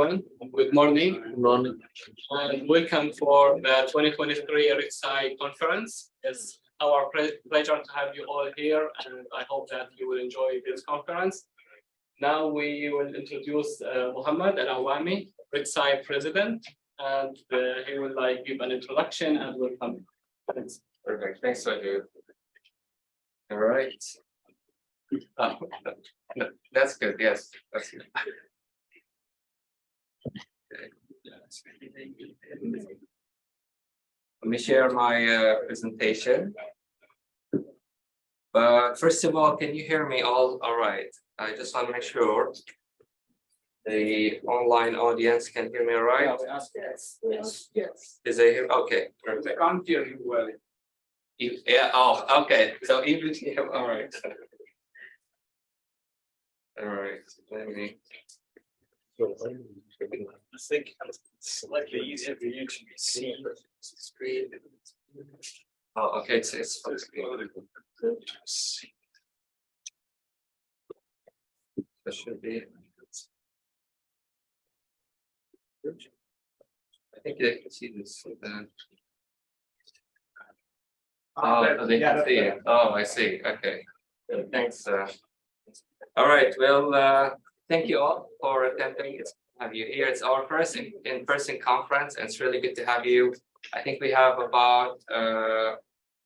everyone. Good morning. Good morning. And welcome for the 2023 ReachSci conference. It's our pleasure to have you all here, and I hope that you will enjoy this conference. Now we will introduce Muhammad Al-Awami, ReachSci president, and he will give an introduction and welcome. Thanks. Perfect. Thanks, Sajid. All right. That's good. Yes, that's good. Let me share my presentation. But first of all, can you hear me all right? I just want to make sure the online audience can hear me all right. Yes. Is it here? Okay, perfect. I can't hear you well. Yeah. Oh, okay. So even all right. All right. Let me. I think it's slightly easier for you to see the screen. Oh, okay. It's full screen. That should be. I think they can see this. Oh, they can see it. Oh, I see. Okay. Thanks. All right. Well, thank you all for attending. It's good to have you here. It's our first in-person conference, and it's really good to have you. I think we have about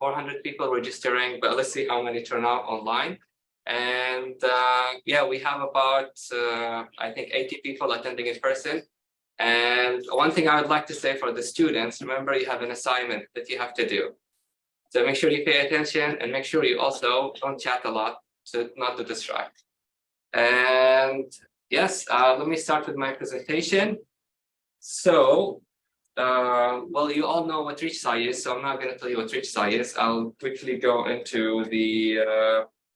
400 people registering, but let's see how many turn out online. And yeah, we have about I think 80 people attending in person. And one thing I would like to say for the students, remember you have an assignment that you have to do. So make sure you pay attention and make sure you also don't chat a lot, so not to distract. And yes, let me start with my presentation. So, well, you all know what ReachSci is, so I'm not going to tell you what ReachSci is. I'll quickly go into the,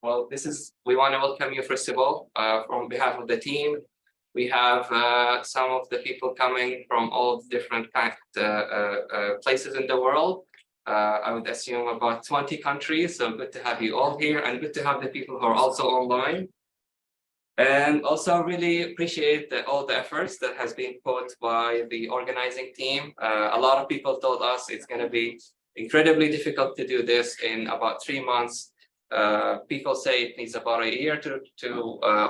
well, we want to welcome you first of all, on behalf of the team. We have some of the people coming from all different places in the world. I would assume about 20 countries, so good to have you all here and good to have the people who are also online. And also really appreciate all the efforts that has been put by the organizing team. A lot of people told us it's going to be incredibly difficult to do this in about 3 months. People say it needs about a year to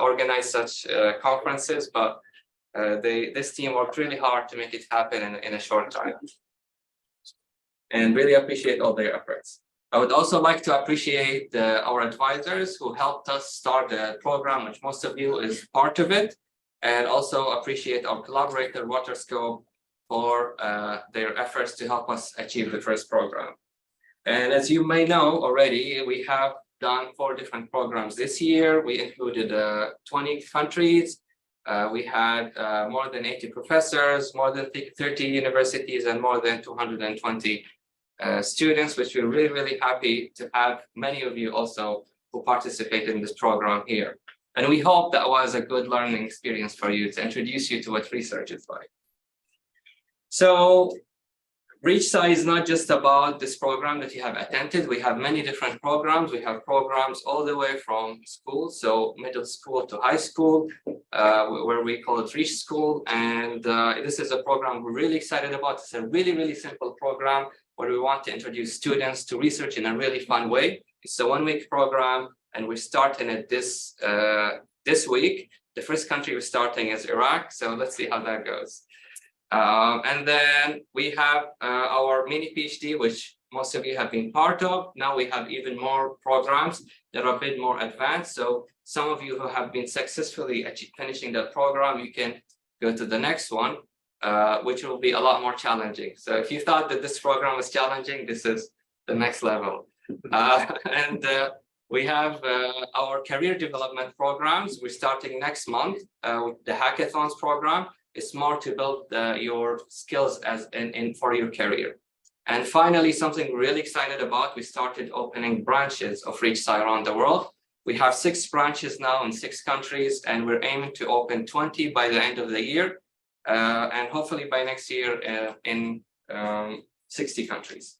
organize such conferences, but this team worked really hard to make it happen in a short time. And really appreciate all their efforts. I would also like to appreciate our advisors who helped us start the program, which most of you is part of it, and also appreciate our collaborator, WaterScope, for their efforts to help us achieve the first program. And as you may know already, we have done 4 different programs this year. We included 20 countries. We had more than 80 professors, more than 30 universities, and more than 220 students, which we're really, really happy to have many of you also who participate in this program here. And we hope that was a good learning experience for you to introduce you to what research is like. So ReachSci is not just about this program that you have attended. We have many different programs. We have programs all the way from school, so middle school to high school, where we call it Reach School. And this is a program we're really excited about. It's a really, really simple program where we want to introduce students to research in a really fun way. It's a 1-week program, and we're starting it this week. The first country we're starting is Iraq, so let's see how that goes. And then we have our mini PhD, which most of you have been part of. Now we have even more programs that are a bit more advanced. So some of you who have been successfully finishing that program, you can go to the next one, which will be a lot more challenging. So if you thought that this program was challenging, this is the next level. And we have our career development programs. We're starting next month with the hackathons program. It's more to build your skills for your career. And finally, something we're really excited about, we started opening branches of ReachSci around the world. We have 6 branches now in 6 countries, and we're aiming to open 20 by the end of the year, and hopefully by next year in 60 countries.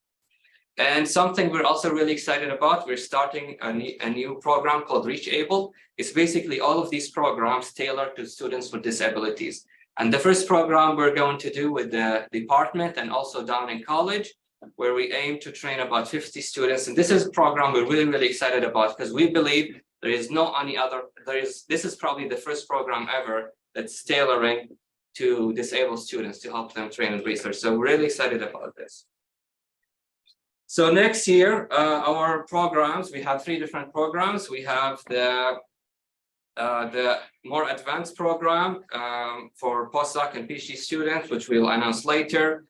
And something we're also really excited about, we're starting a new program called ReachAble. It's basically all of these programs tailored to students with disabilities. And the first program we're going to do with the department and also down in college, where we aim to train about 50 students. And this is a program we're really, really excited about because we believe there is no any other, this is probably the first program ever that's tailoring to disabled students to help them train and research. So we're really excited about this. So next year, our programs, we have 3 different programs. We have the more advanced program for postdoc and PhD students, which we'll announce later.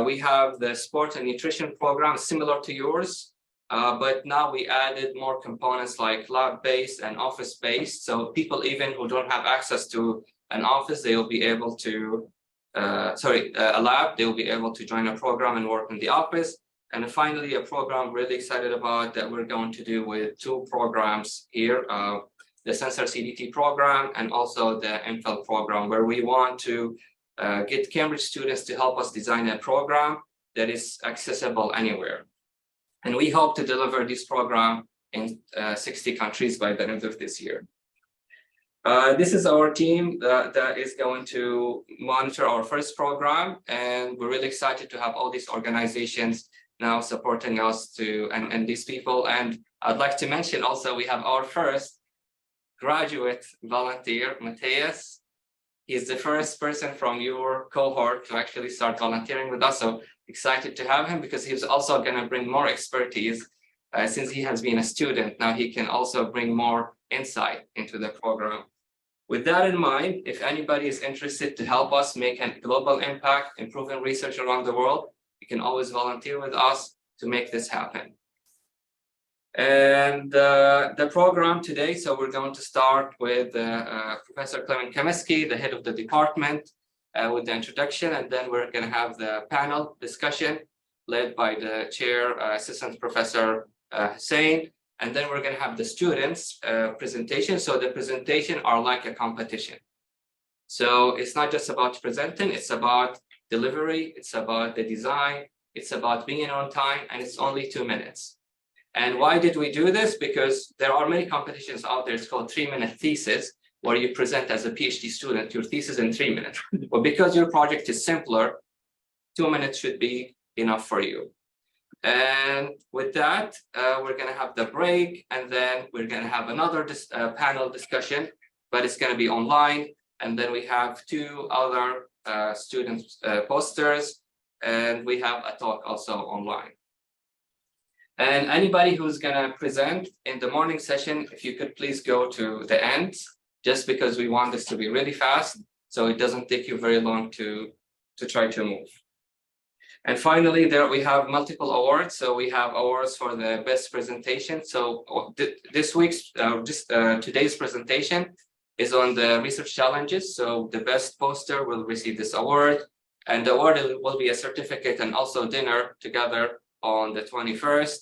We have the sport and nutrition program similar to yours, but now we added more components like lab-based and office-based. So people even who don't have access to an office, they will be able to, a lab, they will be able to join a program and work in the office. And finally, a program I'm really excited about that we're going to do with 2 programs here, the Sensor CDT program and also the MPhil program, where we want to get Cambridge students to help us design a program that is accessible anywhere. And we hope to deliver this program in 60 countries by the end of this year. This is our team that is going to monitor our first program, and we're really excited to have all these organizations now supporting us and these people. And I'd like to mention also we have our first graduate volunteer, Matthias. He's the first person from your cohort to actually start volunteering with us. So excited to have him because he's also going to bring more expertise since he has been a student. Now he can also bring more insight into the program. With that in mind, if anybody is interested to help us make a global impact, improving research around the world, you can always volunteer with us to make this happen. And the program today, so we're going to start with Professor Clement Kaminsky, the head of the department, with the introduction, and then we're going to have the panel discussion led by the chair, Assistant Professor Hussein, and then we're going to have the students' presentation. So the presentation are like a competition. So it's not just about presenting, it's about delivery, it's about the design, it's about being on time, and it's only 2 minutes. And why did we do this? Because there are many competitions out there. It's called 3-minute thesis, where you present as a PhD student your thesis in 3 minutes. But because your project is simpler, 2 minutes should be enough for you. And with that, we're going to have the break, and then we're going to have another panel discussion, but it's going to be online. And then we have 2 other student posters, and we have a talk also online. And anybody who's going to present in the morning session, if you could please go to the end, just because we want this to be really fast, so it doesn't take you very long to try to move. And finally, there we have multiple awards. So we have awards for the best presentation. So this week's, today's presentation is on the research challenges. So the best poster will receive this award, and the award will be a certificate and also dinner together on the 21st.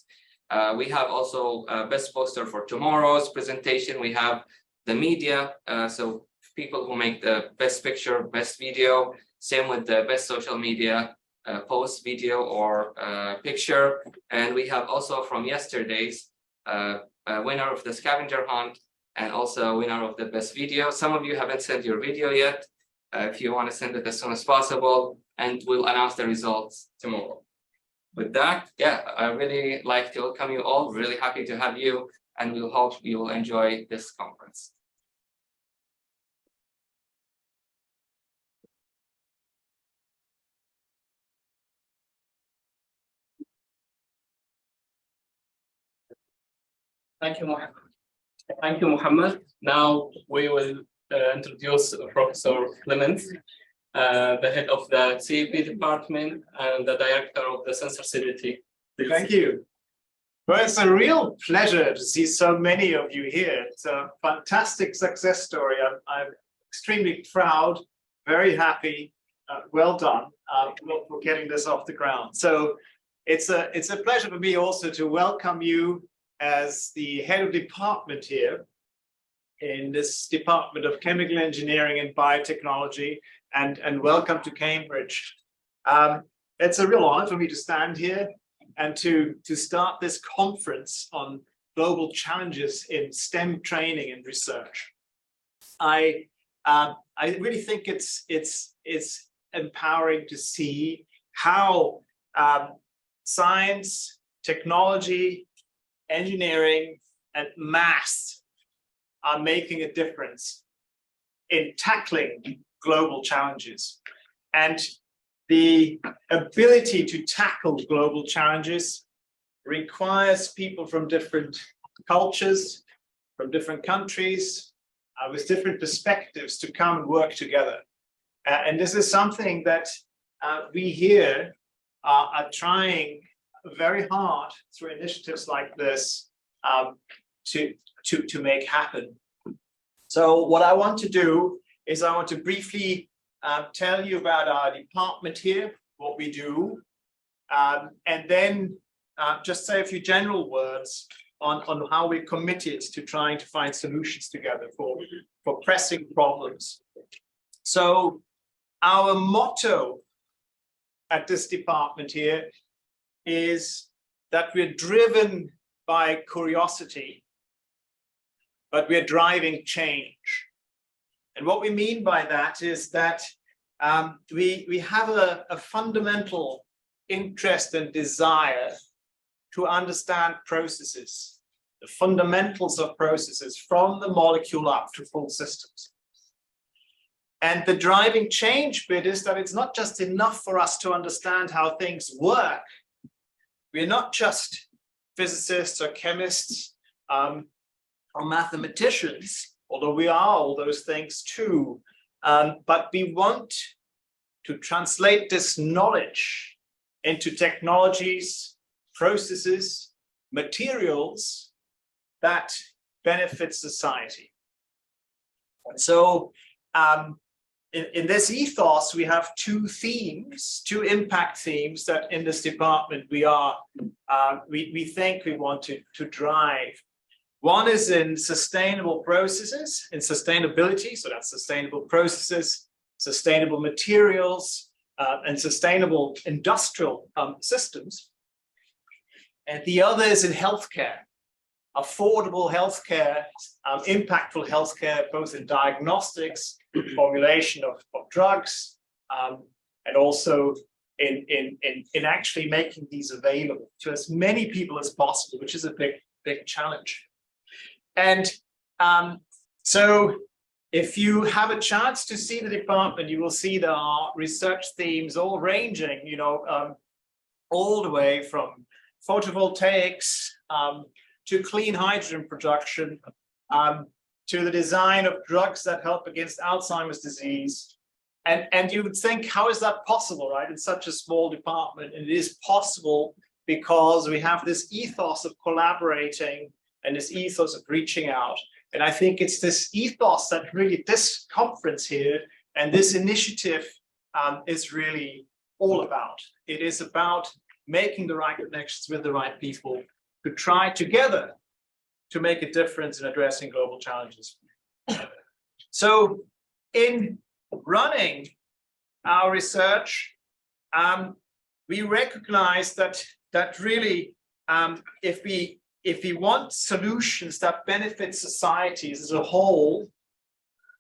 We have also best poster for tomorrow's presentation. We have the media, so people who make the best picture, best video, same with the best social media, post, video, or picture. And we have also from yesterday's winner of the scavenger hunt and also winner of the best video. Some of you haven't sent your video yet. If you want to send it as soon as possible, and we'll announce the results tomorrow. With that, yeah, I really like to welcome you all. Really happy to have you, and we'll hope you will enjoy this conference. Thank you, Mohammed. Thank you, Mohammed. Now we will introduce Professor Clement, the head of the CEP department and the director of the Sensor CDT. Thank you. Well, it's a real pleasure to see so many of you here. It's a fantastic success story. I'm extremely proud, very happy. Well done for getting this off the ground. So it's a pleasure for me also to welcome you as the head of department here in this Department of Chemical Engineering and Biotechnology, and welcome to Cambridge. It's a real honor for me to stand here and to start this conference on global challenges in STEM training and research. I I really think it's empowering to see how science, technology, engineering, and math are making a difference in tackling global challenges. And the ability to tackle global challenges requires people from different cultures, from different countries, with different perspectives to come and work together. And this is something that we here are trying very hard through initiatives like this to make happen. So what I want to do is I want to briefly tell you about our department here, what we do, and then just say a few general words on how we're committed to trying to find solutions together for pressing problems. So our motto at this department here is that we're driven by curiosity, but we're driving change. And what we mean by that is that we have a fundamental interest and desire to understand processes, the fundamentals of processes from the molecule up to full systems. And the driving change bit is that it's not just enough for us to understand how things work. We're not just physicists or chemists or mathematicians, although we are all those things too. But we want to translate this knowledge into technologies, processes, materials that benefit society. And so in this ethos, we have two themes, two impact themes that in this department we think we want to drive. One is in sustainable processes, in sustainability, so that's sustainable processes, sustainable materials, and sustainable industrial systems. And the other is in healthcare, affordable healthcare, impactful healthcare, both in diagnostics, formulation of drugs, and also in actually making these available to as many people as possible, which is a big challenge. And so if you have a chance to see the department, you will see there are research themes all ranging, all the way from photovoltaics to clean hydrogen production, to the design of drugs that help against Alzheimer's disease. And you would think, how is that possible, right? In such a small department. And it is possible because we have this ethos of collaborating and this ethos of reaching out. And I think it's this ethos that really this conference here and this initiative is really all about. It is about making the right connections with the right people to try together to make a difference in addressing global challenges. So in running our research, we recognize that really if we want solutions that benefit societies as a whole,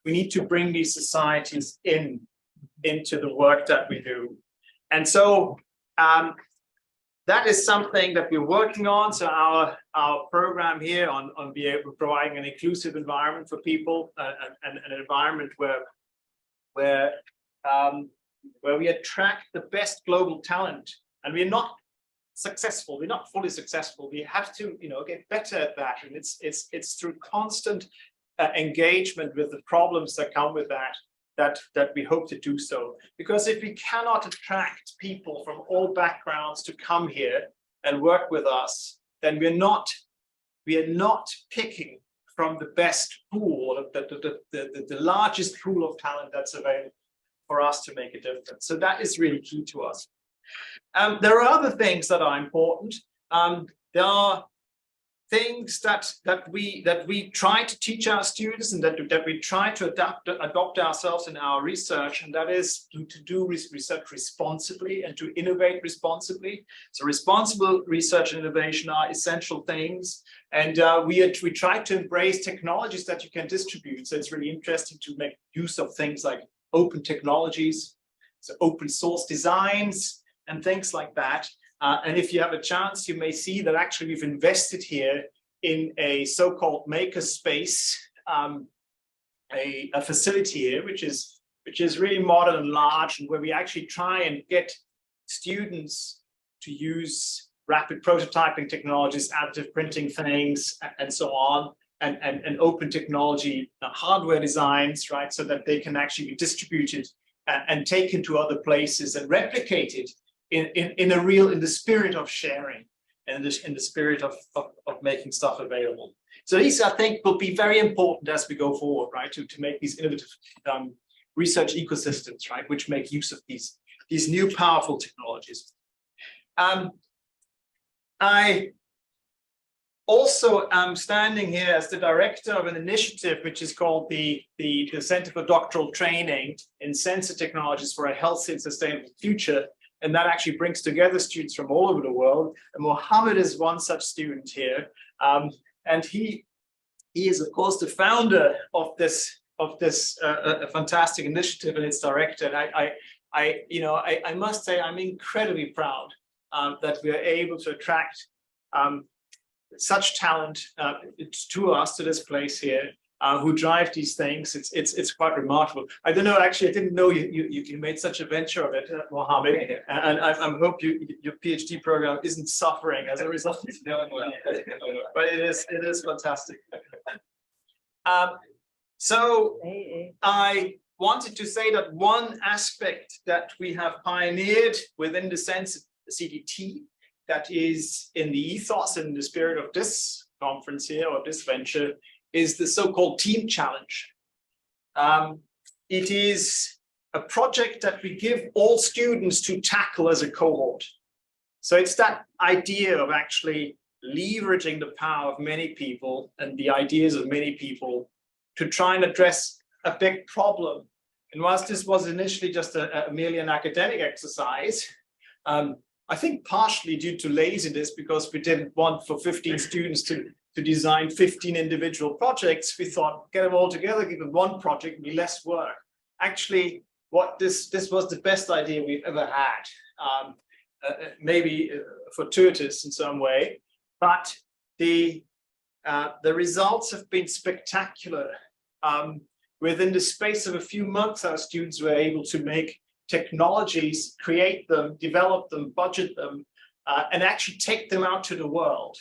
we need to bring these societies into the work that we do. And so that is something that we're working on. So our program here on providing an inclusive environment for people and an environment where we attract the best global talent, and we're not successful. We're not fully successful. We have to, get better at that, and it's through constant engagement with the problems that come with that we hope to do so. Because if we cannot attract people from all backgrounds to come here and work with us, then we are not picking from the best pool, the largest pool of talent that's available for us to make a difference. So that is really key to us. There are other things that are important. There are things that we try to teach our students and that we try to adopt ourselves in our research, and that is to do research responsibly and to innovate responsibly. So responsible research and innovation are essential things, and we try to embrace technologies that you can distribute. So it's really interesting to make use of things like open technologies, so open source designs and things like that. And if you have a chance, you may see that actually we've invested here in a so-called maker space, a facility here, which is really modern and large, and where we actually try and get students to use rapid prototyping technologies, additive printing things, and so on, and open technology hardware designs, right, so that they can actually be distributed and taken to other places and replicated in the spirit of sharing and in the spirit of making stuff available. So these, I think, will be very important as we go forward, right, to make these innovative research ecosystems, right, which make use of these new powerful technologies. I also am standing here as the director of an initiative which is called the Center for Doctoral Training in Sensor Technologies for a Healthy and Sustainable Future. And that actually brings together students from all over the world. And Mohammed is one such student here. And he is, of course, the founder of this fantastic initiative and its director. And I must say I'm incredibly proud that we are able to attract such talent to this place here, who drive these things. It's quite remarkable. I don't know, actually, I didn't know you made such a venture of it, Mohammed, and I hope your PhD program isn't suffering as a result. But it is fantastic. So I wanted to say that one aspect that we have pioneered within the Sense CDT, that is in the ethos and the spirit of this conference here, or this venture, is the so-called team challenge. It is a project that we give all students to tackle as a cohort. So it's that idea of actually leveraging the power of many people and the ideas of many people to try and address a big problem. And whilst this was initially just merely an academic exercise, I think partially due to laziness, because we didn't want for 15 students to design 15 individual projects, we thought, get them all together, give them one project, it'd be less work. Actually, this was the best idea we've ever had. Maybe fortuitous in some way, but the results have been spectacular. Within the space of a few months, our students were able to make technologies, create them, develop them, budget them, and actually take them out to the world.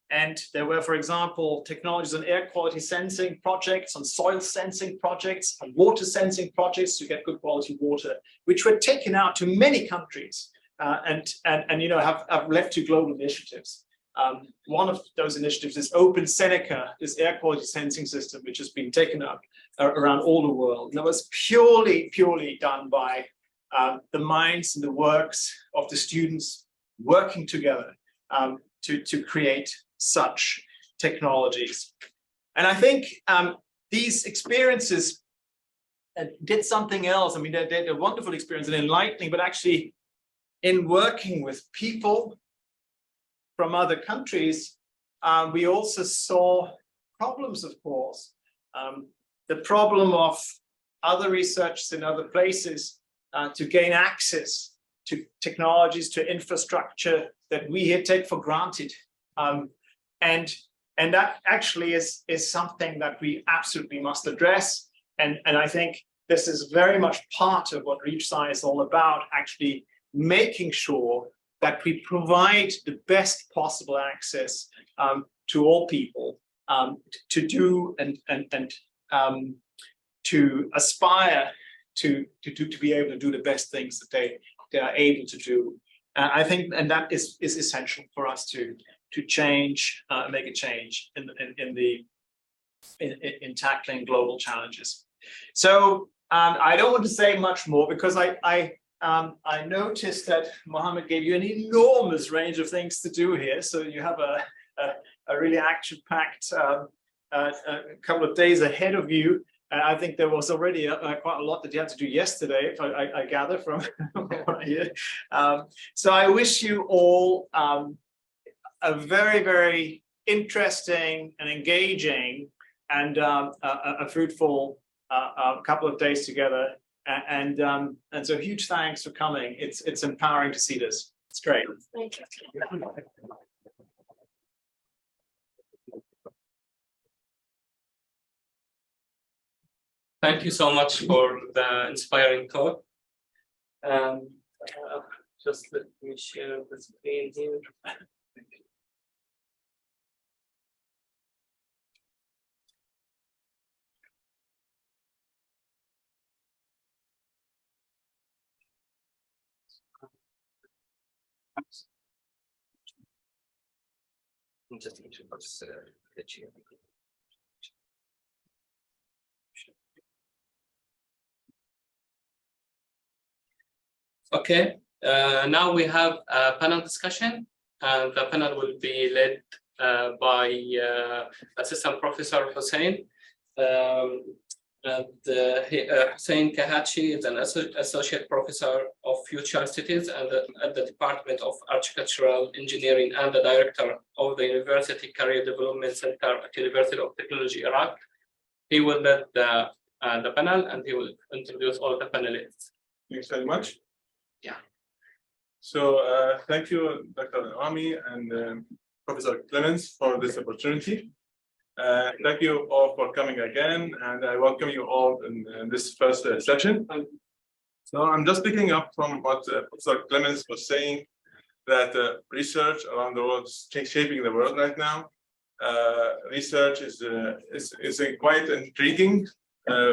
And there were, for example, technologies on air quality sensing projects, on soil sensing projects, on water sensing projects to get good quality water, which were taken out to many countries and have led to global initiatives. One of those initiatives is Open Seneca, this air quality sensing system, which has been taken up around all the world. And that was purely done by the minds and the works of the students working together to create such technologies. And I think these experiences did something else. I mean, they're a wonderful experience and enlightening, but actually in working with people from other countries, we also saw problems, of course. The problem of other researchers in other places to gain access to technologies, to infrastructure that we here take for granted. And that actually is something that we absolutely must address. And I think this is very much part of what ReachSci is all about, actually making sure that we provide the best possible access to all people to do and to aspire to be able to do the best things that they are able to do. I think, and that is essential for us to change, make a change in tackling global challenges. So I don't want to say much more, because I noticed that Mohammed gave you an enormous range of things to do here. So you have a really action-packed a couple of days ahead of you. And I think there was already quite a lot that you had to do yesterday, if I gather from here. So I wish you all a very, very interesting and engaging and a fruitful couple of days together. And so huge thanks for coming. It's empowering to see this. It's great. Thank you. Thank you so much for the inspiring talk. Just let me share the screen here. Just the chair. Okay, now we have a panel discussion, and the panel will be led by Assistant Professor Hussein. Hussein Kahachi is an Associate Professor of Future Cities and at the Department of Architectural Engineering and the Director of the University Career Development Center at University of Technology, Iraq. He will lead the panel and he will introduce all the panelists. Thanks very much. Yeah. So thank you, Dr. Ami and Professor Clemens for this opportunity. Thank you all for coming again, and I welcome you all in this first session. So I'm just picking up from what Professor Clemens was saying, that research around the world is shaping the world right now. Research is a quite intriguing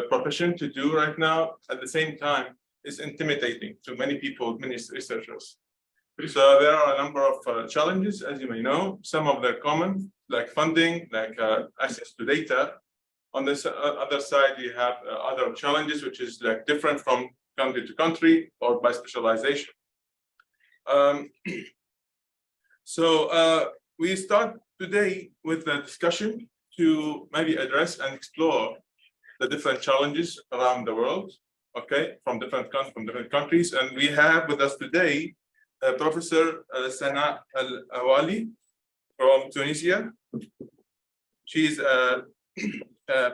profession to do right now. At the same time, it's intimidating to many people, many researchers. So there are a number of challenges, as you may know. Some of them common, like funding, like access to data. On this other side, you have other challenges, which is like different from country to country or by specialization. So we start today with a discussion to maybe address and explore the different challenges around the world, okay, from different countries. And we have with us today Professor Sana Al-Awali from Tunisia. She's a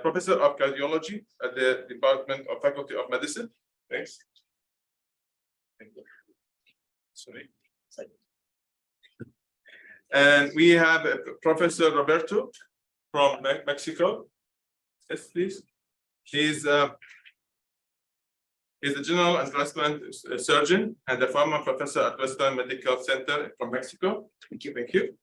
professor of cardiology at the Department of Faculty of Medicine. Thanks. Thank you. Sorry. And we have Professor Roberto from Mexico. Yes, please. He's a general and transplant surgeon and a former professor at Western Medical Center from Mexico. Thank you. Thank you.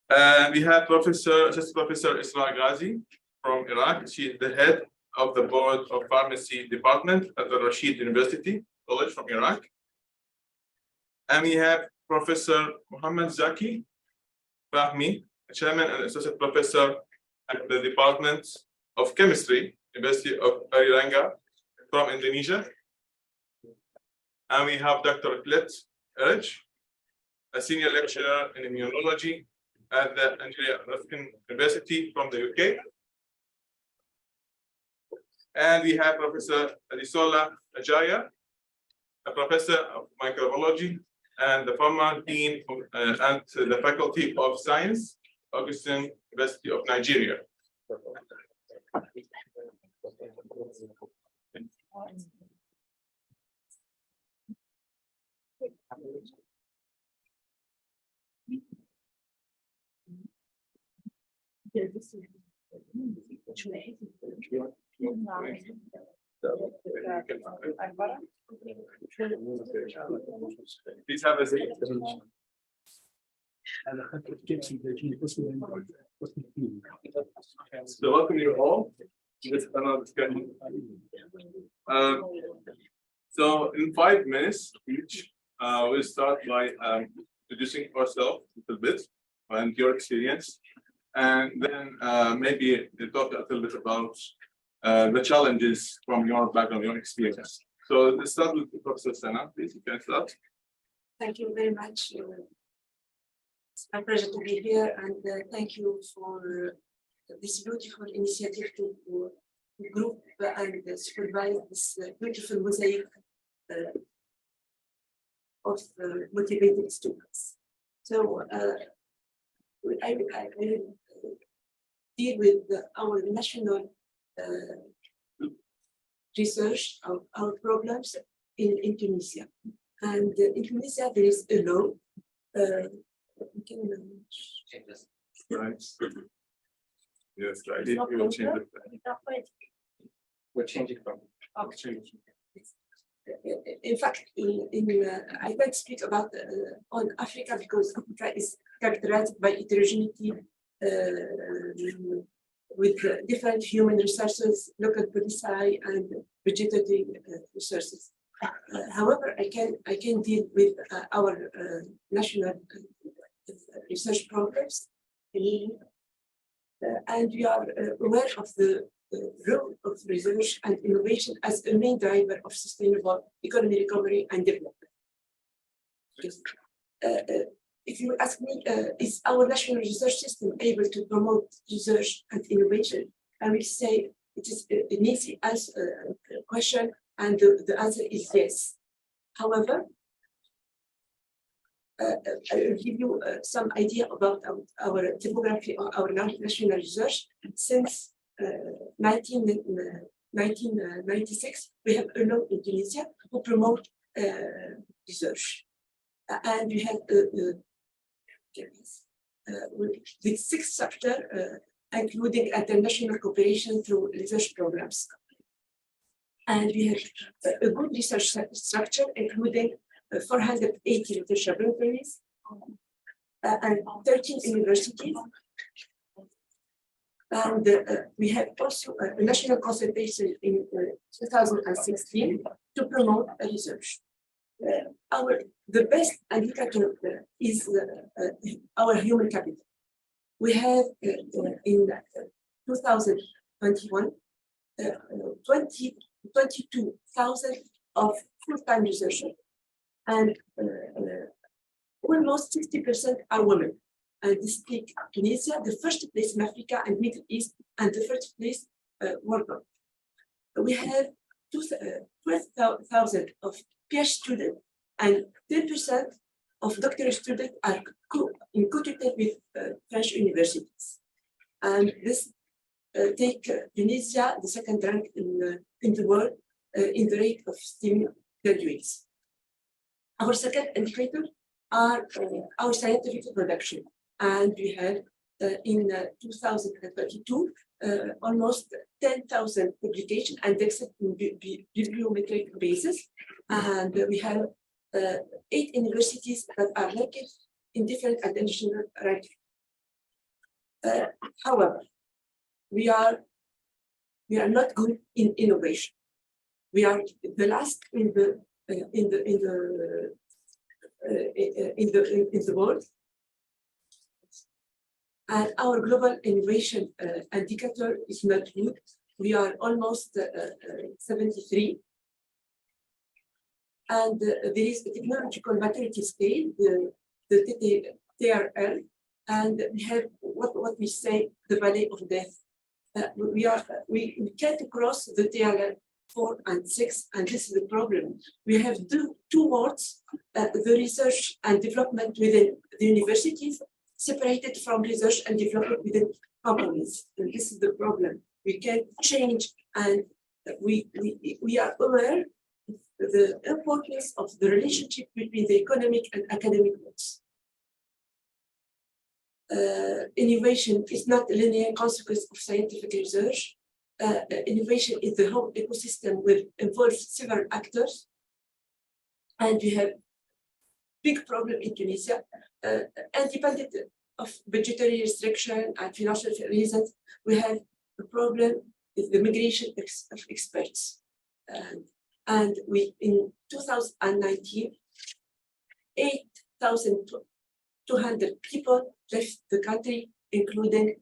And we have Assistant Professor Isra Ghazi from Iraq. She is the head of the Board of Pharmacy Department at the Rashid University College from Iraq. And we have Professor Muhammad Zaki Fahmi, Chairman and Associate Professor at the Department of Chemistry, University of Airlangga from Indonesia. And we have Dr. Klet Erj, a senior lecturer in immunology at the Anglia Ruskin University from the UK. And we have Professor Adisola Ajaya, a professor of microbiology and the former dean at the Faculty of Science, Augustine University of Nigeria. Please have a seat. So welcome you all to this panel discussion. So in 5 minutes each, we'll start by introducing ourselves a little bit and your experience, and then maybe talk a little bit about the challenges from your background, your experience. So let's start with Professor Sana, please. You can start. Thank you very much. It's my pleasure to be here, and thank you for this beautiful initiative to group and supervise this beautiful mosaic of motivated students. So I will deal with our national research of our problems in Tunisia. And in Tunisia, there is a law. We can Right. Yes, right. It's not We will change longer. it. We're changing from. In fact, I can't speak about on Africa because Africa is characterized by heterogeneity with different human resources, local policy, and budgetary resources. However, I can deal with our national research programs, and we are aware of the role of research and innovation as a main driver of sustainable economic recovery and development. If you ask me, is our national research system able to promote research and innovation? I will say it is an easy question, and the answer is yes. However, I will give you some idea about our demography or our national research. Since 1996, we have a law in Tunisia who promote research. And we have the sixth chapter, including international cooperation through research programs. And we have a good research structure, including 480 research laboratories and 13 universities. And we have also a national consultation in 2016 to promote research. The best indicator is our human capital. We have in 2021 22,000 of full-time researchers, and almost 60% are women. And this takes Tunisia the first place in Africa and Middle East, and the first place worldwide. We have 12,000 of PhD students, and 10% of doctoral students are co-tutored with French universities. And this take Tunisia the second rank in the world in the rate of STEM graduates. Our second indicator are our scientific production. And we had in 2022 almost 10,000 publications indexed on bibliometric basis. And we have 8 universities that are ranked in different international rankings. However, we are not good in innovation. We are the last in the world. And our global innovation indicator is not good. We are almost 73. And there is a technological maturity scale, the TRL, and we have what we say the valley of death. We can't cross the TRL 4 and 6, and this is the problem. We have two words, the research and development within the universities, separated from research and development within companies. And this is the problem. We can change, and we are aware of the importance of the relationship between the economic and academic worlds. Innovation is not a linear consequence of scientific research. Innovation is the whole ecosystem which involves several actors. And we have big problem in Tunisia, independent of budgetary restriction and financial reasons. We have a problem with the migration of experts. And we, in 2019, 8,200 people left the country, including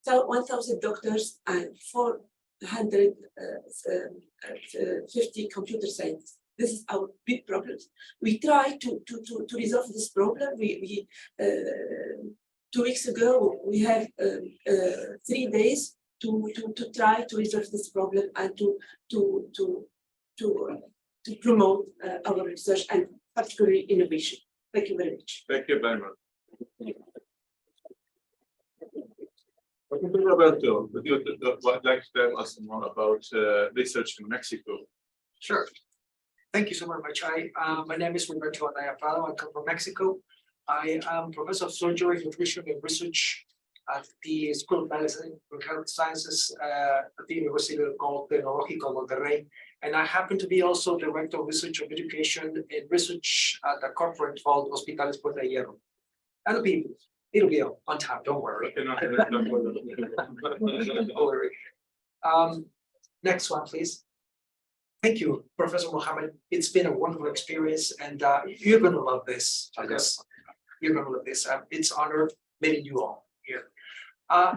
1,000 doctors and 450 computer scientists. This is our big problem. We try to resolve this problem. We 2 weeks ago, we had 3 days to try to resolve this problem and to promote our research and particularly innovation. Thank you very much. Thank you very much. Roberto, would you like to tell us more about research in Mexico? Sure. Thank you so very much. My name is Roberto Anaya-Prado. I come from Mexico. I am professor of surgery, nutrition, and research at the School of Medicine and Health Sciences at the University Tecnológico Monterrey. And I happen to be also director of research of education and research at a corporate called Hospitales Puerta de Hierro. It'll be on time, don't worry. Next one, please. Thank you, Professor Mohammed. It's been a wonderful experience, and you're going to love this. I guess you're going to love this. It's an honor meeting you all here.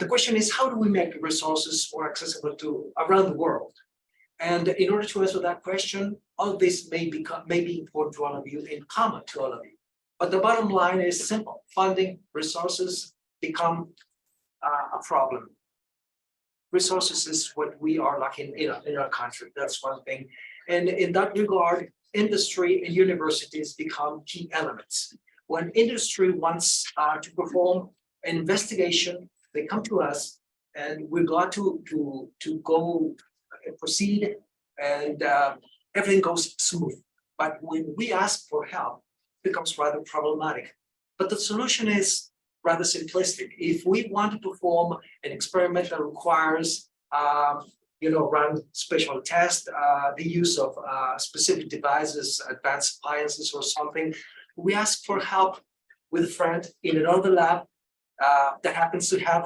The question is, how do we make resources more accessible to around the world? And in order to answer that question, all this may be important to all of you and common to all of you. But the bottom line is simple: funding, resources become a problem. Resources is what we are lacking in our country. That's one thing. And in that regard, industry and universities become key elements. When industry wants to perform an investigation, they come to us, and we're glad to go and proceed, and everything goes smooth. But when we ask for help, it becomes rather problematic. But the solution is rather simplistic. If we want to perform an experiment that requires, run special tests, the use of specific devices, advanced appliances or something, we ask for help with a friend in another lab that happens to have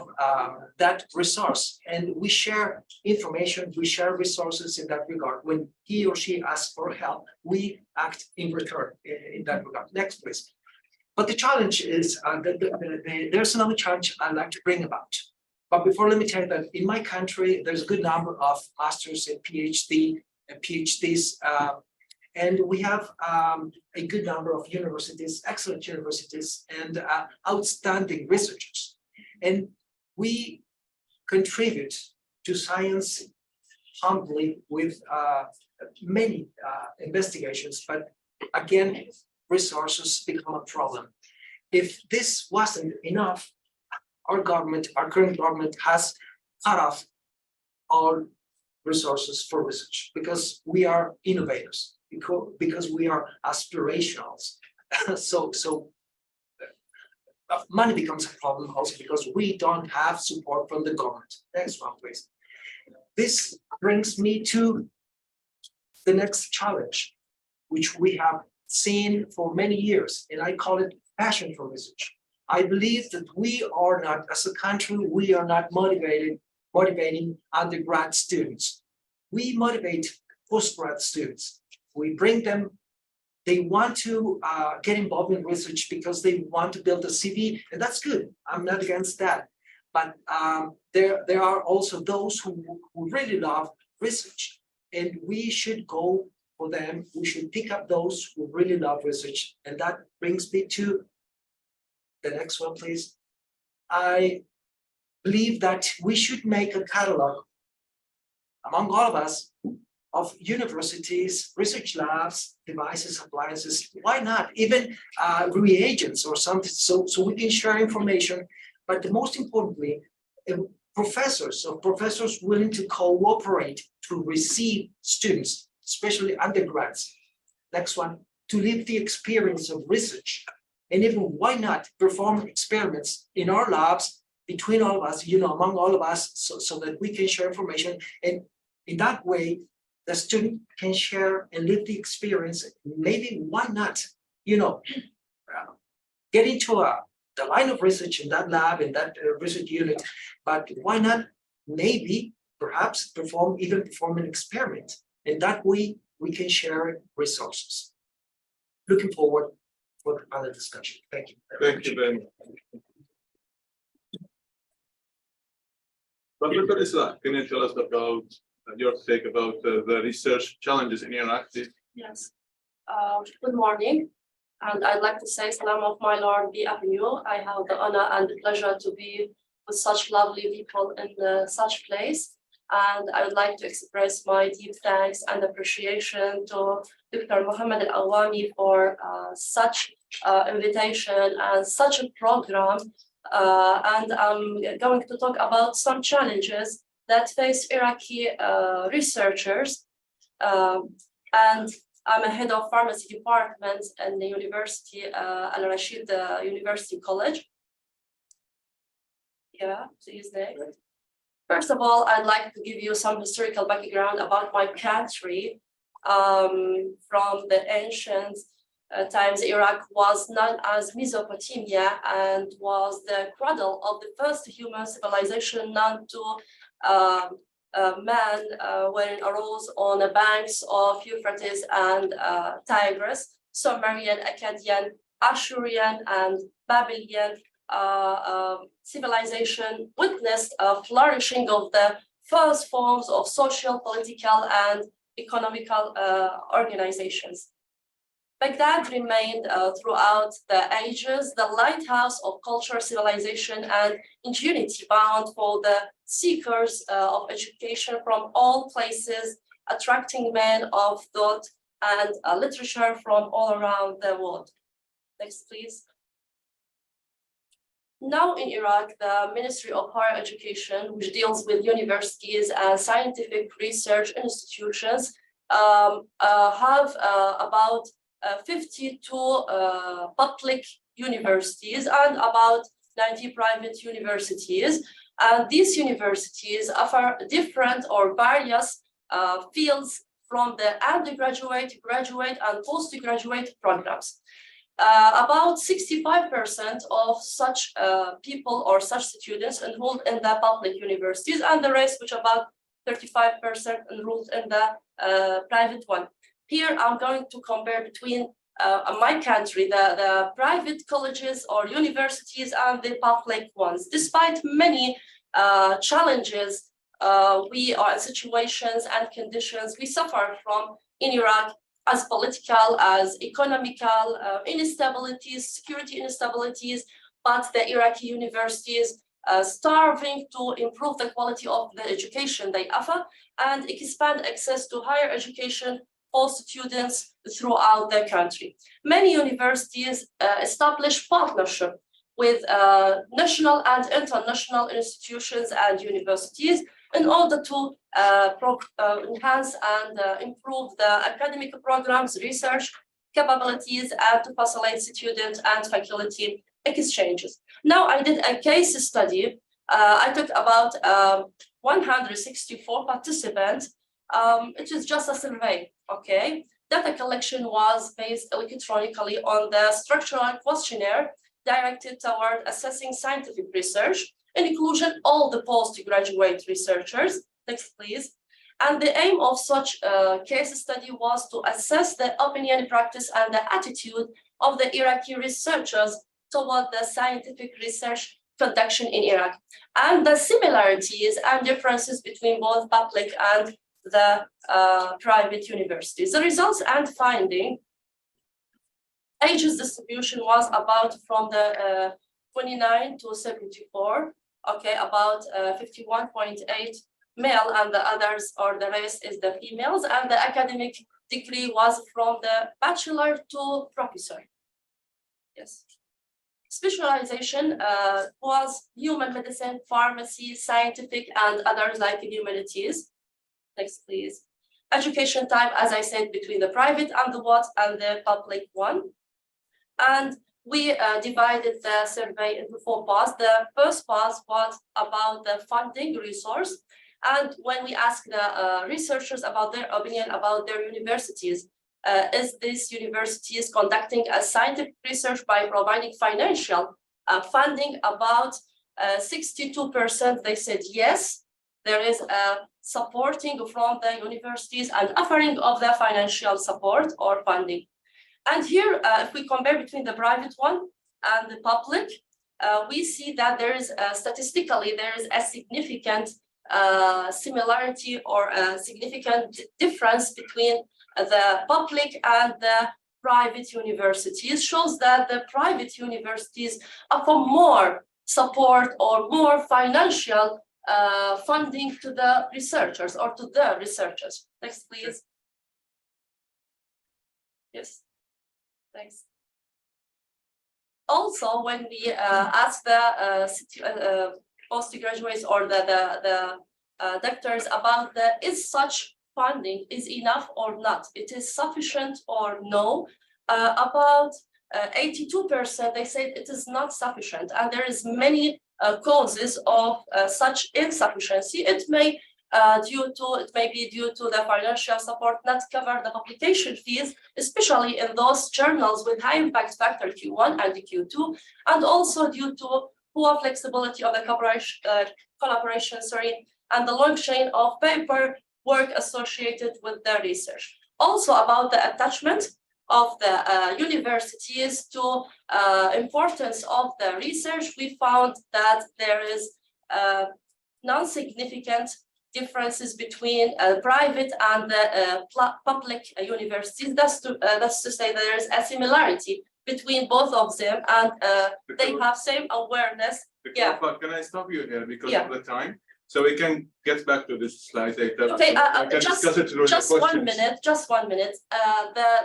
that resource. And we share information, we share resources in that regard. When he or she asks for help, we act in return in that regard. Next, please. But the challenge is, there's another challenge I'd like to bring about. But before, let me tell you that in my country, there's a good number of masters and PhDs, and we have a good number of universities, excellent universities, and outstanding researchers. And we contribute to science humbly with many investigations, but again, resources become a problem. If this wasn't enough, our current government has cut off all resources for research because we are innovators, because we are aspirationals. So money becomes a problem also because we don't have support from the government. Next one, please. This brings me to the next challenge, which we have seen for many years, and I call it passion for research. I believe that we are not, as a country, we are not motivating undergrad students. We motivate postgrad students. We bring them, they want to get involved in research because they want to build a CV, and that's good. I'm not against that. But there are also those who really love research, and we should go for them. We should pick up those who really love research. And that brings me to the next one, please. I believe that we should make a catalog among all of us of universities, research labs, devices, appliances. Why not? Even reagents or something, so we can share information. But the most importantly, professors willing to cooperate to receive students, especially undergrads. Next one, to live the experience of research. And even why not perform experiments in our labs between all of us, among all of us, so that we can share information. And in that way, the student can share and live the experience. Maybe why not, get into the line of research in that lab, in that research unit, but why not maybe perhaps perform an experiment. And that way we can share resources. Looking forward for the other discussion. Thank you. Thank you very much. Dr. Isla, can you tell us about your take about the research challenges in Iraq? Yes. Good morning. And I'd like to say, Salam of my Lord be upon you. I have the honor and the pleasure to be with such lovely people in such place. And I would like to express my deep thanks and appreciation to Dr. Mohammed Al-Awami for such invitation and such a program. And I'm going to talk about some challenges that face Iraqi researchers. And I'm a head of pharmacy department in the university, Al-Rashid University College. Yeah, please next. First of all, I'd like to give you some historical background about my country. From the ancient times, Iraq was known as Mesopotamia and was the cradle of the first human civilization known to man, when it arose on the banks of Euphrates and Tigris. Sumerian, Akkadian, Ashurian, and Babylonian civilization witnessed a flourishing of the first forms of social, political, and economical organizations. Baghdad remained throughout the ages the lighthouse of culture, civilization, and ingenuity bound for the seekers of education from all places, attracting men of thought and literature from all around the world. Next, please. Now in Iraq, the Ministry of Higher Education, which deals with universities and scientific research institutions, have about 52 public universities and about 90 private universities. And these universities offer different or various fields from the undergraduate, graduate, and postgraduate programs. About 65% of such people or such students enrolled in the public universities, and the rest, which about 35% enrolled in the private one. Here, I'm going to compare between my country, the private colleges or universities and the public ones. Despite many challenges, we are in situations and conditions we suffer from in Iraq, as political, as economical instabilities, security instabilities, but the Iraqi universities starving to improve the quality of the education they offer and expand access to higher education for students throughout the country. Many universities establish partnership with national and international institutions and universities in order to enhance and improve the academic programs, research capabilities, and to facilitate student and faculty exchanges. Now, I did a case study. I took about 164 participants. It is just a survey, okay? Data collection was based electronically on the structural questionnaire directed toward assessing scientific research, inclusion all the postgraduate researchers. Next, please. And the aim of such a case study was to assess the opinion, practice, and the attitude of the Iraqi researchers toward the scientific research conduction in Iraq, and the similarities and differences between both public and the private universities. The results and finding, ages distribution was about from the 29 to 74, okay, about 51.8 male, and the others or the rest is the females, and the academic degree was from the bachelor to professor. Yes. Specialization was human medicine, pharmacy, scientific, and others like humanities. Next, please. Education type, as I said, between the private and the what and the public one. And we divided the survey into 4 parts. The first part was about the funding resource. And when we asked the researchers about their opinion about their universities, is this universities conducting a scientific research by providing financial funding? About 62%, they said yes, there is a supporting from the universities and offering of the financial support or funding. And here, if we compare between the private one and the public, we see that there is statistically, there is a significant similarity or a significant difference between the public and the private universities shows that the private universities offer more support or more financial funding to the researchers or to the researchers. Next, please. Yes, thanks. Also, when we ask the postgraduates or the doctors about is such funding is enough or not, it is sufficient or no, about 82% they said it is not sufficient, and there is many causes of such insufficiency. It may be due to the financial support not cover the publication fees, especially in those journals with high impact factor Q1 and Q2, and also due to poor flexibility of the collaboration, and the long chain of paper work associated with the research. Also about the attachment of the universities to importance of the research, we found that there is non-significant differences between private and public universities. That's to say that there is a similarity between both of them, and they have same awareness. Yeah. Can I stop you here because of the time? So we can get back to this slide later. Okay, just 1 minute. Just 1 minute.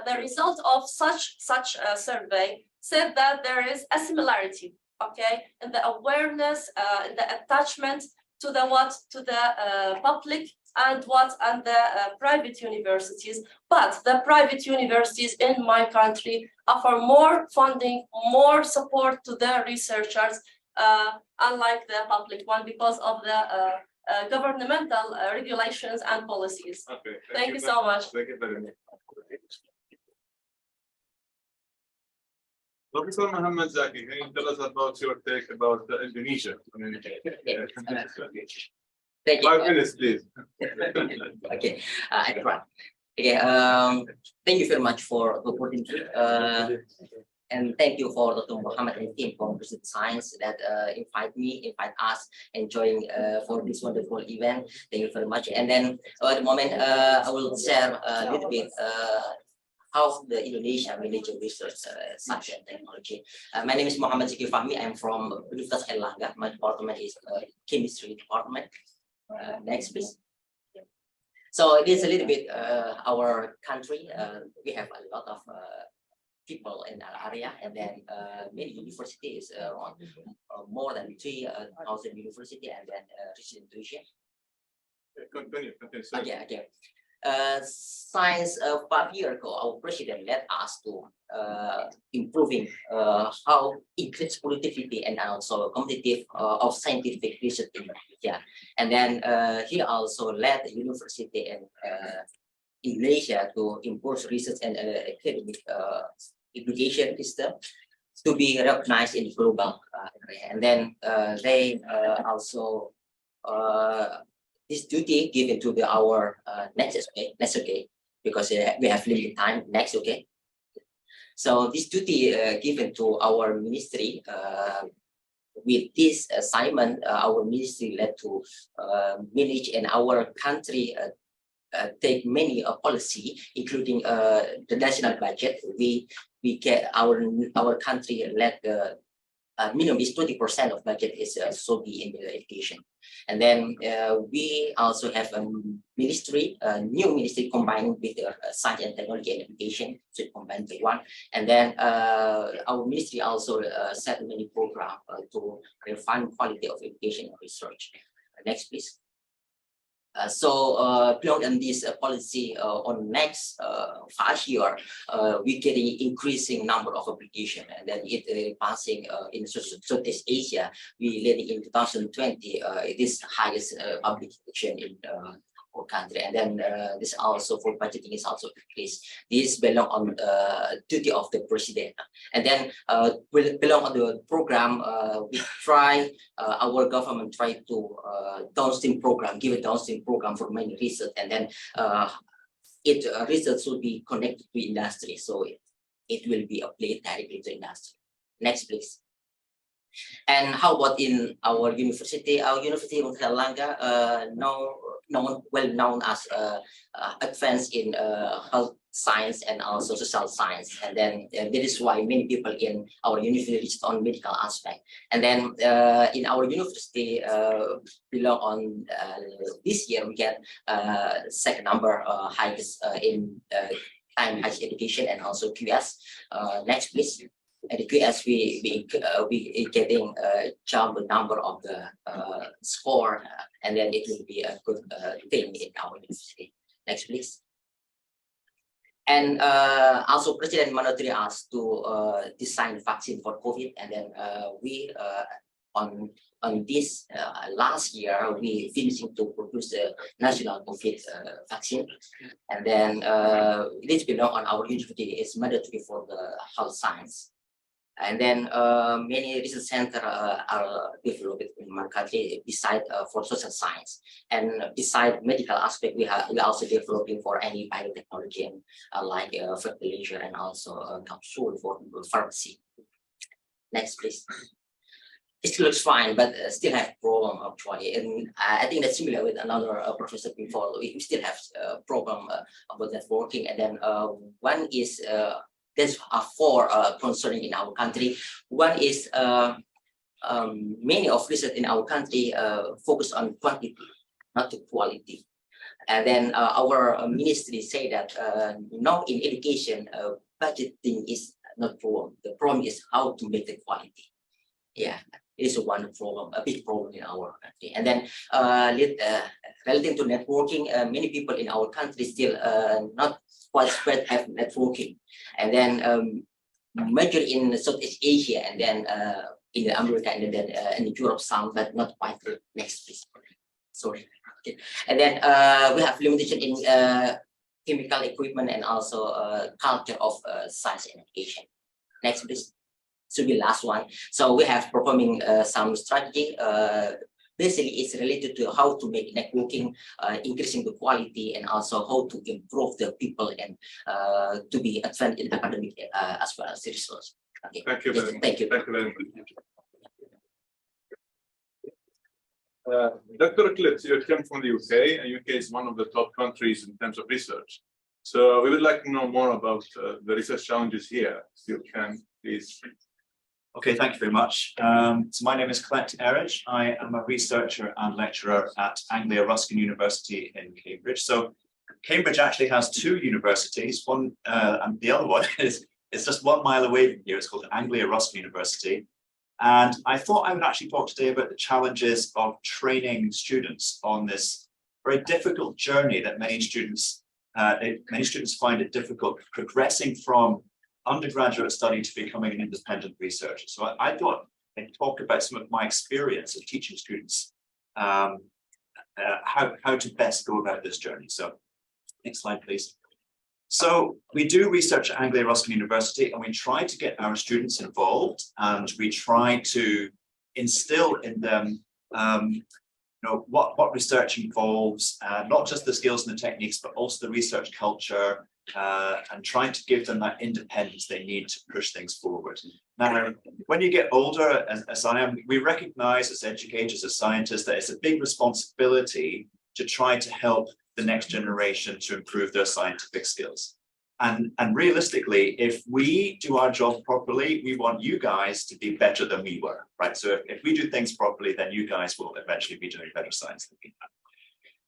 The result of such a survey said that there is a similarity, okay, in the awareness, in the attachment to the public and the private universities. But the private universities in my country offer more funding, more support to the researchers, unlike the public one, because of the governmental regulations and policies. Okay, thank you so much. Thank you very much. Professor Mohammed Zaki, can you tell us about your take about Indonesia? Thank you. 5 minutes, please. Okay, I try. Okay, thank you very much for the opportunity. And thank you for Dr. Muhammad and team from ReachSci Science that invite us, and join for this wonderful event. Thank you very much. And then at the moment, I will share a little bit how the Indonesia manage research science and technology. My name is Muhammad Zaki Fahmi. I'm from Universitas Airlangga. My department is chemistry department. Next, please. So it is a little bit our country. We have a lot of people in our area, and then many universities, around more than 3,000 university, and then research in Indonesia. Continue. Okay. Since 5 years ago, our president led us to improving how increase productivity and also competitive of scientific research in Indonesia. And then he also led the university in Indonesia to improve research and academic education system to be recognized in the global area. And then they also this duty given to our next okay, because we have limited time. Next, okay. So this duty given to our ministry. With this assignment, our ministry led to manage in our country take many policy, including the national budget. We get our country let the minimum is 20% of budget is so be in the education. And then we also have a ministry, a new ministry combined with science and technology and education, so combined to one. And then our ministry also set many programs to refine quality of education and research. Next, please. So beyond on this policy on next 5 years, we getting increasing number of application, and then it passing in Southeast Asia. We led in 2020 it is highest application in our country, and then this also for budgeting is also increased. This belong on duty of the president, and then will belong on the program. We try our government try to downstream program, give a downstream program for many research, and then research will be connected to industry, so it will be applied directly to industry. Next, please. And how about in our university? Our university of Airlangga, well known as advanced in health science and also social science. And then that is why many people in our university on medical aspect. And then in our university, belong on this year, we get second number highest in time higher education and also QS. Next, please. At the QS, we getting jump the number of the score, and then it will be a good thing in our university. Next, please. And also, President monitored us to design vaccine for COVID, and then we on this last year we finishing to produce the national COVID vaccine, and then this belong on our university is mandatory for the health science. And then many research centers are developed in my country beside for social science, and beside medical aspect we also developing for any biotechnology like fertilizer and also capsule for pharmacy. Next, please. It looks fine, but still have problem actually, and I think that's similar with another professor before. We still have problem about networking, and then one is. There's four concerning in our country. One is many of research in our country focus on quantity, not the quality. And then our ministry say that now in education, budgeting is not problem. The problem is how to make the quality. Yeah, it is one problem, a big problem in our country. And then relating to networking, many people in our country still not quite spread have networking. And then major in Southeast Asia, and then in America, and then in Europe some, but not quite. Next, please. Sorry. Okay. And then we have limitation in chemical equipment and also culture of science and education. Next, please. Should be last one. So we have performing some strategy. Basically, it's related to how to make networking, increasing the quality, and also how to improve the people and to be advanced in academic as well as research. Okay. Thank you very much. Thank you. Thank you very much. Dr. Eclipse, you came from the UK, and UK is one of the top countries in terms of research. So we would like to know more about the research challenges here. If you can, please. Okay, thank you very much. So my name is Colette Erridge. I am a researcher and lecturer at Anglia Ruskin University in Cambridge. So Cambridge actually has two universities. One and the other one is just 1 mile away from here. It's called Anglia Ruskin University. And I thought I would actually talk today about the challenges of training students on this very difficult journey that many students find it difficult progressing from undergraduate study to becoming an independent researcher. So I thought I'd talk about some of my experience of teaching students how to best go about this journey. So next slide, please. So we do research at Anglia Ruskin University, and we try to get our students involved, and we try to instill in them what research involves, not just the skills and the techniques, but also the research culture, and trying to give them that independence they need to push things forward. Now, when you get older, as I am, we recognize as educators, as scientists, that it's a big responsibility to try to help the next generation to improve their scientific skills. And realistically, if we do our job properly, we want you guys to be better than we were, right? So if we do things properly, then you guys will eventually be doing better science than we have.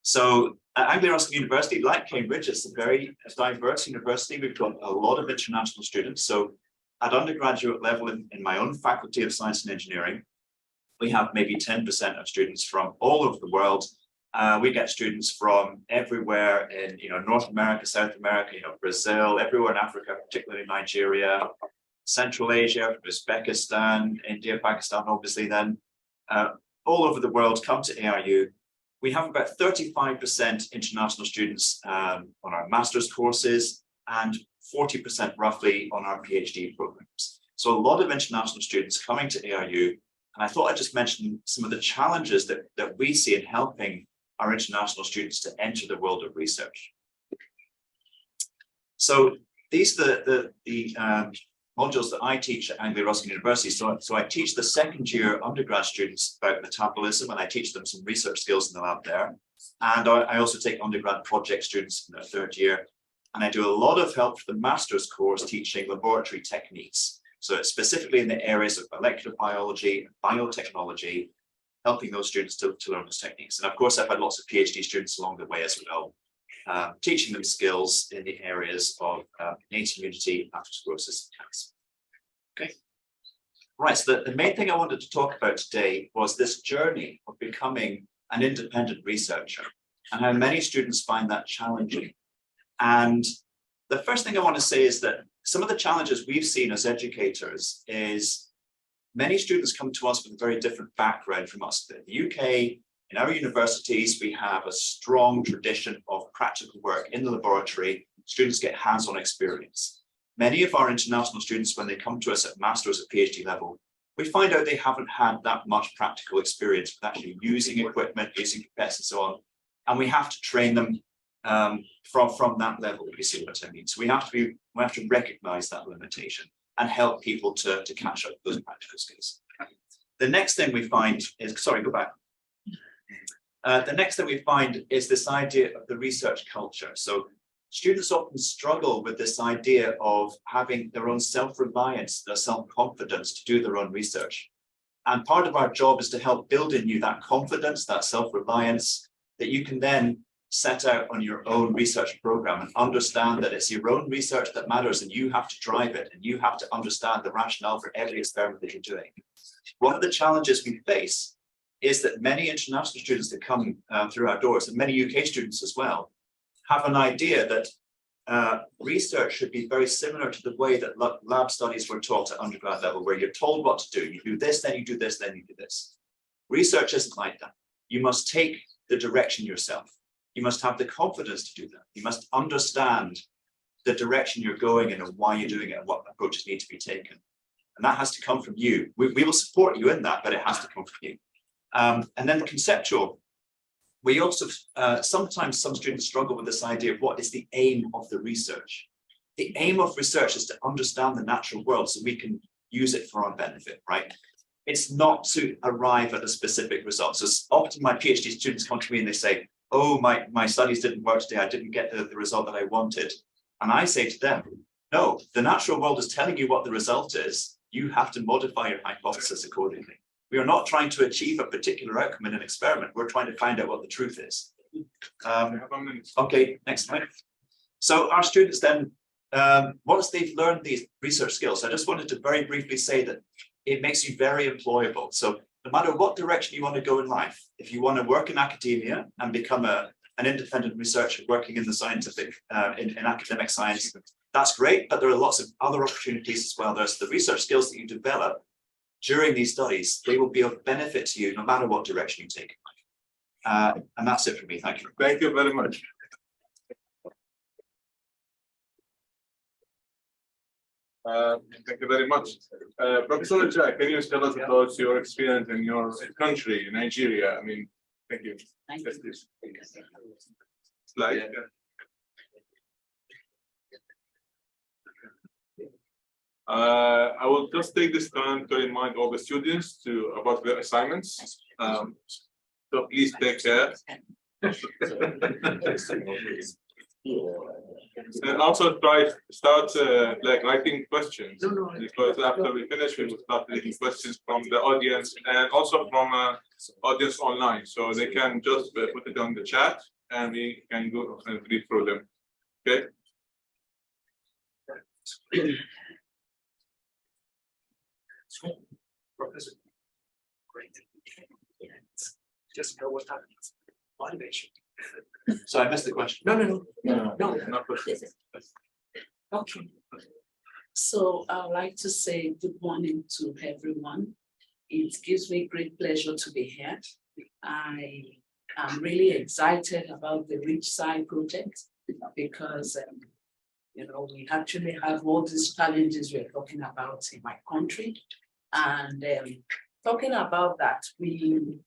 So at Anglia Ruskin University, like Cambridge, it's a very diverse university. We've got a lot of international students. So at undergraduate level in my own faculty of science and engineering, we have maybe 10% of students from all over the world. We get students from everywhere in North America, South America, Brazil, everywhere in Africa, particularly Nigeria, Central Asia, Uzbekistan, India, Pakistan, obviously then, all over the world come to ARU. We have about 35% international students on our master's courses and 40% roughly on our PhD programs. So a lot of international students coming to ARU, and I thought I'd just mention some of the challenges that we see in helping our international students to enter the world of research. So these are the modules that I teach at Anglia Ruskin University. So I teach the second year undergrad students about metabolism, and I teach them some research skills in the lab there. And I also take undergrad project students in their third year. And I do a lot of help for the master's course teaching laboratory techniques. So it's specifically in the areas of molecular biology, biotechnology, helping those students to learn those techniques. And of course, I've had lots of PhD students along the way as well, teaching them skills in the areas of innate immunity, atherosclerosis, and cancer. Okay. Right, so the main thing I wanted to talk about today was this journey of becoming an independent researcher and how many students find that challenging. And the first thing I want to say is that some of the challenges we've seen as educators is many students come to us with a very different background from us. In the UK, in our universities, we have a strong tradition of practical work in the laboratory. Students get hands-on experience. Many of our international students, when they come to us at master's or PhD level, we find out they haven't had that much practical experience with actually using equipment, using pipettes and so on. And we have to train them from that level, if you see what I mean. So we have to recognize that limitation and help people to catch up with those practical skills. The next thing we find is, sorry, go back. The next thing we find is this idea of the research culture. So students often struggle with this idea of having their own self-reliance, their self-confidence to do their own research. And part of our job is to help build in you that confidence, that self-reliance, that you can then set out on your own research program and understand that it's your own research that matters and you have to drive it and you have to understand the rationale for every experiment that you're doing. One of the challenges we face is that many international students that come through our doors, and many UK students as well, have an idea that research should be very similar to the way that lab studies were taught at undergrad level, where you're told what to do. You do this, then you do this, then you do this. Research isn't like that. You must take the direction yourself. You must have the confidence to do that. You must understand the direction you're going in and why you're doing it and what approaches need to be taken. And that has to come from you. We will support you in that, but it has to come from you. And then the conceptual. We also, sometimes some students struggle with this idea of what is the aim of the research. The aim of research is to understand the natural world so we can use it for our benefit, right? It's not to arrive at a specific result. So often my PhD students come to me and they say, oh, my studies didn't work today. I didn't get the result that I wanted. And I say to them, no, the natural world is telling you what the result is. You have to modify your hypothesis accordingly. We are not trying to achieve a particular outcome in an experiment. We're trying to find out what the truth is. Okay, next slide. So our students then, once they've learned these research skills, I just wanted to very briefly say that it makes you very employable. So no matter what direction you want to go in life, if you want to work in academia and become an independent researcher working in the scientific, in academic science, that's great, but there are lots of other opportunities as well. There's the research skills that you develop during these studies. They will be of benefit to you no matter what direction you take. And that's it for me. Thank you. Thank you very much. Thank you very much. Professor Jack, can you tell us about your experience in your country, Nigeria? I mean, thank you. Thank Yes, you. please. Slide. I will just take this time to remind all the students about their assignments. So please take care. And also start like writing questions, because after we finish, we will start taking questions from the audience and also from audience online. So they can just put it on the chat and we can go and read through them. Okay. Professor, great. Just know what happens. Motivation. So I missed the question. No. Okay. So I would like to say good morning to everyone. It gives me great pleasure to be here. I am really excited about the ReachSci project because we actually have all these challenges we're talking about in my country. And talking about that, we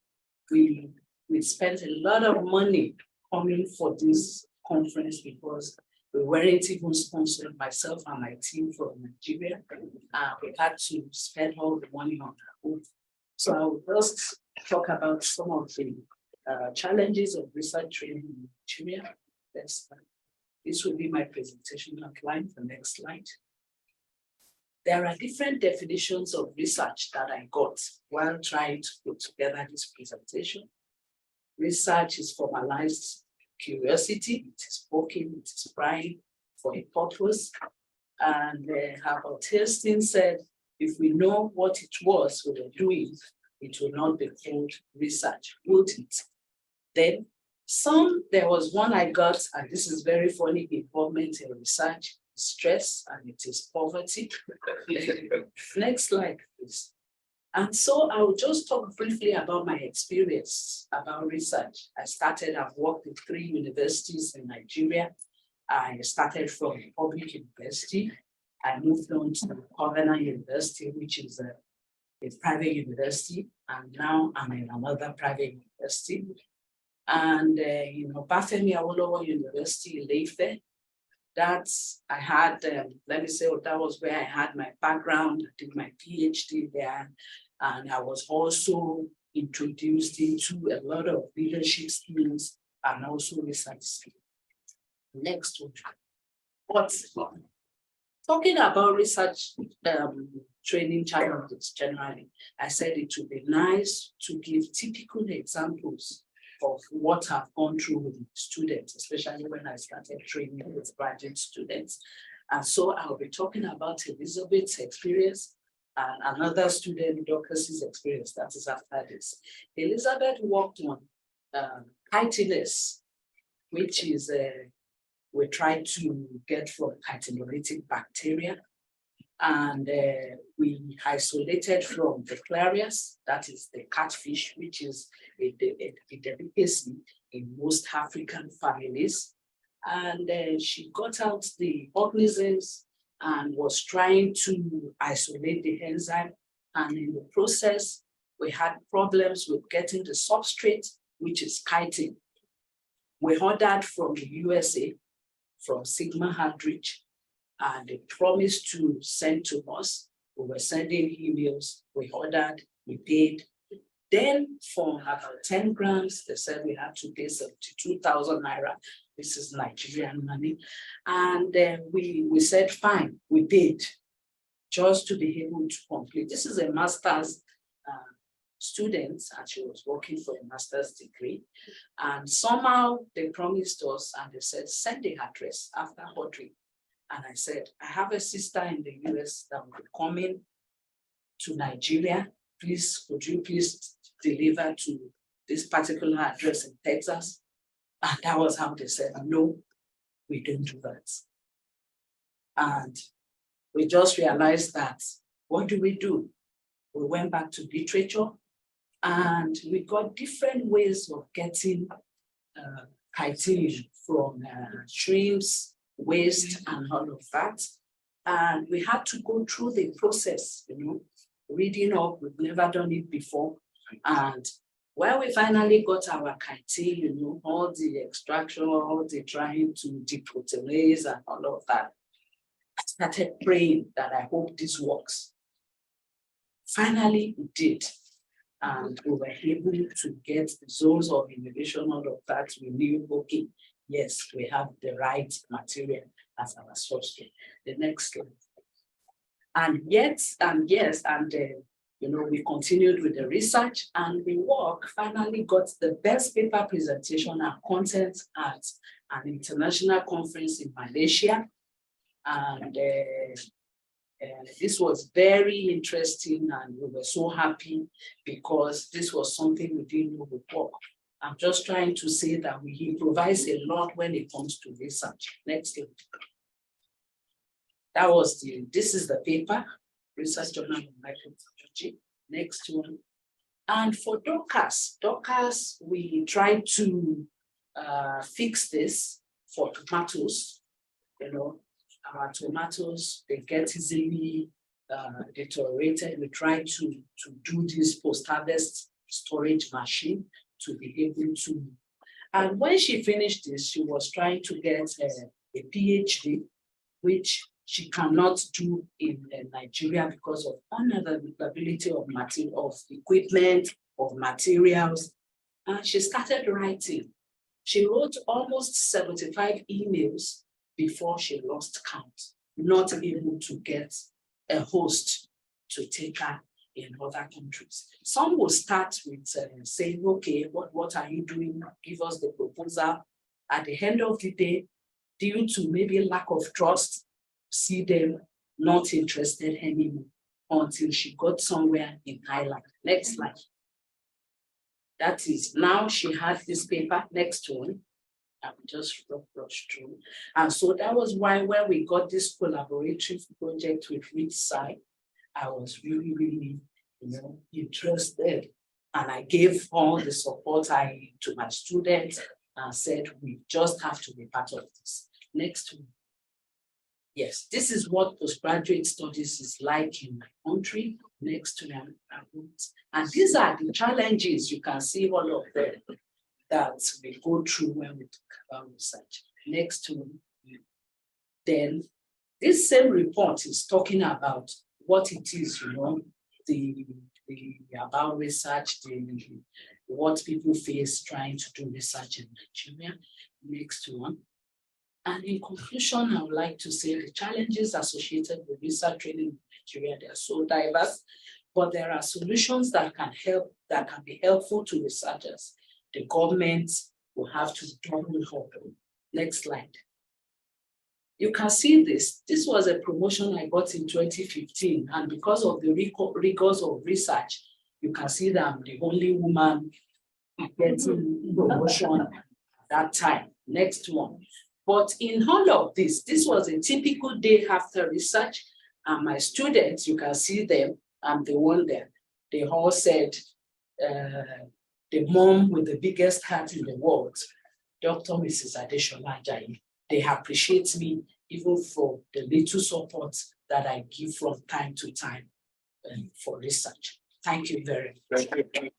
spent a lot of money coming for this conference because we weren't even sponsored, myself and my team from Nigeria. We had to spend all the money on our own. So I will just talk about some of the challenges of research training in Nigeria. That's This will be my presentation outline. The next slide. There are different definitions of research that I got while trying to put together this presentation. Research is formalized curiosity, it is poking, it is prying for a purpose. And Herbert Hastings said, if we know what it was we were doing, it will not be called research, would it? Then there was one I got, and this is very funny, involvement in research, stress, and it is poverty. Next slide, please. And so I will just talk briefly about my experience about research. I've worked with 3 universities in Nigeria. I started from a public university. I moved on to Covenant University, which is a private university. And now I'm in another private university. And, Bafemi Awolowo University in Ife. I had, let me say, that was where I had my background. I did my PhD there. And I was also introduced into a lot of leadership skills and also research skills. Next one. But talking about research training challenges generally, I said it would be nice to give typical examples of what I've gone through with students, especially when I started training with graduate students. And so I'll be talking about Elizabeth's experience and another student, Dorcas's experience. That is after this. Elizabeth worked on chitinase, which is we try to get from chitinolytic bacteria. And we isolated from the clarias, that is the catfish, which is a delicacy in most African families. And she got out the organisms and was trying to isolate the enzyme. And in the process, we had problems with getting the substrate, which is chitin. We ordered from the USA, from Sigma Aldrich, and they promised to send to us. We were sending emails, we ordered, we paid. Then for about 10 grams, they said we had to pay 72,000 naira. This is Nigerian money. And then we said, fine, we paid just to be able to complete. This is a master's student, and she was working for a master's degree. And somehow they promised us, and they said, send the address after ordering. And I said, I have a sister in the US that will be coming to Nigeria. Please, could you please deliver to this particular address in Texas? And that was how they said, no, we don't do that. And we just realized that, what do? We went back to literature, and we got different ways of getting chitin from shrimps, waste, and all of that. And we had to go through the process, reading up. We've never done it before. And when we finally got our chitin, all the extraction, all the trying to deproteinase and all of that, I started praying that I hope this works. Finally, it did. And we were able to get the zones of inhibition, all of that. We knew, okay, yes, we have the right material as our substrate. The next slide. And we continued with the research, and the work finally got the best paper presentation and content at an international conference in Malaysia. And this was very interesting, and we were so happy because this was something we didn't know before. I'm just trying to say that we improvise a lot when it comes to research. Next slide. This is the paper, Research Journal of Microbiology. Next one. And for Dorcas, we tried to fix this for tomatoes. Our tomatoes, they get easily deteriorated. We tried to do this post-harvest storage machine to be able to. And when she finished this, she was trying to get a PhD, which she cannot do in Nigeria because of unavailability of material, of equipment, of materials. And she started writing. She wrote almost 75 emails before she lost count, not able to get a host to take her in other countries. Some will start with saying, okay, what are you doing? Give us the proposal. At the end of the day, due to maybe lack of trust, see them not interested anymore until she got somewhere in Thailand. Next slide. That is, now she has this paper, next one. I will just rush through. And so that was why when we got this collaborative project with ReachSci, I was really, interested. And I gave all the support to my students and said, we just have to be part of this. Next one. Yes, this is what postgraduate studies is like in my country. Next one. And these are the challenges, you can see all of them that we go through when we talk about research. Next one. Then this same report is talking about what it is, the about research, what people face trying to do research in Nigeria. Next one. And in conclusion, I would like to say the challenges associated with research training in Nigeria, they are so diverse, but there are solutions that can help, that can be helpful to researchers. The government will have to double up. Next slide. You can see this. This was a promotion I got in 2015, and because of the rigors of research, you can see that I'm the only woman getting promotion at that time. Next one. But in all of this was a typical day after research, and my students, you can see them, I'm the one there. They all said, the mom with the biggest heart in the world, Dr. Mrs. Adeshola Ajayi, they appreciate me even for the little support that I give from time to time for research. Thank you very much. Thank you.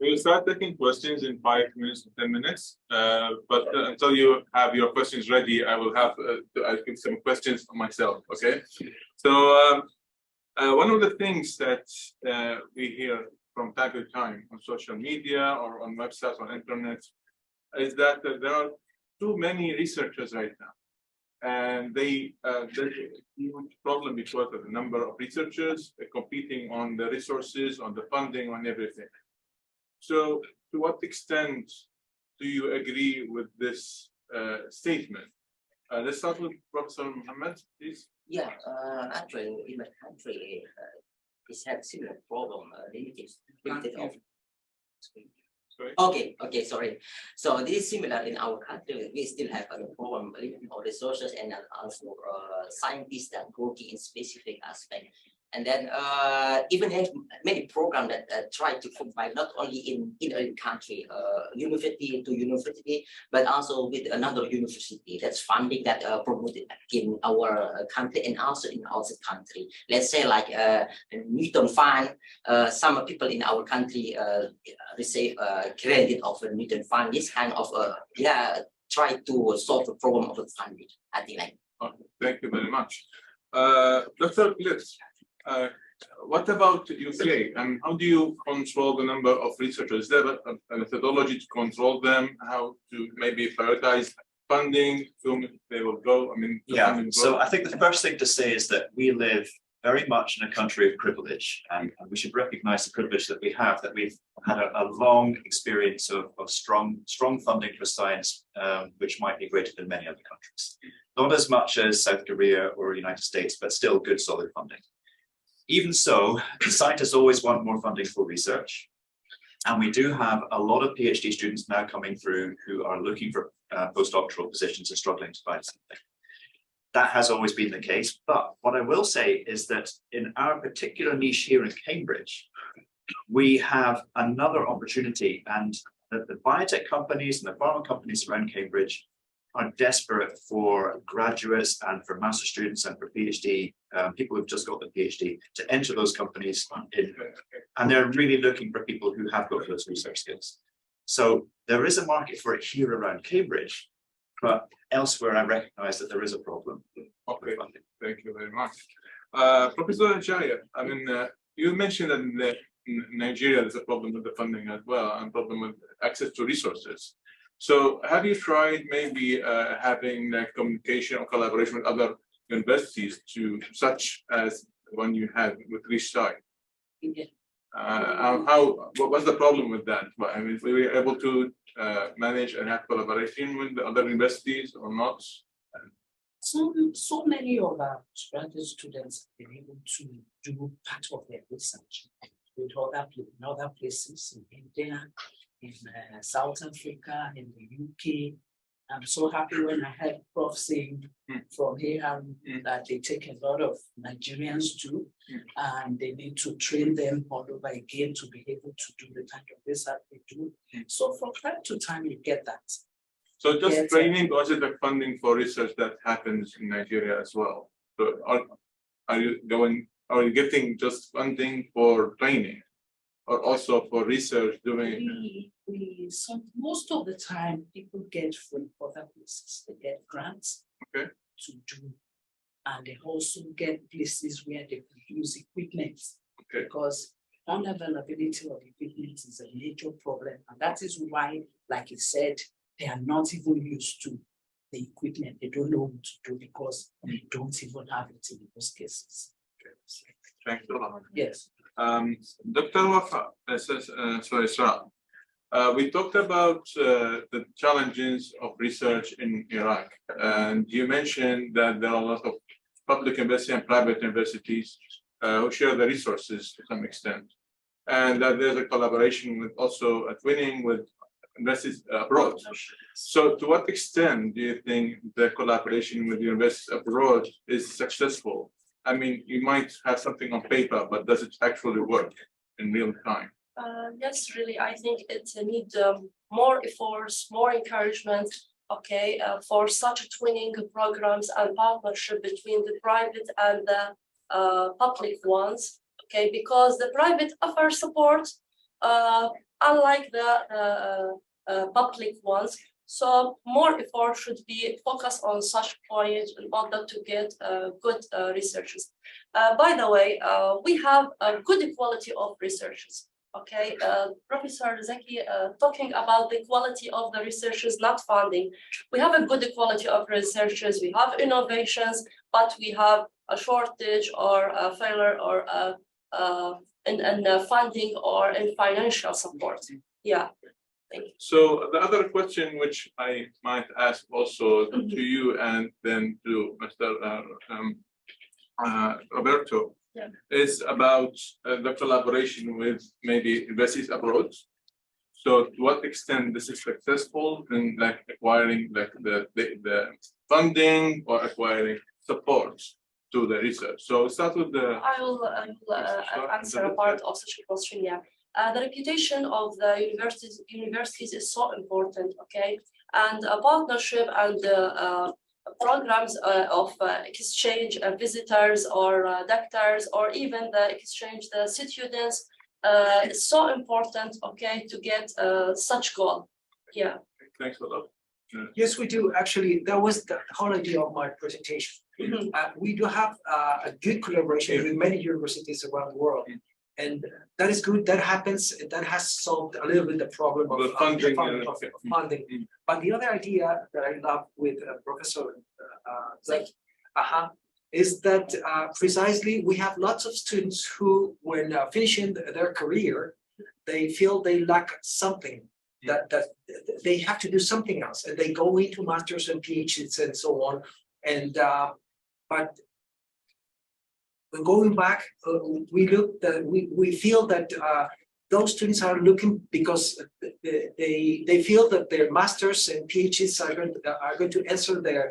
We'll start taking questions in 5 minutes to 10 minutes, but until you have your questions ready, I will have to ask you some questions for myself, okay? So one of the things that we hear from time to time on social media or on websites, on internet, is that there are too many researchers right now. And there's a huge problem because of the number of researchers competing on the resources, on the funding, on everything. So to what extent do you agree with this statement? Let's start with Professor Mohammed, please. Yeah, actually, in my country, it's had similar problem, limited of. Sorry? Okay, sorry. So this is similar in our country. We still have a problem limited of resources and also scientists that working in specific aspect. And then even have many programs that try to combine not only in a country, university to university, but also with another university that's funding that promoted in our country and also in outside country. Let's say like Newton Fund. Some people in our country receive credit of a Newton Fund. This kind of try to solve the problem of the funding. I think like. Okay, thank you very much, Dr. Blitz. What about UK, and how do you control the number of researchers? Is there a methodology to control them? How to maybe prioritize funding, whom they will go? I mean, yeah. So I think the first thing to say is that we live very much in a country of privilege, and we should recognize the privilege that we have, that we've had a long experience of strong funding for science, which might be greater than many other countries. Not as much as South Korea or the United States, but still good solid funding. Even so, scientists always want more funding for research. And we do have a lot of PhD students now coming through who are looking for postdoctoral positions and struggling to find something. That has always been the case. But what I will say is that in our particular niche here in Cambridge, we have another opportunity, and that the biotech companies and the pharma companies around Cambridge are desperate for graduates and for master students and for PhD, people who've just got the PhD, to enter those companies. And they're really looking for people who have got those research skills. So there is a market for it here around Cambridge, but elsewhere I recognize that there is a problem. Okay, thank you very much. Professor Jaya, I mean, you mentioned that in Nigeria, there's a problem with the funding as well, and problem with access to resources. So have you tried maybe having like communication or collaboration with other universities to such as the one you had with ReachSci? Yeah. What was the problem with that? I mean, were we able to manage and have collaboration with the other universities or not? So many of our graduate students have been able to do part of their research with in other places in India, in South Africa, in the UK. I'm so happy when I heard Prof saying from here that they take a lot of Nigerians too, and they need to train them all over again to be able to do the kind of research they do. So from time to time, you get that. So just training, or is it the funding for research that happens in Nigeria as well? So are you getting just funding for training, or also for research doing? Most of the time, people get from other places. They get grants to do, and they also get places where they could use equipment because unavailability of equipment is a major problem, and that is why, like you said, they are not even used to the equipment. They don't know what to do because they don't even have it in most cases. Thanks a lot. Yes. Dr. Wafa, Isra, we talked about the challenges of research in Iraq, and you mentioned that there are a lot of public universities and private universities who share the resources to some extent, and that there's a collaboration with also a twinning with universities abroad. So to what extent do you think the collaboration with universities abroad is successful? I mean, you might have something on paper, but does it actually work in real time? Yes, really, I think it needs more efforts, more encouragement, for such twinning programs and partnership between the private and the public ones, because the private offers support, unlike the public ones. So more effort should be focused on such points in order to get good researchers. By the way, we have a good quality of researchers. Professor Zaki talking about the quality of the researchers, not funding. We have a good quality of researchers, we have innovations, but we have a shortage or a failure or in funding or in financial support. Yeah. Thank you. So the other question which I might ask also to you and then to Mr. Roberto is about the collaboration with maybe universities abroad. So to what extent this is successful in like acquiring like the funding or acquiring support to the research? So start with the. I will answer a part of such a question. Yeah. The reputation of the universities is so important, and a partnership and programs of exchange visitors or doctors or even the exchange the students is so important, to get such goal. Yeah. Thanks a lot. Yes, we do. Actually, that was the whole idea of my presentation. We do have a good collaboration with many universities around the world. And that is good. That happens. That has solved a little bit the problem of funding. But the other idea that I love with Professor Zaki, is that precisely we have lots of students who, when finishing their career, they feel they lack something. That they have to do something else, and they go into masters and PhDs and so on. And but when going back, we feel that those students are looking because they feel that their masters and PhDs are going to answer their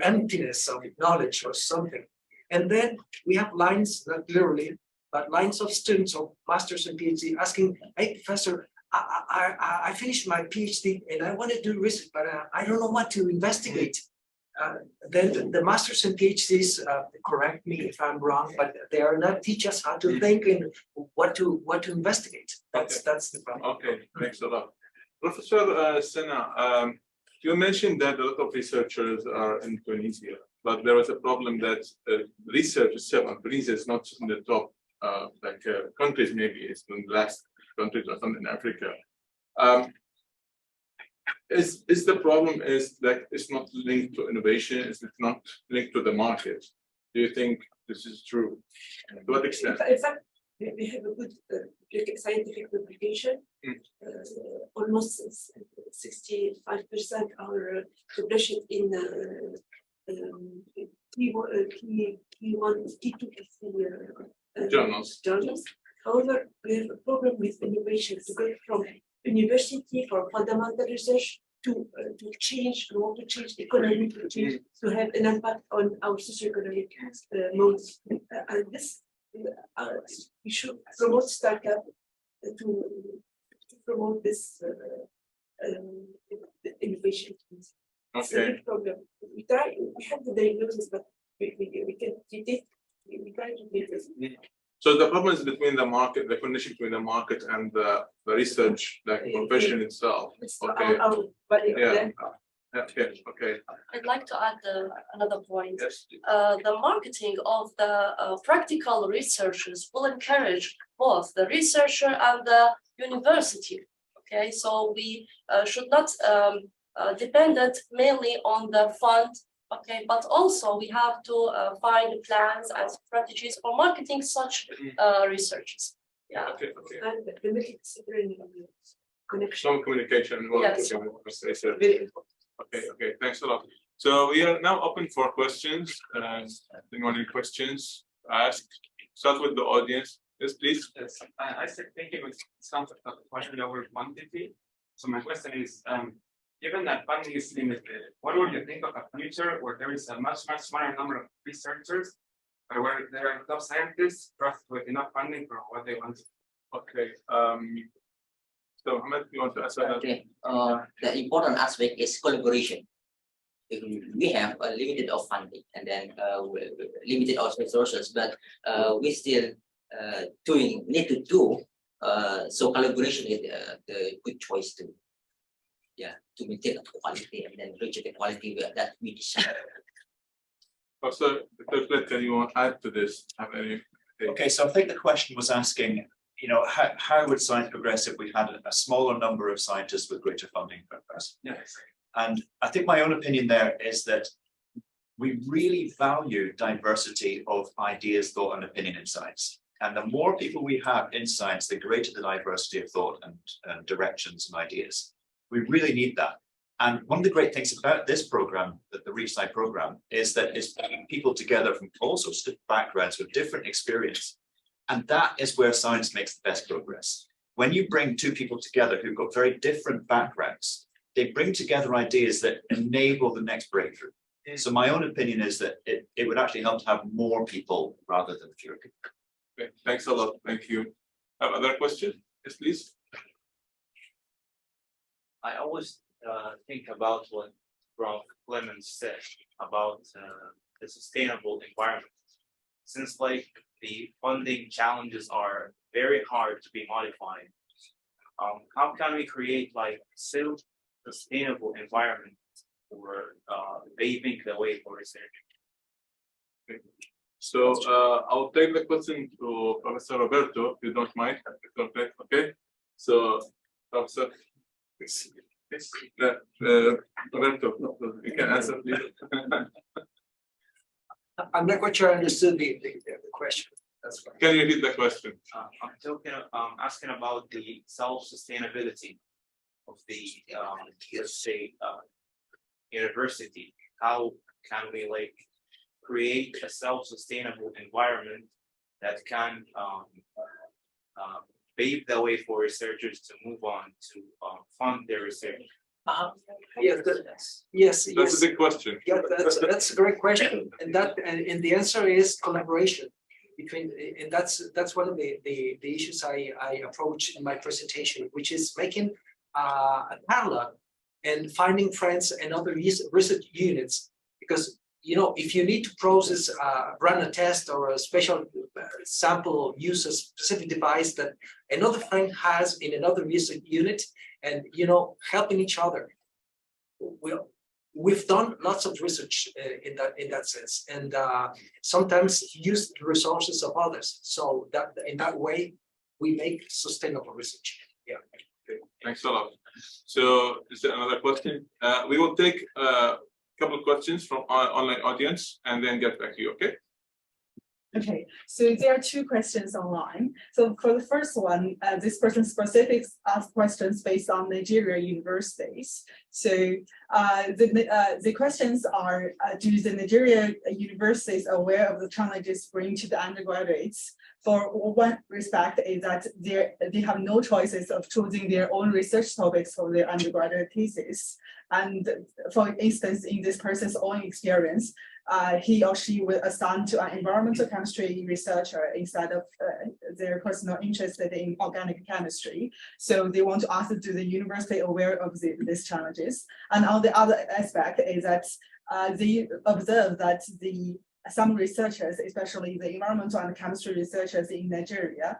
emptiness of knowledge or something. And then we have lines, not literally, but lines of students of masters and PhD asking, "Hey, professor, I finished my PhD and I want to do research, but I don't know what to investigate." Then the masters and PhDs correct me if I'm wrong, but they are not teach us how to think and what to investigate. That's the problem. Okay, thanks a lot, Professor Sena. You mentioned that a lot of researchers are in Tunisia, but there was a problem that research itself in Tunisia is not in the top countries, maybe it's in the last countries or something in Africa. Is the problem is that it's not linked to innovation, it's not linked to the market? Do you think this is true? To what extent? In fact, we have a good scientific publication. Almost 65% are published in journals. However, we have a problem with innovation to go from university for fundamental research to change, we want to change the economy, to have an impact on our socioeconomic modes. And this, we should promote startup to promote this innovation. It's a big problem. We have the diagnosis, but we can treat it. We try to treat it. So the problem is between the market, the connection between the market and the research, the profession itself. Okay. Okay. I'd like to add another point. Yes. The marketing of the practical researchers will encourage both the researcher and the university. Okay, so we should not depend mainly on the fund. Okay, but also we have to find plans and strategies for marketing such researches. Yeah. Okay. And the multidisciplinary connection. Some communication. Yes. Okay. Thanks a lot. So we are now open for questions. Anyone any questions? Ask. Start with the audience. Yes, please. Yes, I said thinking with some question over quantity. So my question is, given that funding is limited, what would you think of a future where there is a much smaller number of researchers, or where there are top scientists trusted with enough funding for what they want? Okay. So Mohammed, you want to answer that? Okay. The important aspect is collaboration. We have a limited of funding and then limited of resources, but we still need to do. So collaboration is the good choice to maintain the quality and then reach the quality that we desire. So, can you add to this? Have any? Okay, so I think the question was asking, how would science progress if we had a smaller number of scientists with greater funding per person? Yes. And I think my own opinion there is that we really value diversity of ideas, thought, and opinion in science. And the more people we have in science, the greater the diversity of thought and directions and ideas. We really need that. And one of the great things about this program, the ReachSci program, is that it's bringing people together from all sorts of backgrounds with different experience. And that is where science makes the best progress. When you bring two people together who've got very different backgrounds, they bring together ideas that enable the next breakthrough. So my own opinion is that it would actually help to have more people rather than fewer people. Okay, thanks a lot. Thank you. Other question? Yes, please. I always think about what Prof. Clemens said about the sustainable environment. Since the funding challenges are very hard to be modified, how can we create self-sustainable environment for paving the way for research? Okay. So I'll take the question to Professor Roberto, if you don't mind. Okay. So Professor. Roberto, you can answer, please. I'm not quite sure I understood the question. That's fine. Can you repeat the question? I'm asking about the self-sustainability of the, let's say, university. How can we create a self-sustainable environment that can pave the way for researchers to move on to fund their research? Yes. That's a big question. Yeah, that's a great question, and the answer is collaboration between. And that's one of the issues I approach in my presentation, which is making a catalog and finding friends and other research units, because if you need to process, run a test or a special sample, use a specific device that another friend has in another research unit, and helping each other we've done lots of research in that sense, and sometimes use the resources of others. So that in that way, we make sustainable research. Yeah. Okay, thanks a lot. So is there another question? We will take a couple of questions from our online audience and then get back to you, okay? Okay, so there are two questions online. So for the first one, this person specifically asked questions based on Nigeria universities. So the questions are, do the Nigeria universities aware of the challenges bring to the undergraduates? For one respect is that they have no choices of choosing their own research topics for their undergraduate thesis. And for instance, in this person's own experience, he or she will assign to an environmental chemistry researcher instead of their personal interest in organic chemistry. So they want to ask, do the university aware of these challenges? And on the other aspect is that they observe that some researchers, especially the environmental and chemistry researchers in Nigeria,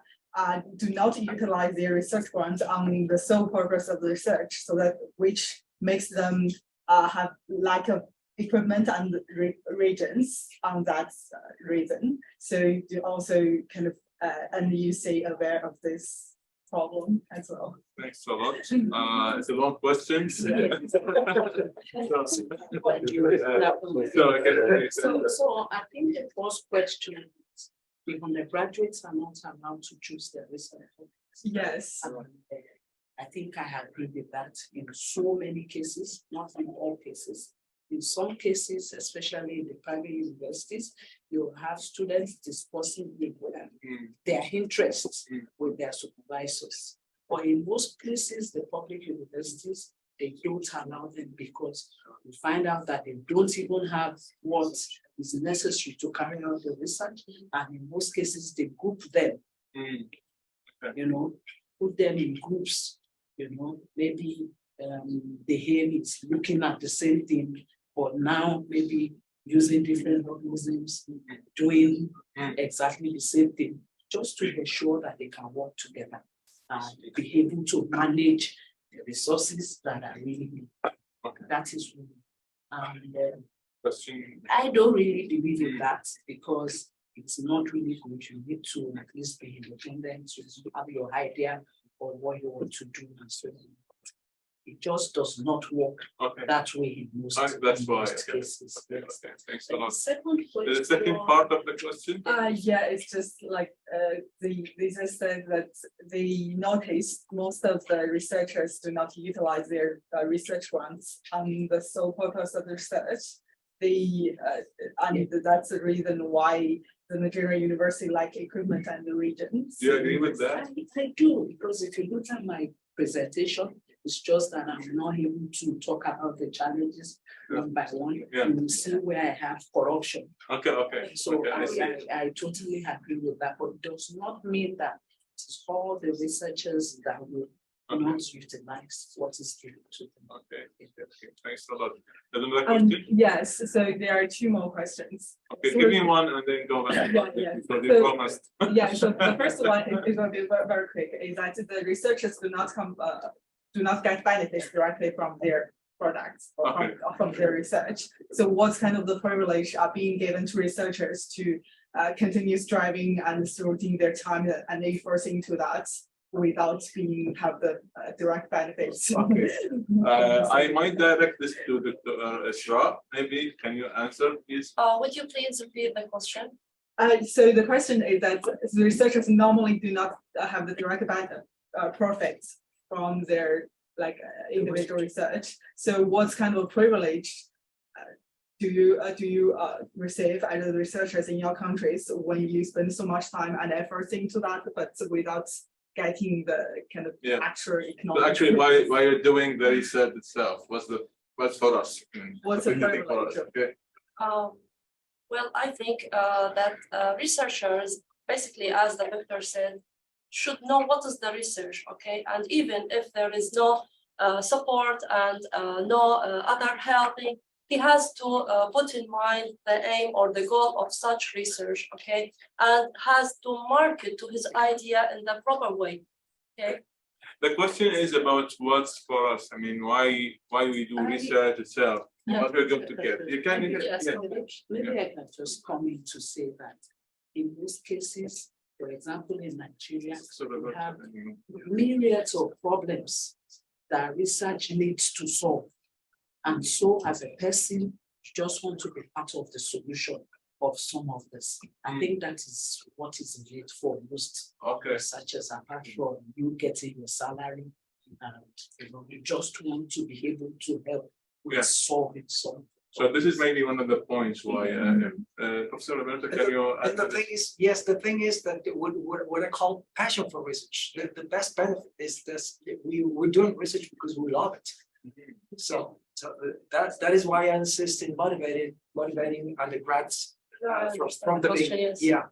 do not utilize their research grants on the sole purpose of the research, so that which makes them have lack of equipment and reagents on that reason. So you also kind of and you say aware of this problem as well. Thanks a lot. It's a long question. So I think the first question is the undergraduates are not allowed to choose their research. Yes. I think I agree with that in so many cases, not in all cases. In some cases, especially in the private universities, you have students discussing with their interests with their supervisors. But in most places, the public universities, they don't allow them because we find out that they don't even have what is necessary to carry out the research. And in most cases, they group them, you know, put them in groups, you know, maybe the aim is looking at the same thing, but now maybe using different organisms, doing exactly the same thing, just to ensure that they can work together and be able to manage the resources that are really needed. That is I don't really believe in that because it's not really good. You need to at least be independent, to have your idea of what you want to do and so on. It just does not work that way in most, cases. Yes. Thanks a lot. The second part of the question? Yeah, it's just like they just said that they noticed most of the researchers do not utilize their research grants on the sole purpose of research. And that's the reason why the Nigerian university lack equipment and the regions. Do you agree with that? I do, because if you look at my presentation, it's just that I'm not able to talk about the challenges one by one. Yeah. You will see where I have corruption. Okay. So Okay, I totally agree with that, but it does not mean that it's all the researchers that will not utilize what is given to them. Okay, thanks a lot. Another question? Yes, so there are two more questions. Okay, so give me one and then go back. So they promised. Yeah, so the first one is going to be very quick, is that the researchers do not get benefits directly from their products or from their research. So what's kind of the privilege are being given to researchers to continue striving and devoting their time and efforts into that without have the direct benefits? Okay. I might direct this to Dr. Isra. Maybe can you answer, please? Would you please repeat the question? So the question is that the researchers normally do not have the direct profits from their individual research. So what's kind of privilege do you receive as the researchers in your countries when you spend so much time and effort into that, but without getting the kind of actual economic? So actually, why you're doing the research itself? What's for us? What's the privilege? Okay. Well, I think that researchers, basically, as the doctor said, should know what is the research, okay? And even if there is no support and no other helping, he has to put in mind the aim or the goal of such research, okay? And has to market to his idea in the proper way, okay? The question is about what's for us. I mean, why we do research itself. What we're going to get. You can. Maybe I can just come in to say that in most cases, for example, in Nigeria, we have myriads of problems that research needs to solve. And so as a person, you just want to be part of the solution of some of this. I think that is what is needed for most researchers, apart from you getting your salary, and you just want to be able to help with solving something. So this is maybe one of the points why Professor Roberto, can you and the thing is, yes, the thing is that what I call passion for research. The best benefit is this: we're doing research because we love it. So that is why I insist in motivating undergrads from the beginning. Yeah.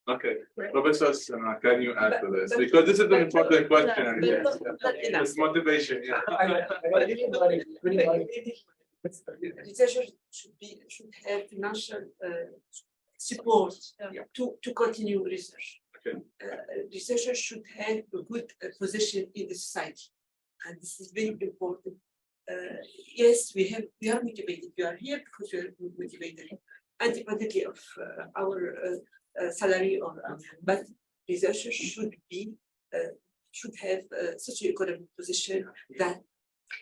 Okay, Professor, can you add to this? Because this is an important question. It's motivation. Yeah. Researchers should have financial support to continue research. Okay. Researchers should have a good position in the society, and this is very important. Yes, we are motivated. We are here because we are motivated, independently of our salary but researchers should have such an economic position that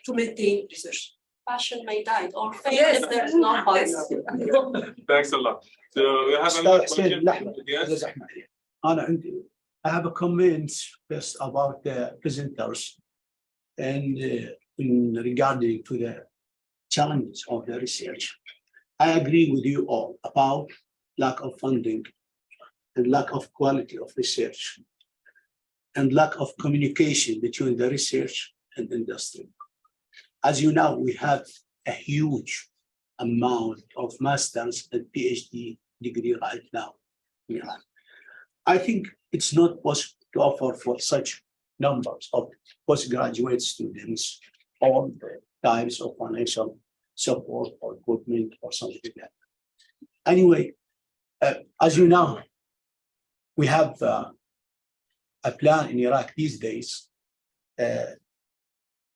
to maintain research. Passion may die or fail if there's no funds. Thanks a lot. So we have another question. Yes. I have a comment first about the presenters and in regarding to the challenges of the research. I agree with you all about lack of funding and lack of quality of research and lack of communication between the research and industry. As you know, we have a huge amount of master's and PhD degree right now. Yeah. I think it's not possible to offer for such numbers of postgraduate students all the types of financial support or equipment or something like that. Anyway, as you know, we have a plan in Iraq these days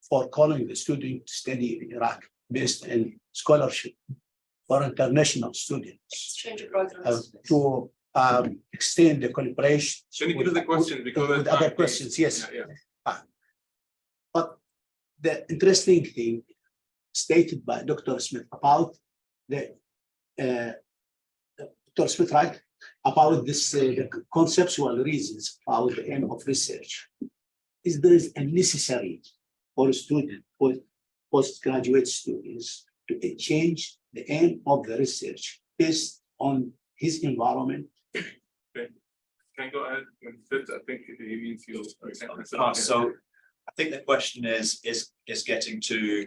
for calling the student to study in Iraq based on scholarship for international students. Exchange programs. To extend the collaboration. Can you give us the question? Because with other questions, yes. Yeah. But the interesting thing stated by Dr. Smith about the Dr. Smith, right? About this the conceptual reasons about the aim of research is there is a necessary for a student, for postgraduate students to change the aim of the research based on his environment. Okay. Can I go ahead and fit? I think he means you. So I think the question is getting to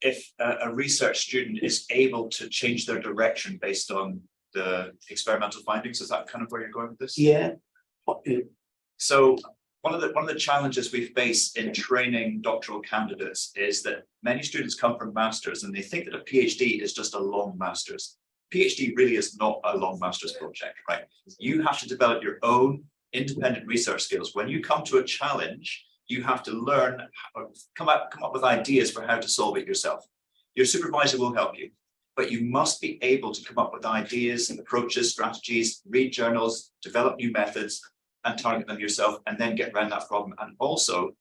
if a research student is able to change their direction based on the experimental findings. Is that kind of where you're going with this? Yeah. So one of the challenges we face in training doctoral candidates is that many students come from masters and they think that a PhD is just a long master's. PhD really is not a long master's project, right? You have to develop your own independent research skills. When you come to a challenge, you have to learn, come up with ideas for how to solve it yourself. Your supervisor will help you, but you must be able to come up with ideas and approaches, strategies, read journals, develop new methods, and target them yourself, and then get around that problem. And also,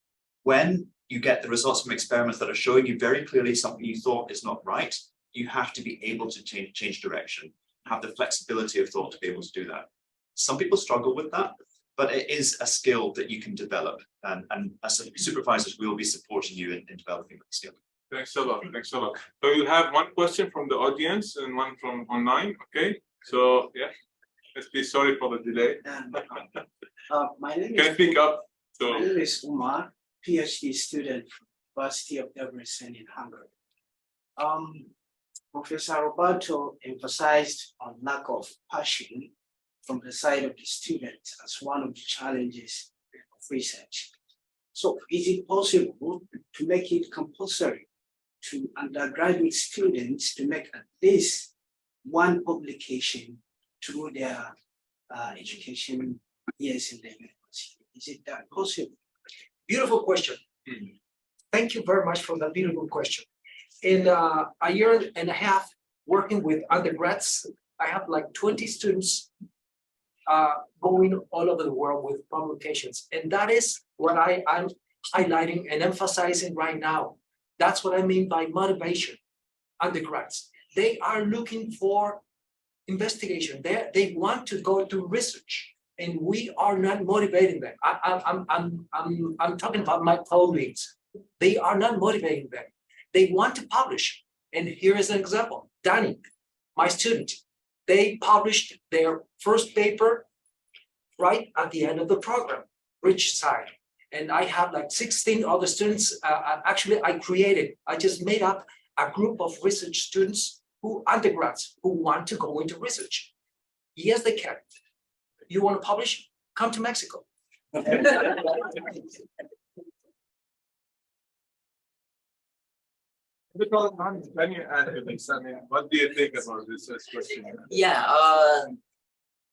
when you get the results from experiments that are showing you very clearly something you thought is not right, you have to be able to change direction, have the flexibility of thought to be able to do that. Some people struggle with that, but it is a skill that you can develop. And as supervisors, we will be supporting you in developing that skill. Thanks a lot. Thanks a lot. So you have one question from the audience and one from online. Okay. So yeah, let's be sorry for the delay. My name Can is speak up. So my name is Umar, PhD student from University of Debrecen in Hungary. Professor Roberto emphasized on lack of passion from the side of the student as one of the challenges of research. So is it possible to make it compulsory to undergraduate students to make at least one publication through their education years in the university? Is it that possible? Beautiful question. Thank you very much for that beautiful question. In a year and a half working with undergrads, I have like 20 students going all over the world with publications. And that is what I'm highlighting and emphasizing right now. That's what I mean by motivation. Undergrads, they are looking for investigation. They want to go to research, and we are not motivating them. I'm talking about my colleagues. They are not motivating them. They want to publish. And here is an example. Danny, my student, they published their first paper right at the end of the program, ReachSci. And I have like 16 other students. Actually, I just made up a group of research students who undergrads who want to go into research. Yes, they can. You want to publish? Come to Mexico. Can you add to this? I mean, what do you think about this question? Yeah,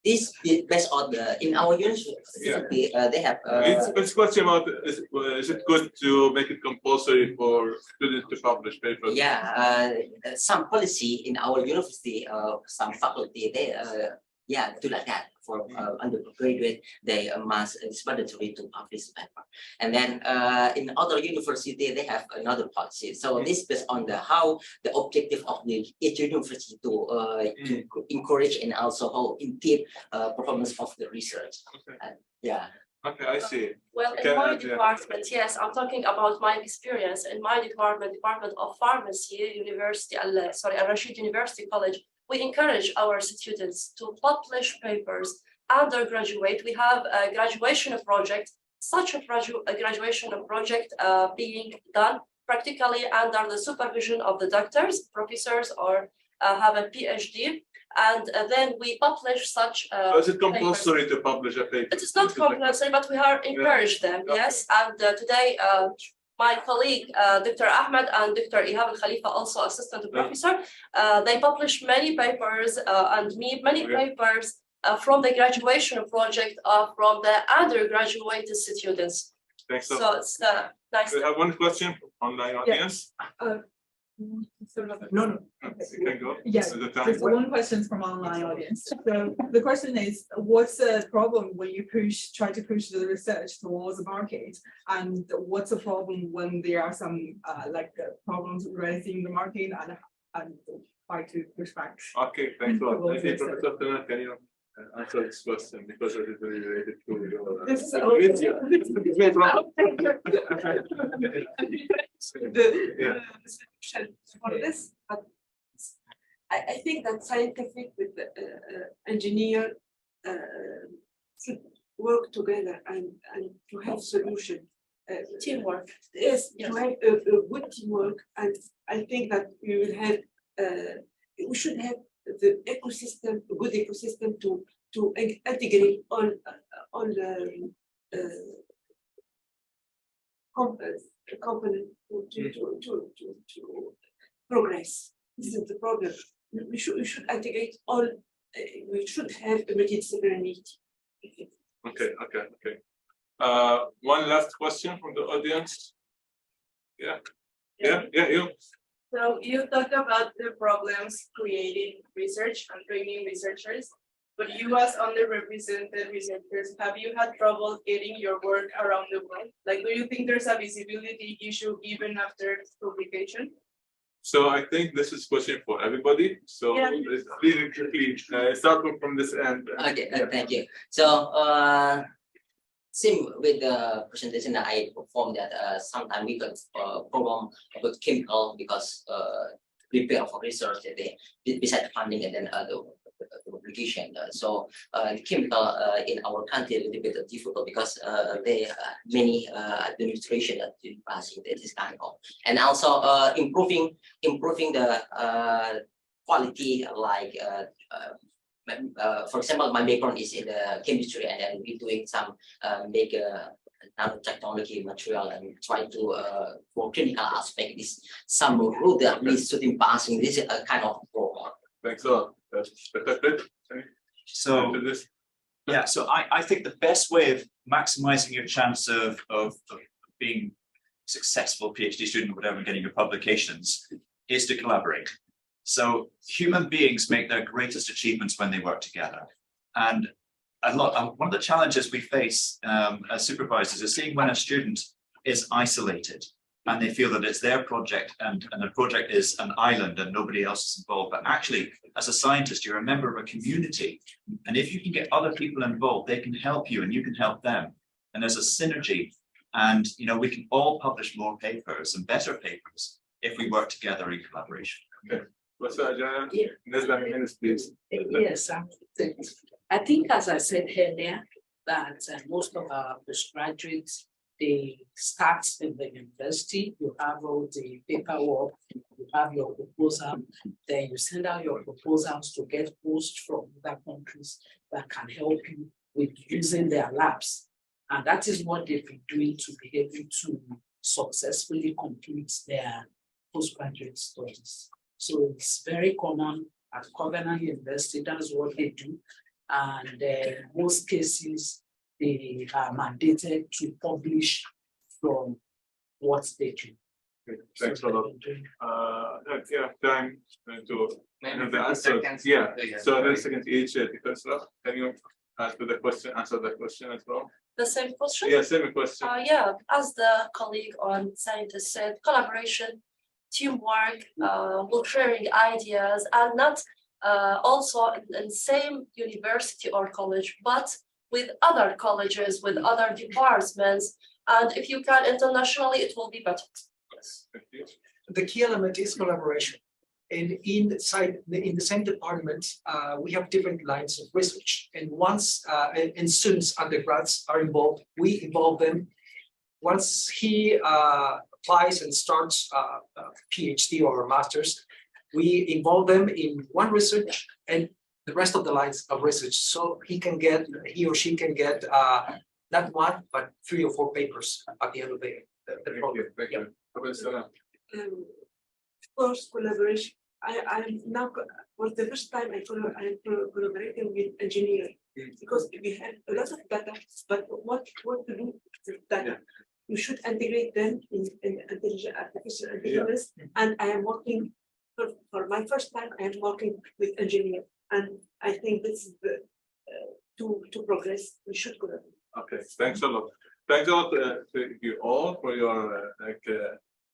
this is based on in our university, they have. It's question about is it good to make it compulsory for students to publish papers? Yeah, some policy in our university, some faculty, they do like that. For undergraduate, they must, it's mandatory to publish paper. And then in other university, they have another policy. So this based on how the objective of each university to encourage and also how improve performance of the research. Yeah. Okay, I see. Well, in my department, yes, I'm talking about my experience in my department of pharmacy, University, Al-Rashid University College. We encourage our students to publish papers, undergraduate. We have a graduation project, such a graduation project being done practically under the supervision of the doctors, professors, or have a PhD. And then we publish such so is it compulsory to publish a paper? It is not compulsory, but we are encourage them, yes. And today, my colleague, Dr. Ahmed and Dr. Ihab Al-Khalifa, also assistant professor, they published many papers many papers from the graduation project from the undergraduate students. Thanks. So it's nice. We have one question from online audience. No. You can go. Yes, there's one question from online audience. So the question is, what's the problem when you try to push the research towards the market, and what's the problem when there are some problems raising the market and try to push back? Okay, thanks a lot. I think Professor Tana, can you answer this question because it is very related to your. This is for this, but I think that scientific with engineer should work together and to have solution. Teamwork. Yes, to have a good teamwork, and I think that we will have. We should have the ecosystem, a good ecosystem to integrate all component to progress. This is the problem. We should integrate all. We should have a multidisciplinarity. Okay. One last question from the audience. Yeah. You. So you talked about the problems creating research and training researchers, but you as underrepresented researchers, have you had trouble getting your work around the world? Like, do you think there's a visibility issue even after publication? So I think this is a question for everybody. So please start from this end. Okay, thank you. So same with the presentation that I performed, that sometimes we got problem about chemical because prepare for research besides funding and then the publication. So chemical in our country a little bit difficult because they many administration that passing this kind of, and also improving the quality, like for example, my background is in the chemistry, and then we're doing some make nanotechnology material and try to for clinical aspect is some rule that we student passing. This is a kind of program. Thanks a lot. So I think the best way of maximizing your chance of being successful PhD student, whatever, getting your publications, is to collaborate. So human beings make their greatest achievements when they work together. And one of the challenges we face as supervisors is seeing when a student is isolated and they feel that it's their project and the project is an island and nobody else is involved. But actually, as a scientist, you're a member of a community. And if you can get other people involved, they can help you and you can help them. And there's a synergy. And we can all publish more papers and better papers if we work together in collaboration. Okay. Please. Yes, I think, as I said earlier, that most of our postgraduates, they start in the university, you have all the paperwork, you have your proposal, then you send out your proposals to get hosts from other countries that can help you with using their labs. And that is what they've been doing to be able to successfully complete their postgraduate studies. So it's very common at Covenant University, that is what they do. And in most cases, they are mandated to publish from what they do. Okay, thanks a lot. Yeah, time to maybe the answer. Yeah, so 30 seconds each. Can you answer the question as well? The same question? Yeah, same question. Yeah, as the colleague on scientist said, collaboration, teamwork, will sharing ideas, and not also in same university or college, but with other colleges, with other departments, and if you can internationally, it will be better. Yes, thank you. The key element is collaboration. And in the same department, we have different lines of research. And once and students, undergrads are involved, we involve them. Once he applies and starts a PhD or a master's, we involve them in one research and the rest of the lines of research. So he or she can get not one, but 3 or 4 papers at the end of the program. Thank you. Of course, collaboration. I'm now, for the first time, I'm collaborating with engineers because we have a lot of data, but what to do with data? You should integrate them in artificial intelligence. And I am working, for my first time, I am working with engineers. And I think this is the, to progress, we should collaborate. Okay, thanks a lot. Thanks a lot to you all for your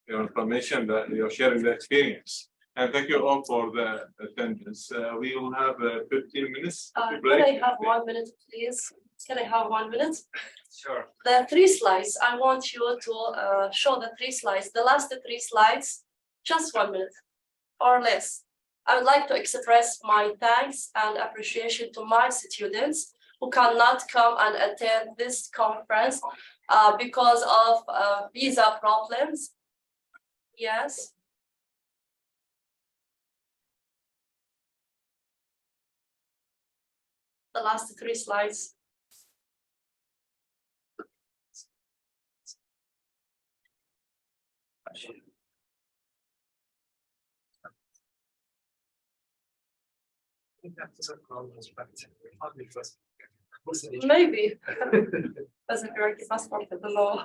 information, that you're sharing the experience. And thank you all for the attendance. We will have 15 minutes. Can I have 1 minute, please? Can I have 1 minute? Sure. The 3 slides, I want you to show the 3 slides. The last 3 slides, just 1 minute or less. I would like to express my thanks and appreciation to my students who cannot come and attend this conference because of visa problems. Yes. The last 3 slides. Maybe. As a correct passport, I don't know.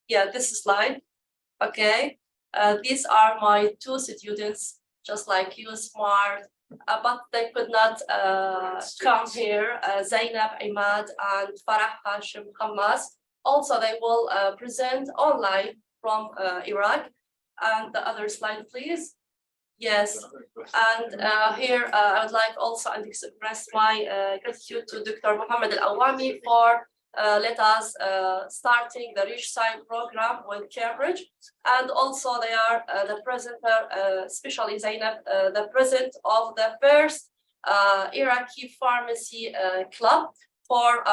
Yeah, this slide. Okay. These are my 2 students, just like you, smart, but they could not come here. Zainab, Imad, and Farah Hashim Hamas. Also, they will present online from Iraq. And the other slide, please. Yes, and here I would like also to express my gratitude to Dr. Mohammed Al-Awami for let us starting the ReachSci program with Cambridge, and also they are the presenter, especially Zainab, the president of the first Iraqi pharmacy club for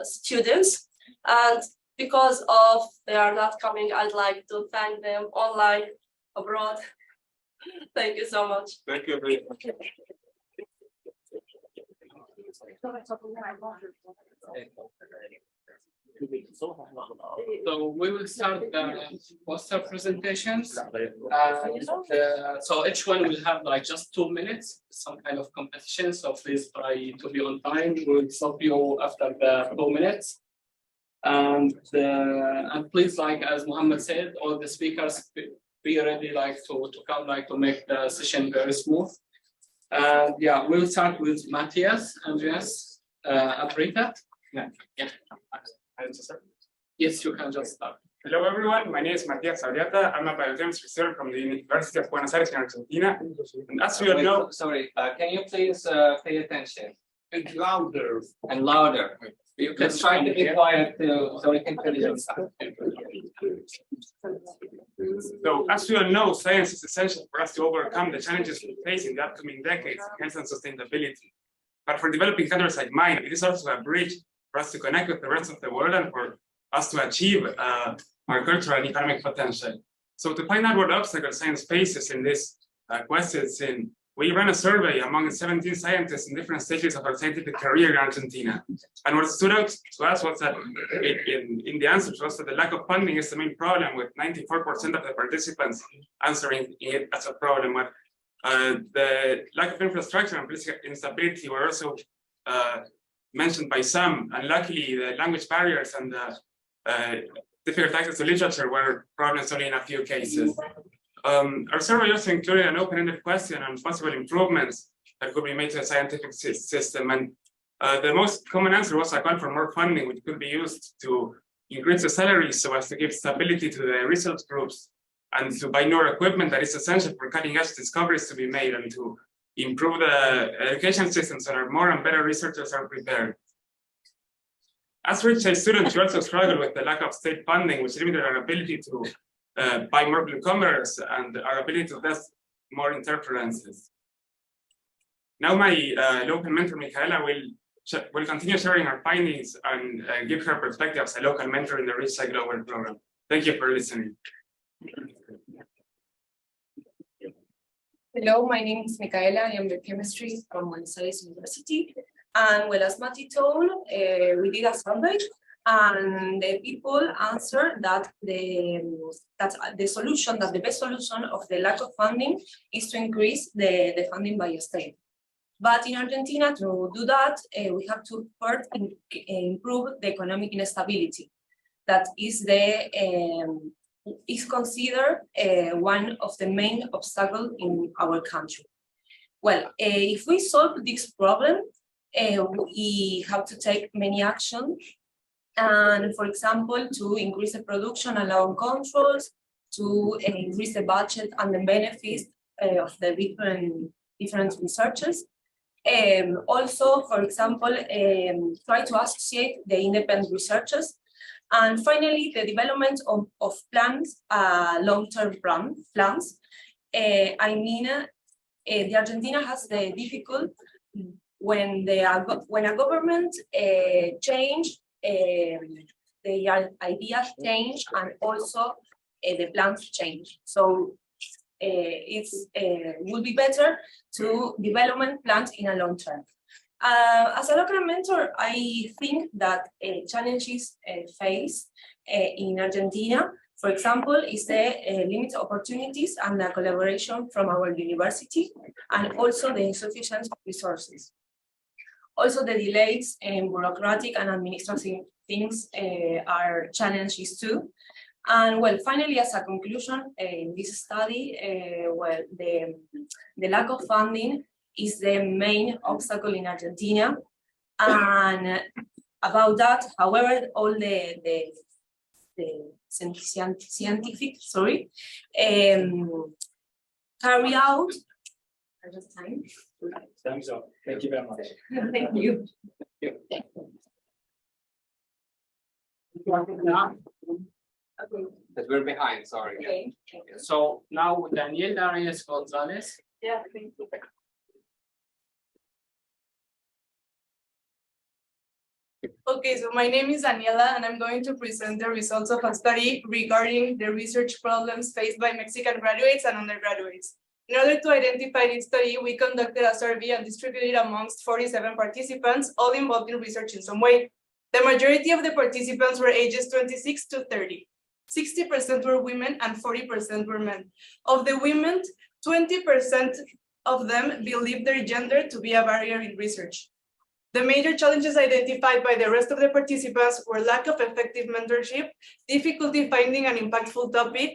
students, and because of they are not coming, I'd like to thank them online, abroad. Thank you so much. Thank you very much. So we will start the poster presentations. So each one will have like just 2 minutes, some kind of competition. So please try to be on time. We will stop you after the 2 minutes. And please, like as Mohammed said, all the speakers be ready like to come like to make the session very smooth. And yeah, we'll start with Matthias, Andreas, Abrita. Yeah. Yes, you can just start. Hello everyone, my name is Matías Auriata. I'm a biochemistry student from the University of Buenos Aires in Argentina. And as we all know, sorry, can you please pay attention? And louder. And louder. You can try to be quiet too, so we can finish on time. So as we all know, science is essential for us to overcome the challenges we face in the upcoming decades, health and sustainability. But for developing countries like mine, it is also a bridge for us to connect with the rest of the world and for us to achieve our cultural and economic potential. So to find out what obstacles science faces in this questions, we ran a survey among 17 scientists in different stages of our scientific career in Argentina. And what stood out to us was that in the answers was that the lack of funding is the main problem, with 94% of the participants answering it as a problem. But the lack of infrastructure and political instability were also mentioned by some. And luckily, the language barriers and the difficult access to literature were problems only in a few cases. Our survey also included an open-ended question on possible improvements that could be made to the scientific system. And the most common answer was a call for more funding, which could be used to increase the salaries so as to give stability to the research groups and to buy more equipment that is essential for cutting-edge discoveries to be made, and to improve the education system so that more and better researchers are prepared. As ReachSci students, we also struggle with the lack of state funding, which limited our ability to buy more glucometers and our ability to test more interferences. Now my local mentor, Michaela, will continue sharing our findings and give her perspective as a local mentor in the ReachSci Global program. Thank you for listening. Hello, my name is Michaela. I am biochemistry from Buenos Aires University. And well, as Mati told, we did a survey, and the people answered that the best solution of the lack of funding is to increase the funding by a state. But in Argentina, to do that, we have to first improve the economic instability. That is considered one of the main obstacles in our country. Well, if we solve this problem, we have to take many actions. And for example, to increase the production along controls, to increase the budget and the benefits of the different researchers. Also, for example, try to associate the independent researchers. And finally, the development of plans, long-term plans. I mean, the Argentina has the difficult when a government change, the ideas change, and also the plans change. So it would be better to development plans in a long term. As a local mentor, I think that challenges faced in Argentina, for example, is the limited opportunities and the collaboration from our university, and also the insufficient resources. Also, the delays in bureaucratic and administrative things are challenges too. And well, finally, as a conclusion, in this study, well, the lack of funding is the main obstacle in Argentina. And about that, however, all the scientific, carry out. Thumbs up. Thank you very much. Thank you. Because we're behind, sorry. Okay. So now Daniela Reyes Gonzalez. Yeah, thank you. Okay, so my name is Daniela, and I'm going to present the results of a study regarding the research problems faced by Mexican graduates and undergraduates. In order to identify this study, we conducted a survey and distributed it amongst 47 participants, all involved in research in some way. The majority of the participants were ages 26 to 30. 60% were women and 40% were men. Of the women, 20% of them believe their gender to be a barrier in research. The major challenges identified by the rest of the participants were lack of effective mentorship, difficulty finding an impactful topic,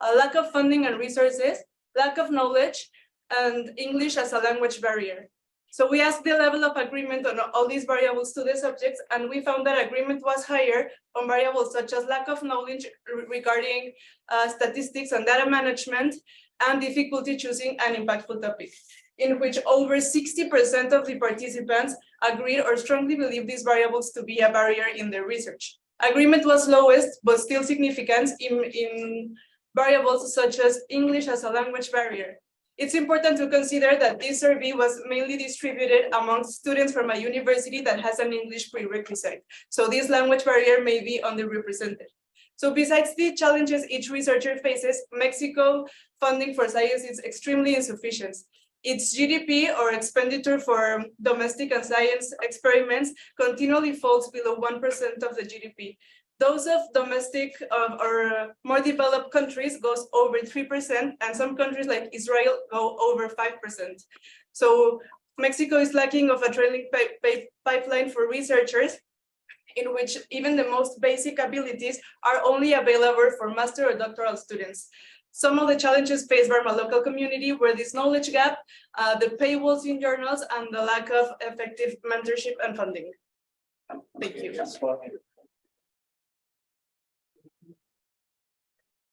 a lack of funding and resources, lack of knowledge, and English as a language barrier. So we asked the level of agreement on all these variables to the subjects, and we found that agreement was higher on variables such as lack of knowledge regarding statistics and data management, and difficulty choosing an impactful topic, in which over 60% of the participants agreed or strongly believe these variables to be a barrier in their research. Agreement was lowest, but still significant in variables such as English as a language barrier. It's important to consider that this survey was mainly distributed among students from a university that has an English prerequisite. So this language barrier may be underrepresented. So besides the challenges each researcher faces, Mexico funding for science is extremely insufficient. Its GDP, or expenditure for domestic and science experiments, continually falls below 1% of the GDP. Those of domestic or more developed countries goes over 3%, and some countries like Israel go over 5%. So Mexico is lacking of a training pipeline for researchers, in which even the most basic abilities are only available for master or doctoral students. Some of the challenges faced by my local community were this knowledge gap, the paywalls in journals, and the lack of effective mentorship and funding. Thank you.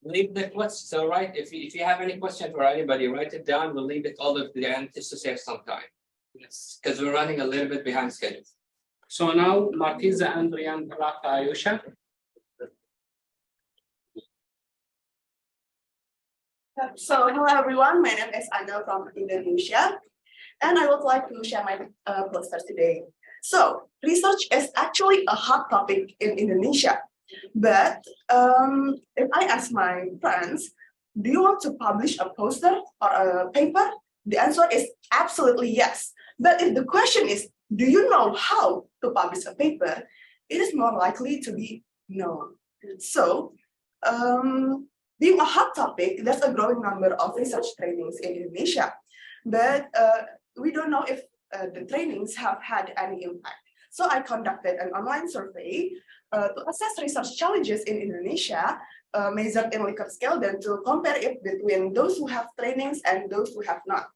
Leave the questions, so right, if you have any question for anybody, write it down, we'll leave it all at the end just to save some time. Yes, because we're running a little bit behind schedule. So now Martiza and Rian Ayusha. So hello everyone, my name is Anna from Indonesia, and I would like to share my poster today. So research is actually a hot topic in Indonesia, but if I ask my friends, do you want to publish a poster or a paper? The answer is absolutely yes. But if the question is, do you know how to publish a paper? It is more likely to be no. So being a hot topic, there's a growing number of research trainings in Indonesia, but we don't know if the trainings have had any impact. So I conducted an online survey to assess research challenges in Indonesia, measured in Likert scale, then to compare it between those who have trainings and those who have not.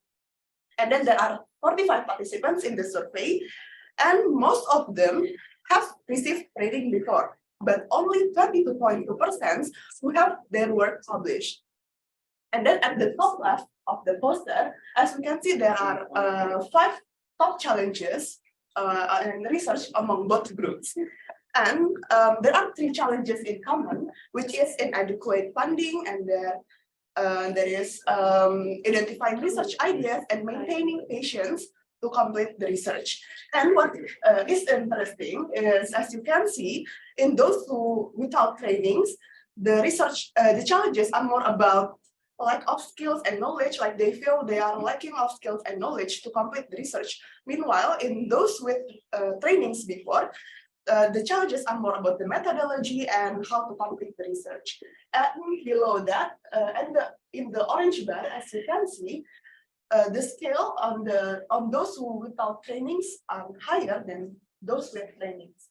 And then there are 45 participants in the survey, and most of them have received training before, but only 22.2% who have their work published. And then at the top left of the poster, as we can see, there are 5 top challenges in research among both groups. And there are 3 challenges in common, which is inadequate funding, and there is identifying research ideas and maintaining patience to complete the research. And what is interesting is, as you can see, in those who without trainings, the challenges are more about lack of skills and knowledge, like they feel they are lacking of skills and knowledge to complete the research. Meanwhile, in those with trainings before, the challenges are more about the methodology and how to complete the research. And below that, in the orange bar, as you can see, the scale on those who without trainings are higher than those with trainings.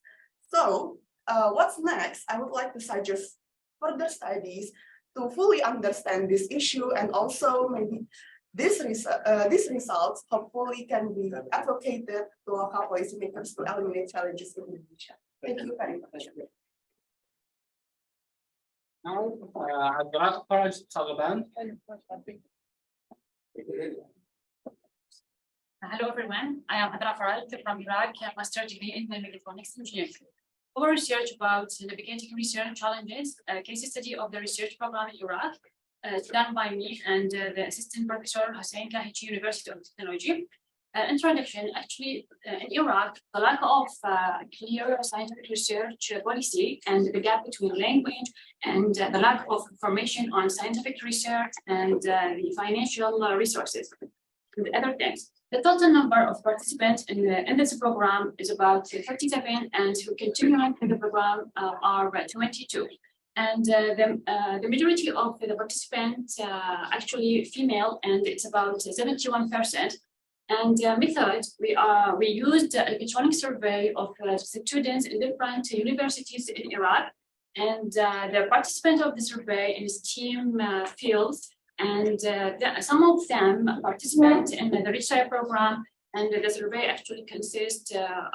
So what's next? I would like to suggest further studies to fully understand this issue, and also maybe these results hopefully can be advocated to local policymakers to eliminate challenges in Indonesia. Thank you very much. Now, Abdullah Faraj Taliban. Hello everyone, I am Adra Faraj from Iraq, master degree in mechatronics engineering. Our research about navigating research challenges, a case study of the research program in Iraq, done by me and the assistant professor Hussein Kahichi, University of Technology. Introduction, actually, in Iraq, the lack of clear scientific research policy and the gap between language and the lack of information on scientific research and the financial resources and other things. The total number of participants in this program is about 37, and who continue in the program are 22. And the majority of the participants actually female, and it's about 71%. And method, we used electronic survey of students in different universities in Iraq, and the participants of the survey in STEAM fields, and some of them participate in the ReachSci program, and the survey actually consists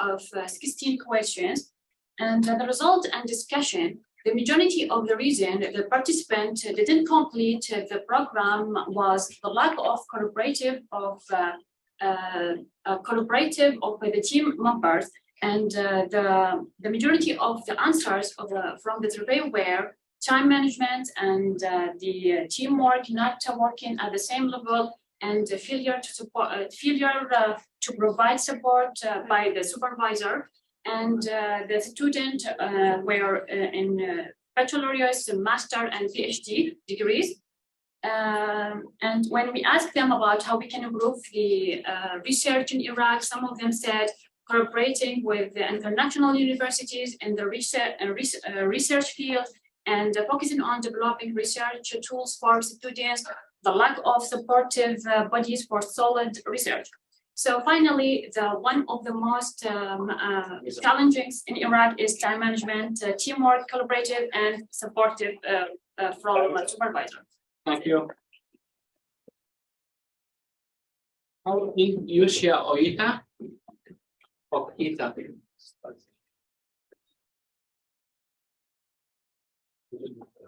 of 16 questions. And the result and discussion, the majority of the reason the participant didn't complete the program was the lack of collaborative of the team members, and the majority of the answers from the survey were time management and the teamwork not working at the same level, and failure to provide support by the supervisor, and the student were in bachelor's, master, and PhD degrees. And when we asked them about how we can improve the research in Iraq, some of them said cooperating with the international universities in the research field, and focusing on developing research tools for students, the lack of supportive bodies for solid research. So finally, one of the most challenging in Iraq is time management, teamwork, collaborative, and supportive from a supervisor. Thank you. How in Yushia Oita? Oita.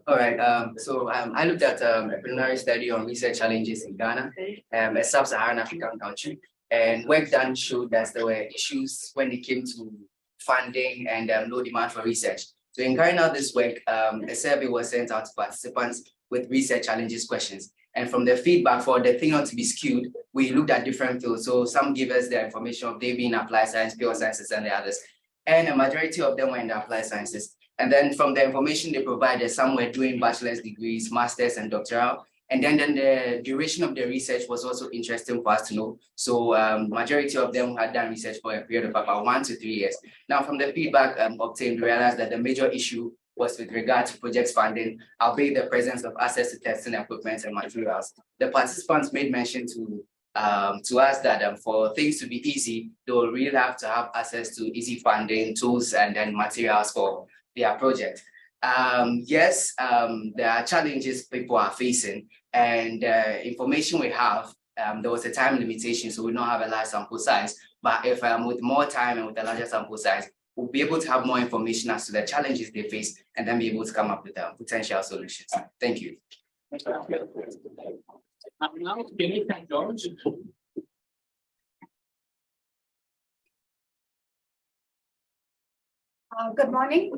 All right, I looked at a preliminary study on research challenges in Ghana, a sub-Saharan African country, and work done showed that there were issues when it came to funding and low demand for research. So in carrying out this work, a survey was sent out to participants with research challenges questions. And from the feedback, for the thing not to be skewed, we looked at different fields. So some gave us the information of they being applied science, pure sciences, and the others. And a majority of them were in the applied sciences. And then from the information they provided, some were doing bachelor's degrees, masters, and doctoral. And then the duration of the research was also interesting for us to know. So majority of them had done research for a period of about 1 to 3 years. Now, from the feedback obtained, we realized that the major issue was with regard to project funding, albeit the presence of access to testing equipment and materials. The participants made mention to us that for things to be easy, they will really have to have access to easy funding, tools, and then materials for their project. Yes, there are challenges people are facing, and information we have, there was a time limitation, so we don't have a large sample size. But if with more time and with a larger sample size, we'll be able to have more information as to the challenges they face, and then be able to come up with potential solutions. Thank you. Now, Benita George. Good morning.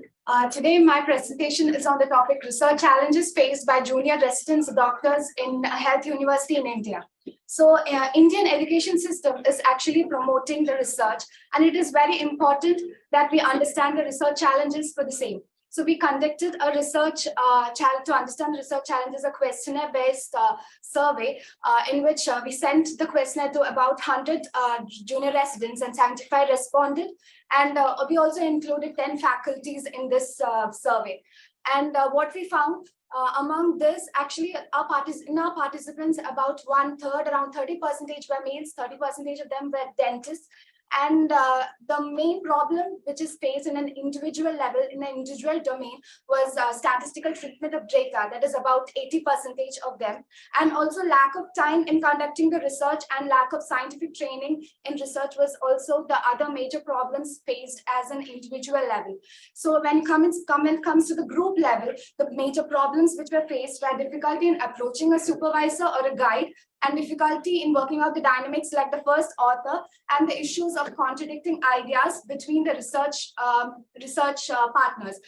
Today, my presentation is on the topic research challenges faced by junior residents doctors in a health university in India. So Indian education system is actually promoting the research, and it is very important that we understand the research challenges for the same. So we conducted a research to understand research challenges, a questionnaire-based survey in which we sent the questionnaire to about 100 junior residents, and 75 responded. And we also included 10 faculties in this survey. And what we found among this, actually, in our participants, about 1/3, around 30% were males, 30% of them were dentists. And the main problem which is faced in an individual level, in an individual domain, was statistical treatment of data. That is about 80% of them. And also lack of time in conducting the research and lack of scientific training in research was also the other major problems faced as an individual level. So when it comes to the group level, the major problems which were faced were difficulty in approaching a supervisor or a guide, and difficulty in working out the dynamics like the first author, and the issues of contradicting ideas between the research partners.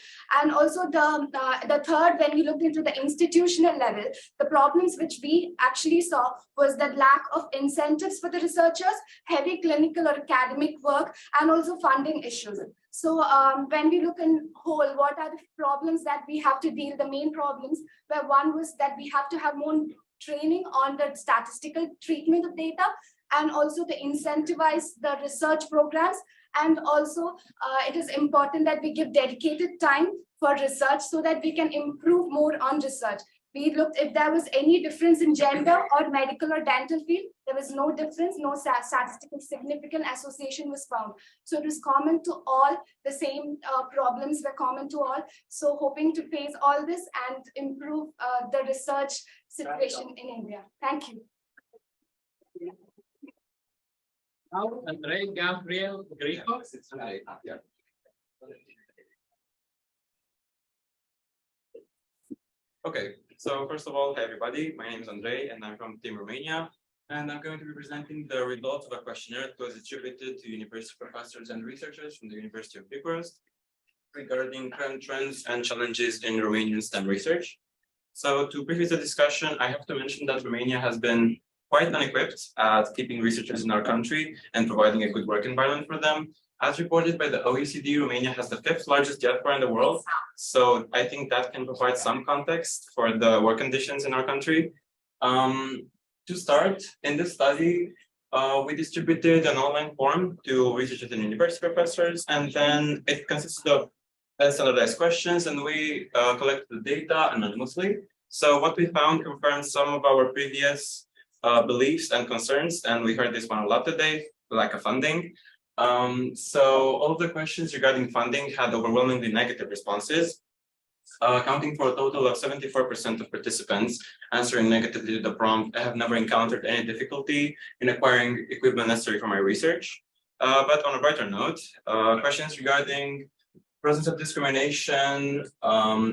And also the third, when we looked into the institutional level, the problems which we actually saw was the lack of incentives for the researchers, heavy clinical or academic work, and also funding issues. So when we look in whole, what are the problems that we have to deal, the main problems, where one was that we have to have more training on the statistical treatment of data, and also to incentivize the research programs. And also it is important that we give dedicated time for research so that we can improve more on research. We looked if there was any difference in gender or medical or dental field. There was no difference, no statistical significant association was found. So it was common to all, the same problems were common to all. So hoping to face all this and improve the research situation in India. Thank you. Now, Andre Gabriel Greco. Okay, so first of all, hi everybody, my name is Andre and I'm from Team Romania, and I'm going to be presenting the results of a questionnaire that was distributed to university professors and researchers from the University of Bucharest regarding current trends and challenges in Romanian STEM research. So to preface the discussion, I have to mention that Romania has been quite unequipped at keeping researchers in our country and providing a good work environment for them. As reported by the OECD, Romania has the 5th largest diaspora in the world. So I think that can provide some context for the work conditions in our country. To start, in this study, we distributed an online form to researchers and university professors, and then it consisted of standardized questions, and we collected the data anonymously. So what we found confirms some of our previous beliefs and concerns, and we heard this one a lot today, lack of funding. So all of the questions regarding funding had overwhelmingly negative responses, accounting for a total of 74% of participants answering negatively to the prompt. I have never encountered any difficulty in acquiring equipment necessary for my research. But on a brighter note, questions regarding presence of discrimination,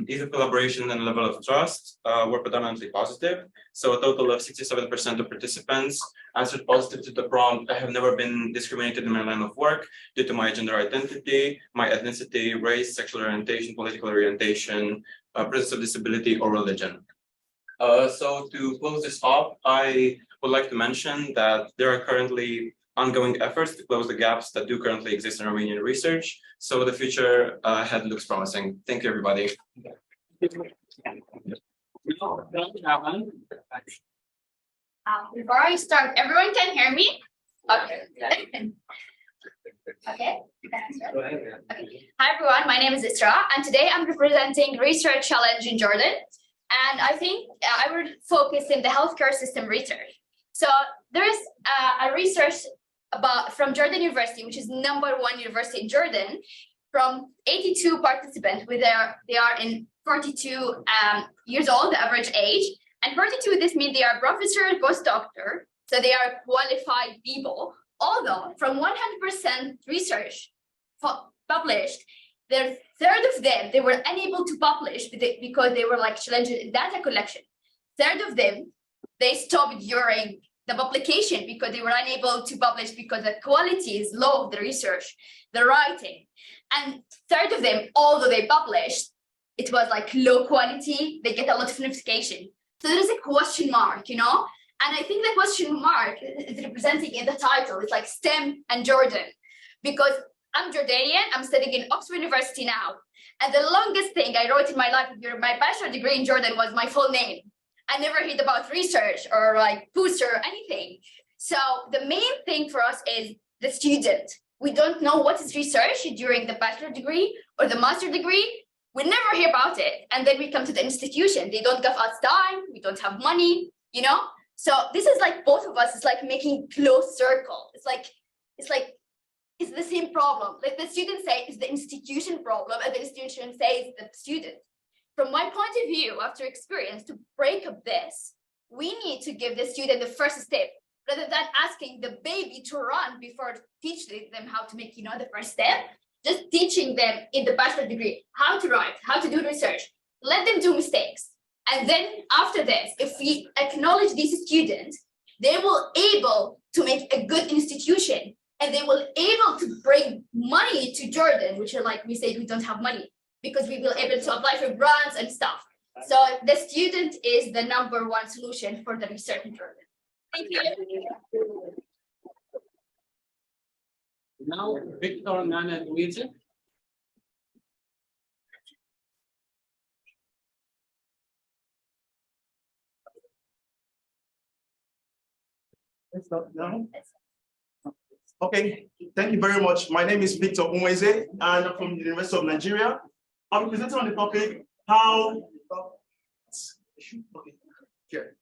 ease of collaboration, and level of trust were predominantly positive. So a total of 67% of participants answered positive to the prompt. I have never been discriminated in my line of work due to my gender identity, my ethnicity, race, sexual orientation, political orientation, presence of disability, or religion. So to close this off, I would like to mention that there are currently ongoing efforts to close the gaps that do currently exist in Romanian research. So the future ahead looks promising. Thank you, everybody. Before I start, everyone can hear me? Okay. Okay. Hi, everyone. My name is Isra, and today I'm representing Research Challenge in Jordan. And I think I will focus in the healthcare system research. So there is a research from Jordan University, which is #1 university in Jordan, from 82 participants, they are in 42 years old, the average age. And 42, this means they are professors, postdoctor, so they are qualified people. Although from 100% research published, the third of them, they were unable to publish because they were like challenged in data collection. Third of them, they stopped during the publication because they were unable to publish because the quality is low of the research, the writing. And third of them, although they published, it was like low quality, they get a lot of notification. So there's a question mark, you know? And I think the question mark is representing in the title. It's like STEM and Jordan, because I'm Jordanian, I'm studying in Oxford University now. And the longest thing I wrote in my life during my bachelor degree in Jordan was my full name. I never heard about research or like booster or anything. So the main thing for us is the student. We don't know what is research during the bachelor degree or the master degree. We never hear about it. And then we come to the institution. They don't give us time. We don't have money, you know? So this is like both of us, it's like making close circle. It's the same problem. Like the students say it's the institution problem and the institution says the student. From my point of view, after experience, to break up this, we need to give the student the first step, rather than asking the baby to run before teaching them how to make, you know, the first step. Just teaching them in the bachelor degree how to write, how to do research. Let them do mistakes. And then after this, if we acknowledge these students, they will able to make a good institution, and they will able to bring money to Jordan, which are like we say, we don't have money, because we will able to apply for grants and stuff. So the student is the #1 solution for the research in Jordan. Thank you. Now, Victor Nana Luigi. Okay, thank you very much. My name is Victor Umweze, and I'm from the University of Nigeria. I'm presenting on the topic how Okay, here.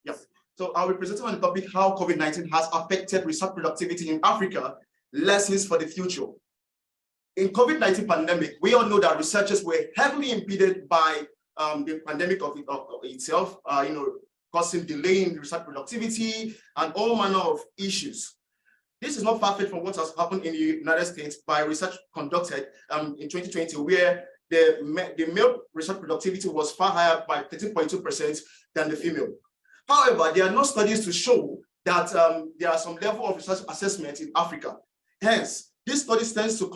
Yes. So I'll be presenting on the topic how COVID-19 has affected research productivity in Africa, lessons for the future. In COVID-19 pandemic, we all know that researchers were heavily impeded by the pandemic of itself, causing delay in research productivity and all manner of issues. This is not far-fetched from what has happened in the United States by research conducted in 2020, where the male research productivity was far higher by 13.2% than the female. However, there are no studies to show that there are some level of research assessment in Africa. Hence, this study tends to,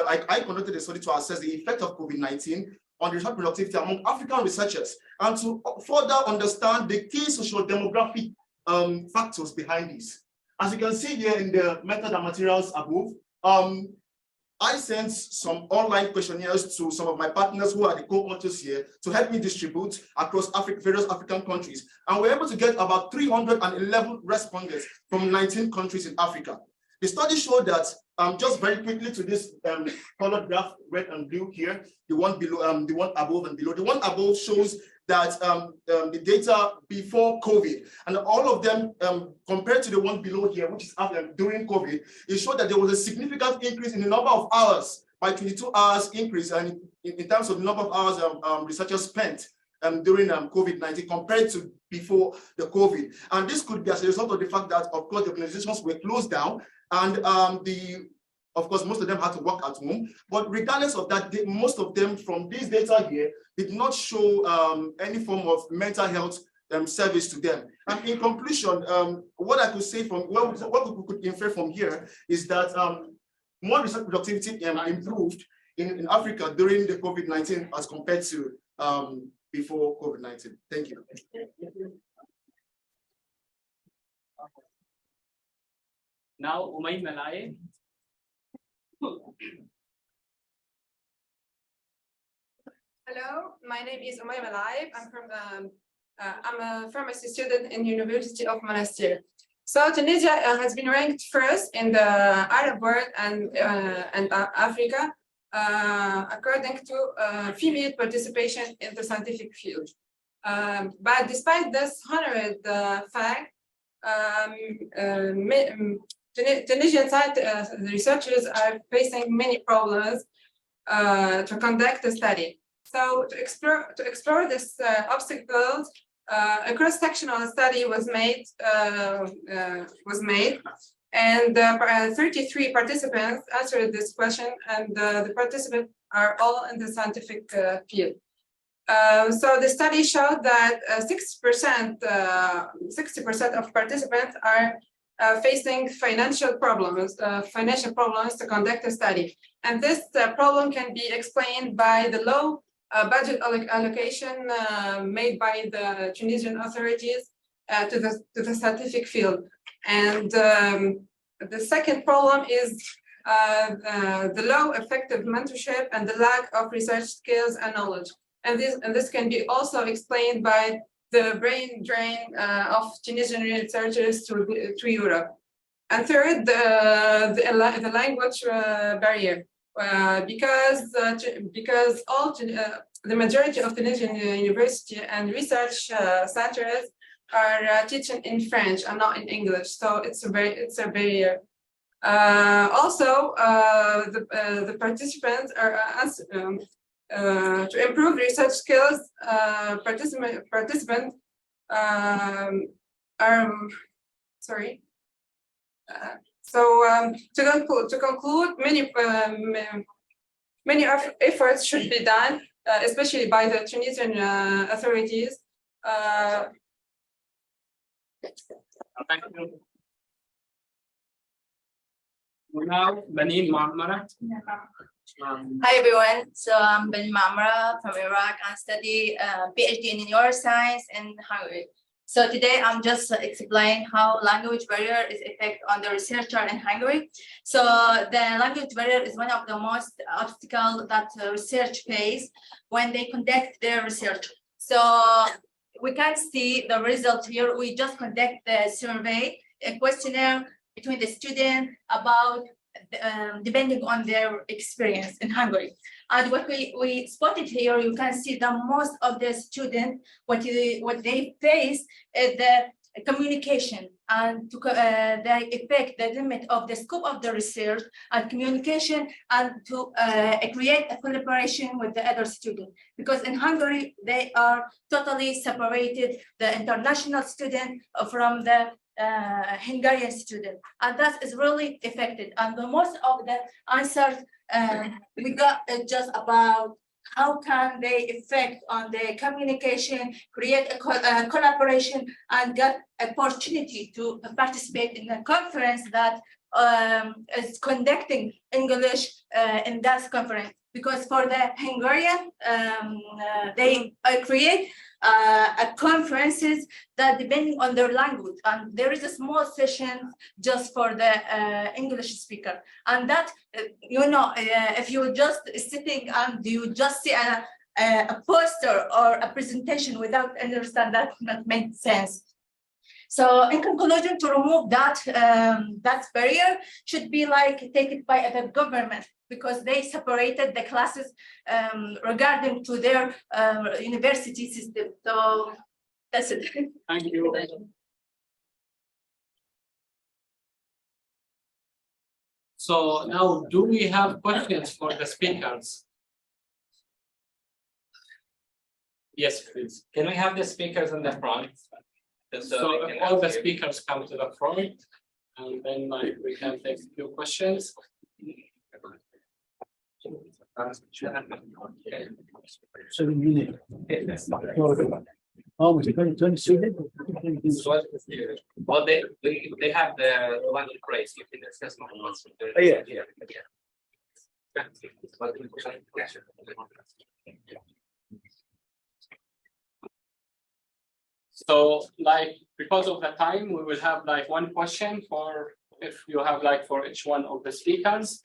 I conducted a study to assess the effect of COVID-19 on research productivity among African researchers and to further understand the key social demographic factors behind this. As you can see here in the method and materials above, I sent some online questionnaires to some of my partners who are the co-authors here to help me distribute across various African countries. And we're able to get about 311 respondents from 19 countries in Africa. The study showed that, just very quickly to this colored graph, red and blue here, the one below, the one above and below. The one above shows that the data before COVID, and all of them compared to the one below here, which is after during COVID, it showed that there was a significant increase in the number of hours, by 22 hours increase, and in terms of the number of hours researchers spent during COVID-19 compared to before the COVID. And this could be as a result of the fact that, of course, the organizations were closed down, and of course, most of them had to work at home. But regardless of that, most of them from this data here did not show any form of mental health service to them. And in conclusion, what I could say from what we could infer from here is that more research productivity improved in Africa during the COVID-19 as compared to before COVID-19. Thank you. Now, Umay Malay. Hello, my name is Umay Malay. I'm a pharmacy student in University of Monastir. So Tunisia has been ranked first in the Arab world and Africa according to female participation in the scientific field. But despite this honored fact, Tunisian researchers are facing many problems to conduct a study. So to explore this obstacles, a cross-sectional study was made, and 33 participants answered this question, and the participants are all in the scientific field. So the study showed that 60% of participants are facing financial problems to conduct a study. And this problem can be explained by the low budget allocation made by the Tunisian authorities to the scientific field. And the second problem is the low effective mentorship and the lack of research skills and knowledge. And this can be also explained by the brain drain of Tunisian researchers to Europe. And third, the language barrier, because the majority of Tunisian university and research centers are teaching in French and not in English, so it's a barrier. Also, the participants are to improve research skills. Participants are sorry. To conclude, many efforts should be done, especially by the Tunisian authorities. Thank you. Now, Benin Marmara. Hi everyone, so I'm Ben Mamra from Iraq. I study PhD in neuroscience in Hungary. So today I'm just explaining how language barrier is effect on the researcher in Hungary. So the language barrier is one of the most obstacles that research face when they conduct their research. So we can see the result here. We just conduct the survey, a questionnaire between the student about depending on their experience in Hungary. And what we spotted here, you can see that most of the students, what they face is the communication and to the effect, the limit of the scope of the research and communication, and to create a collaboration with the other students. Because in Hungary, they are totally separated, the international student from the Hungarian student, and that is really affected. And the most of the answers we got just about how can they affect on the communication, create a collaboration, and get opportunity to participate in a conference that is conducting English in that conference. Because for the Hungarian, they create conferences that depending on their language, and there is a small session just for the English speaker, and that if you're just sitting and you just see a poster or a presentation without understand that makes sense. So in conclusion, to remove that that barrier should be like taken by the government, because they separated the classes regarding to their university system. So that's it. Thank you. So now, do we have questions for the speakers? Yes, please. Can we have the speakers in the front? So if all the speakers come to the front, and then we can take a few questions. Well, they have the one phrase. You can discuss more. Yeah. So, like, because of the time, we will have like one question for if you have like for each one of the speakers.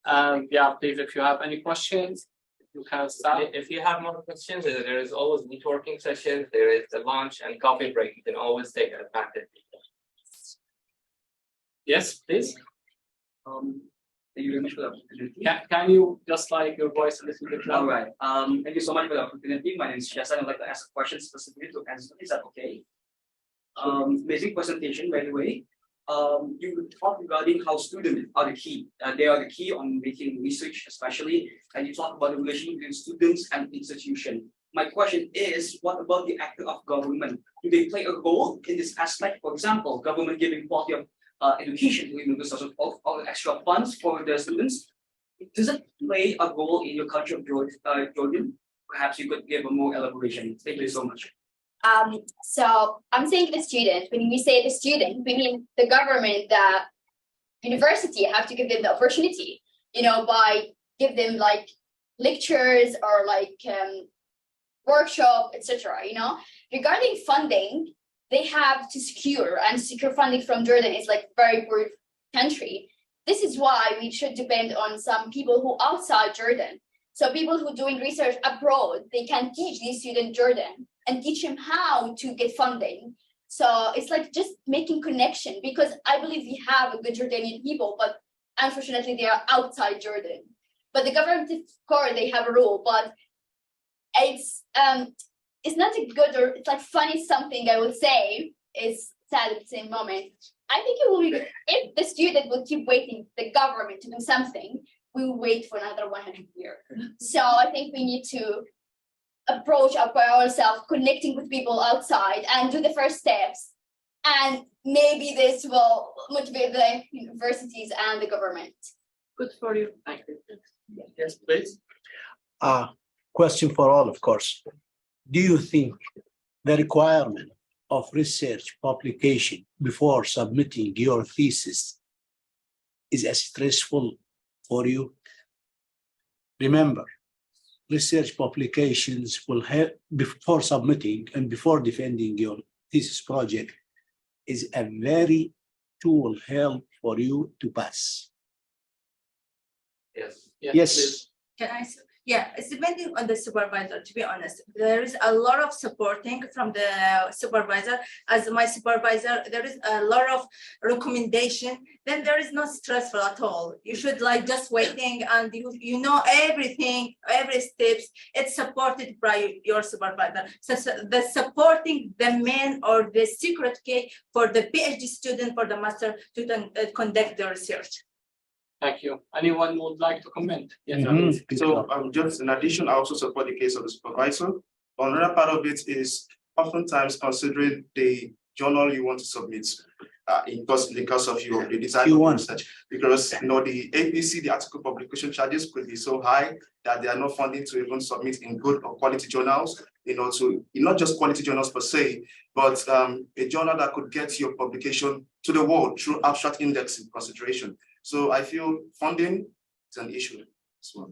And yeah, please, if you have any questions, you can start. If you have more questions, there is always networking sessions. There is the lunch and coffee break. You can always take advantage. Yes, please. Thank you very much for the opportunity. Can you just like your voice a little bit louder? All right. Thank you so much for the opportunity. My name is Shasan. I'd like to ask a question specifically to answer. Is that okay? Basic presentation, by the way. You talk regarding how students are the key. They are the key on making research, especially, and you talk about the relation between students and institution. My question is, what about the actor of government? Do they play a role in this aspect? For example, government giving quality of education to universities of extra funds for the students. Does it play a role in your country of Jordan? Perhaps you could give a more elaboration. Thank you so much. So I'm saying the student. When we say the student, we mean the government, the university have to give them the opportunity, by give them like lectures or like workshop, etc. Regarding funding, they have to secure funding from Jordan is like very poor country. This is why we should depend on some people who outside Jordan. So people who doing research abroad, they can teach these students Jordan and teach them how to get funding. So it's like just making connection, because I believe we have a good Jordanian people, but unfortunately they are outside Jordan. But the government, of course, they have a rule, but it's not a good, or it's like funny something I would say. It's sad at the same moment. I think it will be, if the student will keep waiting the government to do something, we will wait for another 100 years. So I think we need to approach by ourselves, connecting with people outside and do the first steps. And maybe this will motivate the universities and the government. Good for you. Thank you. Yes, please. Question for all, of course. Do you think the requirement of research publication before submitting your thesis is as stressful for you? Remember, research publications will help before submitting and before defending your thesis project is a very tool help for you to pass. Yes. Yes. Can I? Yeah, it's depending on the supervisor, to be honest. There is a lot of supporting from the supervisor. As my supervisor, there is a lot of recommendation. Then there is no stressful at all. You should like just waiting and you know everything, every steps. It's supported by your supervisor. So the supporting the main or the secret key for the PhD student for the master to conduct the research. Thank you. Anyone would like to comment? Yes. So just in addition, I also support the case of the supervisor. Another part of it is oftentimes considering the journal you want to submit in the course of the design of research, because the APC, the article publication charges could be so high that there are no funding to even submit in good or quality journals, not just quality journals per se, but a journal that could get your publication to the world through abstract indexing consideration. So I feel funding is an issue as well.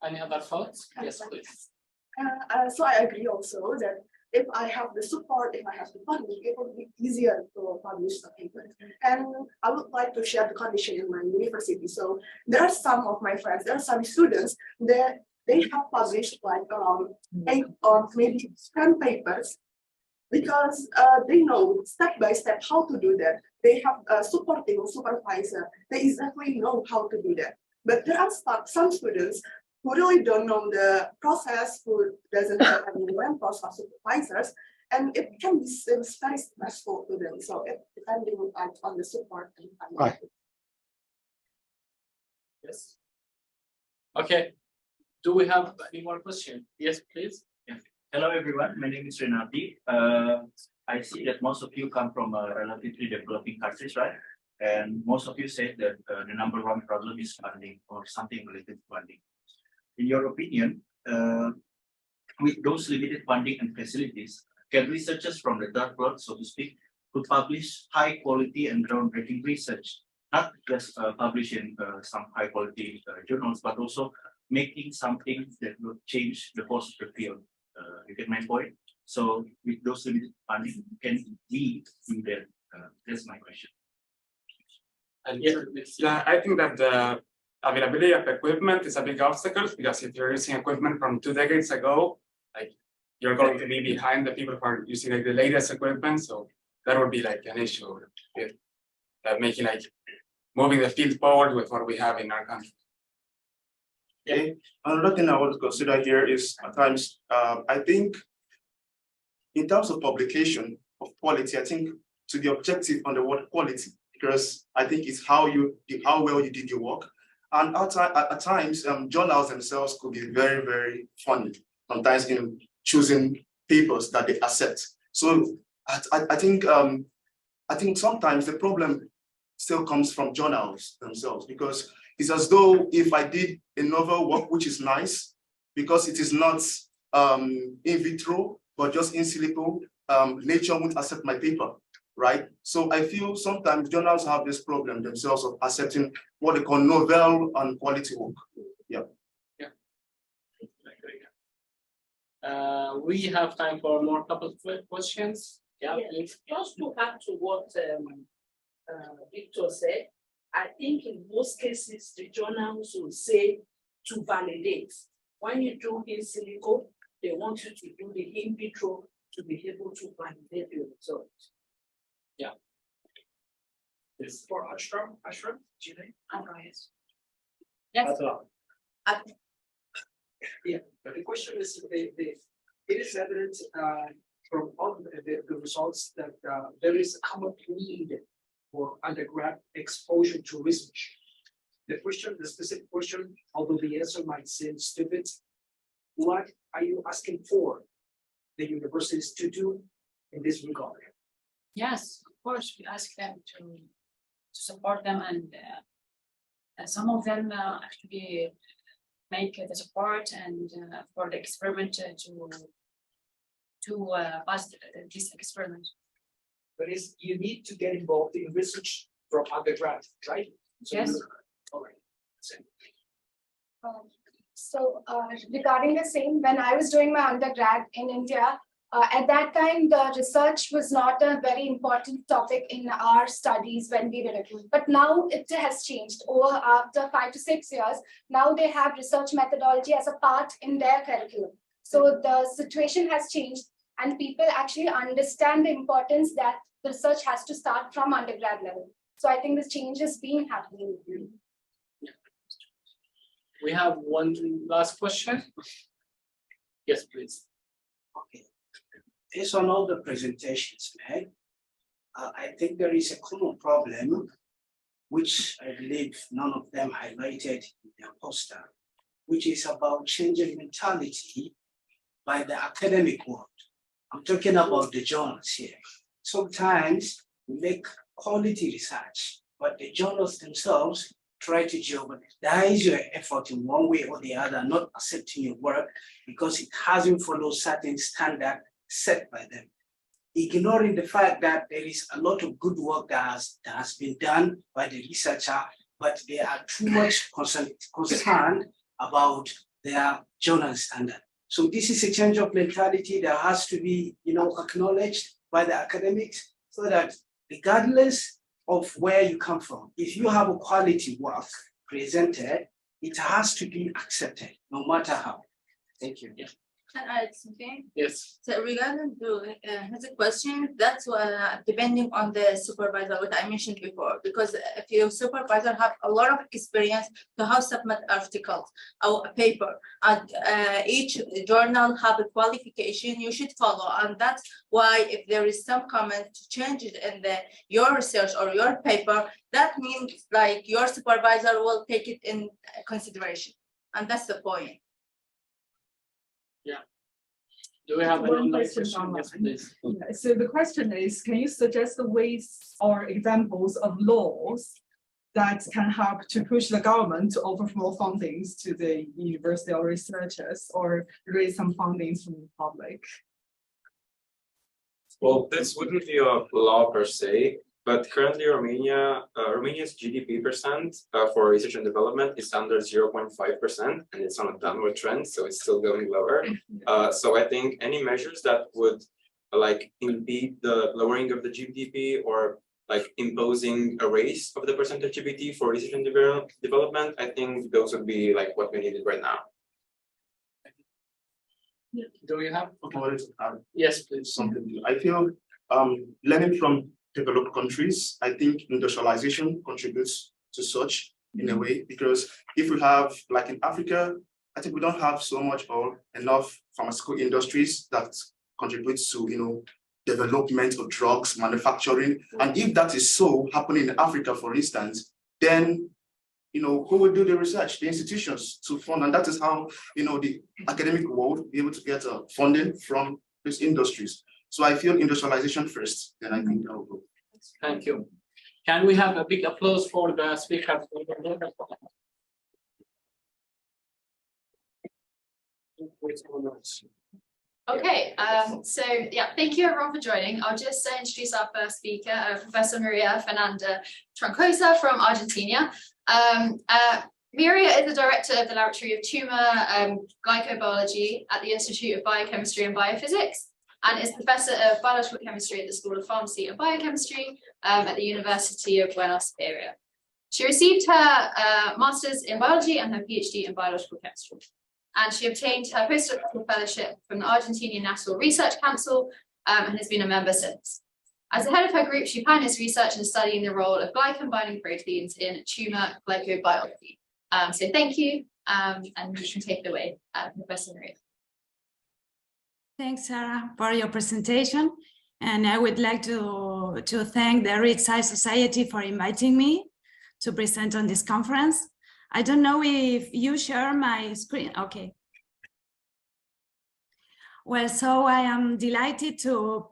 Any other thoughts? Yes, please. So I agree also that if I have the support, if I have the funding, it will be easier to publish the paper. And I would like to share the condition in my university. So there are some of my friends, there are some students that they have published like around 8 or maybe 10 papers, because they know step by step how to do that. They have a supporting supervisor. They exactly know how to do that. But there are some students who really don't know the process, who doesn't have any mentors or supervisors, and it can be very stressful to them. So it depending on the support. Right. Yes. Okay. Do we have any more questions? Yes, please. Yeah. Hello, everyone. My name is Renati. I see that most of you come from relatively developing countries, right? And most of you said that the number one problem is funding or something related to funding. In your opinion, with those limited funding and facilities, can researchers from the third world, so to speak, could publish high quality and groundbreaking research, not just publish in some high quality journals, but also making something that will change the course of the field? You get my point? So with those limited funding, can we do that? That's my question. And yeah, I think that the availability of equipment is a big obstacle, because if you're using equipment from 2 decades ago, like you're going to be behind the people who are using like the latest equipment. So that would be like an issue with making like moving the field forward with what we have in our country. Okay. Another thing I want to consider here is at times, I think in terms of publication of quality, I think to the objective on the word quality, because I think it's how well you did your work. And at times, journals themselves could be very, very funny, sometimes in choosing papers that they accept. So I think sometimes the problem still comes from journals themselves, because it's as though if I did a novel work, which is nice, because it is not in vitro, but just in silico, nature won't accept my paper, right? So I feel sometimes journals have this problem themselves of accepting what they call novel and quality work. Yeah. Yeah. We have time for more couple of questions. Yeah, please. Just to add to what Victor said, I think in most cases, the journals will say to validate. When you do in silico, they want you to do the in vitro to be able to validate the results. Yeah. Yes. For Ashram, Jimmy? Yes. Yes. Yeah, but the question is, it is evident from all the results that there is a common need for undergrad exposure to research. The specific question, although the answer might seem stupid, what are you asking for the universities to do in this regard? Yes, of course, we ask them to support them, and some of them actually make the support and for the experiment to pass this experiment. But you need to get involved in research from undergrad, right? So yes. All right. So regarding the same, when I was doing my undergrad in India, At that time, the research was not a very important topic in our studies when we were recruited. But now it has changed. Over after 5 to 6 years, now they have research methodology as a part in their curriculum. So the situation has changed, and people actually understand the importance that research has to start from undergrad level. So I think this change is being happening. We have one last question. Yes, please. Okay. Based on all the presentations made, I think there is a common problem, which I believe none of them highlighted in their poster, which is about changing mentality by the academic world. I'm talking about the journals here. Sometimes we make quality research, but the journals themselves try to jeopardize your effort in one way or the other, not accepting your work because it hasn't followed certain standard set by them, ignoring the fact that there is a lot of good work that has been done by the researcher, but they are too much concerned about their journal standard. So this is a change of mentality that has to be, acknowledged by the academics, so that regardless of where you come from, if you have a quality work presented, it has to be accepted, no matter how. Thank you. Yeah. Can I add something? Yes. So regarding to his question, that's depending on the supervisor, what I mentioned before, because if your supervisor have a lot of experience to how submit articles or a paper, and each journal have a qualification you should follow, and that's why if there is some comment to change it in your research or your paper, that means like your supervisor will take it in consideration, and that's the point. Yeah. Do we have one another question? Yes, please. Yeah, so the question is, can you suggest the ways or examples of laws that can help to push the government to offer more fundings to the university or researchers, or raise some fundings from the public? Well, this wouldn't be a law per se, but currently Romania's GDP percent for research and development is under 0.5%, and it's on a downward trend, so it's still going lower. So I think any measures that would impede the lowering of the GDP, or imposing a raise of the percentage GDP for research and development, I think those would be what we needed right now. Do we have? Okay. Yes, please. Something. I feel learning from developed countries, I think industrialization contributes to such in a way, because if we have, in Africa, I think we don't have so much or enough pharmaceutical industries that contributes to, development of drugs, manufacturing. And if that is so happening in Africa, for instance, then, who will do the research? The institutions to fund. And that is how, the academic world will be able to get funding from these industries. So I feel industrialization first, then I think that will go. Thank you. Can we have a big applause for the speaker? Okay, so yeah, thank you everyone for joining. I'll just introduce our first speaker, Professor Maria Fernanda Troncosa from Argentina. Maria is the director of the Laboratory of Tumor Glycobiology at the Institute of Biochemistry and Biophysics, and is Professor of Biological Chemistry at the School of Pharmacy and Biochemistry at the University of Buenos Aires. She received her Master's in Biology and her PhD in Biological Chemistry. And she obtained her postdoctoral fellowship from the Argentinian National Research Council and has been a member since. As the head of her group, she pioneers research in studying the role of glycan-binding proteins in tumor glycobiology. So thank you, and you can take it away, Professor Maria. Thanks, Sarah, for your presentation. And I would like to thank the ReachSci Society for inviting me to present on this conference. I don't know if you share my screen. Okay. Well, so I am delighted to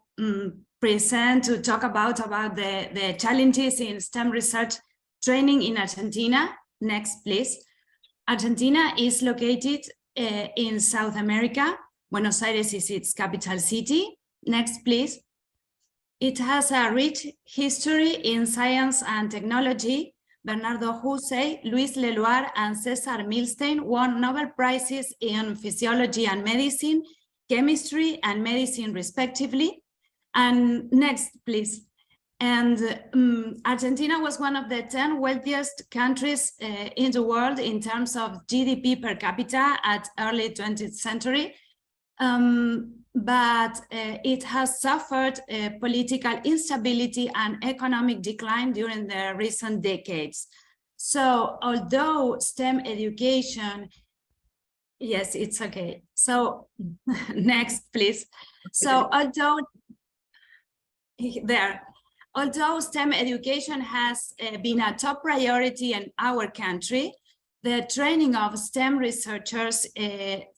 talk about the challenges in STEM research training in Argentina. Next, please. Argentina is located in South America. Buenos Aires is its capital city. Next, please. It has a rich history in science and technology. Bernardo Hussey, Luis Leloir, and Cesar Milstein won Nobel Prizes in Physiology and Medicine chemistry, and medicine, respectively. And next, please. And Argentina was one of the 10 wealthiest countries in the world in terms of GDP per capita at early 20th century. But it has suffered political instability and economic decline during the recent decades. So although STEM education, yes, it's okay. So next, please. So although STEM education has been a top priority in our country, the training of STEM researchers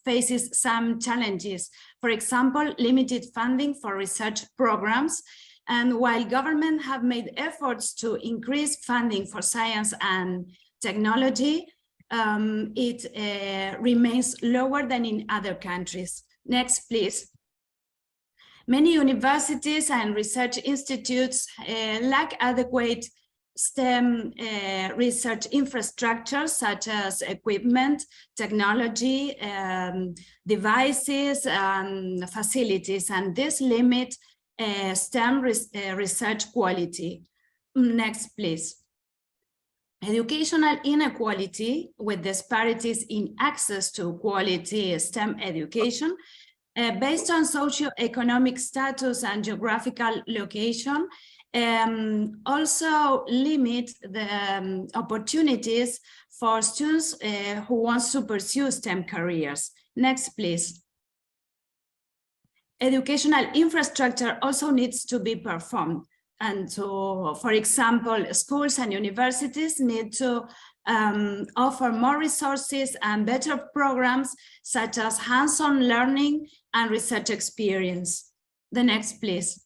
faces some challenges. For example, limited funding for research programs. And while government have made efforts to increase funding for science and technology, it remains lower than in other countries. Next, please. Many universities and research institutes lack adequate STEM research infrastructure, such as equipment, technology, devices, and facilities, and this limit STEM research quality. Next, please. Educational inequality with disparities in access to quality STEM education based on socioeconomic status and geographical location also limit the opportunities for students who want to pursue STEM careers. Next, please. Educational infrastructure also needs to be performed. And so, for example, schools and universities need to offer more resources and better programs such as hands-on learning and research experience. The next, please.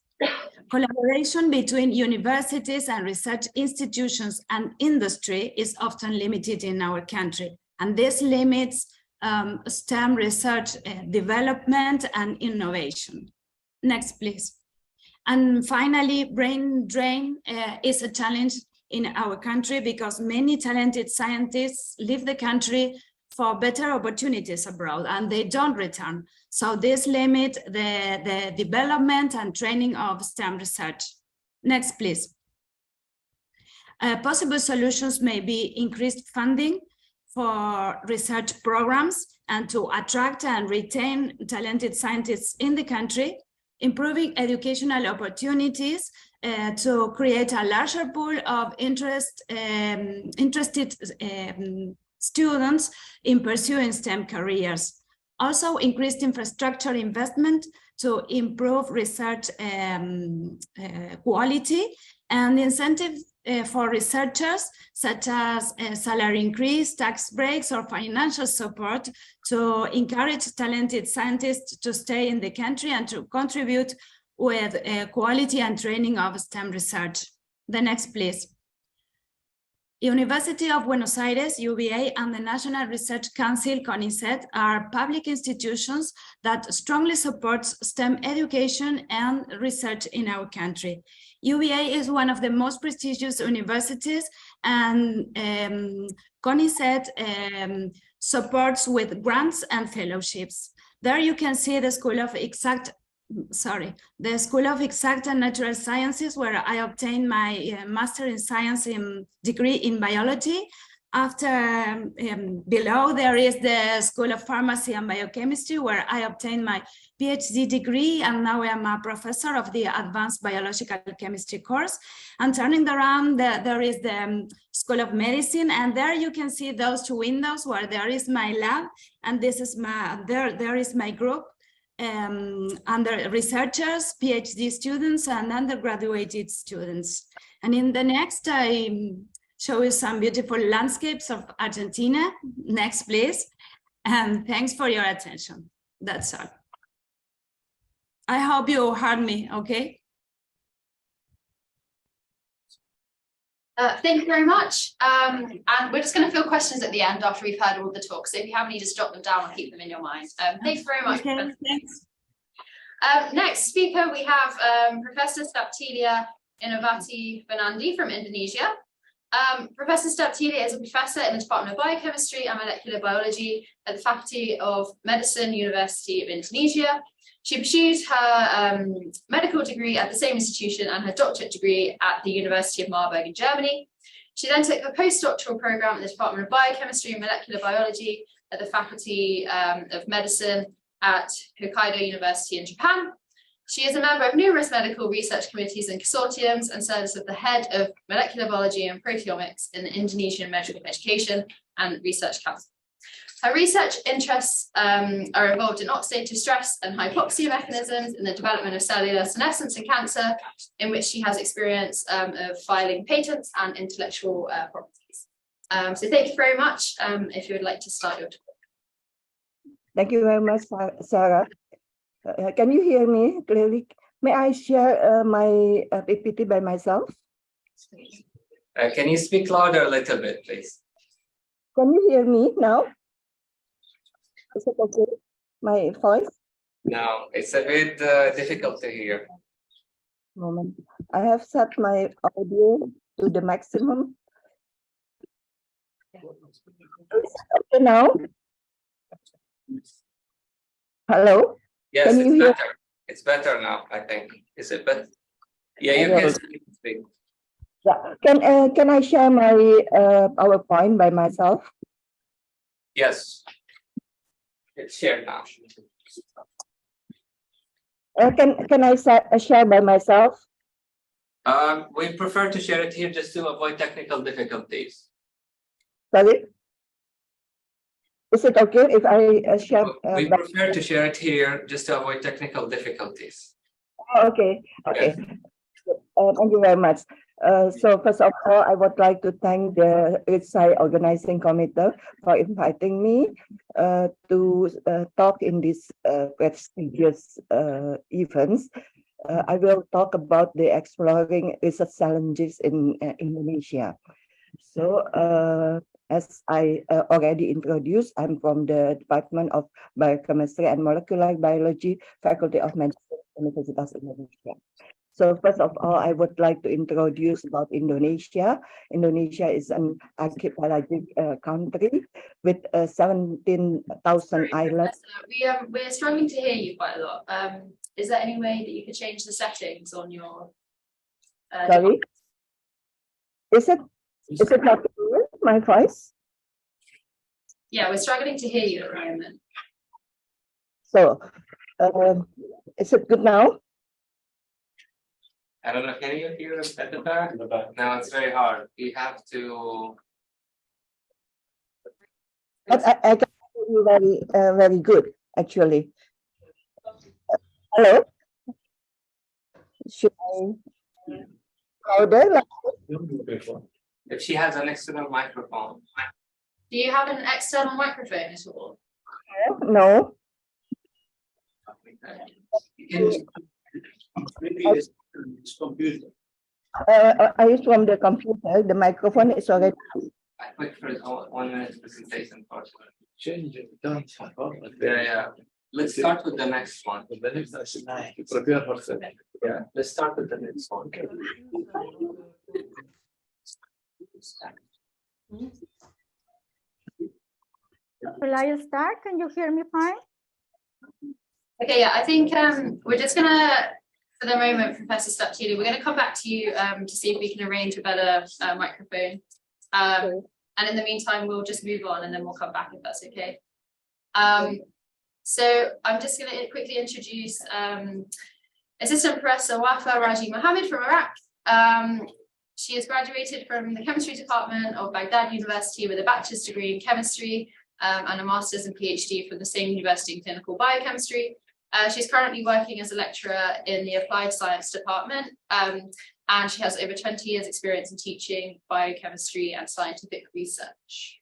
Collaboration between universities and research institutions and industry is often limited in our country, and this limits STEM research development and innovation. Next, please. And finally, brain drain is a challenge in our country because many talented scientists leave the country for better opportunities abroad and they don't return. So this limits the development and training of STEM research. Next, please. Possible solutions may be increased funding for research programs and to attract and retain talented scientists in the country, improving educational opportunities to create a larger pool of interested students in pursuing STEM careers. Also, increased infrastructure investment to improve research quality and incentives for researchers, such as salary increase, tax breaks, or financial support to encourage talented scientists to stay in the country and to contribute with quality and training of STEM research. The next, please. University of Buenos Aires, UBA, and the National Research Council, CONICET, are public institutions that strongly support STEM education and research in our country. UBA is one of the most prestigious universities, and CONICET supports with grants and fellowships. There you can see the School of Exact and Natural Sciences, where I obtained my Master in Science degree in biology. After, below there is the School of Pharmacy and Biochemistry, where I obtained my PhD degree, and now I am a professor of the Advanced Biological Chemistry course. And turning around, there is the School of Medicine, and there you can see those two windows where there is my lab, and this is my, there is my group. Under researchers, PhD students, and undergraduate students. And in the next, I show you some beautiful landscapes of Argentina. Next, please. And thanks for your attention. That's all. I hope you heard me, okay? Thank you very much. And we're just going to field questions at the end after we've heard all the talks. So if you have any, just jot them down and keep them in your mind. Thanks very much. Okay, thanks. Next speaker, we have Professor Saptilia Innovati Fernandi from Indonesia. Professor Staptili is a professor in the Department of Biochemistry and Molecular Biology at the Faculty of Medicine, University of Indonesia. She pursued her medical degree at the same institution and her doctorate degree at the University of Marburg in Germany. She then took a postdoctoral program in the Department of Biochemistry and Molecular Biology at the Faculty of Medicine at Hokkaido University in Japan. She is a member of numerous medical research committees and consortiums and serves as the head of molecular biology and proteomics in the Indonesian Medical Education and Research Council. Her research interests are involved in oxidative stress and hypoxia mechanisms in the development of cellular senescence in cancer, in which she has experience of filing patents and intellectual properties. So thank you very much. If you would like to start your talk. Thank you very much, Sarah. Can you hear me clearly? May I share my PPT by myself? Can you speak louder a little bit, please? Can you hear me now? Is it okay? My voice? No, it's a bit difficult to hear. Moment. I have set my audio to the maximum. Okay now? Hello? Yes, Can it's you hear? better. It's better now, I think. Is it better? Yeah, you can speak. Yeah. Can I share my PowerPoint by myself? Yes. It's shared now. Can I share by myself? We prefer to share it here just to avoid technical difficulties. Sorry? Is it okay if I share? We prefer to share it here just to avoid technical difficulties. Oh, okay. Okay. Thank you very much. So first of all, I would like to thank the ReachSci organizing committee for inviting me to talk in this prestigious events. I will talk about the exploring research challenges in Indonesia. So as I already introduced, I'm from the Department of Biochemistry and Molecular Biology, Faculty of Medicine, Universitas Indonesia. So first of all, I would like to introduce about Indonesia. Indonesia is an archipelagic country with 17,000 islands. We're struggling to hear you quite a lot. Is there any way that you could change the settings on your? Sorry, is it not clear, my voice? Yeah, we're struggling to hear you at the moment. So, is it good now? I don't know, can you hear us at the back? No, it's very hard. You have to. But I can hear you very good, actually. Hello? Should I louder? If she has an external microphone. Do you have an external microphone at all? No. I use from the computer. The microphone is already. I click for 1 minute presentation first. Change it. Don't. Yeah. Let's start with the next one. Prepare yourself. Yeah, let's start with the next one. Will I start? Can you hear me fine? Okay, yeah, I think we're just gonna, for the moment, Professor Staptili, we're gonna come back to you to see if we can arrange a better microphone. And in the meantime, we'll just move on and then we'll come back if that's okay. So I'm just gonna quickly introduce Assistant Professor Wafa Raji Mohammed from Iraq. She has graduated from the chemistry department of Baghdad University with a bachelor's degree in chemistry and a master's and PhD from the same university in clinical biochemistry. She's currently working as a lecturer in the applied science department, and she has over 20 years experience in teaching biochemistry and scientific research.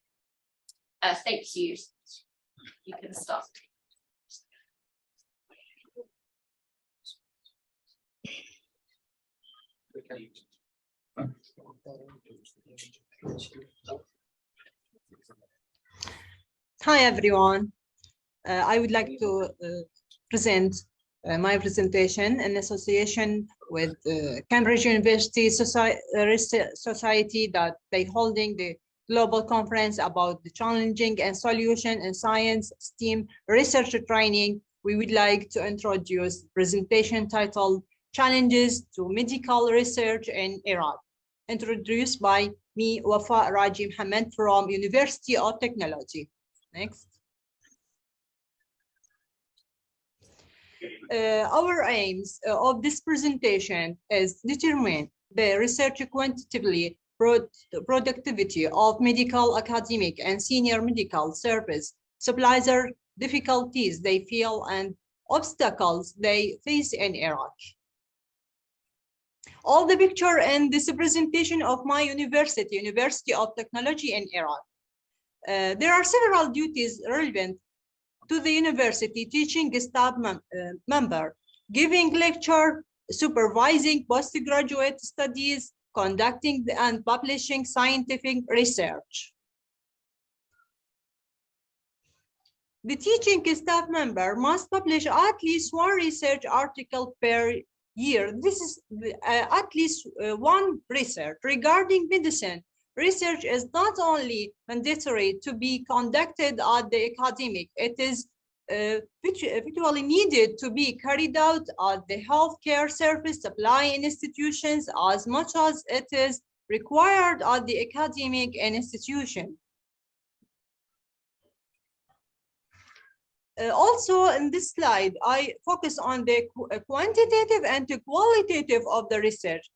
Thank you. You can start. Hi everyone. I would like to present my presentation in association with Cambridge University Society that they holding the global conference about the challenging and solution in science STEAM research training. We would like to introduce presentation titled Challenges to Medical Research in Iraq, introduced by me, Wafa Raji Mohammed from University of Technology. Next. Our aims of this presentation is determine the research quantitatively productivity of medical, academic, and senior medical service suppliers, difficulties they feel, and obstacles they face in Iraq. All the picture in this presentation of my university, University of Technology in Iraq. There are several duties relevant to the university: teaching staff member, giving lecture, supervising postgraduate studies, conducting and publishing scientific research. The teaching staff member must publish at least one research article per year. This is at least one research. Regarding medicine, research is not only mandatory to be conducted at the academic, it is virtually needed to be carried out at the healthcare service supply institutions as much as it is required at the academic institution. Also in this slide, I focus on the quantitative and the qualitative of the research.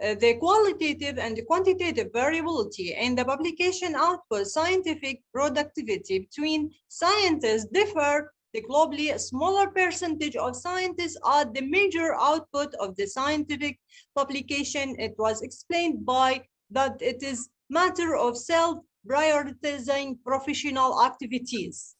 The qualitative and the quantitative variability in the publication output, scientific productivity between scientists differ. The globally smaller percentage of scientists are the major output of the scientific publication. It was explained by that it is matter of self-prioritizing professional activities.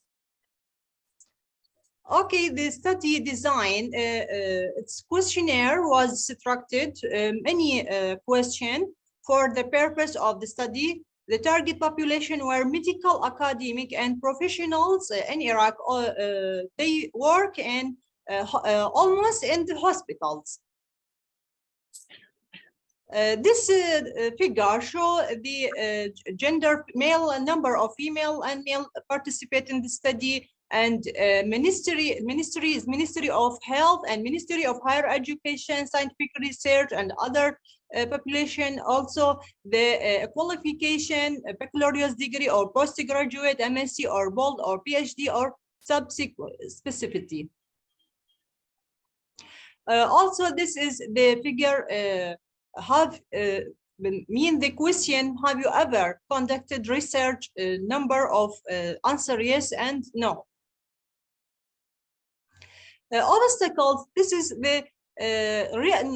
Okay, the study design, its questionnaire was structured, many question for the purpose of the study. The target population were medical, academic, and professionals in Iraq. They work in almost in the hospitals. This figure shows the gender, male number of female and male participate in the study, and Ministry of Health and Ministry of Higher Education, Scientific Research, and other population. Also the qualification, baccalaureate degree or postgraduate, MSc or BOLD or PhD or subsequent specificity. Also, this is the figure mean the question, have you ever conducted research? Number of answer yes and no. Obstacles, this is the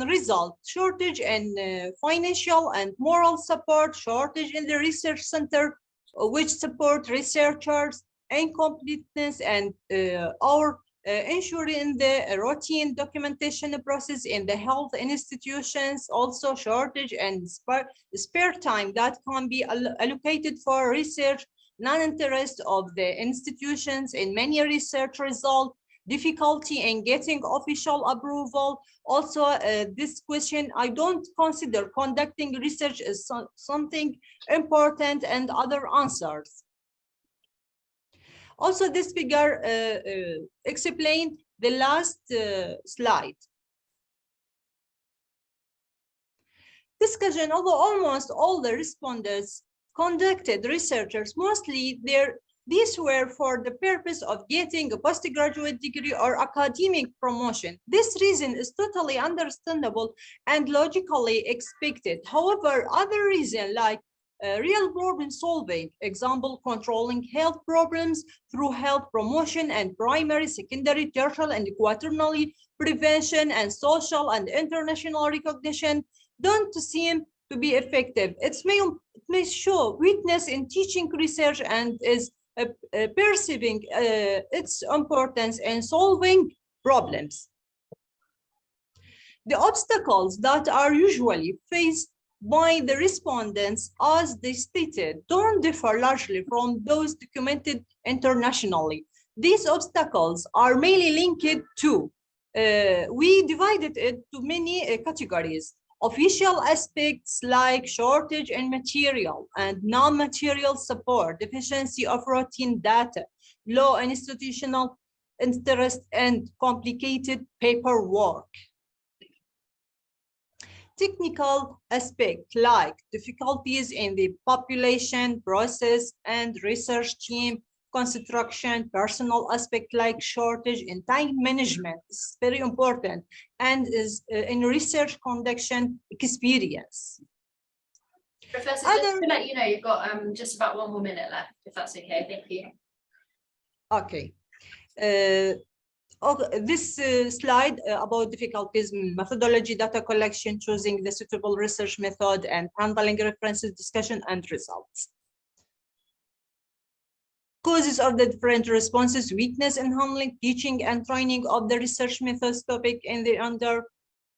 result: shortage in financial and moral support, shortage in the research center which support researchers, incompleteness and or ensuring the routine documentation process in the health institutions, also shortage and spare time that can be allocated for research, non-interest of the institutions in many research results, difficulty in getting official approval. Also, this question, I don't consider conducting research as something important, and other answers. Also, this figure explained the last slide. Discussion, although almost all the respondents conducted researchers, mostly these were for the purpose of getting a postgraduate degree or academic promotion. This reason is totally understandable and logically expected. However, other reasons like real problem solving, example, controlling health problems through health promotion and primary, secondary, tertiary, and quaternary prevention and social and international recognition don't seem to be effective. It may show weakness in teaching research and is perceiving its importance in solving problems. The obstacles that are usually faced by the respondents, as they stated, don't differ largely from those documented internationally. These obstacles are mainly linked to we divided it to many categories. Official aspects like shortage in material and non-material support, deficiency of routine data, low institutional interest, and complicated paperwork. Technical aspects like difficulties in the population, process, and research team construction, personal aspect like shortage in time management is very important, and is in research conduction experience. Professor, just to let you know, you've got just about 1 more minute left, if that's okay. Thank you. Okay. This slide about difficulties in methodology, data collection, choosing the suitable research method, and handling references, discussion, and results. Causes of the different responses, weakness in handling, teaching, and training of the research methods topic in the under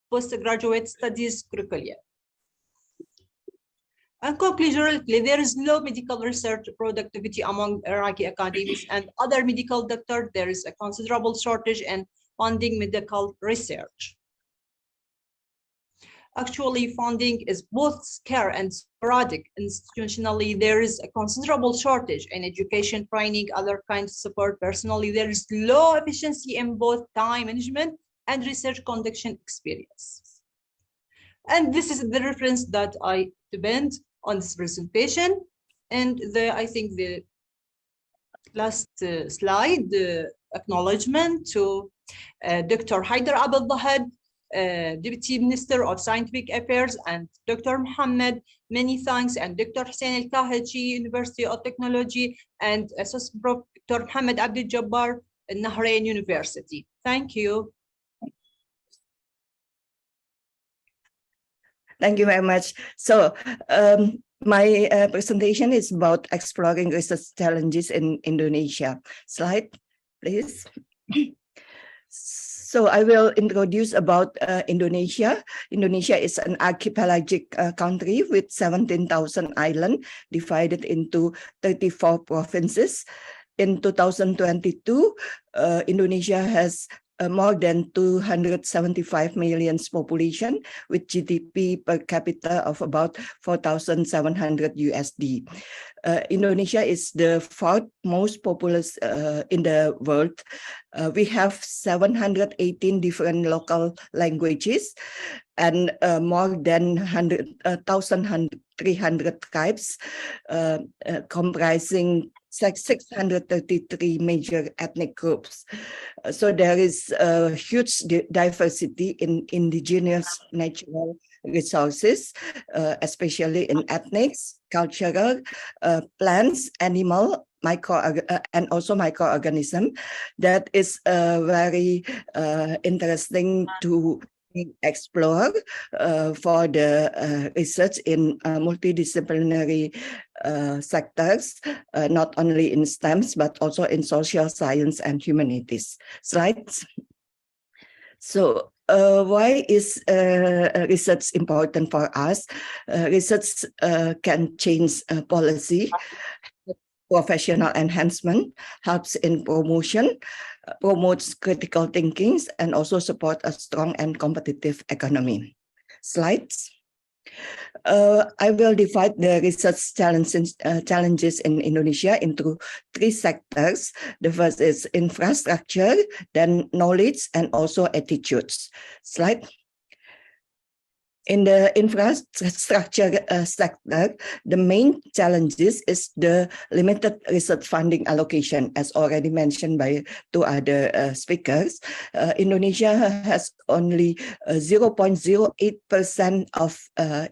postgraduate studies curricula. And conclusively, there is low medical research productivity among Iraqi academics and other medical doctors. There is a considerable shortage in funding medical research. Actually, funding is both scarce and sporadic. Institutionally, there is a considerable shortage in education, training, other kinds of support. Personally, there is low efficiency in both time management and research conduction experience. And this is the reference that I depend on this presentation. And I think the last slide, the acknowledgement to Dr. Haider Abdullah, Deputy Minister of Scientific Affairs, and Dr. Mohammed, many thanks, and Dr. Hussein Al-Kahaji, University of Technology, and Associate Prof. Dr. Mohammed Abdul Jabbar, Nahrain University. Thank you. Thank you very much. So my presentation is about exploring research challenges in Indonesia. Slide, please. So I will introduce about Indonesia. Indonesia is an archipelagic country with 17,000 islands divided into 34 provinces. In 2022, Indonesia has more than 275 million population with GDP per capita of about 4,700 USD. Indonesia is the fourth most populous in the world. We have 718 different local languages and more than 1,300 tribes, comprising 633 major ethnic groups. So there is a huge diversity in indigenous natural resources, especially in ethnics, cultural, plants, animal, and also microorganism. That is very interesting to explore for the research in multidisciplinary sectors, not only in STEMs, but also in social science and humanities. Slides. So why is research important for us? Research can change policy, professional enhancement, helps in promotion, promotes critical thinking, and also support a strong and competitive economy. Slides. I will divide the research challenges in Indonesia into 3 sectors. The first is infrastructure, then knowledge, and also attitudes. Slide. In the infrastructure sector, the main challenges is the limited research funding allocation, as already mentioned by 2 other speakers. Indonesia has only 0.08% of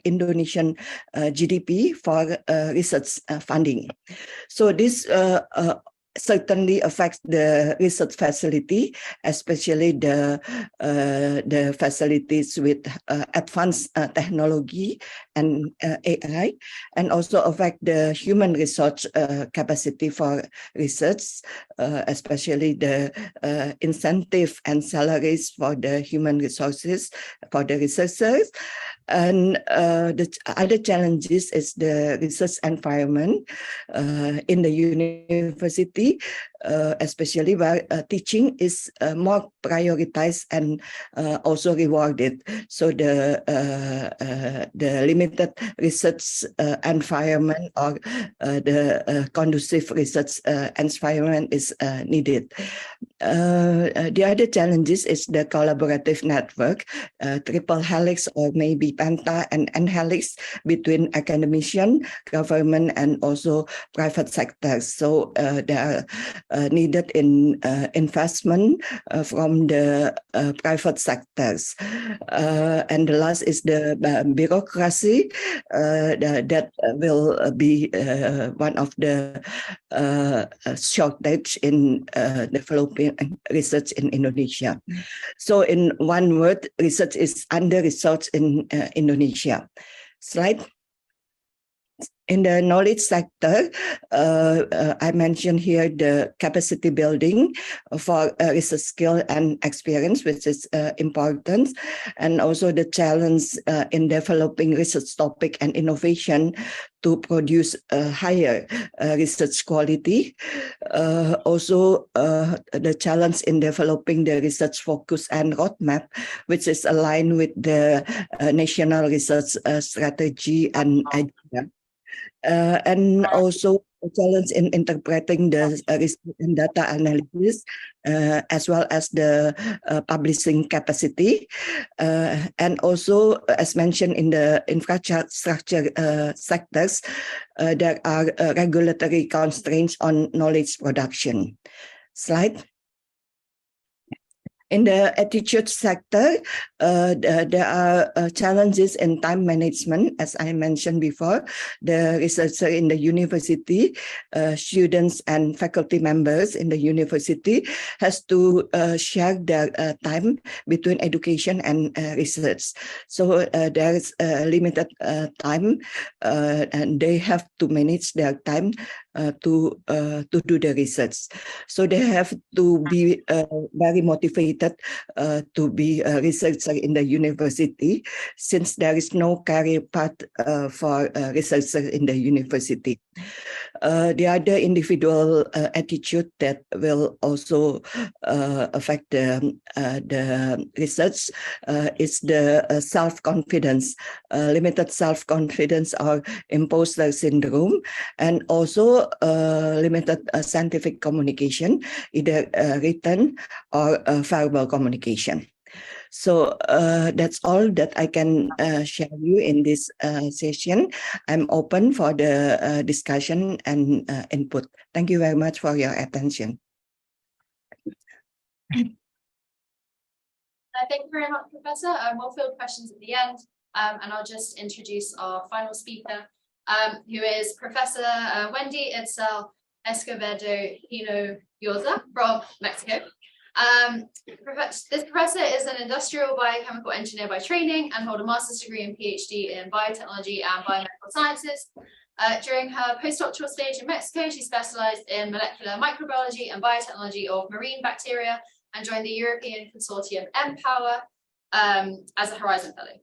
Indonesian GDP for research funding. So this certainly affects the research facility, especially the facilities with advanced technology and AI, and also affect the human research capacity for research, especially the incentive and salaries for the human resources for the researchers. And the other challenges is the research environment in the university. especially where teaching is more prioritized and also rewarded. So the limited research environment or the conducive research environment is needed. The other challenges is the collaborative network, triple helix or maybe penta and N-helix between academician, government, and also private sectors. So there are needed in investment from the private sectors. And the last is the bureaucracy that will be one of the shortage in developing research in Indonesia. So in one word, research is under-researched in Indonesia. Slide. In the knowledge sector, I mentioned here the capacity building for research skill and experience, which is important, and also the challenge in developing research topic and innovation to produce higher research quality. Also, the challenge in developing the research focus and roadmap, which is aligned with the national research strategy and agenda. And also a challenge in interpreting the research and data analysis, as well as the publishing capacity. And also, as mentioned in the infrastructure sectors, there are regulatory constraints on knowledge production. Slide. In the attitude sector, there are challenges in time management, as I mentioned before. The researcher in the university, students and faculty members in the university has to share their time between education and research. So there is limited time, and they have to manage their time to do the research. So they have to be very motivated to be a researcher in the university, since there is no career path for researchers in the university. The other individual attitude that will also affect the research is the self-confidence, limited self-confidence or imposter syndrome, and also limited scientific communication, either written or verbal communication. So that's all that I can share you in this session. I'm open for the discussion and input. Thank you very much for your attention. Thank you very much, Professor. We'll field questions at the end, and I'll just introduce our final speaker, who is Professor Wendy Itzel Escobedo Hinojosa from Mexico. This professor is an industrial biochemical engineer by training and hold a master's degree and PhD in biotechnology and biomedical sciences. During her postdoctoral stage in Mexico, she specialized in molecular microbiology and biotechnology of marine bacteria and joined the European consortium MPower as a Horizon Fellow.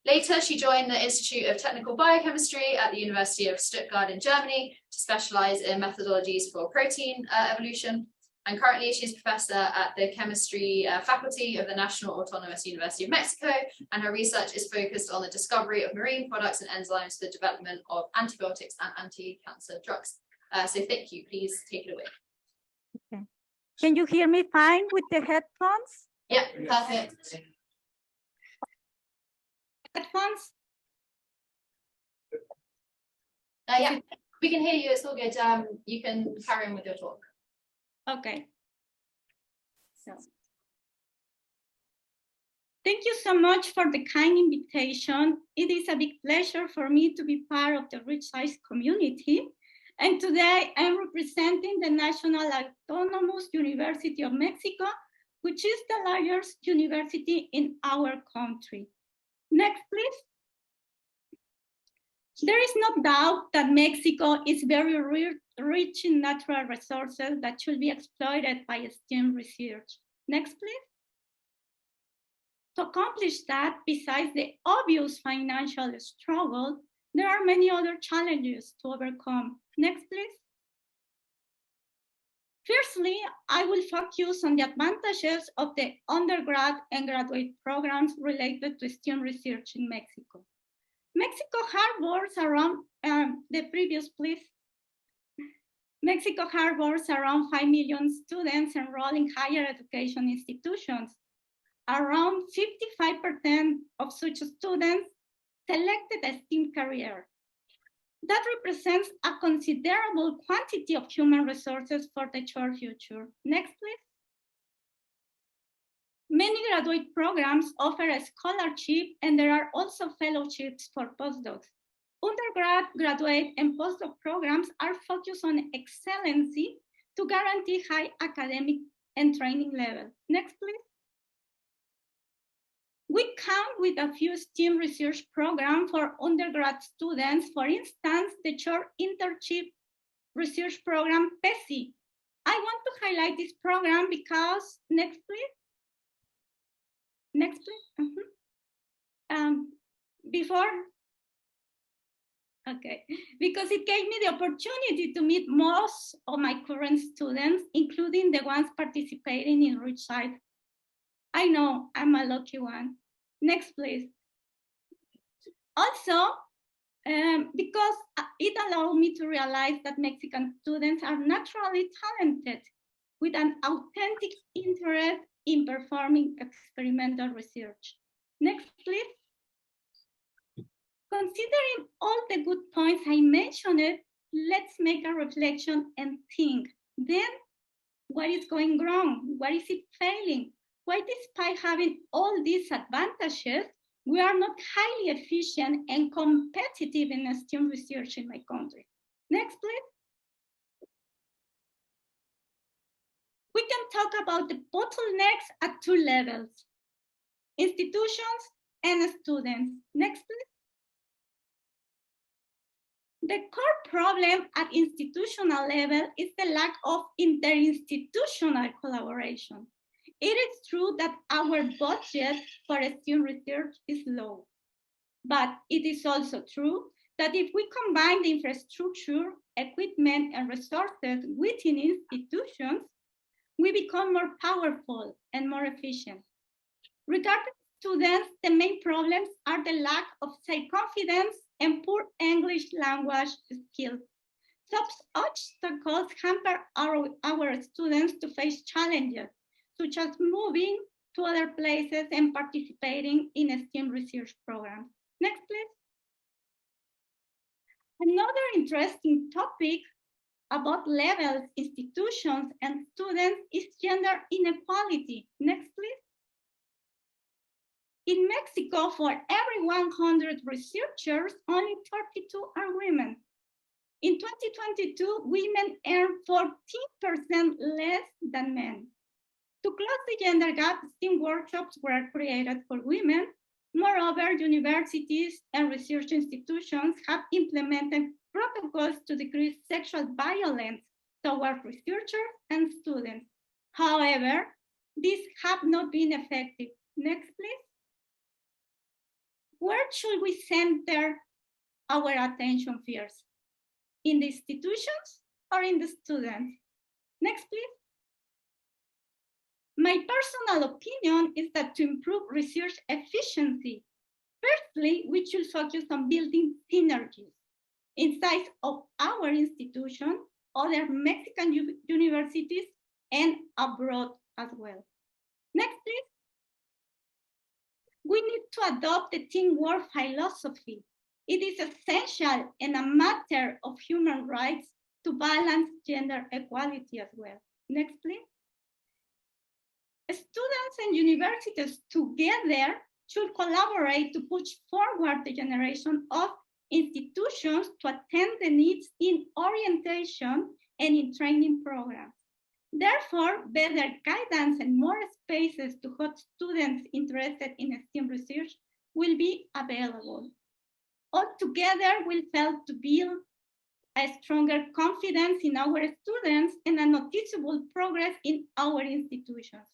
Later, she joined the Institute of Technical Biochemistry at the University of Stuttgart in Germany to specialize in methodologies for protein evolution. And currently she's professor at the chemistry faculty of the National Autonomous University of Mexico, and her research is focused on the discovery of marine products and enzymes for the development of antibiotics and anti-cancer drugs. So thank you, please take it away. Okay. Can you hear me fine with the headphones? Yeah, perfect. Headphones? Yeah, we can hear you, it's all good. You can carry on with your talk. Okay. So, thank you so much for the kind invitation. It is a big pleasure for me to be part of the ReachSci community. And today I'm representing the National Autonomous University of Mexico, which is the largest university in our country. Next, please. There is no doubt that Mexico is very rich in natural resources that should be exploited by STEM research. Next, please. To accomplish that, besides the obvious financial struggle, there are many other challenges to overcome. Next, please. Firstly, I will focus on the advantages of the undergrad and graduate programs related to STEM research in Mexico. Mexico harbors around, Mexico harbors around 5 million students enrolled in higher education institutions. Around 55% of such students selected a STEM career. That represents a considerable quantity of human resources for the short future. Next, please. Many graduate programs offer a scholarship, and there are also fellowships for postdocs. Undergrad, graduate, and postdoc programs are focused on excellency to guarantee high academic and training levels. Next, please. We count with a few STEM research programs for undergrad students. For instance, the short internship research program, PESI. I want to highlight this program because, next please. Next please. Because it gave me the opportunity to meet most of my current students, including the ones participating in ReachSci. I know I'm a lucky one. Next, please. Also, because it allowed me to realize that Mexican students are naturally talented with an authentic interest in performing experimental research. Next, please. Considering all the good points I mentioned, let's make a reflection and think. Then, what is going wrong? What is it failing? Why, despite having all these advantages, we are not highly efficient and competitive in STEM research in my country? Next, please. We can talk about the bottlenecks at two levels: institutions and students. Next, please. The core problem at institutional level is the lack of interinstitutional collaboration. It is true that our budget for STEM research is low, but it is also true that if we combine the infrastructure, equipment, and resources within institutions, we become more powerful and more efficient. Regarding students, the main problems are the lack of self-confidence and poor English language skills. Such obstacles hamper our students to face challenges, such as moving to other places and participating in a STEM research program. Next, please. Another interesting topic about levels, institutions, and students is gender inequality. Next, please. In Mexico, for every 100 researchers, only 32 are women. In 2022, women earn 14% less than men. To close the gender gap, STEM workshops were created for women. Moreover, universities and research institutions have implemented protocols to decrease sexual violence toward researchers and students. However, these have not been effective. Next, please. Where should we center our attention first? In the institutions or in the students? Next, please. My personal opinion is that to improve research efficiency, firstly, we should focus on building synergies inside of our institution, other Mexican universities, and abroad as well. Next, please. We need to adopt the teamwork philosophy. It is essential and a matter of human rights to balance gender equality as well. Next, please. Students and universities together should collaborate to push forward the generation of institutions to attend the needs in orientation and in training programs. Therefore, better guidance and more spaces to host students interested in STEM research will be available. Altogether, we'll help to build a stronger confidence in our students and a noticeable progress in our institutions.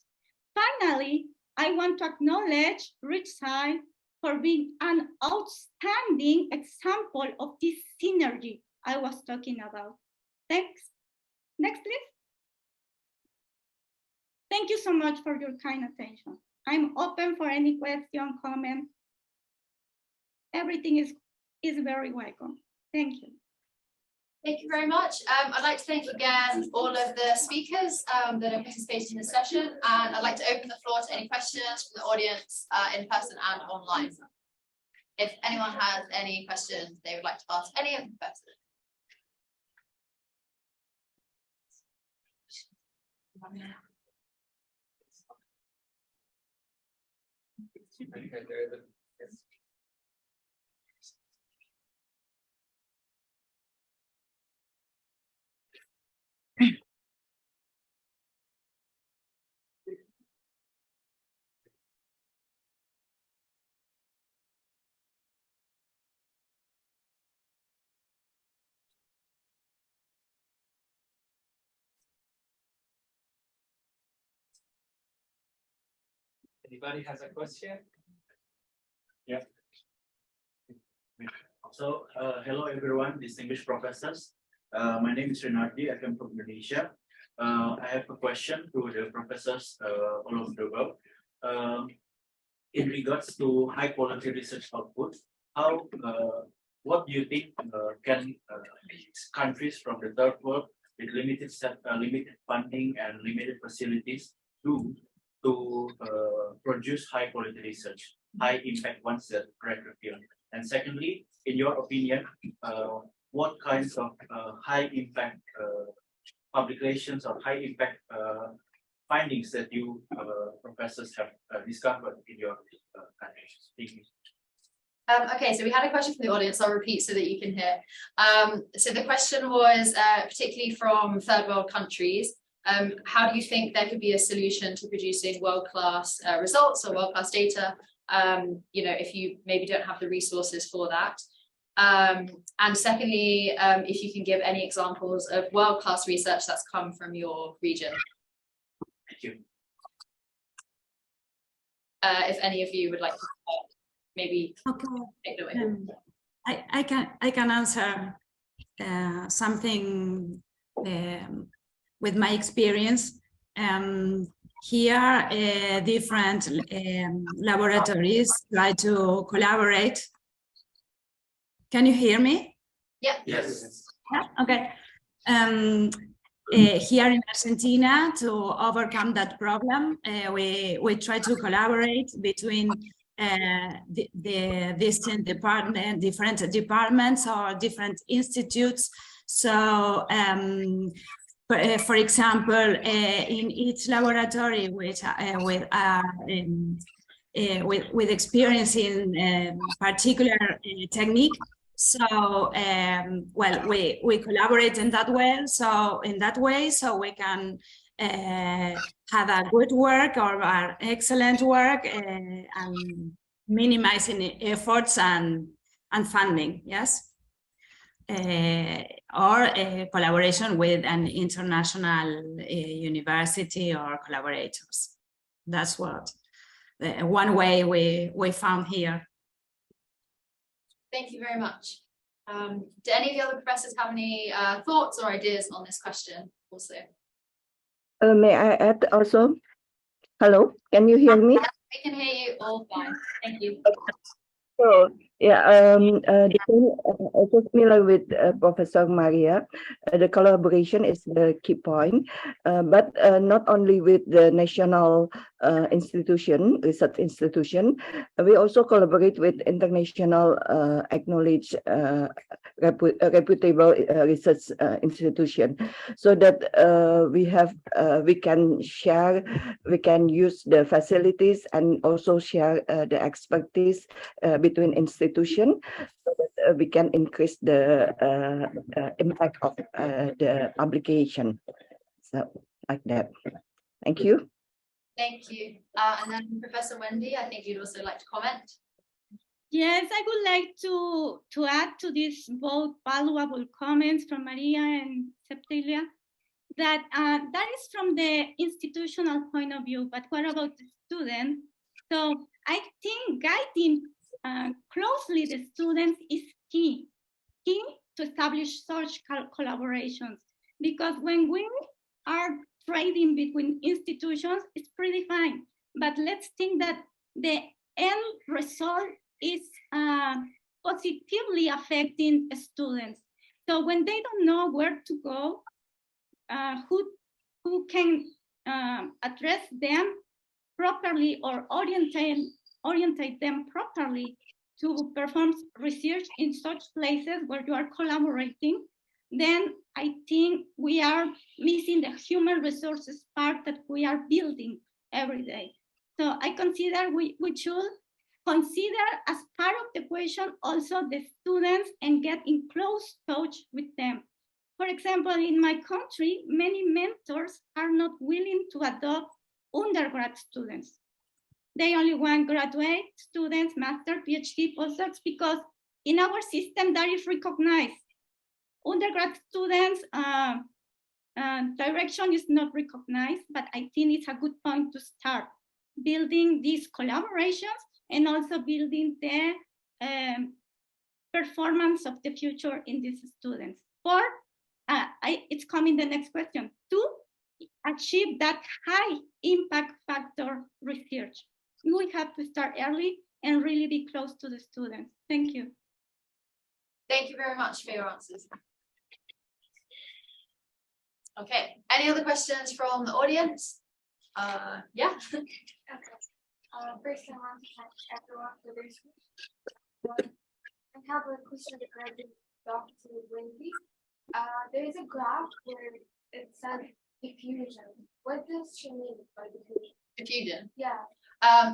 Finally, I want to acknowledge ReachSci for being an outstanding example of this synergy I was talking about. Thanks. Next, please. Thank you so much for your kind attention. I'm open for any question, comment. Everything is very welcome. Thank you. Thank you very much. I'd like to thank again all of the speakers that are participating in the session, and I'd like to open the floor to any questions from the audience in person and online. If anyone has any questions they would like to ask any of the professors. Anybody has a question? Yeah. So, hello everyone, distinguished professors. My name is Renardi. I come from Indonesia. I have a question to the professors all over the world. In regards to high quality research output, how, what do you think can countries from the third world with limited funding and limited facilities do to produce high quality research, high impact ones that great review? And secondly, in your opinion, what kinds of high impact publications or high impact findings that you professors have discovered in your countries? Thank you. Okay, so we had a question from the audience. I'll repeat so that you can hear. So the question was particularly from third world countries. How do you think there could be a solution to producing world-class results or world-class data? You know, if you maybe don't have the resources for that. And secondly, if you can give any examples of world-class research that's come from your region. Thank you. If any of you would like to maybe take it away. I can answer something with my experience. Here, different laboratories try to collaborate. Can you hear me? Yeah. Yes. Yeah? Okay. Here in Argentina, to overcome that problem, we try to collaborate between the distinct different departments or different institutes. So, for example, in each laboratory with experience in particular technique. So, well, we collaborate in that way. So we can have a good work or an excellent work and minimizing efforts and funding. Yes. Or a collaboration with an international university or collaborators. That's what one way we found here. Thank you very much. Do any of the other professors have any thoughts or ideas on this question also? May I add also? Hello, can you hear me? I can hear you all fine. Thank you. So yeah, also similar with Professor Maria, the collaboration is the key point, but not only with the national research institution, we also collaborate with international acknowledged reputable research institution, so that we can share, we can use the facilities and also share the expertise between institutions, so that we can increase the impact of the publication. So like that. Thank you. Thank you. And then Professor Wendy, I think you'd also like to comment. Yes, I would like to add to these both valuable comments from Maria and Septilia, that that is from the institutional point of view, but what about the student? So I think guiding closely the students is key to establish such collaborations, because when we are trading between institutions is pretty fine. But let's think that the end result is positively affecting students. So when they don't know where to go, who can address them properly or orientate them properly to perform research in such places where you are collaborating, then I think we are missing the human resources part that we are building every day. So I consider we should consider as part of the question also the students and get in close touch with them. For example, in my country, many mentors are not willing to adopt undergrad students. They only want graduate students, master, PhD, postdocs, because in our system that is recognized. Undergrad students, direction is not recognized, but I think it's a good point to start building these collaborations and also building the performance of the future in these students. For it's coming the next question, to achieve that high impact factor research. We have to start early and really be close to the students. Thank you. Thank you very much for your answers. Okay, any other questions from the audience? Yeah. First, I want to thank everyone for this. I have a question regarding Dr. Wendy. There is a graph where it says diffusion. What does she mean by diffusion? Diffusion? Yeah.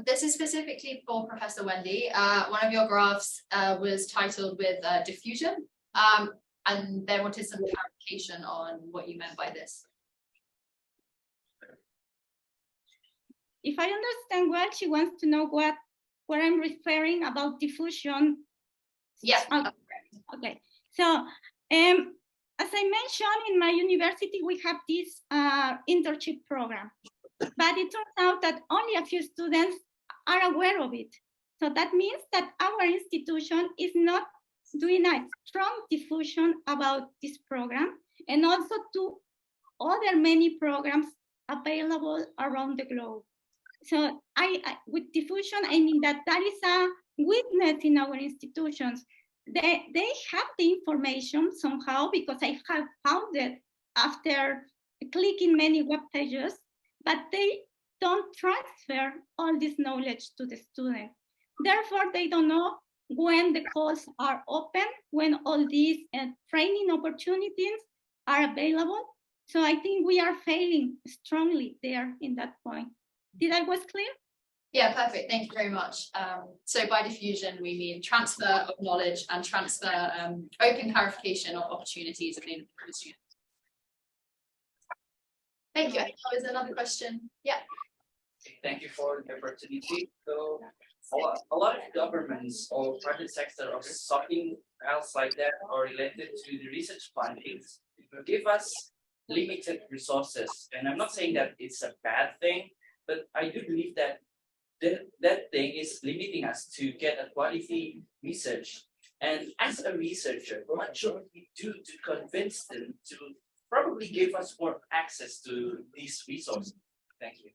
This is specifically for Professor Wendy. One of your graphs was titled with diffusion, and they wanted some clarification on what you meant by this. If I understand well, she wants to know what I'm referring about diffusion. Yes. Okay. So, as I mentioned, in my university, we have this internship program, but it turns out that only a few students are aware of it. So that means that our institution is not doing a strong diffusion about this program, and also to other many programs available around the globe. So with diffusion, I mean that is a weakness in our institutions. They have the information somehow, because I have found it after clicking many web pages, but they don't transfer all this knowledge to the student. Therefore, they don't know when the calls are open, when all these training opportunities are available. So I think we are failing strongly there in that point. Did I was clear? Yeah, perfect. Thank you very much. So by diffusion, we mean transfer of knowledge and transfer, open clarification of opportunities available for the students. Thank you. I think there was another question. Yeah. Thank you for the opportunity. So a lot of governments or private sector or something else like that are related to the research findings give us limited resources. And I'm not saying that it's a bad thing, but I do believe that that thing is limiting us to get a quality research. And as a researcher, what should we do to convince them to probably give us more access to these resources? Thank you.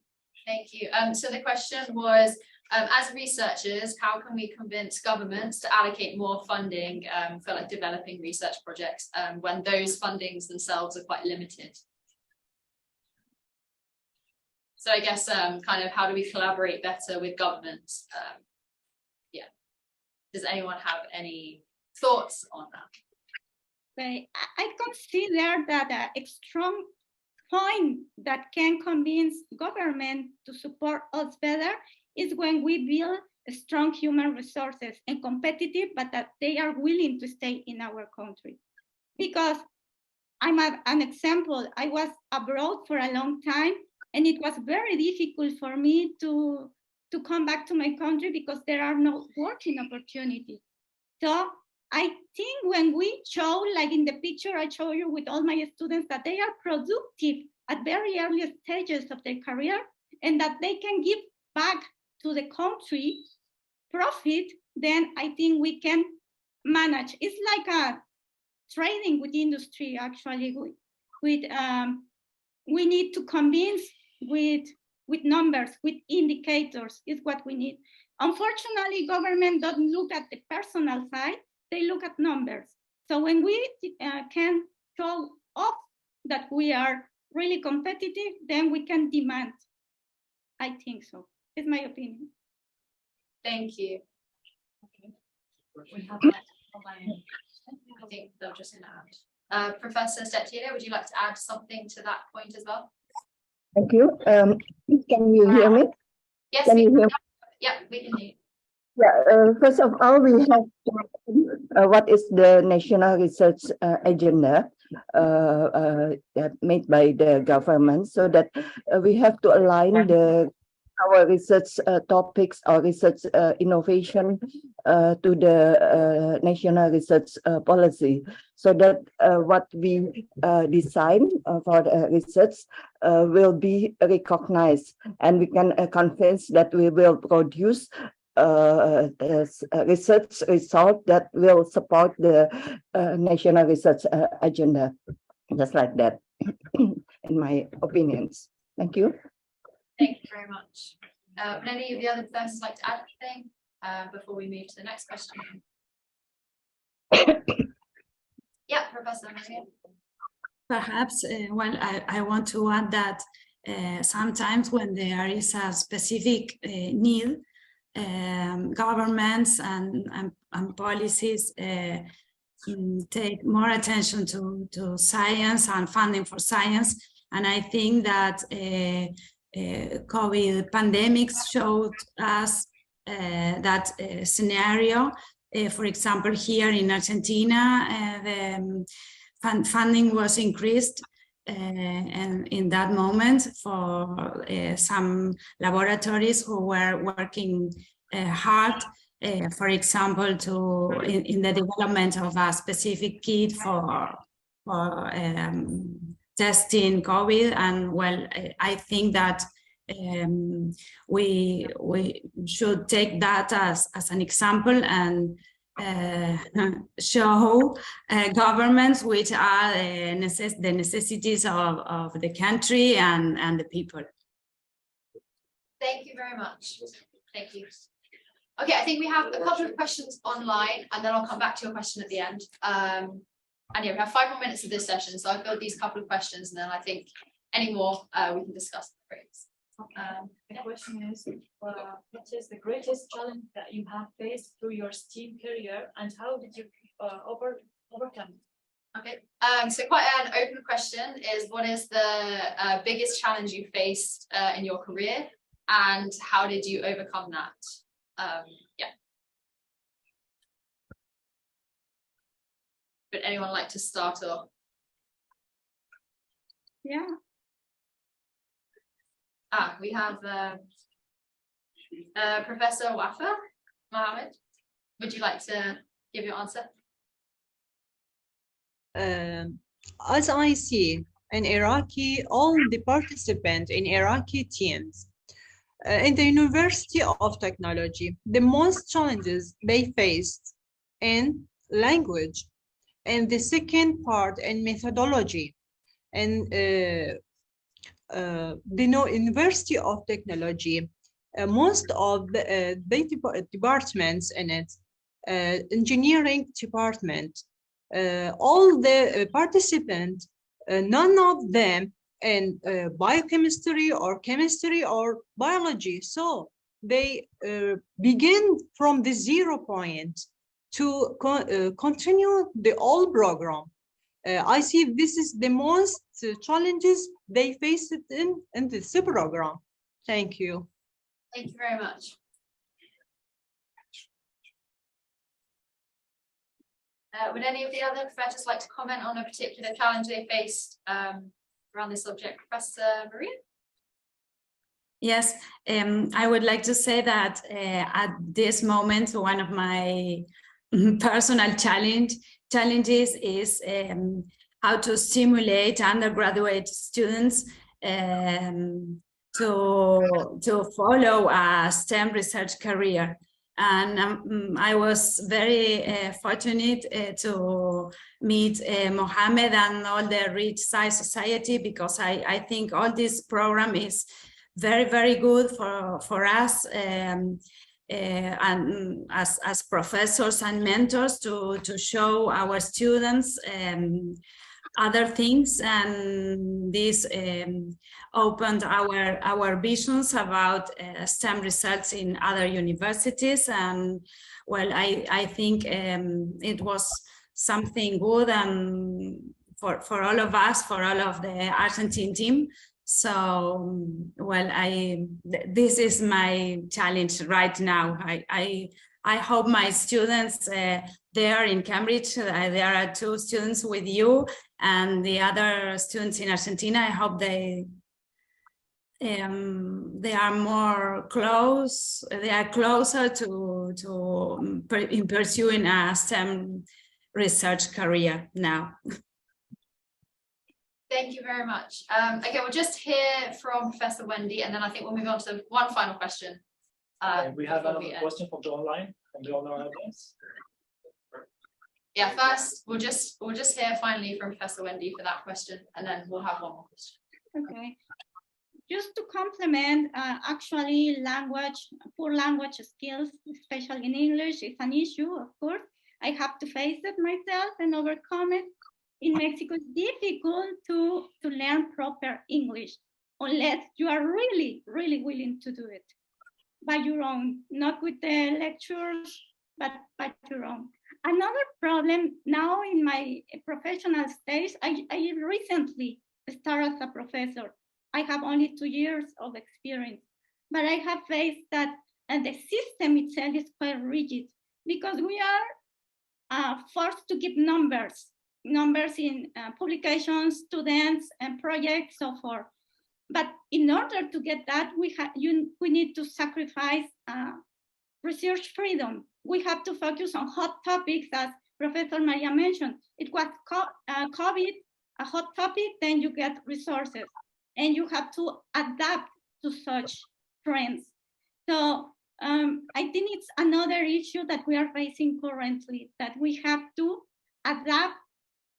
Thank you. So the question was, as researchers, how can we convince governments to allocate more funding for like developing research projects when those fundings themselves are quite limited? So I guess kind of how do we collaborate better with governments? Yeah. Does anyone have any thoughts on that? I consider that a strong point that can convince government to support us better is when we build strong human resources and competitive, but that they are willing to stay in our country. Because I'm an example, I was abroad for a long time, and it was very difficult for me to come back to my country because there are no working opportunities. So I think when we show, like in the picture I show you with all my students, that they are productive at very early stages of their career and that they can give back to the country profit, then I think we can manage. It's like a trading with industry, actually, with we need to convince with numbers, with indicators is what we need. Unfortunately, government doesn't look at the personal side, they look at numbers. So when we can show off that we are really competitive, then we can demand. I think so. It's my opinion. Thank you. Okay. We have that online. I think they're just going to add. Professor Stettina, would you like to add something to that point as well? Thank you. Can you hear me? Yes, Can we you hear me? Yeah, we can hear you. Yeah, first of all, we have what is the national research agenda made by the government, so that we have to align our research topics or research innovation to the national research policy, so that what we design for the research will be recognized, and we can convince that we will produce research result that will support the national research agenda, just like that, in my opinions. Thank you. Thank you very much. Would any of the other professors like to add anything before we move to the next question? Yeah, Professor Maria. Perhaps, well, I want to add that sometimes when there is a specific need, governments and policies take more attention to science and funding for science. And I think that COVID pandemics showed us that scenario. For example, here in Argentina, the funding was increased and in that moment for some laboratories who were working hard, for example, in the development of a specific kit for testing COVID. And well, I think that we should take that as an example and show governments which are the necessities of the country and the people. Thank you very much. Thank you. Okay, I think we have a couple of questions online, and then I'll come back to your question at the end. And yeah, we have 5 more minutes of this session, so I'll build these couple of questions, and then I think any more we can discuss. The question is, what is the greatest challenge that you have faced through your STEAM career, and how did you overcome it? Okay, so quite an open question is, what is the biggest challenge you faced in your career, and how did you overcome that? Yeah. Would anyone like to start off? Yeah. We have Professor Wafa Mohammed. Would you like to give your answer? As I see in Iraqi, all the participants in Iraqi teams in the University of Technology, the most challenges they faced in language, and the second part in methodology, and the University of Technology, most of the departments in it, engineering department, all the participants, none of them in biochemistry or chemistry or biology. So they begin from the 0 point to continue the whole program. I see this is the most challenges they face in this program. Thank you. Thank you very much. Would any of the other professors like to comment on a particular challenge they faced around this subject? Professor Maria? Yes, I would like to say that at this moment, one of my personal challenges is how to stimulate undergraduate students to follow a STEM research career. And I was very fortunate to meet Mohammed and all the ReachSci Society, because I think all this program is very, very good for us and as professors and mentors to show our students other things, and this opened our visions about STEM results in other universities. And well, I think it was something good and for all of us, for all of the Argentine team. So well, this is my challenge right now. I hope my students there in Cambridge, there are 2 students with you, and the other students in Argentina, I hope they are more close, they are closer to pursuing a STEM research career now. Thank you very much. Okay, we'll just hear from Professor Wendy, and then I think we'll move on to one final question. We have another question from the online audience. Yeah, first we'll just hear finally from Professor Wendy for that question, and then we'll have one more question. Okay. Just to complement, actually poor language skills, especially in English, is an issue, of course. I have to face it myself and overcome it. In Mexico, it's difficult to learn proper English unless you are really, really willing to do it by your own, not with the lectures, but by your own. Another problem now in my professional stage, I recently started as a professor. I have only 2 years of experience, but I have faced that, and the system itself is quite rigid, because we are forced to give numbers in publications, students, and projects, so forth. But in order to get that, we need to sacrifice research freedom. We have to focus on hot topics, as Professor Maria mentioned. It was COVID, a hot topic, then you get resources, and you have to adapt to such trends. So I think it's another issue that we are facing currently, that we have to adapt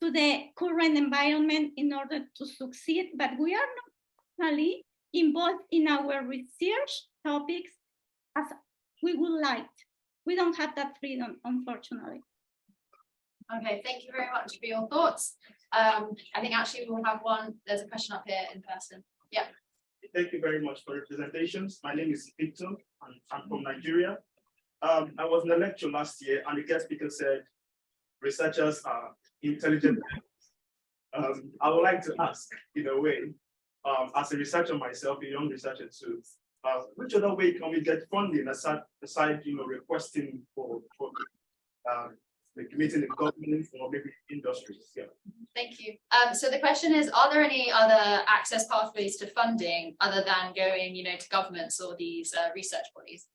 to the current environment in order to succeed, but we are not really involved in our research topics as we would like. We don't have that freedom, unfortunately. Okay, thank you very much for your thoughts. I think actually we'll have one, there's a question up here in person. Yeah. Thank you very much for your presentations. My name is Victor, and I'm from Nigeria. I was in a lecture last year, and the guest speaker said researchers are intelligent. I would like to ask, in a way, as a researcher myself, a young researcher too, which other way can we get funding aside requesting for like meeting the government or maybe industries? Yeah. Thank you. So the question is, are there any other access pathways to funding other than going, to governments or these research bodies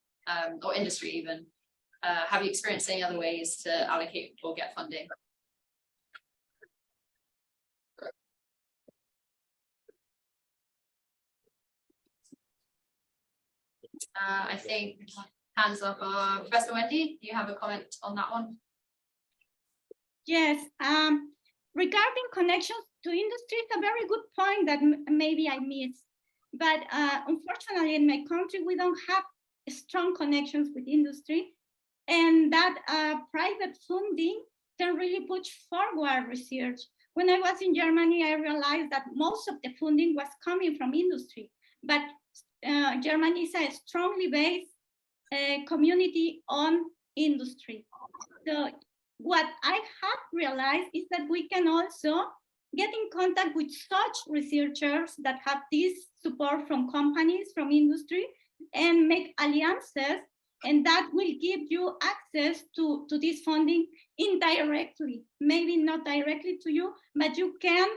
or industry even? Have you experienced any other ways to allocate or get funding? I think hands up. Professor Wendy, do you have a comment on that one? Yes, regarding connections to industry, it's a very good point that maybe I missed. But unfortunately, in my country, we don't have strong connections with industry, and that private funding can really push forward research. When I was in Germany, I realized that most of the funding was coming from industry, but Germany is a strongly based community on industry. So what I have realized is that we can also get in contact with such researchers that have this support from companies, from industry, and make alliances, and that will give you access to this funding indirectly, maybe not directly to you, but you can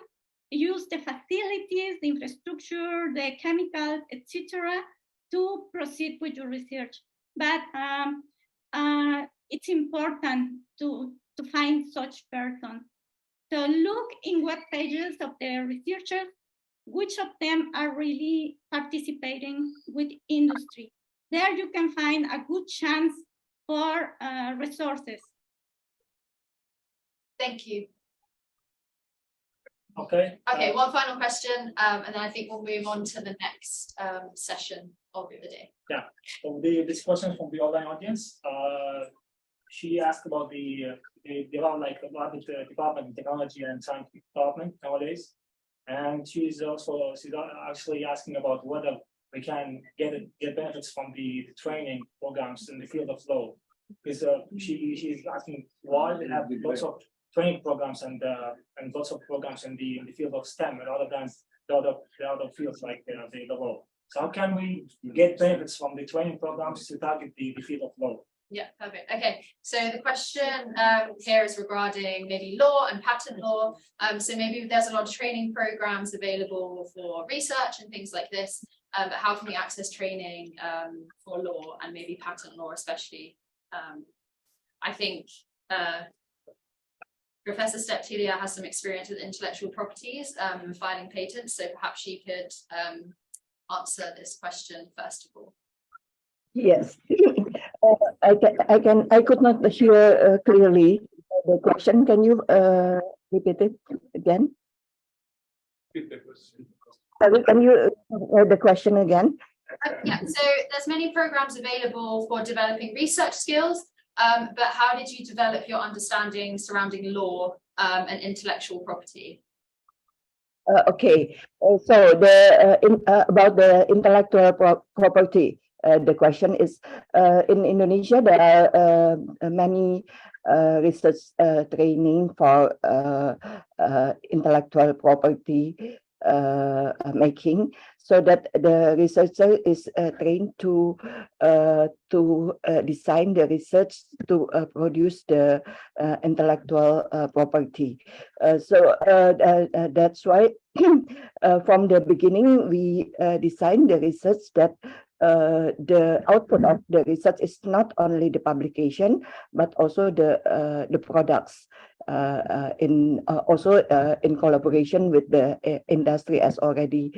use the facilities, the infrastructure, the chemicals, etc., to proceed with your research. But it's important to find such persons. So look in web pages of the researchers, which of them are really participating with industry. There you can find a good chance for resources. Thank you. Okay. Okay, one final question, and then I think we'll move on to the next session of the day. Yeah, so this question from the online audience. She asked about the development, about the development in technology and scientific development nowadays, and she's actually asking about whether we can get benefits from the training programs in the field of law, because she's asking why we have lots of training programs and lots of programs in the field of STEM rather than the other fields like the law. So how can we get benefits from the training programs to target the field of law? Yeah, perfect. Okay, so the question here is regarding maybe law and patent law. So maybe there's a lot of training programs available for research and things like this, but how can we access training for law and maybe patent law especially? I think Professor Steptilia has some experience with intellectual properties and filing patents, so perhaps she could answer this question first of all. Yes, I could not hear clearly the question. Can you repeat it again? Can you the question again? Yeah, so there's many programs available for developing research skills, but how did you develop your understanding surrounding law and intellectual property? Okay, so about the intellectual property, the question is in Indonesia there are many research training for intellectual property making, so that the researcher is trained to design the research to produce the intellectual property. So that's why from the beginning we designed the research that the output of the research is not only the publication but also the products also in collaboration with the industry, as already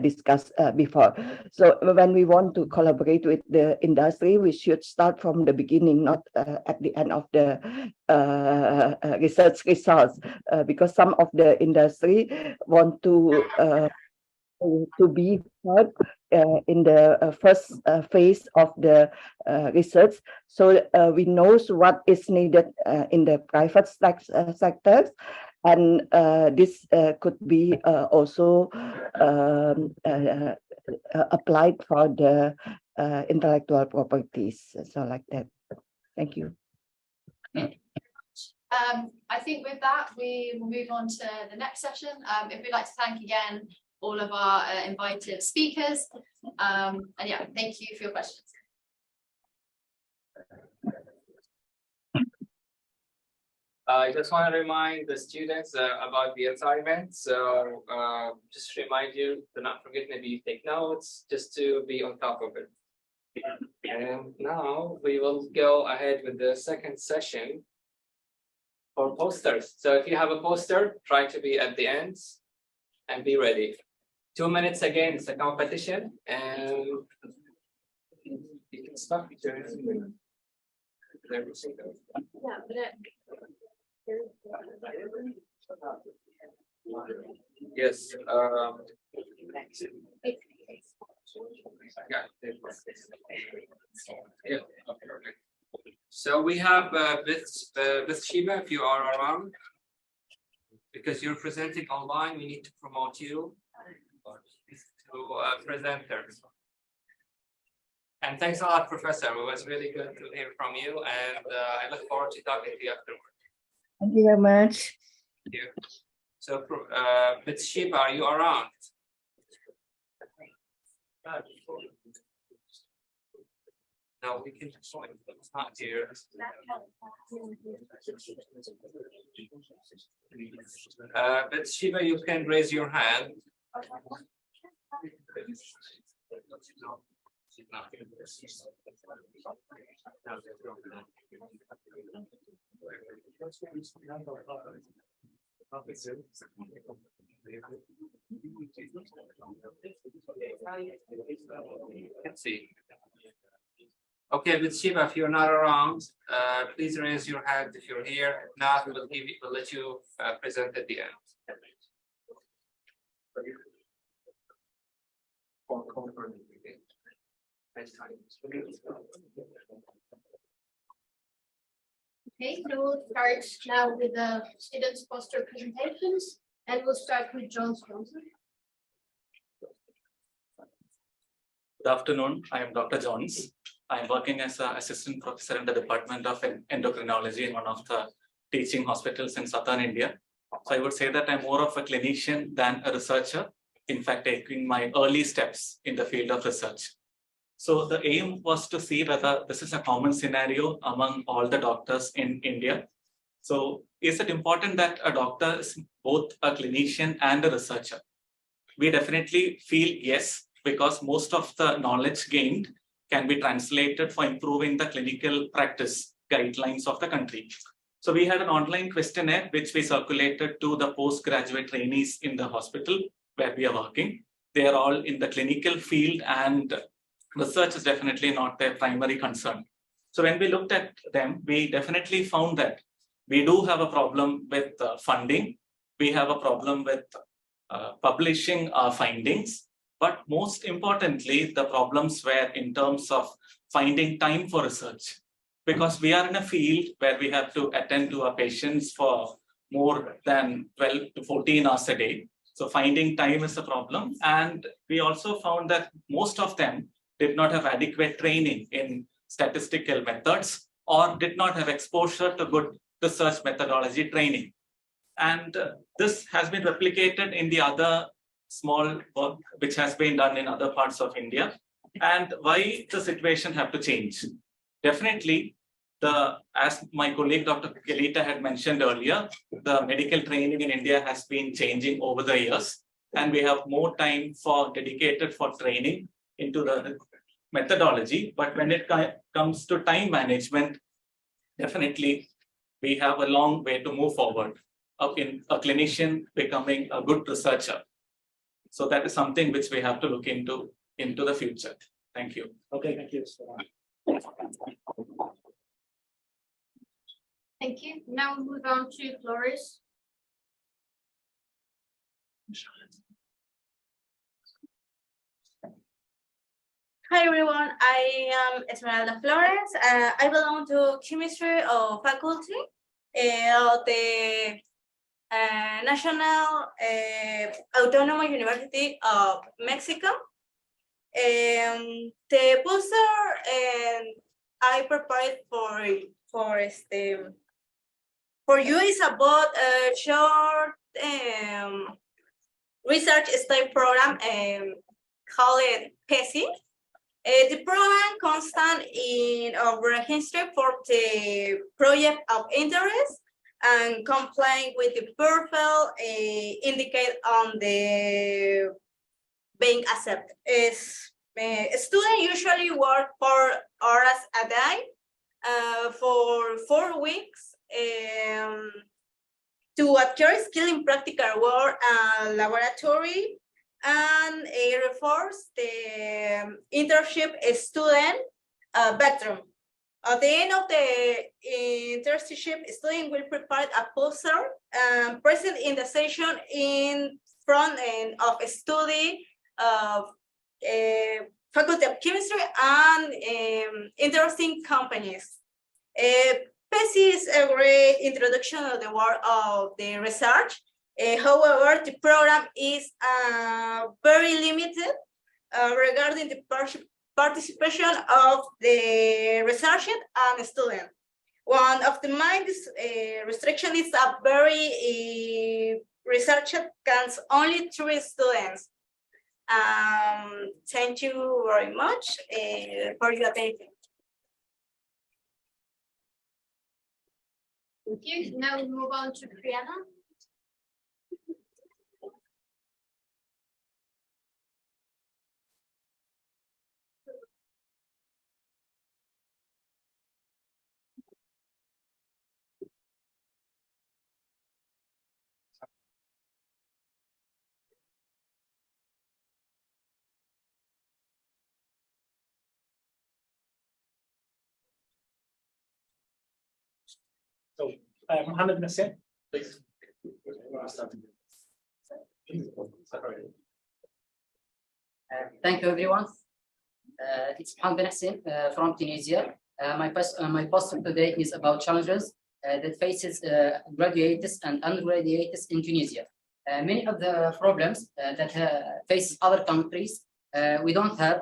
discussed before. So when we want to collaborate with the industry, we should start from the beginning, not at the end of the research results, because some of the industry want to be heard in the first phase of the research, so we know what is needed in the private sectors, and this could be also applied for the intellectual properties. So like that. Thank you. I think with that we will move on to the next session. If we'd like to thank again all of our invited speakers, and yeah, thank you for your questions. I just want to remind the students about the assignment. So just remind you to not forget, maybe take notes, just to be on top of it. And now we will go ahead with the second session for posters. So if you have a poster, try to be at the end and be ready. 2 minutes again, it's a competition, and you can stop every single. Yes. Yeah. So we have Shiba, if you are around, because you're presenting online, we need to promote you to presenters. And thanks a lot, Professor. It was really good to hear from you, and I look forward to talking to you afterwards. Thank you very much. Thank you. So, Shiba, are you around? No, we can join, but it's not here. Shiba, you can raise your hand. Let's see. Okay, with Shiva, if you're not around, please raise your hand if you're here. If not, we'll let you present at the end. Okay, so we'll start now with the students' poster presentations, and we'll start with Jones Johnson. Good afternoon. I am Dr. Jones. I am working as an assistant professor in the Department of Endocrinology in one of the teaching hospitals in southern India. So I would say that I'm more of a clinician than a researcher, in fact, taking my early steps in the field of research. So the aim was to see whether this is a common scenario among all the doctors in India. So is it important that a doctor is both a clinician and a researcher? We definitely feel yes, because most of the knowledge gained can be translated for improving the clinical practice guidelines of the country. So we had an online questionnaire which we circulated to the postgraduate trainees in the hospital where we are working. They are all in the clinical field, and research is definitely not their primary concern. So when we looked at them, we definitely found that we do have a problem with funding. We have a problem with publishing our findings. But most importantly, the problems were in terms of finding time for research, because we are in a field where we have to attend to our patients for more than 12 to 14 hours a day. So finding time is a problem. And we also found that most of them did not have adequate training in statistical methods or did not have exposure to good research methodology training. And this has been replicated in the other small work which has been done in other parts of India. And why the situation have to change? Definitely, as my colleague Dr. Kelita had mentioned earlier, the medical training in India has been changing over the years, and we have more time dedicated for training into the methodology. But when it comes to time management, definitely we have a long way to move forward in a clinician becoming a good researcher. So that is something which we have to look into the future. Thank you. Okay, thank you. Thank you. Now we'll move on to Flores. Hi everyone, I am Esmeralda Flores. I belong to chemistry of faculty of the National Autonomous University of Mexico. The poster I prepared for you is about a short research study program called PESI. The program consists in a registry for the project of interest and complying with the profile indicated on the being accepted. Students usually work 4 hours a day for 4 weeks to acquire skill in practical work and laboratory, and reinforce the internship student background. At the end of the internship, student will prepare a poster present in the session in front end of a study of Faculty of Chemistry and interesting companies. PESI is a great introduction of the world of the research. However, the program is very limited regarding the participation of the researcher and student. One of the main restriction is a very researcher counts only 3 students. Thank you very much for your attention. Thank you. Now we move on to Brianna. So, Mohammed Nassim, please. Thank you, everyone. It's Mohammed Nassim from Tunisia. My post today is about challenges that faces graduates and undergraduates in Tunisia. Many of the problems that faces other countries, we don't have,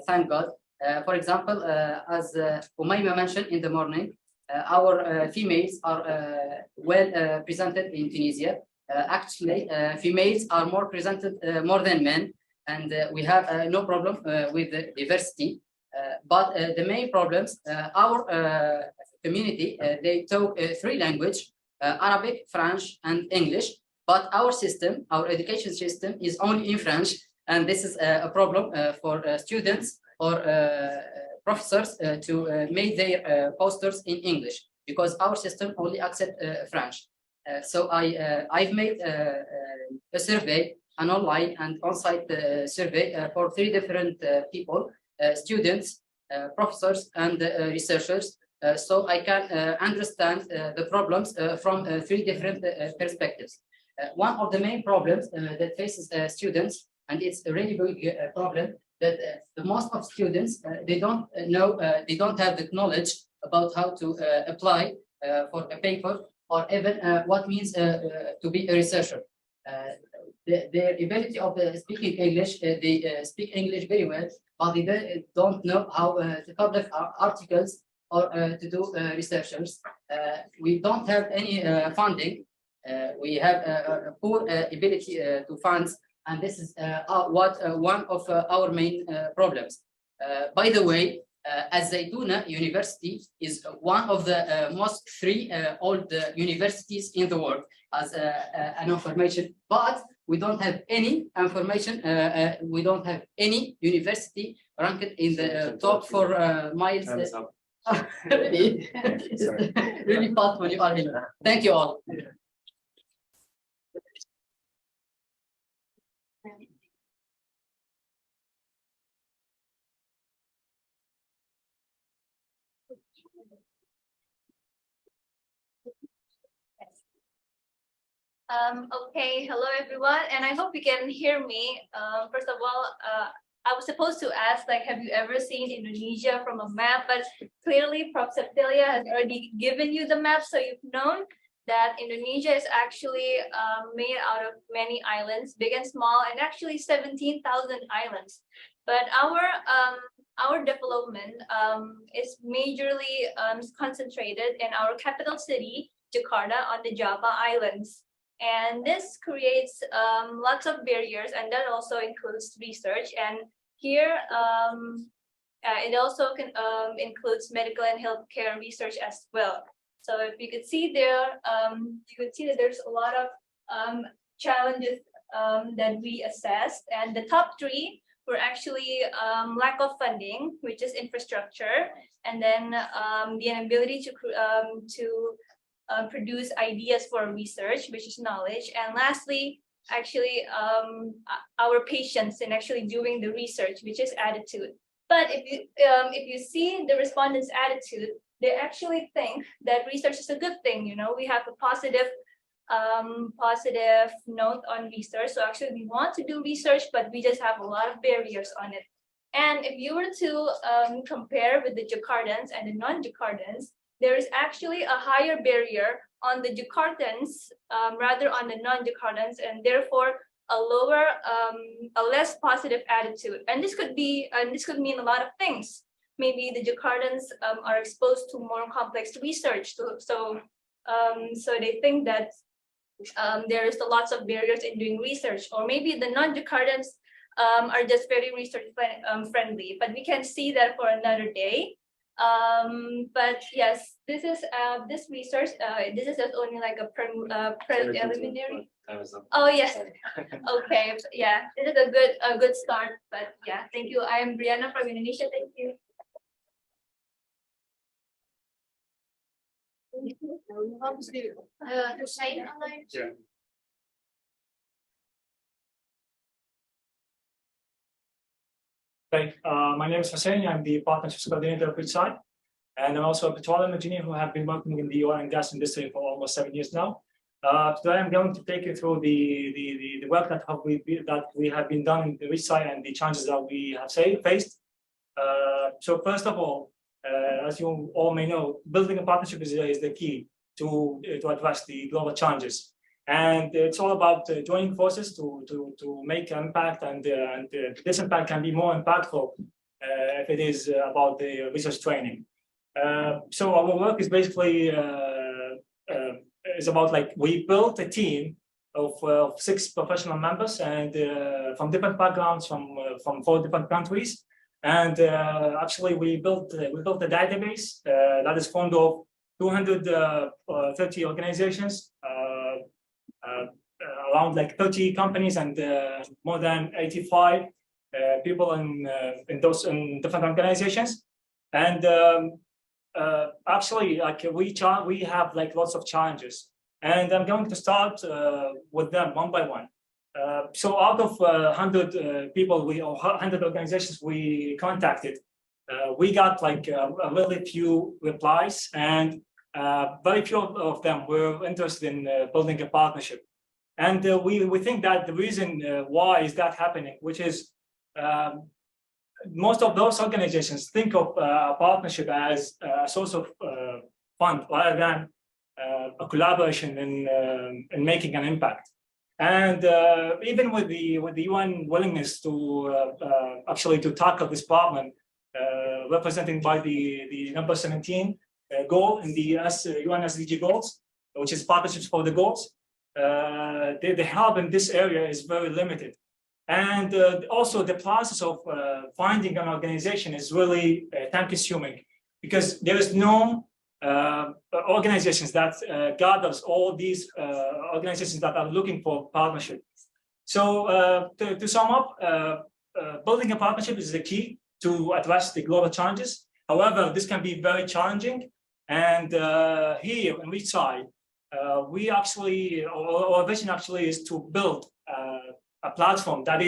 thank God. For example, as Umayma mentioned in the morning, our females are well presented in Tunisia. Actually, females are more presented more than men, and we have no problem with the diversity. But the main problems, our community, they talk three languages, Arabic, French, and English. But our system, our education system is only in French. And this is a problem for students or professors to make their posters in English, because our system only accepts French. So I've made a survey, an online and on-site survey for three different people, students, professors, and researchers. So I can understand the problems from three different perspectives. One of the main problems that faces students, and it's a really big problem, that the most of students, they don't know, they don't have the knowledge about how to apply for a paper, or even what means to be a researcher. Their ability of speaking English, they speak English very well, but they don't know how to publish articles or to do researchers. We don't have any funding. We have a poor ability to fund, and this is one of our main problems. By the way, as Zaytuna University is one of the most three old universities in the world, as an information, but we don't have any information. We don't have any university ranked in the top 4 miles. Really, really fast when you are here. Thank you all. Okay, hello everyone, and I hope you can hear me. First of all, I was supposed to ask, like, have you ever seen Indonesia from a map? But clearly, Prof. Septilia has already given you the map, so you've known that Indonesia is actually made out of many islands, big and small, and actually 17,000 islands. But our development is majorly concentrated in our capital city, Jakarta, on the Java Islands. And this creates lots of barriers, and that also includes research. And here, it also includes medical and healthcare research as well. So if you could see there, you could see that there's a lot of challenges that we assessed. And the top 3 were actually lack of funding, which is infrastructure, and then the inability to produce ideas for research, which is knowledge, and lastly, actually, our patience in actually doing the research, which is attitude. But if you see the respondents' attitude, they actually think that research is a good thing. You know, we have a positive note on research. So actually, we want to do research, but we just have a lot of barriers on it. And if you were to compare with the Jakartans and the non-Jakartans, there is actually a higher barrier on the Jakartans rather on the non-Jakartans, and therefore a less positive attitude. And this could mean a lot of things. Maybe the Jakartans are exposed to more complex research, so they think that there is lots of barriers in doing research, or maybe the non-Jakartans are just very research friendly. But we can see that for another day. But yes, this is this research. This is just only like a preliminary. Oh yes. Okay. Yeah, this is a good start. But yeah, thank you. I am Brianna from Indonesia. Thank you. Right. My name is Hussein. I'm the partnerships coordinator of ReachSci. And I'm also a petroleum engineer who have been working in the oil and gas industry for almost 7 years now. Today I'm going to take you through the work that we have been done in the ReachSci and the challenges that we have faced. So first of all, as you all may know, building a partnership is the key to address the global challenges. And it's all about joining forces to make an impact, and this impact can be more impactful if it is about the research training. So our work is basically is about, like, we built a team of 6 professional members, and from different backgrounds, from 4 different countries. And actually, we built a database that is formed of 230 organizations, around like 30 companies, and more than 85 people in different organizations. And actually, like, we have like lots of challenges, and I'm going to start with them one by one. So out of 100 people, or 100 organizations we contacted, we got like really few replies, and very few of them were interested in building a partnership. And we think that the reason why is that happening, which is most of those organizations think of a partnership as a source of fund rather than a collaboration in making an impact. And even with the UN willingness to actually to tackle this problem, represented by the number 17 goal in the UN SDG goals, which is partnerships for the goals, the help in this area is very limited. And also the process of finding an organization is really time-consuming, because there is no organizations that gathers all these organizations that are looking for partnership. So to sum up, building a partnership is the key to address the global challenges. However, this can be very challenging. And here in ReachSci, we actually, our vision actually is to build a platform that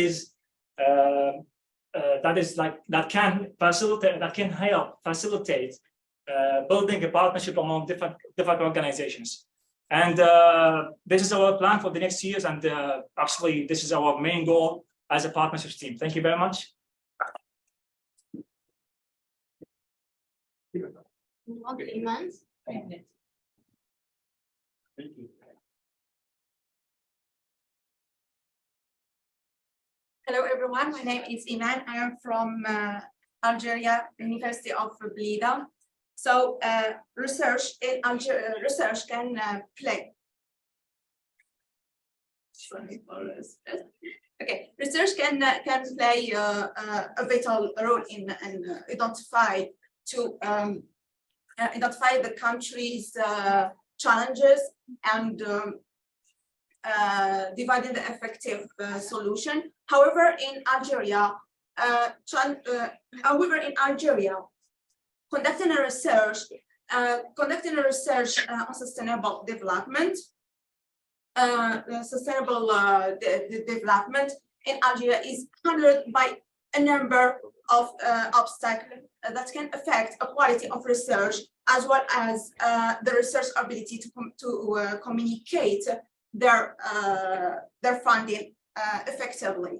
can facilitate, that can help facilitate building a partnership among different organizations. And this is our plan for the next years, and actually this is our main goal as a partnerships team. Thank you very much. Iman? Thank you. Hello, everyone. My name is Iman. I am from Algeria, University of Blida. So research in Algeria, research can play. Okay, research can play a vital role in identify the country's challenges and dividing the effective solution. However, in Algeria, conducting a research on sustainable development, development in Algeria is handled by a number of obstacles that can affect the quality of research, as well as the research ability to communicate their funding effectively.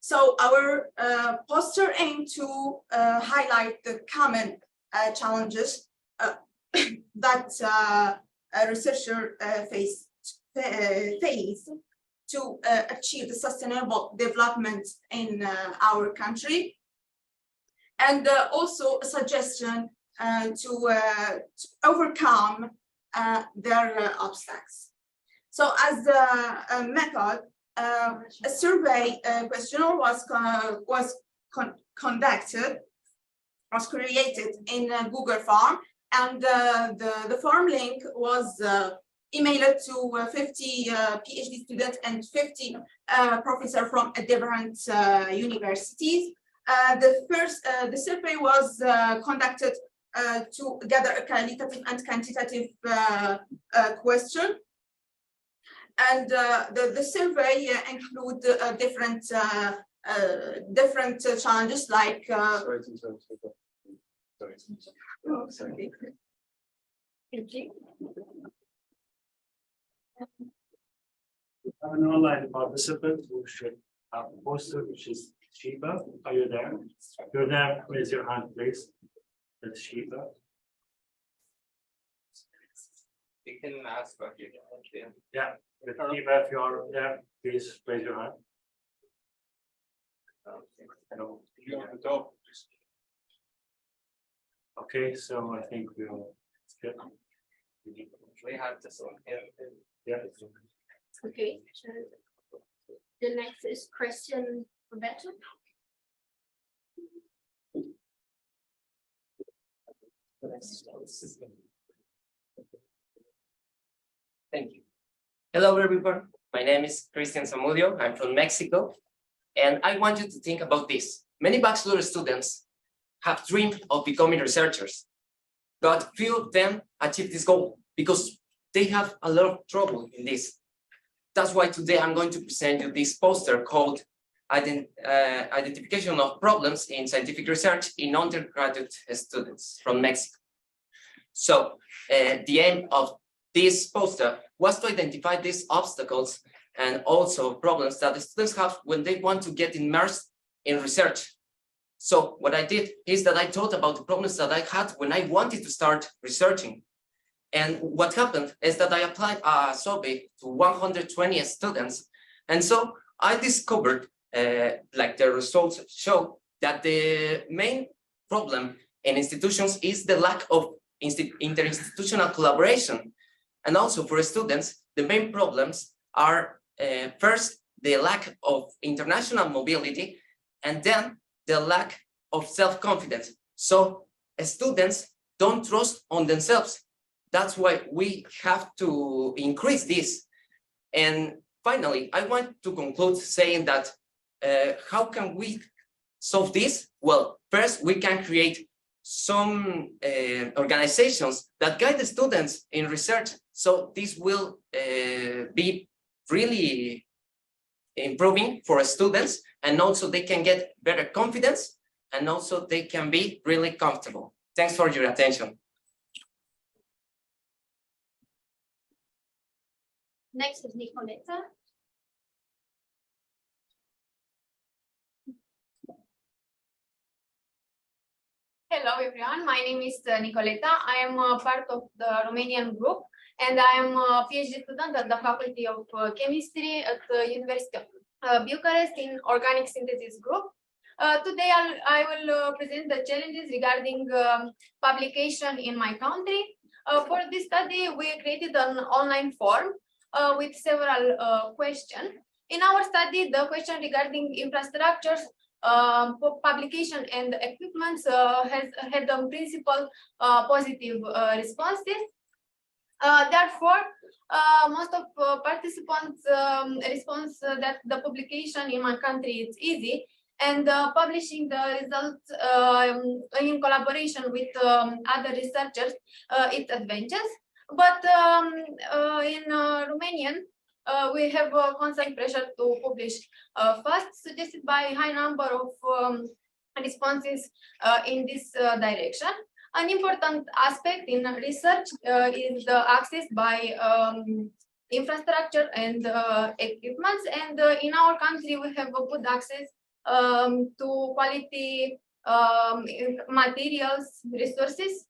So our poster aims to highlight the common challenges that researchers face to achieve the sustainable development in our country, and also a suggestion to overcome their obstacles. So as a method, a survey questionnaire was created in Google Form, and the form link was emailed to 50 PhD students and 50 professors from different universities. The survey was conducted to gather a qualitative and quantitative question. And the survey include different challenges like Sorry. Thank you. An online participant who should have a poster, which is Sheba. Are you there? If you're there, raise your hand, please. That's Sheba. You can ask for you. Yeah, with Sheba, if you're there, please raise your hand. No. You want to talk? Okay, so I think we'll skip. We have this one. Yeah. Okay. The next is Christian Roberto. Thank you. Hello, everyone. My name is Christian Zamudio. I'm from Mexico. And I want you to think about this. Many bachelor students have dreamed of becoming researchers, but few of them achieve this goal because they have a lot of trouble in this. That's why today I'm going to present you this poster called Identification of Problems in Scientific Research in Undergraduate Students from Mexico. So the aim of this poster was to identify these obstacles and also problems that the students have when they want to get immersed in research. So what I did is that I thought about the problems that I had when I wanted to start researching. And what happened is that I applied a survey to 120 students. And so I discovered, like the results show, that the main problem in institutions is the lack of interinstitutional collaboration. And also for students, the main problems are first, the lack of international mobility, and then the lack of self-confidence. So students don't trust on themselves. That's why we have to increase this. And finally, I want to conclude saying that how can we solve this? Well, first we can create some organizations that guide the students in research. So this will be really improving for students, and also they can get better confidence, and also they can be really comfortable. Thanks for your attention. Next is Nicoletta. Hello everyone, my name is Nicoletta. I am part of the Romanian group and I am a PhD student at the Faculty of Chemistry at the University of Bucharest in Organic Synthesis group. Today I will present the challenges regarding publication in my country. For this study, we created an online form with several questions. In our study, the question regarding infrastructures, publication and equipments has had in principle positive responses. Therefore, most of participants respond that the publication in my country is easy, and publishing the results in collaboration with other researchers, it's advantageous. But in Romanian, we have a constant pressure to publish fast, suggested by a high number of responses in this direction. An important aspect in research is the access by infrastructure and equipments. And in our country, we have a good access to quality materials, resources.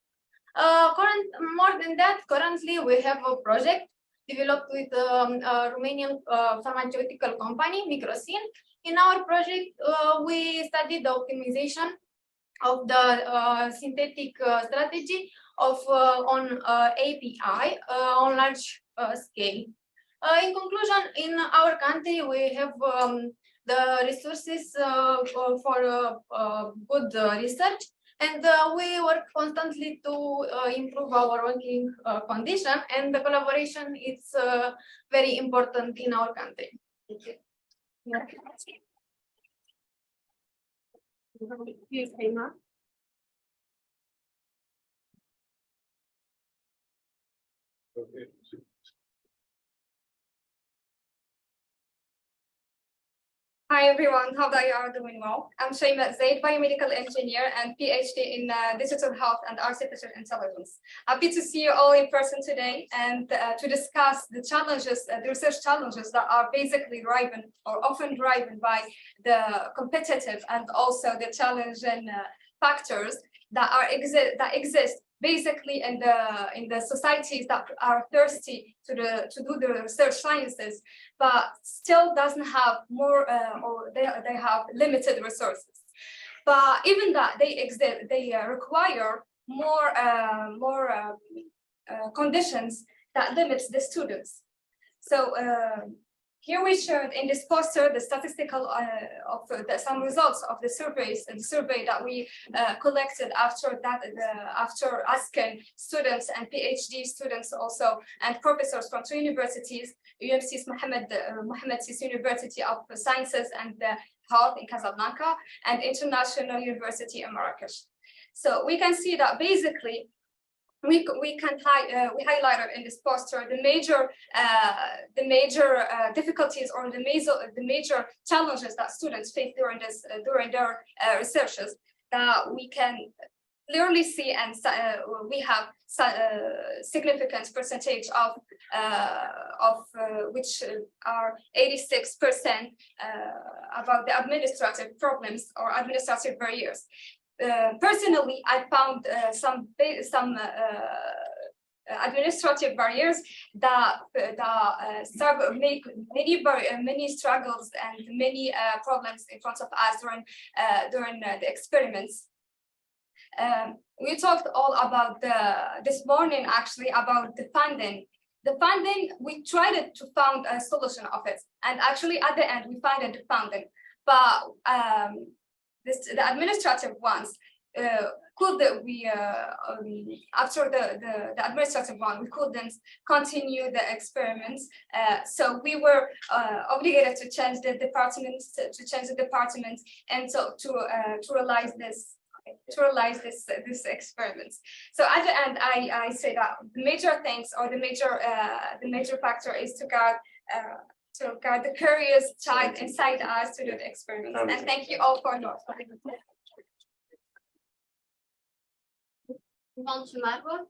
More than that, currently we have a project developed with a Romanian pharmaceutical company, Microsin. In our project, we studied the optimization of the synthetic strategy of on API on large scale. In conclusion, in our country, we have the resources for good research, and we work constantly to improve our working condition, and the collaboration is very important in our country. Thank you. Hi everyone, hope that you are doing well. I'm Shayma Zaid, biomedical engineer and PhD in digital health and artificial intelligence. Happy to see you all in person today and to discuss the challenges, the research challenges that are basically driven or often driven by the competitive and also the challenging factors that exist basically in the societies that are thirsty to do the research sciences, but still doesn't have more or they have limited resources. But even that they exist, they require more conditions that limits the students. So here we showed in this poster the statistical some results of the surveys and the survey that we collected after asking students and PhD students also and professors from two universities, UMC's Mohammed Sis University of Sciences and Health in Casablanca and International University in Marrakesh. So we can see that basically we highlighted in this poster the major difficulties or the major challenges that students face during their researches that we can clearly see, and we have significant percentage of which are 86% about the administrative problems or administrative barriers. Personally, I found some administrative barriers that make many struggles and many problems in front of us during the experiments. We talked all about this morning actually about the funding. The funding, we tried to find a solution of it, and actually at the end we found the funding, but the administrative ones after the administrative one we couldn't continue the experiments, so we were obligated to change the departments and so to realize this experiments. So at the end I say that the major things or the major factor is to guard the curious child inside us to do the experiments. And thank you all for your time. On to Marwa.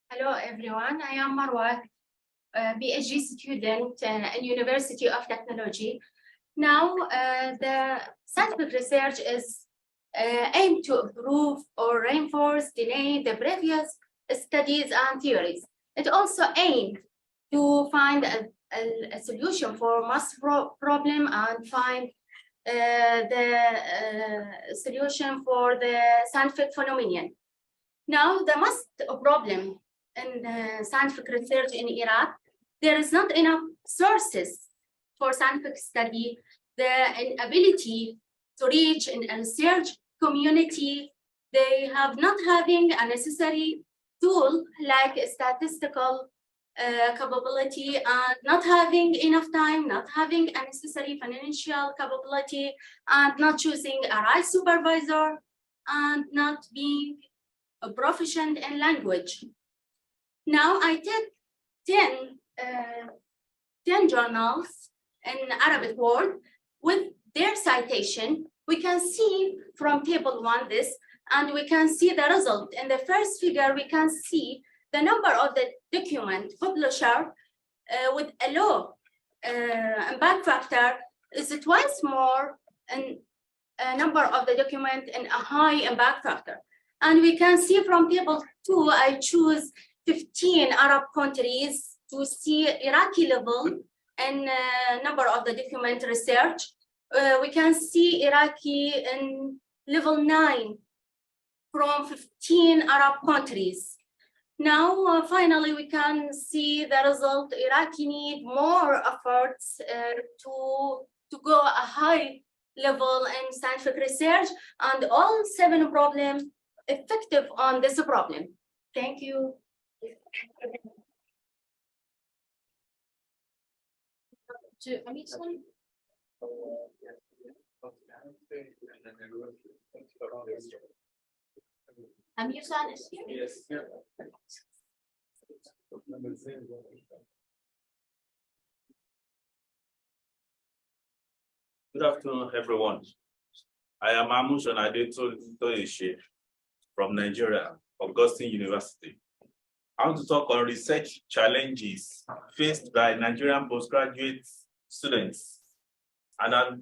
Hello everyone, I am Marwa, PhD student in University of Technology. Now the scientific research is aimed to improve or reinforce, delay the previous studies and theories. It also aimed to find a solution for math problem and find the solution for the scientific phenomenon. Now, the math problem in scientific research in Iraq, there is not enough sources for scientific study, the inability to reach in a research community, they have not having a necessary tool like statistical capability and not having enough time, not having a necessary financial capability, and not choosing a right supervisor, and not being a proficient in language. Now I did 10 journals in Arabic world with their citation. We can see from table 1 this, and we can see the result. In the first figure, we can see the number of the document publisher with a low impact factor is twice more in a number of the document in a high impact factor. And we can see from table 2, I choose 15 Arab countries to see Iraqi level and number of the document research. We can see Iraqi in level 9 from 15 Arab countries. Now, finally, we can see the result. Iraqi need more efforts to go a high level in scientific research, and all 7 problems effective on this problem. Thank you. Amirsan is here. Yes. Good afternoon, everyone. I am Amush Onadeto from Nigeria, Augustine University. I want to talk on research challenges faced by Nigerian postgraduate students. And I'm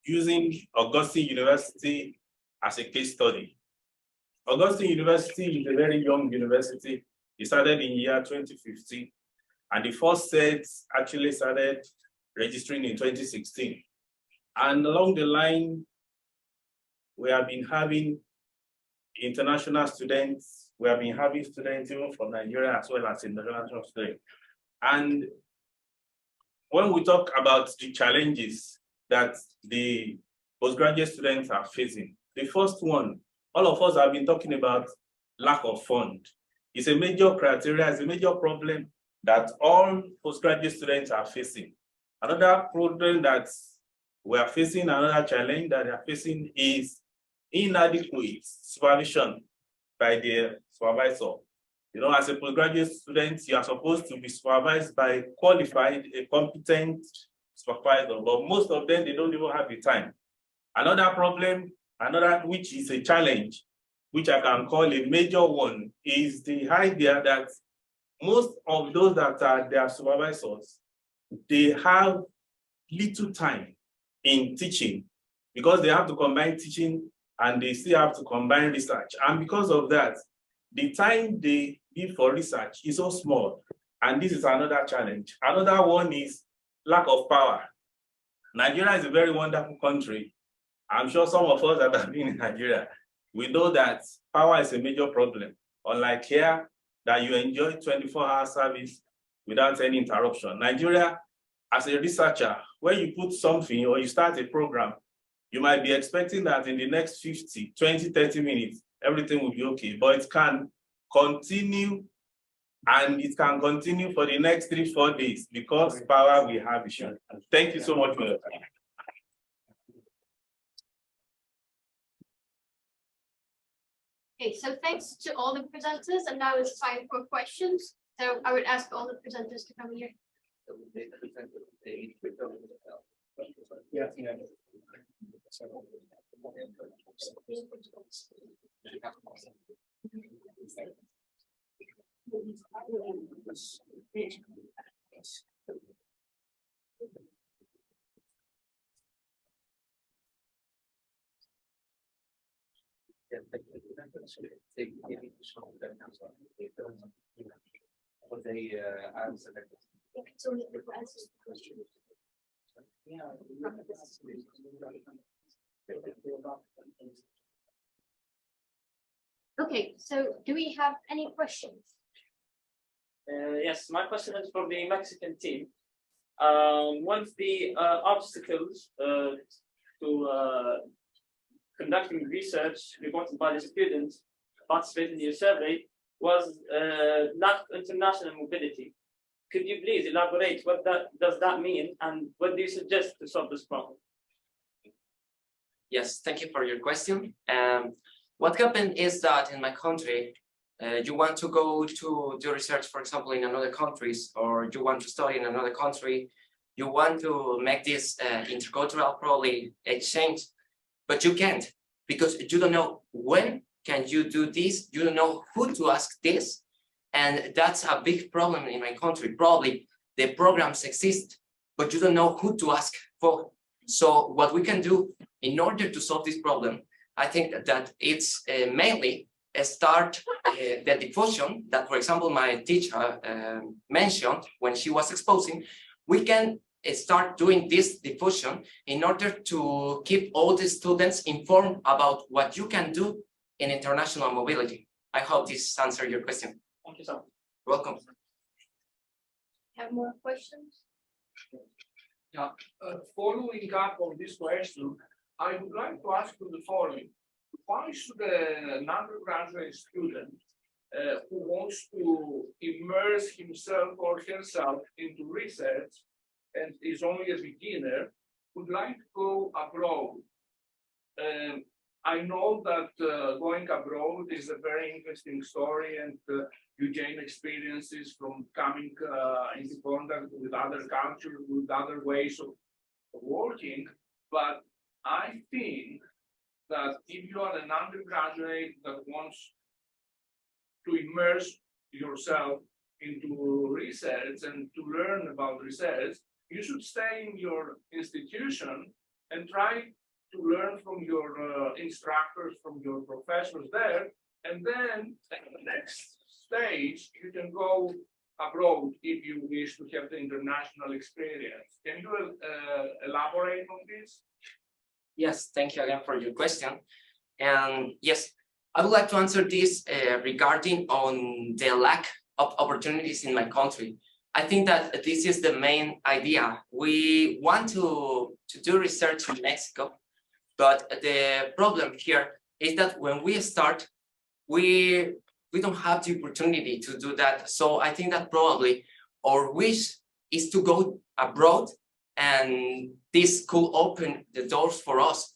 using Augustine University as a case study. Augustine University is a very young university. It started in year 2015, and the first set actually started registering in 2016. And along the line, we have been having international students. We have been having students even from Nigeria as well as international students. And when we talk about the challenges that the postgraduate students are facing, the first one, all of us have been talking about lack of fund. It's a major criteria, it's a major problem that all postgraduate students are facing. Another problem that we are facing, another challenge that they are facing is inadequate supervision by their supervisor. You know, as a postgraduate student, you are supposed to be supervised by a qualified, a competent supervisor, but most of them, they don't even have the time. Another problem, which is a challenge, which I can call a major one, is the idea that most of those that are their supervisors, they have little time in teaching because they have to combine teaching and they still have to combine research. And because of that, the time they give for research is so small. And this is another challenge. Another one is lack of power. Nigeria is a very wonderful country. I'm sure some of us that have been in Nigeria, we know that power is a major problem. Unlike here, that you enjoy 24-hour service without any interruption. Nigeria, as a researcher, when you put something or you start a program, you might be expecting that in the next 50, 20, 30 minutes, everything will be okay, but it can continue and it can continue for the next 3-4 days because power will have issue. Thank you so much for your time. Okay, so thanks to all the presenters, and now it's time for questions. So I would ask all the presenters to come here. Okay, so do we have any questions? Yes, my question is for the Mexican team. One of the obstacles to conducting research reported by the students participating in your survey was lack of international mobility. Could you please elaborate what does that mean and what do you suggest to solve this problem? Yes, thank you for your question. What happened is that in my country, you want to go to do research, for example, in another countries, or you want to study in another country, you want to make this intercultural probably exchange, but you can't because you don't know when can you do this, you don't know who to ask this, and that's a big problem in my country. Probably the programs exist, but you don't know who to ask for. So what we can do in order to solve this problem, I think that it's mainly start the diffusion that, for example, my teacher mentioned when she was exposing. We can start doing this diffusion in order to keep all the students informed about what you can do in international mobility. I hope this answered your question. Thank you so much. Welcome. Have more questions? Yeah, following up on this question, I would like to ask you the following. Why should an undergraduate student who wants to immerse himself or herself into research and is only a beginner would like to go abroad? I know that going abroad is a very interesting story and you gain experiences from coming into contact with other cultures, with other ways of working, but I think that if you are an undergraduate that wants to immerse yourself into research and to learn about research, you should stay in your institution and try to learn from your instructors, from your professors there, and then at the next stage, you can go abroad if you wish to have the international experience. Can you elaborate on this? Yes, thank you again for your question. And yes, I would like to answer this regarding on the lack of opportunities in my country. I think that this is the main idea. We want to do research in Mexico, but the problem here is that when we start, we don't have the opportunity to do that. So I think that probably our wish is to go abroad, and this could open the doors for us.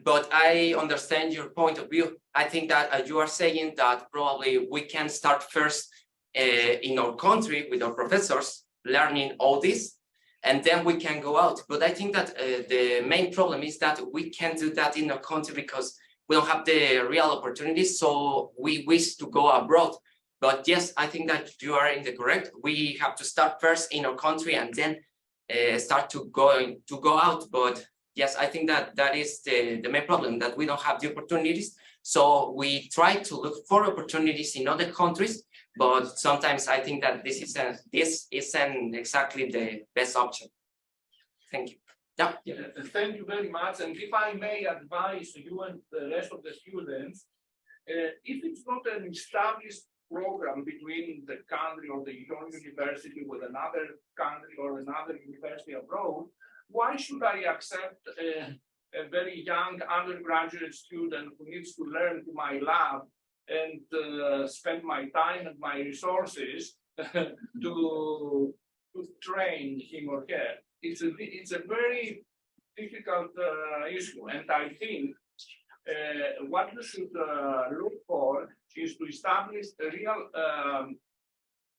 But I understand your point of view. I think that you are saying that probably we can start first in our country with our professors, learning all this, and then we can go out. But I think that the main problem is that we can't do that in our country because we don't have the real opportunities, so we wish to go abroad. But yes, I think that you are in the correct. We have to start first in our country and then start to go out. But yes, I think that that is the main problem, that we don't have the opportunities. So we try to look for opportunities in other countries, but sometimes I think that this isn't exactly the best option. Thank you. Yeah. Thank you very much. And if I may advise you and the rest of the students, if it's not an established program between the country or your university with another country or another university abroad, why should I accept a very young undergraduate student who needs to learn to my lab and spend my time and my resources to train him or her? It's a very difficult issue, and I think what we should look for is to establish real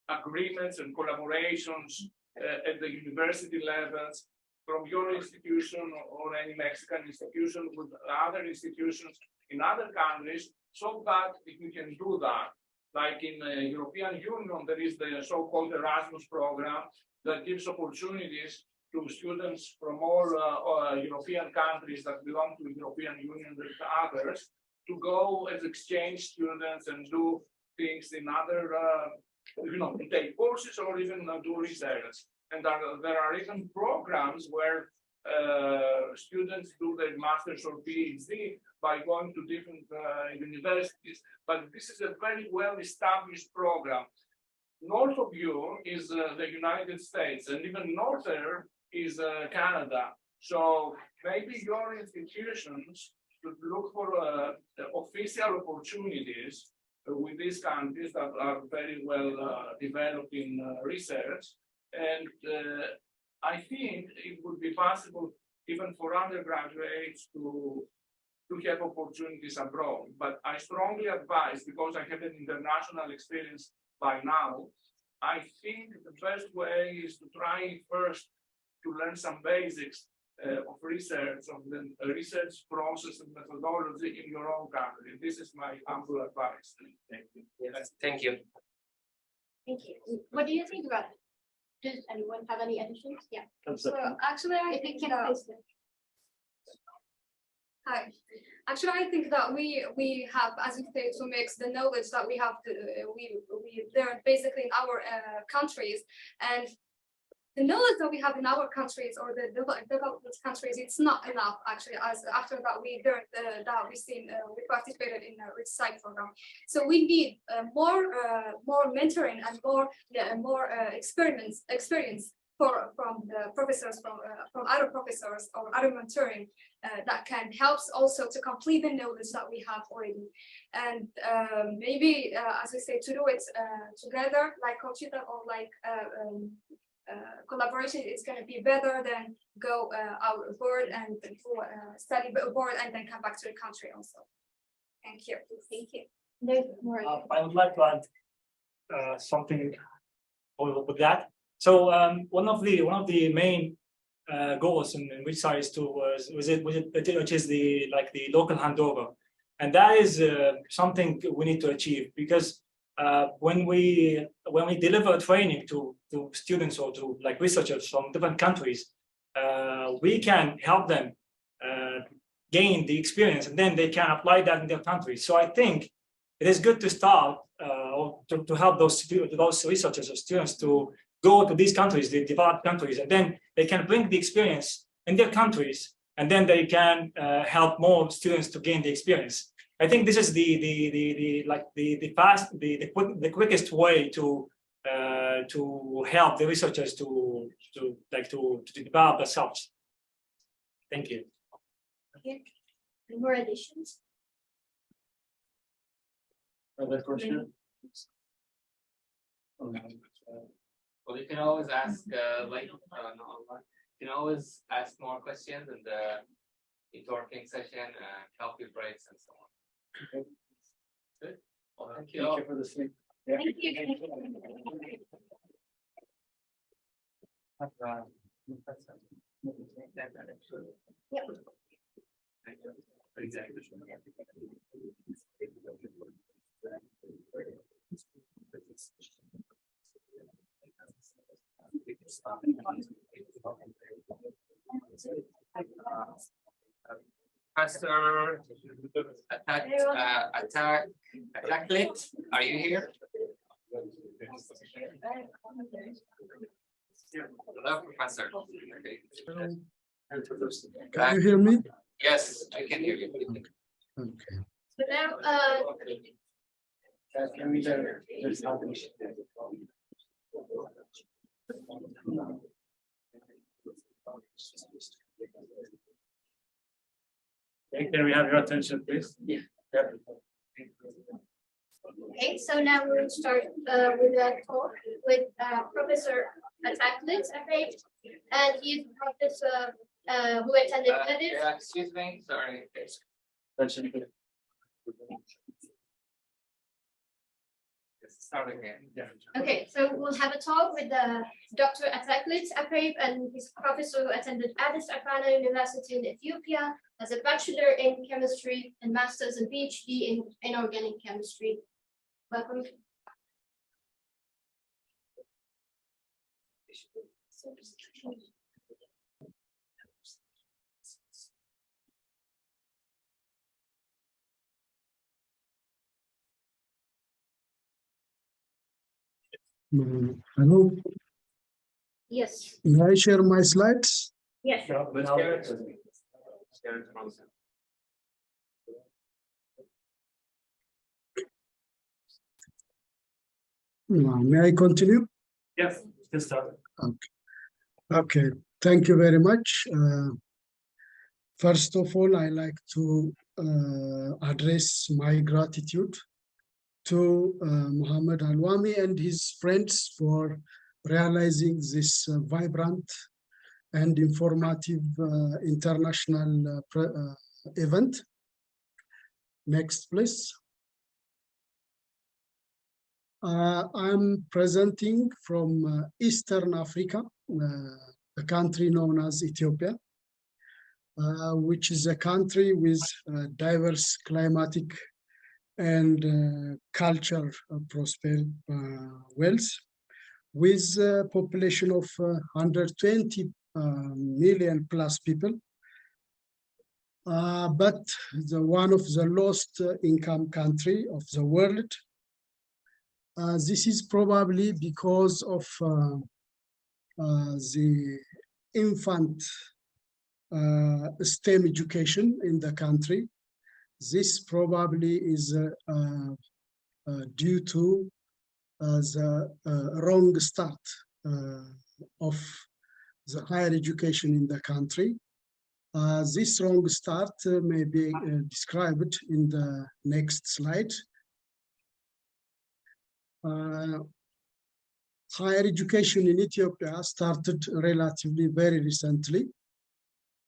agreements and collaborations at the university levels from your institution or any Mexican institution with other institutions in other countries, so that if we can do that, like in the European Union, there is the so-called Erasmus program that gives opportunities to students from all European countries that belong to the European Union and others to go as exchange students and do things in other, take courses or even do research. And there are even programs where students do their master's or PhD by going to different universities. But this is a very well-established program. North of you is the United States, and even northern is Canada. So maybe your institutions should look for official opportunities with these countries that are very well developed in research. And I think it would be possible even for undergraduates to have opportunities abroad. But I strongly advise, because I have an international experience by now, I think the best way is to try first to learn some basics of research, of the research process and methodology in your own country. This is my humble advice. Thank you. Yes, thank you. Thank you. What do you think about it? Does anyone have any additions? Yeah. So actually, I think Hi. Actually, I think that we have, as you say, to mix the knowledge that we have we learned basically in our countries, and the knowledge that we have in our countries or the developed countries, it's not enough actually. As after that we learned that we participated in the ReachSci program, so we need more mentoring and more experience from the professors, from other professors or other mentoring that can help also to complete the knowledge that we have already. And maybe, as I say, to do it together, like Conchita, or like collaboration is going to be better than go out abroad and study abroad and then come back to the country also. Thank you. Thank you. I would like to add something with that. So one of the main goals in ReachSci is to which is the local handover, and that is something we need to achieve, because when we deliver training to students or to researchers from different countries, we can help them gain the experience, and then they can apply that in their countries. So I think it is good to start or to help those researchers or students to go to these countries, the developed countries, and then they can bring the experience in their countries, and then they can help more students to gain the experience. I think this is the quickest way to help the researchers to develop themselves. Thank you. Okay. Any more additions? Other question? Well, you can always ask you can always ask more questions in the networking session, coffee breaks, and so on. Okay. Good. Well, thank Thank you for the sleep. Yeah. Thank you. Yep. Exactly. Pastor Attacklet, are you here? Hello, Professor. Okay. Can you hear me? Yes, I can hear you. Okay. So now, Can we have your attention, please? Yeah. okay, so now we'll start with a talk with Professor Attacklet, and he's a professor who attended Edith. Excuse me, sorry. Attention, please. Start again. Yeah. Okay, so we'll have a talk with Dr. Ataklit Apep, and he's a professor who attended Addis Ababa University in Ethiopia, has a bachelor in chemistry and master's and PhD in inorganic chemistry. Welcome. Hello, Yes. may I share my slides? Yes. May I continue? Yes, just start. Okay. Okay, thank you very much. First of all, I like to address my gratitude to Muhammad Alwami and his friends for realizing this vibrant and informative international event. Next, please. I'm presenting from Eastern Africa, a country known as Ethiopia, which is a country with diverse climatic and culture prosper wealth, with a population of 120 million plus people, but one of the lowest income country of the world. This is probably because of the infant STEM education in the country. This probably is due to the wrong start of the higher education in the country. This wrong start may be described in the next slide. Higher education in Ethiopia started relatively very recently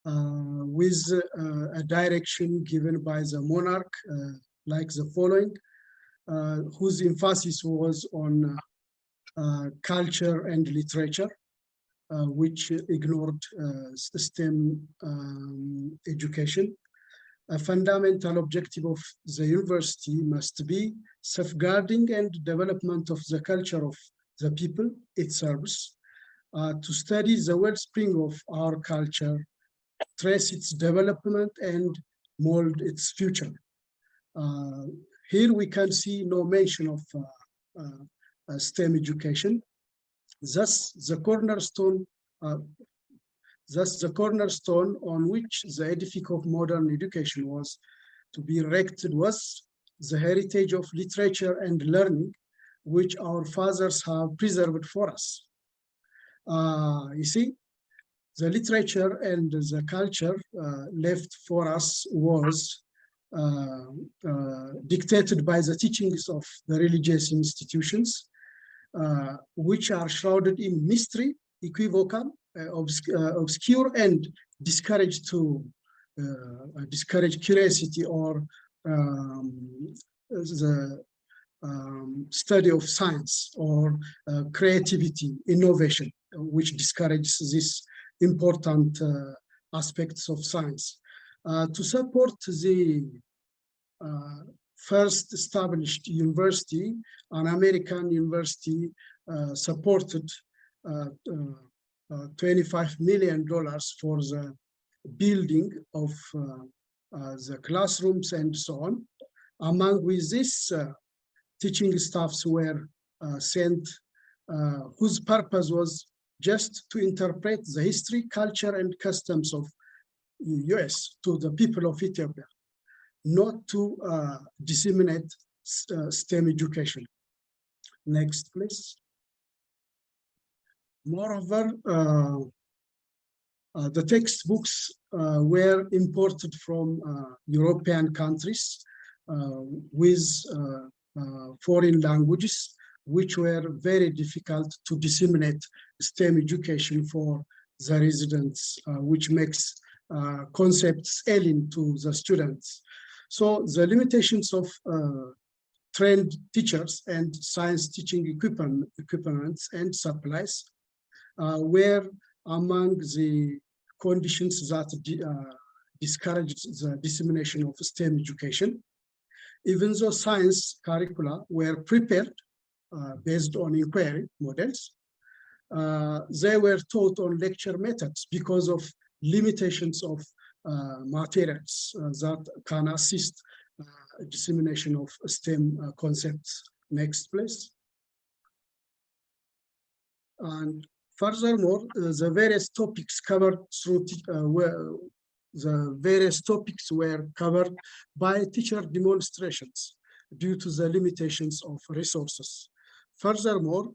with a direction given by the monarch, like the following, whose emphasis was on culture and literature. which ignored STEM education. A fundamental objective of the university must be safeguarding and development of the culture of the people it serves, to study the wellspring of our culture, trace its development, and mold its future. Here we can see no mention of STEM education. Thus, the cornerstone on which the edifice of modern education was to be erected was the heritage of literature and learning, which our fathers have preserved for us. You see, the literature and the culture left for us was dictated by the teachings of the religious institutions, which are shrouded in mystery, equivocal, obscure, and discourage curiosity or the study of science or creativity, innovation, which discourages these important aspects of science. To support the first established university, an American university supported $25 million for the building of the classrooms and so on. Among with this, teaching staffs were sent, whose purpose was just to interpret the history, culture, and customs of US to the people of Ethiopia, not to disseminate STEM education. Next, please. Moreover, the textbooks were imported from European countries with foreign languages, which were very difficult to disseminate STEM education for the residents, which makes concepts alien to the students. So the limitations of trained teachers and science teaching equipments and supplies were among the conditions that discouraged the dissemination of STEM education. Even though science curricula were prepared based on inquiry models, they were taught on lecture methods because of limitations of materials that can assist dissemination of STEM concepts. Next, please. And furthermore, the various topics covered through were covered by teacher demonstrations due to the limitations of resources. Furthermore,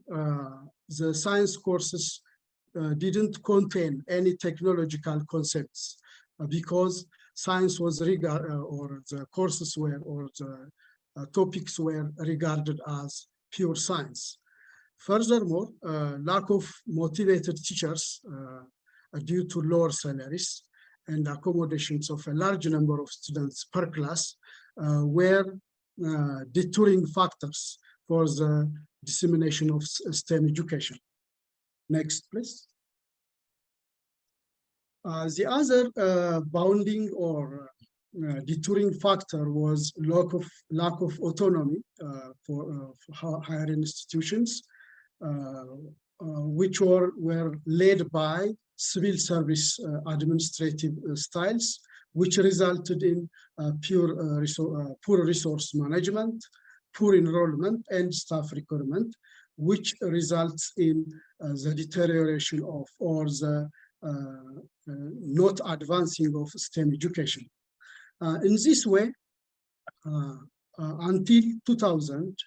the science courses didn't contain any technological concepts because science was or the courses were, or the topics were regarded as pure science. Furthermore, lack of motivated teachers due to lower salaries and accommodations of a large number of students per class were deterring factors for the dissemination of STEM education. Next, please. The other bounding or deterring factor was lack of autonomy for higher institutions, which were led by civil service administrative styles, which resulted in poor resource management, poor enrollment, and staff recruitment, which results in the deterioration of or the not advancing of STEM education. In this way, until 2000,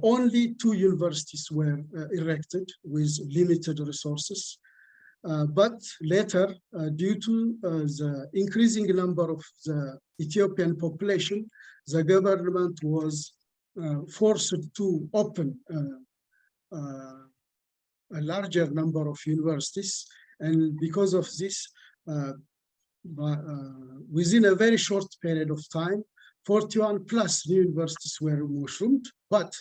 only 2 universities were erected with limited resources. But later, due to the increasing number of the Ethiopian population, the government was forced to open a larger number of universities. And because of this, within a very short period of time, 41 plus new universities were mushroomed, but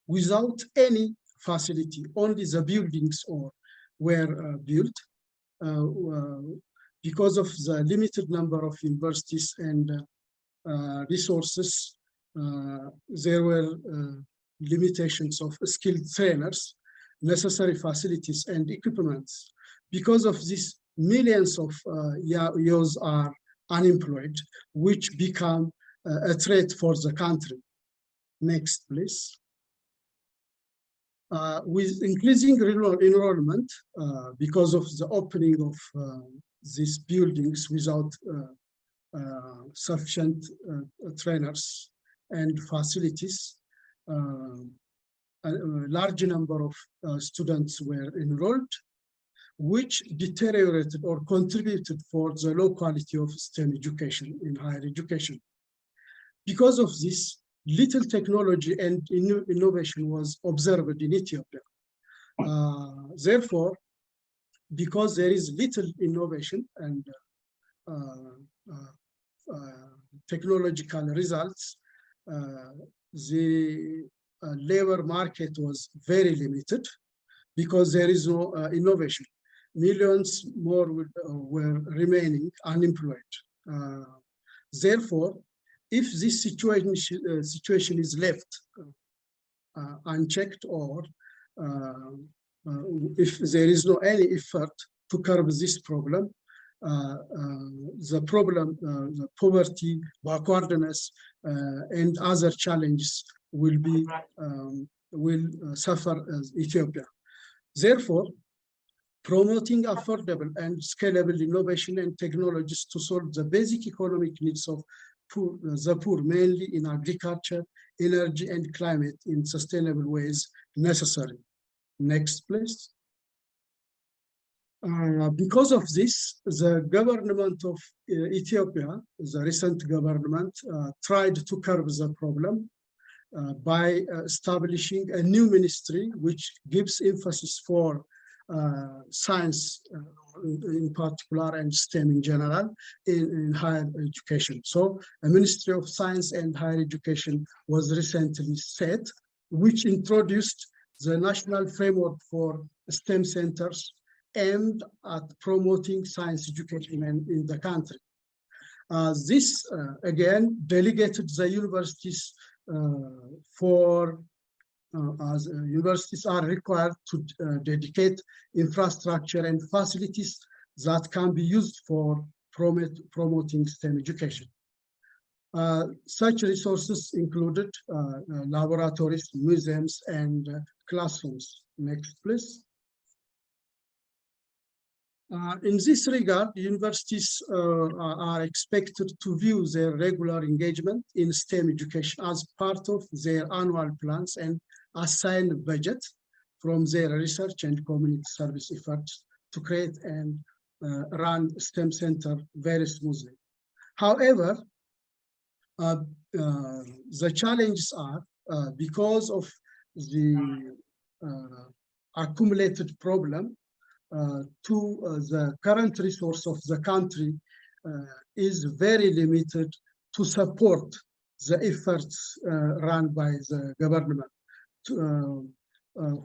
without any facility, only the buildings or were built. Because of the limited number of universities and resources, there were limitations of skilled trainers, necessary facilities and equipments. Because of this, millions of youths are unemployed, which become a threat for the country. Next, please. With increasing enrollment, because of the opening of these buildings without sufficient trainers and facilities, a large number of students were enrolled, which deteriorated or contributed for the low quality of STEM education in higher education. Because of this, little technology and innovation was observed in Ethiopia. Therefore, because there is little innovation and technological results, the labor market was very limited because there is no innovation. Millions more were remaining unemployed. Therefore, if this situation is left unchecked, or if there is no any effort to curb this problem, the poverty, backwardness, and other challenges will suffer as Ethiopia. Therefore, promoting affordable and scalable innovation and technologies to solve the basic economic needs of the poor, mainly in agriculture, energy, and climate in sustainable ways necessary. Next, please. Because of this, the government of Ethiopia, the recent government, tried to curb the problem by establishing a new ministry which gives emphasis for science in particular and STEM in general in higher education. So a Ministry of Science and Higher Education was recently set, which introduced the national framework for STEM centers aimed at promoting science education in the country. This again delegated the universities as universities are required to dedicate infrastructure and facilities that can be used for promoting STEM education. Such resources included laboratories, museums, and classrooms. Next, please. In this regard, universities are expected to view their regular engagement in STEM education as part of their annual plans and assign a budget from their research and community service efforts to create and run STEM center very smoothly. However, the challenges are because of the accumulated problem to the current resource of the country is very limited to support the efforts run by the government,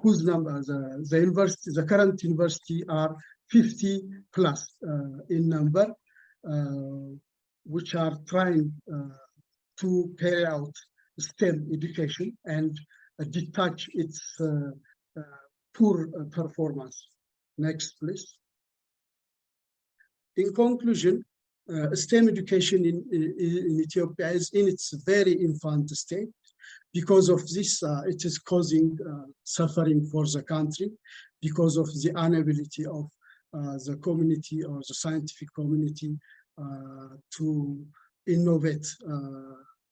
whose number the current university are 50 plus in number, which are trying to carry out STEM education and detach its poor performance. Next, please. In conclusion, STEM education in Ethiopia is in its very infant state. Because of this, it is causing suffering for the country because of the inability of the community or the scientific community to innovate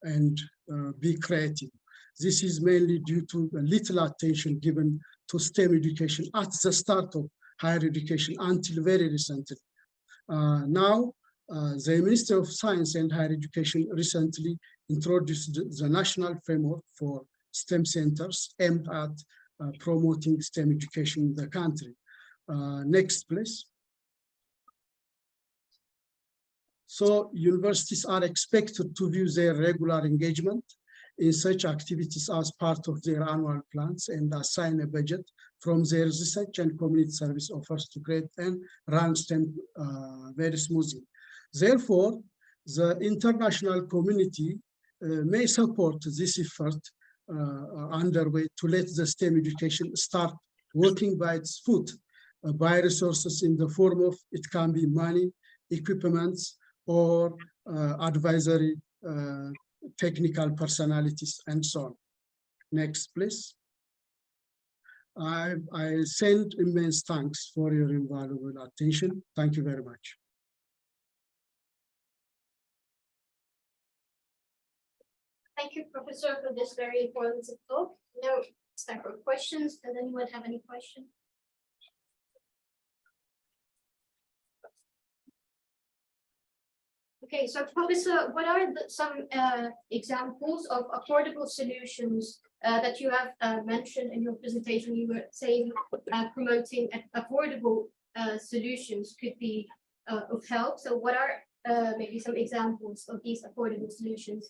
and be creative. This is mainly due to little attention given to STEM education at the start of higher education until very recently. Now, the Ministry of Science and Higher Education recently introduced the national framework for STEM centers aimed at promoting STEM education in the country. Next, please. So universities are expected to view their regular engagement in such activities as part of their annual plans and assign a budget from their research and community service offers to create and run STEM very smoothly. Therefore, the international community may support this effort underway to let the STEM education start working by its foot, by resources in the form of, it can be money, equipments, or advisory technical personalities, and so on. Next, please. I send immense thanks for your invaluable attention. Thank you very much. Thank you, Professor, for this very informative talk. Now it's time for questions. Does anyone have any questions? Okay, so Professor, what are some examples of affordable solutions that you have mentioned in your presentation? You were saying promoting affordable solutions could be of help. So what are maybe some examples of these affordable solutions?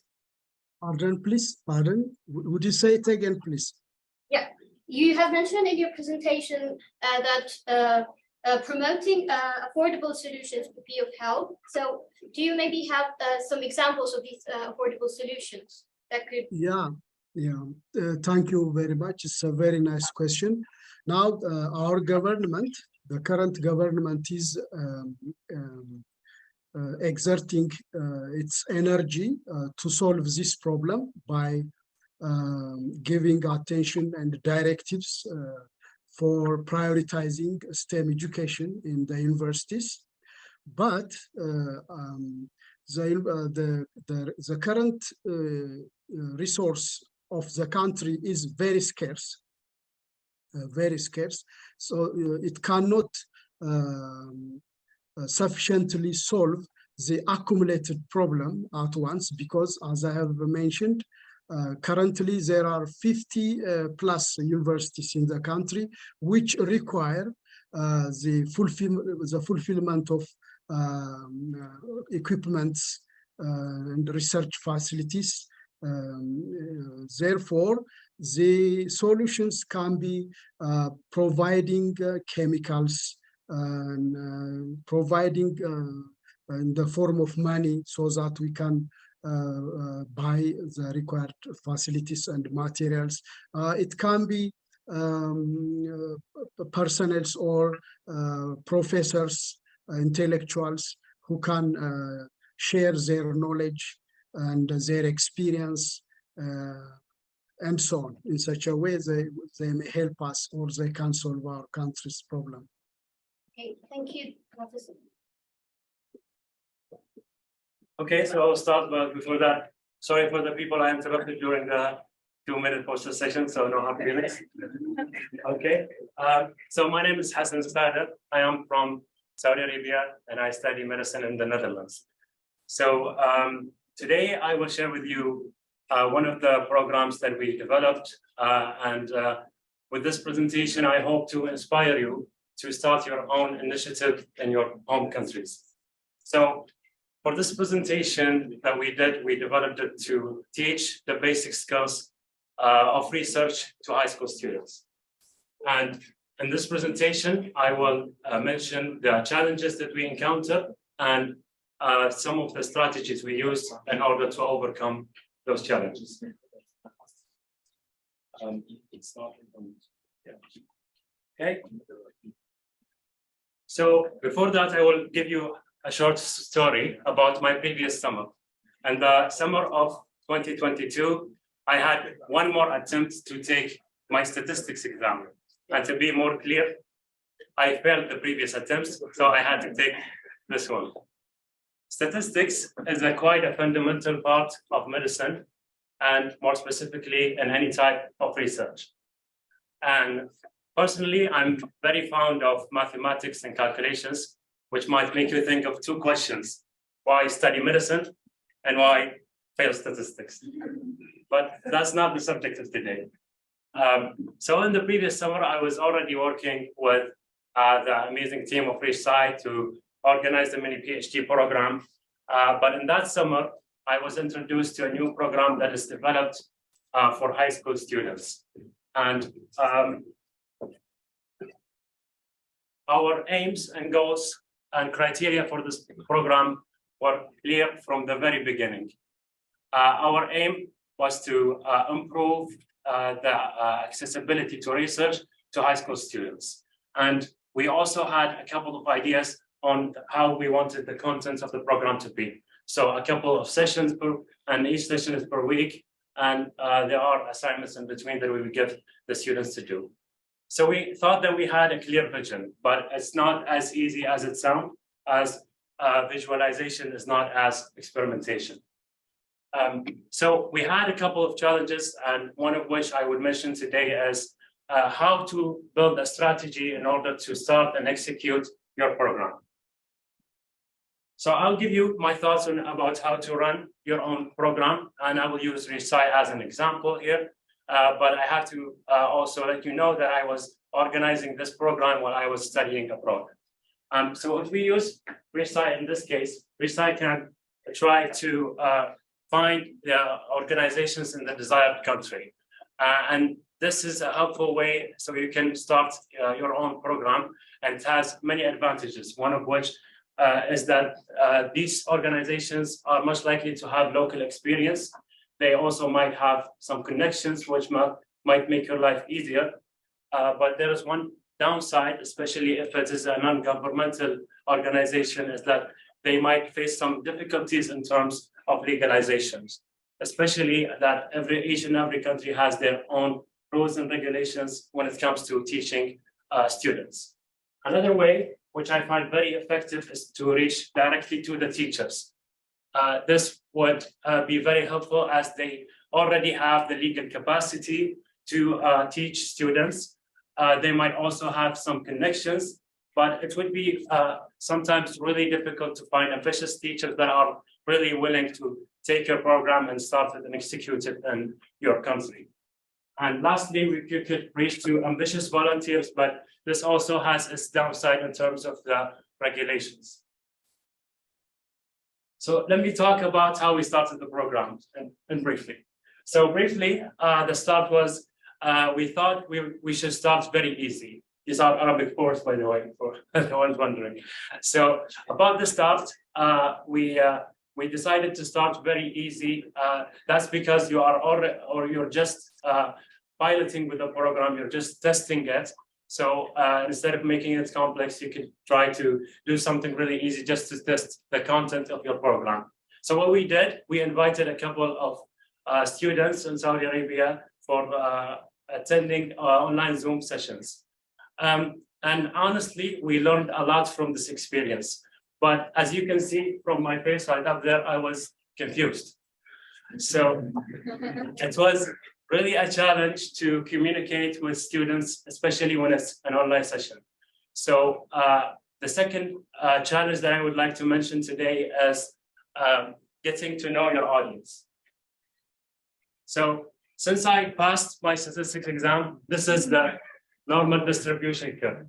Pardon, please. Pardon. Would you say it again, please? Yeah, you have mentioned in your presentation that promoting affordable solutions would be of help. So do you maybe have some examples of these affordable solutions that could? Yeah. Thank you very much. It's a very nice question. Now, our government, the current government, is exerting its energy to solve this problem by giving attention and directives for prioritizing STEM education in the universities. But the current resource of the country is very scarce, so it cannot sufficiently solve the accumulated problem at once, because, as I have mentioned, currently there are 50 plus universities in the country which require the fulfillment of equipments and research facilities. Therefore, the solutions can be providing chemicals, providing in the form of money, so that we can buy the required facilities and materials. It can be personnel or professors, intellectuals who can share their knowledge and their experience and so on. In such a way, they may help us, or they can solve our country's problem. Okay, thank you, Professor. Okay, so I'll start, but before that, sorry for the people I interrupted during the 2-minute poster session, so no hard feelings. Okay, so my name is Hassan Stada. I am from Saudi Arabia, and I study medicine in the Netherlands. So today I will share with you one of the programs that we developed, and with this presentation, I hope to inspire you to start your own initiative in your home countries. So for this presentation that we did, we developed it to teach the basic skills of research to high school students. And in this presentation, I will mention the challenges that we encounter and some of the strategies we use in order to overcome those challenges. Okay. So before that, I will give you a short story about my previous summer. And the summer of 2022, I had one more attempt to take my statistics exam. And to be more clear, I failed the previous attempts, so I had to take this one. Statistics is quite a fundamental part of medicine, and more specifically in any type of research. And personally, I'm very fond of mathematics and calculations, which might make you think of two questions: why study medicine and why fail statistics? But that's not the subject of today. So in the previous summer, I was already working with the amazing team of ReachSci to organize the mini PhD program. But in that summer, I was introduced to a new program that is developed for high school students. And our aims and goals and criteria for this program were clear from the very beginning. Our aim was to improve the accessibility to research to high school students. And we also had a couple of ideas on how we wanted the content of the program to be. So a couple of sessions and each session is per week. And there are assignments in between that we would give the students to do. So we thought that we had a clear vision, but it's not as easy as it sounds, as visualization is not as experimentation. So we had a couple of challenges, and one of which I would mention today is how to build a strategy in order to start and execute your program. So I'll give you my thoughts on about how to run your own program, and I will use ReachSci as an example here. But I have to also let you know that I was organizing this program while I was studying abroad. So if we use ReachSci in this case, ReachSci can try to find the organizations in the desired country. And this is a helpful way so you can start your own program, and it has many advantages, one of which is that these organizations are much likely to have local experience. They also might have some connections which might make your life easier. But there is one downside, especially if it is a non-governmental organization, is that they might face some difficulties in terms of legalizations, especially that each and every country has their own rules and regulations when it comes to teaching students. Another way, which I find very effective, is to reach directly to the teachers. This would be very helpful as they already have the legal capacity to teach students. They might also have some connections, but it would be sometimes really difficult to find ambitious teachers that are really willing to take your program and start it and execute it in your country. And lastly, you could reach to ambitious volunteers, but this also has its downside in terms of the regulations. So let me talk about how we started the program and briefly. So briefly, the start was, we thought we should start very easy. These are Arabic words, by the way, for the ones wondering. So about the start, we decided to start very easy. That's because you are already, or you're just piloting with the program, you're just testing it. So instead of making it complex, you could try to do something really easy just to test the content of your program. So what we did, we invited a couple of students in Saudi Arabia for attending online Zoom sessions. And honestly, we learned a lot from this experience. But as you can see from my face right up there, I was confused. So it was really a challenge to communicate with students, especially when it's an online session. So the second challenge that I would like to mention today is getting to know your audience. So since I passed my statistics exam, this is the normal distribution curve.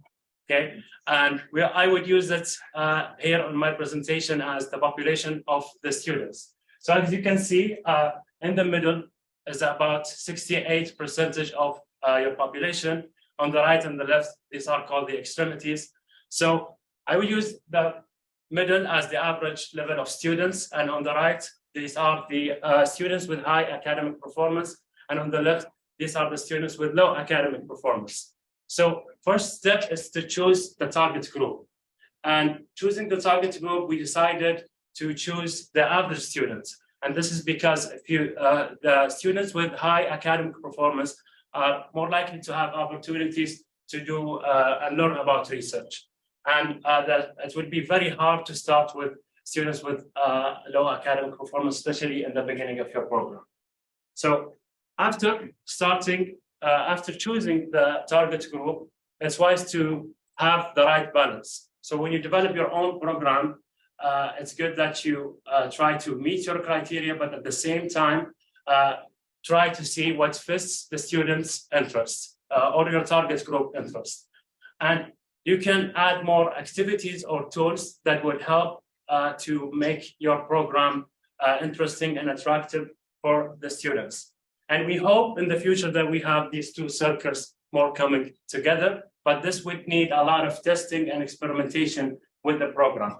Okay, and I would use it here on my presentation as the population of the students. So as you can see, in the middle is about 68% of your population. On the right and the left, these are called the extremities. So I will use the middle as the average level of students, and on the right, these are the students with high academic performance, and on the left, these are the students with low academic performance. So first step is to choose the target group. And choosing the target group, we decided to choose the average students. And this is because if the students with high academic performance are more likely to have opportunities to do and learn about research. And that it would be very hard to start with students with low academic performance, especially in the beginning of your program. So after choosing the target group, it's wise to have the right balance. So when you develop your own program, it's good that you try to meet your criteria, but at the same time, try to see what fits the student's interests or your target group interests. And you can add more activities or tools that would help to make your program interesting and attractive for the students. And we hope in the future that we have these two circles more coming together, but this would need a lot of testing and experimentation with the program.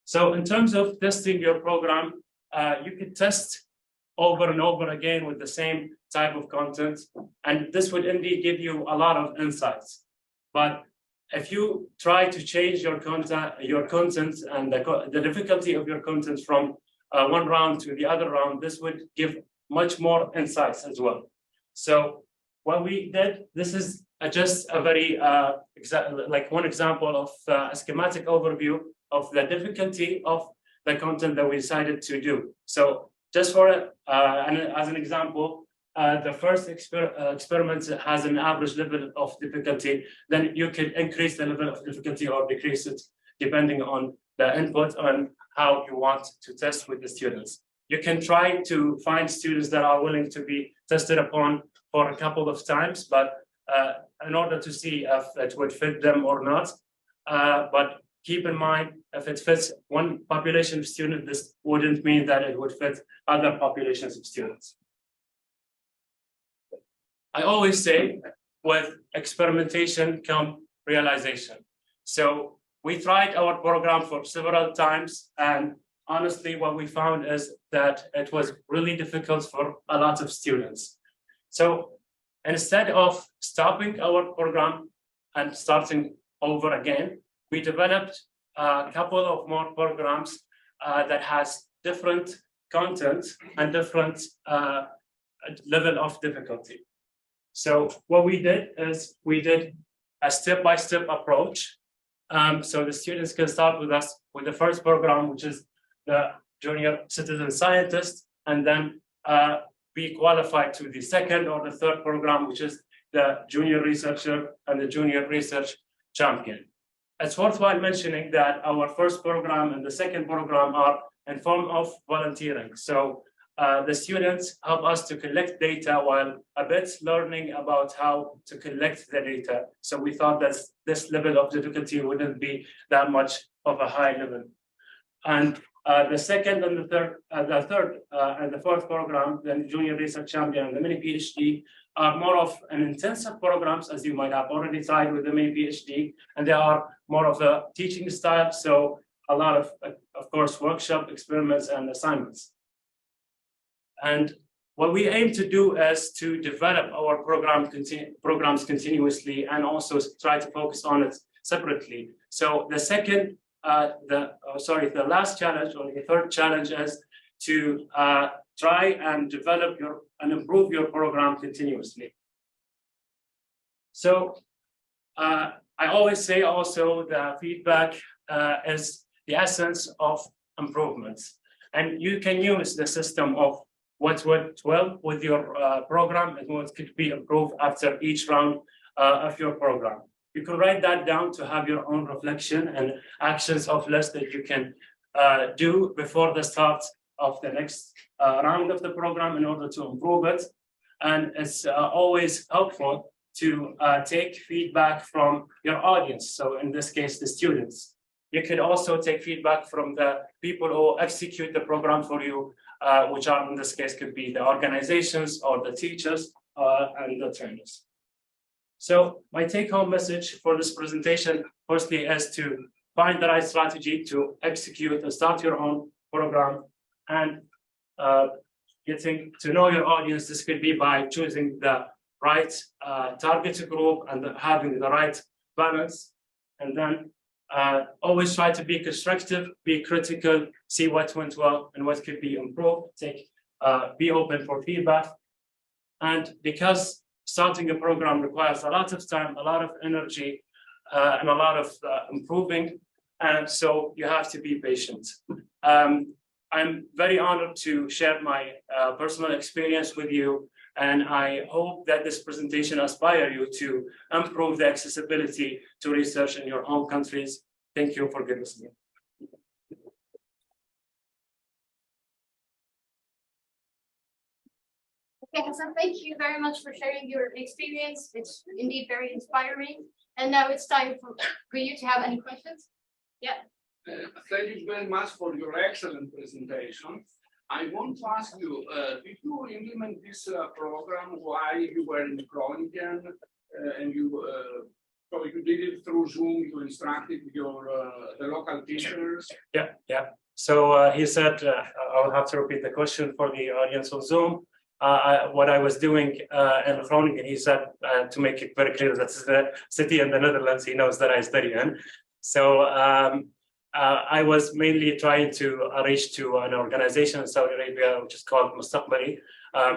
So in terms of testing your program, you could test over and over again with the same type of content, and this would indeed give you a lot of insights. But if you try to change your content and the difficulty of your content from one round to the other round, this would give much more insights as well. So what we did, this is just a very like one example of a schematic overview of the difficulty of the content that we decided to do. So just for as an example, the first experiment has an average level of difficulty, then you could increase the level of difficulty or decrease it depending on the input and how you want to test with the students. You can try to find students that are willing to be tested upon for a couple of times, but in order to see if it would fit them or not. But keep in mind, if it fits one population of students, this wouldn't mean that it would fit other populations of students. I always say, with experimentation comes realization. So we tried our program for several times, and honestly, what we found is that it was really difficult for a lot of students. So instead of stopping our program and starting over again, we developed a couple of more programs that has different content and different level of difficulty. So what we did is we did a step-by-step approach. So the students can start with us with the first program, which is the junior citizen scientist, and then be qualified to the second or the third program, which is the junior researcher and the junior research champion. It's worthwhile mentioning that our first program and the second program are in form of volunteering. So the students help us to collect data while a bit learning about how to collect the data. So we thought that this level of difficulty wouldn't be that much of a high level. And the second and the third and the fourth program, the junior research champion and the mini PhD, are more of an intensive programs, as you might have already tried with the mini PhD, and they are more of a teaching style. So a lot of course, workshop experiments and assignments. And what we aim to do is to develop our programs continuously and also try to focus on it separately. So the second, the last challenge or the third challenge is to try and develop and improve your program continuously. So I always say also the feedback is the essence of improvements. And you can use the system of what went well with your program and what could be improved after each round of your program. You can write that down to have your own reflection and actions of list that you can do before the start of the next round of the program in order to improve it. And it's always helpful to take feedback from your audience. So in this case, the students. You could also take feedback from the people who execute the program for you, which are in this case could be the organizations or the teachers and the trainers. So my take-home message for this presentation, firstly, is to find the right strategy to execute and start your own program, and getting to know your audience. This could be by choosing the right target group and having the right balance, and then always try to be constructive, be critical, see what went well and what could be improved, be open for feedback. And because starting a program requires a lot of time, a lot of energy, and a lot of improving, and so you have to be patient. I'm very honored to share my personal experience with you, and I hope that this presentation inspires you to improve the accessibility to research in your home countries. Thank you for listening. Okay, Hassan, thank you very much for sharing your experience. It's indeed very inspiring. And now it's time for you to have any questions. Yeah. Thank you very much for your excellent presentation. I want to ask you, did you implement this program while you were in Groningen and so you did it through Zoom. You instructed the local teachers. Yeah. So he said, I'll have to repeat the question for the audience on Zoom. What I was doing in Groningen, he said, to make it very clear, that's the city in the Netherlands he knows that I study in. So I was mainly trying to reach to an organization in Saudi Arabia, which is called Mustaqbali.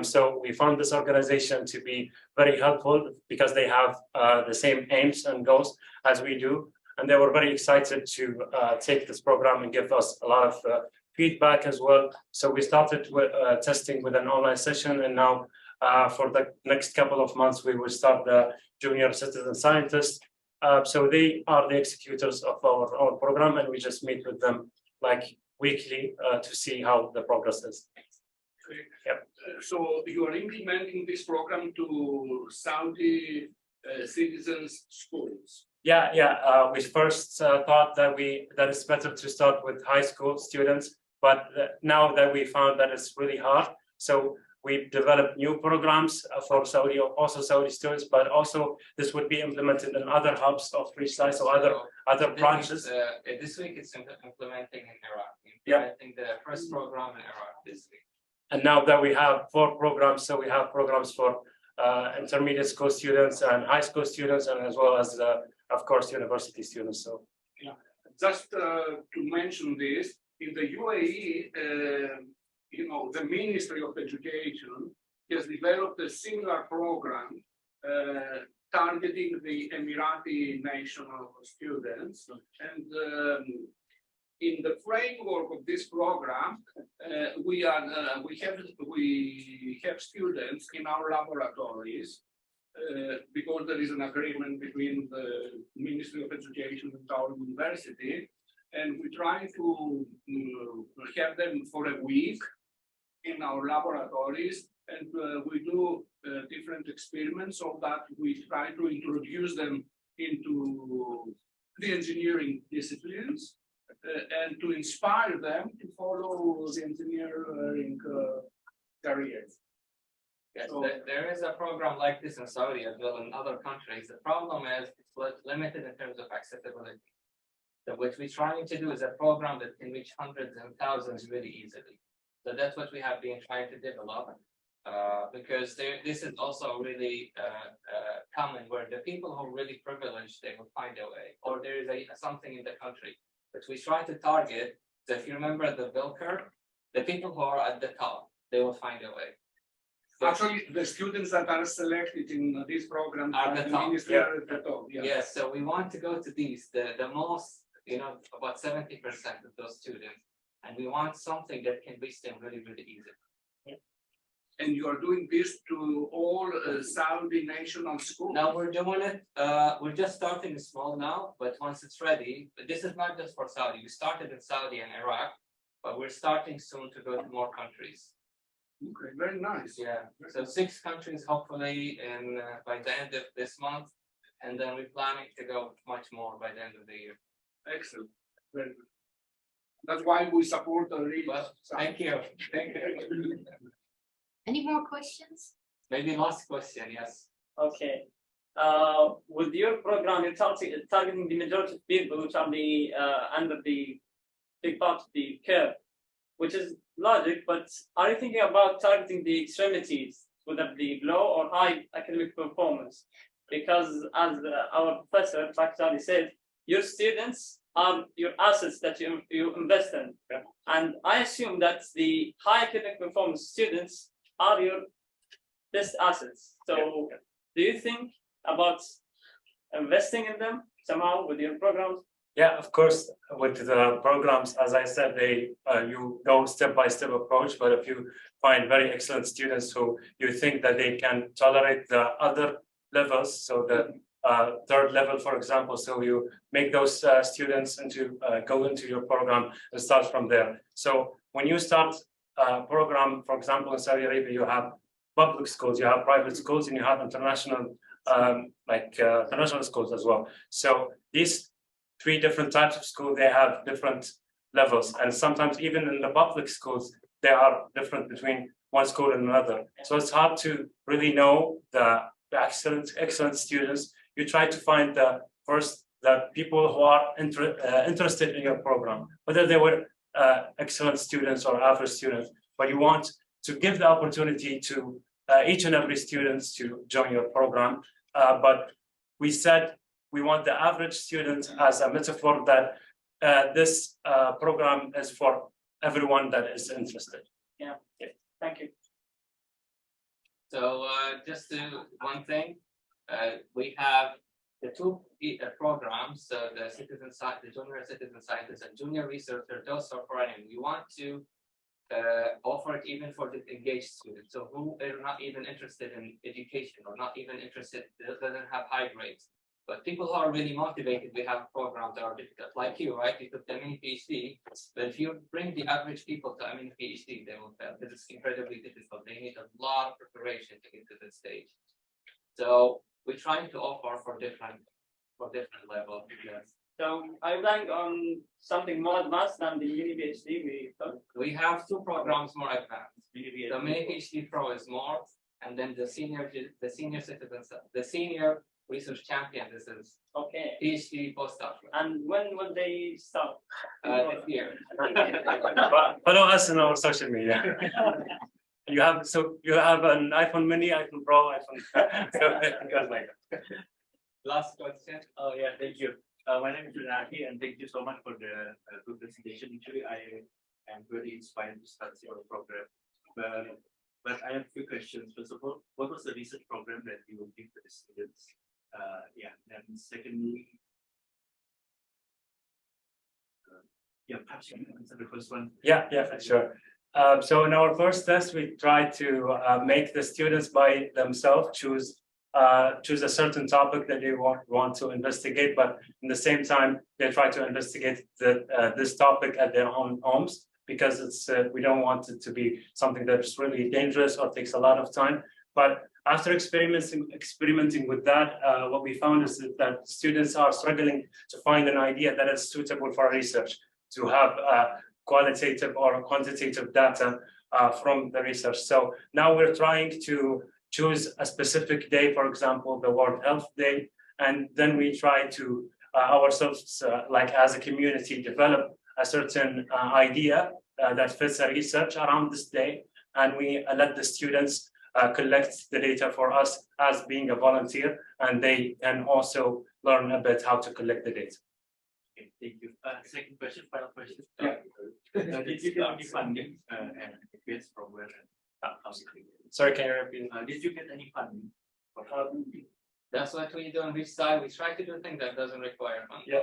So we found this organization to be very helpful because they have the same aims and goals as we do. And they were very excited to take this program and give us a lot of feedback as well. So we started with testing with an online session, and now for the next couple of months, we will start the junior citizen scientists. So they are the executors of our own program, and we just meet with them like weekly to see how the progress is. Okay. Yep. So you are implementing this program to Saudi citizens' schools. Yeah. We first thought that it's better to start with high school students, but now that we found that it's really hard, so we developed new programs for Saudi students, but also this would be implemented in other hubs of ReachSci, so other branches. This week it's implementing in Iraq. Yeah. I think the first program in Iraq this week. And now that we have 4 programs, so we have programs for intermediate school students and high school students, and as well as, of course, university students. So, yeah. Just to mention this, in the UAE, the Ministry of Education has developed a similar program targeting the Emirati national students, and in the framework of this program, we have students in our laboratories because there is an agreement between the Ministry of Education and our university, and we try to have them for a week in our laboratories, and we do different experiments so that we try to introduce them into the engineering disciplines. And to inspire them to follow the engineering careers. Yes, so there is a program like this in Saudi as well in other countries. The problem is it's limited in terms of accessibility. So what we're trying to do is a program that can reach hundreds and thousands really easily. So that's what we have been trying to develop. Because this is also really common, where the people who are really privileged, they will find a way, or there is something in the country. But we try to target, so if you remember the bell curve, the people who are at the top, they will find a way. Actually, the students that are selected in this program are the top. At the top. Yeah. Yes, so we want to go to these, the most, about 70% of those students, and we want something that can reach them really, really easily. And you are doing this to all Saudi national schools? Now we're doing it, we're just starting small now, but once it's ready, but this is not just for Saudi. We started in Saudi and Iraq, but we're starting soon to go to more countries. Okay, very nice. Yeah, so 6 countries hopefully by the end of this month, and then we're planning to go much more by the end of the year. Excellent. Very good. That's why we support the ReachSci. Thank you. Thank you. Any more questions? Maybe last question, yes. Okay. With your program, you're targeting the majority of people which are under the big part of the curve, which is logic, but are you thinking about targeting the extremities, whether the low or high academic performance? Because as our professor, Dr. Ali said, your students are your assets that you invest in. Yeah. And I assume that the high academic performance students are your best assets. So do you think about investing in them somehow with your programs? Yeah, of course, with the programs, as I said, you go step-by-step approach, but if you find very excellent students who you think that they can tolerate the other levels, so the 3rd level, for example, so you make those students go into your program and start from there. So when you start program, for example, in Saudi Arabia, you have public schools, you have private schools, and you have international, international schools as well. So these 3 different types of school, they have different levels, and sometimes even in the public schools, they are different between one school and another. So it's hard to really know the the excellent students, you try to find the people who are interested in your program, whether they were excellent students or average students, but you want to give the opportunity to each and every student to join your program. But we said we want the average student as a metaphor that this program is for everyone that is interested. Yeah. Thank you. So just one thing, we have the two programs, the junior citizen scientist and junior researcher. Those are for anyone. We want to offer it even for the engaged students, so who are not even interested in education or not even interested, doesn't have high grades. But people who are really motivated, we have programs that are difficult, like you, right? You took the mini PhD, but if you bring the average people to a mini PhD, they will fail. This is incredibly difficult. They need a lot of preparation to get to this stage. So we're trying to offer for different levels. Yes. So are you planning on something more advanced than the mini PhD? We have two programs more advanced. The mini PhD Pro is more, and then the senior citizens, the senior research champion. This is okay. PhD postdoc. And when will they start? This year. Follow us on our social media. You have an iPhone Mini, iPhone Pro, iPhone. So it goes like that. Last question. Oh yeah, thank you. My name is Renaki, and thank you so much for the good presentation. Actually, I am very inspired to start your program. But I have a few questions. First of all, what was the research program that you will give to the students? And secondly, perhaps you can answer the first one. Yeah, sure. So in our first test, we try to make the students by themselves choose a certain topic that they want to investigate, but in the same time, they try to investigate this topic at their own homes, because it's we don't want it to be something that's really dangerous or takes a lot of time. But after experimenting with that, what we found is that students are struggling to find an idea that is suitable for research, to have qualitative or quantitative data from the research. So now we're trying to choose a specific day, for example, the World Health Day, and then we try to ourselves, like as a community, develop a certain idea that fits a research around this day, and we let the students collect the data for us as being a volunteer, and they can also learn a bit how to collect the data. Okay, thank you. Second question, final question. Did you get any funding and grants from where? Sorry, can you repeat? Did you get any funding? That's what we do on ReachSci. We try to do things that doesn't require funding.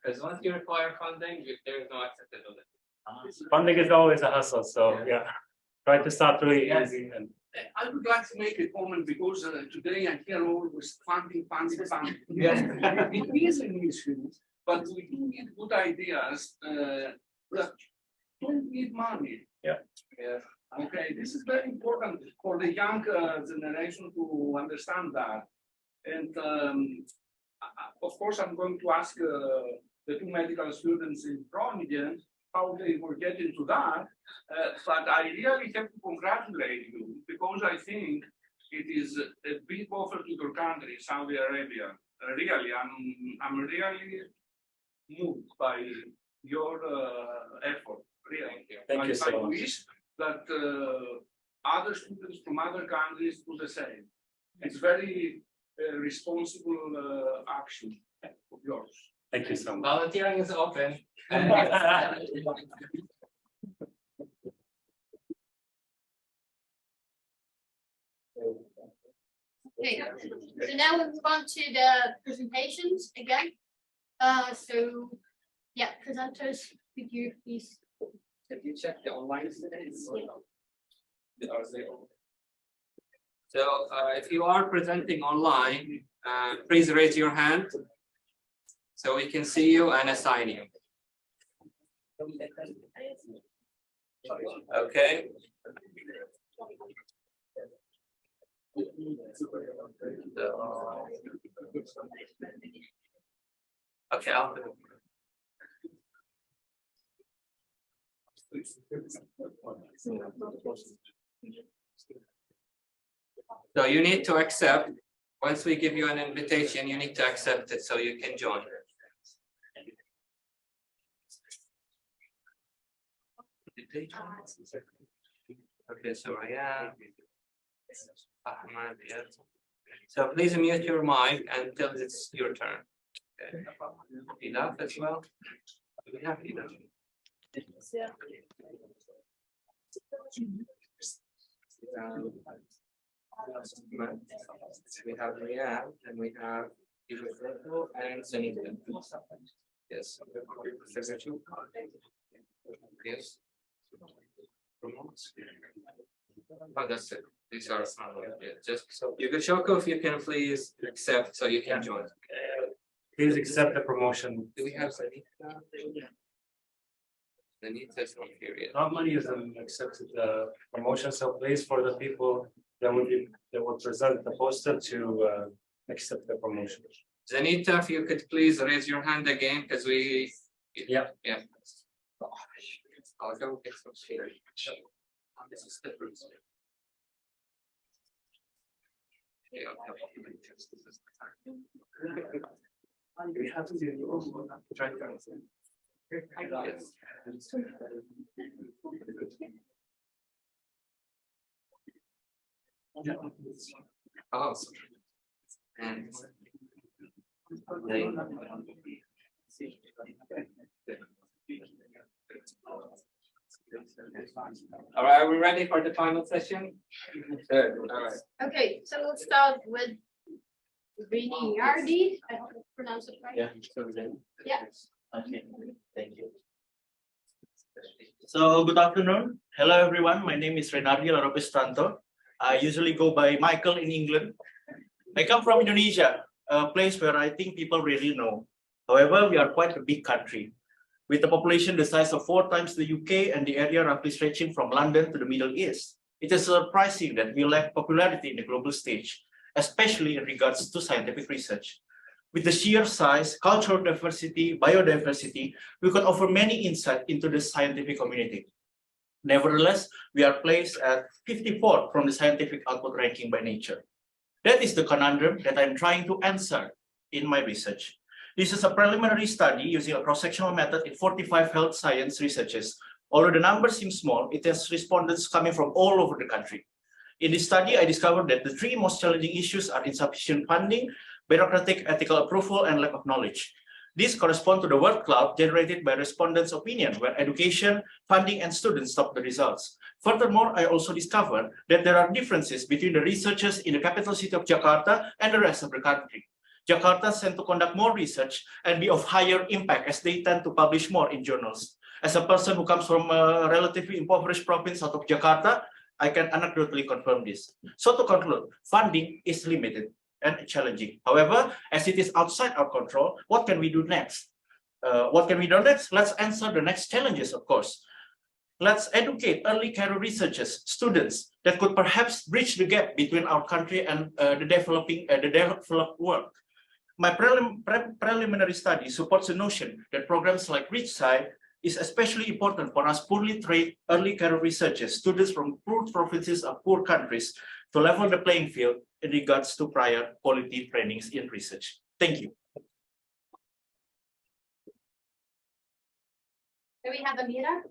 Because once you require funding, there is no accessibility. Funding is always a hustle, so try to start really easy. And I would like to make a comment, because today I hear always funding. Yes. It is an issue, but we do need good ideas that don't need money. Yeah. Okay, this is very important for the young generation to understand that. And of course, I'm going to ask the two medical students in Groningen how they were getting to that. But I really have to congratulate you, because I think it is a big offer to your country, Saudi Arabia. Really, I'm really moved by your effort. Really. Thank you so much. I wish that other students from other countries do the same. It's very responsible action of yours. Thank you so much. Volunteering is open. Okay, so now we move on to the presentations again. So yeah, presenters, could you please? Have you checked the online studies? So if you are presenting online, please raise your hand so we can see you and assign you. Okay. Okay, I'll do it. So you need to accept. Once we give you an invitation, you need to accept it so you can join. Okay, so Ahmad, yes. So please mute your mic until it's your turn. Okay. Enough as well. Do we have enough? We have Riyadh and we have Ibrahim and Sanita. Yes. Yes. Oh, that's it. These are just so you can show if you can please accept so you can join. Please accept the promotion. Do we have Sanita? Sanita is not here yet. Not many of them accepted the promotion, so please for the people that will present the poster to accept the promotion. Zanita, if you could please raise your hand again, because we. Yeah. I'll go get some shade. This is the first. We have to try to answer. Yes. Oh, and all right, are we ready for the final session? Good. All right. Okay, so let's start with Rini Yardi. I hope I pronounced it right. Yeah. Yeah. Okay. Thank you. So good afternoon. Hello everyone. My name is Renardi Laropestanto. I usually go by Michael in England. I come from Indonesia, a place where I think people really know. However, we are quite a big country, with a population the size of 4 times the UK and the area roughly stretching from London to the Middle East. It is surprising that we lack popularity in the global stage, especially in regards to scientific research. With the sheer size, cultural diversity, biodiversity, we could offer many insights into the scientific community. Nevertheless, we are placed at 54th from the scientific output ranking by Nature. That is the conundrum that I'm trying to answer in my research. This is a preliminary study using a cross-sectional method in 45 health science researchers. Although the number seems small, it has respondents coming from all over the country. In this study, I discovered that the 3 most challenging issues are insufficient funding, bureaucratic ethical approval, and lack of knowledge. These correspond to the word cloud generated by respondents' opinion, where education, funding, and students top the results. Furthermore, I also discovered that there are differences between the researchers in the capital city of Jakarta and the rest of the country. Jakarta tend to conduct more research and be of higher impact as they tend to publish more in journals. As a person who comes from a relatively impoverished province out of Jakarta, I can anecdotally confirm this. So to conclude, funding is limited and challenging. However, as it is outside our control, what can we do next? Let's answer the next challenges, of course. Let's educate early career researchers, students that could perhaps bridge the gap between our country and the developed world. My preliminary study supports the notion that programs like ReachSci is especially important for us poorly trained early career researchers, students from poor provinces of poor countries, to level the playing field in regards to prior quality trainings in research. Thank you. Do we have Amira?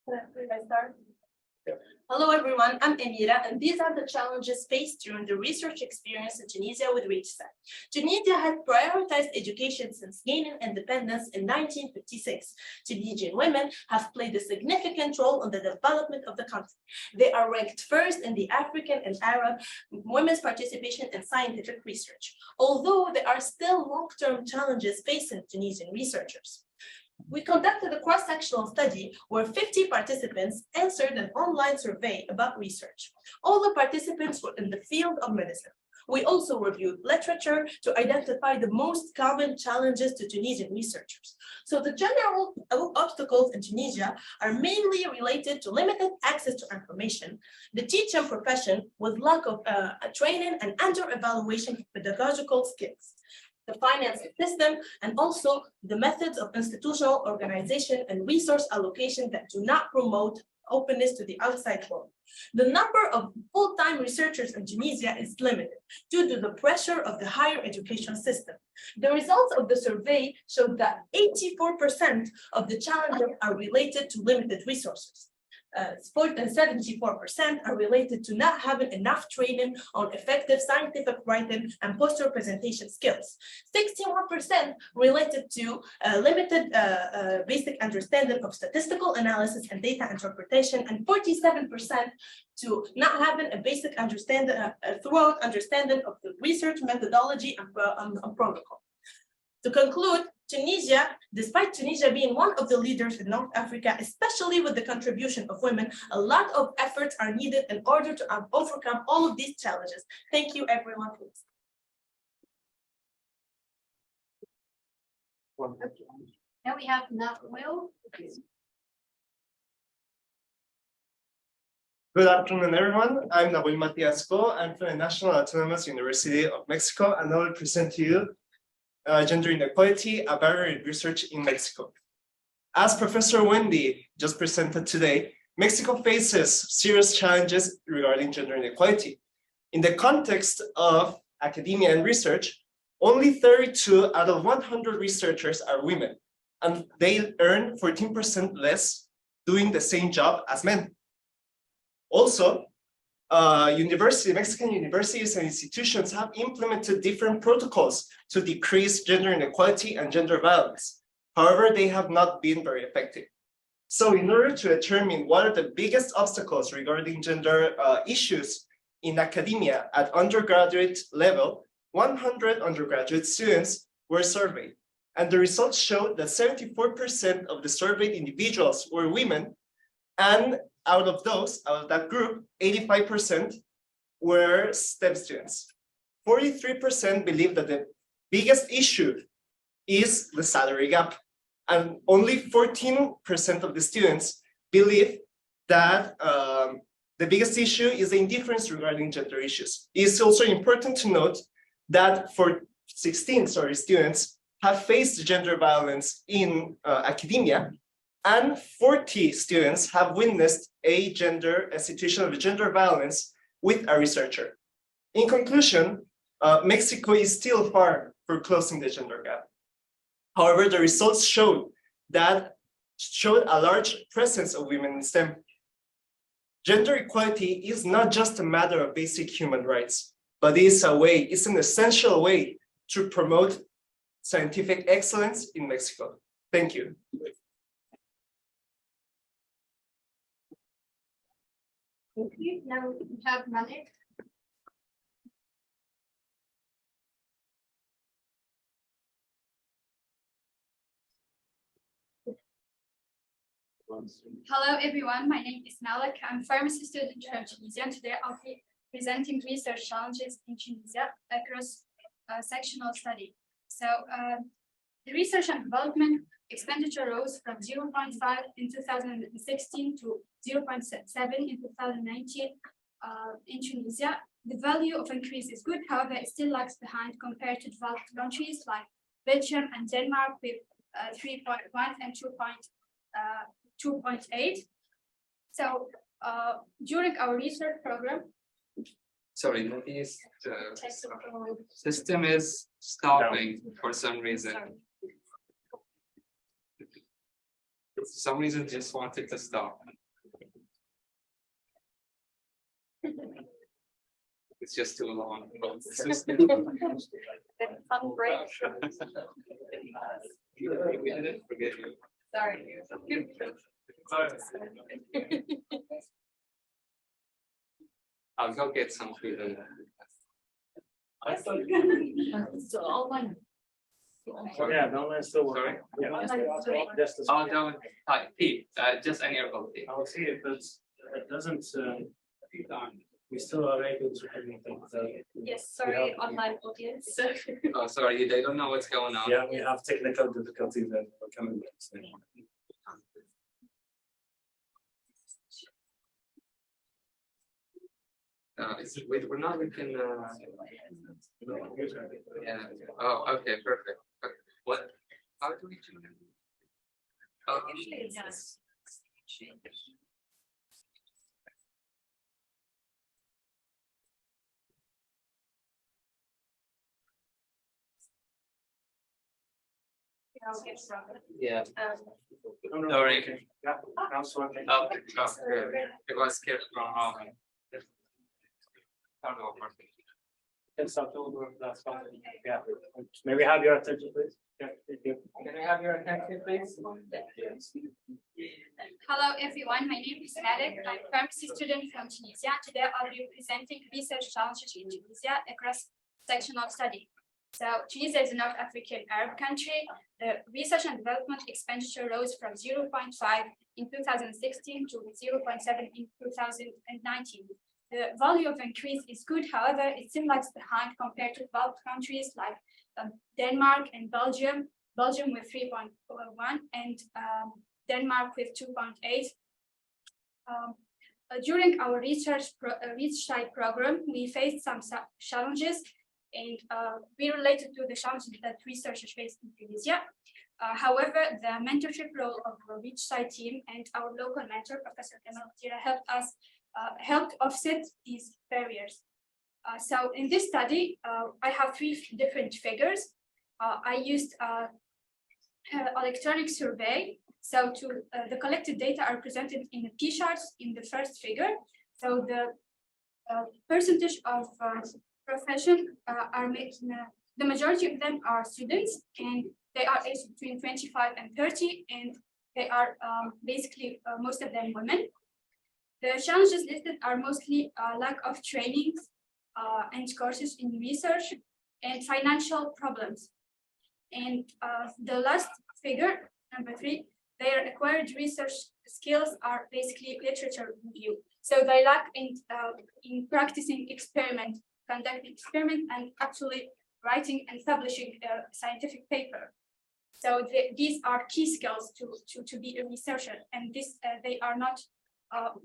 Can I start? Hello everyone, I'm Emira, and these are the challenges faced during the research experience in Tunisia with ReachSci. Tunisia had prioritized education since gaining independence in 1956. Tunisian women have played a significant role in the development of the country. They are ranked first in the African and Arab women's participation in scientific research, although there are still long-term challenges facing Tunisian researchers. We conducted a cross-sectional study where 50 participants answered an online survey about research. All the participants were in the field of medicine. We also reviewed literature to identify the most common challenges to Tunisian researchers. So the general obstacles in Tunisia are mainly related to limited access to information, the teaching profession with lack of training and under-evaluation of pedagogical skills. the finance system, and also the methods of institutional organization and resource allocation that do not promote openness to the outside world. The number of full-time researchers in Tunisia is limited due to the pressure of the higher education system. The results of the survey showed that 84% of the challenges are related to limited resources. 74% are related to not having enough training on effective scientific writing and poster presentation skills. 61% related to limited basic understanding of statistical analysis and data interpretation, and 47% to not having a basic understanding, throughout understanding of the research methodology and protocol. To conclude, Tunisia, despite Tunisia being one of the leaders in North Africa, especially with the contribution of women, a lot of efforts are needed in order to overcome all of these challenges. Thank you, everyone. Okay. Now we have Will. Good afternoon, everyone. I'm Nabil Matiasco. I'm from the National Autonomous University of Mexico, and I will present to you gender inequality, a barrier in research in Mexico. As Professor Wendy just presented today, Mexico faces serious challenges regarding gender inequality. In the context of academia and research, only 32 out of 100 researchers are women, and they earn 14% less doing the same job as men. Also, Mexican universities and institutions have implemented different protocols to decrease gender inequality and gender violence. However, they have not been very effective. So in order to determine what are the biggest obstacles regarding gender issues in academia at undergraduate level, 100 undergraduate students were surveyed. And the results showed that 74% of the surveyed individuals were women, and out of that group, 85% were STEM students. 43% believe that the biggest issue is the salary gap. And only 14% of the students believe that the biggest issue is the indifference regarding gender issues. It's also important to note that 16 students have faced gender violence in academia, and 40 students have witnessed a situation of gender violence with a researcher. In conclusion, Mexico is still far from closing the gender gap. However, the results showed a large presence of women in STEM. Gender equality is not just a matter of basic human rights, but it's an essential way to promote scientific excellence in Mexico. Thank you. Thank you. Now we have Malik. Hello, everyone. My name is Malik. I'm a pharmacy student from Tunisia, and today I'll be presenting research challenges in Tunisia across sectional study. So the research and development expenditure rose from 0.5 in 2016 to 0.7 in 2019 in Tunisia. The value of increase is good, however, it still lags behind compared to developed countries like Belgium and Denmark with 3.1 and 2.8. So during our research program, sorry, maybe system is stopping for some reason. For some reason, just wanted to stop. It's just too long. We didn't forget you. sorry. I'll go get some food. So online. Yeah, no, that's still working. Oh, no, Pete, just any other Pete. I'll see it, but it doesn't, we still are able to have anything. Yes, sorry, online audience. Oh, sorry, they don't know what's going on. Yeah, we have technical difficulties and we're coming back soon. we're not, we can, yeah, oh, okay, perfect. Okay. What, how do we do that? Yeah. Sorry. Oh, it was scared from Can start over, that's fine. Yeah. May we have your attention, please? Yeah, thank you. Can I have your attention, please? Hello everyone, my name is Malek. I'm a pharmacy student from Tunisia. Today I'll be presenting research challenges in Tunisia across sectional study. So Tunisia is a North African Arab country. The research and development expenditure rose from 0.5 in 2016 to 0.7 in 2019. The value of increase is good, however, it still lags behind compared to developed countries like Denmark and Belgium. Belgium with 3.1 and Denmark with 2.8. During our ReachSci program, we faced some challenges, and we related to the challenges that researchers faced in Tunisia. However, the mentorship role of the ReachSci team and our local mentor, Professor Kemal Tira, helped offset these barriers. So in this study, I have three different figures. I used electronic survey. So the collected data are presented in the P-charts in the first figure. So the percentage of profession are making, the majority of them are students, and they are aged between 25 and 30, and they are basically most of them women. The challenges listed are mostly lack of trainings and courses in research and financial problems. And the last figure, number 3, their acquired research skills are basically literature review. So they lack in practicing experiment, conducting experiment, and actually writing and publishing a scientific paper. So these are key skills to be a researcher, and they are not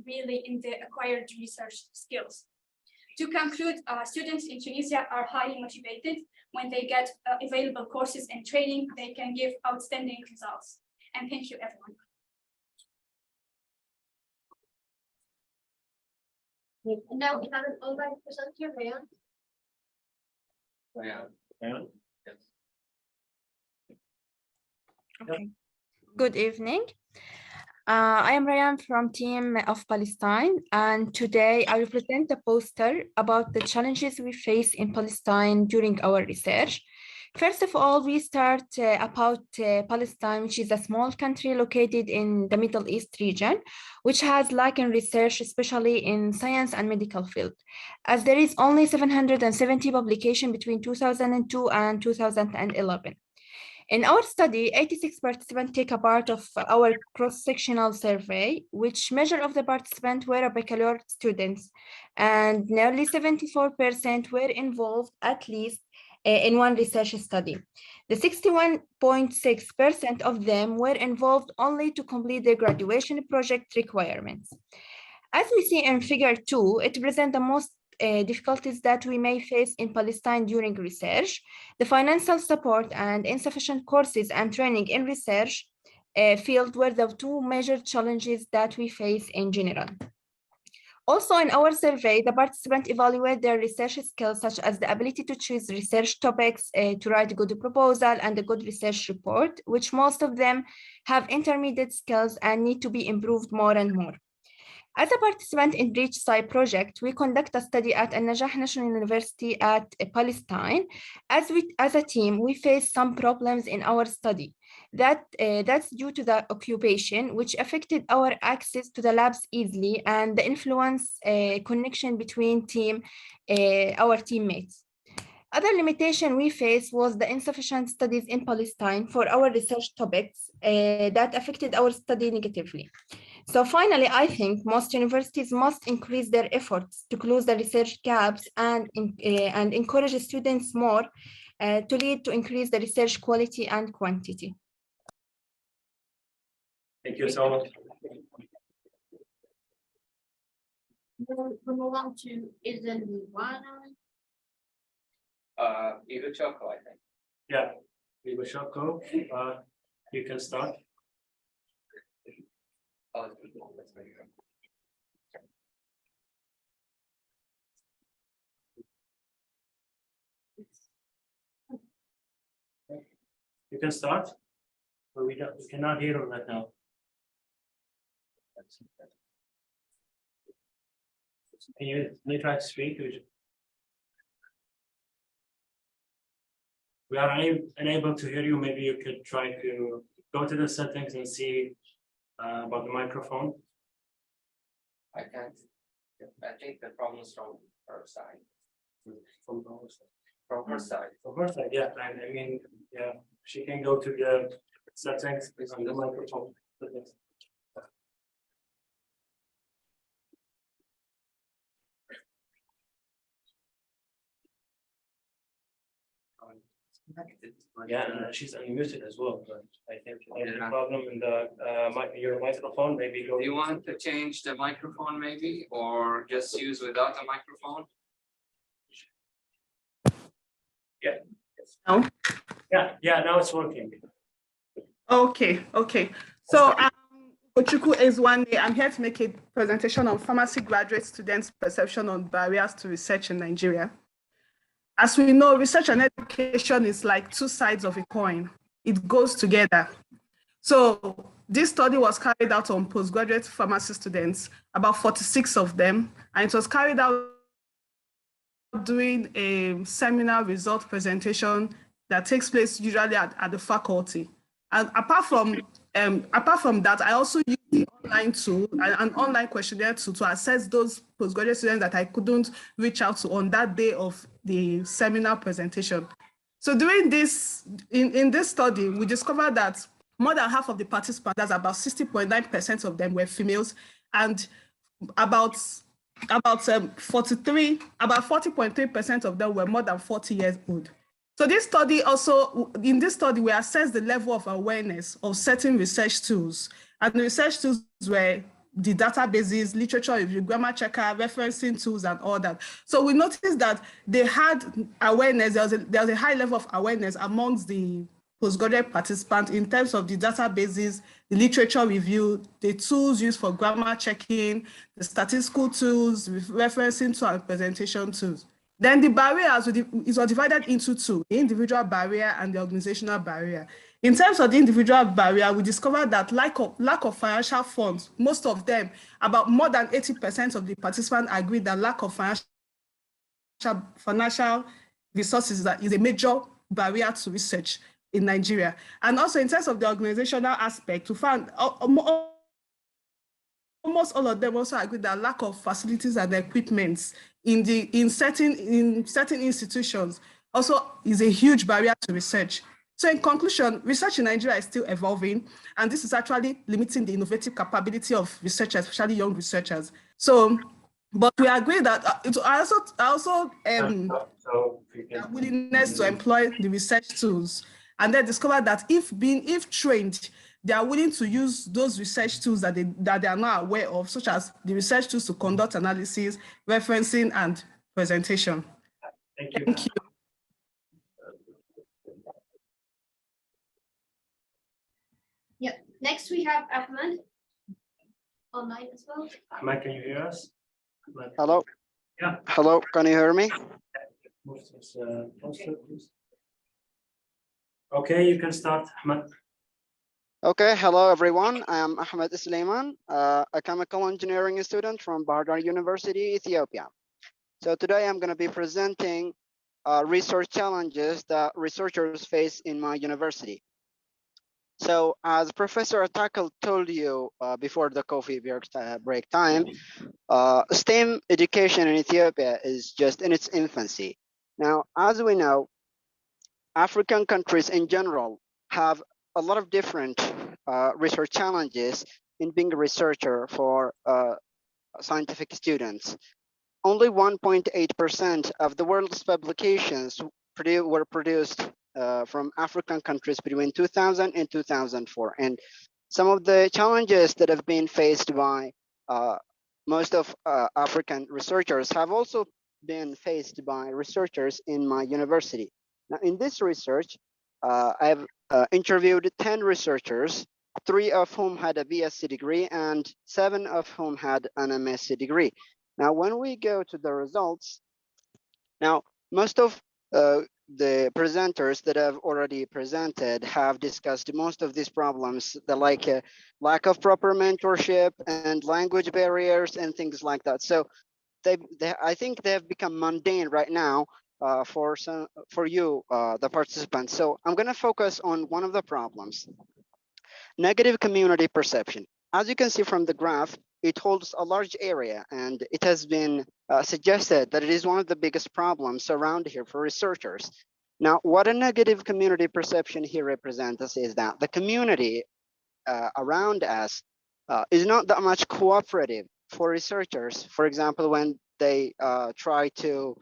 really in the acquired research skills. To conclude, students in Tunisia are highly motivated. When they get available courses and training, they can give outstanding results. And thank you, everyone. Now we have an online presenter, Rayan. Rayan? Yes. Okay. Good evening. I am Rayan from Team of Palestine, and today I will present a poster about the challenges we face in Palestine during our research. First of all, we start about Palestine, which is a small country located in the Middle East region, which has lack in research, especially in science and medical field, as there is only 770 publications between 2002 and 2011. In our study, 86 participants take a part of our cross-sectional survey, which measure of the participants were baccalaureate students, and nearly 74% were involved at least in one research study. The 61.6% of them were involved only to complete their graduation project requirements. As we see in figure 2, it presents the most difficulties that we may face in Palestine during research. The financial support and insufficient courses and training in research field were the two major challenges that we face in general. Also, in our survey, the participants evaluate their research skills, such as the ability to choose research topics, to write a good proposal and a good research report, which most of them have intermediate skills and need to be improved more and more. As a participant in ReachSci project, we conduct a study at Al-Najah National University at Palestine. As a team, we face some problems in our study. That's due to the occupation, which affected our access to the labs easily and the influence connection between our teammates. Other limitation we faced was the insufficient studies in Palestine for our research topics that affected our study negatively. So finally, I think most universities must increase their efforts to close the research gaps and encourage students more to lead to increase the research quality and quantity. Thank you so much. We move on to Ilan. Igor Choco, I think. Yeah, Igor Choco, you can start. You can start, but we cannot hear it right now. Can you try to speak? We are unable to hear you. Maybe you could try to go to the settings and see about the microphone. I can't. I think the problem is from her side. From her side. From her side. From her side, yeah. I mean, yeah, she can go to the settings on the microphone. Yeah, she's unmuted as well, but I think there's a problem in the your microphone. Maybe go. Do you want to change the microphone, maybe, or just use without a microphone? Yeah. No. Yeah. Now it's working. Okay. So Ochukwu Ezwande, I'm here to make a presentation on pharmacy graduate students' perception on barriers to research in Nigeria. As we know, research and education is like two sides of a coin. It goes together. So this study was carried out on postgraduate pharmacy students, about 46 of them, and it was carried out during a seminar result presentation that takes place usually at the faculty. And apart from that, I also use the online tool, an online questionnaire tool, to assess those postgraduate students that I couldn't reach out to on that day of the seminar presentation. So during this, in this study, we discovered that more than half of the participants, that's about 60.9% of them, were females, and about 40.3% of them were more than 40 years old. So this study also, in this study, we assessed the level of awareness of certain research tools. And the research tools were the databases, literature review, grammar checker, referencing tools, and all that. So we noticed that they had awareness, there was a high level of awareness amongst the postgraduate participants in terms of the databases, the literature review, the tools used for grammar checking, the statistical tools, referencing tools, and presentation tools. Then the barriers are divided into two, the individual barrier and the organizational barrier. In terms of the individual barrier, we discovered that lack of financial funds, most of them, about more than 80% of the participants agreed that lack of financial resources is a major barrier to research in Nigeria. And also in terms of the organizational aspect, we found almost all of them also agree that lack of facilities and equipment in certain institutions also is a huge barrier to research. So in conclusion, research in Nigeria is still evolving, and this is actually limiting the innovative capability of researchers, especially young researchers. So, but we agree that willingness to employ the research tools, and then discovered that if trained, they are willing to use those research tools that they are now aware of, such as the research tools to conduct analysis, referencing, and presentation. Thank you. Thank you. Yeah. Next we have Ahmed online as well. Ahmed, can you hear us? Hello. Yeah. Hello, can you hear me? Move this poster, please. Okay, you can start, Ahmed. Okay, hello everyone. I am Ahmed Suleiman, a chemical engineering student from Bahardar University, Ethiopia. So today I'm going to be presenting research challenges that researchers face in my university. So as Professor Atakel told you before the coffee break time, STEM education in Ethiopia is just in its infancy. Now, as we know, African countries in general have a lot of different research challenges in being a researcher for scientific students. Only 1.8% of the world's publications were produced from African countries between 2000 and 2004. And some of the challenges that have been faced by most of African researchers have also been faced by researchers in my university. Now, in this research, I've interviewed 10 researchers, 3 of whom had a BSc degree and 7 of whom had an MSc degree. Now, when we go to the results, now, most of the presenters that have already presented have discussed most of these problems, the lack of proper mentorship and language barriers and things like that. So I think they have become mundane right now for you, the participants. So I'm going to focus on one of the problems: negative community perception. As you can see from the graph, it holds a large area, and it has been suggested that it is one of the biggest problems around here for researchers. Now, what a negative community perception here represents is that the community around us is not that much cooperative for researchers. For example, when they try to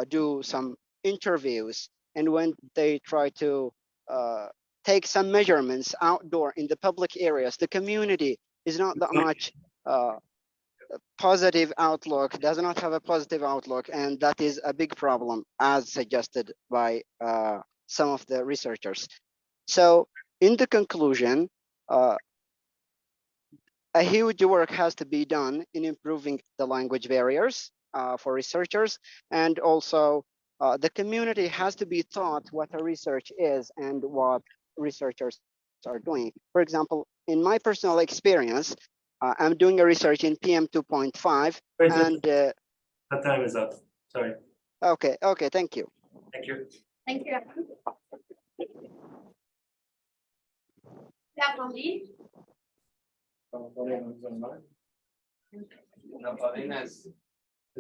do some interviews and when they try to take some measurements outdoor in the public areas, the community is not that much positive outlook, does not have a positive outlook, and that is a big problem as suggested by some of the researchers. So in the conclusion, a huge work has to be done in improving the language barriers for researchers, and also the community has to be taught what a research is and what researchers are doing. For example, in my personal experience, I'm doing a research in PM 2.5, and the time is up. Sorry. Okay, thank you. Thank you. Thank you. Yeah, Pauline. No, Paulina is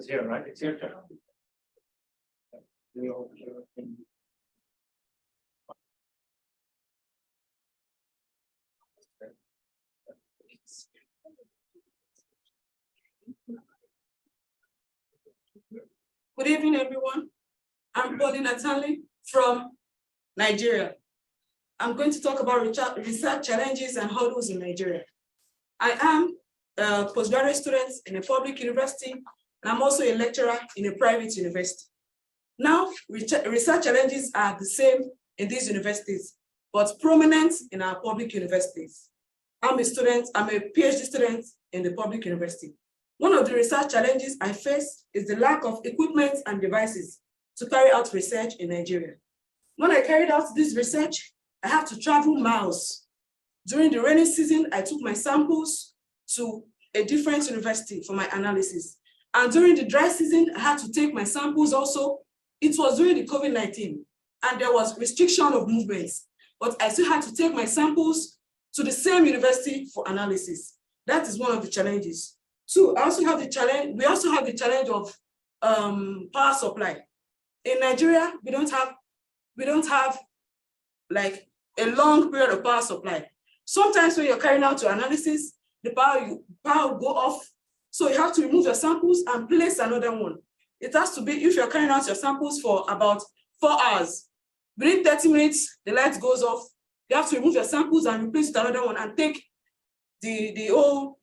here, right? It's your turn. Good evening, everyone. I'm Paulina Tanley from Nigeria. I'm going to talk about research challenges and hurdles in Nigeria. I am a postgraduate student in a public university, and I'm also a lecturer in a private university. Now, research challenges are the same in these universities, but prominent in our public universities. I'm a PhD student in the public university. One of the research challenges I face is the lack of equipment and devices to carry out research in Nigeria. When I carried out this research, I had to travel miles. During the rainy season, I took my samples to a different university for my analysis. And during the dry season, I had to take my samples also. It was during the COVID-19, and there was restriction of movements, but I still had to take my samples to the same university for analysis. That is one of the challenges. Two, we also have the challenge of power supply. In Nigeria, we don't have like a long period of power supply. Sometimes when you're carrying out your analysis, the power will go off. So you have to remove your samples and place another one. It has to be, if you're carrying out your samples for about 4 hours, within 30 minutes, the light goes off. You have to remove your samples and replace with another one and take the whole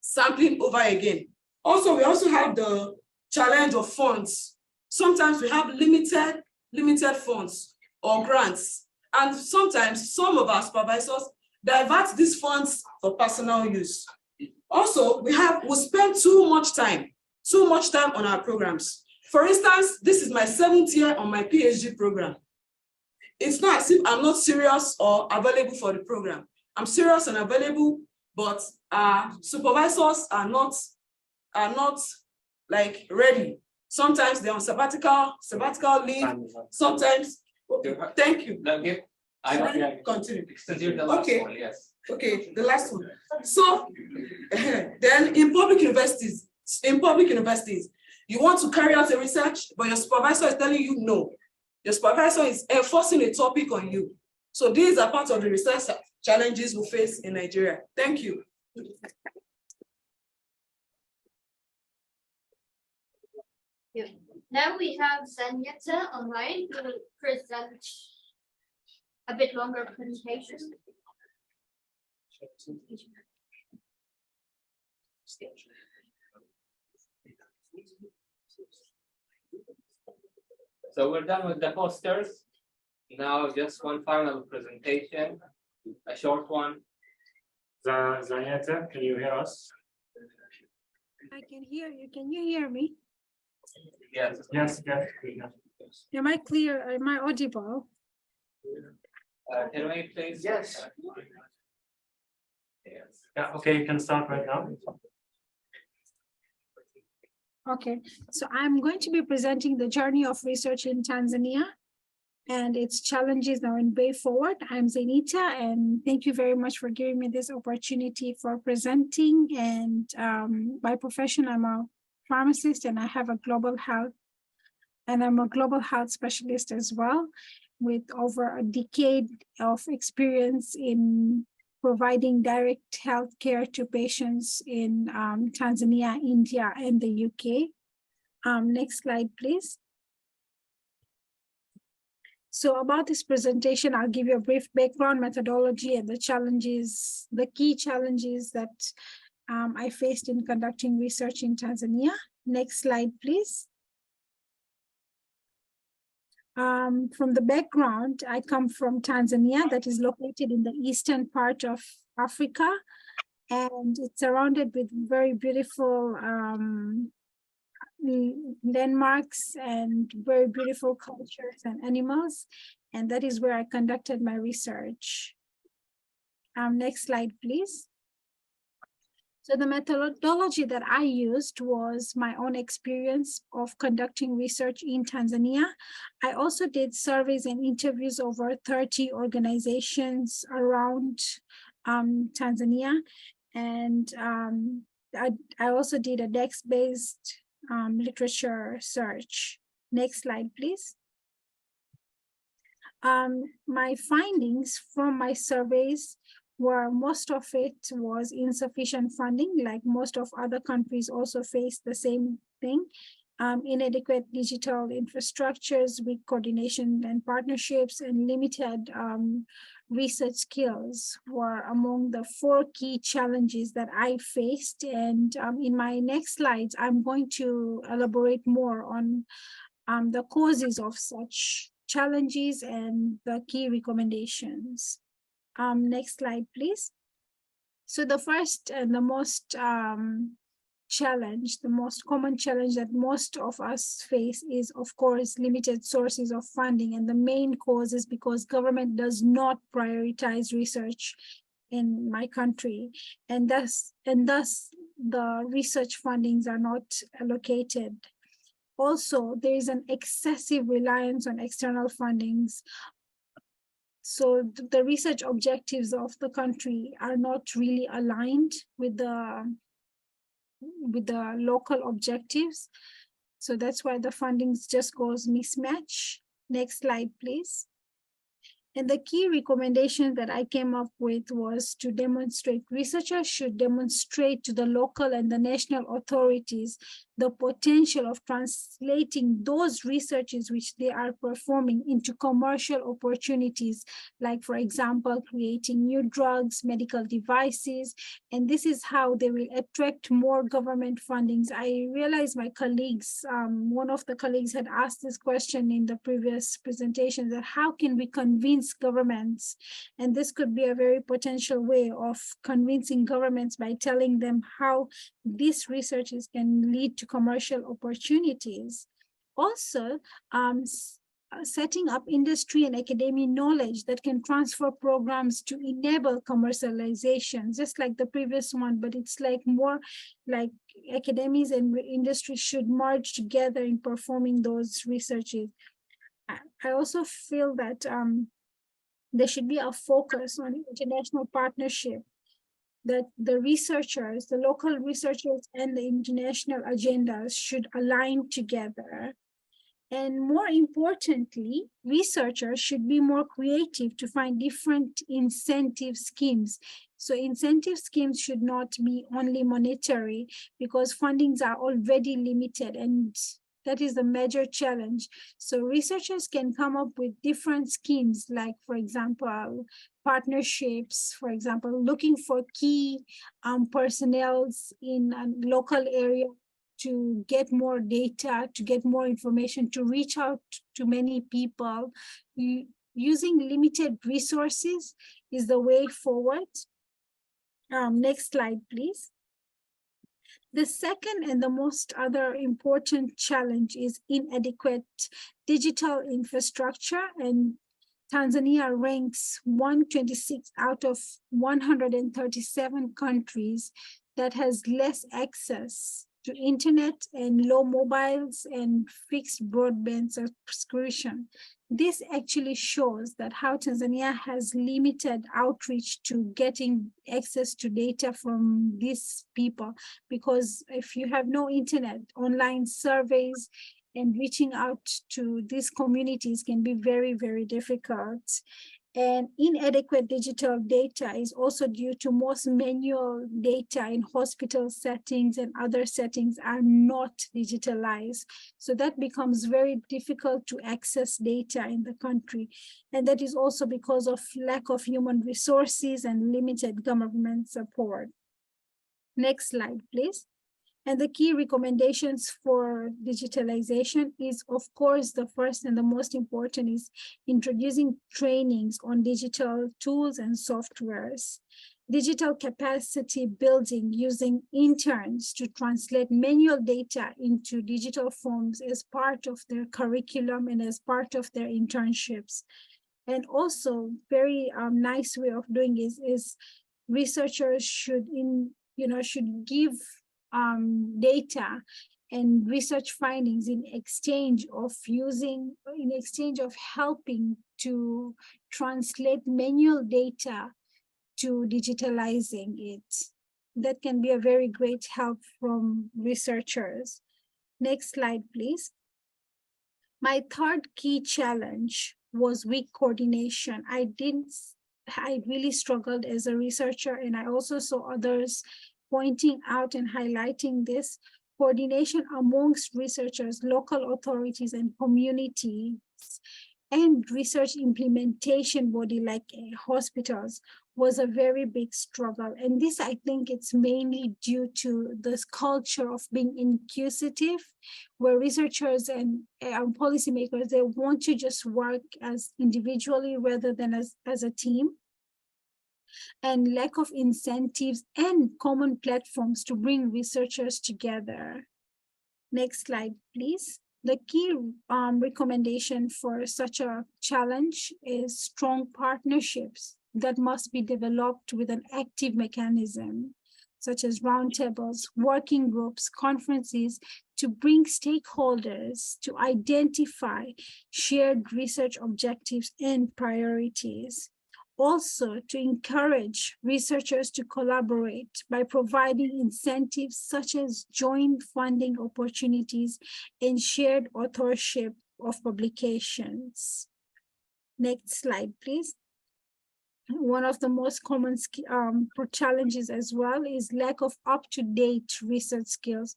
sampling over again. Also, we also have the challenge of funds. Sometimes we have limited funds or grants. And sometimes some of our supervisors divert these funds for personal use. Also, we spend too much time on our programs. For instance, this is my 7th year on my PhD program. It's not as if I'm not serious or available for the program. I'm serious and available, but our supervisors are not like ready. Sometimes they're on sabbatical leave. Sometimes, thank you. Continue. Okay. Okay, the last one. So then in public universities, you want to carry out a research, but your supervisor is telling you no. Your supervisor is enforcing a topic on you. So these are part of the research challenges we face in Nigeria. Thank you. Now we have Zanyeta online who will present a bit longer presentation. So we're done with the posters. Now just one final presentation, a short one. Zanyeta, can you hear us? I can hear you. Can you hear me? Yes. Yes, yes. Am I clear? Am I audible? Can we please? Yes. Yeah, okay, you can start right now. Okay, so I'm going to be presenting the journey of research in Tanzania and its challenges now in way forward. I'm Zenita, and thank you very much for giving me this opportunity for presenting. And by profession, I'm a pharmacist and I have a global health, and I'm a global health specialist as well, with over a decade of experience in providing direct health care to patients in Tanzania, India, and the UK. Next slide, please. So about this presentation, I'll give you a brief background, methodology, and the challenges, the key challenges that I faced in conducting research in Tanzania. Next slide, please. From the background, I come from Tanzania, that is located in the eastern part of Africa, and it's surrounded with very beautiful landmarks and very beautiful cultures and animals, and that is where I conducted my research. Next slide, please. So the methodology that I used was my own experience of conducting research in Tanzania. I also did surveys and interviews over 30 organizations around Tanzania. And I also did a text-based literature search. Next slide, please. My findings from my surveys were most of it was insufficient funding, like most of other countries also face the same thing. Inadequate digital infrastructures, weak coordination and partnerships, and limited research skills were among the 4 key challenges that I faced. And in my next slides, I'm going to elaborate more on the causes of such challenges and the key recommendations. Next slide, please. So the first and the most challenge, the most common challenge that most of us face is, of course, limited sources of funding. And the main cause is because government does not prioritize research in my country. And thus the research fundings are not allocated. Also, there is an excessive reliance on external fundings. So the research objectives of the country are not really aligned with the local objectives. So that's why the fundings just goes mismatch. Next slide, please. And the key recommendation that I came up with was to demonstrate, researchers should demonstrate to the local and the national authorities the potential of translating those researches which they are performing into commercial opportunities, like, for example, creating new drugs, medical devices, and this is how they will attract more government fundings. I realize my colleagues, one of the colleagues had asked this question in the previous presentation, that how can we convince governments? And this could be a very potential way of convincing governments by telling them how these researches can lead to commercial opportunities. Also, setting up industry and academic knowledge that can transfer programs to enable commercialization, just like the previous one, but it's like more like academics and industry should merge together in performing those researches. I also feel that there should be a focus on international partnership, that the researchers, the local researchers and the international agendas should align together. And more importantly, researchers should be more creative to find different incentive schemes. So incentive schemes should not be only monetary, because fundings are already limited, and That is the major challenge. So researchers can come up with different schemes, like, for example, partnerships, for example, looking for key personnel in a local area to get more data, to get more information, to reach out to many people. Using limited resources is the way forward. Next slide, please. The second and the most other important challenge is inadequate digital infrastructure, and Tanzania ranks 126 out of 137 countries that has less access to internet and low mobiles and fixed broadband subscription. This actually shows that how Tanzania has limited outreach to getting access to data from these people, because if you have no internet, online surveys and reaching out to these communities can be very, very difficult. And inadequate digital data is also due to most manual data in hospital settings and other settings are not digitalized. So that becomes very difficult to access data in the country. And that is also because of lack of human resources and limited government support. Next slide, please. And the key recommendations for digitalization is, of course, the first and the most important is introducing trainings on digital tools and softwares. Digital capacity building using interns to translate manual data into digital forms as part of their curriculum and as part of their internships. And also, very nice way of doing is researchers should give data and research findings in exchange of helping to translate manual data to digitalizing it. That can be a very great help from researchers. Next slide, please. My third key challenge was weak coordination. I really struggled as a researcher, and I also saw others pointing out and highlighting this. Coordination amongst researchers, local authorities and communities, and research implementation body like hospitals was a very big struggle. And this, I think it's mainly due to this culture of being inquisitive, where researchers and policymakers, they want to just work as individually rather than as a team. And lack of incentives and common platforms to bring researchers together. Next slide, please. The key recommendation for such a challenge is strong partnerships that must be developed with an active mechanism, such as roundtables, working groups, conferences, to bring stakeholders to identify shared research objectives and priorities. Also, to encourage researchers to collaborate by providing incentives such as joint funding opportunities and shared authorship of publications. Next slide, please. One of the most common challenges as well is lack of up-to-date research skills.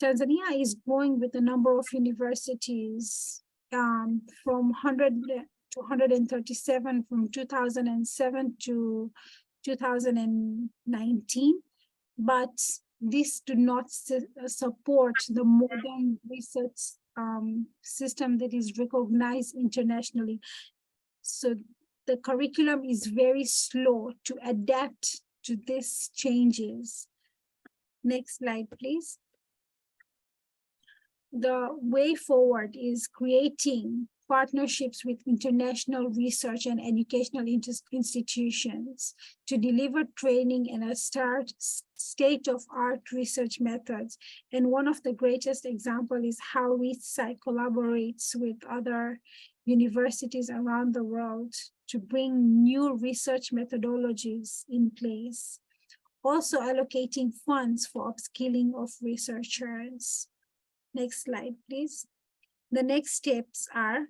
Tanzania is growing with a number of universities from 100 to 137 from 2007 to 2019, but this do not support the modern research system that is recognized internationally. So the curriculum is very slow to adapt to these changes. Next slide, please. The way forward is creating partnerships with international research and educational institutions to deliver training and a state-of-art research methods. And one of the greatest examples is how ReachSci collaborates with other universities around the world to bring new research methodologies in place. Also allocating funds for upskilling of researchers. Next slide, please. The next steps are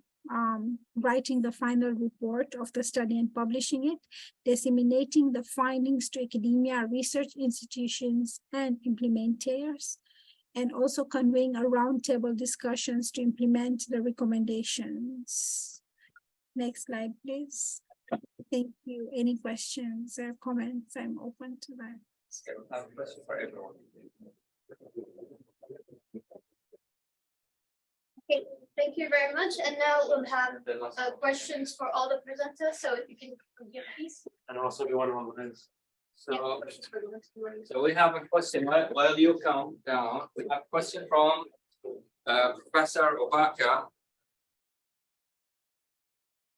writing the final report of the study and publishing it, disseminating the findings to academia, research institutions, and implementers, and also convening a roundtable discussions to implement the recommendations. Next slide, please. Thank you. Any questions or comments? I'm open to that. I have a question for everyone. Okay, thank you very much. And now we'll have questions for all the presenters. So if you can give please. And also the one on the hands. So we have a question while you come down. We have a question from Professor Obaka.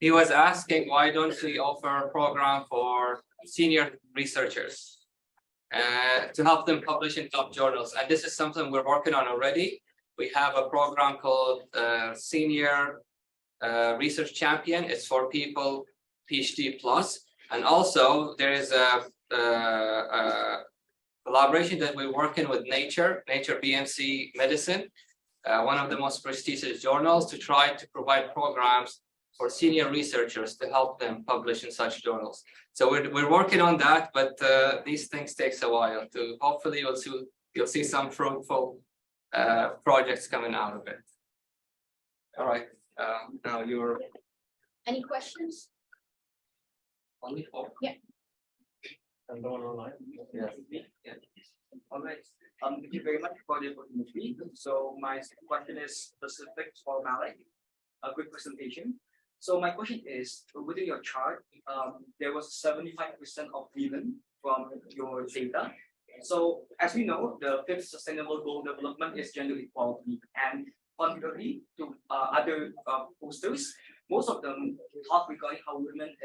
He was asking, why don't we offer a program for senior researchers to help them publish in top journals? And this is something we're working on already. We have a program called Senior Research Champion. It's for people PhD plus. And also there is a collaboration that we're working with Nature BMC Medicine, one of the most prestigious journals, to try to provide programs for senior researchers to help them publish in such journals. So we're working on that, but these things takes a while to hopefully you'll see some fruitful projects coming out of it. All right, now you're. Any questions? Only four. Yeah. And the one online? Yes. Yeah. All right. Thank you very much for the opportunity. So my second question is specific for Malik. A quick presentation. So my question is, within your chart, there was 75% of women from your data. So as we know, the fifth sustainable goal development is gender equality, and contrary to other posters, most of them talk regarding how women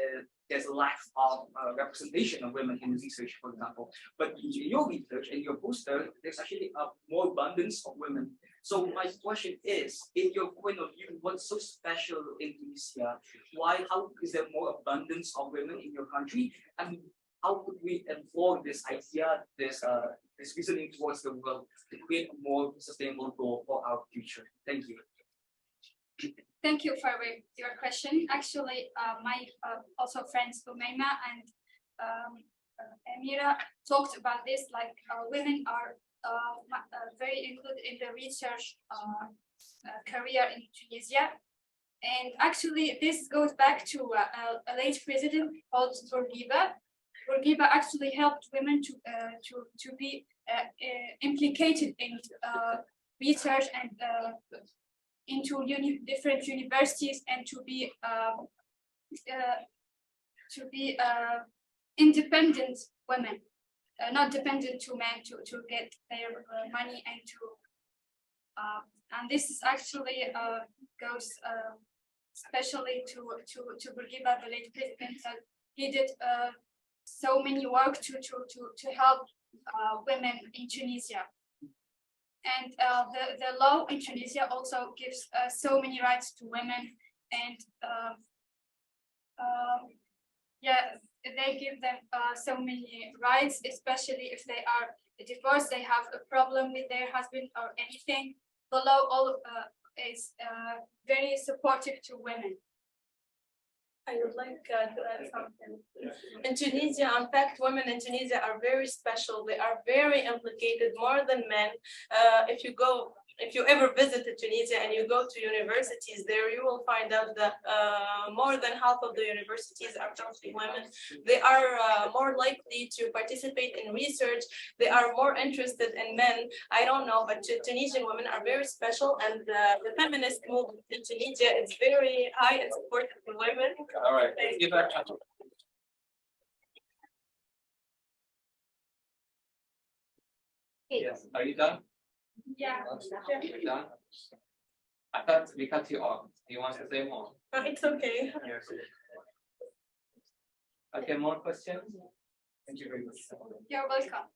there's a lack of representation of women in research, for example. But in your research and your poster, there's actually a more abundance of women. So my question is, in your point of view, what's so special in Tunisia? How is there more abundance of women in your country? And how could we employ this idea, this reasoning towards the world to create a more sustainable goal for our future? Thank you. Thank you for your question. Actually, my also friends Umayma and Amira talked about this, like women are very included in the research career in Tunisia. And actually, this goes back to a late president called Bourguiba. Bourguiba actually helped women to be implicated in research and into different universities, and to be independent women, not dependent to men to get their money, and and this is actually goes especially to Bourguiba, the late president. He did so many work to help women in Tunisia. And the law in Tunisia also gives so many rights to women, and yeah, they give them so many rights, especially if they are divorced, they have a problem with their husband or anything. The law is very supportive to women. I would like to add something. In Tunisia, in fact, women in Tunisia are very special. They are very implicated, more than men. If you ever visited Tunisia and you go to universities there, you will find out that more than half of the universities are totally women. They are more likely to participate in research. They are more interested in men. I don't know, but Tunisian women are very special, and the feminist movement in Tunisia is very high and supportive for women. All right. Yes. Are you done? Yeah. You're done? I thought we cut you off. Do you want to say more? It's okay. Yes. Okay, more questions? Thank you very much. You're welcome.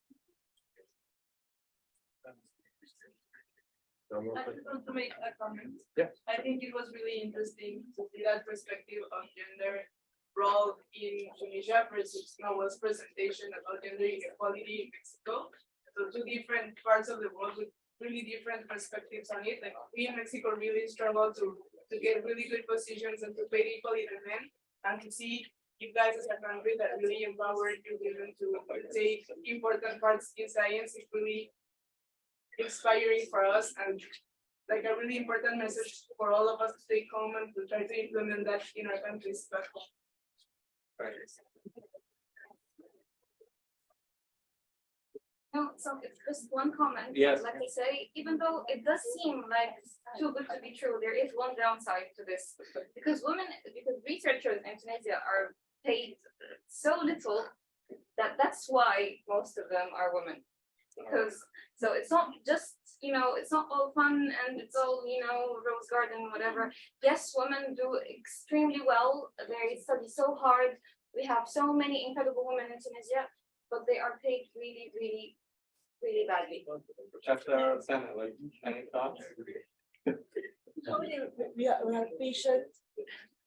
I just want to make a comment. Yeah. I think it was really interesting to see that perspective of gender role in Tunisia versus Noah's presentation about gender inequality in Mexico. So two different parts of the world with really different perspectives on it. Like we in Mexico really struggle to get really good positions and to pay equally to men, and to see you guys as a country that really empowered you women to take important parts in science is really inspiring for us and like a really important message for all of us to take home and to try to implement that in our countries back home. No, so it's just one comment. Yes. Like I say, even though it does seem like too good to be true, there is one downside to this. Because researchers in Tunisia are paid so little that's why most of them are women. Because so it's not just, it's not all fun and it's all, rose garden, whatever. Yes, women do extremely well. They study so hard. We have so many incredible women in Tunisia, but they are paid really, really, really badly. Professor Sana, any thoughts? We are patient.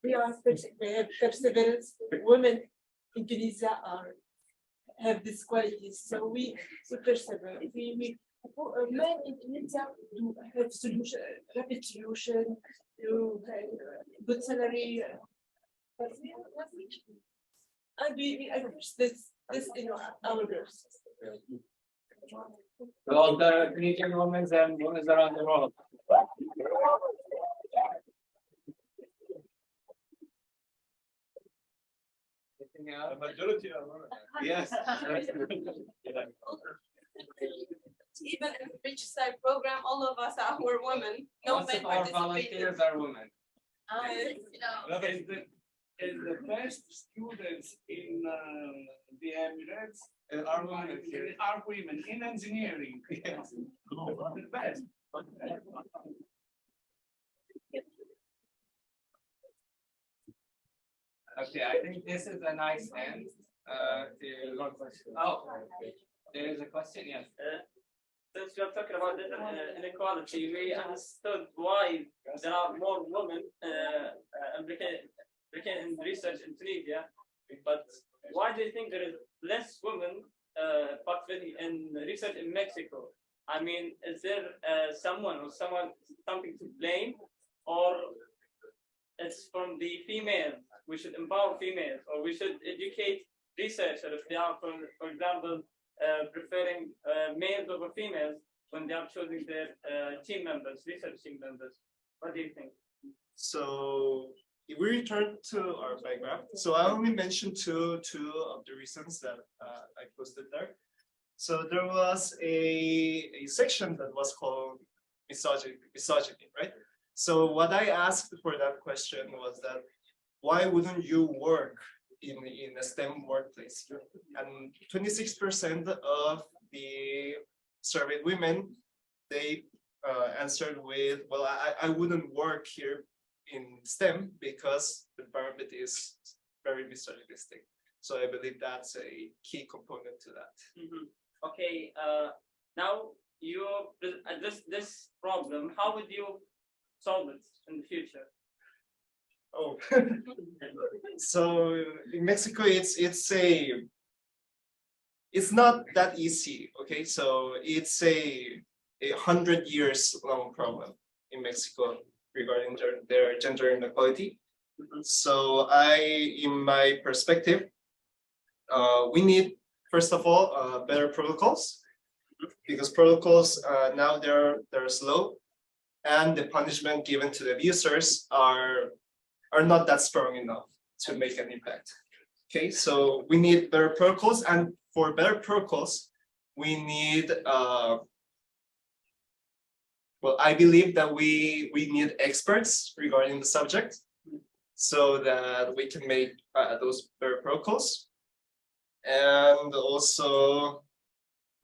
We are perseverance. Women in Tunisia have these qualities, so we persevere. Men in Tunisia do have rapid solution, do good salary, and we encourage this in our girls. All the Tunisian women and women around the world. The majority are women. Yes. Even in the ReachSci program, all of us are women. No Most men of our volunteers are women. Is the best students in the Emirates Are women. are women in engineering. Yes. The best. Okay, I think this is a nice end. There is a question, yes. Since you're talking about the inequality, we understood why there are more women in research in Tunisia, but why do you think there is less women participating in research in Mexico? I mean, is there something to blame, or it's from the females? We should empower females, or we should educate researchers if they are, for example, preferring males over females when they are choosing their team members, research team members. What do you think? So if we return to our background, so I only mentioned two of the reasons that I posted there. So there was a section that was called misogyny, right? So what I asked for that question was that why wouldn't you work in a STEM workplace? And 26% of the surveyed women, they answered with, well, I wouldn't work here in STEM because the environment is very misogynistic. So I believe that's a key component to that. Mm-hmm. Okay, now you address this problem. How would you solve it in the future? Oh, so in Mexico, it's not that easy. Okay, so it's a 100 years long problem in Mexico regarding their gender inequality. So in my perspective, we need, first of all, better protocols, because protocols now they're slow, and the punishment given to the abusers are not that strong enough to make an impact. Okay, so we need better protocols, and for better protocols, we need, well, I believe that we need experts regarding the subject so that we can make those better protocols. And also,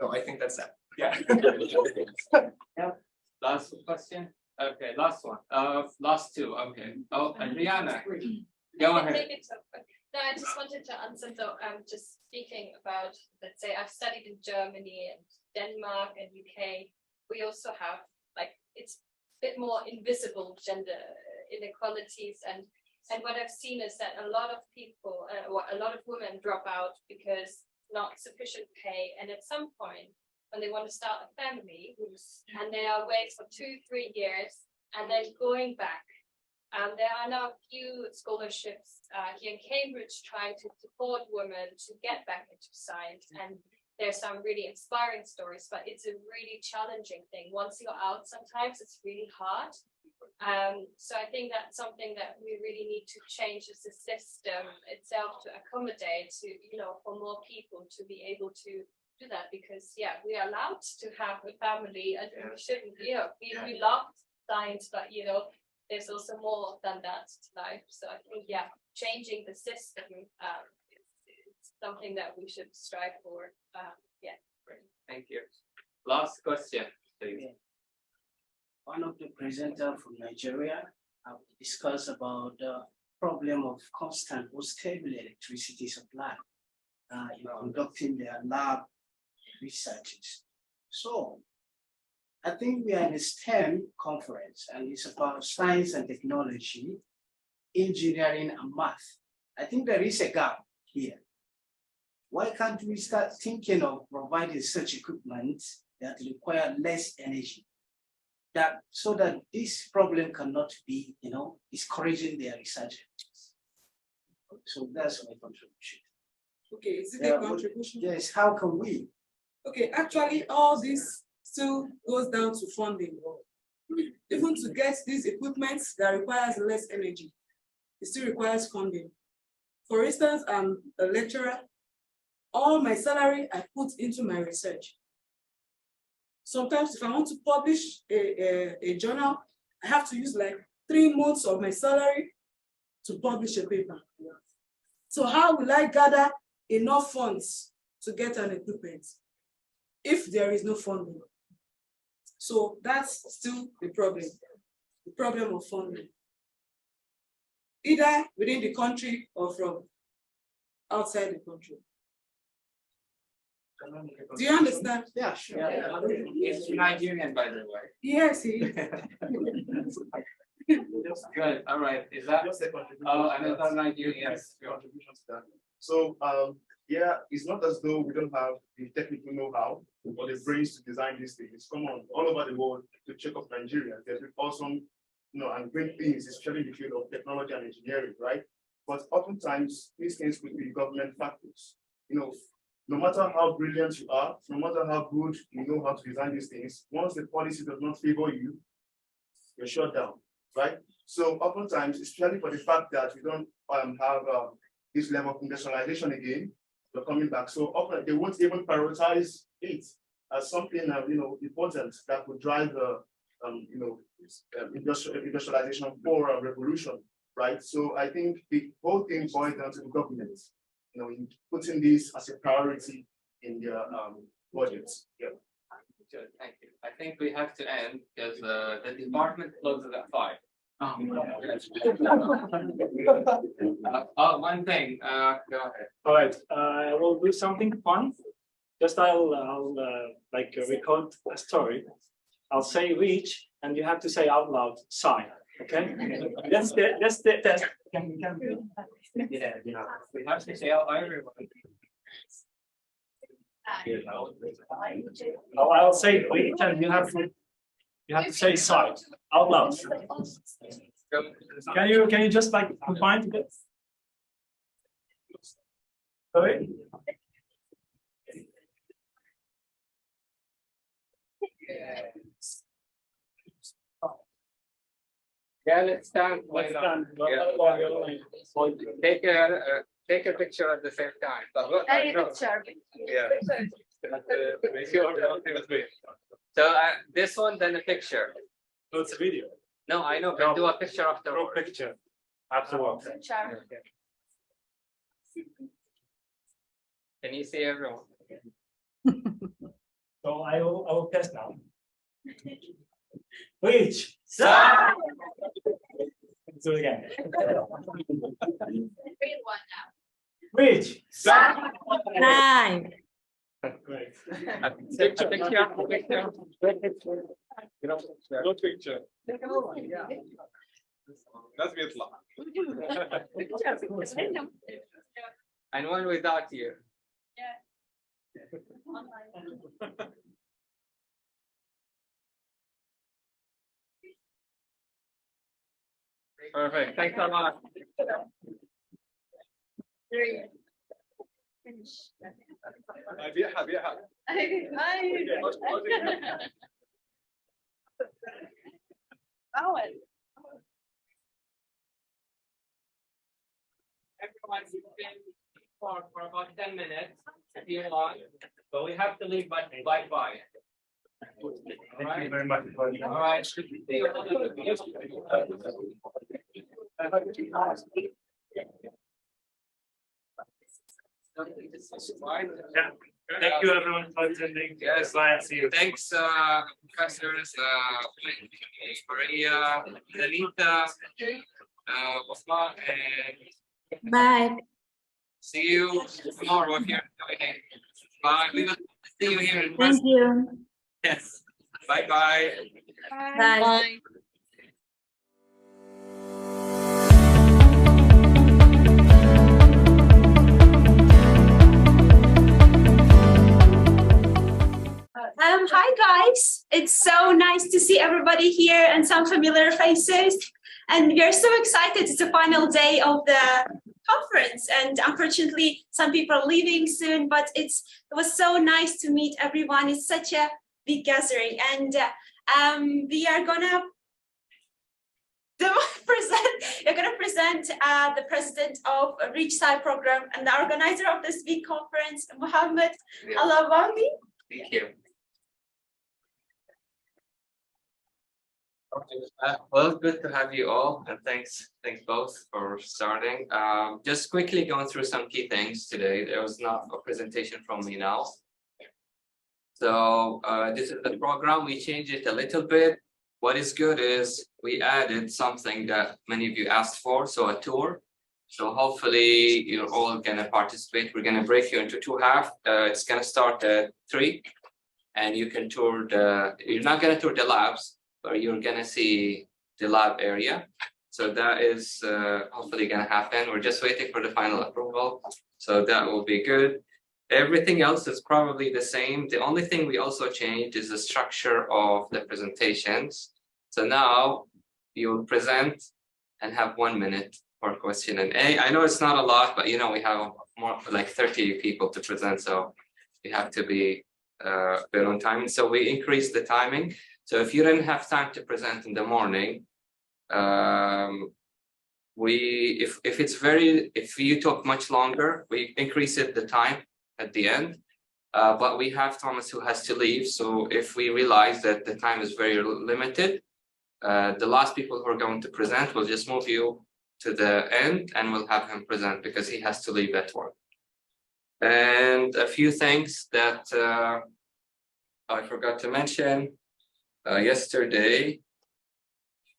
no, I think that's that. Yeah. Yeah. Last question. Okay, last one. Last two. Okay. Oh, Adriana, go ahead. No, I just wanted to answer. So I'm just speaking about, let's say, I've studied in Germany and Denmark and UK. We also have, like, it's a bit more invisible gender inequalities, and what I've seen is that a lot of people, a lot of women drop out because not sufficient pay, and at some point when they want to start a family and they are away for 2-3 years and then going back. There are now a few scholarships here in Cambridge trying to support women to get back into science, and there's some really inspiring stories, but it's a really challenging thing. Once you're out, sometimes it's really hard. So I think that's something that we really need to change is the system itself to accommodate to, for more people to be able to do that, because we are allowed to have a family and we shouldn't, we love science, but there's also more than that to life. So I think changing the system is something that we should strive for. Thank you. Last question, please. One of the presenters from Nigeria have discussed about the problem of constant unstable electricity supply in conducting their lab researches. So I think we are in a STEM conference and it's about science and technology, engineering and math. I think there is a gap here. Why can't we start thinking of providing such equipment that require less energy? So that this problem cannot be, discouraging their research. So that's my contribution. Okay, is it a contribution? Yes, how can we? Okay, actually, all this still goes down to funding. Even to get these equipments that requires less energy, it still requires funding. For instance, I'm a lecturer. All my salary I put into my research. Sometimes if I want to publish a journal, I have to use like 3 months of my salary to publish a paper. So how will I gather enough funds to get an equipment if there is no funding? So that's still the problem of funding, either within the country or from outside the country. Do you understand? Yeah, sure. It's Nigerian, by the way. Yes, he is. Good. All right. Is that another Nigerian? Yes. Contribution to that. So it's not as though we don't have the technical know-how or the brains to design these things. Come on, all over the world to check off Nigeria. There's awesome, and great things, especially in the field of technology and engineering, right? But oftentimes these things could be government factors. No matter how brilliant you are, no matter how good you know how to design these things, once the policy does not favor you, you're shut down, right? So oftentimes, especially for the fact that we don't have this level of industrialization again, they're coming back. So often they won't even prioritize it as something important that would drive industrialization for a revolution, right? So I think the whole thing boils down to the government. In putting this as a priority in their budgets. Yeah. Good, thank you. I think we have to end because the department closes at 5. One thing. Go ahead. All right. I will do something fun. Just I'll record a story. I'll say reach, and you have to say out loud "sci." Okay. That's the test. We have to say out everyone. I'll say reach, and you have to say "sci" out loud. Can you just combine it? Sorry. Yeah, let's stand. Take a picture at the same time. Yeah. So this one, then a picture. No, it's a video. No, I know, but do a picture afterwards. No picture afterwards. Can you see everyone? So I will test now. Reach. Let's do it again. Reach. 9. Great. Picture. No picture. That's me. And one without you. Perfect. Thanks a lot. Everyone's been for about 10 minutes if you want, but we have to leave by 5. Thank you very much. All right. Yeah. Thank you everyone for attending. Yes, Bye. See you. thanks, professors, Maria, Anita, Osman, and Bye. see you tomorrow here. Okay. Bye. We will see you here in Thank person. you. Yes. Bye-bye. Bye. Hi guys, it's so nice to see everybody here and some familiar faces. And we are so excited. It's the final day of the conference, and unfortunately, some people are leaving soon. But it was so nice to meet everyone. It's such a big gathering, and we are gonna present the president of ReachSci program and the organizer of this big conference, Mohammed Alawami. Thank you. Well, good to have you all, and thanks both for starting. Just quickly going through some key things today. There was not a presentation from me now. So this is the program. We changed it a little bit. What is good is we added something that many of you asked for, so a tour. So hopefully you're all gonna participate. We're gonna break you into 2 halves. It's gonna start at 3, and you can tour you're not gonna tour the labs, but you're gonna see the lab area. So that is hopefully gonna happen. We're just waiting for the final approval. So that will be good. Everything else is probably the same. The only thing we also changed is the structure of the presentations. So now you'll present and have 1 minute for question and A. I know it's not a lot, but you know, we have more like 30 people to present, so we have to be a bit on time. So we increased the timing. So if you didn't have time to present in the morning, if you talk much longer, we increase it the time at the end. But we have Thomas who has to leave. So if we realize that the time is very limited, the last people who are going to present, we'll just move you to the end and we'll have him present because he has to leave at work. And a few things that I forgot to mention yesterday.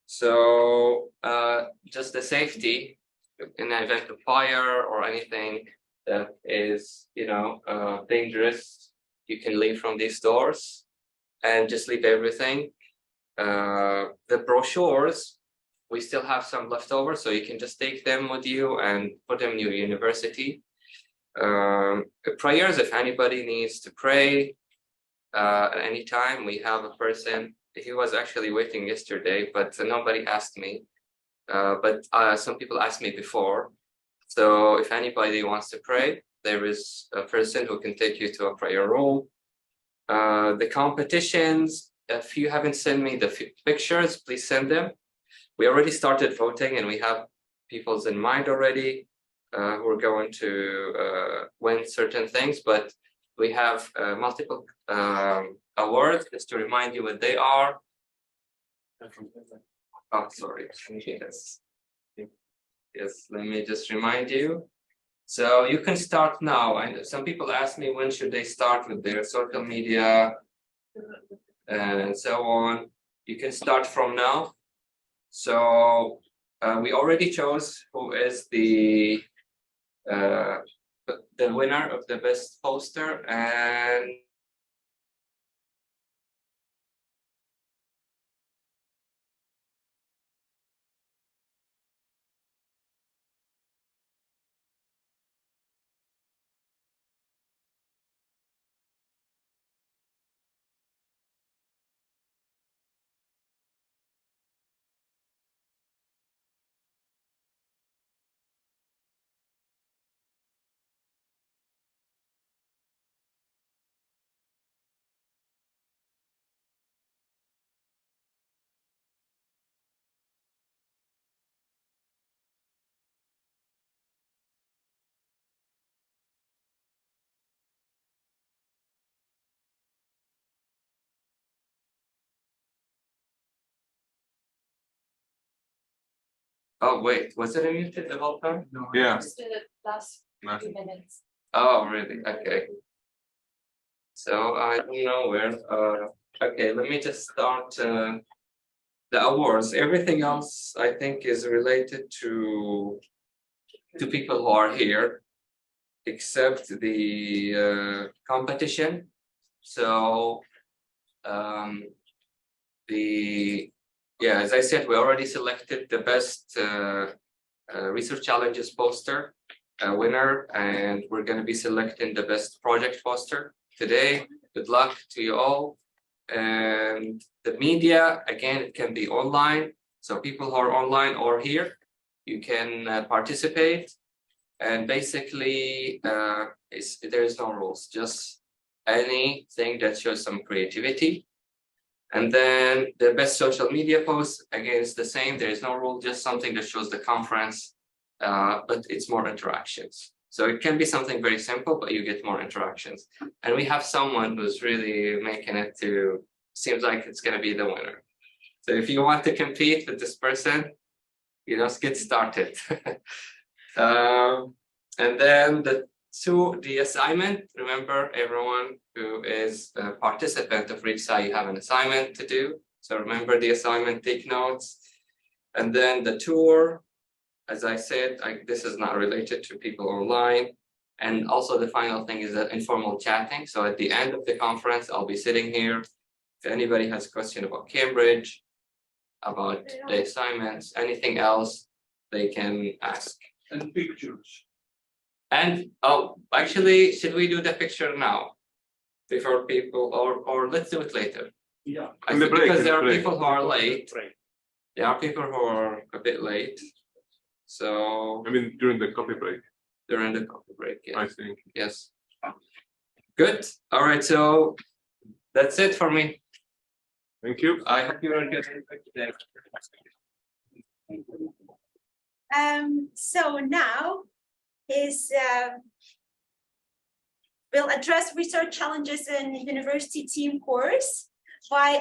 So just the safety in the event of fire or anything that is, dangerous, you can leave from these doors and just leave everything. The brochures, we still have some left over, so you can just take them with you and put them in your university. Prayers, if anybody needs to pray at any time, we have a person. He was actually waiting yesterday, but nobody asked me. But some people asked me before. So if anybody wants to pray, there is a person who can take you to a prayer room. The competitions, if you haven't sent me the pictures, please send them. We already started voting and we have people's in mind already who are going to win certain things, but we have multiple awards. Just to remind you what they are. Oh, sorry. Yes, let me just remind you. So you can start now. And some people ask me when should they start with their social media and so on. You can start from now. So we already chose who is the winner of the best poster, and Oh, wait, was it muted the whole time? No. Yeah. Just the last few minutes. Oh, really? Okay. So I don't know where, okay, let me just start, the awards. Everything else I think is related to people who are here, except the competition. So as I said, we already selected the best research challenges poster winner, and we're going to be selecting the best project poster today. Good luck to you all. And the media, again, it can be online. So people who are online or here, you can participate. And basically, there is no rules, just anything that shows some creativity. And then the best social media post, again, it's the same. There is no rule, just something that shows the conference, but it's more interactions. So it can be something very simple, but you get more interactions. And we have someone who's really making it to, seems like it's going to be the winner. So if you want to compete with this person, you just get started. And then the assignment, remember everyone who is a participant of ReachSci, you have an assignment to do. So remember the assignment, take notes. And then the tour, as I said, this is not related to people online. And also the final thing is that informal chatting. So at the end of the conference, I'll be sitting here. If anybody has a question about Cambridge, about the assignments, anything else, they can ask. And pictures. And oh, actually, should we do the picture now before people, or let's do it later? Yeah. I think because there are people who are late. There are people who are a bit late. So I mean, during the coffee break. During the coffee break, yeah. I think. Yes. Good. All right. So that's it for me. Thank you. I hope you are good. So now we'll address research challenges in university team course by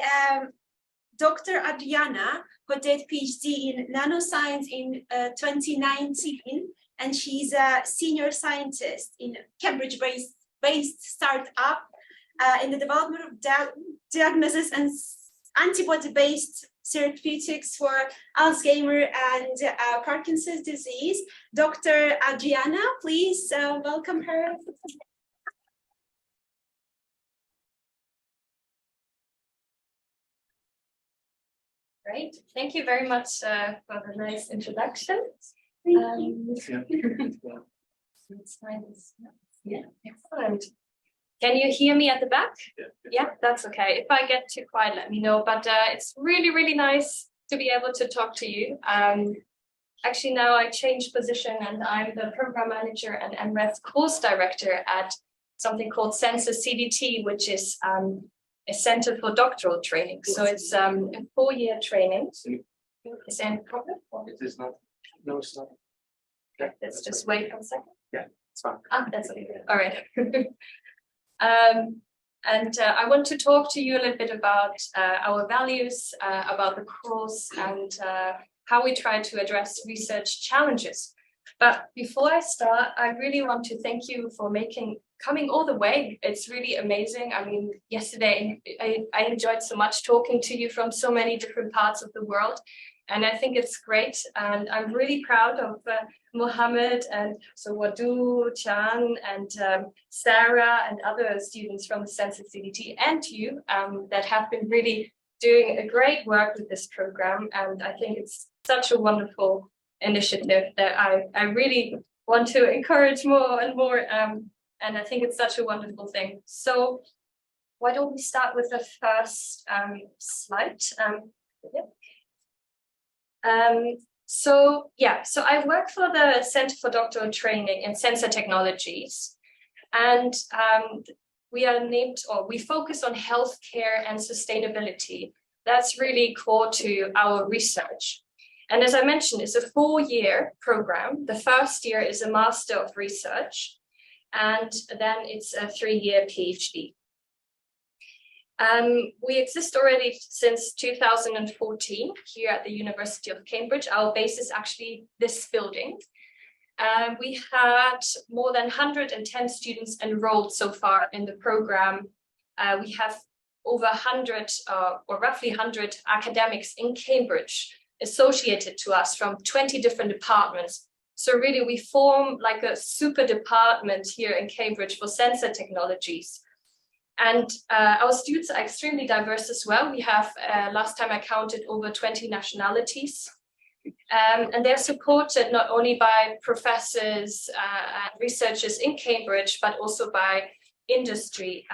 Dr. Adriana, who did PhD in nanoscience in 2019, and she's a senior scientist in Cambridge-based startup in the development of diagnosis and antibody-based therapeutics for Alzheimer's and Parkinson's disease. Dr. Adriana, please welcome her. Great. Thank you very much for the nice introduction. Yeah, excellent. Can you hear me at the back? Yeah, that's okay. If I get too quiet, let me know. But it's really, really nice to be able to talk to you. Actually, now I changed position and I'm the program manager and MREF course director at something called Census CDT, which is a center for doctoral training. So it's a 4-year training. Is there any problem? It is not. No, it's not. Okay, let's just wait for a second. Yeah, it's fine. Ah, that's okay. All right. I want to talk to you a little bit about our values, about the course, and how we try to address research challenges. But before I start, I really want to thank you for coming all the way. It's really amazing. I mean, yesterday I enjoyed so much talking to you from so many different parts of the world. And I think it's great. And I'm really proud of Mohammed and so Wadu, Chan, and Sarah and other students from the Census CDT and you that have been really doing a great work with this program. And I think it's such a wonderful initiative that I really want to encourage more and more. And I think it's such a wonderful thing. So why don't we start with the first slide? So I work for the Center for Doctoral Training in Sensor Technologies, and we focus on healthcare and sustainability. That's really core to our research. And as I mentioned, it's a 4-year program. The first year is a Master of Research, and then it's a 3-year PhD. We exist already since 2014 here at the University of Cambridge. Our base is actually this building. We had more than 110 students enrolled so far in the program. We have over 100 or roughly 100 academics in Cambridge associated to us from 20 different departments. So really we form like a super department here in Cambridge for sensor technologies. And our students are extremely diverse as well. We have, last time I counted, over 20 nationalities. And they're supported not only by professors and researchers in Cambridge, but also by industry.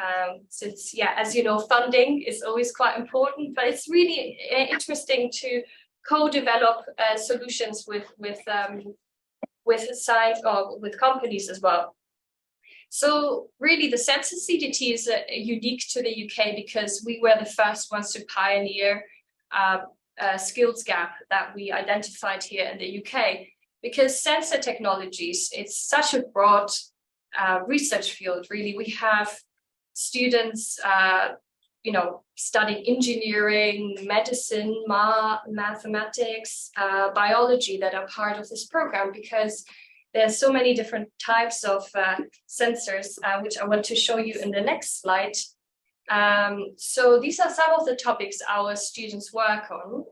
Since, yeah, as you know, funding is always quite important, but it's really interesting to co-develop solutions with science or with companies as well. So really the sensor CDT is unique to the UK because we were the first ones to pioneer a skills gap that we identified here in the UK. Because sensor technologies, it's such a broad research field, really. We have students, studying engineering, medicine, mathematics, biology that are part of this program because there's so many different types of sensors, which I want to show you in the next slide. So these are some of the topics our students work on.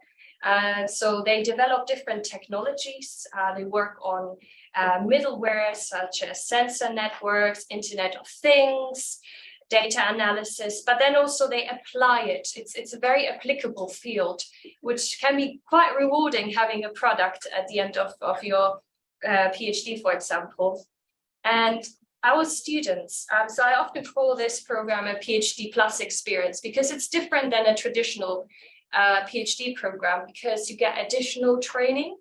So they develop different technologies. They work on middleware such as sensor networks, Internet of Things, data analysis, but then also they apply it. It's a very applicable field, which can be quite rewarding having a product at the end of your PhD, for example. And our students, so I often call this program a PhD plus experience because it's different than a traditional PhD program because you get additional training,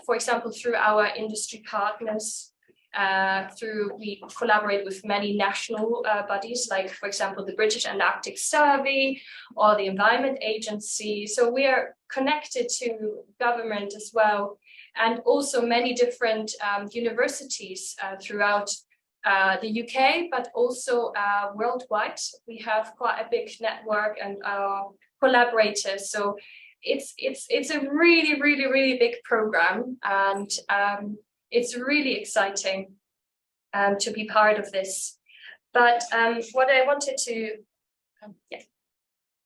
for example, through our industry partners, we collaborate with many national bodies, like, for example, the British Antarctic Survey or the Environment Agency. So we are connected to government as well, and also many different universities throughout the UK, but also worldwide. We have quite a big network and collaborators. So it's a really, really, really big program, and it's really exciting to be part of this. But what I wanted to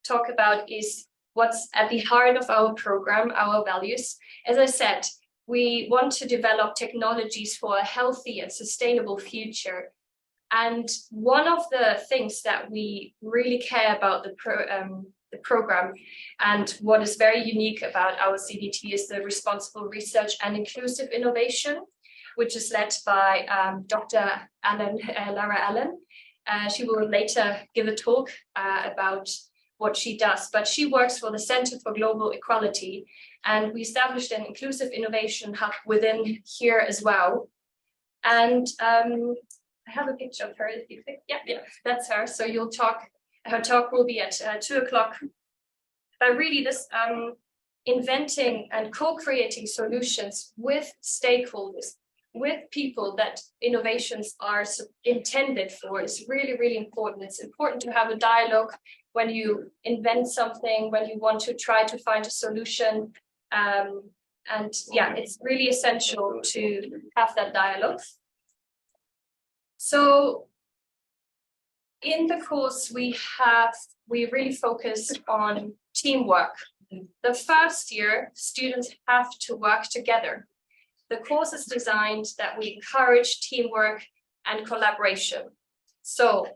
talk about is what's at the heart of our program, our values. As I said, we want to develop technologies for a healthy and sustainable future. And one of the things that we really care about the program and what is very unique about our CDT is the responsible research and inclusive innovation, which is led by Dr. Lara Allen. She will later give a talk about what she does, but she works for the Center for Global Equality, and we established an inclusive innovation hub within here as well. And I have a picture of her. If you think, yeah, that's her. So her talk will be at 2 o'clock. But really, this inventing and co-creating solutions with stakeholders, with people that innovations are intended for is really, really important. It's important to have a dialogue when you invent something, when you want to try to find a solution. And yeah, it's really essential to have that dialogue. So in the course, we really focus on teamwork. The first year, students have to work together. The course is designed that we encourage teamwork and collaboration. So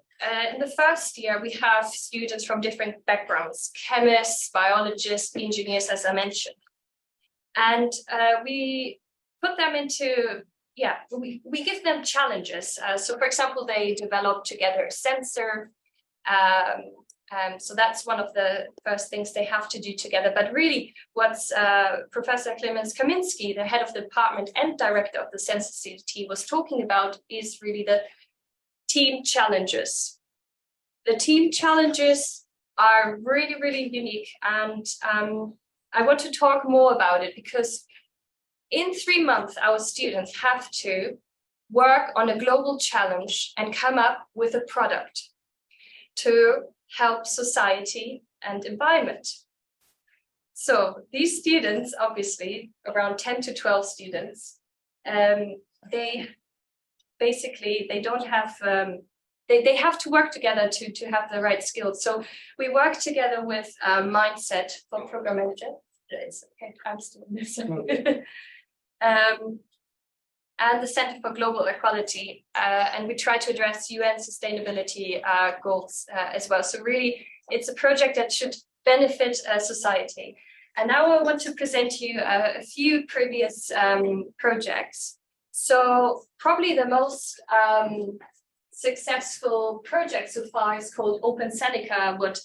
in the first year, we have students from different backgrounds, chemists, biologists, engineers, as I mentioned. And we put them into, we give them challenges. So for example, they develop together a sensor. So that's one of the first things they have to do together. But really, what's Professor Clemens Kaminski, the head of the department and director of the Sensor CDT, was talking about is really the team challenges. The team challenges are really, really unique. And I want to talk more about it because in 3 months, our students have to work on a global challenge and come up with a product to help society and environment. So these students, obviously, around 10 to 12 students, they don't have, they have to work together to have the right skills. So we work together with Mindset for Program Manager. It's okay, I'm still in this. And the Center for Global Equality, and we try to address UN sustainability goals as well. So really, it's a project that should benefit society. And now I want to present to you a few previous projects. So probably the most successful project so far is called Open Seneca. What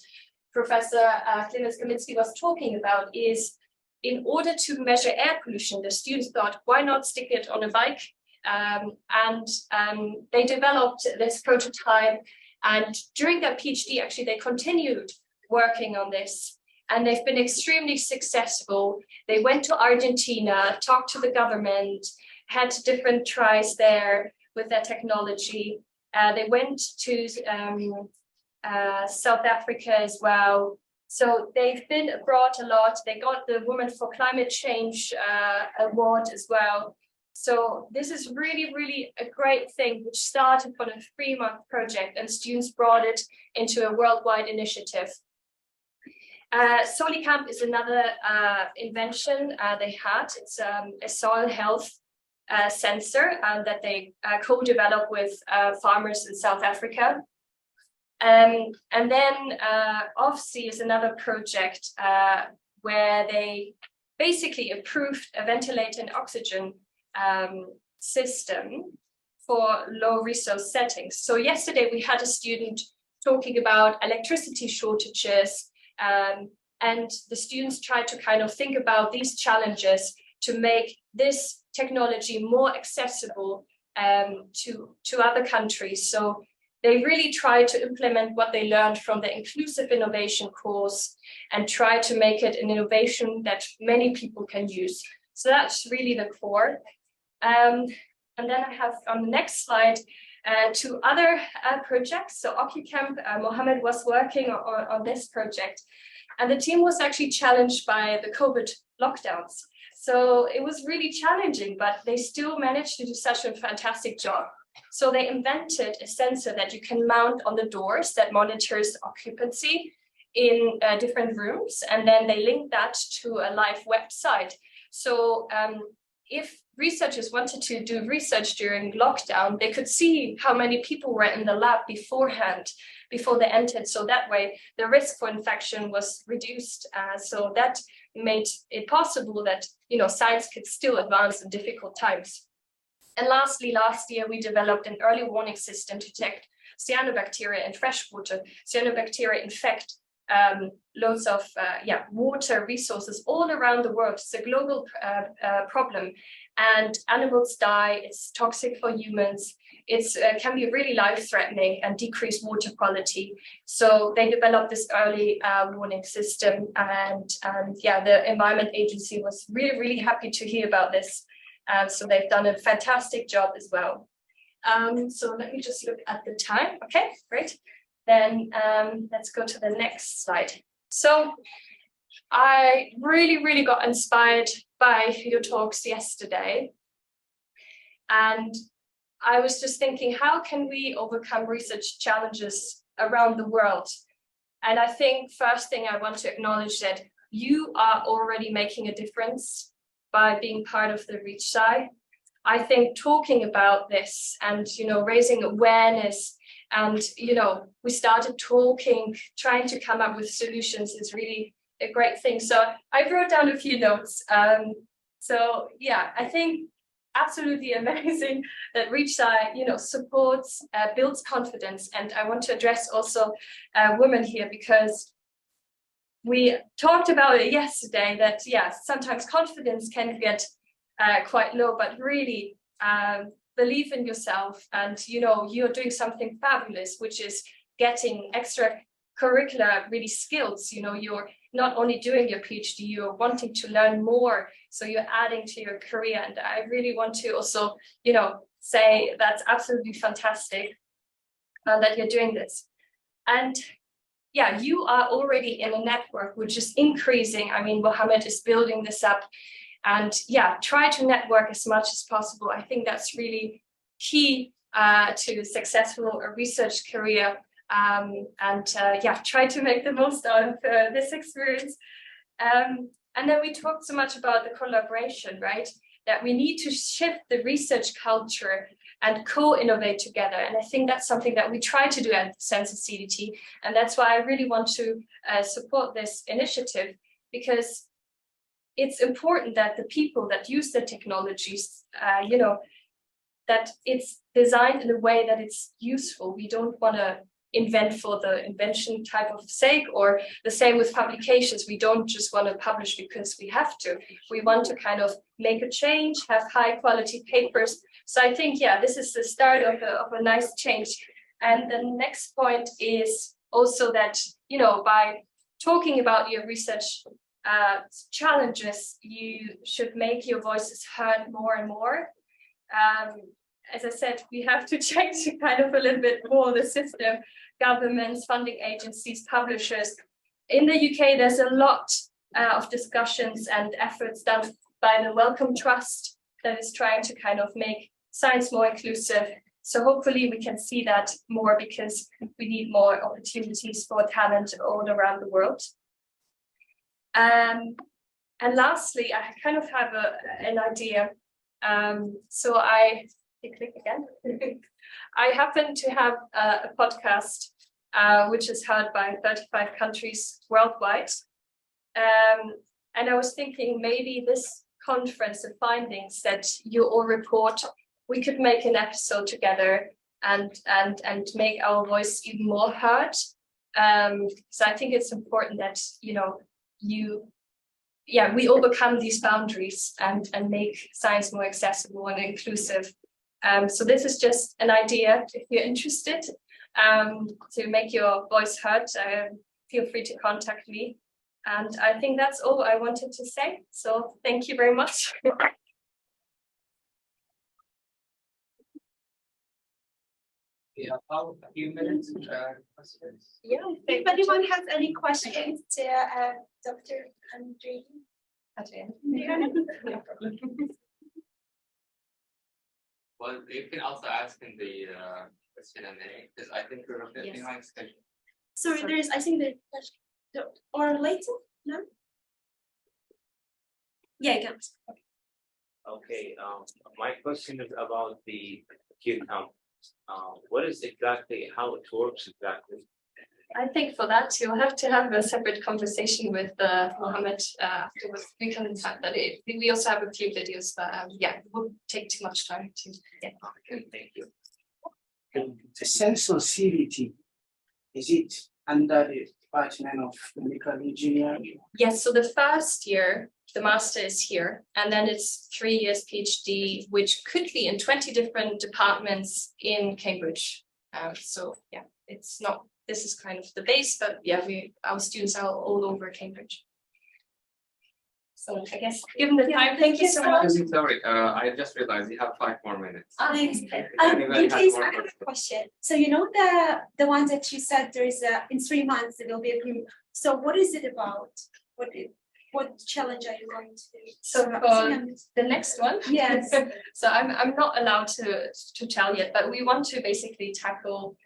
Professor Clemens Kaminski was talking about is, in order to measure air pollution, the students thought, why not stick it on a bike? They developed this prototype, and during their PhD, actually, they continued working on this, and they've been extremely successful. They went to Argentina, talked to the government, had different tries there with their technology. They went to South Africa as well. So they've been abroad a lot. They got the Women for Climate Change award as well. So this is really, really a great thing, which started from a 3-month project, and students brought it into a worldwide initiative. Solicamp is another invention they had. It's a soil health sensor that they co-developed with farmers in South Africa. And then OFSI is another project where they basically approved a ventilator and oxygen system for low resource settings. So yesterday we had a student talking about electricity shortages, and the students tried to kind of think about these challenges to make this technology more accessible to other countries. So they really try to implement what they learned from the inclusive innovation course and try to make it an innovation that many people can use. So that's really the core. And then I have on the next slide 2 other projects. So OcuCamp, Mohammed was working on this project, and the team was actually challenged by the COVID lockdowns. So it was really challenging, but they still managed to do such a fantastic job. So they invented a sensor that you can mount on the doors that monitors occupancy in different rooms, and then they link that to a live website. So if researchers wanted to do research during lockdown, they could see how many people were in the lab beforehand, before they entered. So that way, the risk for infection was reduced. So that made it possible that, you know, science could still advance in difficult times. And lastly, last year, we developed an early warning system to detect cyanobacteria in freshwater. Cyanobacteria infect loads of water resources all around the world. It's a global problem, and animals die. It's toxic for humans. It can be really life-threatening and decrease water quality. So they developed this early warning system, and the Environment Agency was really, really happy to hear about this. So they've done a fantastic job as well. So let me just look at the time. Okay, great. Then let's go to the next slide. So I really, really got inspired by your talks yesterday. And I was just thinking, how can we overcome research challenges around the world? And I think first thing I want to acknowledge that you are already making a difference by being part of the ReachSci. I think talking about this and, you know, raising awareness, and, you know, we started talking, trying to come up with solutions is really a great thing. So I wrote down a few notes. So yeah, I think absolutely amazing that ReachSci, you know, supports, builds confidence. And I want to address also women here, because we talked about it yesterday that, yeah, sometimes confidence can get quite low, but really believe in yourself, and, you know, you're doing something fabulous, which is getting extracurricular really skills. You know, you're not only doing your PhD, you're wanting to learn more. So you're adding to your career. And I really want to also, you know, say that's absolutely fantastic that you're doing this. And yeah, you are already in a network which is increasing. I mean, Mohammed is building this up, and yeah, try to network as much as possible. I think that's really key to a successful research career. Yeah, try to make the most out of this experience. And then we talked so much about the collaboration, right? That we need to shift the research culture and co-innovate together. And I think that's something that we try to do at the Census CDT. And that's why I really want to support this initiative, because it's important that the people that use the technologies, you know, that it's designed in a way that it's useful. We don't want to invent for the invention type of sake, or the same with publications. We don't just want to publish because we have to. We want to kind of make a change, have high quality papers. So I think, yeah, this is the start of a nice change. And the next point is also that, you know, by talking about your research challenges, you should make your voices heard more and more. As I said, we have to change kind of a little bit more the system, governments, funding agencies, publishers. In the UK, there's a lot of discussions and efforts done by the Wellcome Trust that is trying to kind of make science more inclusive. So hopefully we can see that more, because we need more opportunities for talent all around the world. And lastly, I kind of have an idea. So I click again. I happen to have a podcast which is heard by 35 countries worldwide. And I was thinking maybe this conference of findings that you all report, we could make an episode together and make our voice even more heard. So I think it's important that, you know, we overcome these boundaries and make science more accessible and inclusive. So this is just an idea. If you're interested to make your voice heard, feel free to contact me. And I think that's all I wanted to say. So thank you very much. We have a few minutes. Questions. Yeah, if anyone has any questions to Dr. Andrei. Well, you can also ask in the question and A, because I think we're a bit Yes. behind schedule. Sorry, I think there's or later? No? Yeah, you can. Okay, my question is about the Q count. What is exactly how it works exactly? I think for that you'll have to have a separate conversation with Mohammed afterwards. We can have that. We also have a few videos, but yeah, it won't take too much time to get. Okay, thank you. The Census CDT, is it under the Department of Chemical Engineering? Yes, so the first year, the master is here, and then it's 3 years PhD, which could be in 20 different departments in Cambridge. So yeah, it's not, this is kind of the base, but yeah, our students are all over Cambridge. So I guess given the time, thank you so much. Sorry, I just realized you have 5 more minutes. Thanks. Anybody In has case more I have questions? a question. So you know the one that you said there is in 3 months there will be a group. So what is it about? What challenge are you going to do? So for the next one, yes. So I'm not allowed to tell yet, but we want to basically tackle,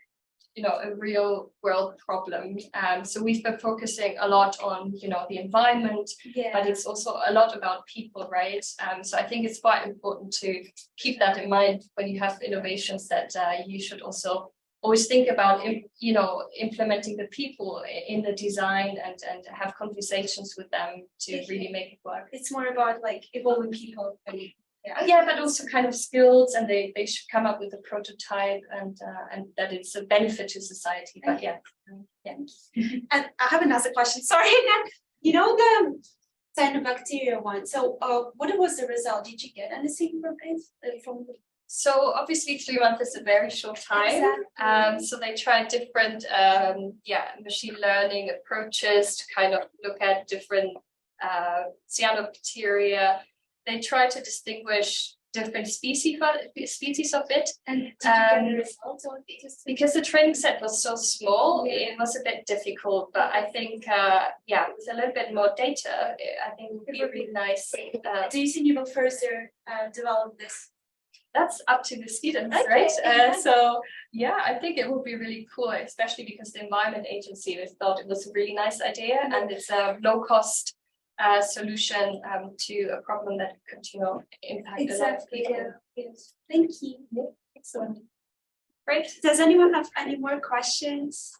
you know, a real world problem. So we've been focusing a lot on, you know, the environment, but it's also a lot about people, right? So I think it's quite important to keep that in mind when you have innovations, that you should also always think about, you know, implementing the people in the design and have conversations with them to really make it work. It's more about like evolving people. Yeah, but also kind of skills, and they should come up with a prototype and that it's a benefit to society. But yeah. And I have another question. Sorry, you know the cyanobacteria one. So what was the result? Did you get anything from it? So obviously 3 months is a very short time. Exactly. So they tried different machine learning approaches to kind of look at different cyanobacteria. They try to distinguish different species of it. And because the training set was so small, it was a bit difficult. But I think, yeah, with a little bit more data, I think it would be really nice. Do you think you will further develop this? That's up to the students, Okay. right? So yeah, I think it would be really cool, especially because the Environment Agency thought it was a really nice idea, and it's a low-cost solution to a problem that could, impact a lot of people. Yes. Thank you. Yeah, excellent. Great. Does anyone have any more questions?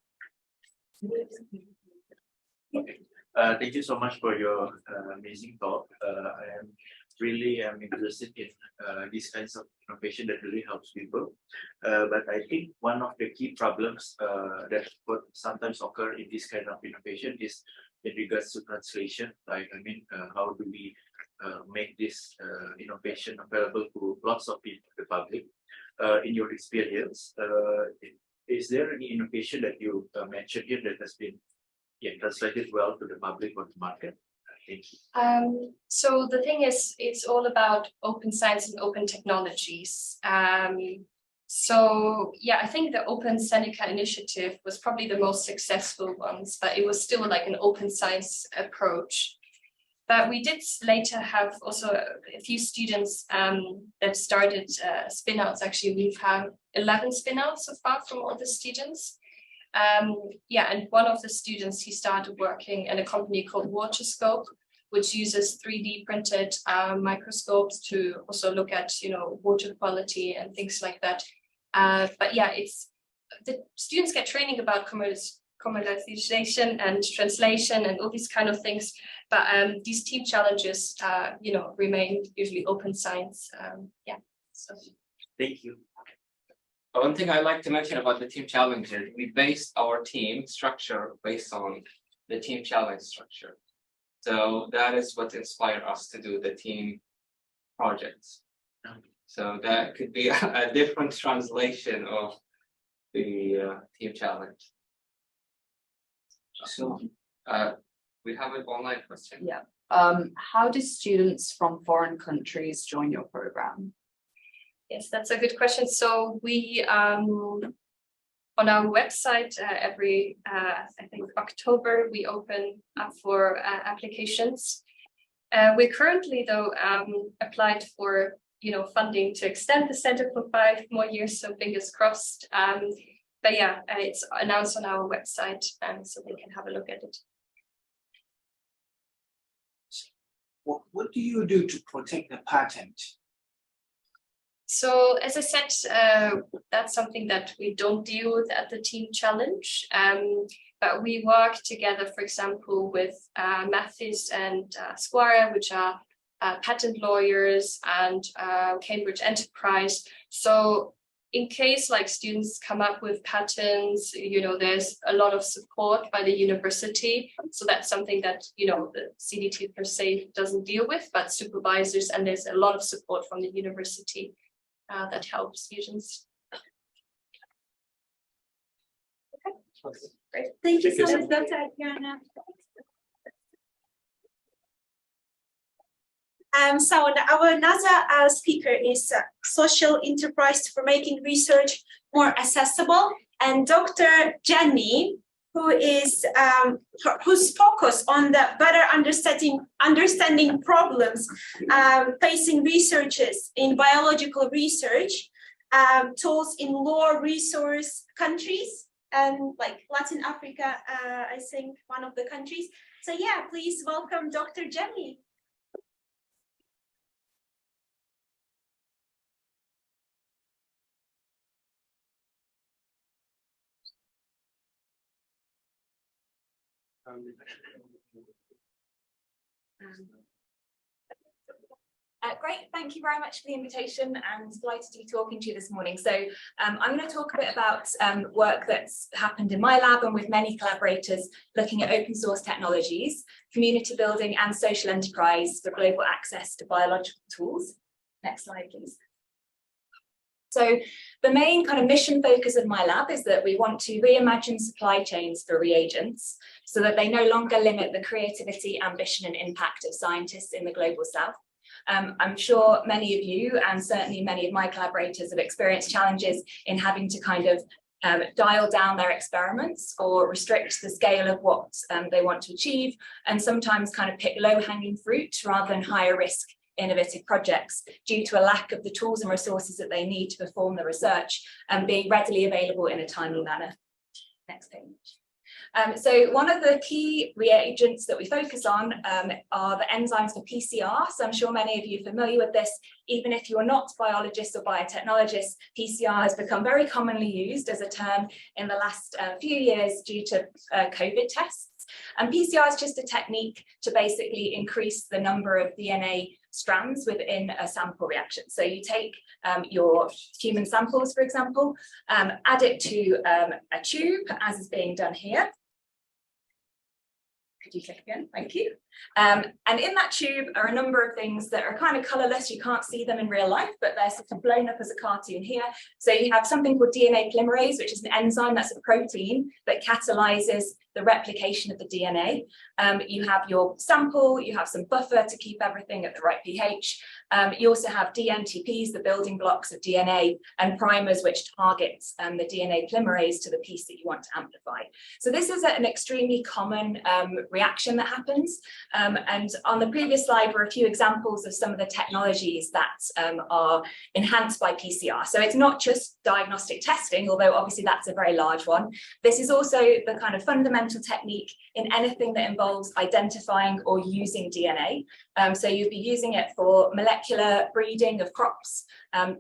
Thank you so much for your amazing talk. I am really interested in these kinds of innovation that really helps people. But I think one of the key problems that could sometimes occur in this kind of innovation is in regards to translation. Right? I mean, how do we make this innovation available to lots of people, the public? In your experience, is there any innovation that you mentioned here that has been translated well to the public or the market? Thank you. So the thing is, it's all about open science and open technologies. So yeah, I think the Open Seneca initiative was probably the most successful ones, but it was still like an open science approach. But we did later have also a few students that started spin-outs. Actually, we've had 11 spin-outs so far from all the students. Yeah, and one of the students, he started working in a company called WaterScope, which uses 3D printed microscopes to also look at, water quality and things like that. But yeah, the students get training about commercialization and translation and all these kind of things. But these team challenges, remain usually open science. Yeah. So. Thank you. One thing I like to mention about the team challenges, we based our team structure based on the team challenge structure. So that is what inspired us to do the team projects. So that could be a different translation of the team challenge. So we have an online question. Yeah. How do students from foreign countries join your program? Yes, that's a good question. So we, on our website, every, I think October, we open up for applications. We currently, though, applied for, funding to extend the center for 5 more years, so fingers crossed. But yeah, it's announced on our website, so they can have a look at it. What do you do to protect the patent? So as I said, that's something that we don't deal with at the team challenge, but we work together, for example, with Mathis and Squire, which are patent lawyers, and Cambridge Enterprise. So in case like students come up with patents, there's a lot of support by the university. So that's something that, the CDT per se doesn't deal with, but supervisors, and there's a lot of support from the university. That helps students. Okay, great. Thank you so much, Dr. Adriana. So our another speaker is social enterprise for making research more accessible, and Dr. Jenny, who is whose focus on the better understanding problems facing researchers in biological research, tools in lower resource countries, and like Latin Africa, I think one of the countries. So yeah, please welcome Dr. Jenny. Great, thank you very much for the invitation, and delighted to be talking to you this morning. So I'm going to talk a bit about work that's happened in my lab and with many collaborators looking at open source technologies, community building and social enterprise for global access to biological tools. Next slide, please. So the main kind of mission focus of my lab is that we want to reimagine supply chains for reagents so that they no longer limit the creativity, ambition and impact of scientists in the global south. I'm sure many of you, and certainly many of my collaborators, have experienced challenges in having to kind of dial down their experiments or restrict the scale of what they want to achieve, and sometimes kind of pick low-hanging fruit rather than higher risk innovative projects due to a lack of the tools and resources that they need to perform the research and being readily available in a timely manner. Next page. So one of the key reagents that we focus on are the enzymes for PCR. So I'm sure many of you are familiar with this. Even if you're not biologists or biotechnologists, PCR has become very commonly used as a term in the last few years due to COVID tests. And PCR is just a technique to basically increase the number of DNA strands within a sample reaction. So you take your human samples, for example, add it to a tube, as is being done here. Could you click again? Thank you. And in that tube are a number of things that are kind of colorless. You can't see them in real life, but they're sort of blown up as a cartoon here. So you have something called DNA polymerase, which is an enzyme that's a protein that catalyzes the replication of the DNA. You have your sample, you have some buffer to keep everything at the right pH. You also have dNTPs, the building blocks of DNA, and primers, which target the DNA polymerase to the piece that you want to amplify. So this is an extremely common reaction that happens. And on the previous slide were a few examples of some of the technologies that are enhanced by PCR. So it's not just diagnostic testing, although obviously that's a very large one. This is also the kind of fundamental technique in anything that involves identifying or using DNA. So you'd be using it for molecular breeding of crops.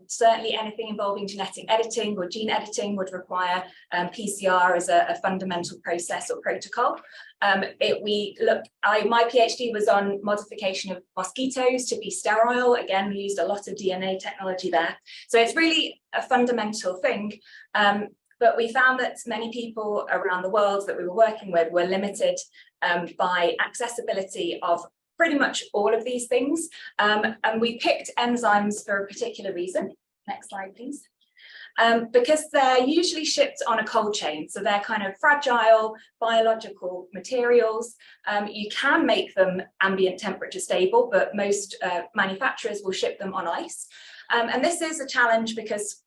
Certainly anything involving genetic editing or gene editing would require PCR as a fundamental process or protocol. My PhD was on modification of mosquitoes to be sterile. Again, we used a lot of DNA technology there. So it's really a fundamental thing. But we found that many people around the world that we were working with were limited by accessibility of pretty much all of these things. And we picked enzymes for a particular reason. Next slide, please. Because they're usually shipped on a cold chain. So they're kind of fragile biological materials. You can make them ambient temperature stable, but most manufacturers will ship them on ice. And this is a challenge because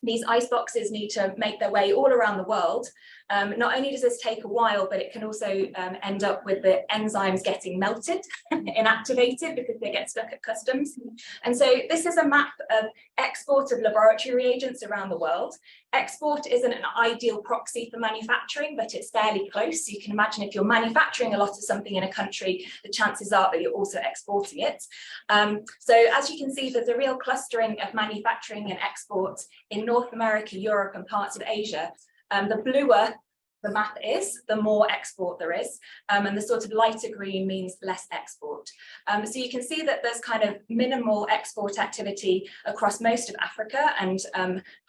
these ice boxes need to make their way all around the world. Not only does this take a while, but it can also end up with the enzymes getting melted, inactivated because they get stuck at customs. And so this is a map of export of laboratory reagents around the world. Export isn't an ideal proxy for manufacturing, but it's fairly close. You can imagine if you're manufacturing a lot of something in a country, the chances are that you're also exporting it. So as you can see, there's a real clustering of manufacturing and export in North America, Europe, and parts of Asia. The bluer the map is, the more export there is, and the sort of lighter green means less export. So you can see that there's kind of minimal export activity across most of Africa and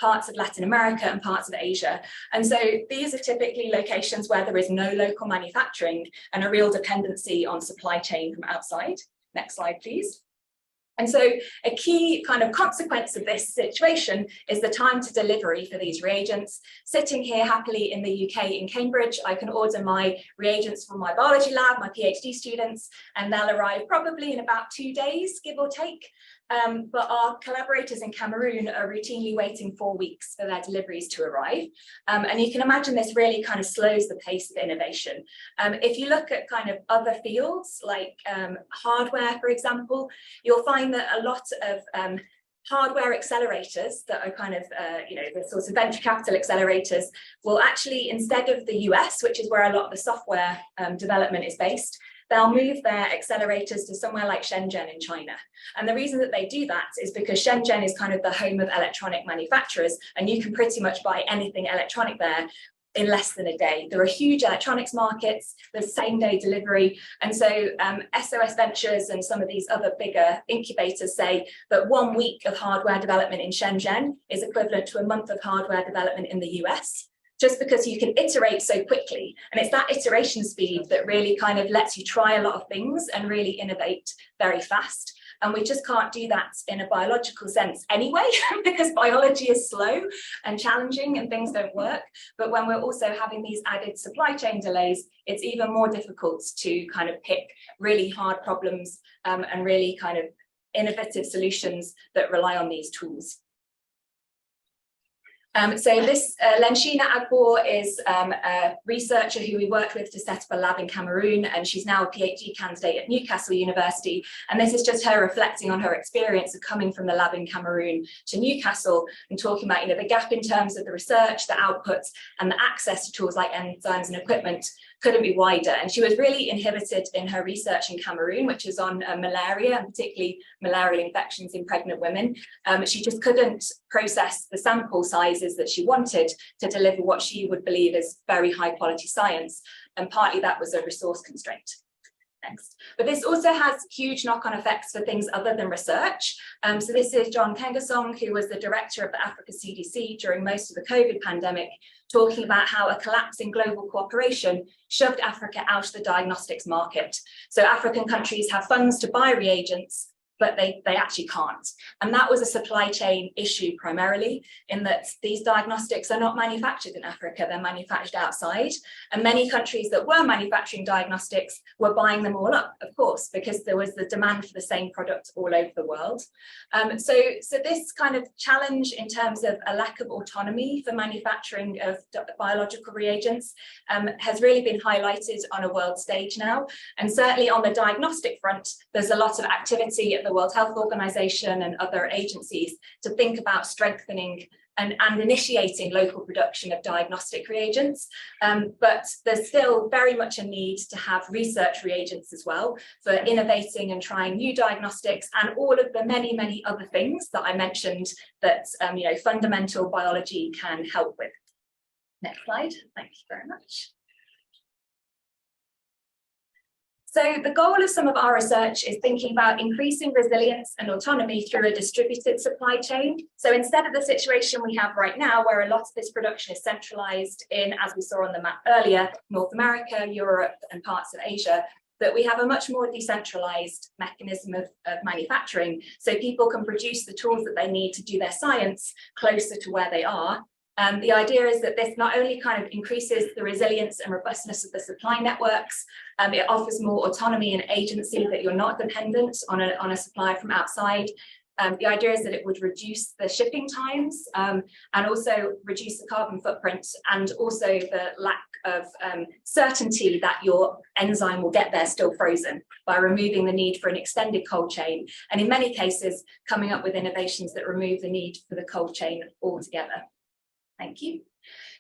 parts of Latin America and parts of Asia. And so these are typically locations where there is no local manufacturing and a real dependency on supply chain from outside. Next slide, please. And so a key kind of consequence of this situation is the time to delivery for these reagents. Sitting here happily in the UK in Cambridge, I can order my reagents from my biology lab, my PhD students, and they'll arrive probably in about 2 days, give or take. But our collaborators in Cameroon are routinely waiting 4 weeks for their deliveries to arrive. And you can imagine this really kind of slows the pace of innovation. If you look at kind of other fields like hardware, for example, you'll find that a lot of hardware accelerators that are kind of, the sorts of venture capital accelerators will actually, instead of the US, which is where a lot of the software development is based, they'll move their accelerators to somewhere like Shenzhen in China. And the reason that they do that is because Shenzhen is kind of the home of electronic manufacturers, and you can pretty much buy anything electronic there in less than a day. There are huge electronics markets, there's same-day delivery. And so SOS Ventures and some of these other bigger incubators say that 1 week of hardware development in Shenzhen is equivalent to a month of hardware development in the US. Just because you can iterate so quickly. And it's that iteration speed that really kind of lets you try a lot of things and really innovate very fast. And we just can't do that in a biological sense anyway, because biology is slow and challenging and things don't work. But when we're also having these added supply chain delays, it's even more difficult to kind of pick really hard problems and really kind of innovative solutions that rely on these tools. So this Lenshina Agbour is a researcher who we worked with to set up a lab in Cameroon, and she's now a PhD candidate at Newcastle University. And this is just her reflecting on her experience of coming from the lab in Cameroon to Newcastle and talking about, the gap in terms of the research, the outputs, and the access to tools like enzymes and equipment couldn't be wider. And she was really inhibited in her research in Cameroon, which is on malaria, and particularly malarial infections in pregnant women. She just couldn't process the sample sizes that she wanted to deliver what she would believe is very high quality science. And partly that was a resource constraint. Next. But this also has huge knock-on effects for things other than research. So this is John Kengasong, who was the director of the Africa CDC during most of the COVID pandemic, talking about how a collapse in global cooperation shoved Africa out of the diagnostics market. So African countries have funds to buy reagents, but they actually can't. And that was a supply chain issue primarily, in that these diagnostics are not manufactured in Africa, they're manufactured outside. And many countries that were manufacturing diagnostics were buying them all up, of course, because there was the demand for the same product all over the world. So this kind of challenge in terms of a lack of autonomy for manufacturing of biological reagents has really been highlighted on a world stage now. And certainly on the diagnostic front, there's a lot of activity at the World Health Organization and other agencies to think about strengthening and initiating local production of diagnostic reagents. But there's still very much a need to have research reagents as well for innovating and trying new diagnostics and all of the many, many other things that I mentioned that fundamental biology can help with. Next slide. Thank you very much. So the goal of some of our research is thinking about increasing resilience and autonomy through a distributed supply chain. So instead of the situation we have right now, where a lot of this production is centralized in, as we saw on the map earlier, North America, Europe, and parts of Asia, that we have a much more decentralized mechanism of manufacturing. So people can produce the tools that they need to do their science closer to where they are. The idea is that this not only kind of increases the resilience and robustness of the supply networks, it offers more autonomy and agency, that you're not dependent on a supplier from outside. The idea is that it would reduce the shipping times and also reduce the carbon footprint, and also the lack of certainty that your enzyme will get there still frozen, by removing the need for an extended cold chain, and in many cases coming up with innovations that remove the need for the cold chain altogether. Thank you.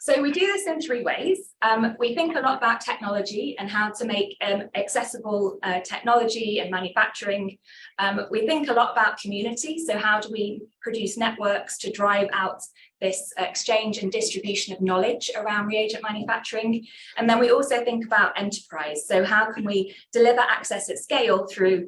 So we do this in three ways. We think a lot about technology and how to make accessible technology and manufacturing. We think a lot about community. So how do we produce networks to drive out this exchange and distribution of knowledge around reagent manufacturing? And then we also think about enterprise. So how can we deliver access at scale through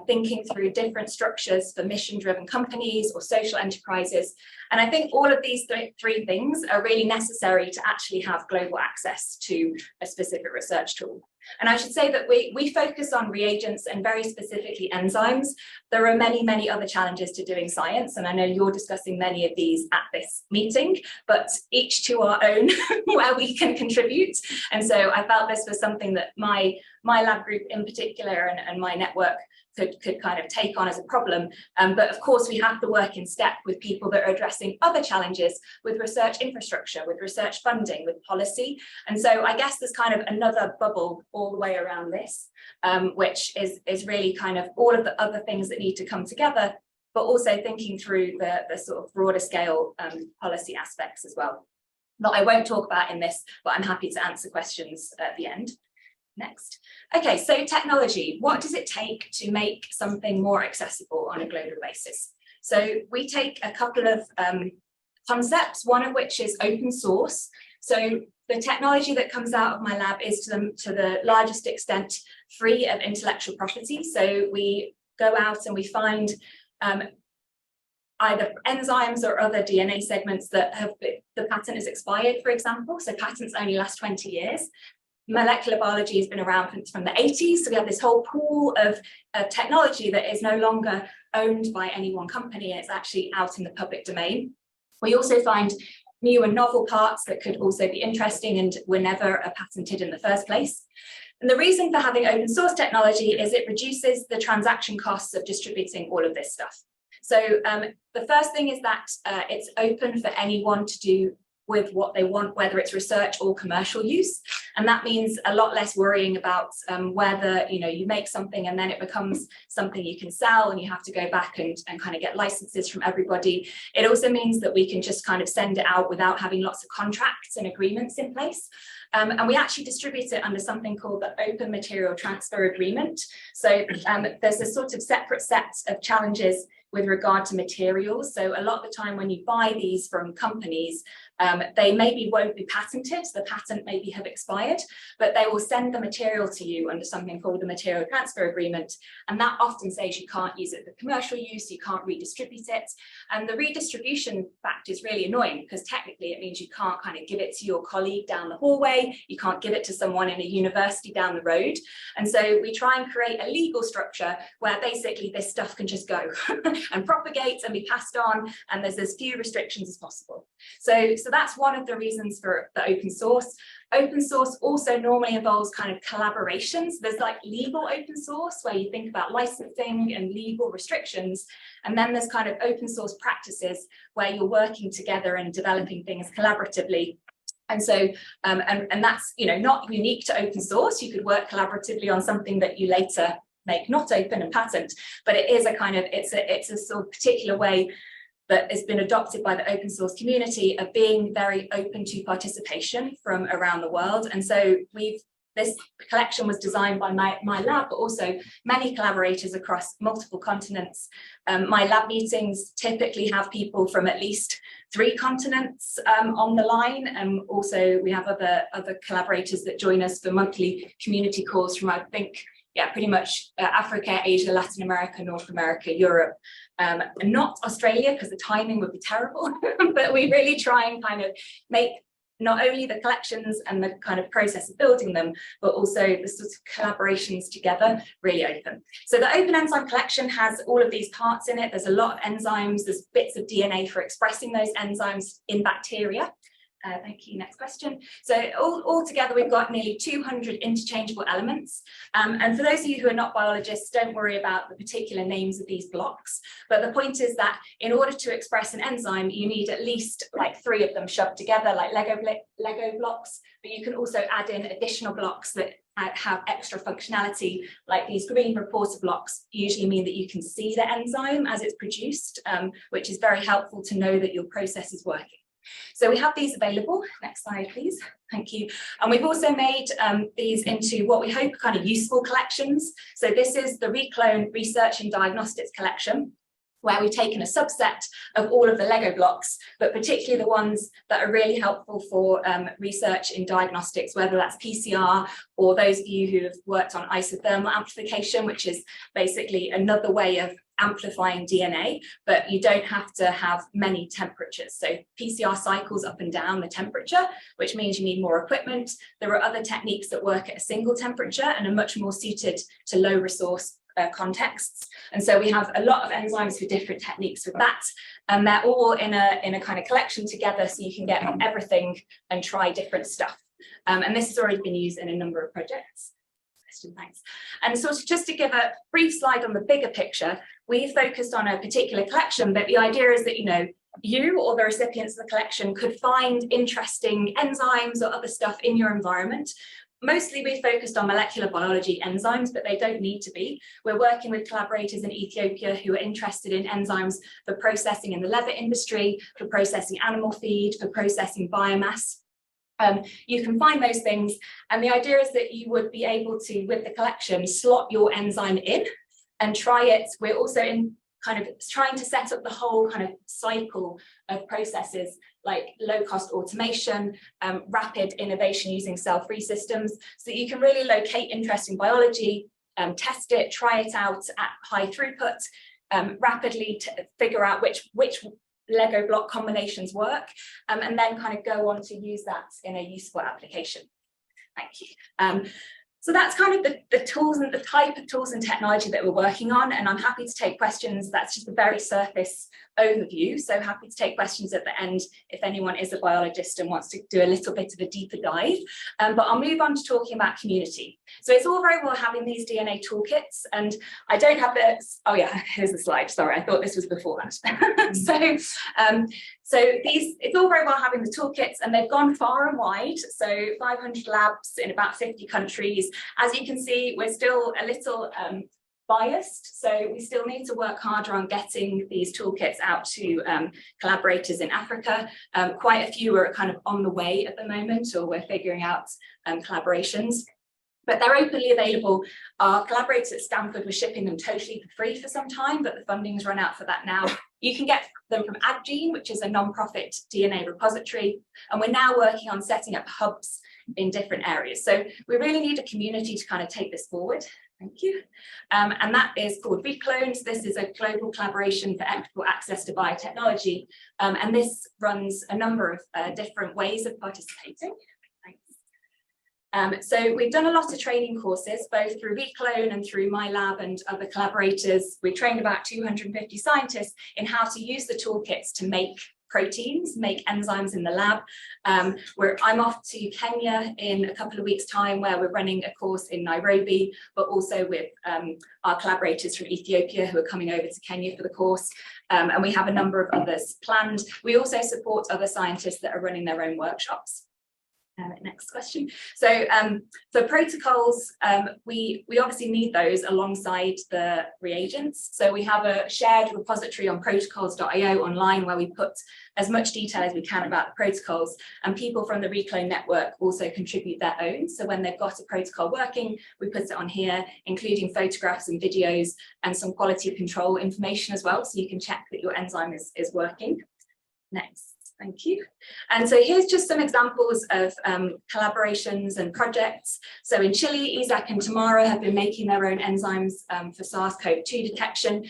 thinking through different structures for mission-driven companies or social enterprises? And I think all of these three things are really necessary to actually have global access to a specific research tool. And I should say that we focus on reagents and very specifically enzymes. There are many, many other challenges to doing science, and I know you're discussing many of these at this meeting, but each to our own where we can contribute. And so I felt this was something that my lab group in particular and my network could kind of take on as a problem. But of course, we have to work in step with people that are addressing other challenges with research infrastructure, with research funding, with policy. And so I guess there's kind of another bubble all the way around this, which is really kind of all of the other things that need to come together, but also thinking through the sort of broader scale policy aspects as well. That I won't talk about in this, but I'm happy to answer questions at the end. Next. Okay, so technology. What does it take to make something more accessible on a global basis? So we take a couple of concepts, one of which is open source. So the technology that comes out of my lab is to the largest extent free of intellectual property. So we go out and we find either enzymes or other DNA segments that the patent is expired, for example. So patents only last 20 years. Molecular biology has been around from the 80s, so we have this whole pool of technology that is no longer owned by any one company. It's actually out in the public domain. We also find new and novel parts that could also be interesting and were never patented in the first place. And the reason for having open source technology is it reduces the transaction costs of distributing all of this stuff. So the first thing is that it's open for anyone to do with what they want, whether it's research or commercial use. And that means a lot less worrying about whether you make something and then it becomes something you can sell and you have to go back and kind of get licenses from everybody. It also means that we can just kind of send it out without having lots of contracts and agreements in place. And we actually distribute it under something called the Open Material Transfer Agreement. So there's a sort of separate set of challenges with regard to materials. So a lot of the time when you buy these from companies, they maybe won't be patented, the patent maybe have expired, but they will send the material to you under something called the Material Transfer Agreement. And that often says you can't use it for commercial use, you can't redistribute it. And the redistribution fact is really annoying because technically it means you can't kind of give it to your colleague down the hallway, you can't give it to someone in a university down the road. And so we try and create a legal structure where basically this stuff can just go and propagate and be passed on, and there's as few restrictions as possible. So that's one of the reasons for the open source. Open source also normally involves kind of collaborations. There's like legal open source where you think about licensing and legal restrictions. And then there's kind of open source practices where you're working together and developing things collaboratively. And so, and that's, not unique to open source. You could work collaboratively on something that you later make not open and patent, but it is a kind of, it's a sort of particular way that has been adopted by the open source community of being very open to participation from around the world. And so this collection was designed by my lab, but also many collaborators across multiple continents. My lab meetings typically have people from at least 3 continents on the line. And also we have other collaborators that join us for monthly community calls from, I think, pretty much Africa, Asia, Latin America, North America, Europe, and not Australia because the timing would be terrible, but we really try and kind of make not only the collections and the kind of process of building them, but also the sorts of collaborations together really open. So the Open Enzyme Collection has all of these parts in it. There's a lot of enzymes, there's bits of DNA for expressing those enzymes in bacteria. Thank you. Next question. So all together, we've got nearly 200 interchangeable elements. And for those of you who are not biologists, don't worry about the particular names of these blocks. But the point is that in order to express an enzyme, you need at least like 3 of them shoved together like Lego blocks. But you can also add in additional blocks that have extra functionality, like these green reporter blocks usually mean that you can see the enzyme as it's produced, which is very helpful to know that your process is working. So we have these available. Next slide, please. Thank you. And we've also made these into what we hope are kind of useful collections. So this is the Reclone Research and Diagnostics collection, where we've taken a subset of all of the Lego blocks, but particularly the ones that are really helpful for research in diagnostics, whether that's PCR or those of you who have worked on isothermal amplification, which is basically another way of amplifying DNA, but you don't have to have many temperatures. So PCR cycles up and down the temperature, which means you need more equipment. There are other techniques that work at a single temperature and are much more suited to low resource contexts. And so we have a lot of enzymes for different techniques with that. And they're all in a kind of collection together so you can get everything and try different stuff. And this has already been used in a number of projects. Thanks. And so just to give a brief slide on the bigger picture, we focused on a particular collection, but the idea is that, you or the recipients of the collection could find interesting enzymes or other stuff in your environment. Mostly we focused on molecular biology enzymes, but they don't need to be. We're working with collaborators in Ethiopia who are interested in enzymes for processing in the leather industry, for processing animal feed, for processing biomass. You can find those things, and the idea is that you would be able to, with the collection, slot your enzyme in and try it. We're also in kind of trying to set up the whole kind of cycle of processes like low-cost automation, rapid innovation using cell-free systems, so that you can really locate interesting biology, test it, try it out at high throughput, rapidly figure out which Lego block combinations work, and then kind of go on to use that in a useful application. Thank you. So that's kind of the tools and the type of tools and technology that we're working on, and I'm happy to take questions. That's just a very surface overview, so happy to take questions at the end if anyone is a biologist and wants to do a little bit of a deeper dive. But I'll move on to talking about community. So it's all very well having these DNA toolkits, and I don't have this. Oh yeah, here's the slide. Sorry, I thought this was before that. So it's all very well having the toolkits, and they've gone far and wide. So 500 labs in about 50 countries. As you can see, we're still a little biased, so we still need to work harder on getting these toolkits out to collaborators in Africa. Quite a few are kind of on the way at the moment, or we're figuring out collaborations. But they're openly available. Our collaborators at Stanford were shipping them totally for free for some time, but the funding's run out for that now. You can get them from AgGene, which is a non-profit DNA repository, and we're now working on setting up hubs in different areas. So we really need a community to kind of take this forward. Thank you. And that is called ReClones. This is a global collaboration for equitable access to biotechnology, and this runs a number of different ways of participating. So we've done a lot of training courses, both through ReClone and through my lab and other collaborators. We trained about 250 scientists in how to use the toolkits to make proteins, make enzymes in the lab. I'm off to Kenya in a couple of weeks' time, where we're running a course in Nairobi, but also with our collaborators from Ethiopia who are coming over to Kenya for the course. And we have a number of others planned. We also support other scientists that are running their own workshops. Next question. So for protocols, we obviously need those alongside the reagents. So we have a shared repository on protocols.io online, where we put as much detail as we can about the protocols, and people from the ReClone network also contribute their own. So when they've got a protocol working, we put it on here, including photographs and videos and some quality control information as well, so you can check that your enzyme is working. Next. Thank you. And so here's just some examples of collaborations and projects. So in Chile, Isaac and Tamara have been making their own enzymes for SARS-CoV-2 detection.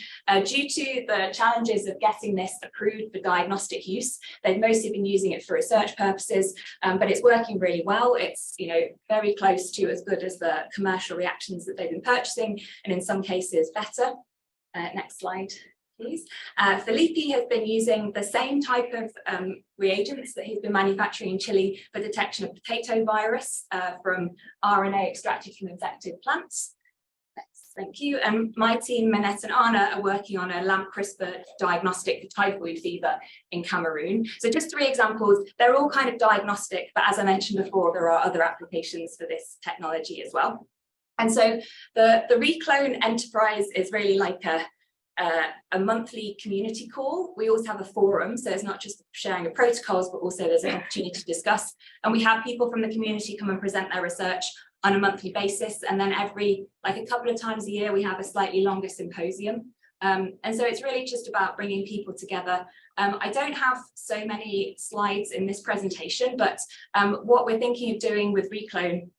Due to the challenges of getting this approved for diagnostic use, they've mostly been using it for research purposes, but it's working really well. It's very close to as good as the commercial reactions that they've been purchasing, and in some cases better. Next slide. Felipe has been using the same type of reagents that he's been manufacturing in Chile for detection of potato virus from RNA extracted from infected plants. Thank you. And my team, Manette and Anna, are working on a lamp CRISPR diagnostic for typhoid fever in Cameroon. So just 3 examples. They're all kind of diagnostic, but as I mentioned before, there are other applications for this technology as well. And so the ReClone enterprise is really like a monthly community call. We also have a forum, so it's not just sharing of protocols, but also there's an opportunity to discuss. And we have people from the community come and present their research on a monthly basis. And then a couple of times a year, we have a slightly longer symposium. And so it's really just about bringing people together. I don't have so many slides in this presentation, but what we're thinking of doing with ReClone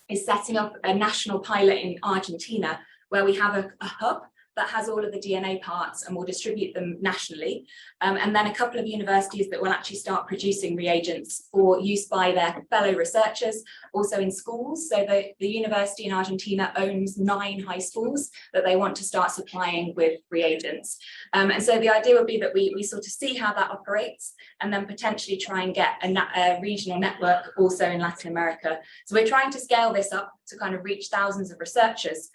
is setting up a national pilot in Argentina, where we have a hub that has all of the DNA parts, and we'll distribute them nationally. And then a couple of universities that will actually start producing reagents for use by their fellow researchers, also in schools. So the university in Argentina owns 9 high schools that they want to start supplying with reagents. And so the idea would be that we sort of see how that operates, and then potentially try and get a regional network also in Latin America. So we're trying to scale this up to kind of reach thousands of researchers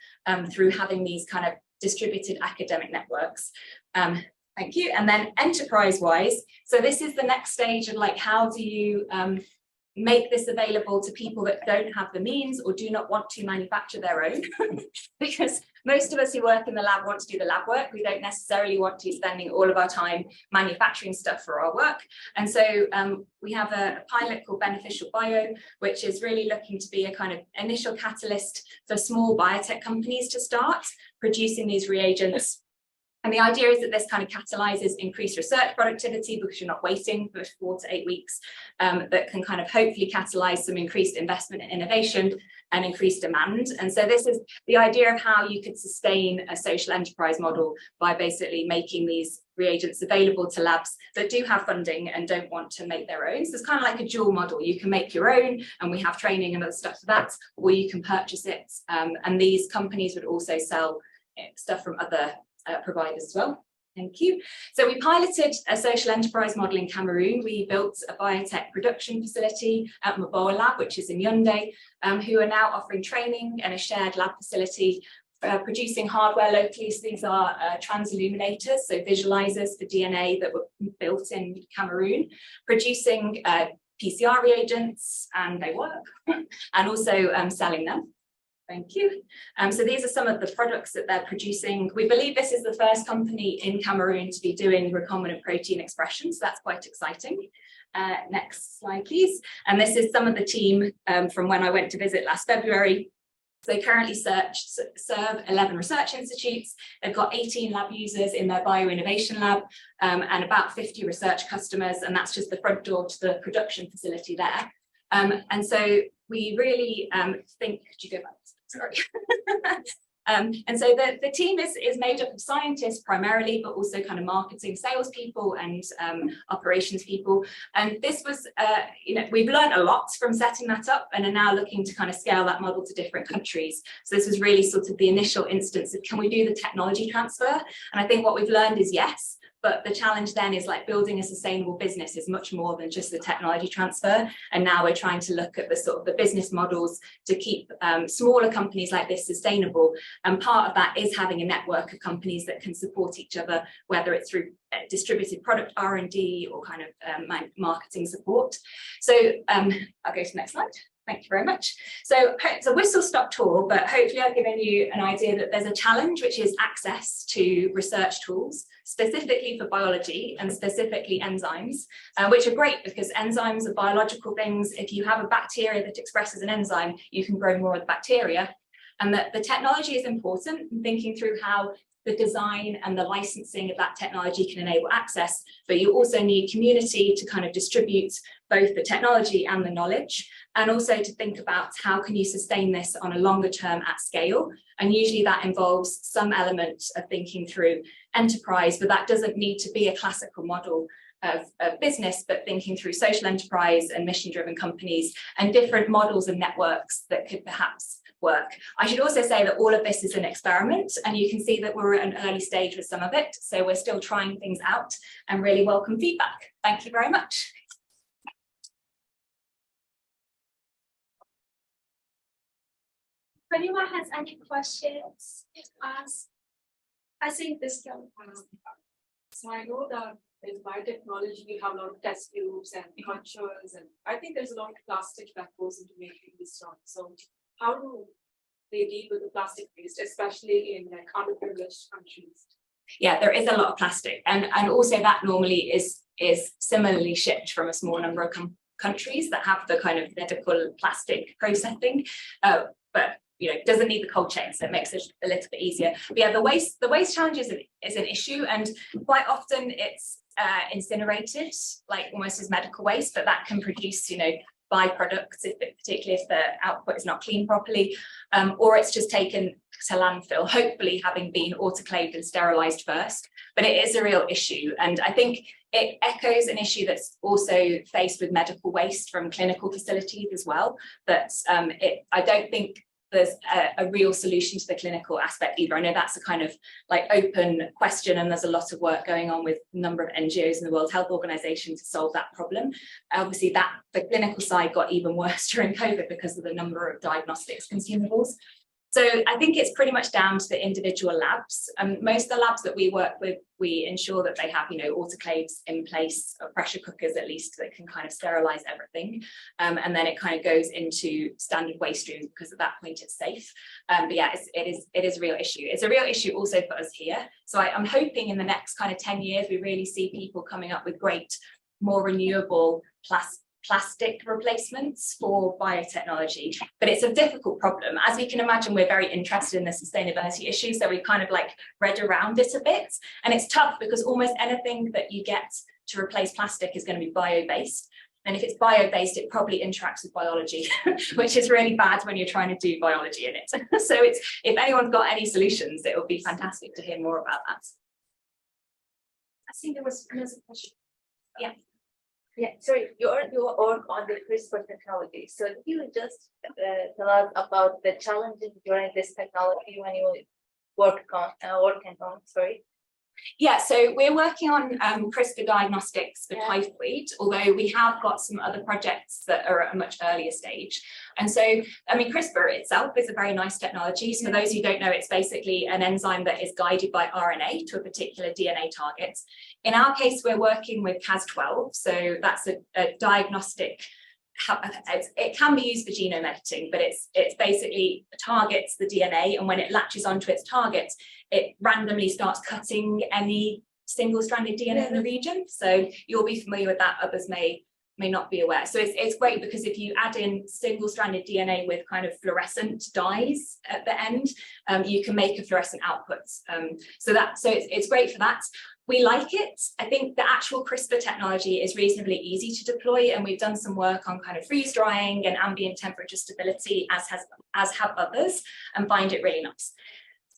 through having these kind of distributed academic networks. Thank you. And then enterprise-wise, so this is the next stage of how do you make this available to people that don't have the means or do not want to manufacture their own? Because most of us who work in the lab want to do the lab work. We don't necessarily want to be spending all of our time manufacturing stuff for our work. And so we have a pilot called Beneficial Bio, which is really looking to be a kind of initial catalyst for small biotech companies to start producing these reagents And the idea is that this kind of catalyzes increased research productivity because you're not waiting for 4 to 8 weeks, that can kind of hopefully catalyze some increased investment in innovation and increased demand. And so this is the idea of how you could sustain a social enterprise model by basically making these reagents available to labs that do have funding and don't want to make their own. So it's kind of like a dual model. You can make your own, and we have training and other stuff for that, or you can purchase it. And these companies would also sell stuff from other providers as well. Thank you. So we piloted a social enterprise model in Cameroon. We built a biotech production facility at Maboa Lab, which is in Yaoundé, who are now offering training and a shared lab facility, producing hardware locally. So these are transilluminators, so visualizers for DNA that were built in Cameroon, producing PCR reagents, and they work, and also selling them. Thank you. So these are some of the products that they're producing. We believe this is the first company in Cameroon to be doing recombinant protein expression, so that's quite exciting. Next slide, please. And this is some of the team from when I went to visit last February. So they currently serve 11 research institutes. They've got 18 lab users in their bioinnovation lab and about 50 research customers, and that's just the front door to the production facility there. And so we really think, could you go back? Sorry. And so the team is made up of scientists primarily, but also kind of marketing, salespeople, and operations people. And this was, we've learned a lot from setting that up, and are now looking to kind of scale that model to different countries. So this was really sort of the initial instance of, can we do the technology transfer? And I think what we've learned is yes. But the challenge then is like building a sustainable business is much more than just the technology transfer. And now we're trying to look at the sort of the business models to keep smaller companies like this sustainable. And part of that is having a network of companies that can support each other, whether it's through distributed product R&D or kind of marketing support. So I'll go to the next slide. Thank you very much. So it's a whistle-stop tour, but hopefully I've given you an idea that there's a challenge, which is access to research tools, specifically for biology and specifically enzymes, which are great because enzymes are biological things. If you have a bacteria that expresses an enzyme, you can grow more of the bacteria. And that the technology is important, and thinking through how the design and the licensing of that technology can enable access, but you also need community to kind of distribute both the technology and the knowledge, and also to think about how can you sustain this on a longer term at scale. And usually that involves some element of thinking through enterprise, but that doesn't need to be a classical model of business, but thinking through social enterprise and mission-driven companies and different models and networks that could perhaps work. I should also say that all of this is an experiment, and you can see that we're at an early stage with some of it. So we're still trying things out and really welcome feedback. Thank you very much. If anyone has any questions, ask. I think this can. So I know that in biotechnology, we have a lot of test tubes and cultures, and I think there's a lot of plastic that goes into making this stuff. So how do they deal with the plastic waste, especially in like underprivileged countries? Yeah, there is a lot of plastic, and also that normally is similarly shipped from a small number of countries that have the kind of medical plastic processing, but doesn't need the cold chain, so it makes it a little bit easier. But yeah, the waste challenge is an issue, and quite often it's incinerated, like almost as medical waste, but that can produce byproducts, particularly if the output is not cleaned properly, or it's just taken to landfill, hopefully having been autoclaved and sterilized first. But it is a real issue, and I think it echoes an issue that's also faced with medical waste from clinical facilities as well, that I don't think there's a real solution to the clinical aspect either. I know that's a kind of like open question, and there's a lot of work going on with a number of NGOs and the World Health Organization to solve that problem. Obviously the clinical side got even worse during COVID because of the number of diagnostics consumables. So I think it's pretty much down to the individual labs. Most of the labs that we work with, we ensure that they have, autoclaves in place, or pressure cookers at least, that can kind of sterilize everything. And then it kind of goes into standard waste streams because at that point it's safe. But yeah, it is a real issue. It's a real issue also for us here. So I'm hoping in the next kind of 10 years, we really see people coming up with great, more renewable plastic replacements for biotechnology, but it's a difficult problem. As you can imagine, we're very interested in the sustainability issues, so we kind of like read around it a bit, and it's tough because almost anything that you get to replace plastic is going to be bio-based. And if it's bio-based, it probably interacts with biology, which is really bad when you're trying to do biology in it. So if anyone's got any solutions, it would be fantastic to hear more about that. I think there was another question. Yeah. Yeah, sorry, your work on the CRISPR technology. So can you just tell us about the challenges during this technology when you working on, sorry? Yeah, so we're working on CRISPR diagnostics for typhoid, although we have got some other projects that are at a much earlier stage. And so, I mean, CRISPR itself is a very nice technology. So for those who don't know, it's basically an enzyme that is guided by RNA to a particular DNA target. In our case, we're working with Cas12, so that's a diagnostic. It can be used for genome editing, but it's basically targets the DNA, and when it latches onto its target, it randomly starts cutting any single-stranded DNA in the region. So you'll be familiar with that, others may not be aware. So it's great because if you add in single-stranded DNA with kind of fluorescent dyes at the end, you can make a fluorescent output. So it's great for that. We like it. I think the actual CRISPR technology is reasonably easy to deploy, and we've done some work on kind of freeze drying and ambient temperature stability, as have others, and find it really nice.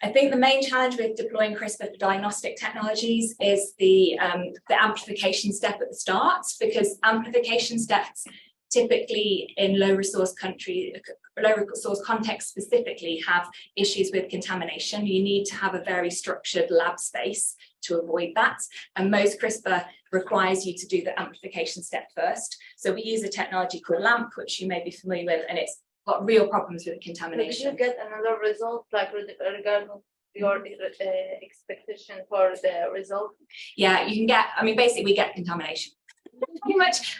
I think the main challenge with deploying CRISPR for diagnostic technologies is the amplification step at the start, because amplification steps typically in low resource contexts specifically have issues with contamination. You need to have a very structured lab space to avoid that. And most CRISPR requires you to do the amplification step first. So we use a technology called LAMP, which you may be familiar with, and it's got real problems with contamination. Did you get another result, like regarding your expectation for the result? Yeah, you can get, I mean, basically we get contamination.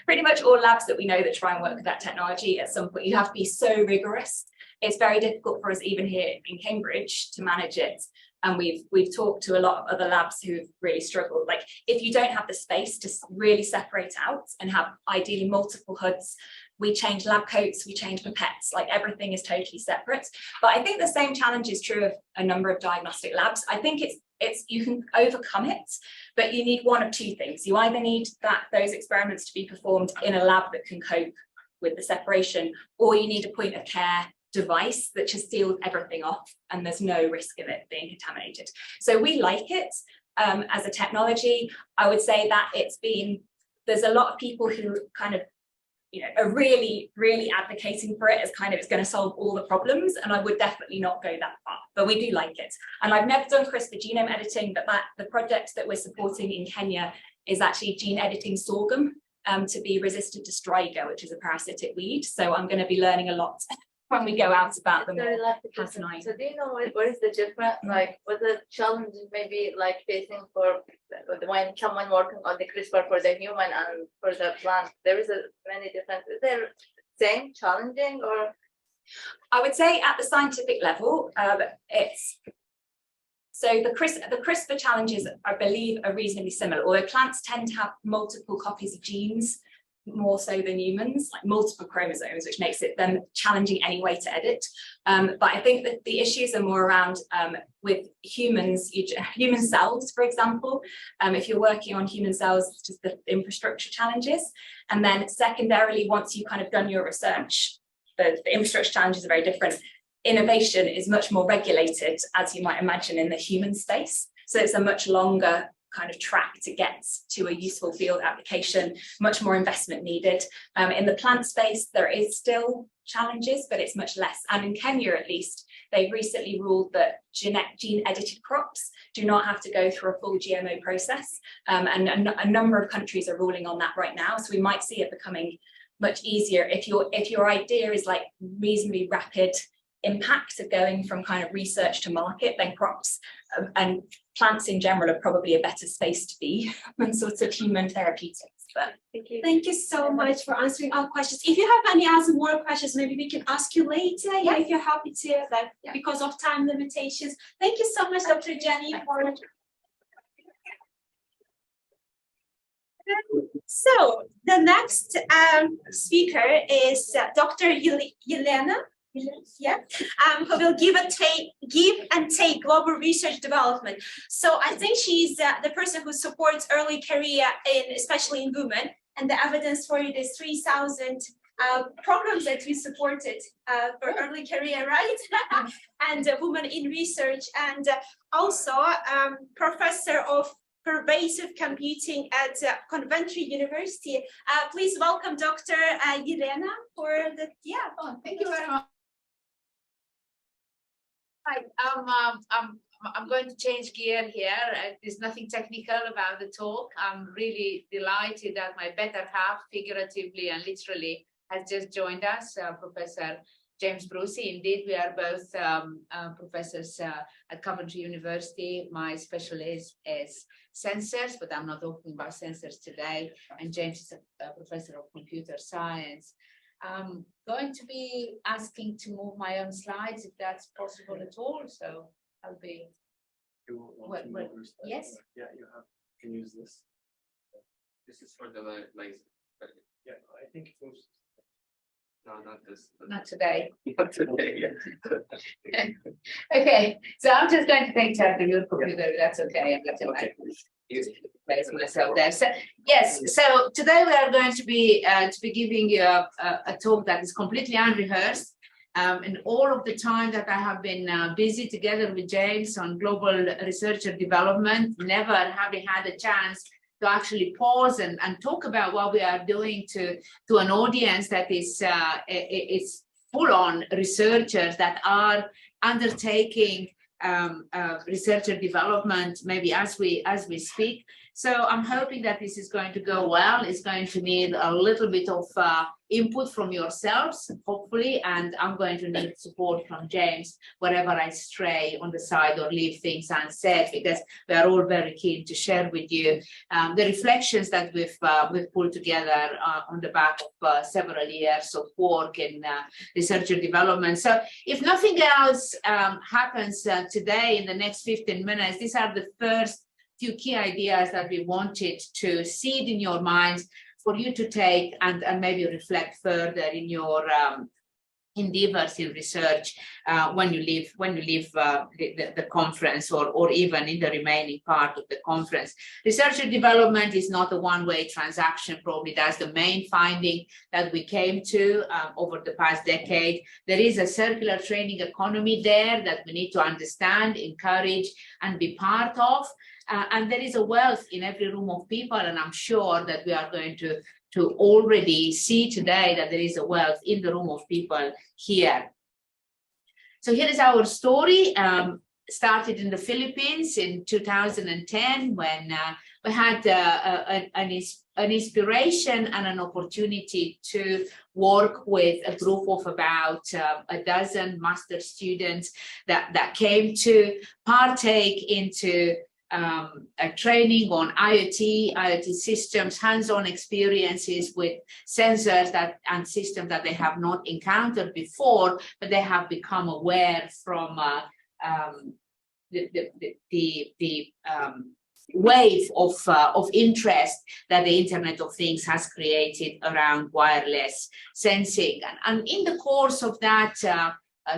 Pretty much all labs that we know that try and work with that technology, at some point you have to be so rigorous. It's very difficult for us even here in Cambridge to manage it. And we've talked to a lot of other labs who've really struggled. Like if you don't have the space to really separate out and have ideally multiple hoods, we change lab coats, we change pipettes, like everything is totally separate. But I think the same challenge is true of a number of diagnostic labs. I think it's you can overcome it, but you need one of two things. You either need those experiments to be performed in a lab that can cope with the separation, or you need a point of care device that just seals everything off and there's no risk of it being contaminated. So we like it as a technology. I would say that there's a lot of people who kind of, are really, really advocating for it as kind of it's going to solve all the problems, and I would definitely not go that far, but we do like it. And I've never done CRISPR genome editing, but the project that we're supporting in Kenya is actually gene editing sorghum to be resistant to striga, which is a parasitic weed. So I'm going to be learning a lot when we go out about them. So do you know what is the difference, like what the challenges maybe like facing for when someone working on the CRISPR for the human and for the plant? There is many differences. Is there same challenging, or? I would say at the scientific level, so the CRISPR challenges, I believe, are reasonably similar, although plants tend to have multiple copies of genes, more so than humans, like multiple chromosomes, which makes them challenging anyway to edit. But I think that the issues are more around with humans, human cells, for example. If you're working on human cells, just the infrastructure challenges. And then secondarily, once you've kind of done your research, the infrastructure challenges are very different. Innovation is much more regulated, as you might imagine, in the human space. So it's a much longer kind of track to get to a useful field application, much more investment needed. In the plant space, there is still challenges, but it's much less. And in Kenya, at least, they've recently ruled that gene-edited crops do not have to go through a full GMO process. And a number of countries are ruling on that right now. So we might see it becoming much easier if your idea is like reasonably rapid impact of going from kind of research to market, then crops and plants in general are probably a better space to be than sort of human therapeutics. But thank you so much for answering our questions. If you have any other more questions, maybe we can ask you later. Yeah, if you're happy to, because of time limitations. Thank you so much, Dr. Jenny, for. So the next speaker is Dr. Yelena, who will give and take global research development. So I think she's the person who supports early career especially in women, and the evidence for it is 3,000 programs that we supported for early career, right? And women in research, and also professor of pervasive computing at Coventry University. Please welcome Dr. Yelena for the, thank you very much. Right, I'm going to change gear here. There's nothing technical about the talk. I'm really delighted that my better half, figuratively and literally, has just joined us, Professor James Brucey. Indeed, we are both professors at Coventry University. My specialty is sensors, but I'm not talking about sensors today. And James is a professor of computer science. I'm going to be asking to move my own slides if that's possible at all. So I'll be. Yes. Yeah, you can use this. This is for the laser. Yeah, I think it moves. No, not this. Not today. Not today. Yeah. Okay, so I'm just going to take charge of your computer. That's okay. I'm going to place myself there. So yes, so today we are going to be giving you a talk that is completely unrehearsed. And all of the time that I have been busy together with James on global research and development, never having had a chance to actually pause and talk about what we are doing to an audience that is full-on researchers that are undertaking research and development maybe as we speak. So I'm hoping that this is going to go well. It's going to need a little bit of input from yourselves, hopefully, and I'm going to need support from James wherever I stray on the side or leave things unsaid, because we are all very keen to share with you the reflections that we've pulled together on the back of several years of work in research and development. So if nothing else happens today in the next 15 minutes, these are the first few key ideas that we wanted to seed in your minds for you to take and maybe reflect further in your endeavors in research when you leave the conference or even in the remaining part of the conference. Research and development is not a one-way transaction. Probably that's the main finding that we came to over the past decade. There is a circular training economy there that we need to understand, encourage, and be part of. And there is a wealth in every room of people, and I'm sure that we are going to already see today that there is a wealth in the room of people here. So here is our story. Started in the Philippines in 2010 when we had an inspiration and an opportunity to work with a group of about a dozen master students that came to partake into a training on IoT systems, hands-on experiences with sensors and systems that they have not encountered before, but they have become aware from the wave of interest that the Internet of Things has created around wireless sensing. And in the course of that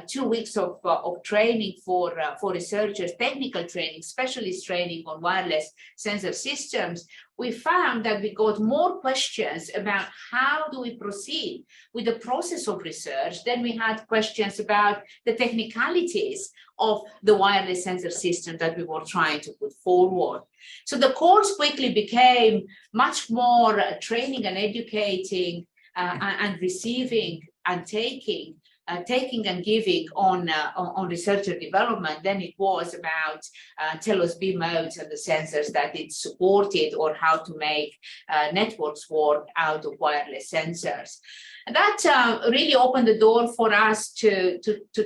2 weeks of training for researchers, technical training, specialist training on wireless sensor systems, we found that we got more questions about how do we proceed with the process of research than we had questions about the technicalities of the wireless sensor system that we were trying to put forward. So the course quickly became much more training and educating and receiving and taking and giving on research and development than it was about Telos B modes and the sensors that it supported, or how to make networks work out of wireless sensors. And that really opened the door for us to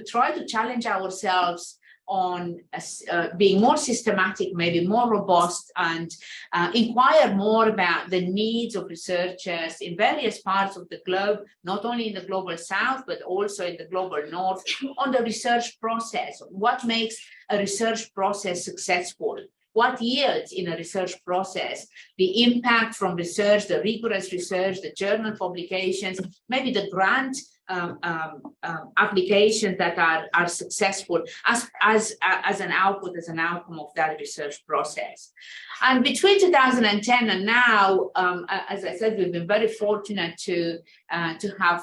try to challenge ourselves on being more systematic, maybe more robust, and inquire more about the needs of researchers in various parts of the globe, not only in the global south, but also in the global north, on the research process. What makes a research process successful? what yields in a research process, the impact from research, the rigorous research, the journal publications, maybe the grant applications that are successful as an output, as an outcome of that research process. And between 2010 and now, as I said, we've been very fortunate to have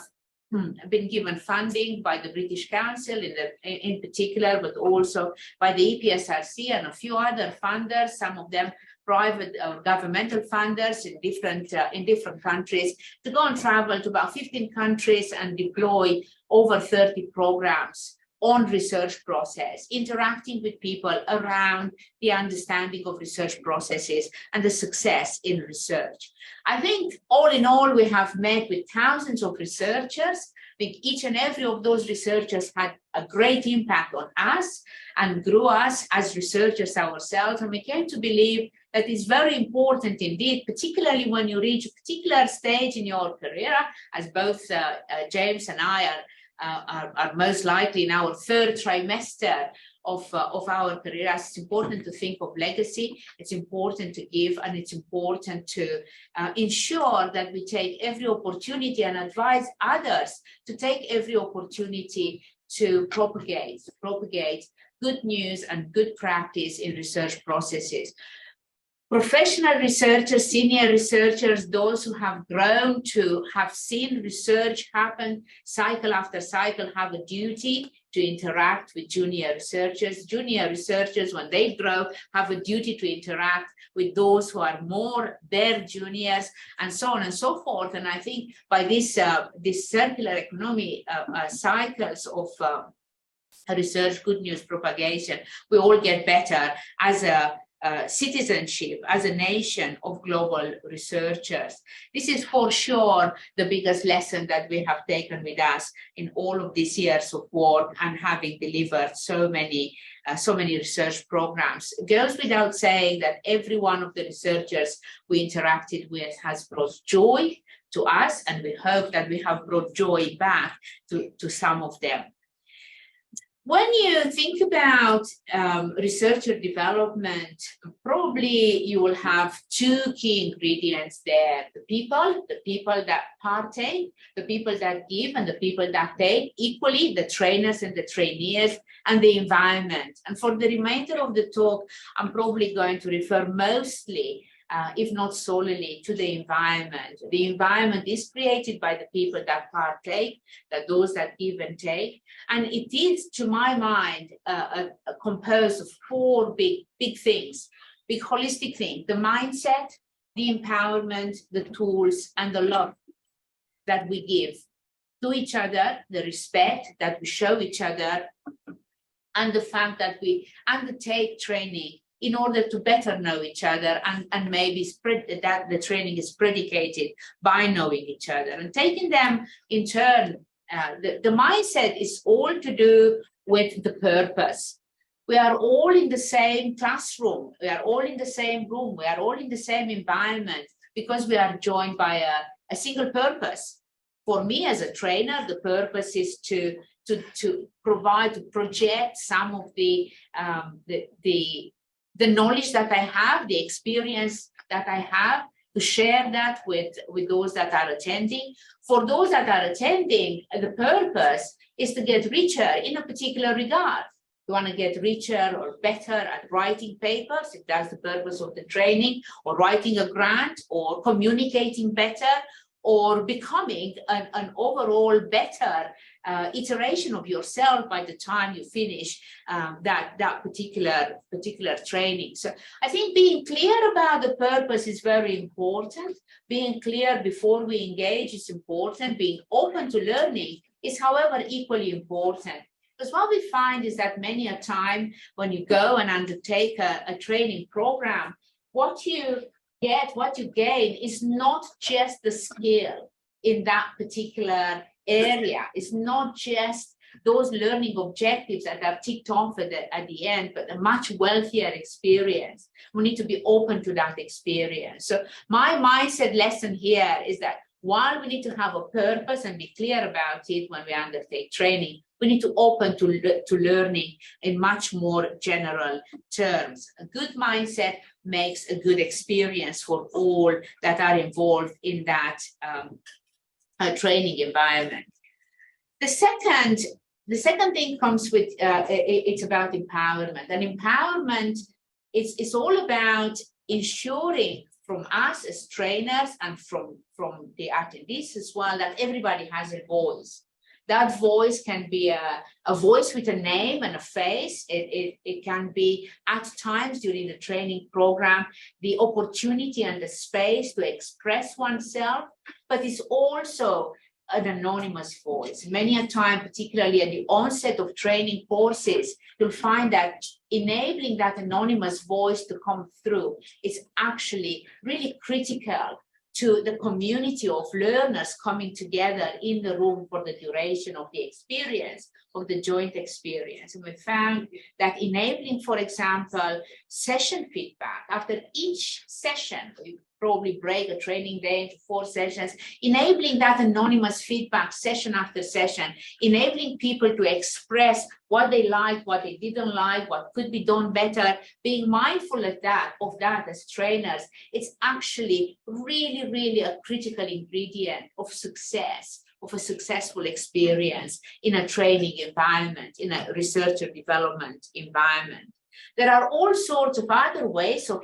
been given funding by the British Council in particular, but also by the EPSRC and a few other funders, some of them private governmental funders in different countries, to go and travel to about 15 countries and deploy over 30 programs on research process, interacting with people around the understanding of research processes and the success in research. I think all in all, we have met with thousands of researchers. I think each and every of those researchers had a great impact on us and grew us as researchers ourselves. And we came to believe that it's very important indeed, particularly when you reach a particular stage in your career, as both James and I are most likely in our third trimester of our career. It's important to think of legacy, it's important to give, and it's important to ensure that we take every opportunity and advise others to take every opportunity to propagate good news and good practice in research processes. Professional researchers, senior researchers, those who have grown to have seen research happen cycle after cycle, have a duty to interact with junior researchers. Junior researchers, when they grow, have a duty to interact with those who are more their juniors, and so on and so forth. And I think by this circular economy cycles of research good news propagation, we all get better as a citizenship, as a nation of global researchers. This is for sure the biggest lesson that we have taken with us in all of these years of work and having delivered so many research programs. It goes without saying that every one of the researchers we interacted with has brought joy to us, and we hope that we have brought joy back to some of them. When you think about researcher development, probably you will have two key ingredients there: the people that partake, the people that give, and the people that take, equally the trainers and the trainees, and the environment. And for the remainder of the talk, I'm probably going to refer mostly, if not solely, to the environment. The environment is created by the people that partake, that those that give and take. And it is, to my mind, composed of four big things, big holistic things: the mindset, the empowerment, the tools, and the love that we give to each other, the respect that we show each other, and the fact that we undertake training in order to better know each other, and maybe spread that the training is predicated by knowing each other and taking them in turn. The mindset is all to do with the purpose. We are all in the same classroom, we are all in the same room, we are all in the same environment because we are joined by a single purpose. For me as a trainer, the purpose is to provide, to project some of the knowledge that I have, the experience that I have, to share that with those that are attending. For those that are attending, the purpose is to get richer in a particular regard. You want to get richer or better at writing papers, if that's the purpose of the training, or writing a grant, or communicating better, or becoming an overall better iteration of yourself by the time you finish that particular training. So I think being clear about the purpose is very important. Being clear before we engage is important. Being open to learning is, however, equally important. Because what we find is that many a time when you go and undertake a training program, what you gain is not just the skill in that particular area. It's not just those learning objectives that are ticked off at the end, but a much wealthier experience. We need to be open to that experience. So my mindset lesson here is that while we need to have a purpose and be clear about it when we undertake training, We need to open to learning in much more general terms. A good mindset makes a good experience for all that are involved in that training environment. The second thing comes with, it's about empowerment. And empowerment is all about ensuring from us as trainers and from the attendees as well, that everybody has a voice. That voice can be a voice with a name and a face. It can be at times during the training program, the opportunity and the space to express oneself, but it's also an anonymous voice. Many a time, particularly at the onset of training courses, you'll find that enabling that anonymous voice to come through is actually really critical to the community of learners coming together in the room for the duration of the experience, of the joint experience. And we found that enabling, for example, session feedback after each session, we probably break a training day into 4 sessions, enabling that anonymous feedback session after session, enabling people to express what they liked, what they didn't like, what could be done better, being mindful of that as trainers, it's actually really, really a critical ingredient of success, of a successful experience in a training environment, in a researcher development environment. There are all sorts of other ways of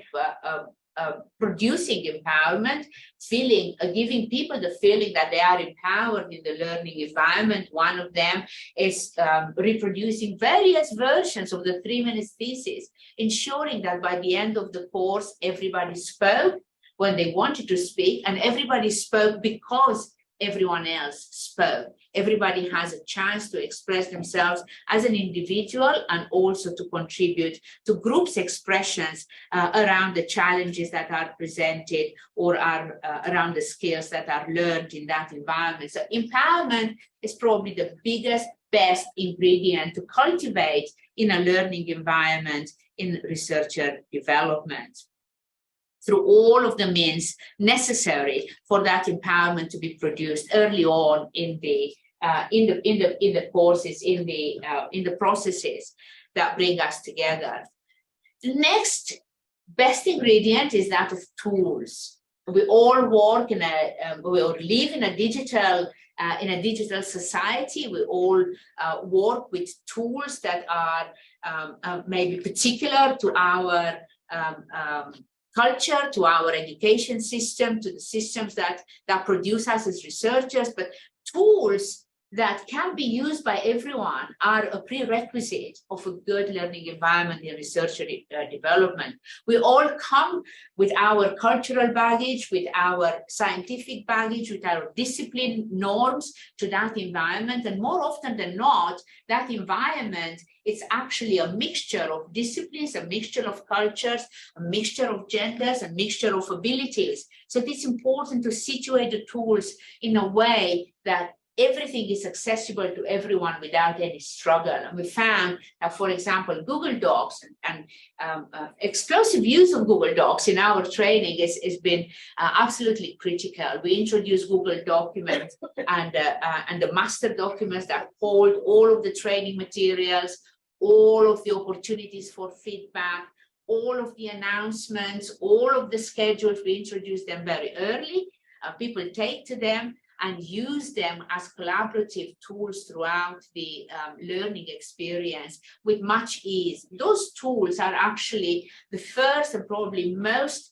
producing empowerment, giving people the feeling that they are empowered in the learning environment. One of them is reproducing various versions of the 3-minute thesis, ensuring that by the end of the course, everybody spoke when they wanted to speak, and everybody spoke because everyone else spoke. Everybody has a chance to express themselves as an individual and also to contribute to groups' expressions around the challenges that are presented or are around the skills that are learned in that environment. So empowerment is probably the biggest, best ingredient to cultivate in a learning environment in researcher development, through all of the means necessary for that empowerment to be produced early on in the courses, in the processes that bring us together. The next best ingredient is that of tools. We all work we all live in a digital society. We all work with tools that are maybe particular to our culture, to our education system, to the systems that produce us as researchers, but tools that can be used by everyone are a prerequisite of a good learning environment in researcher development. We all come with our cultural baggage, with our scientific baggage, with our discipline norms to that environment, and more often than not, that environment it's actually a mixture of disciplines, a mixture of cultures, a mixture of genders, a mixture of abilities. So it's important to situate the tools in a way that everything is accessible to everyone without any struggle. And we found that, for example, Google Docs and explosive use of Google Docs in our training has been absolutely critical. We introduced Google Documents and the master documents that hold all of the training materials, all of the opportunities for feedback, all of the announcements, all of the schedules. We introduced them very early. People take to them and use them as collaborative tools throughout the learning experience with much ease. Those tools are actually the first and probably most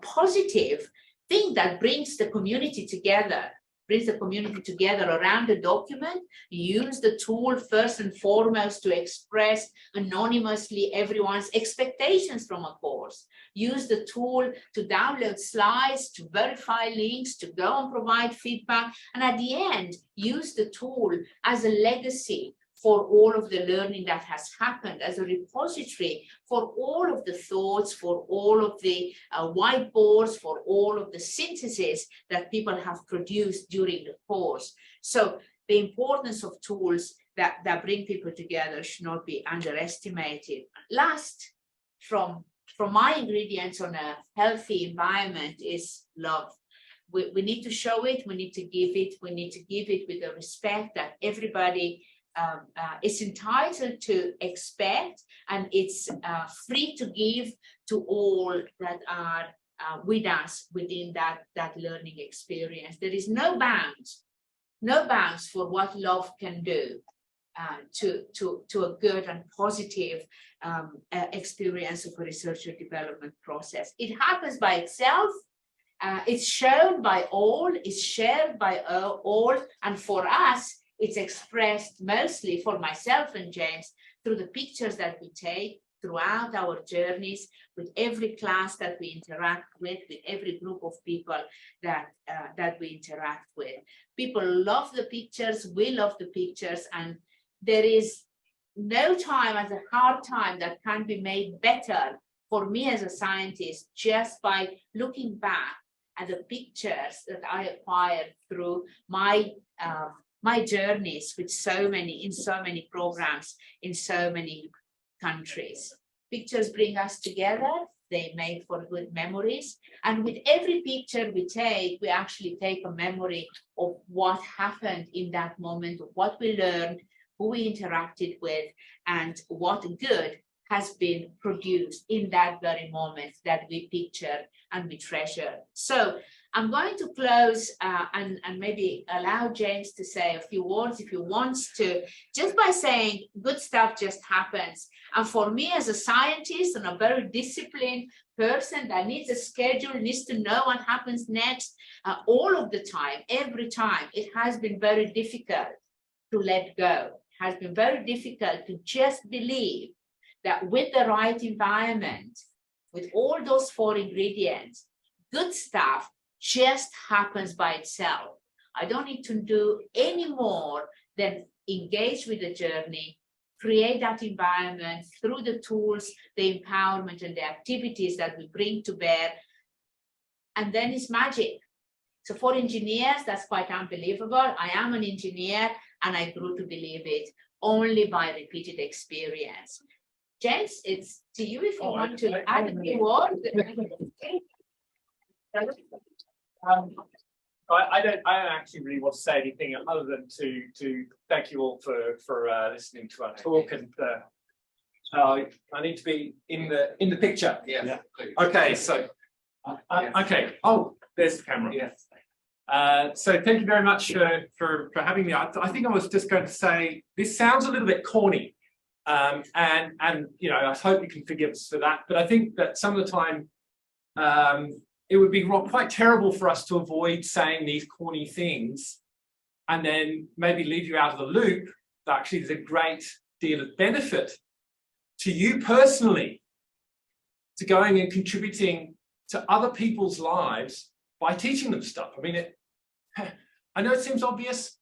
positive thing that brings the community together. Around the document. Use the tool first and foremost to express anonymously everyone's expectations from a course. Use the tool to download slides, to verify links, to go and provide feedback. And at the end, use the tool as a legacy for all of the learning that has happened, as a repository for all of the thoughts, for all of the whiteboards, for all of the synthesis that people have produced during the course. So the importance of tools that bring people together should not be underestimated. Last, from my ingredients on a healthy environment is love. We need to show it, we need to give it with the respect that everybody it's entitled to expect, and it's free to give to all that are with us within that learning experience. There is no bounds for what love can do to a good and positive experience of a research and development process. It happens by itself. It's shown by all, it's shared by all, and for us, it's expressed mostly for myself and James through the pictures that we take throughout our journeys, with every class that we interact with every group of people that we interact with. People love the pictures, we love the pictures, and there is no time as a hard time that can be made better for me as a scientist just by looking back at the pictures that I acquired through my journeys with in so many programs in so many countries. Pictures bring us together, they make for good memories, and with every picture we take, we actually take a memory of what happened in that moment, of what we learned, who we interacted with, and what good has been produced in that very moment that we picture and we treasure. So I'm going to close and maybe allow James to say a few words if he wants to, just by saying good stuff just happens. And for me as a scientist and a very disciplined person that needs a schedule, needs to know what happens next, all of the time, every time, it has been very difficult to let go. It has been very difficult to just believe that with the right environment, with all those 4 ingredients, good stuff just happens by itself. I don't need to do any more than engage with the journey, create that environment through the tools, the empowerment, and the activities that we bring to bear, and then it's magic. So for engineers, that's quite unbelievable. I am an engineer, and I grew to believe it only by repeated experience. James, it's to you if you want to add a few words. I don't actually really want to say anything other than to thank you all for listening to our talk, and I need to be in the picture. Yeah. Okay, so okay. Oh, there's the camera. Yes. So thank you very much for having me. I think I was just going to say this sounds a little bit corny, and you know, I hope you can forgive us for that. But I think that some of the time, it would be quite terrible for us to avoid saying these corny things and then maybe leave you out of the loop. That actually there's a great deal of benefit to you personally to going and contributing to other people's lives by teaching them stuff. I mean, I know it seems obvious,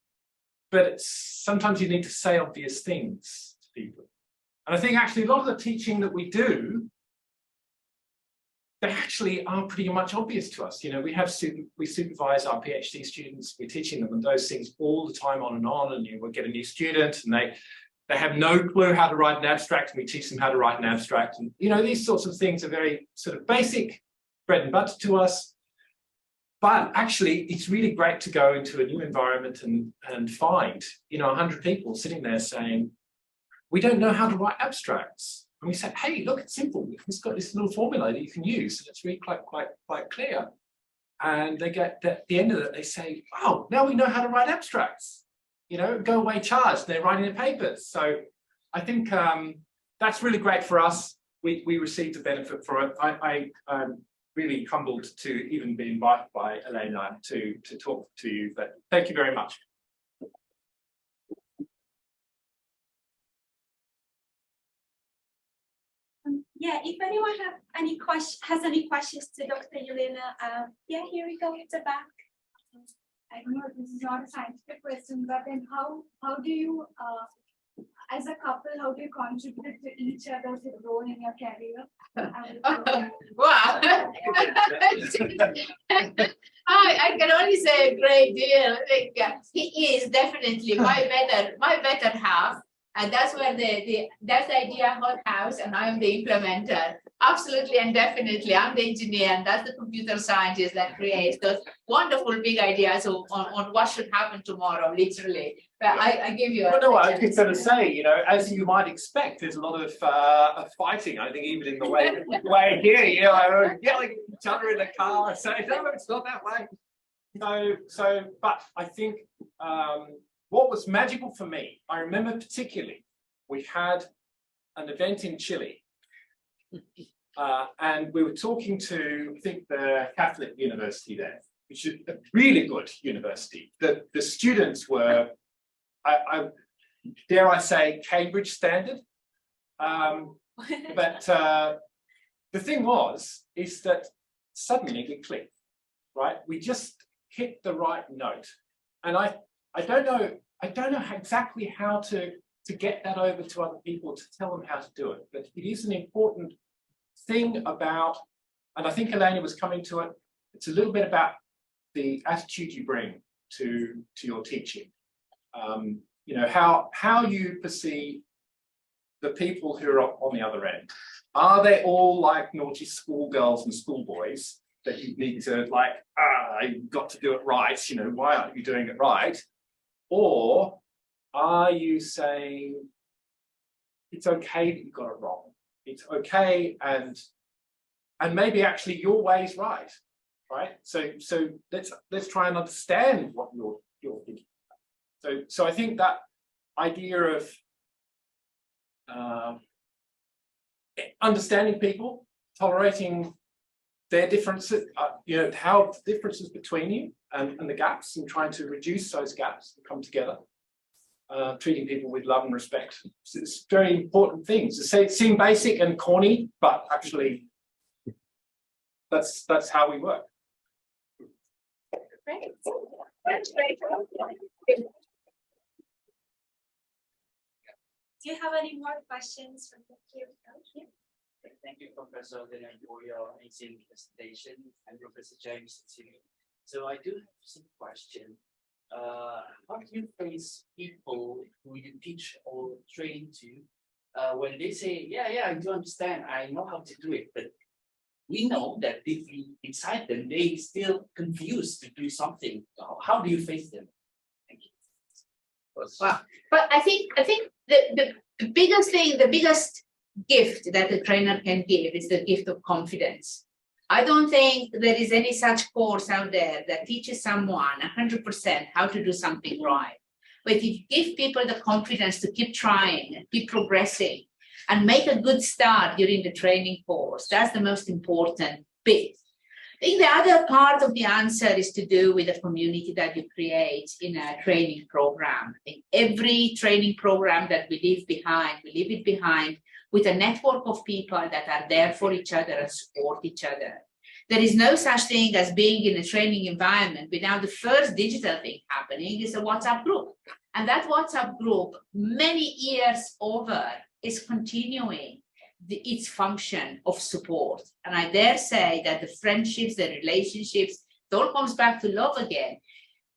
but sometimes you need to say obvious things to people. And I think actually a lot of the teaching that we do, they actually are pretty much obvious to us. You know, we supervise our PhD students, we're teaching them those things all the time on, and we'll get a new student and they have no clue how to write an abstract, and we teach them how to write an abstract. And, you know, these sorts of things are very sort of basic bread and butter to us. But actually, it's really great to go into a new environment and find, you know, 100 people sitting there saying, we don't know how to write abstracts. And we say, hey, look, it's simple. It's got this little formula that you can use. And it's really quite clear. And they get at the end of it, they say, oh, now we know how to write abstracts. You know, go away charged. They're writing their papers. So I think that's really great for us. We received a benefit for it. I'm really humbled to even be invited by Elena to talk to you. But thank you very much. Yeah, if anyone has any questions to Dr. Yelena, yeah, here we go at the back. I don't know if this is not a scientific question, but then how do you, as a couple, how do you contribute to each other's role in your career? Wow. I can only say a great deal. I think he is definitely my better half. And that's where that's the idea hothouse, and I'm the implementer. Absolutely and definitely, I'm the engineer, and that's the computer scientist that creates those wonderful big ideas on what should happen tomorrow, literally. But I give you. Well, no, I was just going to say, you know, as you might expect, there's a lot of fighting. I think even in the way here, you know, yelling at each other in the car, saying, no, it's not that way. But I think what was magical for me, I remember particularly, we had an event in Chile, and we were talking to, I think, the Catholic University there, which is a really good university. The students were, I dare I say, Cambridge standard. But the thing is that suddenly we clicked, right? We just hit the right note, and I don't know exactly how to get that over to other people, to tell them how to do it. But it is an important thing about, and I think Elena was coming to it. It's a little bit about the attitude you bring to your teaching. You know, how you perceive the people who are on the other end. Are they all like naughty schoolgirls and schoolboys that you need to like, you've got to do it right, you know, why aren't you doing it right? Or are you saying it's okay that you got it wrong? It's okay, and maybe actually your way's right? So let's try and understand what you're thinking. So I think that idea of understanding people, tolerating their differences, you know, how the differences between you and the gaps, and trying to reduce those gaps and come together, treating people with love and respect. It's very important things. It seem basic and corny, but actually that's how we work. Great. Do you have any more questions from the queue? Thank you, Professor Dylan, for your amazing presentation, and Professor James too. So I do have some question. How do you face people who you teach or train to when they say, yeah, I do understand, I know how to do it, but we know that deep inside them, they still confused to do something. How do you face them? Thank you. Well, but I think the biggest thing, the biggest gift that a trainer can give is the gift of confidence. I don't think there is any such course out there that teaches someone 100% how to do something right. But if you give people the confidence to keep trying and keep progressing and make a good start during the training course, that's the most important bit. I think the other part of the answer is to do with the community that you create in a training program. In every training program that we leave it behind with a network of people that are there for each other and support each other. There is no such thing as being in a training environment without the first digital thing happening is a WhatsApp group. And that WhatsApp group, many years over, is continuing its function of support. And I dare say that the friendships, the relationships, it all comes back to love again.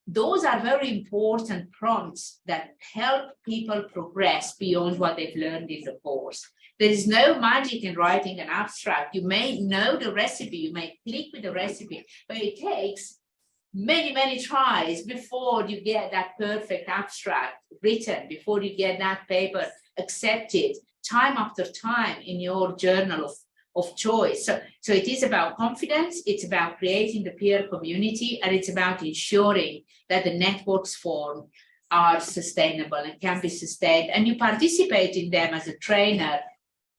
Those are very important prompts that help people progress beyond what they've learned in the course. There is no magic in writing an abstract. You may know the recipe, you may click with the recipe, but it takes many, many tries before you get that perfect abstract written, before you get that paper accepted time after time in your journal of choice. So it is about confidence, it's about creating the peer community, and it's about ensuring that the networks formed are sustainable and can be sustained, and you participate in them as a trainer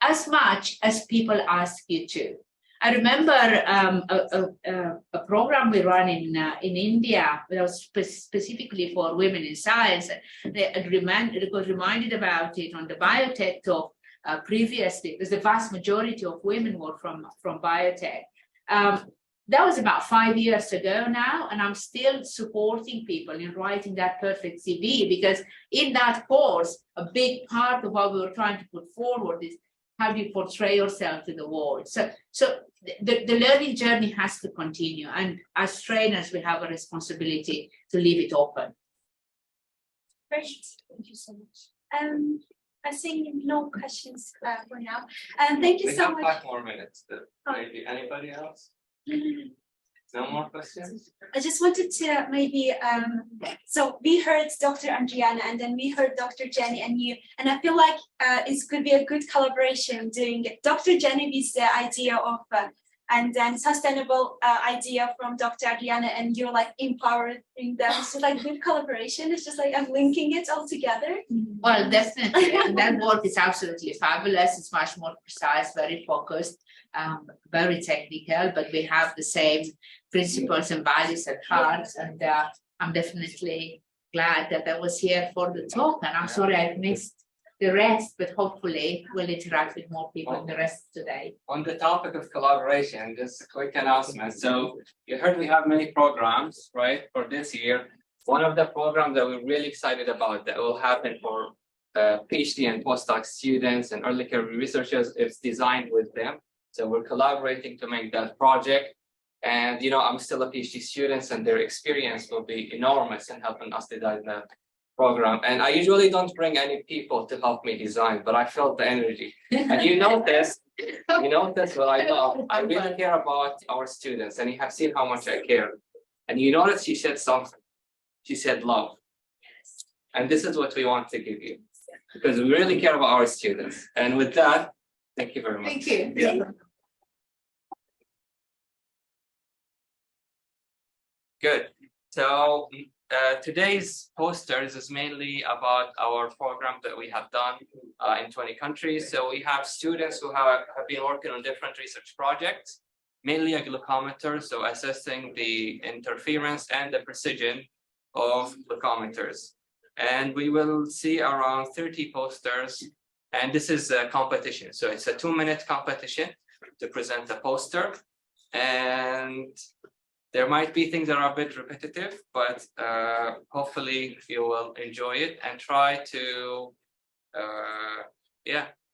as much as people ask you to. I remember a program we run in India that was specifically for women in science. I got reminded about it on the biotech talk previously, because the vast majority of women were from biotech. That was about 5 years ago now, and I'm still supporting people in writing that perfect CV, because in that course, a big part of what we were trying to put forward is how do you portray yourself to the world. So the learning journey has to continue, and as trainers, we have a responsibility to leave it open. Great, thank you so much. I think no questions for now. And thank you We so have much. 5 more minutes. Maybe anybody else? No more questions? I just wanted to maybe, so we heard Dr. Andriana and then we heard Dr. Jenny and you, and I feel like it could be a good collaboration doing it. Dr. Genevieve's the idea of, and then sustainable idea from Dr. Adriana, and you're like empowering them. So like good collaboration. It's just like I'm linking it all together. Well, definitely. And that work is absolutely fabulous. It's much more precise, very focused, very technical, but we have the same principles and values at heart. And I'm definitely glad that I was here for the talk. And I'm sorry I missed the rest, but hopefully we'll interact with more people in the rest of today. On the topic of collaboration, just a quick announcement. So you heard we have many programs, right, for this year. One of the programs that we're really excited about that will happen for PhD and postdoc students and early career researchers is designed with them. So we're collaborating to make that project. And, you know, I'm still a PhD student and their experience will be enormous in helping us design that program. And I usually don't bring any people to help me design, but I felt the energy. And you notice what I know. I really care about our students and you have seen how much I care. And you notice she said something. She said love. And this is what we want to give you because we really care about our students. And with that, thank you very much. Thank you. Yeah. Good. So today's posters is mainly about our program that we have done in 20 countries. So we have students who have been working on different research projects, mainly a glucometer, so assessing the interference and the precision of glucometers. And we will see around 30 posters. And this is a competition. So it's a 2-minute competition to present a poster. And there might be things that are a bit repetitive, but hopefully you will enjoy it and try to,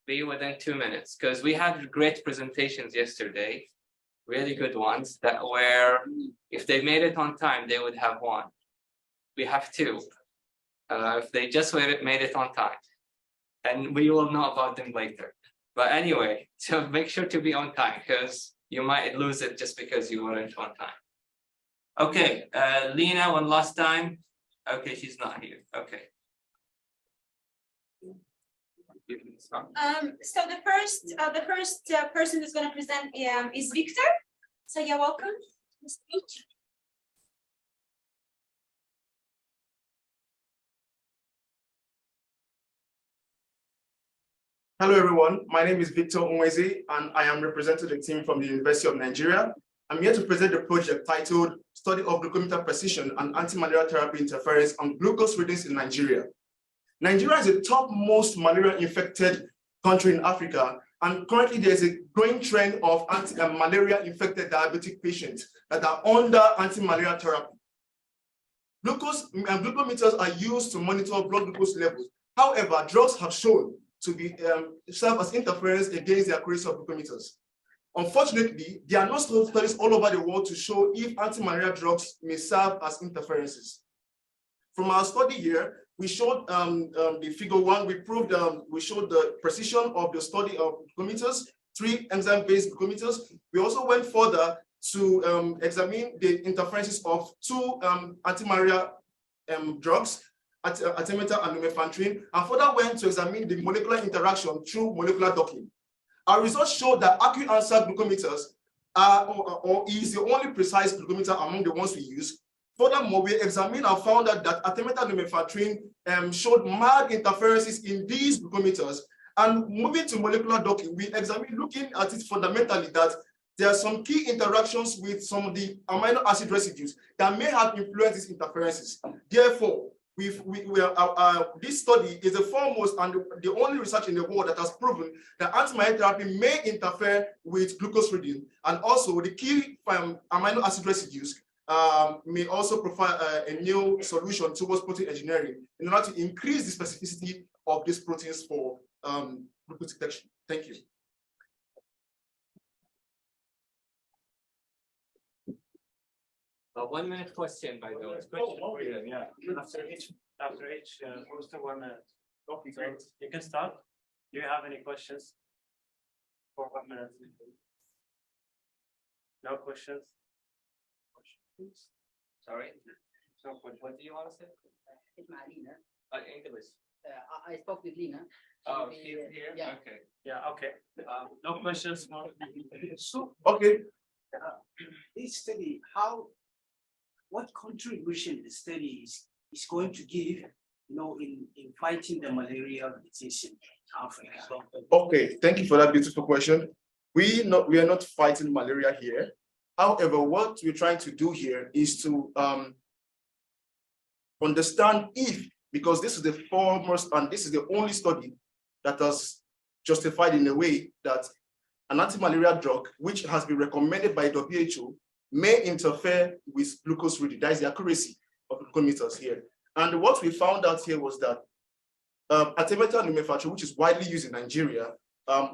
be within 2 minutes. Because we had great presentations yesterday, really good ones that were, if they made it on time, they would have won. We have 2. If they just made it on time. And we will know about them later. But anyway, so make sure to be on time because you might lose it just because you weren't on time. Okay, Lena, one last time. Okay, she's not here. Okay. So the first person who's going to present is Victor. So you're welcome to speak. Hello, everyone. My name is Victor Onweze, and I am representing the team from the University of Nigeria. I'm here to present the project titled Study of Glucometer Precision and Anti-Malaria Therapy Interference on Glucose Readings in Nigeria. Nigeria is the topmost malaria-infected country in Africa, and currently there is a growing trend of malaria-infected diabetic patients that are under anti-malaria therapy. Glucometers are used to monitor blood glucose levels. However, drugs have shown to be serve as interference against the accuracy of glucometers. Unfortunately, there are no studies all over the world to show if anti-malaria drugs may serve as interferences. From our study here, we showed the figure 1. We showed the precision of the study of glucometers, 3 enzyme-based glucometers. We also went further to examine the interferences of 2 anti-malaria drugs, artemether and lumefantrine, and further went to examine the molecular interaction through molecular docking. Our results show that AccuAnswer glucometers is the only precise glucometer among the ones we use. Furthermore, we examined and found out that artemether and lumefantrine showed mild interferences in these glucometers. And moving to molecular docking, we examined, looking at it fundamentally, that there are some key interactions with some of the amino acid residues that may have influenced these interferences. Therefore, this study is the foremost and the only research in the world that has proven that anti-malaria therapy may interfere with glucose reading, and also the key amino acid residues may also provide a new solution towards protein engineering in order to increase the specificity of these proteins for glucose detection. Thank you. A 1-minute question, by the way. Yeah. After each poster, 1 minute. Okay, so you can start. Do you have any questions? For 1 minute. No questions? Sorry. So what do you want to say? It's Marina. English. I spoke with Lina. Oh, Here. here? Yeah. Okay. Yeah, okay. No questions more. So, Okay. this study, what contribution the study is going to give, in fighting the malaria disease in Africa? Okay, thank you for that beautiful question. We are not fighting malaria here. However, what we're trying to do here is to understand if, because this is the foremost and this is the only study that has justified in a way that an anti-malaria drug, which has been recommended by WHO, may interfere with glucose reading. That is the accuracy of glucometers here. And what we found out here was that artemether lumefantrine, which is widely used in Nigeria,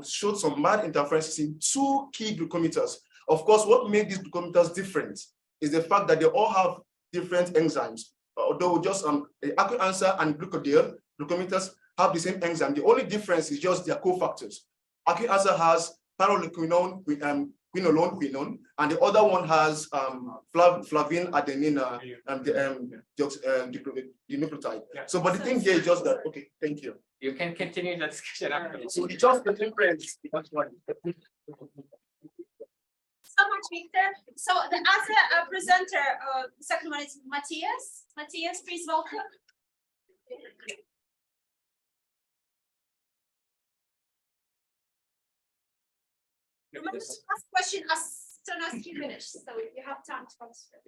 showed some mild interferences in 2 key glucometers. Of course, what made these glucometers different is the fact that they all have different enzymes. Although just AccuAnswer and glucometers have the same enzyme. The only difference is just their cofactors. AccuAnswer has pyrrolquinone, quinolone, and the other one has flavin adenine dinucleotide. Yeah. So, but the thing here is just that. Okay, thank you. You can continue the discussion after. So it's just the difference. So much, Victor. So the other presenter, second one is Matthias. Matthias, please welcome. Remember to ask question as soon as you finish, so you have time to answer.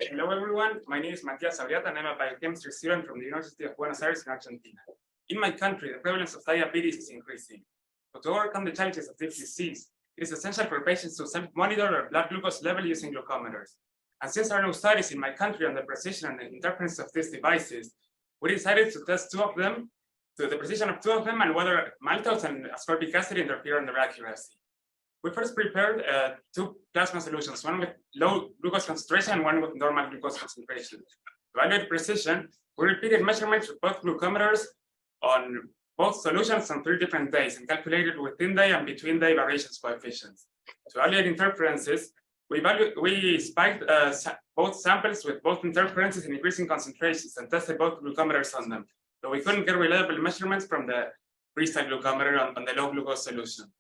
Hello everyone, my name is Matías Abriata and I'm a biochemistry student from the University of Buenos Aires in Argentina. In my country, the prevalence of diabetes is increasing. But to overcome the challenges of this disease, it is essential for patients to self-monitor their blood glucose level using glucometers. And since there are no studies in my country on the precision and the interference of these devices, we decided to test 2 of them, to the precision of 2 of them, and whether maltose and ascorbic acid interfere in their accuracy. We first prepared 2 plasma solutions, one with low glucose concentration and one with normal glucose concentration. To evaluate precision, we repeated measurements with both glucometers on both solutions on 3 different days and calculated within day and between day variations coefficients. To evaluate interferences, we spiked both samples with both interferences in increasing concentrations and tested both glucometers on them. So we couldn't get reliable measurements from the ReachSci glucometer on the low glucose solution.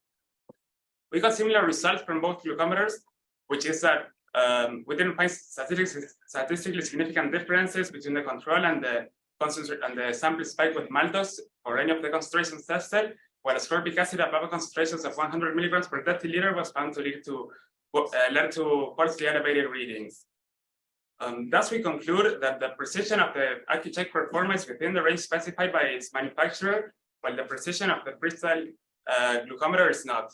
We got similar results from both glucometers, which is that we didn't find statistically significant differences between the control and the sample spike with maltose or any of the concentrations tested, while ascorbic acid above concentrations of 100 milligrams per deciliter was found to lead to falsely elevated readings. Thus, we conclude that the precision of the AccuCheck performance within the range specified by its manufacturer, while the precision of the ReachSci glucometer is not.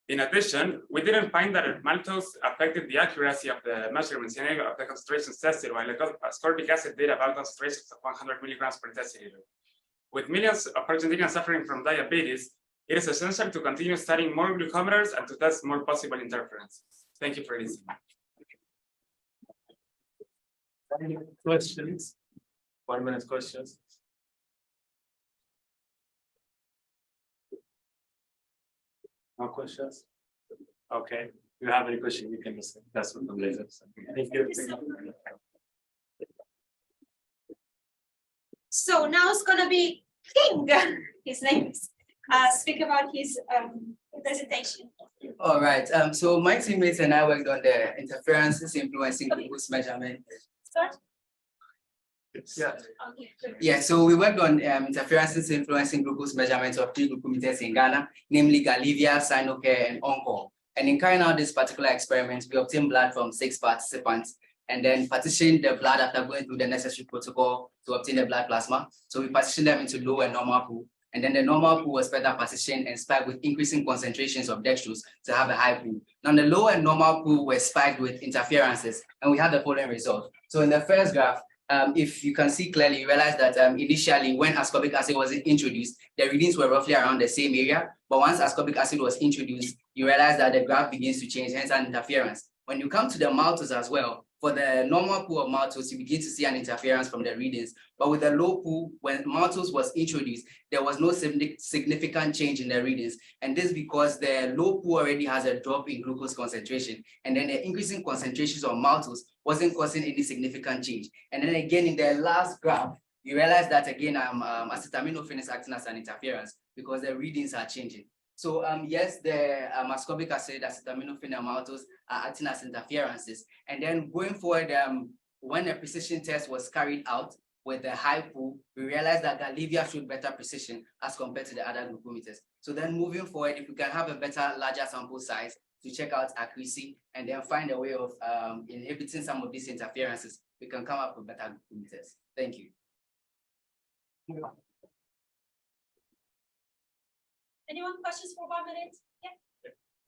In addition, we didn't find that maltose affected the accuracy of the measurements in any of the concentrations tested, while ascorbic acid did about concentrations of 100 milligrams per deciliter. With millions of Argentinians suffering from diabetes, it is essential to continue studying more glucometers and to test more possible interference. Thank you for listening. Any questions? 1 minute questions. No questions? Okay. If you have any question, you can just ask them later. Thank you. So now it's gonna be King. His name is speak about his presentation. All right. So my teammates and I worked on the interferences influencing glucose measurement. Start. Yeah. Yeah, so we worked on interferences influencing glucose measurements of 3 glucometers in Ghana, namely Galivia, Sinocare, and Encore. And in carrying out this particular experiment, we obtained blood from 6 participants and then partitioned the blood after going through the necessary protocol to obtain the blood plasma. So we partitioned them into low and normal pool. And then the normal pool was further partitioned and spiked with increasing concentrations of dextrose to have a high pool. Now the low and normal pool were spiked with interferences, and we had the following result. So in the first graph, if you can see clearly, you realize that initially when ascorbic acid was introduced, the readings were roughly around the same area. But once ascorbic acid was introduced, you realize that the graph begins to change, hence an interference. When you come to the maltose as well, for the normal pool of maltose, you begin to see an interference from the readings. But with the low pool, when maltose was introduced, there was no significant change in the readings. And this because the low pool already has a drop in glucose concentration. And then the increasing concentrations of maltose wasn't causing any significant change. And then again, in the last graph, you realize that again, acetaminophen is acting as an interference because the readings are changing. So yes, the ascorbic acid, acetaminophen, and maltose are acting as interferences. And then going forward, when a precision test was carried out with the high pool, we realized that Galivia showed better precision as compared to the other glucometers. So then moving forward, if we can have a better, larger sample size to check out accuracy and then find a way of inhibiting some of these interferences, we can come up with better glucometers. Thank you. Anyone questions for 1 minute? Yeah.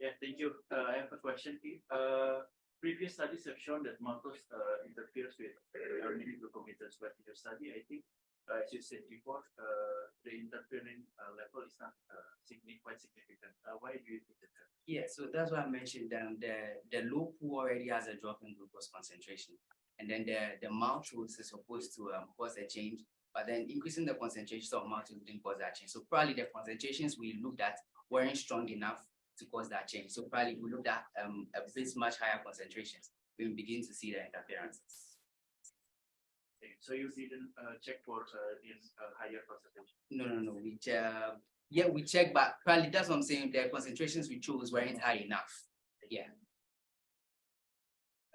Yeah, thank you. I have a question. Previous studies have shown that maltose interferes with urinary glucometers, but in your study, I think, as you said before, the interferon level is not quite significant. Why do you think that? Yeah, so that's why I mentioned the low pool already has a drop in glucose concentration, and then the maltose is supposed to cause a change. But then increasing the concentrations of maltose didn't cause that change. So probably the concentrations we looked at weren't strong enough to cause that change. So probably we looked at a bit much higher concentrations, we will begin to see the interferences. Okay. So you didn't check for in higher concentration? No. We checked, but probably that's what I'm saying. The concentrations we chose weren't high enough. Yeah.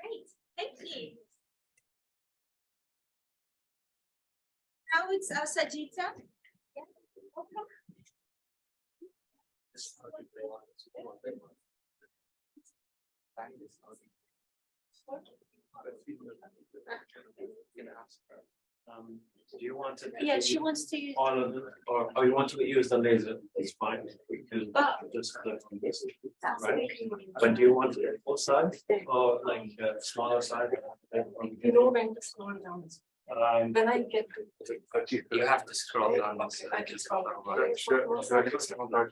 Great, thank you. Now it's Sajita. Yeah. Welcome. Do you want to? Yeah, she wants to use all of them, or you want to use the laser? It's fine. We can just click on this, right? But do you want it full size or like smaller size? You know when to scroll down. When I get to You have to scroll down. I can scroll down.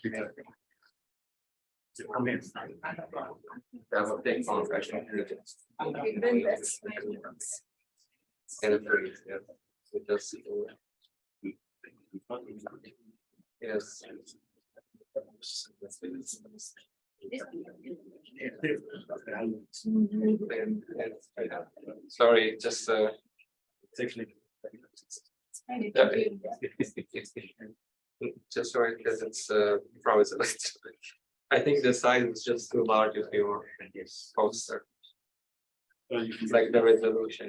Come in. Have a big phone question. Okay, then that's Yeah. So just yes. Sorry, just just sorry because it's frozen. I think the size is just too large of your poster. It's like the resolution.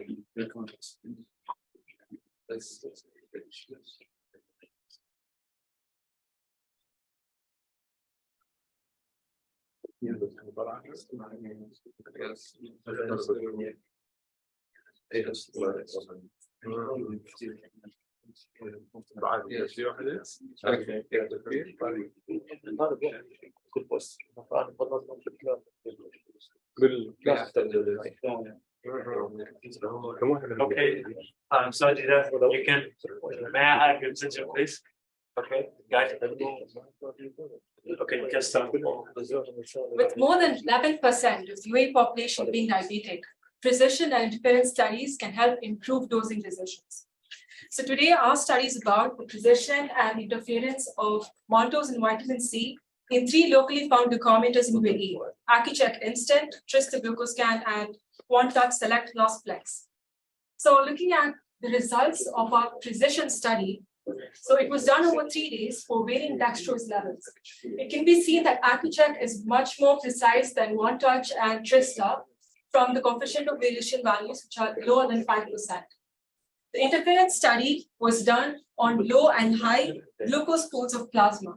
Okay, so you can, may I have your attention, please? Okay, guys. Okay, just With more than 11% of UAE population being diabetic, precision and interference studies can help improve dosing decisions. So today our study is about the precision and interference of maltose and vitamin C in 3 locally found glucometers in UAE: AccuCheck Instant, Trist the Glucoscan, and OneTouch Select Loss Flex. So looking at the results of our precision study, so it was done over 3 days for varying dextrose levels. It can be seen that AccuCheck is much more precise than OneTouch and Trista from the coefficient of variation values, which are lower than 5%. The interference study was done on low and high glucose pools of plasma.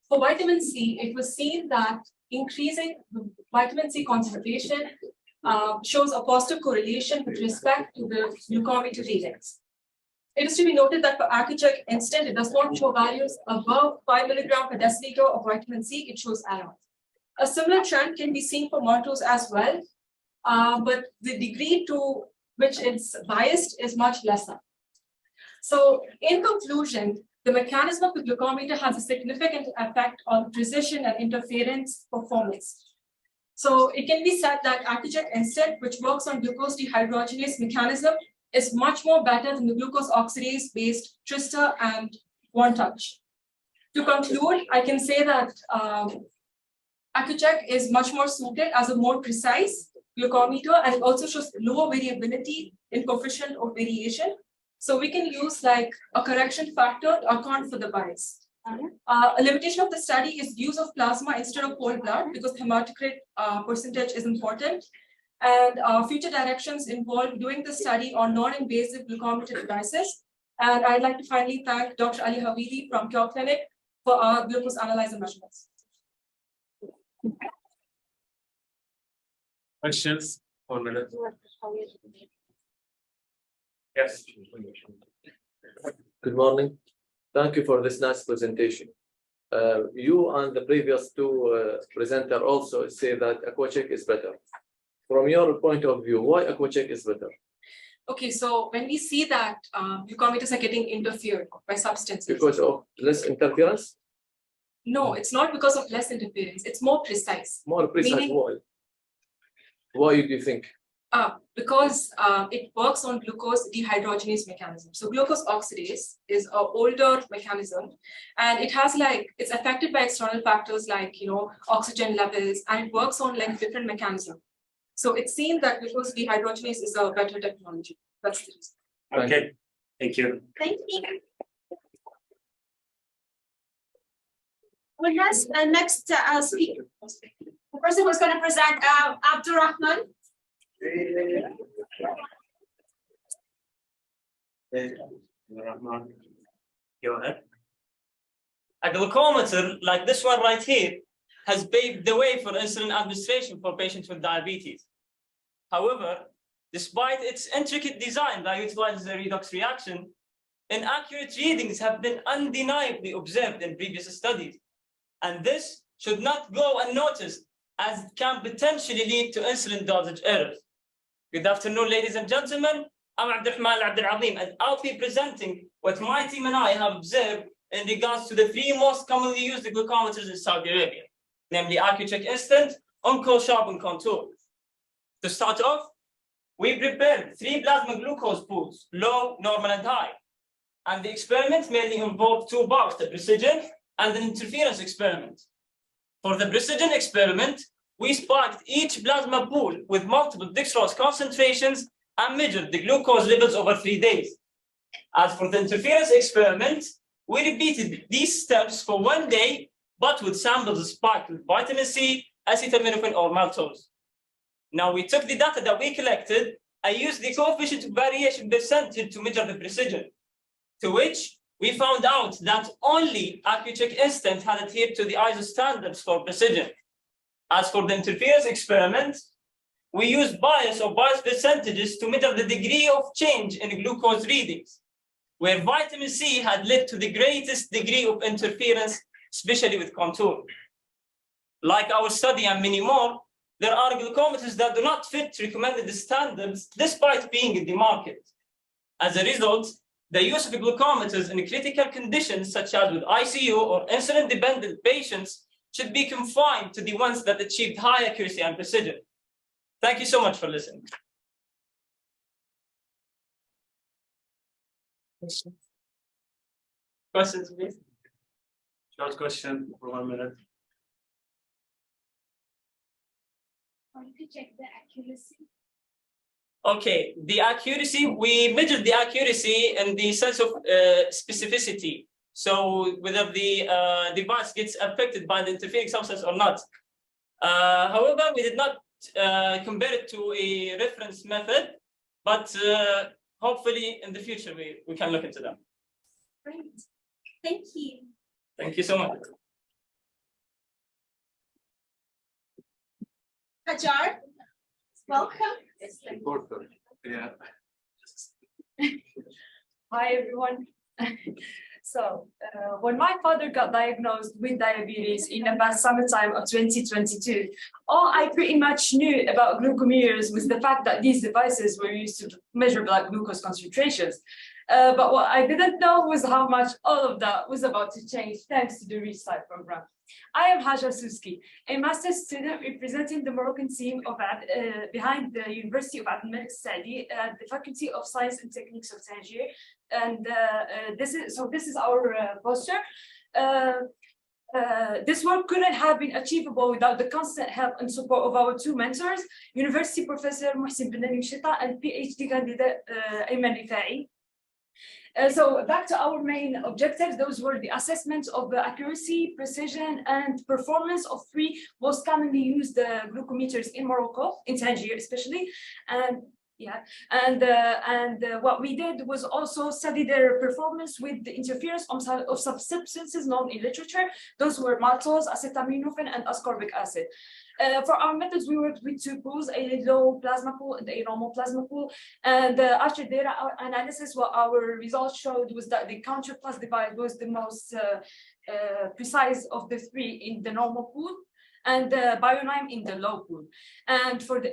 For vitamin C, it was seen that increasing the vitamin C concentration shows a positive correlation with respect to the glucometer readings. It is to be noted that for AccuCheck Instant, it does not show values above 5 milligram per deciliter of vitamin C, it shows around. A similar trend can be seen for maltose as well, but the degree to which it's biased is much lesser. So in conclusion, the mechanism of the glucometer has a significant effect on precision and interference performance. So it can be said that AccuCheck Instant, which works on glucose dehydrogenase mechanism, is much more better than the glucose oxidase based Trista and OneTouch. To conclude, I can say that AccuCheck is much more suited as a more precise glucometer, and it also shows lower variability in coefficient of variation. So we can use like a correction factor to account for the bias. A limitation of the study is use of plasma instead of whole blood because hematocrit percentage is important. And future directions involve doing the study on non-invasive glucometer devices. And I'd like to finally thank Dr. Ali Havili from Cure Clinic for our glucose analyzer measurements. Questions? 1 minute. Yes. Good morning. Thank you for this nice presentation. You and the previous two presenter also say that AquaCheck is better. From your point of view, why AquaCheck is better? Okay, so when we see that glucometers are getting interfered by substances. Because of less interference? No, it's not because of less interference. It's more precise. More precise, Meaning, why? Why do you think? Because it works on glucose dehydrogenase mechanism. So glucose oxidase is an older mechanism, and it has it's affected by external factors like oxygen levels, and it works on different mechanism. So it's seen that glucose dehydrogenase is a better technology. That's the reason. Okay, thank you. Thank you. Well, next speaker. The person who's going to present Abdurrahman. Go ahead. A glucometer like this one right here has paved the way for insulin administration for patients with diabetes. However, despite its intricate design that utilizes a redox reaction, inaccurate readings have been undeniably observed in previous studies. And this should not go unnoticed as it can potentially lead to insulin dosage errors. Good afternoon, ladies and gentlemen. I'm Abdurrahman Abdul-Azim, and I'll be presenting what my team and I have observed in regards to the 3 most commonly used glucometers in Saudi Arabia, namely AccuCheck Instant, OnCall Sharp, and Contour. To start off, we prepared 3 plasma glucose pools, low, normal, and high. And the experiment mainly involved 2 parts, the precision and an interference experiment. For the precision experiment, we spiked each plasma pool with multiple dextrose concentrations and measured the glucose levels over 3 days. As for the interference experiment, we repeated these steps for 1 day, but with samples spiked with vitamin C, acetaminophen, or maltose. Now we took the data that we collected and used the coefficient of variation percentage to measure the precision, to which we found out that only AccuCheck Instant had adhered to the ISO standards for precision. As for the interference experiment, we used bias or bias percentages to measure the degree of change in glucose readings, where vitamin C had led to the greatest degree of interference, especially with Contour. Like our study and many more, there are glucometers that do not fit recommended standards despite being in the market. As a result, the use of glucometers in critical conditions such as with ICU or insulin-dependent patients should be confined to the ones that achieved high accuracy and precision. Thank you so much for listening. Questions, please? Short question for 1 minute. How do you check the accuracy? Okay, the accuracy, we measured the accuracy in the sense of specificity. So whether the device gets affected by the interfering substance or not. However, we did not compare it to a reference method, but hopefully in the future we can look into them. Great. Thank you. Thank you so much. Hajar, welcome. Important. Yeah. Hi, everyone. So, when my father got diagnosed with diabetes in about summertime of 2022, all I pretty much knew about glucometers was the fact that these devices were used to measure blood glucose concentrations. But what I didn't know was how much all of that was about to change thanks to the ReachSci program. I am Hajar Suski, a master's student representing the Moroccan team of behind the University of Abdelmalek Saadi at the Faculty of Science and Techniques of Tangier. And this is our poster. This work couldn't have been achievable without the constant help and support of our two mentors, University Professor Mohsin Ben Shita and PhD candidate Ayman Rifai. So back to our main objectives, those were the assessment of the accuracy, precision, and performance of three most commonly used glucometers in Morocco, in Tangier especially. And what we did was also study their performance with the interference of substances known in literature. Those were maltose, acetaminophen, and ascorbic acid. For our methods, we worked with two pools, a low plasma pool and a normal plasma pool. And after data analysis, what our results showed was that the counter plus divide was the most precise of the three in the normal pool, and BioNime in the low pool. And for the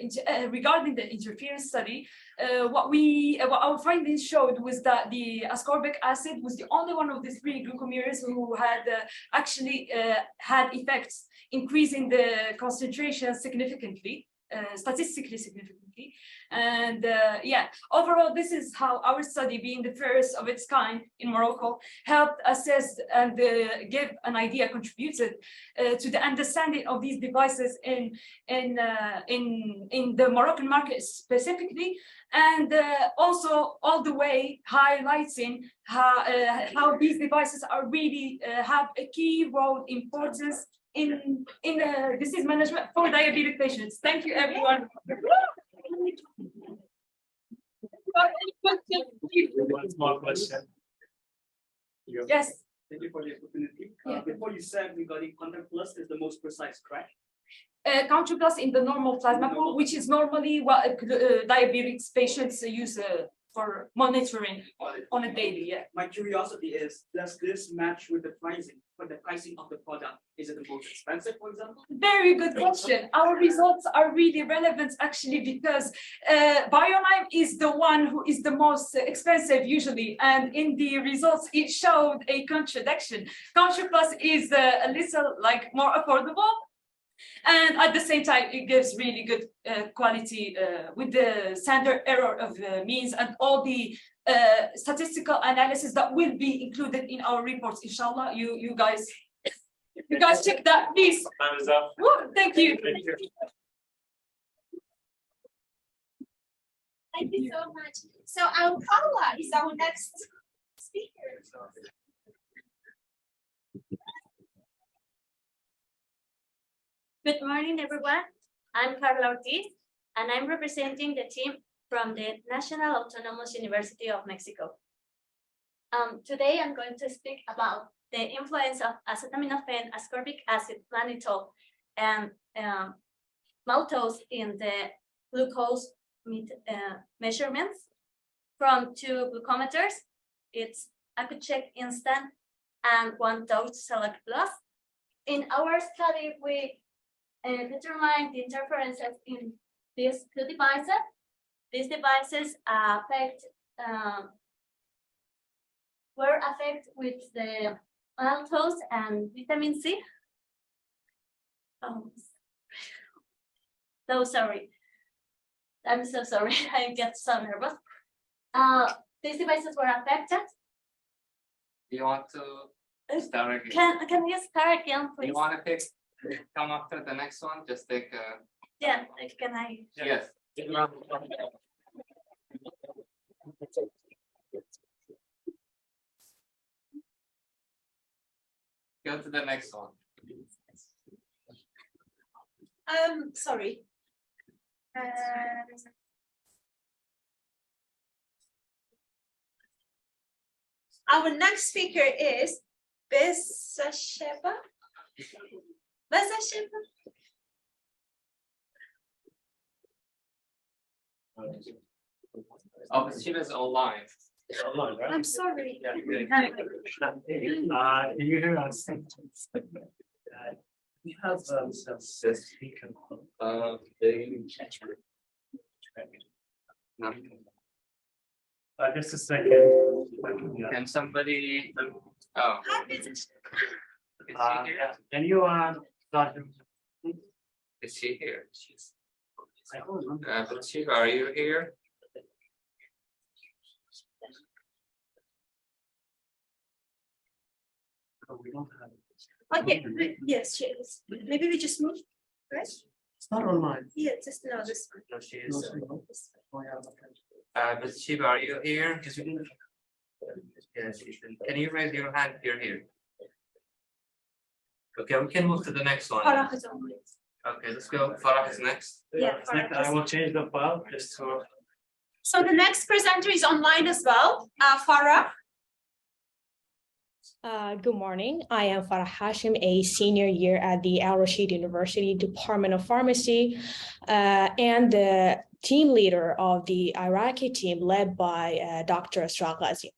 regarding the interference study, what our findings showed was that the ascorbic acid was the only one of the three glucometers who had actually had effects increasing the concentration significantly, statistically significantly. And overall, this is how our study, being the first of its kind in Morocco, helped assess and give an idea, contributed to the understanding of these devices in the Moroccan market specifically, and also all the way highlighting how these devices are really have a key role importance in disease management for diabetic patients. Thank you, everyone. One small question. Yes. Thank you for the opportunity. Before you said regarding contact plus is the most precise, correct? Counter plus in the normal plasma pool, which is normally what diabetes patients use for monitoring on a daily. Yeah. My curiosity is, does this match with the pricing? For the pricing of the product, is it the most expensive, for example? Very good question. Our results are really relevant actually because BioNime is the one who is the most expensive usually, and in the results it showed a contradiction. Counter plus is a little like more affordable, and at the same time it gives really good quality with the standard error of means and all the statistical analysis that will be included in our reports, inshallah. You guys check that, please. Thumbs up. Woo, thank you. Thank you so much. So Paula is our next speaker. Good morning, everyone. I'm Carla Ortiz, and I'm representing the team from the National Autonomous University of Mexico. Today, I'm going to speak about the influence of acetaminophen, ascorbic acid, mannitol, and maltose in the glucose measurements from two glucometers. It's AccuCheck Instant and One Dose Select Plus. In our study, we determined the interferences in these two devices. These devices were affected with the maltose and vitamin C. So sorry. I'm so sorry. I get so nervous. These devices were affected. Do you want to start again? Can you start again, please? You want to come after the next one? Just take a... Yeah, can I? Yes. Go to the next one. Sorry. Our next speaker is Besasheba. Oh, she was online. Online, right? I'm sorry. Yeah, good. You hear us? We have some speaker. Just a second. Can somebody? Oh. Can you start? Is she here? Shiva, are you here? Okay, yes, she is. Maybe we just move, right? It's not on mine. Yeah, just no, this one. No, she is. But Shiva, are you here? Yes, can you raise your hand if you're here? Okay, we can move to the next one. Farah is on. Okay, let's go. Farah is next. Yeah, I will change the file just to. So the next presenter is online as well, Farah. Good morning. I am Farah Hashim, a senior year at the Al Rashid University Department of Pharmacy, and the team leader of the Iraqi team led by Dr. Asra Ghazi.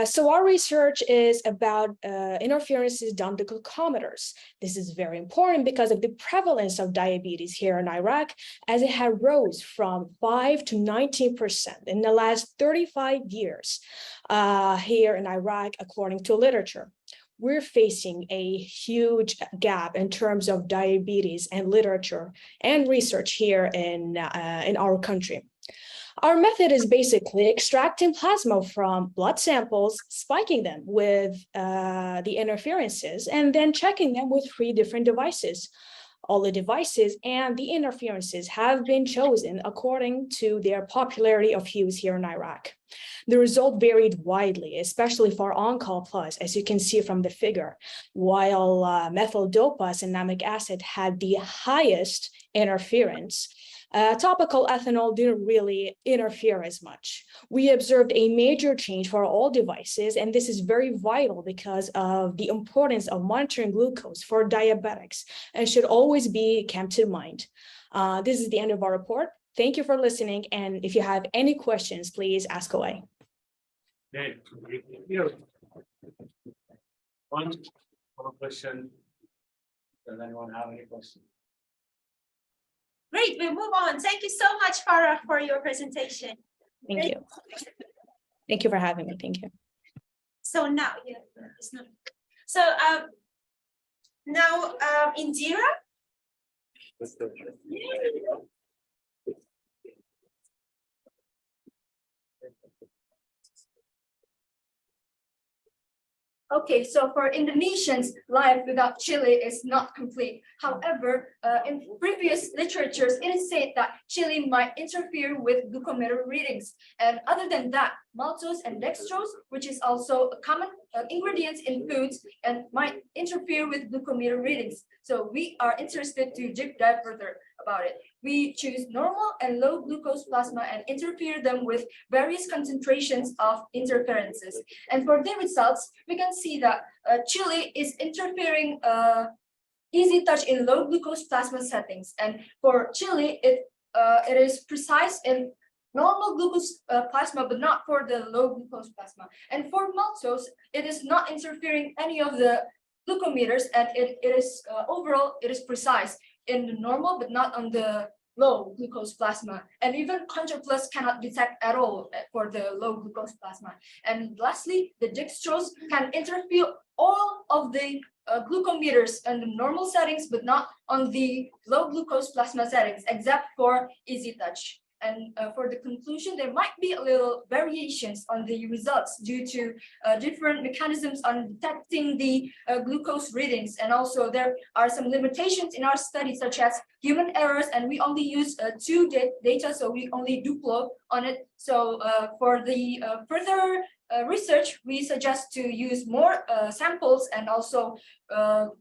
So our research is about interferences done to glucometers. This is very important because of the prevalence of diabetes here in Iraq, as it had rose from 5 to 19% in the last 35 years here in Iraq, according to literature. We're facing a huge gap in terms of diabetes and literature and research here in our country. Our method is basically extracting plasma from blood samples, spiking them with the interferences, and then checking them with 3 different devices. All the devices and the interferences have been chosen according to their popularity of use here in Iraq. The result varied widely, especially for on-call plus, as you can see from the figure, while methyl dopa cinnamic acid had the highest interference. Topical ethanol didn't really interfere as much. We observed a major change for all devices, and this is very vital because of the importance of monitoring glucose for diabetics and should always be kept in mind. This is the end of our report. Thank you for listening, and if you have any questions, please ask away. One question. Does anyone have any questions? Great, we move on. Thank you so much, Farah, for your presentation. Thank you. Thank you for having me. Thank you. So now, yeah, it's not. So now Indira. Okay, so for Indonesians, life without chili is not complete. However, in previous literatures, it is said that chili might interfere with glucometer readings. And other than that, maltose and dextrose, which is also a common ingredient in foods, and might interfere with glucometer readings. So we are interested to deep dive further about it. We choose normal and low glucose plasma and interfere them with various concentrations of interferences. And for the results, we can see that chili is interfering easy touch in low glucose plasma settings. And for chili, it is precise in normal glucose plasma, but not for the low glucose plasma. And for maltose, it is not interfering any of the glucometers, and it is overall, it is precise in the normal, but not on the low glucose plasma. And even ContraPlus cannot detect at all for the low glucose plasma. And lastly, the dextrose can interfere all of the glucometers in the normal settings, but not on the low glucose plasma settings, except for easy touch. And for the conclusion, there might be a little variations on the results due to different mechanisms on detecting the glucose readings. And also there are some limitations in our study, such as human errors, and we only use 2 data, so we only duplo on it. So for the further research, we suggest to use more samples and also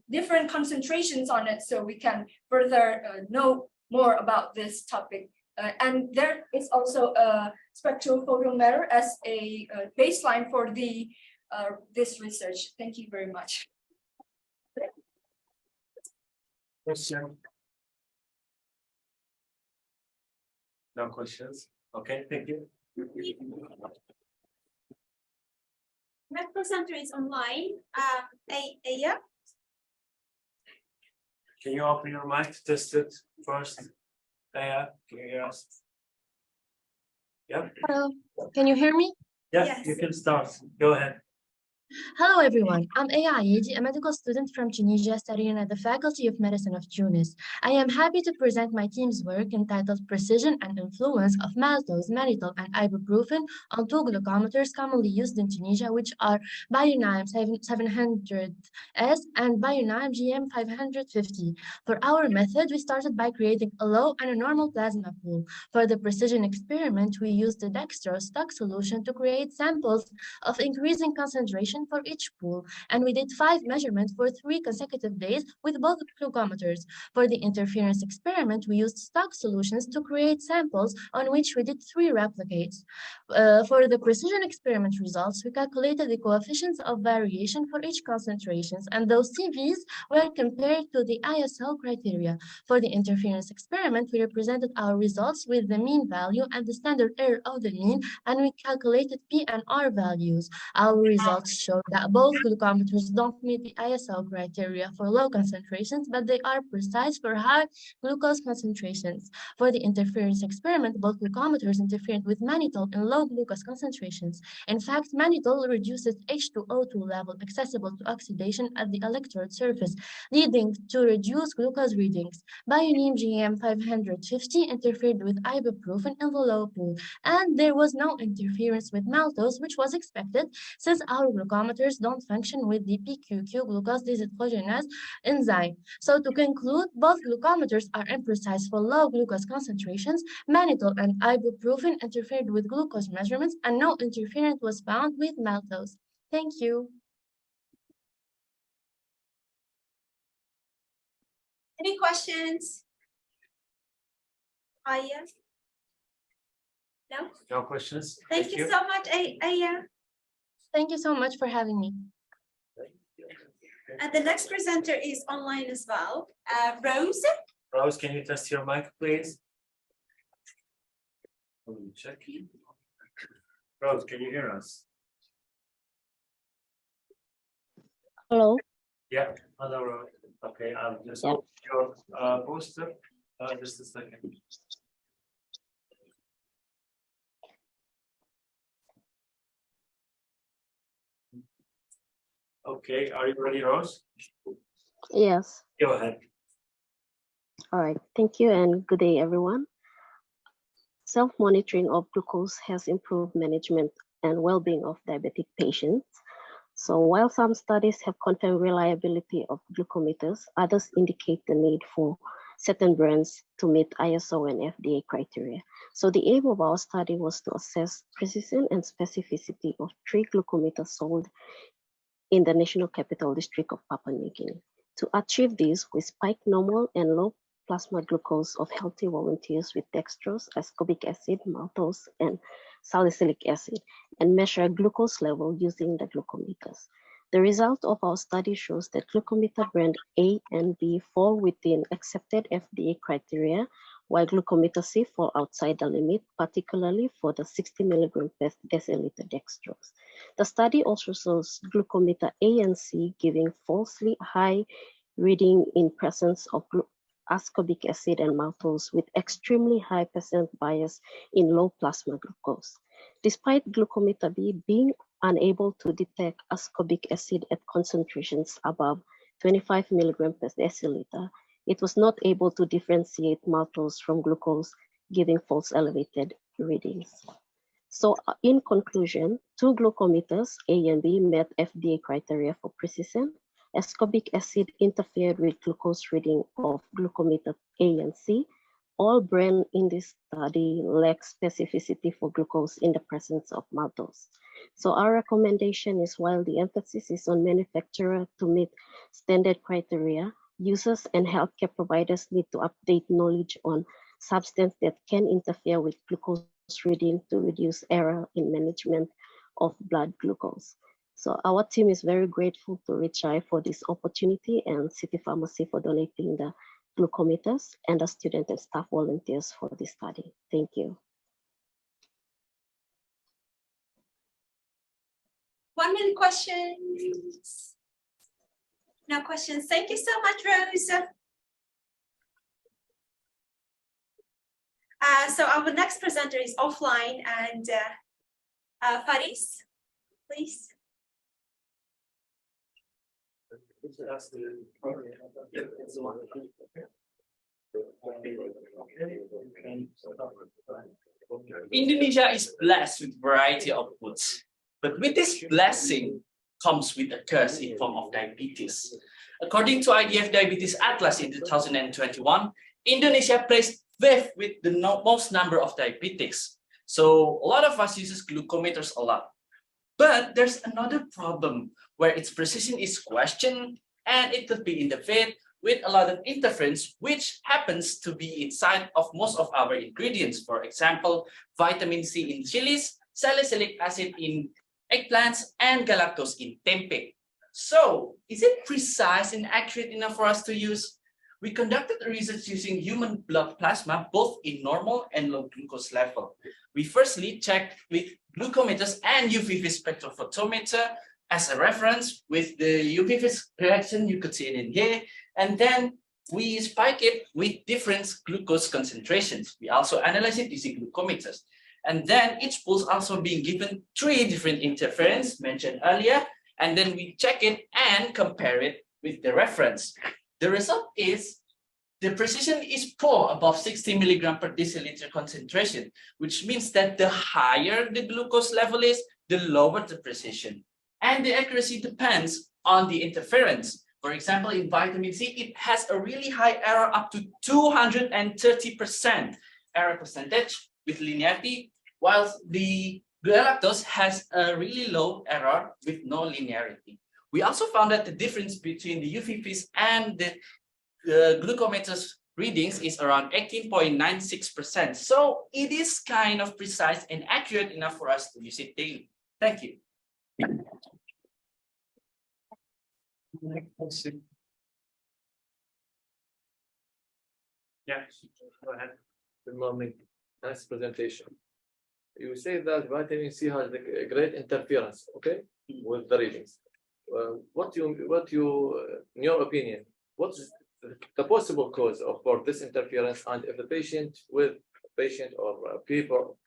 different concentrations on it, so we can further know more about this topic. And there is also a spectrophotometer as a baseline for the this research. Thank you very much. Question? No questions? Okay, thank you. Next presenter is online. Aya. Can you open your mic to test it first? Can you hear us? Yeah. Hello, can you hear me? Yeah, you can start. Go ahead. Hello, everyone. I'm Aya Ayedi, a medical student from Tunisia studying at the Faculty of Medicine of Tunis. I am happy to present my team's work entitled Precision and Influence of Maltose, Mannitol, and Ibuprofen on two glucometers commonly used in Tunisia, which are Bionime 700S and Bionime GM 550. For our method, we started by creating a low and a normal plasma pool. For the precision experiment, we used the dextrose stock solution to create samples of increasing concentration for each pool, and we did 5 measurements for 3 consecutive days with both glucometers. For the interference experiment, we used stock solutions to create samples on which we did 3 replicates. For the precision experiment results, we calculated the coefficients of variation for each concentrations, and those CVs were compared to the ISO criteria. For the interference experiment, we represented our results with the mean value and the standard error of the mean, and we calculated P and R values. Our results show that both glucometers don't meet the ISO criteria for low concentrations, but they are precise for high glucose concentrations. For the interference experiment, both glucometers interfered with mannitol in low glucose concentrations. In fact, mannitol reduces H2O2 level accessible to oxidation at the electrode surface, leading to reduced glucose readings. Bionime GM 550 interfered with ibuprofen in the low pool, and there was no interference with maltose, which was expected since our glucometers don't function with the PQQ glucose dehydrogenase enzyme. So to conclude, both glucometers are imprecise for low glucose concentrations. Mannitol and ibuprofen interfered with glucose measurements, and no interference was found with maltose. Thank you. Any questions? Aya? No? No questions? Thank you so much, Aya. Thank you so much for having me. And the next presenter is online as well. Rose? Rose, can you test your mic, please? Check. Rose, can you hear us? Hello. Yeah, hello, Rose. Okay, I'll just Yeah. open your poster. Just a second. Okay, are you ready, Rose? Yes. Go ahead. All right. Thank you and good day, everyone. Self-monitoring of glucose has improved management and well-being of diabetic patients. So while some studies have confirmed reliability of glucometers, others indicate the need for certain brands to meet ISO and FDA criteria. So the aim of our study was to assess precision and specificity of 3 glucometers sold in the National Capital District of Papua New Guinea. To achieve this, we spiked normal and low plasma glucose of healthy volunteers with dextrose, ascorbic acid, maltose, and salicylic acid, and measure glucose level using the glucometers. The result of our study shows that glucometer brand A and B fall within accepted FDA criteria, while glucometer C fall outside the limit, particularly for the 60 milligram per deciliter dextrose. The study also shows glucometer A and C giving falsely high reading in presence of ascorbic acid and maltose with extremely high percent bias in low plasma glucose. Despite glucometer B being unable to detect ascorbic acid at concentrations above 25 milligram per deciliter, it was not able to differentiate maltose from glucose, giving false elevated readings. So in conclusion, 2 glucometers, A and B, met FDA criteria for precision. Ascorbic acid interfered with glucose reading of glucometer A and C. All brand in this study lack specificity for glucose in the presence of maltose. So our recommendation is, while the emphasis is on manufacturer to meet standard criteria, users and healthcare providers need to update knowledge on substances that can interfere with glucose reading to reduce error in management of blood glucose. So our team is very grateful to ReachSci for this opportunity and City Pharmacy for donating the glucometers and the student and staff volunteers for this study. Thank you. One minute questions. No questions. Thank you so much, Rose. So our next presenter is offline, and Faris, please. Indonesia is blessed with variety of foods, but with this blessing comes with a curse in form of diabetes. According to IDF Diabetes Atlas in 2021, Indonesia placed fifth with the most number of diabetics. So a lot of us uses glucometers a lot. But there's another problem where its precision is questioned, and it could be interfered with a lot of interference, which happens to be inside of most of our ingredients. For example, vitamin C in chilies, salicylic acid in eggplants, and galactose in tempeh. So, is it precise and accurate enough for us to use? We conducted research using human blood plasma, both in normal and low glucose level. We firstly checked with glucometers and UV spectrophotometer as a reference with the UV reaction, you could see it in here. And then we spike it with different glucose concentrations. We also analyze it using glucometers. And then each pulse also being given 3 different interference mentioned earlier. And then we check it and compare it with the reference. The result is the precision is poor, above 60 milligram per deciliter concentration, which means that the higher the glucose level is, the lower the precision. And the accuracy depends on the interference. For example, in vitamin C, it has a really high error up to 230% error percentage with linearity, whilst the galactose has a really low error with no linearity. We also found that the difference between the UVPs and the glucometers readings is around 18.96%. So it is kind of precise and accurate enough for us to use it daily. Thank you. Yeah, go ahead. Good morning. Nice presentation. You say that vitamin C has a great interference, okay, with the readings. In your opinion, what's the possible cause for this interference, and if the patient or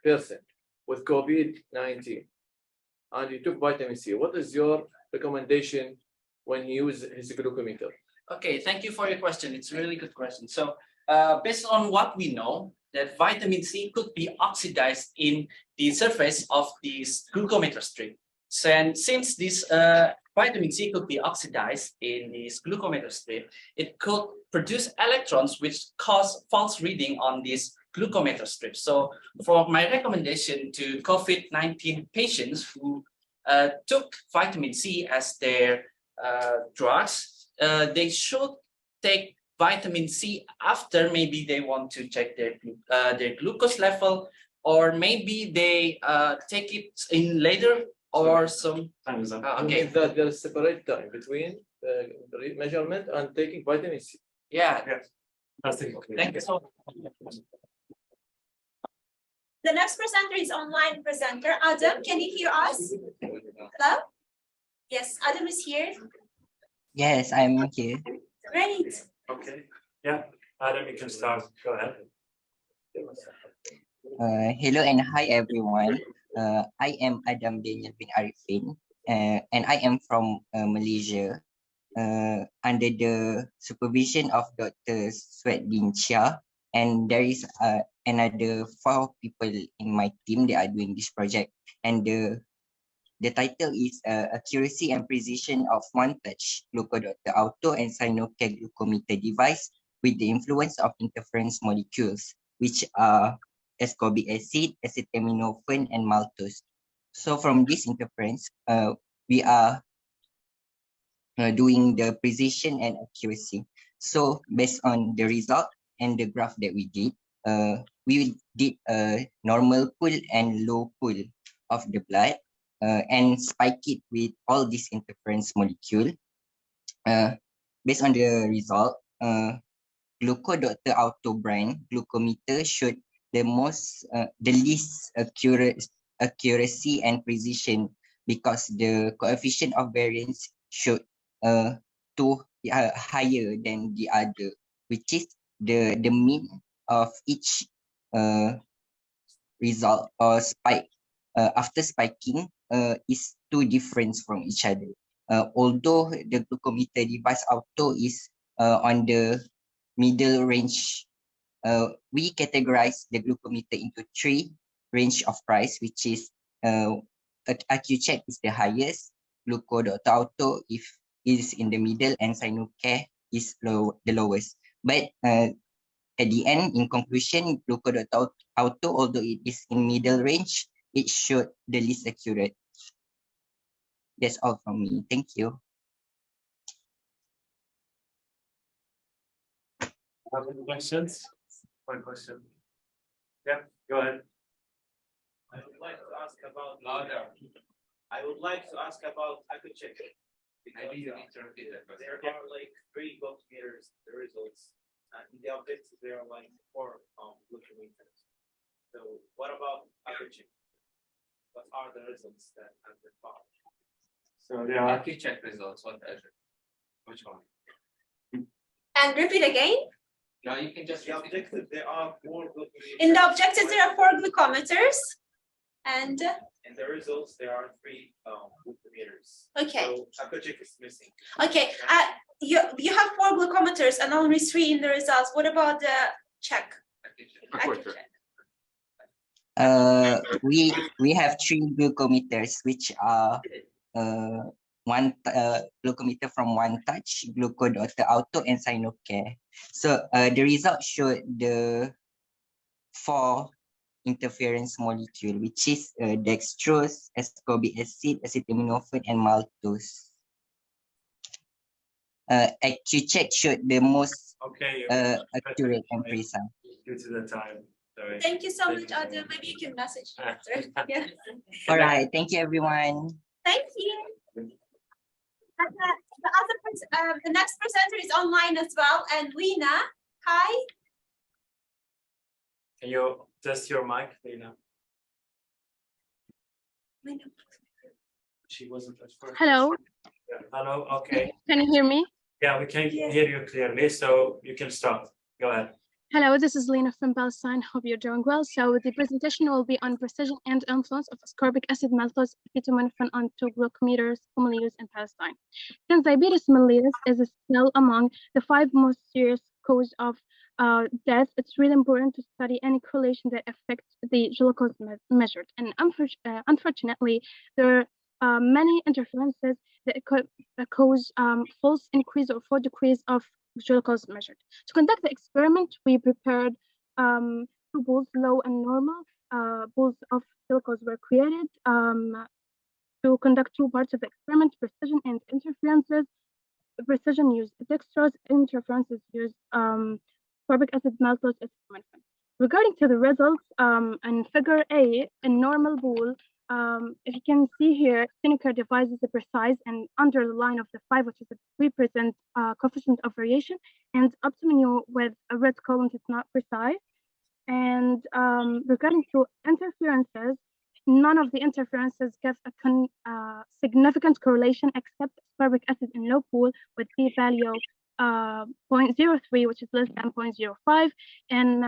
person with COVID-19 and you took vitamin C, what is your recommendation when you use his glucometer? Okay, thank you for your question. It's a really good question. So based on what we know, that vitamin C could be oxidized in the surface of this glucometer strip. And since this vitamin C could be oxidized in this glucometer strip, it could produce electrons which cause false reading on this glucometer strip. So for my recommendation to COVID-19 patients who took vitamin C as their drugs, they should take vitamin C after maybe they want to check their glucose level, or maybe they take it in later or some time. Okay, that there's separate time between measurement and taking vitamin C. Yeah. Okay. Thank you so much. The next presenter is online presenter. Adam, can you hear us? Hello? Yes, Adam is here. Yes, I'm here. Great. Okay. Yeah, Adam, you can start. Go ahead. Hello and hi everyone. I am Adam Daniel bin Arifin, and I am from Malaysia, under the supervision of Dr. Swetdin Chia, and there is another 4 people in my team that are doing this project, and the title is Accuracy and Precision of One-Touch Glucodotter Auto and Sinocare Glucometer Device with the Influence of Interference Molecules, which are ascorbic acid, acetaminophen, and maltose. So from this interference, we are doing the precision and accuracy. So based on the result and the graph that we did did a normal pool and low pool of the blood and spike it with all these interference molecule. Based on the result, Glucodotter Auto brand glucometer showed the least accuracy and precision, because the coefficient of variance showed higher than the other, which is the mean of each result or spike after spiking is too different from each other. Although the glucometer device auto is on the middle range, we categorize the glucometer into 3 range of price, which is AccuCheck is the highest, Gluco.auto if is in the middle, and Sinocare is the lowest. But at the end, in conclusion, Gluco.auto, although it is in middle range, it showed the least accurate. That's all from me. Thank you. Have any questions? One question. Yeah, go ahead. I would like to ask about louder. I would like to ask about AccuCheck. There are like 3 glucometers, the results. And in the objectives, there are like 4 glucometers. So what about AccuCheck? What are the results that have been found? So there are AccuCheck results. What are they? Which one? And repeat again. No, you can just. The objective, there are 4 glucometers. In the objectives, there are 4 glucometers. And in the results, there are 3 glucometers. Okay. So AccuCheck is missing. Okay. You have 4 glucometers and only 3 in the results. What about the check? AccuCheck. We have 3 glucometers, which are one glucometer from One Touch, Gluco.auto, and Sinocare. So the result showed the 4 interference molecule, which is dextrose, ascorbic acid, acetaminophen, and maltose. AccuCheck showed the most accurate and precise. Due to the time. Sorry. Thank you so much, Adam. Maybe you can message me after. Yeah. All right. Thank you, everyone. Thank you. And the next presenter is online as well. And Lena, hi. Can you test your mic, Lena? She wasn't at first. Hello. Yeah. Hello. Okay. Can you hear me? Yeah, we can hear you clearly. So you can start. Go ahead. Hello, this is Lena from Palestine. Hope you're doing well. So the presentation will be on precision and influence of ascorbic acid maltose acetaminophen on 2 glucometers commonly used in Palestine. Since diabetes mellitus is still among the 5 most serious cause of death, it's really important to study any correlation that affects the glucose measured. And unfortunately, there are many interferences that could cause false increase or full decrease of glucose measured. To conduct the experiment, we prepared 2 bowls, low and normal. Bowls of glucose were created to conduct 2 parts of the experiment: precision and interferences. Precision used dextrose, interferences used ascorbic acid maltose acetaminophen. Regarding to the results, in figure A, a normal bowl, if you can see here, Sinocare device is precise, and under the line of the 5, which is a 3% coefficient of variation, and Optimum with a red column is not precise. And regarding to interferences, none of the interferences give a significant correlation except ascorbic acid in low pool with p-value 0.03, which is less than 0.05, and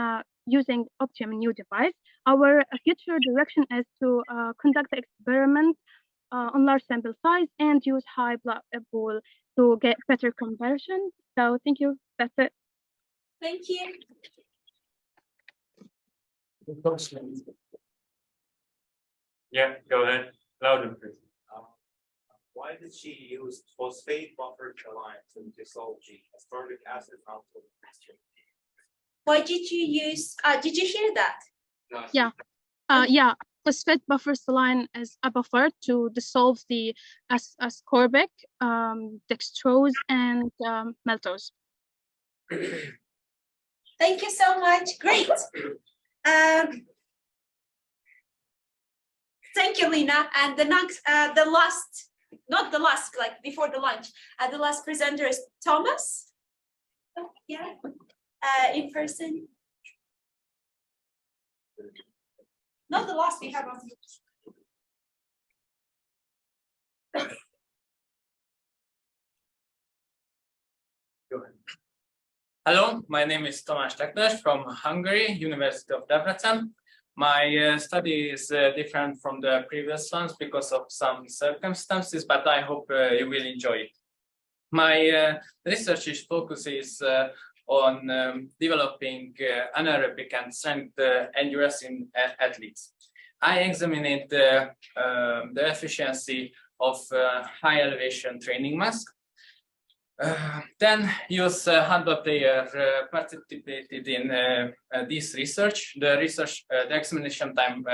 using Optimum device. Our future direction is to conduct the experiment on large sample size and use high blood pool to get better comparison. So thank you. That's it. Thank you. Yeah, go ahead. Louder, please. Why did she use phosphate buffer saline to dissolve the ascorbic acid maltose mixture? Why did you use? Did you hear that? Yeah. Yeah. Phosphate buffer saline is a buffer to dissolve the ascorbic, dextrose, and maltose. Thank you so much. Great. Thank you, Lena. And the next, the last, not the last, like before the lunch, the last presenter is Thomas. Oh, yeah. In person. Not the last we have on. Go ahead. Hello, my name is Tamás Teknes from Hungary, University of Debrecen. My study is different from the previous ones because of some circumstances, but I hope you will enjoy it. My research focus is on developing anaerobic and strength endurance in athletes. I examined the efficiency of high elevation training mask. 10 youth handball players participated in this research. The examination time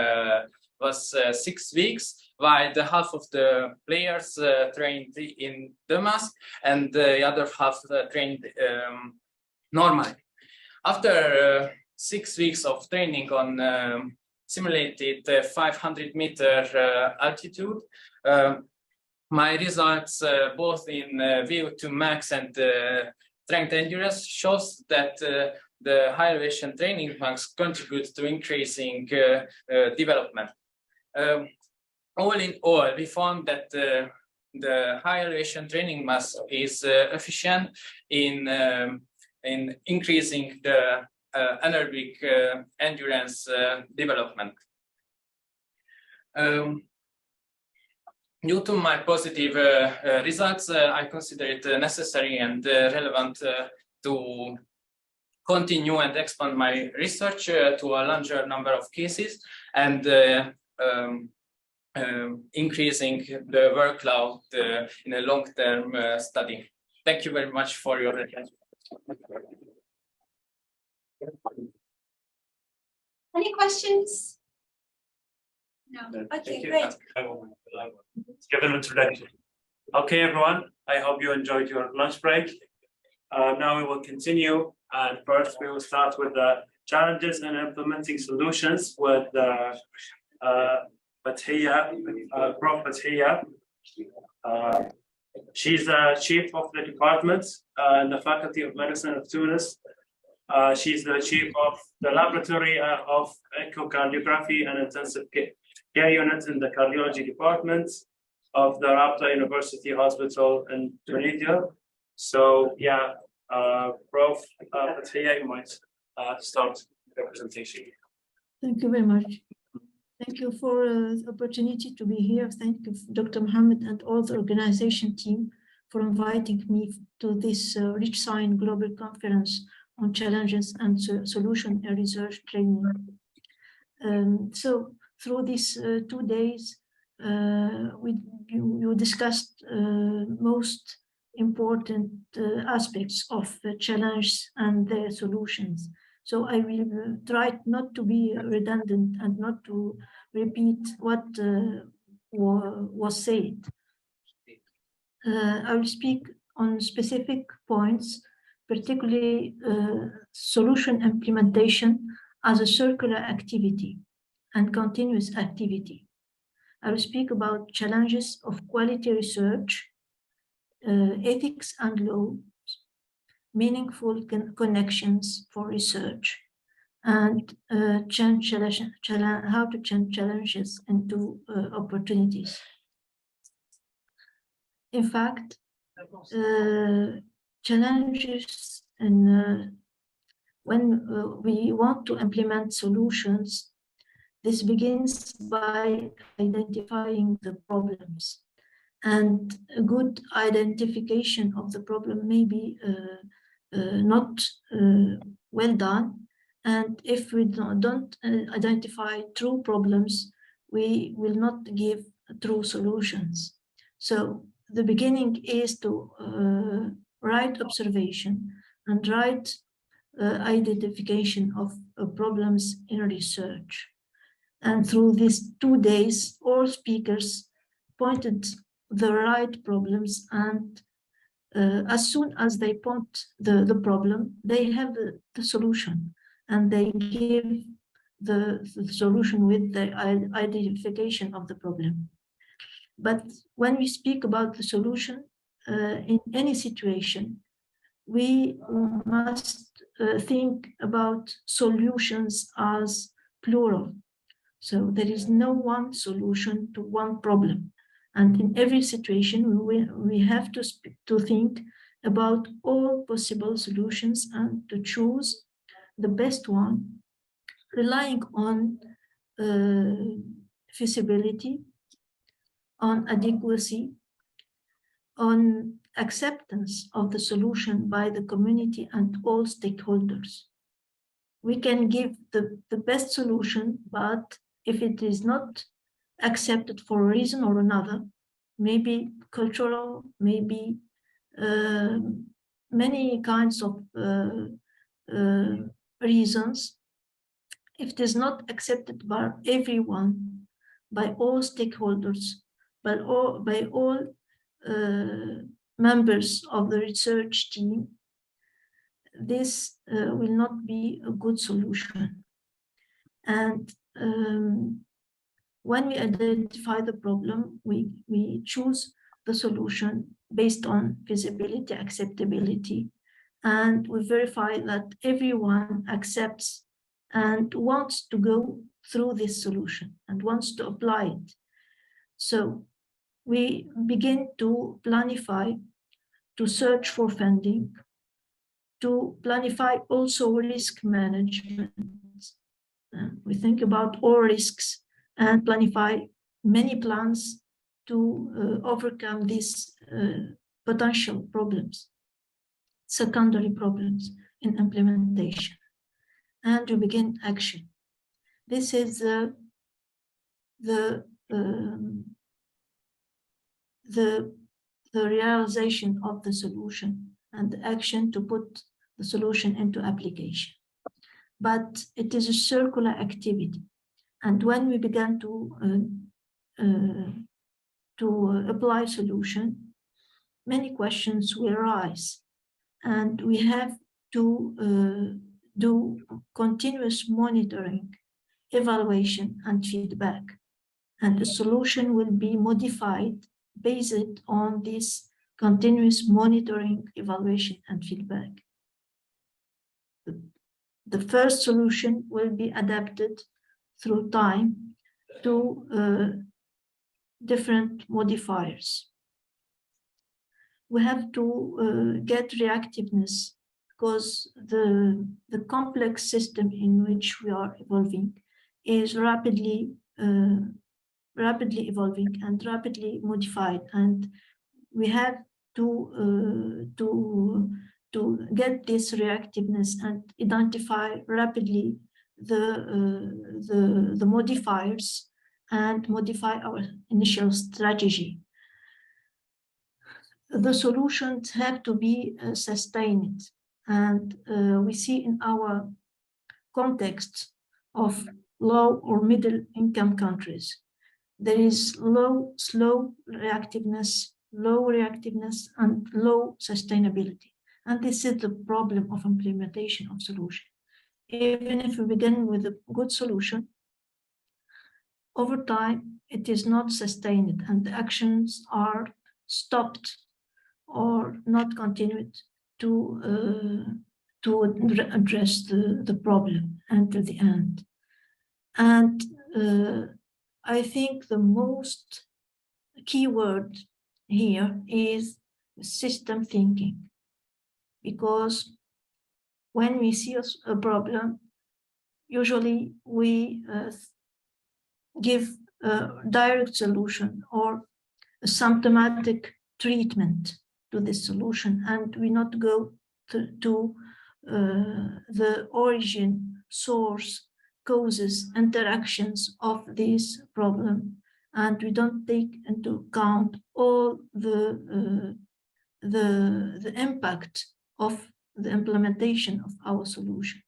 was 6 weeks, while the half of the players trained in the mask and the other half trained normally. After 6 weeks of training on simulated 500-meter altitude, my results, both in VO2 max and strength endurance, shows that the high elevation training max contribute to increasing development. All in all, we found that the high elevation training mass is efficient in increasing the anaerobic endurance development. Due to my positive results, I consider it necessary and relevant to continue and expand my research to a larger number of cases and increasing the workload in a long-term study. Thank you very much for your attention. Any questions? No. Okay, great. Give an introduction. Okay, everyone. I hope you enjoyed your lunch break. Now we will continue, and first we will start with the challenges and implementing solutions with Fathiya, Prof. Fathiya. She's the chief of the department in the Faculty of Medicine of Tunis. She's the chief of the laboratory of echocardiography and intensive care unit in the cardiology department of the Rabta University Hospital in Tunisia. So yeah, Prof. Fathiya, you might start the presentation. Thank you very much. Thank you for the opportunity to be here. Thank you, Dr. Mohammed, and all the organization team for inviting me to this ReachSci Global Conference on Challenges and Solution in Research Training. So through these 2 days, you discussed most important aspects of the challenge and their solutions. So I will try not to be redundant and not to repeat what was said. I will speak on specific points, particularly solution implementation as a circular activity and continuous activity. I will speak about challenges of quality research, ethics and law, meaningful connections for research, and how to change challenges into opportunities. In fact, challenges and when we want to implement solutions, this begins by identifying the problems, and a good identification of the problem may be not well done. And if we don't identify true problems, we will not give true solutions. So the beginning is to right observation and right identification of problems in research. And through these 2 days, all speakers pointed the right problems, and as soon as they point the problem, they have the solution, and they give the solution with the identification of the problem. But when we speak about the solution in any situation, we must think about solutions as plural. So there is no one solution to one problem. And in every situation, we have to think about all possible solutions and to choose the best one, relying on feasibility, on adequacy, on acceptance of the solution by the community and all stakeholders. We can give the best solution, but if it is not accepted for a reason or another, maybe cultural, maybe many kinds of reasons, if it is not accepted by everyone, by all stakeholders, by all members of the research team, this will not be a good solution. And when we identify the problem, we choose the solution based on feasibility, acceptability, and we verify that everyone accepts and wants to go through this solution and wants to apply it. So we begin to planify, to search for funding, to planify also risk management. We think about all risks and planify many plans to overcome these potential problems, secondary problems in implementation. And to begin action. This is the realization of the solution and the action to put the solution into application. But it is a circular activity. And when we began to apply solution, many questions will arise. And we have to do continuous monitoring, evaluation, and feedback. And the solution will be modified based on this continuous monitoring, evaluation, and feedback. The first solution will be adapted through time to different modifiers. We have to get reactiveness because the complex system in which we are evolving is rapidly evolving and rapidly modified, and we have to get this reactiveness and identify rapidly the modifiers and modify our initial strategy. The solutions have to be sustained, and we see in our context of low or middle income countries, there is slow reactiveness, and low sustainability. And this is the problem of implementation of solution. Even if we begin with a good solution, over time, it is not sustained and the actions are stopped or not continued to address the problem until the end. And I think the most key word here is system thinking, because when we see a problem, usually we give a direct solution or a symptomatic treatment to this solution, and we not go to the origin, source, causes, interactions of this problem, and we don't take into account all the impact of the implementation of our solution.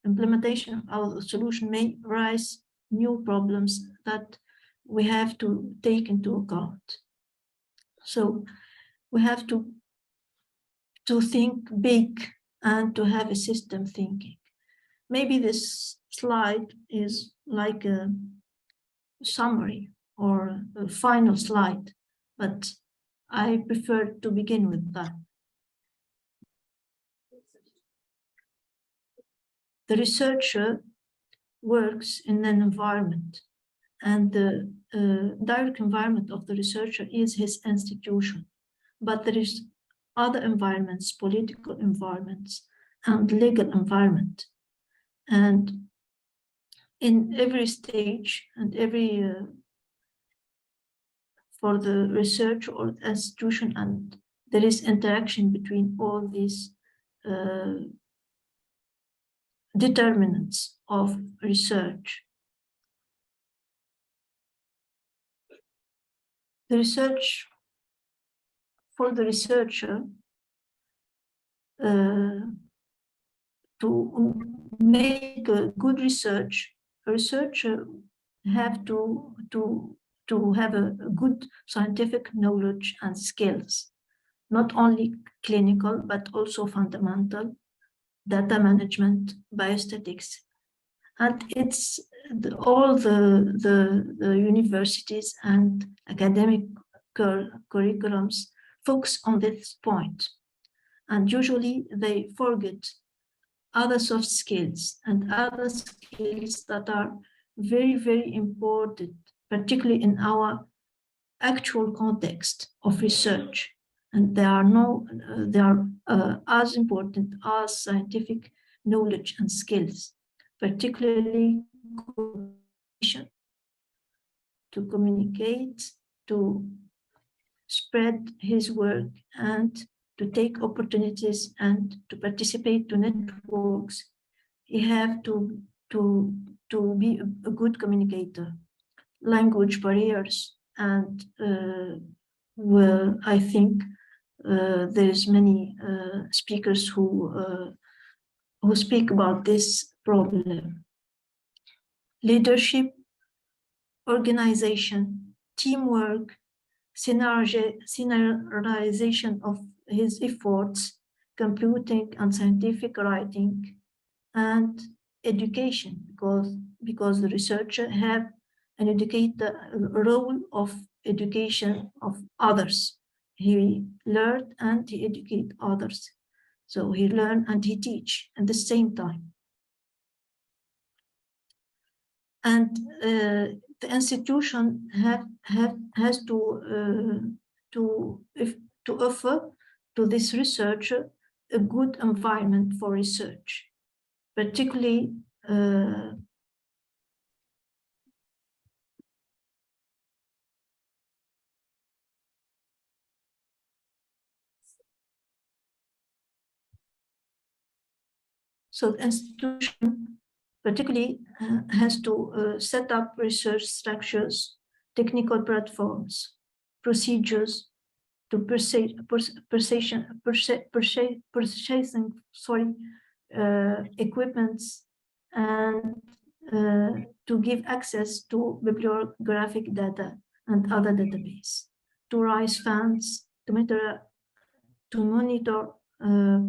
Implementation of our solution may rise new problems that we have to take into account. So we have to think big and to have a system thinking. Maybe this slide is like a summary or a final slide, but I prefer to begin with that. The researcher works in an environment, and the direct environment of the researcher is his institution. But there is other environments, political environments, and legal environment. And in every stage and every for the research or institution, and there is interaction between all these determinants of research. The research for the researcher to make a good research, a researcher have to have a good scientific knowledge and skills, not only clinical, but also fundamental, data management, biostatics. And it's all the universities and academic curriculums focus on this point. And usually they forget other soft skills and other skills that are very, very important, particularly in our actual context of research. And they are as important as scientific knowledge and skills, particularly to communicate, to spread his work, and to take opportunities and to participate to networks. You have to be a good communicator. Language barriers, and well, I think there's many speakers who speak about this problem. Leadership, organization, teamwork, synergization of his efforts, computing and scientific writing, and education, because the researcher have an educator role of education of others. He learned and he educate others. So he learn and he teach at the same time. And the institution has to offer to this researcher a good environment for research, particularly so the institution particularly has to set up research structures, technical platforms, procedures to purchasing equipments, and to give access to bibliographic data and other database, to raise funds, to monitor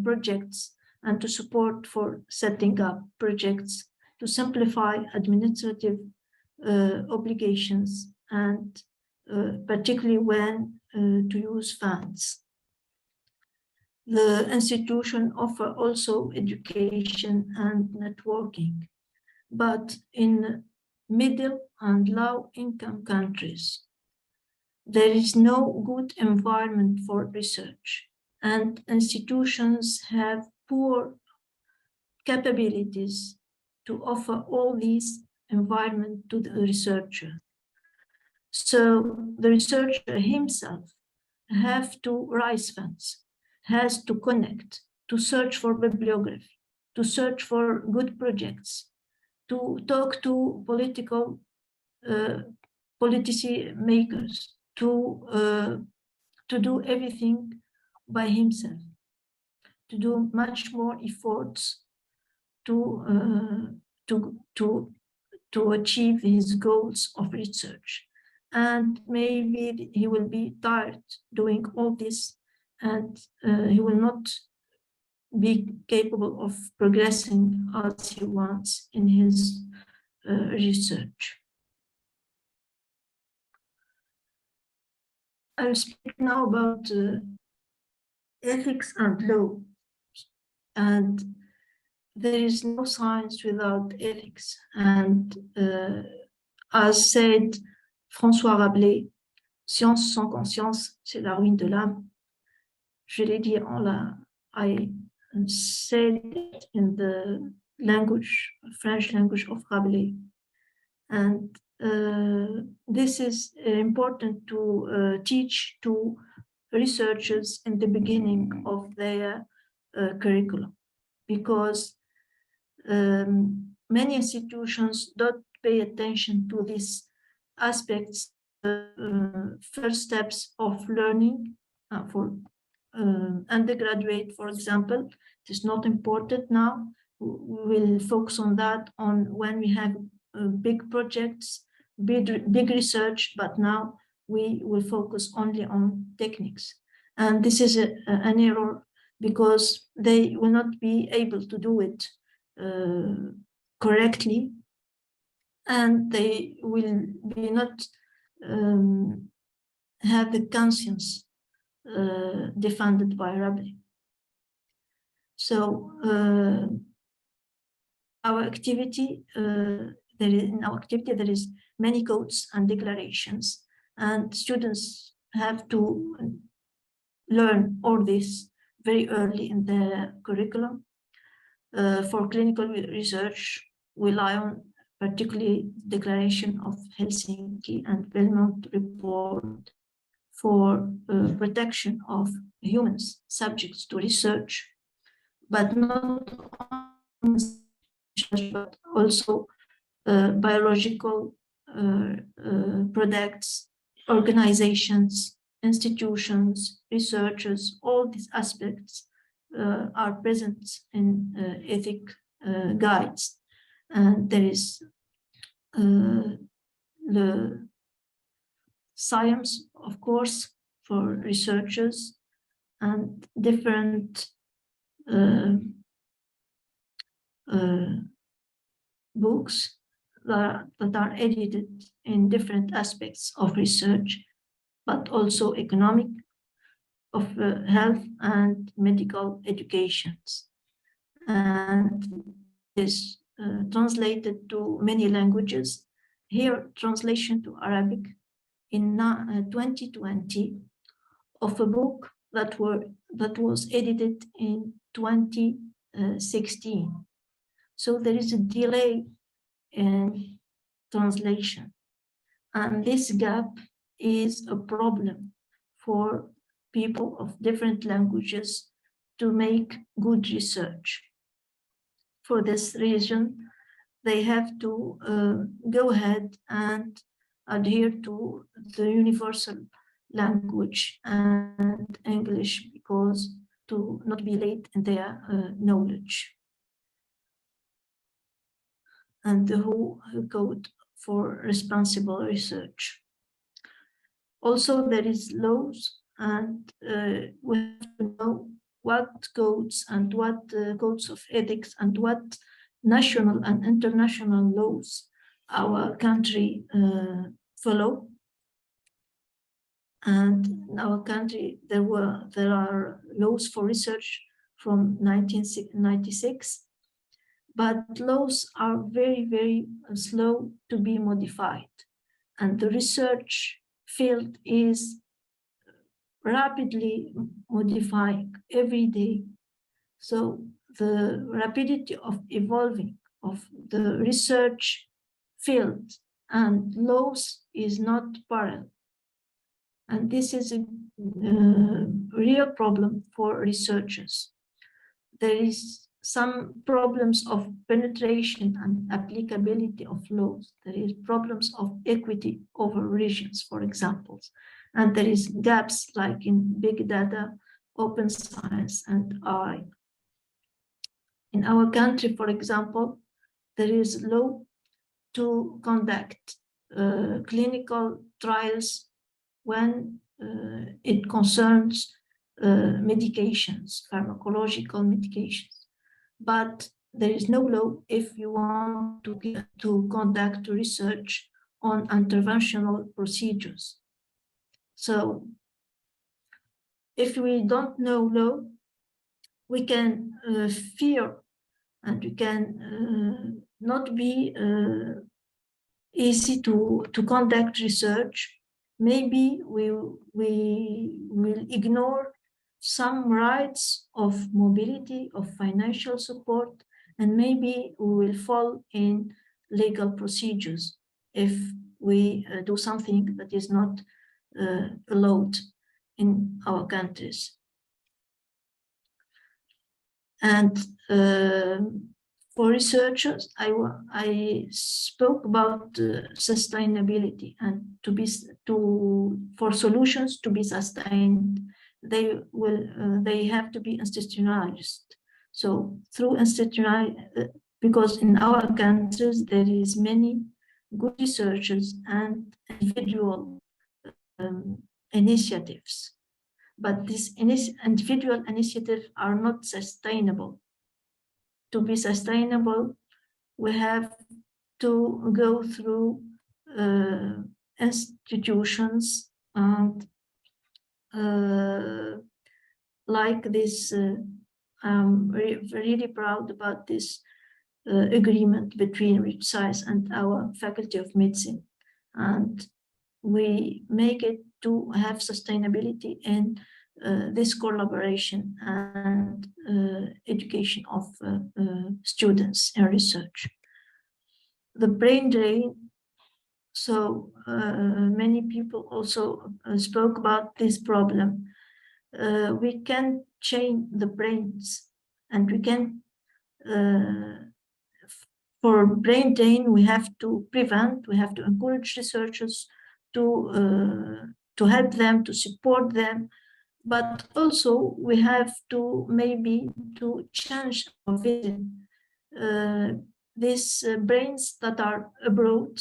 projects, and to support for setting up projects, to simplify administrative obligations, and particularly when to use funds. The institution offer also education and networking, but in middle and low income countries, there is no good environment for research, and institutions have poor capabilities to offer all these environment to the researcher. So the researcher himself have to raise funds, has to connect, to search for bibliography, to search for good projects, to talk to policy makers, to do everything by himself, to do much more efforts to achieve his goals of research. And maybe he will be tired doing all this, and he will not be capable of progressing as he wants in his research. I'll speak now about ethics and law. And there is no science without ethics. And as said François Rabelais, science sans conscience, c'est la ruine de l'âme. je l'ai dit I said it in the language, French language of Rabelais. And this is important to teach to researchers in the beginning of their curriculum, because many institutions don't pay attention to these aspects, first steps of learning for undergraduate, for example. It is not important now. We will focus on that when we have big projects, big research, but now we will focus only on techniques. And this is an error, because they will not be able to do it correctly, and they will be not have the conscience defended by Rabelais. So our activity, in our activity there is many codes and declarations, and students have to learn all this very early in the curriculum. For clinical research, we rely on particularly Declaration of Helsinki and Belmont Report for protection of humans subjects to research, but not only research, but also biological products, organizations, institutions, researchers. All these aspects are present in ethic guides. And there is the science, of course, for researchers, and different books that are edited in different aspects of research, but also economic, of health and medical educations. And is translated to many languages. Here, translation to Arabic in 2020 of a book that was edited in 2016. So there is a delay in translation, and this gap is a problem for people of different languages to make good research. For this reason, they have to go ahead and adhere to the universal language and English, because to not be late in their knowledge. And the WHO code for responsible research. Also, there is laws, and we have to know what codes and what codes of ethics and what national and international laws our country follow. And in our country, there are laws for research from 1996, but laws are very, very slow to be modified. And the research field is rapidly modifying every day. So the rapidity of evolving of the research field and laws is not parallel. And this is a real problem for researchers. There is some problems of penetration and applicability of laws. There is problems of equity over regions, for example. And there is gaps like in big data, open science, and AI. In our country, for example, there is law to conduct clinical trials when it concerns medications, pharmacological medications. But there is no law if you want to conduct research on interventional procedures. So if we don't know law, we can fear, and we can not be easy to conduct research. Maybe we will ignore some rights of mobility, of financial support, and maybe we will fall in legal procedures if we do something that is not allowed in our countries. And for researchers, I spoke about sustainability, and for solutions to be sustained, they have to be institutionalized. So through because in our countries there is many good researchers and individual initiatives, but these individual initiatives are not sustainable. To be sustainable, we have to go through institutions and like this. I'm really proud about this agreement between ReachSci and our Faculty of Medicine, and we make it to have sustainability in this collaboration and education of students and research. The brain drain, so many people also spoke about this problem. We can change the brains, and we can, for brain drain, we have to prevent, we have to encourage researchers to help them, to support them, but also we have to maybe to change our vision. These brains that are abroad,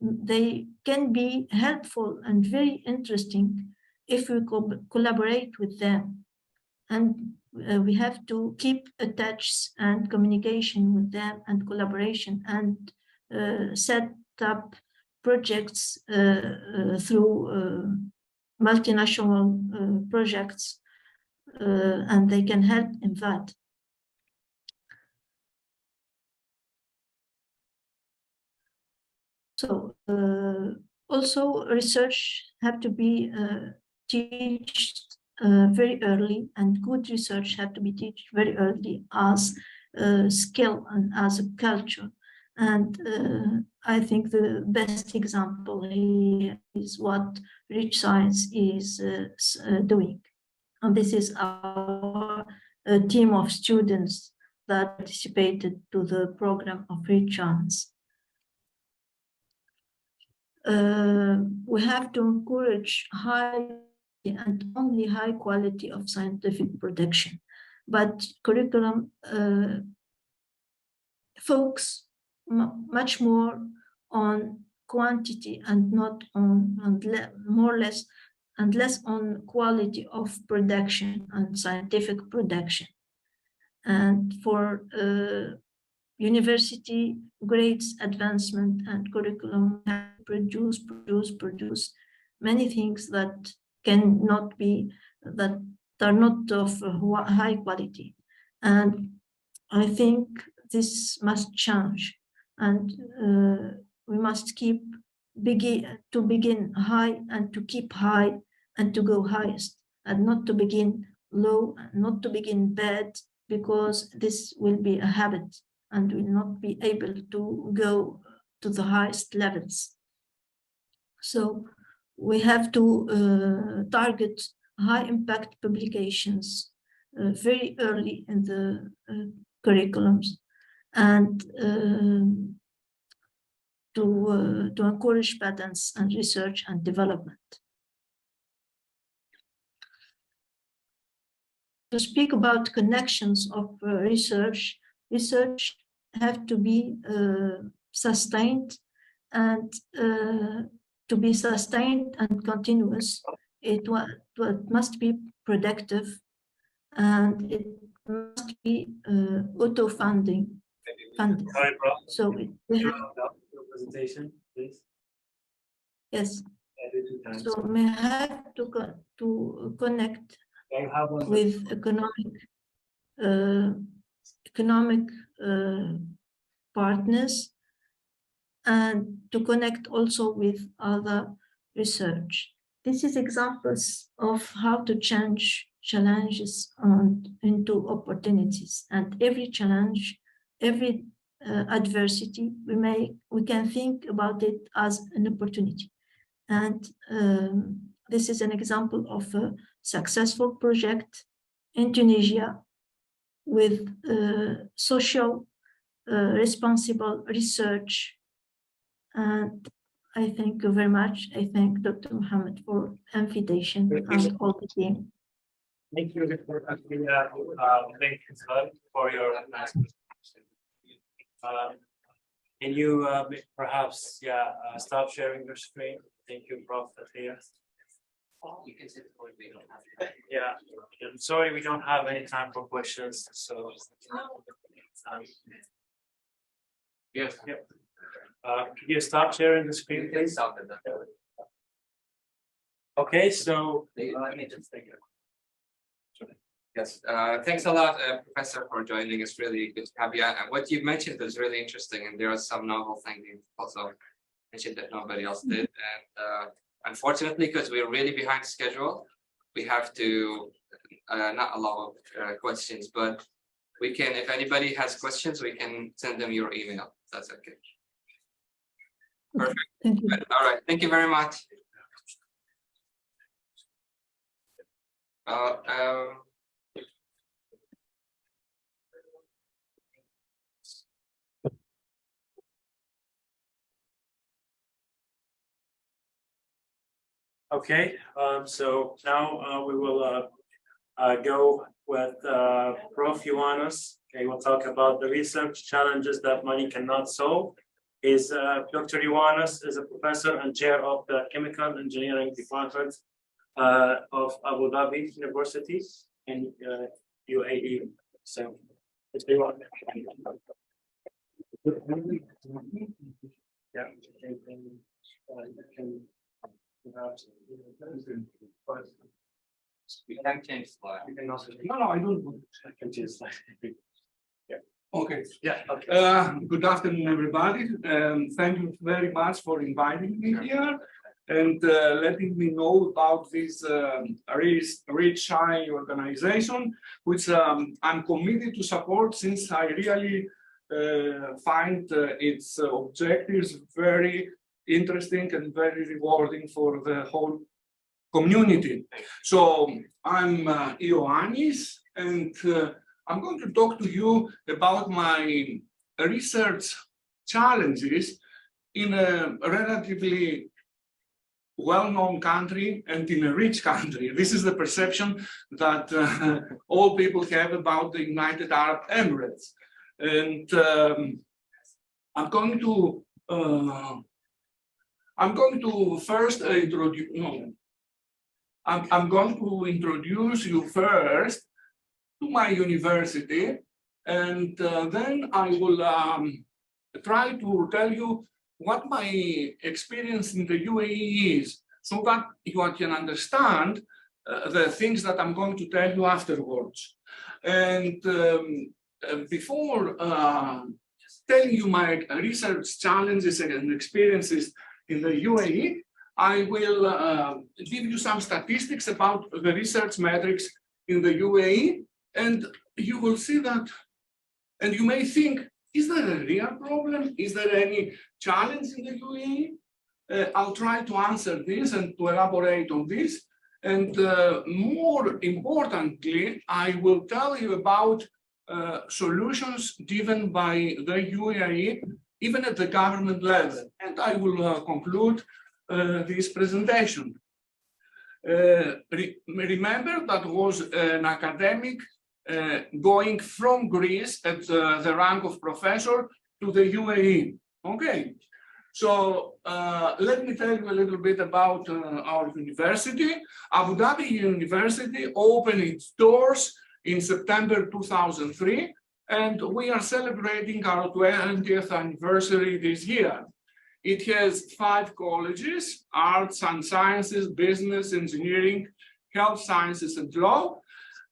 they can be helpful and very interesting if we collaborate with them. And we have to keep attached and communication with them and collaboration and set up projects through multinational projects, and they can help in that. So also research have to be taught very early, and good research have to be taught very early as a skill and as a culture. And I think the best example here is what ReachSci is doing. And this is our team of students that participated to the program of ReachSci. We have to encourage high and only high quality of scientific production, but curriculum focus much more on quantity and not on, more or less, and less on quality of production and scientific production. And for university grades advancement and curriculum produce many things that cannot be, that are not of high quality. And I think this must change, and we must begin high and to keep high and to go highest, and not to begin low and not to begin bad, because this will be a habit and will not be able to go to the highest levels. So we have to target high impact publications very early in the curriculums, and to encourage patents and research and development. To speak about connections of research have to be sustained, and to be sustained and continuous, it must be productive, and it must be auto-funding. So we have presentation, please. Yes. So we have to connect with economic partners, and to connect also with other research. This is examples of how to change challenges into opportunities, and every challenge, every adversity we can think about it as an opportunity. And this is an example of a successful project in Tunisia with social responsible research. And I thank you very much. I thank Dr. Mohammed for invitation and all the team. Thank you for your nice presentation. Can you perhaps stop sharing your screen? Thank you, Prof. Atia. Yeah, I'm sorry we don't have any time for questions. So yes, yep. Can you stop sharing the screen, please? Okay, so let me just take it. Yes, thanks a lot, Professor, for joining. It's really good to have you. What you mentioned is really interesting, and there are some novel things you also mentioned that nobody else did. And unfortunately, because we're really behind schedule, we have to not allow questions, but we can, if anybody has questions, we can send them your email. That's okay. Perfect. Thank you. All right, thank you very much. Okay, so now we will go with Prof. Ioannis. Okay, we'll talk about the research challenges that money cannot solve. Dr. Ioannis is a professor and chair of the Chemical Engineering Department of Abu Dhabi University in UAE. So, yeah. We can change slide. No, I don't. I can change slide. Yeah. Okay. Yeah. Okay. Good afternoon, everybody. Thank you very much for inviting me here and letting me know about this ReachSci organization, which I'm committed to support since I really find its objectives very interesting and very rewarding for the whole community. So I'm Ioannis, and I'm going to talk to you about my research challenges in a relatively well-known country and in a rich country. This is the perception that all people have about the United Arab Emirates. And I'm going to first introduce. No, I'm going to introduce you first to my university, and then I will try to tell you what my experience in the UAE is, so that you can understand the things that I'm going to tell you afterwards. And before telling you my research challenges and experiences in the UAE, I will give you some statistics about the research metrics in the UAE, and you will see that, and you may think, is there a real problem? Is there any challenge in the UAE? I'll try to answer this and to elaborate on this. And more importantly, I will tell you about solutions given by the UAE, even at the government level. And I will conclude this presentation. Remember that was an academic going from Greece at the rank of professor to the UAE. Okay, so let me tell you a little bit about our university. Abu Dhabi University opened its doors in September 2003, and we are celebrating our 20th anniversary this year. It has 5 colleges: arts and sciences, business, engineering, health sciences, and law,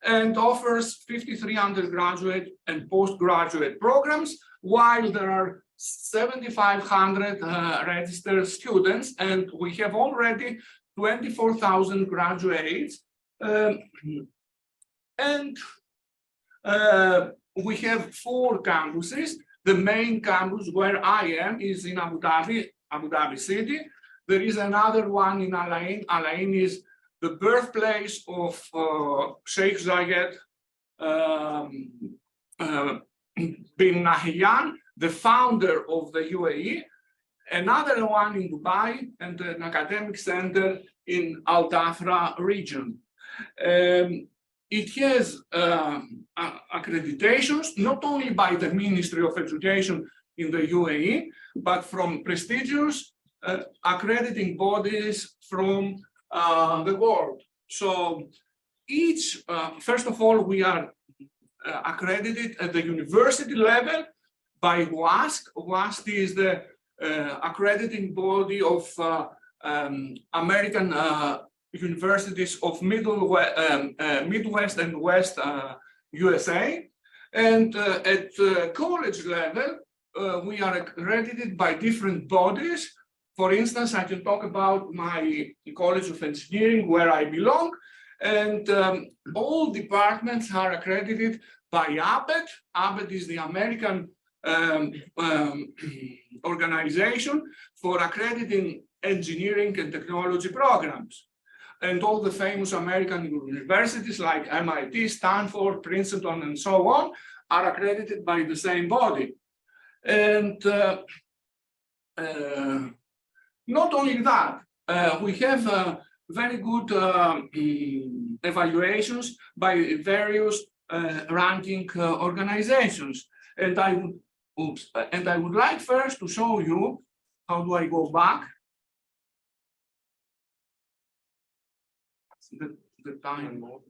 and offers 53 undergraduate and postgraduate programs, while there are 7,500 registered students, and we have already 24,000 graduates And we have 4 campuses. The main campus where I am is in Abu Dhabi City. There is another one in Al Ain. Al Ain is the birthplace of Sheikh Zayed bin Nahyan, the founder of the UAE. Another one in Dubai, and an academic center in Al Dhafra region. It has accreditations not only by the Ministry of Education in the UAE, but from prestigious accrediting bodies from the world. So each, first of all, we are accredited at the university level by WASC. WASC is the accrediting body of American universities of Midwest and West USA. And at college level, we are accredited by different bodies. For instance, I can talk about my College of Engineering, where I belong, and all departments are accredited by ABET. ABET is the American organization for accrediting engineering and technology programs. And all the famous American universities like MIT, Stanford, Princeton, and so on are accredited by the same body. And not only that, we have very good evaluations by various ranking organizations. And I would like first to show you, how do I go back? The time mode.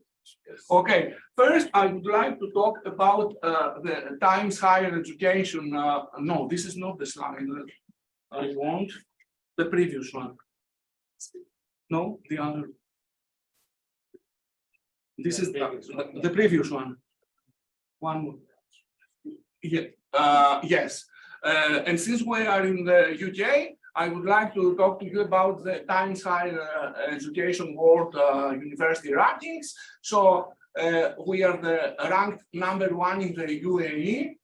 Okay, first I would like to talk about the Times Higher Education. No, this is not the slide. I want the previous one. No, the other. This is the previous one. One more. Yeah, yes. And since we are in the UK, I would like to talk to you about the Times Higher Education World University rankings. So we are ranked #1 in the UAE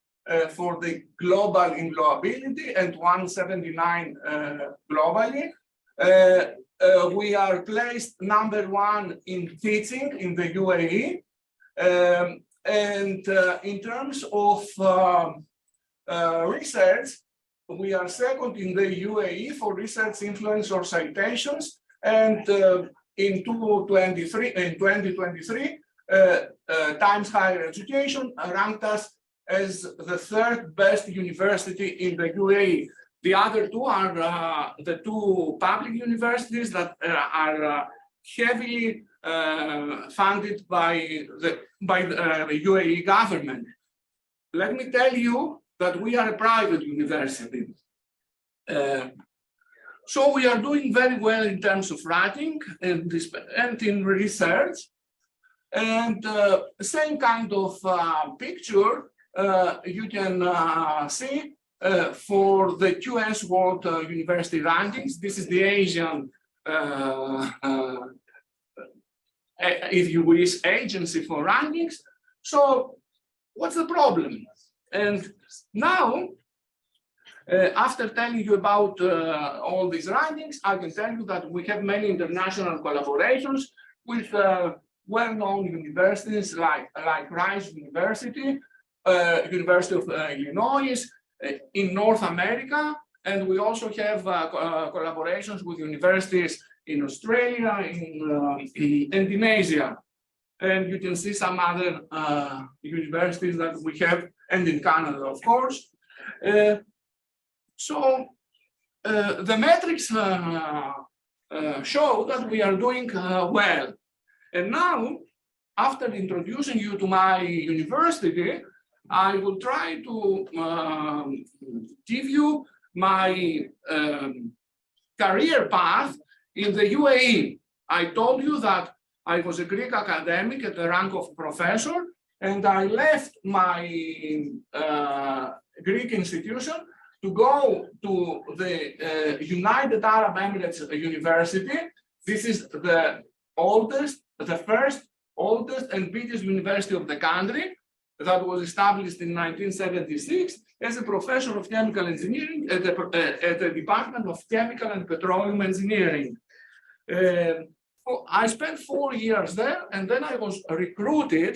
for the global employability and 179 globally. We are placed #1 in teaching in the UAE. And in terms of research, we are second in the UAE for research influence or citations. And in 2023, Times Higher Education ranked us as the 3rd best university in the UAE. The other 2 are the 2 public universities that are heavily funded by the UAE government. Let me tell you that we are a private university. So we are doing very well in terms of writing and in research. And same kind of picture you can see for the QS World University rankings. This is the Asian, if you wish, agency for rankings. So what's the problem? And now, after telling you about all these rankings, I can tell you that we have many international collaborations with well-known universities like Rice University, University of Illinois, in North America, and we also have collaborations with universities in Australia, and in Asia. And you can see some other universities that we have, and in Canada, of course. So the metrics show that we are doing well. And now, after introducing you to my university, I will try to give you my career path in the UAE. I told you that I was a Greek academic at the rank of professor, and I left my Greek institution to go to the United Arab Emirates University. This is the oldest, the first oldest and biggest university of the country that was established in 1976 as a professor of chemical engineering at the Department of Chemical and Petroleum Engineering. I spent 4 years there, and then I was recruited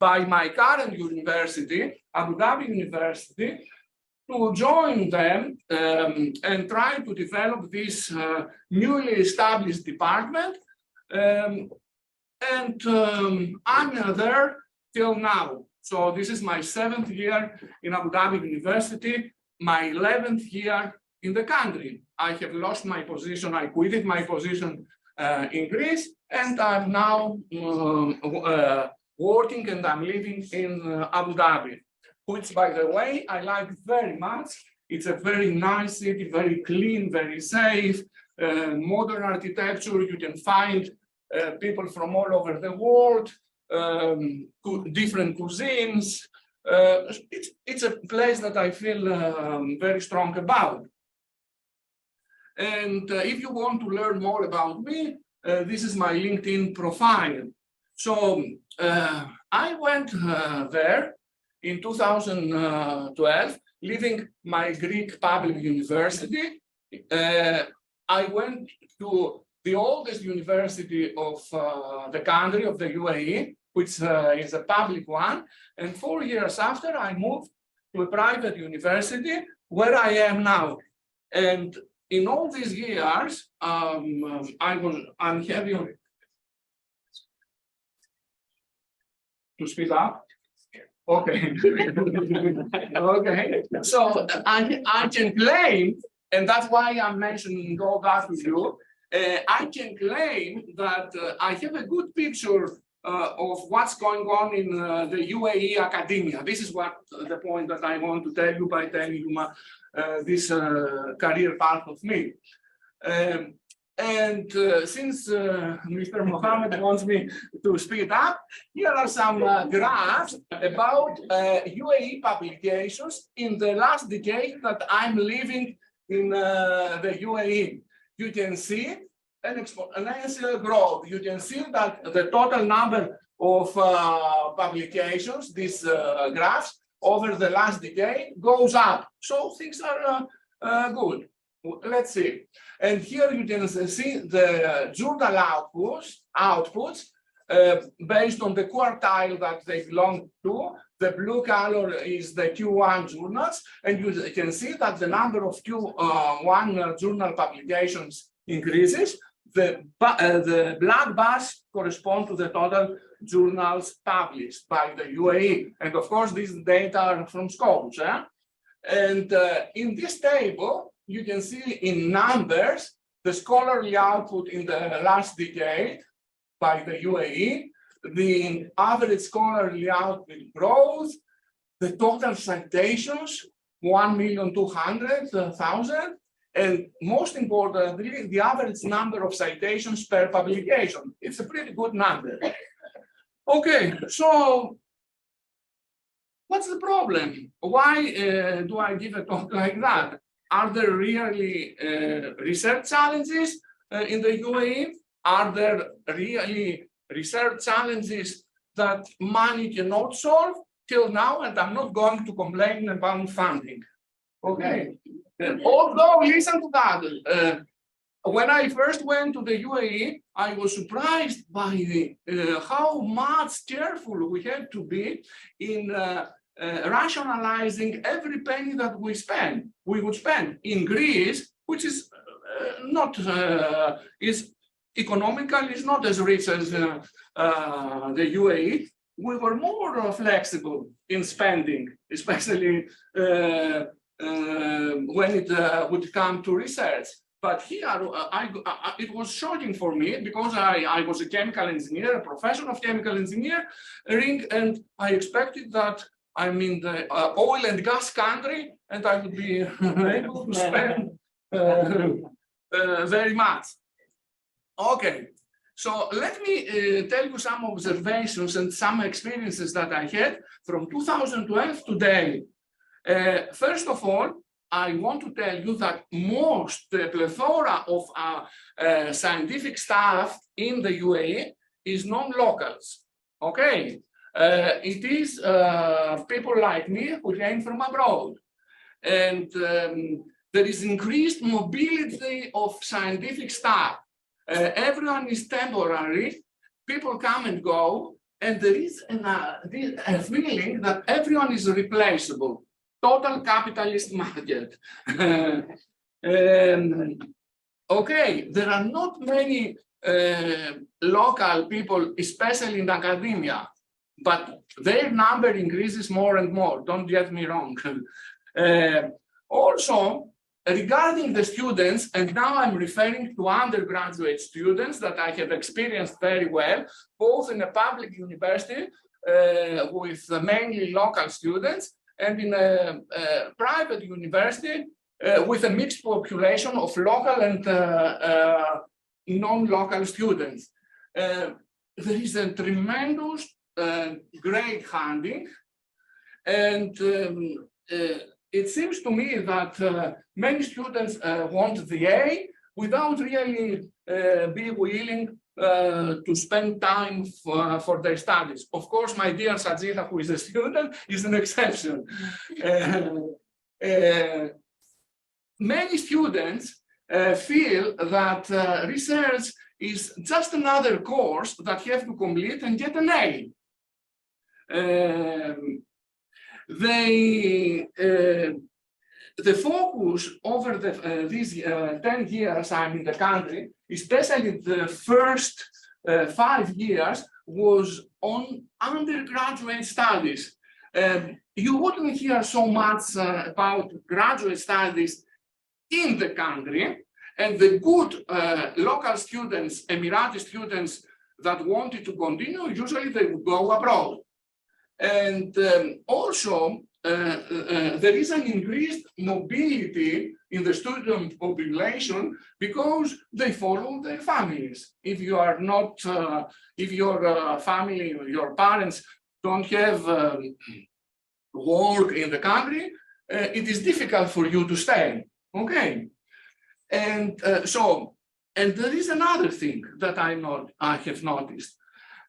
by my current university, Abu Dhabi University, to join them and try to develop this newly established department. I'm there till now. So this is my 7th year in Abu Dhabi University, my 11th year in the country. I have lost my position. I quitted my position in Greece, and I'm now working and I'm living in Abu Dhabi, which, by the way, I like very much. It's a very nice city, very clean, very safe, modern architecture. You can find people from all over the world, different cuisines. It's a place that I feel very strong about. And if you want to learn more about me, this is my LinkedIn profile. So I went there in 2012, leaving my Greek public university. I went to the oldest university of the country, of the UAE, which is a public one. And 4 years after, I moved to a private university where I am now. And in all these years, I'm having to speed up. Okay. Okay. So I can claim, and that's why I'm mentioning all that with you. I can claim that I have a good picture of what's going on in the UAE academia. This is what the point that I want to tell you by telling you this career path of me. Since Mr. Mohammed wants me to speed up, here are some graphs about UAE publications in the last decade that I'm living in the UAE. You can see an exponential growth. You can see that the total number of publications, these graphs, over the last decade goes up. So things are good. Let's see. And here you can see the journal outputs based on the quartile that they belong to. The blue color is the Q1 journals, and you can see that the number of Q1 journal publications increases. The black bars correspond to the total journals published by the UAE. And of course, these data are from Scopus. And in this table, you can see in numbers the scholarly output in the last decade by the UAE, the average scholarly output growth, the total citations, 1,200,000, and most importantly, the average number of citations per publication. It's a pretty good number. Okay, so what's the problem? Why do I give a talk like that? Are there really research challenges in the UAE? Are there really research challenges that money cannot solve till now? And I'm not going to complain about funding. Okay. Although, listen to that. When I first went to the UAE, I was surprised by how much careful we had to be in rationalizing every penny that we would spend in Greece, which is not is economical, is not as rich as the UAE. We were more flexible in spending, especially when it would come to research. But here, it was shocking for me because I was a chemical engineer, a professional of chemical engineering, and I expected that I'm in the oil and gas country, and I would be able to spend very much. Okay, so let me tell you some observations and some experiences that I had from 2012 to today. First of all, I want to tell you that the plethora of scientific staff in the UAE is non-locals. Okay, it is people like me who came from abroad, and there is increased mobility of scientific staff. Everyone is temporary, people come and go, and there is a feeling that everyone is replaceable. Total capitalist market. Okay, there are not many local people, especially in academia, but their number increases more and more, don't get me wrong. Also, regarding the students, and now I'm referring to undergraduate students that I have experienced very well, both in a public university with mainly local students, and in a private university with a mixed population of local and non-local students. There is a tremendous grade hunting, and it seems to me that many students want the A without really be willing to spend time for their studies. Of course, my dear Sajida, who is a student, is an exception. Many students feel that research is just another course that you have to complete and get an A. The focus over these 10 years I'm in the country, especially the first 5 years, was on undergraduate studies. You wouldn't hear so much about graduate studies in the country, and the good local students, Emirati students that wanted to continue, usually they would go abroad. And also, there is an increased mobility in the student population because they follow their families. If you are not, if your family, your parents don't have work in the country, it is difficult for you to stay. Okay, and and there is another thing that I have noticed.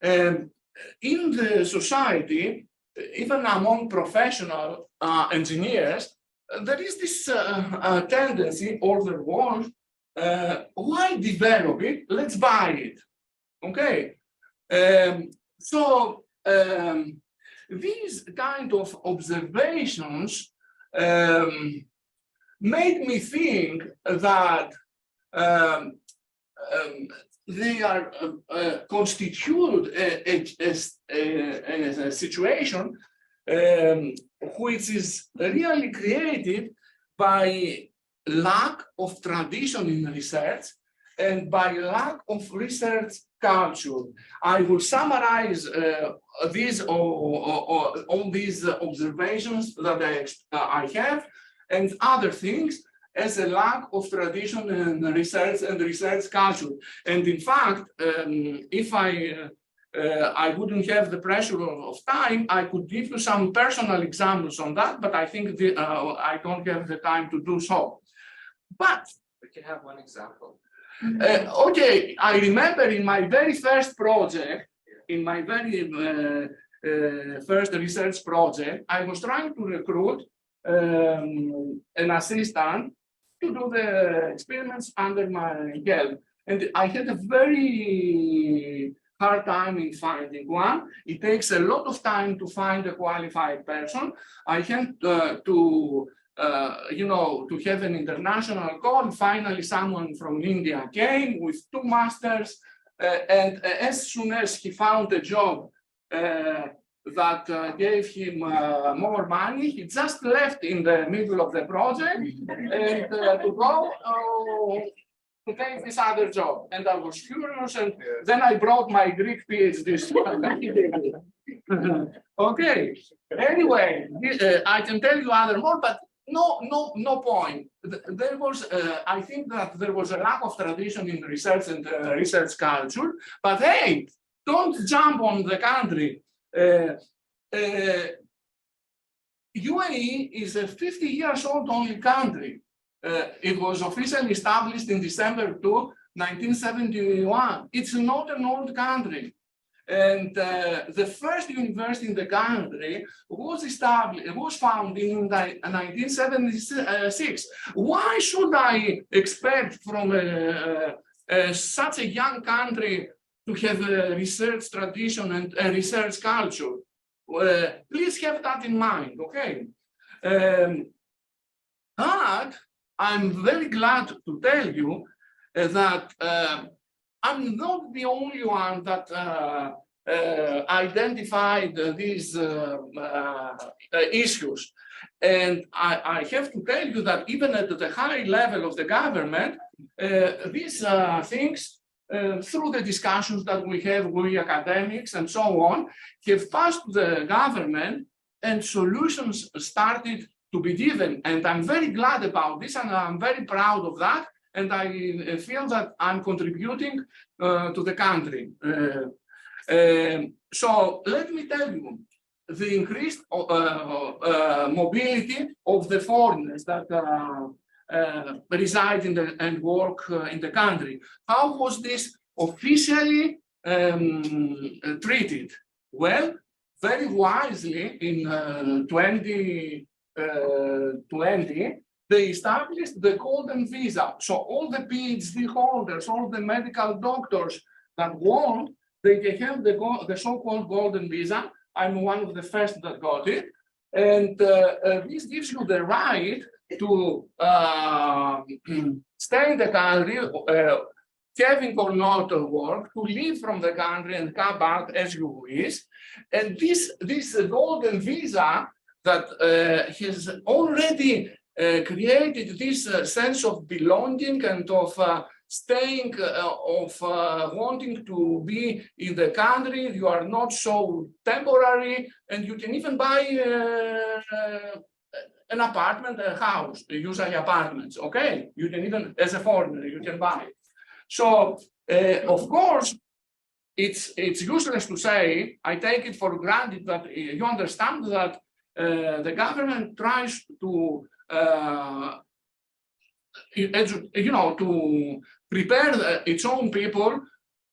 In the society, even among professional engineers, there is this tendency over the world, why develop it? Let's buy it. Okay, these kind of observations made me think that they are constitute a situation which is really created by lack of tradition in research and by lack of research culture. I will summarize all these observations that I have and other things as a lack of tradition in research and research culture. And in fact, if I wouldn't have the pressure of time, I could give you some personal examples on that, but I think I don't have the time to do so. But we can have one example. Okay, I remember in my very first project, in my very first research project, I was trying to recruit an assistant to do the experiments under my help. And I had a very hard time in finding one. It takes a lot of time to find a qualified person. I had to have an international call. Finally, someone from India came with 2 masters. And as soon as he found a job that gave him more money, he just left in the middle of the project and to go to take this other job. And I was curious, and then I brought my Greek PhD student. Okay, anyway, I can tell you other more, but no point. There was, I think that there was a lack of tradition in research and research culture, but hey, don't jump on the country. UAE is a 50 years old only country. It was officially established in December 2, 1971. It's not an old country. And the first university in the country was founded in 1976. Why should I expect from such a young country to have a research tradition and a research culture? Please have that in mind, okay? But I'm very glad to tell you that I'm not the only one that identified these issues. And I have to tell you that even at the high level of the government, these things, through the discussions that we have with academics and so on, have passed to the government and solutions started to be given. And I'm very glad about this and I'm very proud of that. And I feel that I'm contributing to the country. So let me tell you, the increased mobility of the foreigners that reside in and work in the country. How was this officially treated? Well, very wisely in 2020, they established the golden visa. So all the PhD holders, all the medical doctors that want, they have the so-called golden visa. I'm one of the first that got it. And this gives you the right to stay in the country, having or not work, to leave from the country and come back as you wish. And this golden visa that has already created this sense of belonging and of staying, wanting to be in the country. You are not so temporary, and you can even buy an apartment, a house, usually apartments, okay? You can even, as a foreigner, you can buy it. So, of course, it's useless to say, I take it for granted that you understand that the government tries to to prepare its own people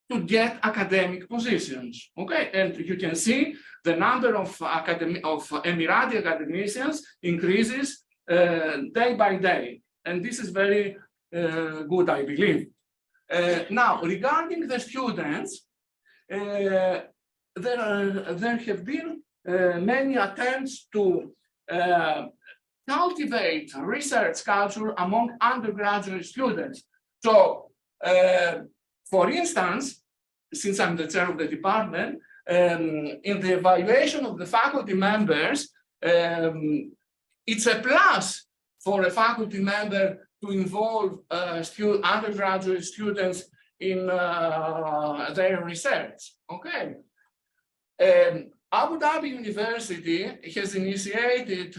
to get academic positions. Okay, and you can see the number of Emirati academicians increases day by day, and this is very good, I believe. Now, regarding the students, there have been many attempts to cultivate research culture among undergraduate students. So, for instance, since I'm the chair of the department, in the evaluation of the faculty members, it's a plus for a faculty member to involve undergraduate students in their research. Okay. Abu Dhabi University has initiated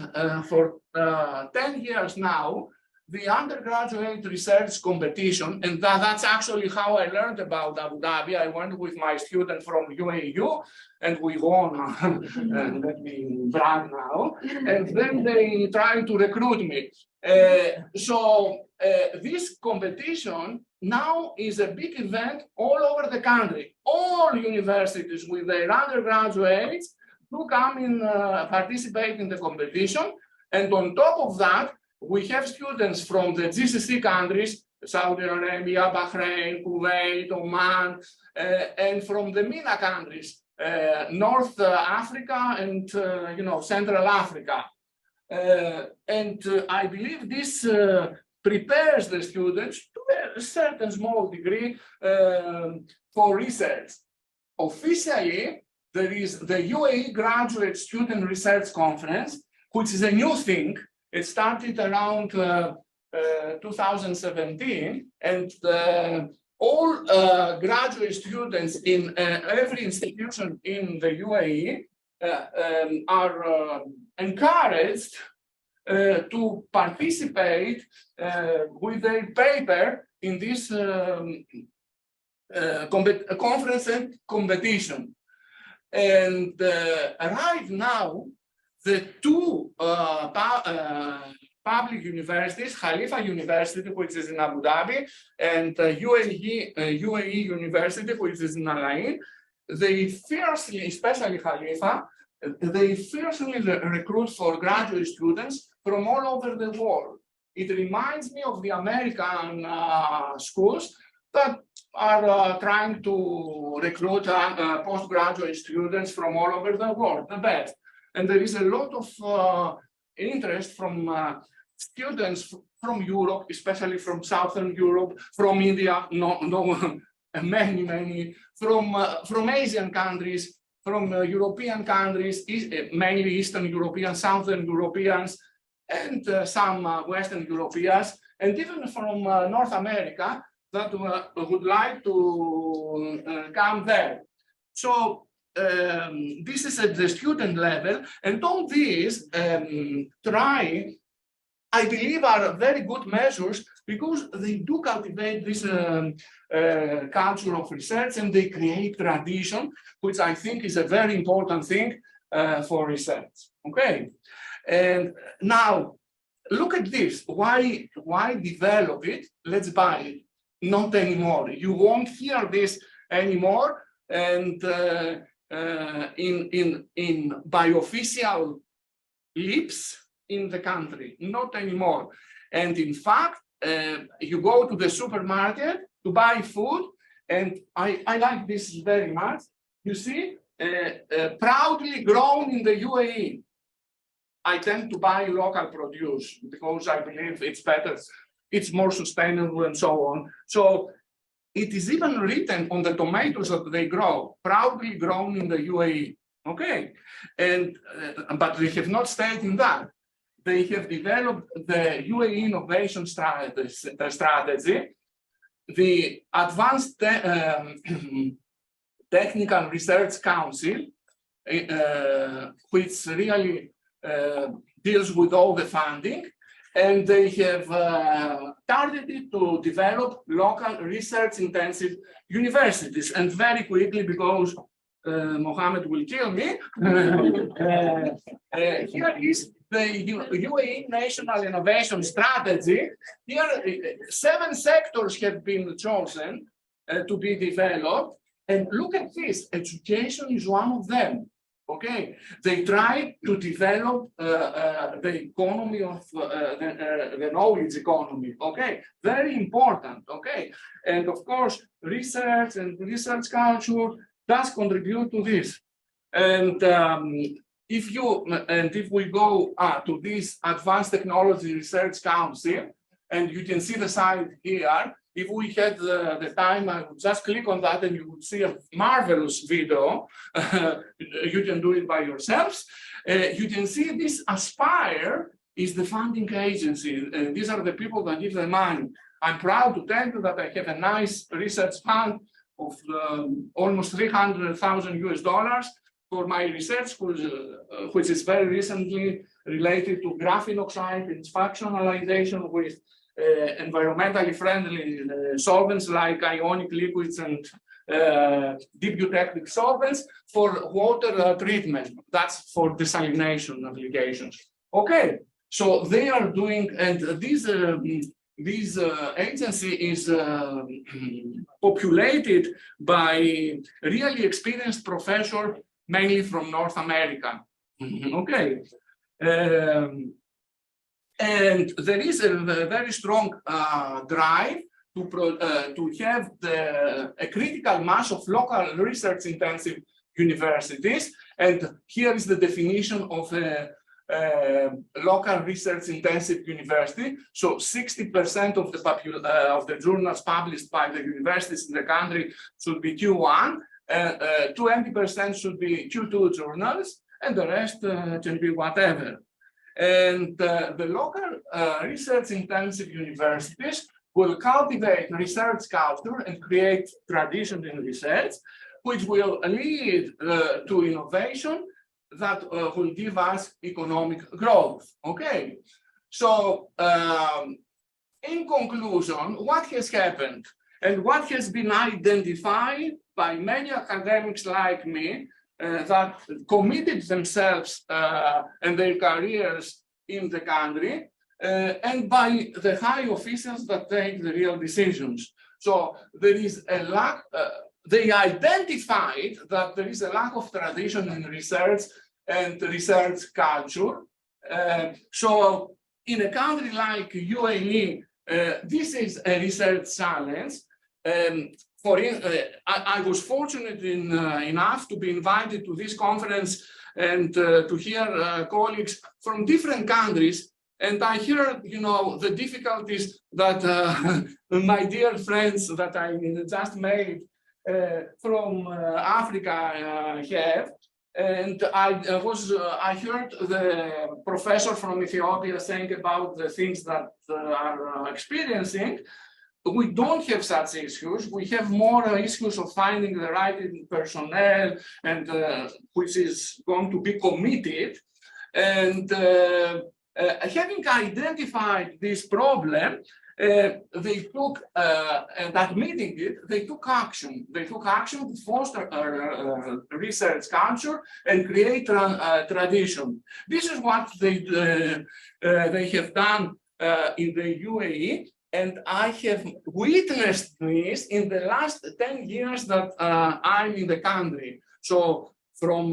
for 10 years now the undergraduate research competition, and that's actually how I learned about Abu Dhabi. I went with my student from UAU, and we won. And let me brag now. And then they tried to recruit me. So this competition now is a big event all over the country. All universities with their undergraduates do come in, participate in the competition. And on top of that, we have students from the GCC countries, Saudi Arabia, Bahrain, Kuwait, Oman, and from the MENA countries, North Africa and Central Africa. And I believe this prepares the students to a certain small degree for research. Officially, there is the UAE Graduate Student Research Conference, which is a new thing. It started around 2017, and all graduate students in every institution in the UAE are encouraged to participate with their paper in this conference and competition. And right now, the two public universities, Khalifa University, which is in Abu Dhabi, and UAE University, which is in Al Ain, they fiercely, especially Khalifa, they fiercely recruit for graduate students from all over the world. It reminds me of the American schools that are trying to recruit postgraduate students from all over the world, the best. And there is a lot of interest from students from Europe, especially from Southern Europe, from India, many, from Asian countries, from European countries, mainly Eastern European, Southern Europeans, and some Western Europeans, and even from North America that would like to come there. So this is at the student level, and all these I believe are very good measures because they do cultivate this culture of research and they create tradition, which I think is a very important thing for research. Okay, and now look at this. Why develop it? Let's buy it. Not anymore. You won't hear this anymore, and by official lips in the country, not anymore. And in fact, you go to the supermarket to buy food, and I like this very much. You see, proudly grown in the UAE. I tend to buy local produce because I believe it's better, it's more sustainable and so on. So it is even written on the tomatoes that they grow, proudly grown in the UAE. Okay, and but they have not stayed in that. They have developed the UAE innovation strategy, the Advanced Technical Research Council, which really deals with all the funding, and they have targeted to develop local research-intensive universities. And very quickly, because Mohammed will kill me, here is the UAE National Innovation Strategy. Here, 7 sectors have been chosen to be developed. And look at this, education is one of them. Okay, they try to develop the economy of the knowledge economy. Okay, very important. Okay, and of course, research and research culture does contribute to this. And if we go to this Advanced Technology Research Council, and you can see the site here. If we had the time, I would just click on that and you would see a marvelous video. You can do it by yourselves. You can see this Aspire is the funding agency. These are the people that give the money. I'm proud to tell you that I have a nice research fund of almost $300,000 for my research, which is very recently related to graphene oxide and its fractionalization with environmentally friendly solvents like ionic liquids and deep eutectic solvents for water treatment. That's for desalination applications. Okay, so they are doing, and this agency is populated by really experienced professors, mainly from North America. Okay. And there is a very strong drive to have a critical mass of local research-intensive universities. And here is the definition of a local research-intensive university. So 60% of the journals published by the universities in the country should be Q1, 20% should be Q2 journals, and the rest can be whatever. And the local research-intensive universities will cultivate research culture and create tradition in research, which will lead to innovation that will give us economic growth. Okay, so in conclusion, what has happened and what has been identified by many academics like me that committed themselves and their careers in the country, and by the high officials that take the real decisions. So there is a lack, they identified that there is a lack of tradition in research and research culture. So in a country like UAE, this is a research challenge. I was fortunate enough to be invited to this conference and to hear colleagues from different countries. And I hear, the difficulties that my dear friends that I just made from Africa have. And I heard the professor from Ethiopia saying about the things that are experiencing. We don't have such issues. We have more issues of finding the right personnel and which is going to be committed. And having identified this problem, they took, and admitting it, they took action. They took action to foster research culture and create tradition. This is what they have done in the UAE. And I have witnessed this in the last 10 years that I'm in the country. So from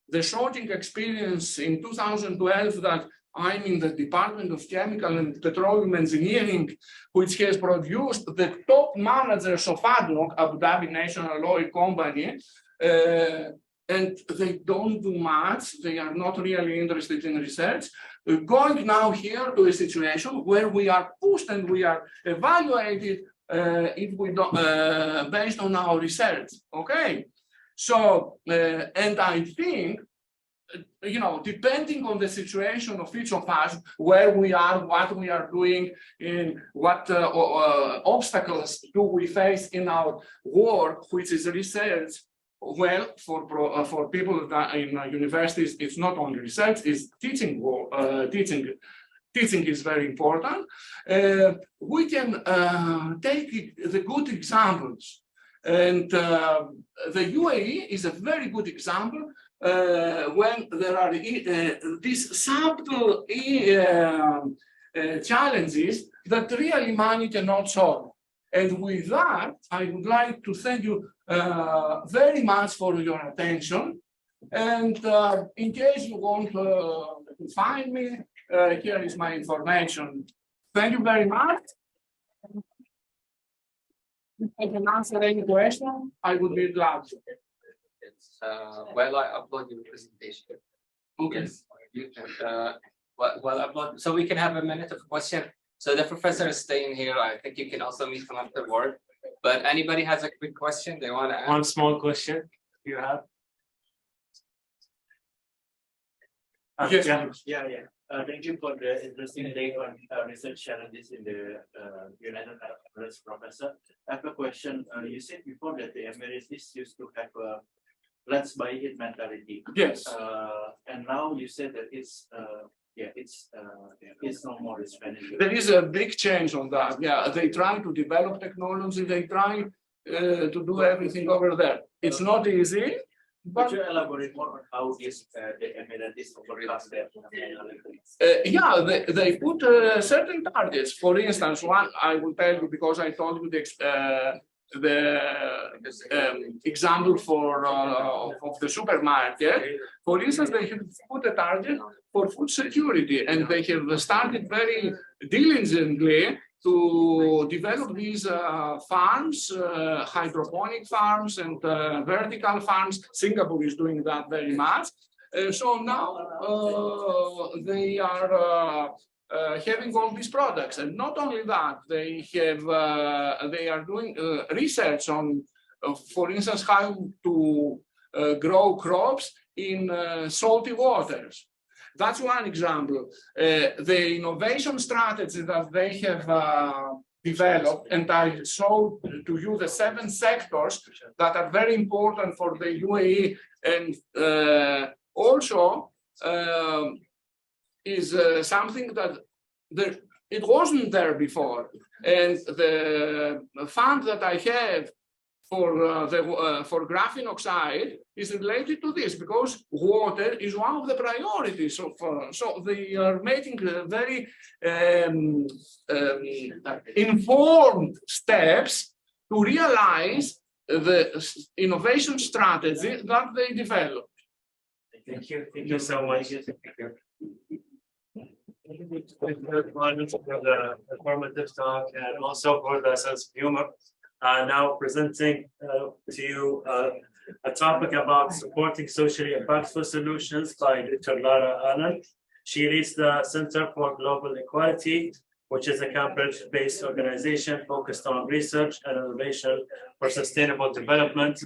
the shorting experience in 2012 that I'm in the Department of Chemical and Petroleum Engineering, which has produced the top managers of ADNOC, Abu Dhabi National Oil Company, and they don't do much. They are not really interested in research. We're going now here to a situation where we are pushed and we are evaluated if we don't, based on our research. Okay, so and I think, depending on the situation of each of us, where we are, what we are doing, and what obstacles do we face in our work, which is research. Well, for people that in universities, it's not only research, it's teaching. Teaching is very important. We can take the good examples, and the UAE is a very good example when there are these subtle challenges that really money cannot solve. And with that, I would like to thank you very much for your attention. And in case you want to find me, here is my information. Thank you very much. If I can answer any question, I would be glad to. While I upload your presentation. Okay. Yes, you can, while upload, so we can have a minute of question. So the professor is staying here. I think you can also meet him afterward. But anybody has a quick question they want to ask? One small question you have? Yes. Yeah. Thank you for the interesting take on research challenges in the United Arab Emirates, Professor. I have a question. You said before that the Emirates used to have a let's buy it mentality. Yes. And now you said that it's no more. It's management. There is a big change on that. Yeah, they try to develop technology. They try to do everything over there. It's not easy. But could you elaborate more on how this the Emirates overpass their they put certain targets. For instance, one I will tell you because I told you the example of the supermarket. For instance, they have put a target for food security, and they have started very diligently to develop these farms, hydroponic farms and vertical farms. Singapore is doing that very much. So now they are having all these products, and not only that, they are doing research on, for instance, how to grow crops in salty waters. That's one example. The innovation strategy that they have developed, and I showed to you the 7 sectors that are very important for the UAE, and also is something that it wasn't there before. And the fund that I have for graphene oxide is related to this, because water is one of the priorities of, so they are making very informed steps to realize the innovation strategy that they developed. Thank you so much. For the informative talk and also for the sense of humor. Now presenting to you a topic about supporting socially impactful solutions by Dr. Lara Allen. She leads the Center for Global Equality, which is a Cambridge-based organization focused on research and innovation for sustainable development.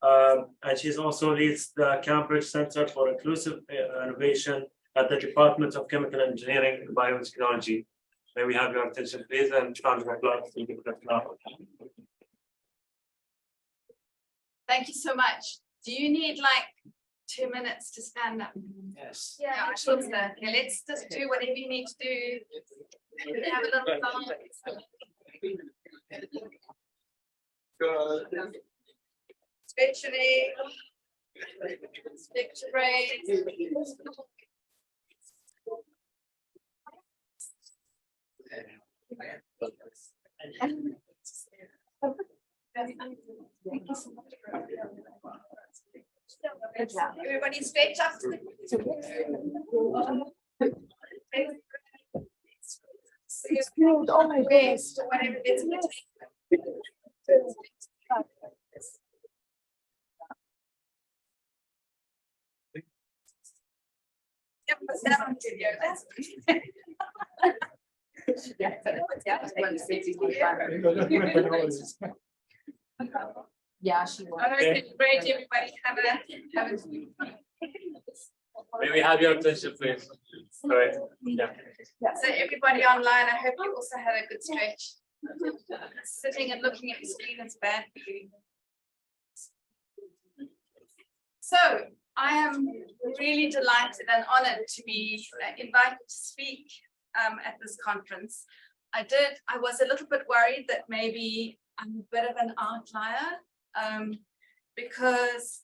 And she's also leads the Cambridge Center for Inclusive Innovation at the Department of Chemical Engineering and Biotechnology. May we have your attention, please, and round of applause. Thank you so much. Do you need like 2 minutes to stand up? Yes. Yeah, I thought so. Okay, let's just do whatever you need to do. Have a little fun. Stretching. Stick to brains. Everybody stretch up. Waist or whatever it is. Yeah, she was. Okay, great, everybody have a. May we have your attention, please? Sorry. Yeah. So everybody online, I hope you also had a good stretch. Sitting and looking at the screen is bad for you. So I am really delighted and honored to be invited to speak at this conference. I was a little bit worried that maybe I'm a bit of an outlier because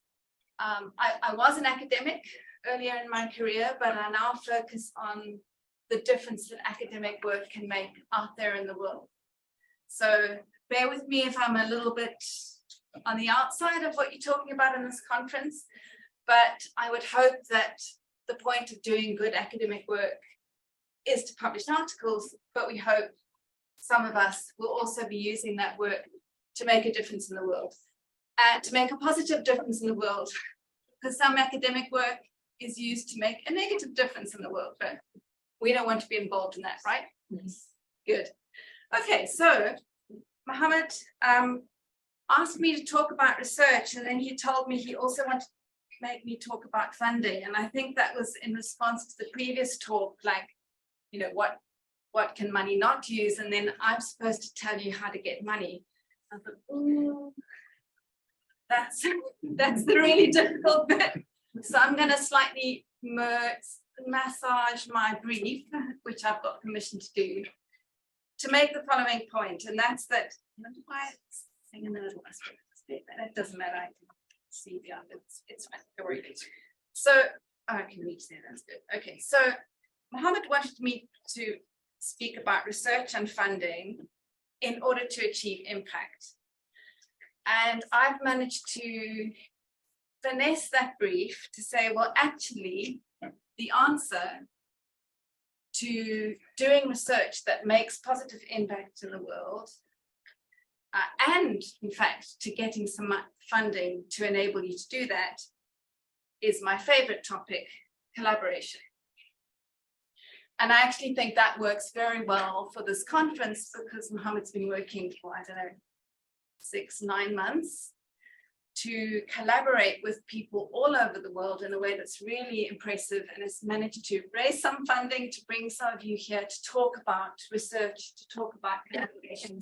I was an academic earlier in my career, but I now focus on the difference that academic work can make out there in the world. So bear with me if I'm a little bit on the outside of what you're talking about in this conference, but I would hope that the point of doing good academic work is to publish articles, but we hope some of us will also be using that work to make a difference in the world, and to make a positive difference in the world, because some academic work is used to make a negative difference in the world, but we don't want to be involved in that, right? Yes. Good. Okay, so Mohammed asked me to talk about research, and then he told me he also wanted to make me talk about funding, and I think that was in response to the previous talk, like, you know, what can money not use, and then I'm supposed to tell you how to get money. I thought, ooh, that's the really difficult bit. So I'm going to slightly massage my brief, which I've got permission to do, to make the following point, and that's that. That doesn't matter. I can see the other. It's fine. Don't worry. So I can reach there. That's good. Okay. So Mohammed wanted me to speak about research and funding in order to achieve impact, and I've managed to finesse that brief to say, well, actually, the answer to doing research that makes positive impact in the world, and in fact, to getting some funding to enable you to do that, is my favorite topic, collaboration. And I actually think that works very well for this conference because Mohammed's been working for, I don't know, 6-9 months to collaborate with people all over the world in a way that's really impressive, and has managed to raise some funding to bring some of you here to talk about research, to talk about collaboration,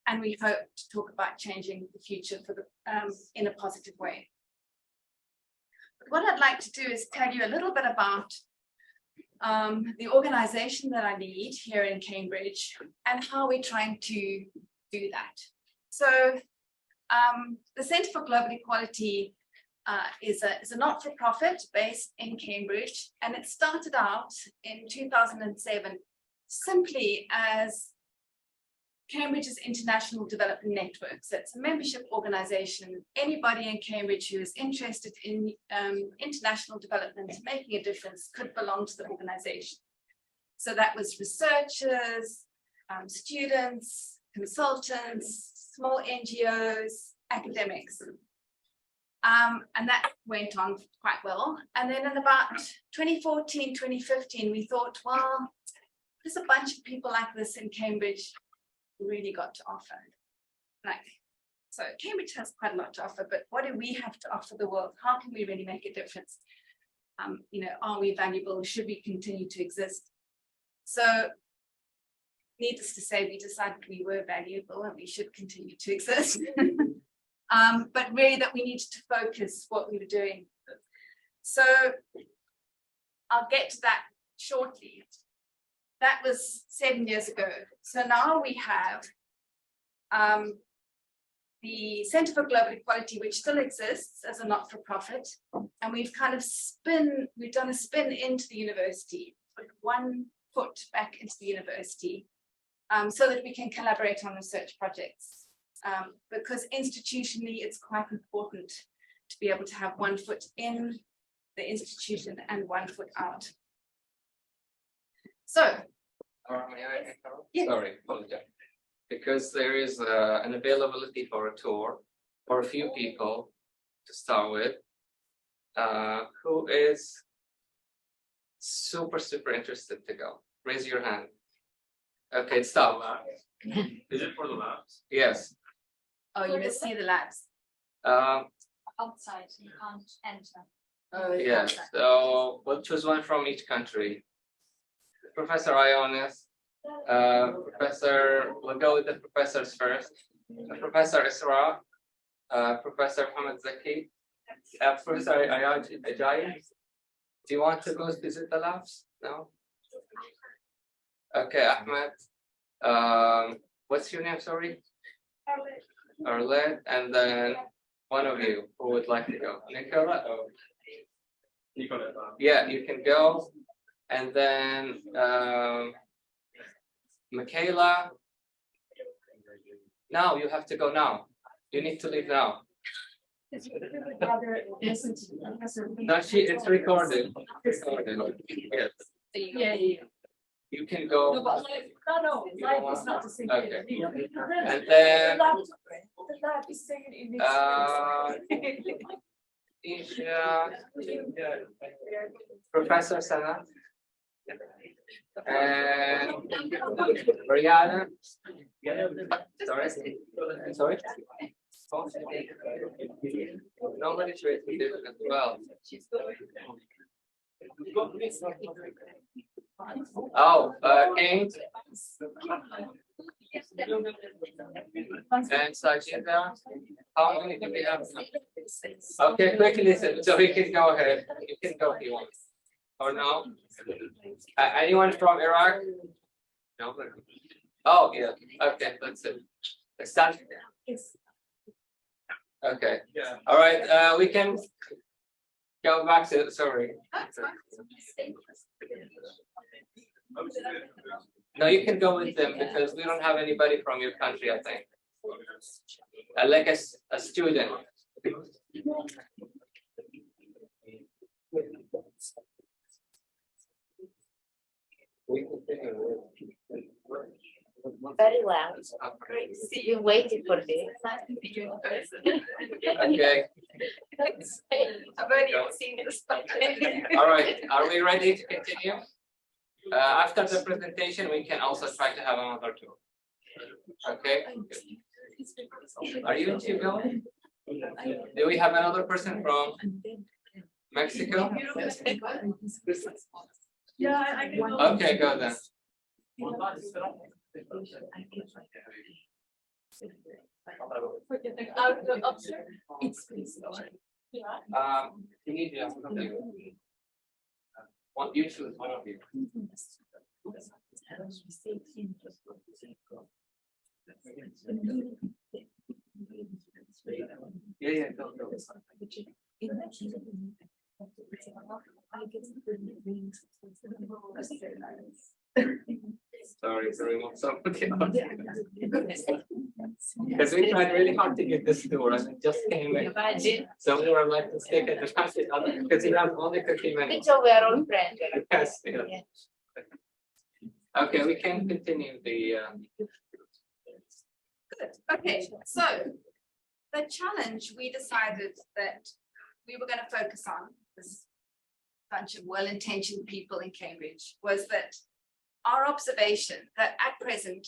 and we hope to talk about changing the future for the in a positive way. But what I'd like to do is tell you a little bit about the organization that I lead here in Cambridge and how we're trying to do that. So the Center for Global Equality is a not-for-profit based in Cambridge, and it started out in 2007 simply as Cambridge's International Development Network. So it's a membership organization. Anybody in Cambridge who is interested in international development, making a difference, could belong to the organization. So that was researchers, students, consultants, small NGOs, academics. And that went on quite well. And then in about 2014, 2015, we thought, well, there's a bunch of people like this in Cambridge who really got to offer. So Cambridge has quite a lot to offer, but what do we have to offer the world? How can we really make a difference? Are we valuable? Should we continue to exist? So needless to say, we decided we were valuable and we should continue to exist. But really that we needed to focus what we were doing. So I'll get to that shortly. That was 7 years ago. So now we have the Center for Global Equality, which still exists as a not-for-profit. And we've done a spin into the university, put 1 foot back into the university so that we can collaborate on research projects. Because institutionally, it's quite important to be able to have 1 foot in the institution and 1 foot out. So, yeah. Sorry, apologize. Because there is an availability for a tour for a few people to start with, who is super interested to go. Raise your hand. Okay, stop. Is it for the labs? Yes. Oh, you must see the labs. Outside, you can't enter. Yes, so we'll choose 1 from each country. Professor Ionis, we'll go with the professors first. Professor Isra, Professor Mohammed Zaki, Professor Ajayi. Do you want to go visit the labs? No? Okay, Ahmed. What's your name, sorry? Arlette, and then one of you who would like to go. Nicola? Yeah, you can go. And then Michaela. Now you have to go now. You need to leave now. No, it's recorded. Yes. Yeah. You can go. No, live is not the same. Okay. And then The lab is saying in Isha, Professor Sana, and Brianna. Sorry. Nobody's raising this as well. Oh, King and Sajida. How many do we have? Okay, quickly, so we can go ahead. You can go if you want. Or no? Anyone from Iraq? No. Oh, yeah. Okay, that's it. Let's start. Okay. Yeah. All right. We can go back to. Sorry. No, you can go with them because we don't have anybody from your country, I think. Like a student. Very loud. Great to see you waiting for this. Nice to meet you in person. Okay. I've already seen this. All right. Are we ready to continue? After the presentation, we can also try to have another tour. Okay. Are you two going? Do we have another person from Mexico? Yeah, I can go. Okay, go then. You need to ask one of you. You choose one of you. Yeah, go. Sorry to remove somebody else. Because we tried really hard to get this tour and it just came in. So we were like, let's take it to pass it on because you have only 50 minutes. So we are all friends. Yes, yeah. Okay, we can continue the. Good. Okay, so the challenge we decided that we were going to focus on, this bunch of well-intentioned people in Cambridge, was that our observation that at present,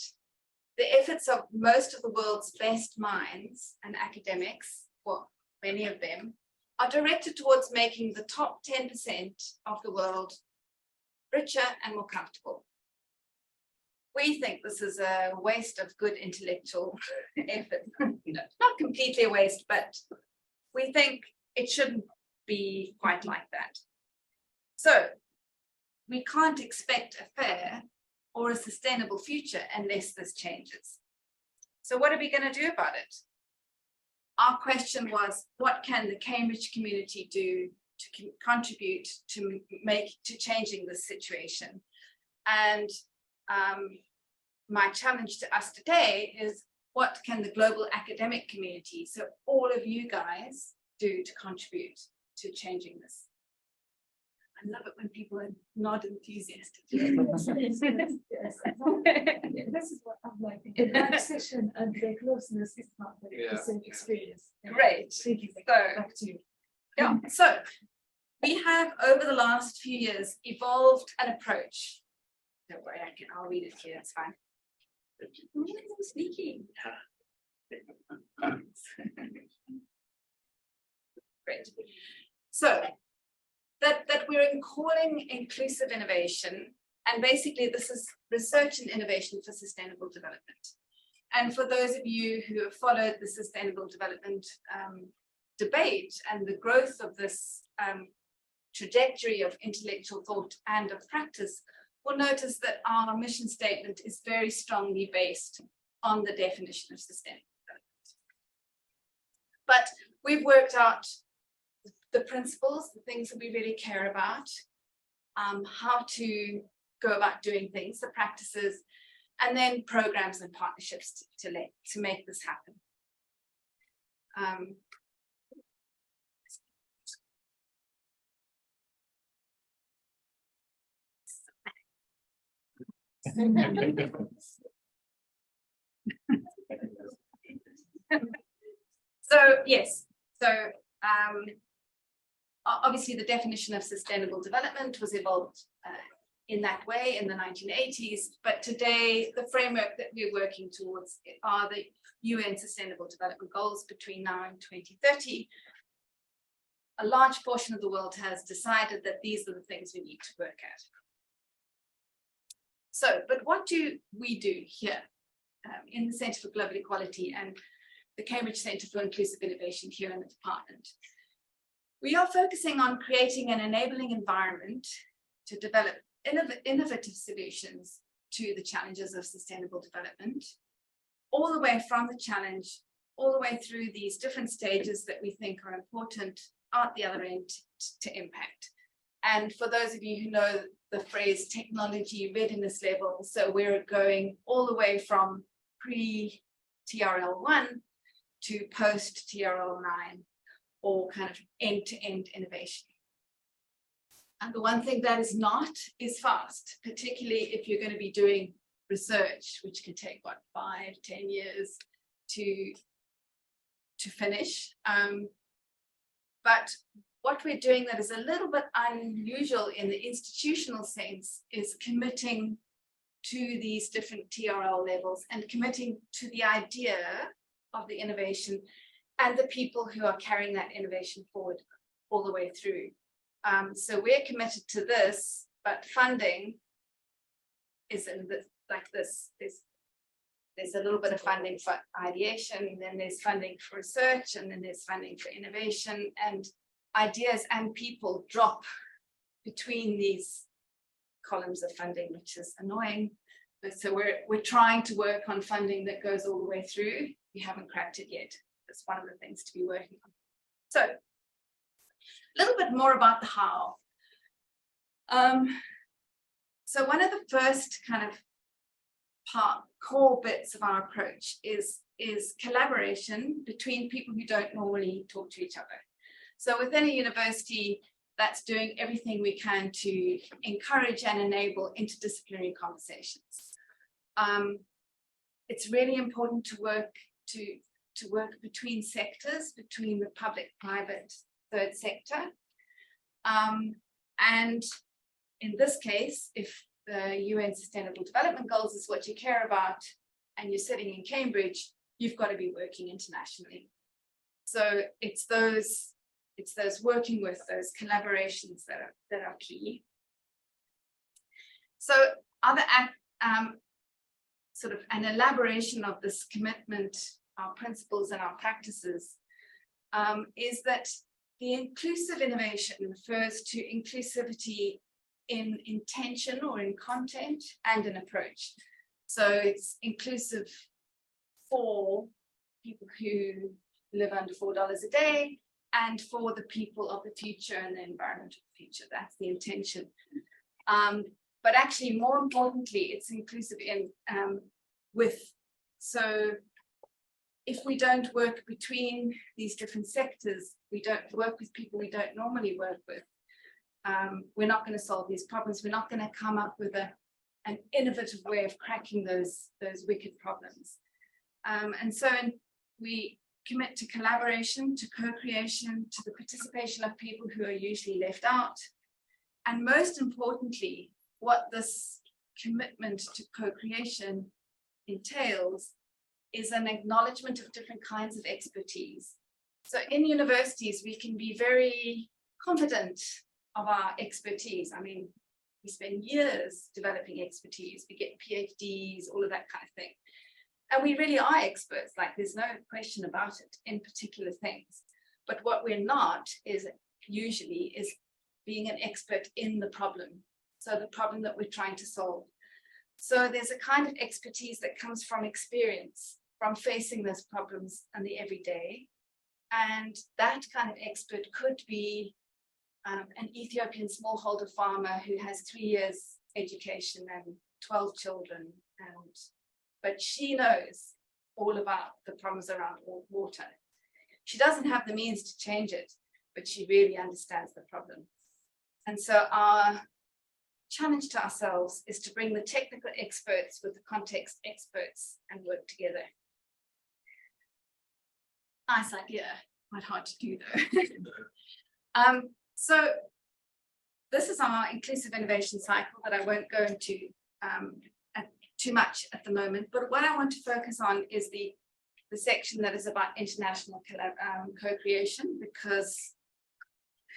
the efforts of most of the world's best minds and academics, well, many of them, are directed towards making the top 10% of the world richer and more comfortable. We think this is a waste of good intellectual effort. Not completely a waste, but we think it shouldn't be quite like that. So we can't expect a fair or a sustainable future unless this changes. So what are we going to do about it? Our question was, what can the Cambridge community do to contribute to changing this situation? And my challenge to us today is, what can the global academic community, so all of you guys, do to contribute to changing this? I love it when people are not enthusiastic. This is what I'm like. In that session and the closeness is not the same experience. Great. Thank you. So, back to you. Yeah. So we have over the last few years evolved an approach. Don't worry, I'll read it here. It's fine. Sneaky. Great. So that we're calling inclusive innovation, and basically this is research and innovation for sustainable development. And for those of you who have followed the sustainable development debate and the growth of this trajectory of intellectual thought and of practice, will notice that our mission statement is very strongly based on the definition of sustainable development. But we've worked out the principles, the things that we really care about, how to go about doing things, the practices, and then programs and partnerships to make this happen. So yes, so obviously the definition of sustainable development was evolved in that way in the 1980s, but today the framework that we're working towards are the UN Sustainable Development Goals between now and 2030. A large portion of the world has decided that these are the things we need to work at. So, but what do we do here in the Centre for Global Equality and the Cambridge Centre for Inclusive Innovation here in the department? We are focusing on creating an enabling environment to develop innovative solutions to the challenges of sustainable development, all the way from the challenge, all the way through these different stages that we think are important at the other end to impact. And for those of you who know the phrase technology readiness level, so we're going all the way from pre-TRL1 to post-TRL9, or kind of end-to-end innovation. And the one thing that is not is fast, particularly if you're going to be doing research, which can take, what, 5, 10 years to finish. But what we're doing that is a little bit unusual in the institutional sense is committing to these different TRL levels and committing to the idea of the innovation and the people who are carrying that innovation forward all the way through. So we're committed to this, but funding is in this, like this. There's a little bit of funding for ideation, and then there's funding for research, and then there's funding for innovation, and ideas and people drop between these columns of funding, which is annoying. But so we're trying to work on funding that goes all the way through. We haven't cracked it yet. That's one of the things to be working on. So a little bit more about the how. So one of the first kind of core bits of our approach is collaboration between people who don't normally talk to each other. So within a university, that's doing everything we can to encourage and enable interdisciplinary conversations. It's really important to work between sectors, between the public, private, third sector. And in this case, if the UN Sustainable Development Goals is what you care about, and you're sitting in Cambridge, you've got to be working internationally. So it's those working with those collaborations that are key. So other sort of an elaboration of this commitment, our principles and our practices, is that the inclusive innovation refers to inclusivity in intention or in content and in approach. So it's inclusive for people who live under $4 a day and for the people of the future and the environment of the future. That's the intention. But actually, more importantly, it's inclusive in so if we don't work between these different sectors, we don't work with people we don't normally work with, we're not going to solve these problems. We're not going to come up with an innovative way of cracking those wicked problems. And so we commit to collaboration, to co-creation, to the participation of people who are usually left out. And most importantly, what this commitment to co-creation entails is an acknowledgement of different kinds of expertise. So in universities, we can be very confident of our expertise. I mean, we spend years developing expertise, we get PhDs, all of that kind of thing. And we really are experts, like there's no question about it in particular things. But what we're not is being an expert in the problem. So the problem that we're trying to solve. So there's a kind of expertise that comes from experience, from facing those problems in the everyday. And that kind of expert could be an Ethiopian smallholder farmer who has 3 years education and 12 children, but she knows all about the problems around water. She doesn't have the means to change it, but she really understands the problem. And so our challenge to ourselves is to bring the technical experts with the context experts and work together. Nice idea, quite hard to do though. So this is our inclusive innovation cycle that I won't go into too much at the moment, but what I want to focus on is the section that is about international co-creation, because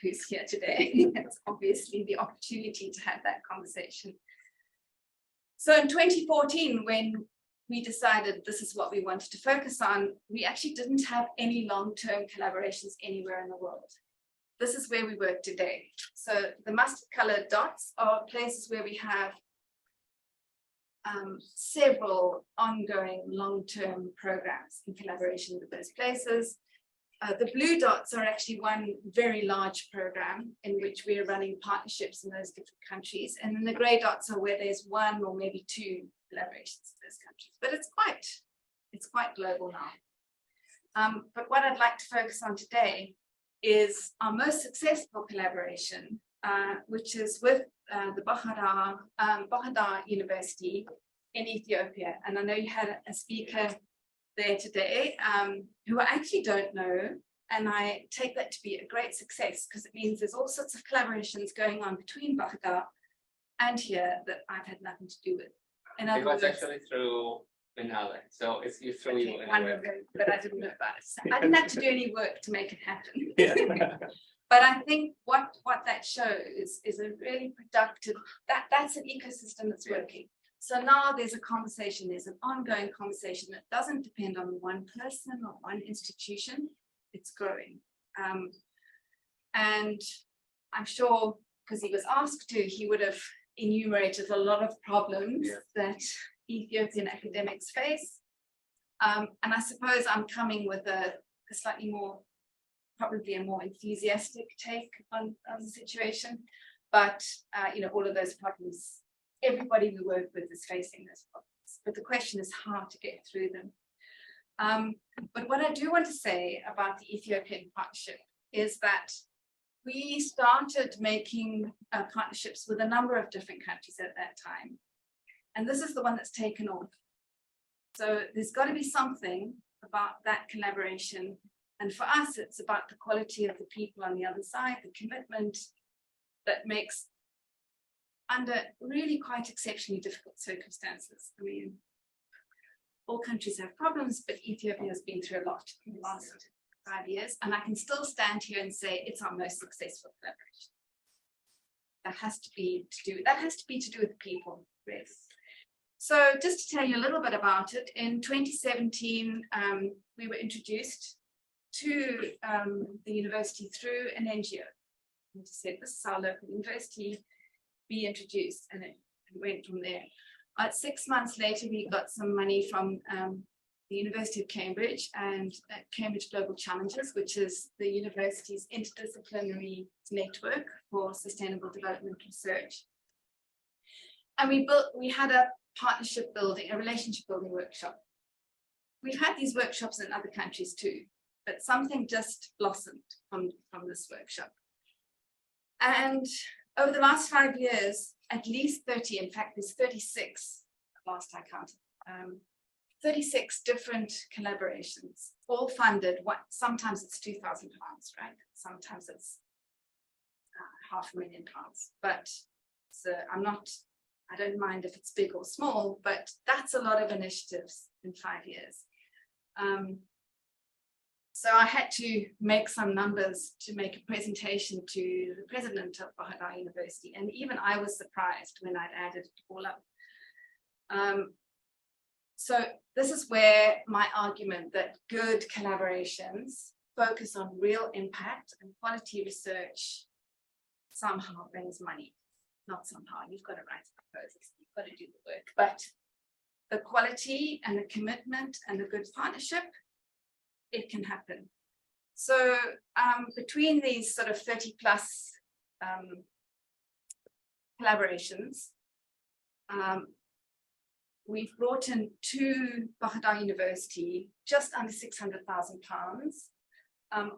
who's here today? It's obviously the opportunity to have that conversation. So in 2014, when we decided this is what we wanted to focus on, we actually didn't have any long-term collaborations anywhere in the world. This is where we work today. So the mustard-colored dots are places where we have several ongoing long-term programs in collaboration with those places. The blue dots are actually one very large program in which we are running partnerships in those different countries. And then the gray dots are where there's one or maybe two collaborations in those countries. But it's quite global now. But what I'd like to focus on today is our most successful collaboration, which is with the Bahadar University in Ethiopia. And I know you had a speaker there today who I actually don't know, and I take that to be a great success because it means there's all sorts of collaborations going on between Bahadar and here that I've had nothing to do with. It was actually through Manala, so it's you through you. But I didn't know about it. So I didn't have to do any work to make it happen. But I think what that shows is a really productive, that's an ecosystem that's working. So now there's a conversation, there's an ongoing conversation that doesn't depend on one person or one institution, it's growing. And I'm sure, because he was asked to, he would have enumerated a lot of problems that Ethiopian academics face. And I suppose I'm coming with a slightly more, probably a more enthusiastic take on the situation. But, you know, all of those problems everybody we work with is facing those problems, but the question is how to get through them. But what I do want to say about the Ethiopian partnership is that we started making partnerships with a number of different countries at that time. And this is the one that's taken off. So there's got to be something about that collaboration. And for us, it's about the quality of the people on the other side, the commitment that makes under really quite exceptionally difficult circumstances. I mean, all countries have problems, but Ethiopia has been through a lot in the last 5 years. And I can still stand here and say it's our most successful collaboration. That has to be to do with people, really. So just to tell you a little bit about it, in 2017, we were introduced to the university through an NGO. And just said, this is our local university, be introduced, and it went from there. 6 months later, we got some money from the University of Cambridge and Cambridge Global Challenges, which is the university's interdisciplinary network for sustainable development research. And we had a partnership building, a relationship building workshop. We've had these workshops in other countries too, but something just blossomed from this workshop. And over the last 5 years, at least 30, in fact, there's 36, last I counted, 36 different collaborations, all funded. Sometimes it's £2,000, right? Sometimes it's £500,000. But I don't mind if it's big or small, but that's a lot of initiatives in 5 years. So I had to make some numbers to make a presentation to the president of Bahadar University. And even I was surprised when I'd added it all up. So this is where my argument that good collaborations focus on real impact and quality research somehow brings money. Not somehow, you've got to write proposals, you've got to do the work. But the quality and the commitment and the good partnership, it can happen. So between these sort of 30 plus collaborations, we've brought in to Bahadar University just under £600,000,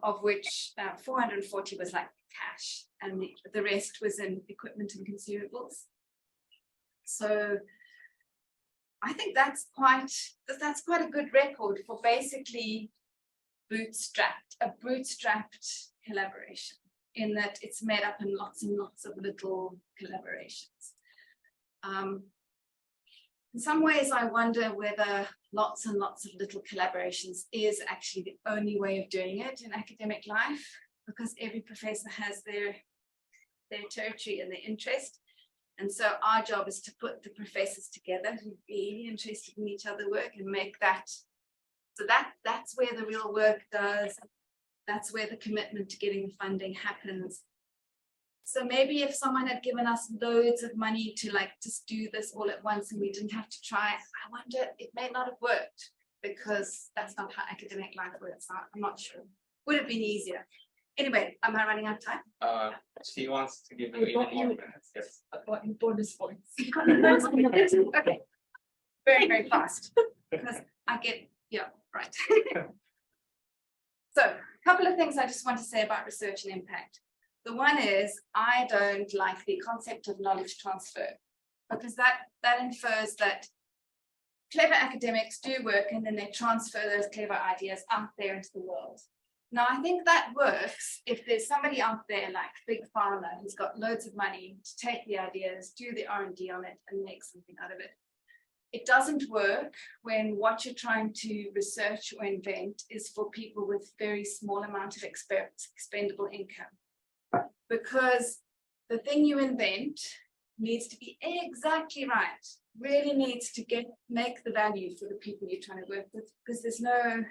of which 440 was like cash, and the rest was in equipment and consumables. So I think that's quite a good record for basically a bootstrapped collaboration, in that it's made up in lots and lots of little collaborations. In some ways, I wonder whether lots and lots of little collaborations is actually the only way of doing it in academic life, because every professor has their territory and their interest. And so our job is to put the professors together who are really interested in each other's work and make that. So that's where the real work does. That's where the commitment to getting the funding happens. So maybe if someone had given us loads of money to like just do this all at once and we didn't have to try, I wonder, it may not have worked, because that's not how academic life works. I'm not sure. Would have been easier. Anyway, am I running out of time? She wants to give you 8 more minutes. Yes. Bonus points. Okay. Very, very fast, because I get, yeah, right. So a couple of things I just want to say about research and impact. The one is, I don't like the concept of knowledge transfer, because that infers that clever academics do work and then they transfer those clever ideas out there into the world. Now, I think that works if there's somebody out there like Big Pharma who's got loads of money to take the ideas, do the R&D on it and make something out of it. It doesn't work when what you're trying to research or invent is for people with very small amount of expendable income. Because the thing you invent needs to be exactly right, really needs to make the value for the people you're trying to work with, because there's no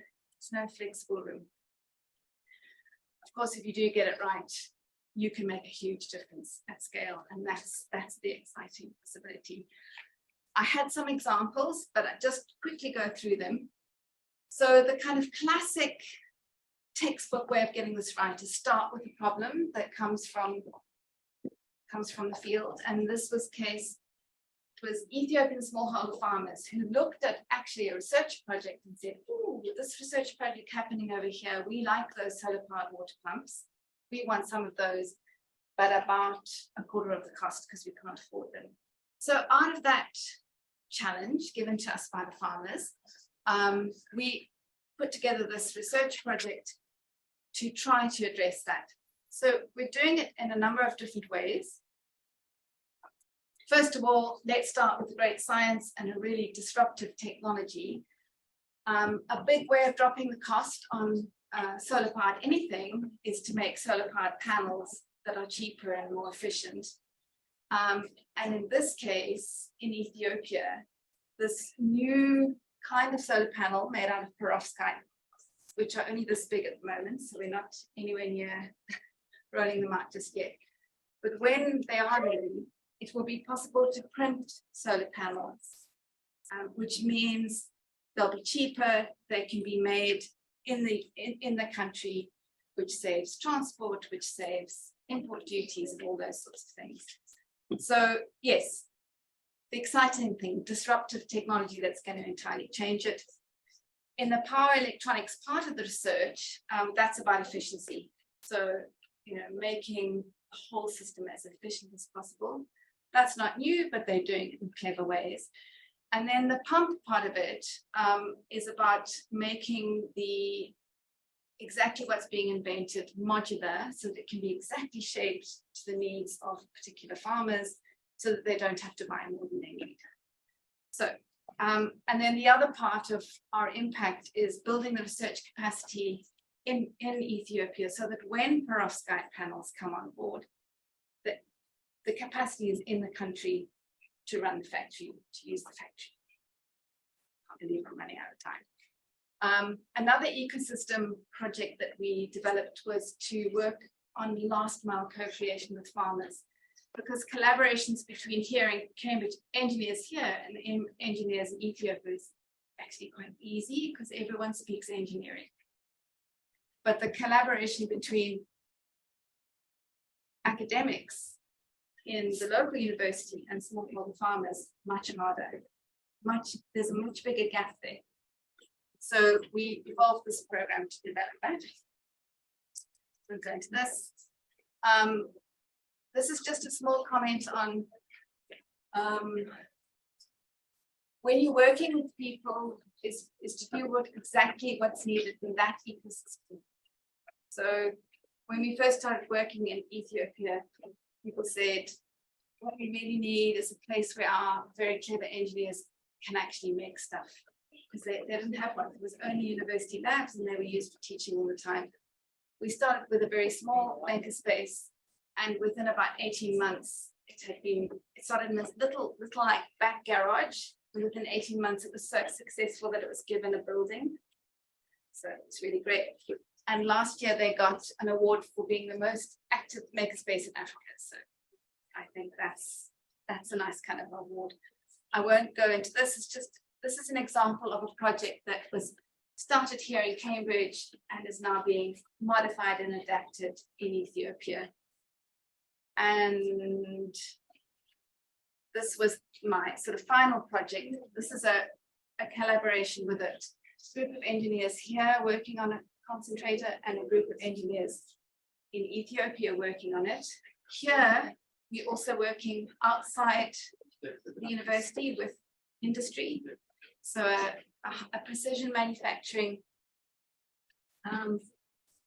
flexible room. Of course, if you do get it right, you can make a huge difference at scale, and that's the exciting possibility. I had some examples, but I just quickly go through them. So the kind of classic textbook way of getting this right is start with a problem that comes from the field, and this was case was Ethiopian smallholder farmers who looked at actually a research project and said, oh, this research project happening over here, we like those solar-powered water pumps. We want some of those, but about a quarter of the cost because we can't afford them. So out of that challenge given to us by the farmers, we put together this research project to try to address that. So we're doing it in a number of different ways. First of all, let's start with the great science and a really disruptive technology. A big way of dropping the cost on solar-powered anything is to make solar-powered panels that are cheaper and more efficient. And in this case, in Ethiopia, this new kind of solar panel made out of perovskite, which are only this big at the moment, so we're not anywhere near rolling them out just yet. But when they are ready, it will be possible to print solar panels, which means they'll be cheaper, they can be made in the country, which saves transport, which saves import duties and all those sorts of things. So yes, the exciting thing, disruptive technology that's going to entirely change it. In the power electronics part of the research, that's about efficiency. So, you know, making the whole system as efficient as possible. That's not new, but they're doing it in clever ways. And then the pump part of it is about making exactly what's being invented modular, so that it can be exactly shaped to the needs of particular farmers, so that they don't have to buy more than they need. So, and then the other part of our impact is building the research capacity in Ethiopia, so that when perovskite panels come on board, the capacity is in the country to run the factory, to use the factory. I believe I'm running out of time. Another ecosystem project that we developed was to work on last mile co-creation with farmers, because collaborations between here and Cambridge, engineers here and engineers in Ethiopia is actually quite easy because everyone speaks engineering. But the collaboration between academics in the local university and smallholder farmers, much harder. There's a much bigger gap there. So we evolved this program to develop that. We'll go into this. This is just a small comment on when you're working with people is to do exactly what's needed in that ecosystem. So when we first started working in Ethiopia, people said, what we really need is a place where our very clever engineers can actually make stuff. Because they didn't have one. It was only university labs and they were used for teaching all the time. We started with a very small makerspace, and within about 18 months, it started in this little like back garage. And within 18 months, it was so successful that it was given a building. So it's really great. And last year they got an award for being the most active makerspace in Africa. So I think that's a nice kind of award. I won't go into this. This is an example of a project that was started here in Cambridge and is now being modified and adapted in Ethiopia. And this was my sort of final project. This is a collaboration with a group of engineers here working on a concentrator and a group of engineers in Ethiopia working on it. Here, we're also working outside the university with industry. So a precision manufacturing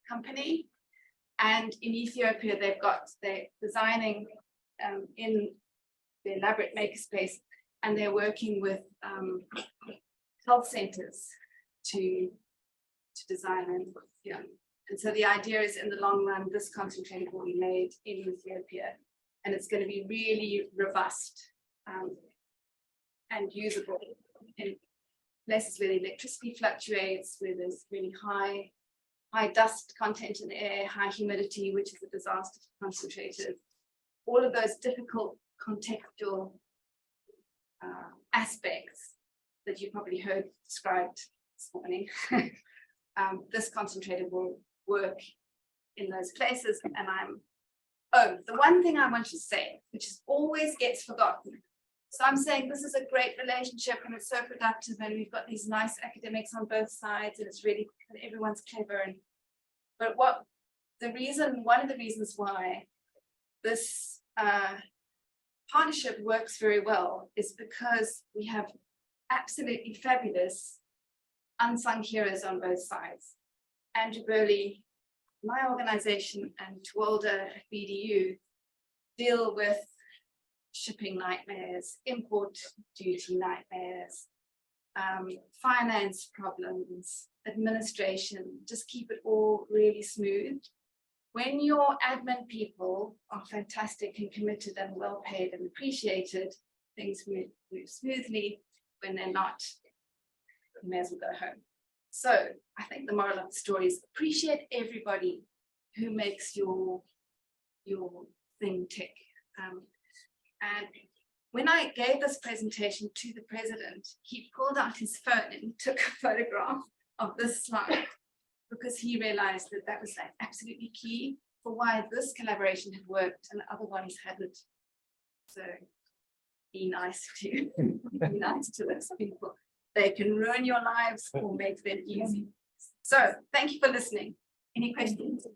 company. And in Ethiopia, they're designing in the elaborate makerspace, and they're working with health centers to design and so the idea is in the long run, this concentrator will be made in Ethiopia, and it's going to be really robust and usable in places where the electricity fluctuates, where there's really high dust content in the air, high humidity, which is a disaster for concentrators. All of those difficult contextual aspects that you probably heard described this morning. This concentrator will work in those places. And the one thing I want to say, which always gets forgotten. So I'm saying this is a great relationship and it's so productive and we've got these nice academics on both sides and it's really, everyone's clever. But one of the reasons why this partnership works very well is because we have absolutely fabulous unsung heroes on both sides. Andrew Burley, my organization, and Tuolda at BDU deal with shipping nightmares, import duty nightmares, finance problems, administration, just keep it all really smooth. When your admin people are fantastic and committed and well paid and appreciated, things move smoothly. When they're not, you may as well go home. So I think the moral of the story is appreciate everybody who makes your thing tick. And when I gave this presentation to the president, he pulled out his phone and he took a photograph of this slide because he realized that that was absolutely key for why this collaboration had worked and the other ones hadn't. So be nice to those people. They can ruin your lives or make them easy. So thank you for listening. Any questions?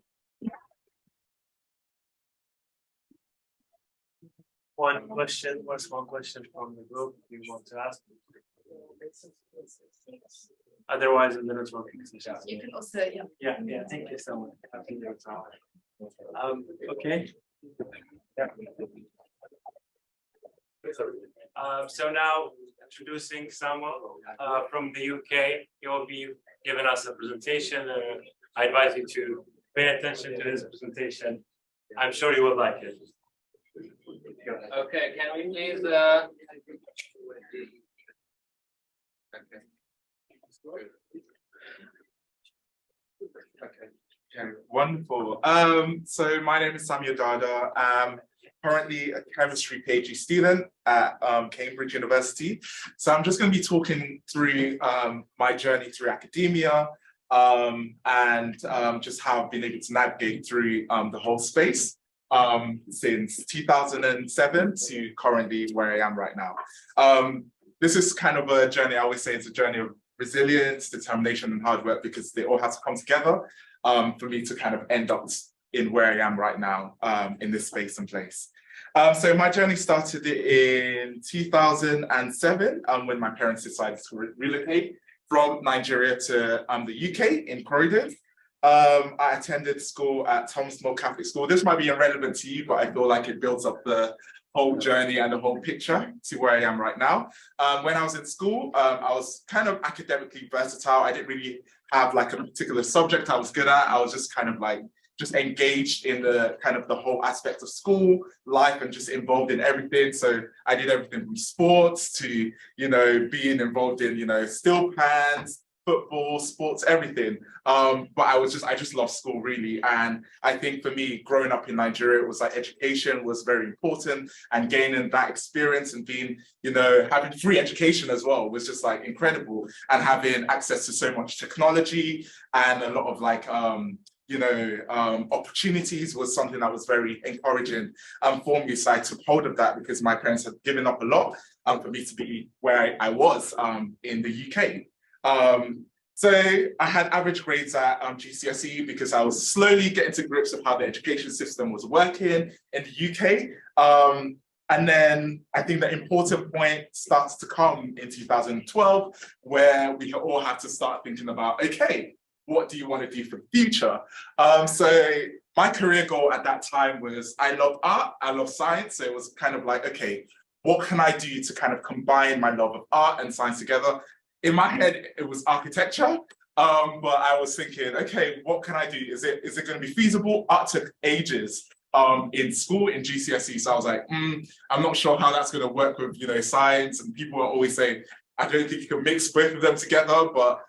One small question from the group you want to ask. Otherwise, in the networking session. You can also, Yeah, thank you so much. Okay. Yeah. So now introducing someone from the UK. He will be giving us a presentation. I advise you to pay attention to his presentation. I'm sure you will like it. Okay, can we please Okay, wonderful. So my name is Samuel Dada. I'm currently a chemistry PhD student at Cambridge University. So I'm just going to be talking through my journey through academia and just how I've been able to navigate through the whole space since 2007 to currently where I am right now. This is kind of a journey, I always say it's a journey of resilience, determination, and hard work because they all have to come together for me to kind of end up in where I am right now in this space and place. So my journey started in 2007 when my parents decided to relocate from Nigeria to the UK in Croydon. I attended school at Thomas More Catholic School. This might be irrelevant to you, but I feel like it builds up the whole journey and the whole picture to where I am right now. When I was in school, I was kind of academically versatile. I didn't really have like a particular subject I was good at. I was just kind of like just engaged in the kind of the whole aspect of school life and just involved in everything. So I did everything from sports to, being involved in, steel pans, football, sports, everything. But I just loved school really. And I think for me, growing up in Nigeria, it was like education was very important and gaining that experience and being, having free education as well was just like incredible and having access to so much technology and a lot of like, opportunities was something that was very encouraging for me. So I took hold of that because my parents had given up a lot for me to be where I was in the UK. So I had average grades at GCSE because I was slowly getting to grips with how the education system was working in the UK. And then I think the important point starts to come in 2012, where we all had to start thinking about, okay, what do you want to do for the future? So my career goal at that time was, I love art, I love science. So it was kind of like, okay, what can I do to kind of combine my love of art and science together? In my head, it was architecture, but I was thinking, okay, what can I do? Is it going to be feasible? Art took ages in school, in GCSE. So I was like, I'm not sure how that's going to work with, science. And people are always saying, I don't think you can mix both of them together. But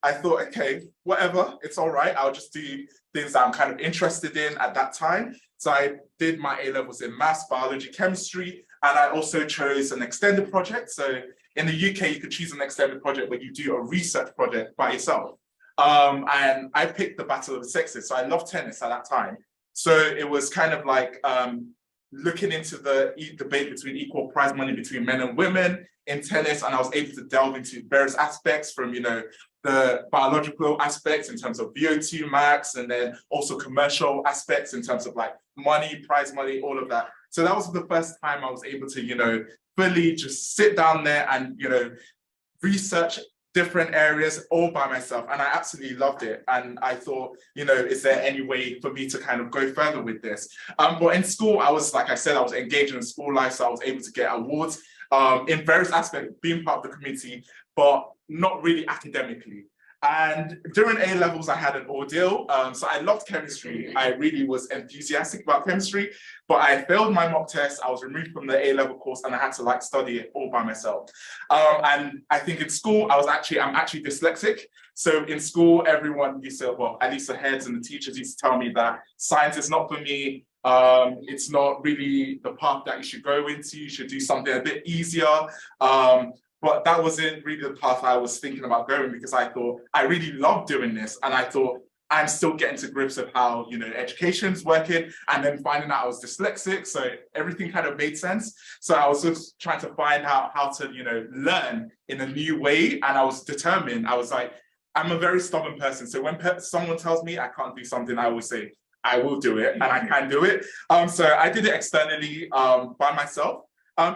I thought, okay, whatever, it's all right. I'll just do things that I'm kind of interested in at that time. So I did my A-levels in maths, biology, chemistry, and I also chose an extended project. So in the UK, you could choose an extended project where you do a research project by yourself. And I picked the Battle of the Sexes. So I loved tennis at that time. So it was kind of like looking into the debate between equal prize money between men and women in tennis, and I was able to delve into various aspects from, you know, the biological aspects in terms of VO2 max, and then also commercial aspects in terms of like money, prize money, all of that. So that was the first time I was able to, you know, fully just sit down there and, you know, research different areas all by myself, and I absolutely loved it. And I thought, you know, is there any way for me to kind of go further with this? But in school, I was, like I said, I was engaged in school life, so I was able to get awards in various aspects, being part of the community, but not really academically. And during A levels, I had an ordeal. So I loved chemistry. I really was enthusiastic about chemistry, but I failed my mock test. I was removed from the A level course, and I had to like study it all by myself. And I think in school, I'm actually dyslexic. So in school, everyone used to, well, at least the heads and the teachers used to tell me that science is not for me. It's not really the path that you should go into. You should do something a bit easier. But that wasn't really the path I was thinking about going, because I thought I really loved doing this. And I thought I'm still getting to grips with how, you know, education's working, and then finding out I was dyslexic. So everything kind of made sense. So I was just trying to find out how to, you know, learn in a new way. And I was determined. I was like, I'm a very stubborn person. So when someone tells me I can't do something, I always say, I will do it, and I can do it. So I did it externally by myself.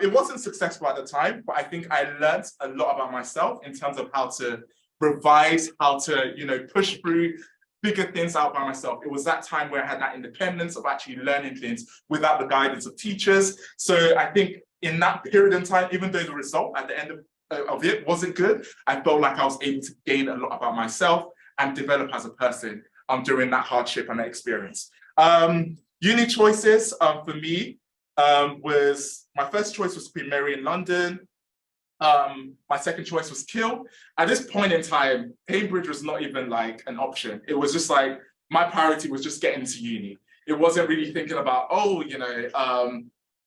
It wasn't successful at the time, but I think I learned a lot about myself in terms of how to revise, how to, you know, push through, figure things out by myself. It was that time where I had that independence of actually learning things without the guidance of teachers. So I think in that period in time, even though the result at the end of it wasn't good, I felt like I was able to gain a lot about myself and develop as a person during that hardship and that experience. Uni choices for me, was my first choice was Queen Mary in London. My second choice was Kiel. At this point in time, Cambridge was not even like an option. It was just like, my priority was just getting to uni. It wasn't really thinking about, oh, you know,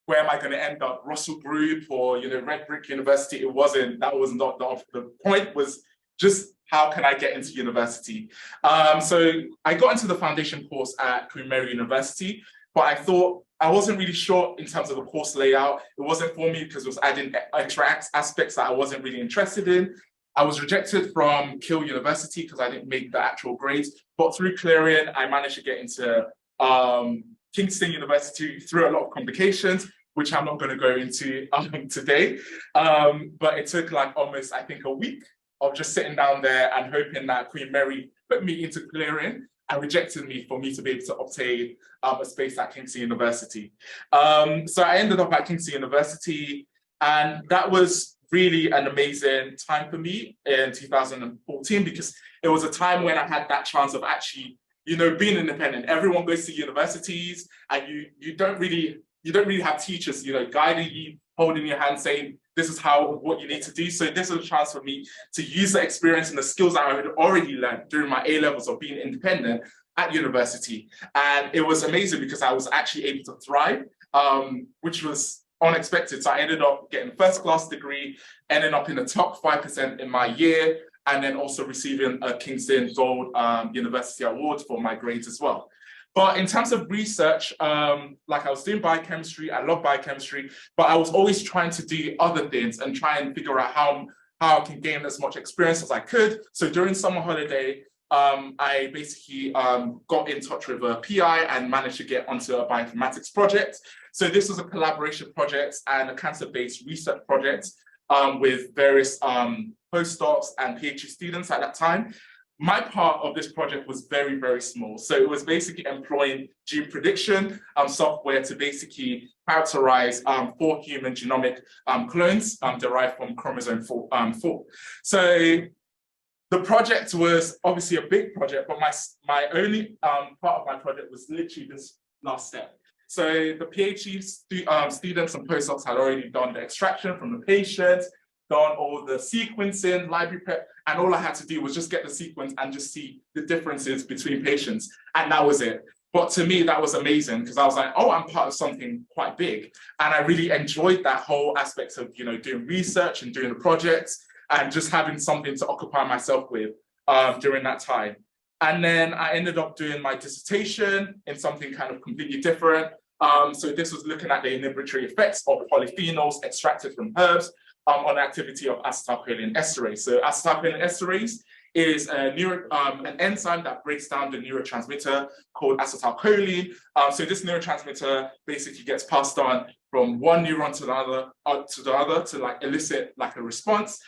where am I going to end up, Russell Group or, you know, Red Brick University. It wasn't, that was not the point. Was just, how can I get into university? So I got into the foundation course at Queen Mary University, but I thought, I wasn't really sure in terms of the course layout. It wasn't for me because it was adding extra aspects that I wasn't really interested in. I was rejected from Kiel University because I didn't make the actual grades, but through clearing, I managed to get into Kingston University through a lot of complications, which I'm not going to go into today. But it took like almost, I think, a week of just sitting down there and hoping that Queen Mary put me into clearing and rejected me for me to be able to obtain a space at Kingston University. So I ended up at Kingston University, and that was really an amazing time for me in 2014, because it was a time when I had that chance of actually, you know, being independent. Everyone goes to universities, and you don't really have teachers, you know, guiding you, holding your hand, saying, this is what you need to do. So this was a chance for me to use the experience and the skills that I had already learned during my A levels of being independent at university. And it was amazing because I was actually able to thrive, which was unexpected. So I ended up getting a first class degree, ending up in the top 5% in my year, and then also receiving a Kingston Gold University Award for my grades as well. But in terms of research, like I was doing biochemistry, I love biochemistry, but I was always trying to do other things and try and figure out how I can gain as much experience as I could. So during summer holiday, I basically got in touch with a PI and managed to get onto a bioinformatics project. So this was a collaboration project and a cancer-based research project with various postdocs and PhD students at that time. My part of this project was very, very small. So it was basically employing gene prediction software to basically characterize 4 human genomic clones derived from chromosome 4. So the project was obviously a big project, but my only part of my project was literally this last step. So the PhD students and postdocs had already done the extraction from the patients, done all the sequencing, library prep, and all I had to do was just get the sequence and just see the differences between patients, and that was it. But to me, that was amazing because I was like, oh, I'm part of something quite big. And I really enjoyed that whole aspect of, you know, doing research and doing the projects and just having something to occupy myself with during that time. And then I ended up doing my dissertation in something kind of completely different. So this was looking at the inhibitory effects of polyphenols extracted from herbs on activity of acetylcholine esterase. So acetylcholine esterase is an enzyme that breaks down the neurotransmitter called acetylcholine. So this neurotransmitter basically gets passed on from one neuron to the other to like elicit like a response.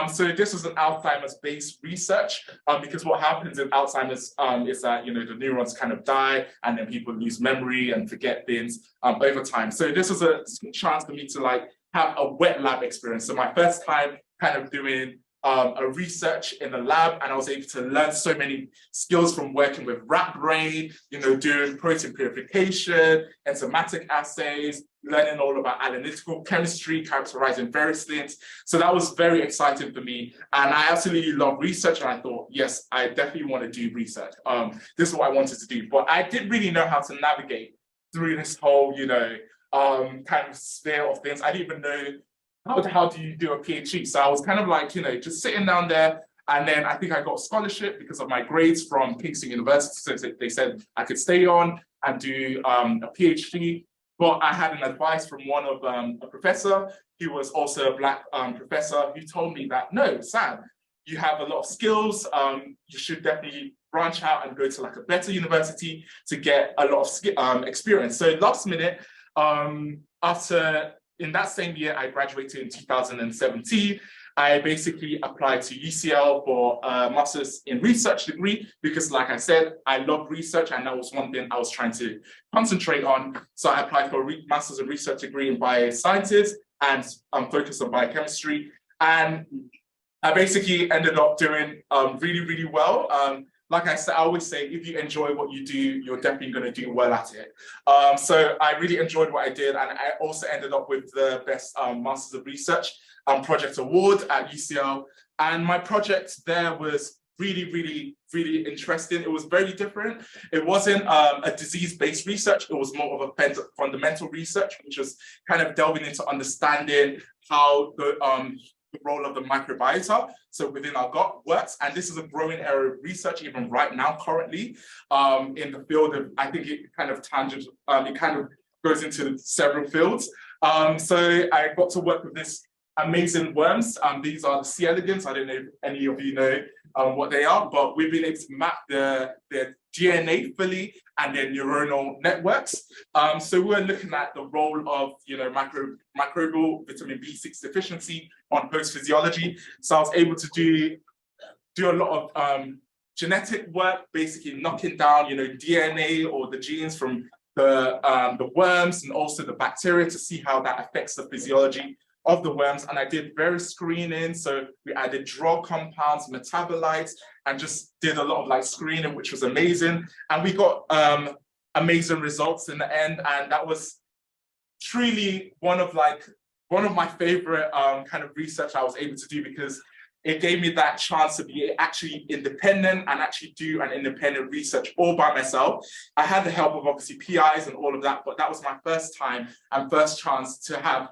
So this was an Alzheimer's-based research because what happens in Alzheimer's is that the neurons kind of die and then people lose memory and forget things over time. So this was a chance for me to like have a wet lab experience. So my first time kind of doing a research in the lab, and I was able to learn so many skills from working with rat brain, doing protein purification, enzymatic assays, learning all about analytical chemistry, characterizing various things. So that was very exciting for me. And I absolutely love research. And I thought, yes, I definitely want to do research. This is what I wanted to do. But I didn't really know how to navigate through this whole, kind of sphere of things. I didn't even know how do you do a PhD? So I was kind of like, just sitting down there. And then I think I got a scholarship because of my grades from Kingston University. So they said I could stay on and do a PhD. But I had an advice from one of a professor who was also a Black professor who told me that, no, Sam, you have a lot of skills. You should definitely branch out and go to like a better university to get a lot of experience. So last minute, in that same year, I graduated in 2017. I basically applied to UCL for a master's in research degree because, like I said, I love research and that was one thing I was trying to concentrate on. So I applied for a master's in research degree in biosciences and focused on biochemistry. And I basically ended up doing really, really well. Like I said, I always say, if you enjoy what you do, you're definitely going to do well at it. So I really enjoyed what I did. And I also ended up with the best Masters of Research project award at UCL. And my project there was really, really, really interesting. It was very different. It wasn't a disease-based research. It was more of a fundamental research, which was kind of delving into understanding how the role of the microbiota, so within our gut, works. And this is a growing area of research even right now, currently, in the field of, I think it kind of goes into several fields. So I got to work with this amazing worms. These are the C. elegans. I don't know if any of you know what they are, but we've been able to map their DNA fully and their neuronal networks. So we're looking at the role of microbial vitamin B6 deficiency on host physiology. So I was able to do a lot of genetic work, basically knocking down DNA or the genes from the worms and also the bacteria to see how that affects the physiology of the worms. And I did various screening. So we added drug compounds, metabolites, and just did a lot of like screening, which was amazing. And we got amazing results in the end. And that was truly one of my favorite kind of research I was able to do, because it gave me that chance to be actually independent and actually do an independent research all by myself. I had the help of obviously PIs and all of that, but that was my first time and first chance to have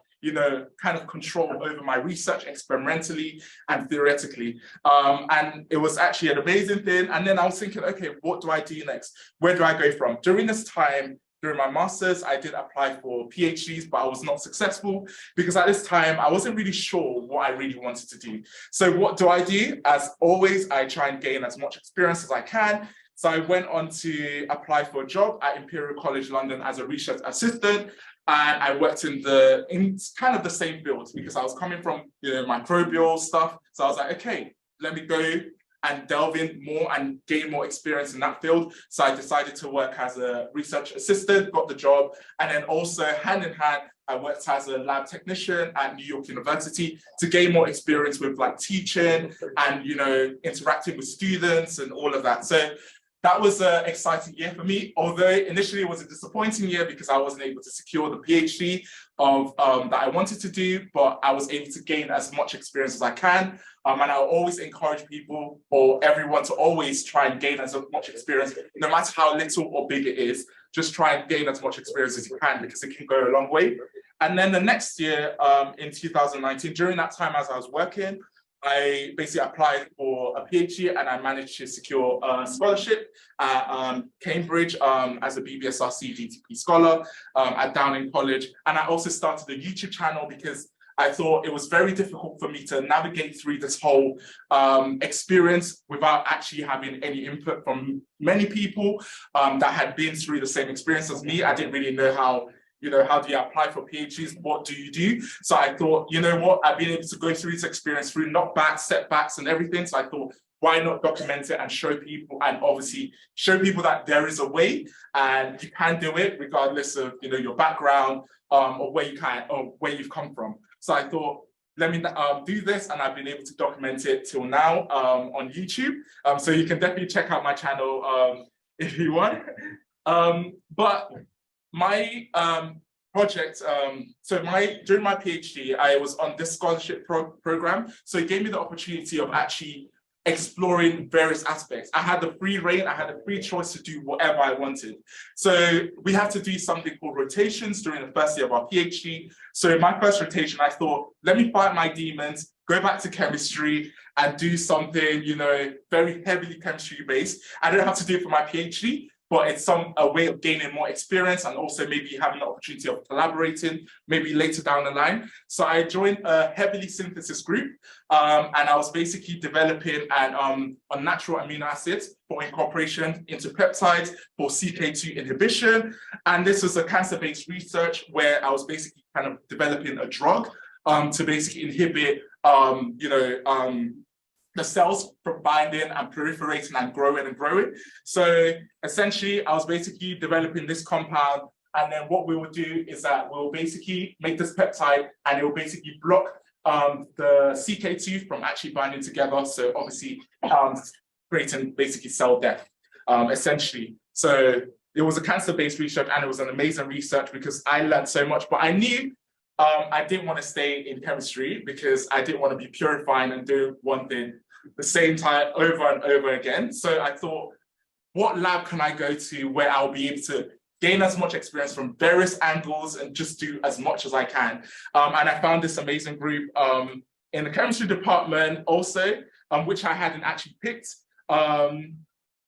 kind of control over my research experimentally and theoretically. And it was actually an amazing thing. And then I was thinking, okay, what do I do next? Where do I go from? During this time, during my master's, I did apply for PhDs, but I was not successful because at this time, I wasn't really sure what I really wanted to do. So what do? As always, I try and gain as much experience as I can. So I went on to apply for a job at Imperial College London as a research assistant. And I worked in kind of the same fields because I was coming from microbial stuff. So I was like, okay, let me go and delve in more and gain more experience in that field. So I decided to work as a research assistant, got the job. And then also hand in hand, I worked as a lab technician at New York University to gain more experience with like teaching and, interacting with students and all of that. So that was an exciting year for me, although initially it was a disappointing year because I wasn't able to secure the PhD that I wanted to do, but I was able to gain as much experience as I can. And I always encourage people or everyone to always try and gain as much experience, no matter how little or big it is, just try and gain as much experience as you can because it can go a long way. And then the next year in 2019, during that time as I was working, I basically applied for a PhD and I managed to secure a scholarship at Cambridge as a BBSRC GTP scholar at Downing College. And I also started a YouTube channel because I thought it was very difficult for me to navigate through this whole experience without actually having any input from many people that had been through the same experience as me. I didn't really know how, how do you apply for PhDs? What do you do? So I thought, you know what, I've been able to go through this experience through knockbacks, setbacks and everything. So I thought, why not document it and show people, and obviously show people that there is a way and you can do it regardless of, your background or where you've come from. So I thought, let me do this, and I've been able to document it till now on YouTube. So you can definitely check out my channel if you want. But my project, during my PhD, I was on this scholarship program. So it gave me the opportunity of actually exploring various aspects. I had the free reign, I had the free choice to do whatever I wanted. So we had to do something called rotations during the first year of our PhD. So in my first rotation, I thought, let me fight my demons, go back to chemistry and do something, very heavily chemistry based. I didn't have to do it for my PhD, but it's a way of gaining more experience and also maybe having the opportunity of collaborating, maybe later down the line. So I joined a heavily synthesis group, and I was basically developing a natural amino acids for incorporation into peptides for CK2 inhibition. And this was a cancer-based research where I was basically kind of developing a drug to basically inhibit, the cells from binding and proliferating and growing. So essentially, I was basically developing this compound, and then what we will do is that we'll basically make this peptide, and it will basically block the CK2 from actually binding together. So obviously, creating basically cell death, essentially. So it was a cancer-based research, and it was an amazing research because I learned so much. But I knew I didn't want to stay in chemistry because I didn't want to be purifying and doing one thing the same time over and over again. So I thought, what lab can I go to where I'll be able to gain as much experience from various angles and just do as much as I can? And I found this amazing group in the chemistry department also, which I hadn't actually picked,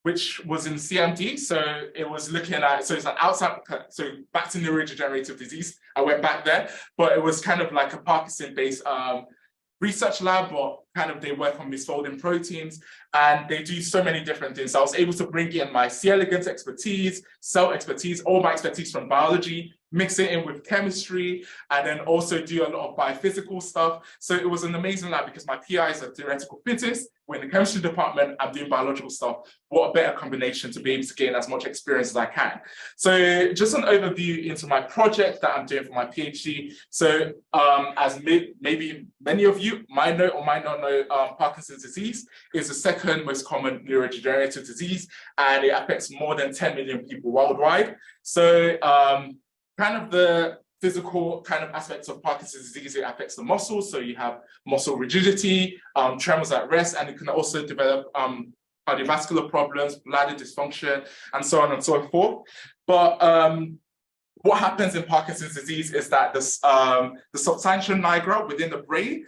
which was in CMD. So it was looking at, so it's an outside, so back to neurodegenerative disease. I went back there, but it was kind of like a Parkinson-based research lab, but kind of they work on misfolding proteins, and they do so many different things. So I was able to bring in my C. elegans expertise, cell expertise, all my expertise from biology, mix it in with chemistry, and then also do a lot of biophysical stuff. So it was an amazing lab because my PI is a theoretical physicist. We're in the chemistry department, I'm doing biological stuff. What a better combination to be able to gain as much experience as I can. So just an overview into my project that I'm doing for my PhD. So as maybe many of you might know or might not know, Parkinson's disease is the second most common neurodegenerative disease, and it affects more than 10 million people worldwide. So kind of the physical kind of aspects of Parkinson's disease, it affects the muscles. So you have muscle rigidity, tremors at rest, and it can also develop cardiovascular problems, bladder dysfunction, and so on and so forth. But what happens in Parkinson's disease is that the substantia nigra within the brain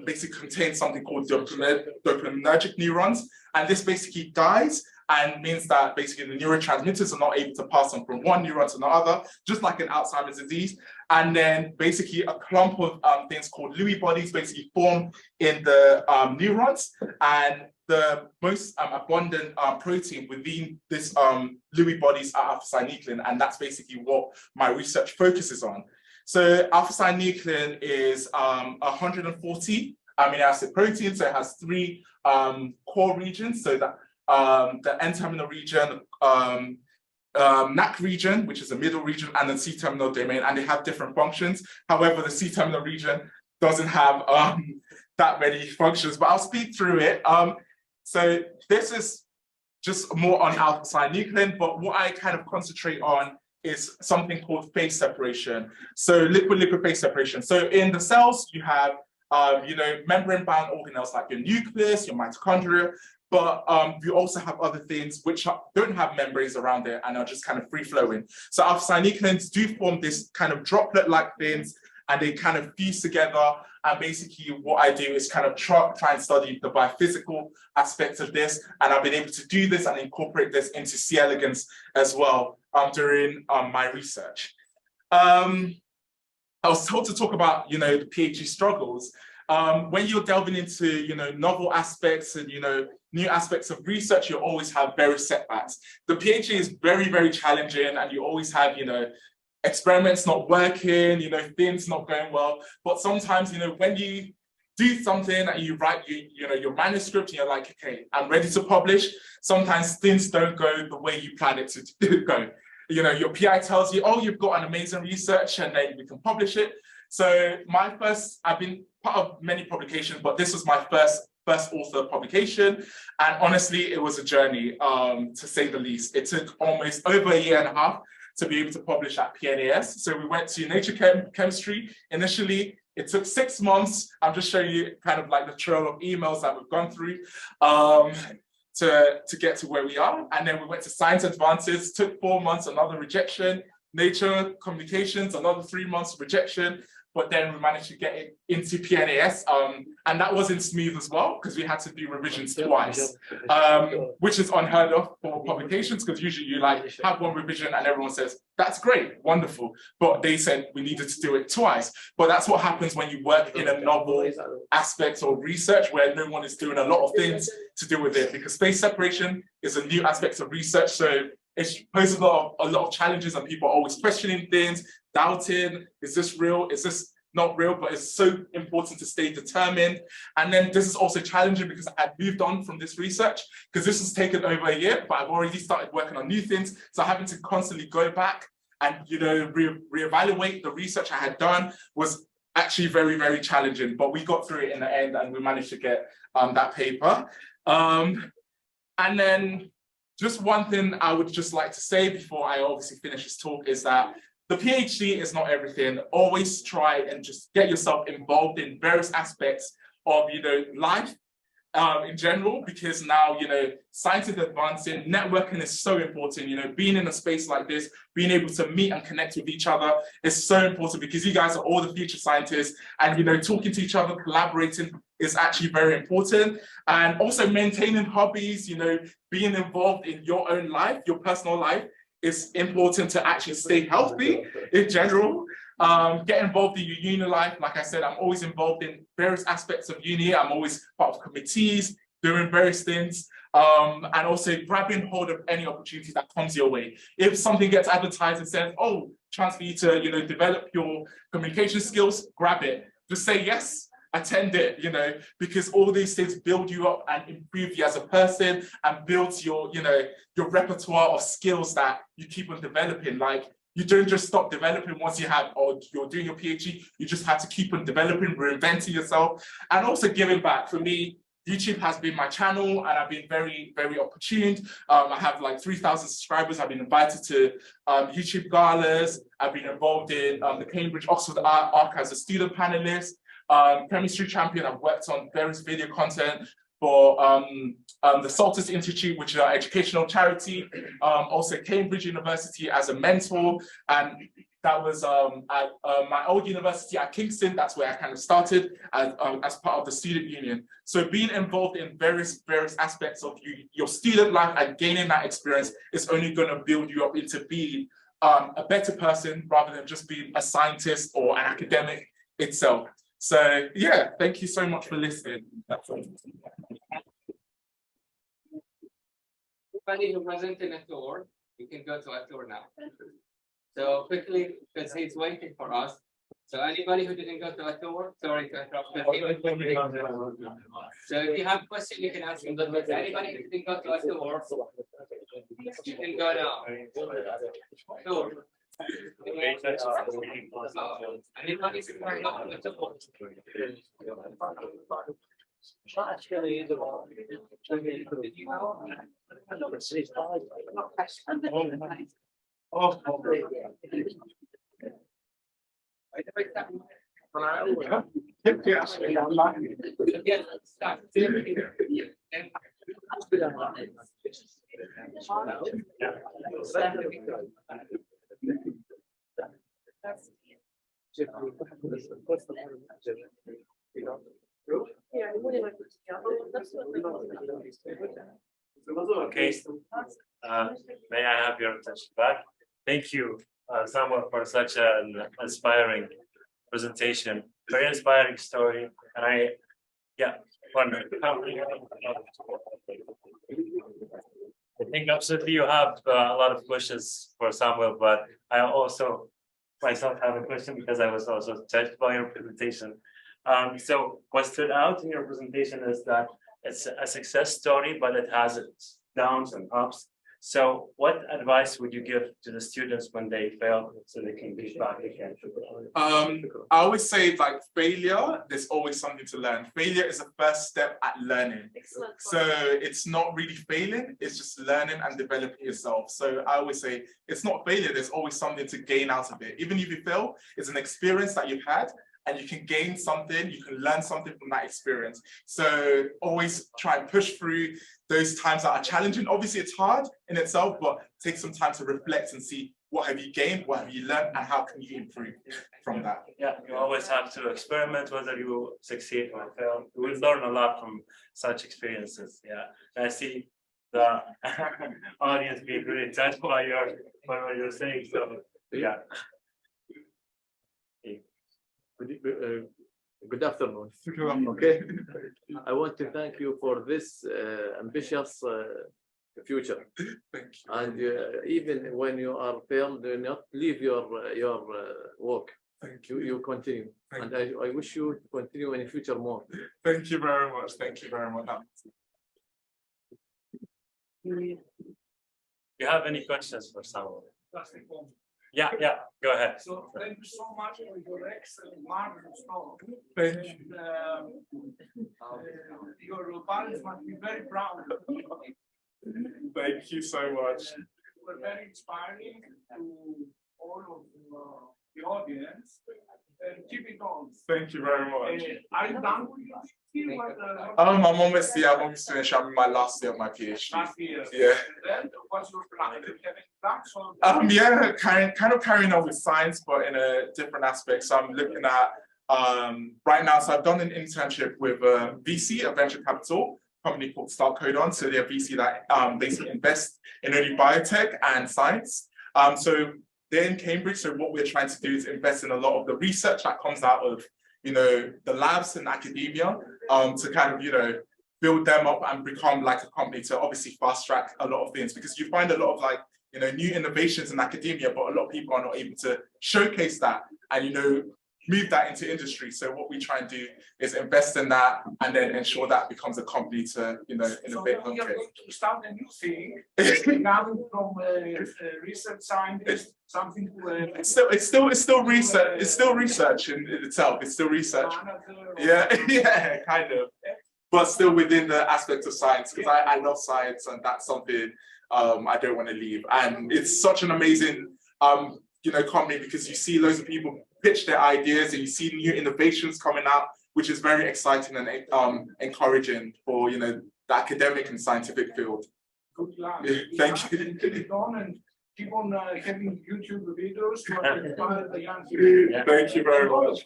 basically contains something called dopaminergic neurons, and this basically dies, and means that basically the neurotransmitters are not able to pass on from one neuron to another, just like in Alzheimer's disease. And then basically a clump of things called Lewy bodies basically form in the neurons, and the most abundant protein within this Lewy bodies are alpha-synuclein, and that's basically what my research focuses on. So alpha-synuclein is 140 amino acid protein, so it has 3 core regions, so that the N-terminal region, NAC region, which is the middle region, and the C-terminal domain, and they have different functions. However, the C-terminal region doesn't have that many functions, but I'll speed through it. So this is just more on alpha-synuclein, but what I kind of concentrate on is something called phase separation. So liquid-liquid phase separation. So in the cells, you have membrane-bound organelles like your nucleus, your mitochondria, but you also have other things which don't have membranes around there and are just kind of free-flowing. So alpha-synucleins do form this kind of droplet-like things, and they kind of fuse together. And basically what I do is kind of try and study the biophysical aspects of this. And I've been able to do this and incorporate this into C. elegans as well during my research. I was told to talk about, the PhD struggles. When you're delving into, novel aspects and, new aspects of research, you always have various setbacks. The PhD is very, very challenging, and you always have, experiments not working, things not going well. But sometimes, when you do something and you write, your manuscript, and you're like, okay, I'm ready to publish. Sometimes things don't go the way you plan it to go. Your PI tells you, oh, you've got an amazing research, and then we can publish it. So I've been part of many publications, but this was my first author publication. And honestly, it was a journey, to say the least. It took almost over a year and a half to be able to publish at PNAS. So we went to Nature Chemistry initially. It took 6 months. I'm just showing you kind of like the trail of emails that we've gone through to get to where we are. And then we went to Science Advances, took 4 months, another rejection. Nature Communications, another 3 months rejection. But then we managed to get it into PNAS, and that wasn't smooth as well, because we had to do revisions twice, which is unheard of for publications, because usually you have one revision and everyone says, that's great, wonderful. But they said we needed to do it twice. But that's what happens when you work in a novel aspect of research where no one is doing a lot of things to do with it, because space separation is a new aspect of research. So it poses a lot of challenges, and people are always questioning things, doubting, is this real? Is this not real? But it's so important to stay determined. And then this is also challenging because I moved on from this research, because this has taken over a year, but I've already started working on new things. So having to constantly go back and, reevaluate the research I had done was actually very, very challenging. But we got through it in the end, and we managed to get that paper. And then just one thing I would just like to say before I obviously finish this talk is that the PhD is not everything. Always try and just get yourself involved in various aspects of, life in general, because now, science is advancing, networking is so important, being in a space like this, being able to meet and connect with each other is so important, because you guys are all the future scientists, and, talking to each other, collaborating is actually very important. And also maintaining hobbies, being involved in your own life, your personal life, is important to actually stay healthy in general. Get involved in your uni life. Like I said, I'm always involved in various aspects of uni. I'm always part of committees, doing various things, and also grabbing hold of any opportunity that comes your way. If something gets advertised and says, oh, chance for you to, develop your communication skills, grab it. Just say yes. Attend it, because all these things build you up and improve you as a person, and builds your, your repertoire of skills that you keep on developing. Like, you don't just stop developing once you're doing your PhD. You just have to keep on developing, reinventing yourself, and also giving back. For me, YouTube has been my channel, and I've been very, very opportuned. I have like 3,000 subscribers. I've been invited to YouTube galas. I've been involved in the Cambridge Oxford Arc as a student panelist. Chemistry champion. I've worked on various video content for the Saltus Institute, which is our educational charity. Also Cambridge University as a mentor, and that was at my old university at Kingston. That's where I kind of started as part of the student union. So being involved in various aspects of your student life and gaining that experience is only going to build you up into being a better person, rather than just being a scientist or an academic itself. So yeah, thank you so much for listening. That's all. Anybody who wasn't in a tour, you can go to a tour now. So quickly, because he's waiting for us. So anybody who didn't go to a tour, sorry to interrupt. So if you have questions, you can ask him. Anybody who didn't go to a tour, you can go now. Tour. Okay, may I have your attention back? Thank you, Samuel, for such an inspiring presentation. Very inspiring story, and wonder how. I think absolutely you have a lot of questions for Samuel, but I also myself have a question because I was also touched by your presentation. So what stood out in your presentation is that it's a success story, but it has its downs and ups. So what advice would you give to the students when they fail so they can get back again? I always say, like, failure, there's always something to learn. Failure is the first step at learning. So it's not really failing, it's just learning and developing yourself. So I always say it's not failure, there's always something to gain out of it. Even if you fail, it's an experience that you've had, and you can gain something, you can learn something from that experience. So always try and push through those times that are challenging. Obviously it's hard in itself, but take some time to reflect and see what have you gained, what have you learned, and how can you improve from that. Yeah, you always have to experiment whether you succeed or fail. You will learn a lot from such experiences. Yeah, and I see the audience being really touched by what you're saying. So yeah. Good afternoon. Okay, I want to thank you for this ambitious future. Thank you. And even when you are failed, do not leave your work. Thank you. You continue, and I wish you to continue in the future more. Thank you very much. Thank you very much. You have any questions for someone? Yeah, go ahead. So thank you so much for your excellent marvelous talk. Thank you. Your parents must be very proud of you. Thank you so much. You were very inspiring to all of the audience. Keep it on. Thank you very much. Are you done with your I'm almost here. I'm almost finished. I'm in my last year of my PhD. last year? Yeah. Then what's your plan? Do you have any plans? Yeah, kind of carrying on with science, but in a different aspect. So I'm looking at right now. So I've done an internship with VC, a venture capital company called Start Codon. So they're a VC that basically invests in early biotech and science. So they're in Cambridge. So what we're trying to do is invest in a lot of the research that comes out of the labs and academia, to kind of build them up and become like a company to obviously fast track a lot of things, because you find a lot of like new innovations in academia, but a lot of people are not able to showcase that and move that into industry. So what we try and do is invest in that and then ensure that becomes a company to innovate. So you're going to start a new thing, coming from research scientist, something to it's still research. It's still research in itself. It's still research. Yeah, kind of. But still within the aspect of science, because I love science, and that's something I don't want to leave. And it's such an amazing company, because you see loads of people pitch their ideas and you see new innovations coming out, which is very exciting and encouraging for the academic and scientific field. Good luck. Yeah, thank you. Keep it on and keep on having YouTube videos to inspire the young people. Thank you very much.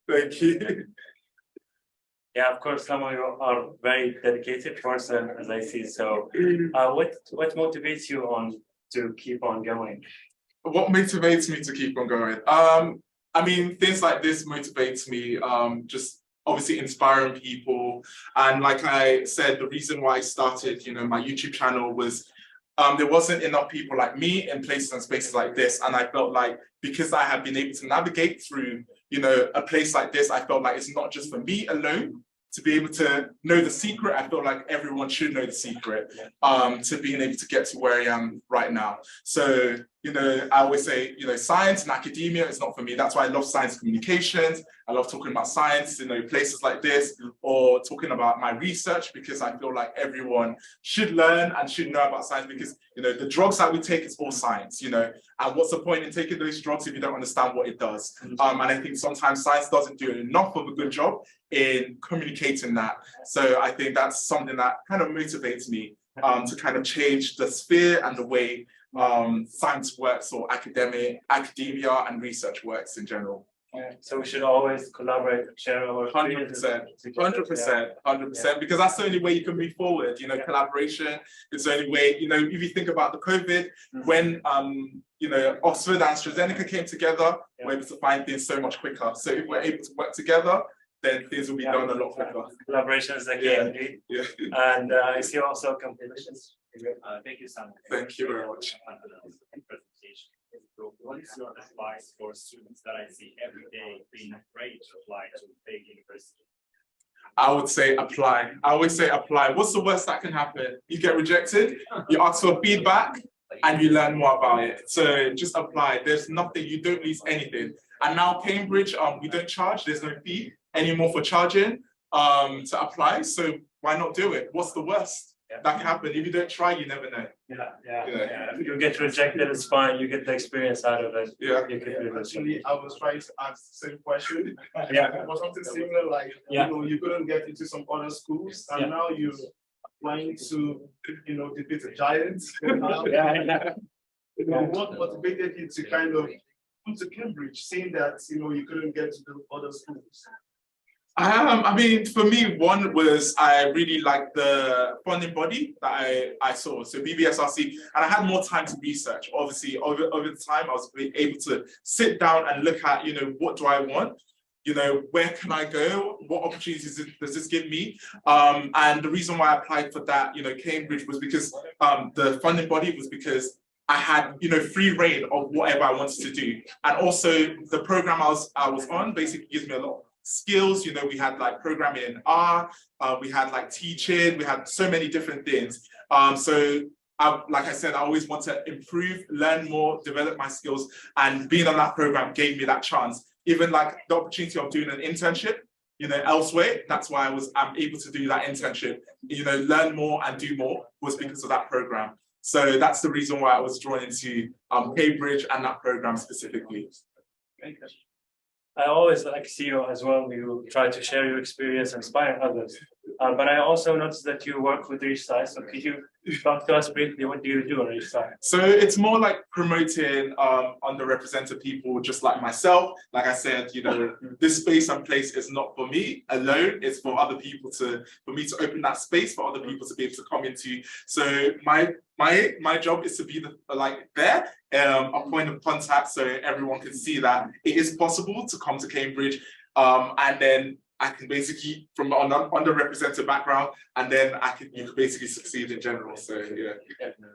Thank you. Yeah, of course, some of you are very dedicated person, as I see. So, what motivates you to keep on going? What motivates me to keep on going? I mean, things like this motivates me. Just obviously inspiring people, and like I said, the reason why I started, my YouTube channel was there wasn't enough people like me in places and spaces like this, and I felt like because I have been able to navigate through, a place like this, I felt like it's not just for me alone to be able to know the secret. I feel like everyone should know the secret to being able to get to where I am right now. So, I always say, science and academia is not for me. That's why I love science communications. I love talking about science, places like this, or talking about my research, because I feel like everyone should learn and should know about science, because, the drugs that we take is all science, and what's the point in taking those drugs if you don't understand what it does? And I think sometimes science doesn't do enough of a good job in communicating that. So I think that's something that kind of motivates me to kind of change the sphere and the way science works, or academia and research works in general. So we should always collaborate, share our 100%, 100%, because that's the only way you can move forward. You know, collaboration is the only way. You know, if you think about the COVID, when you know, Oxford and AstraZeneca came together, we're able to find things so much quicker. So if we're able to work together, then things will be done a lot quicker. Collaboration is the key indeed. Yeah. And I see also competitions. Thank you, Sam. Thank you very much. What is your advice for students that I see every day being afraid to apply to big university? I would say apply. I always say apply. What's the worst that can happen? You get rejected, you ask for feedback, and you learn more about it. So just apply. There's nothing, you don't lose anything. And now Cambridge, we don't charge, there's no fee anymore for charging to apply. So why not do it? What's the worst that can happen? If you don't try, you never know. If you get rejected, it's fine. You get the experience out of it. Yeah. You can do Actually, I was trying to ask the same question. Yeah. It was something similar, like you know, you couldn't get into some other schools, and now you're applying to, you know, defeat a giant. You know, what motivated you to kind of come to Cambridge, seeing that you know you couldn't get to the other schools? I mean, for me, one was I really liked the funding body that I saw, so BBSRC, and I had more time to research. Obviously, over the time, I was able to sit down and look at, you know, what do I want? You know, where can I go? What opportunities does this give me? And the reason why I applied for that, you know, Cambridge was because the funding body was because I had, you know, free reign of whatever I wanted to do. And also the program I was on basically gives me a lot of skills. You know, we had like programming in R, we had like teaching, we had so many different things. Like I said, I always want to improve, learn more, develop my skills, and being on that program gave me that chance. Even like the opportunity of doing an internship, you know, elsewhere, that's why I'm able to do that internship. You know, learn more and do more was because of that program. So that's the reason why I was drawn into Cambridge and that program specifically. I always like see you as well. You try to share your experience, inspire others. But I also noticed that you work with ReachSci. So could you talk to us briefly? What do you do on ReachSci? So it's more like promoting underrepresented people, just like myself. Like I said, you know, this space and place is not for me alone. It's for other people for me to open that space for other people to be able to come into. So my job is to be a point of contact, so everyone can see that it is possible to come to Cambridge, and then I can basically, from an underrepresented background, and then you can basically succeed in general. So yeah.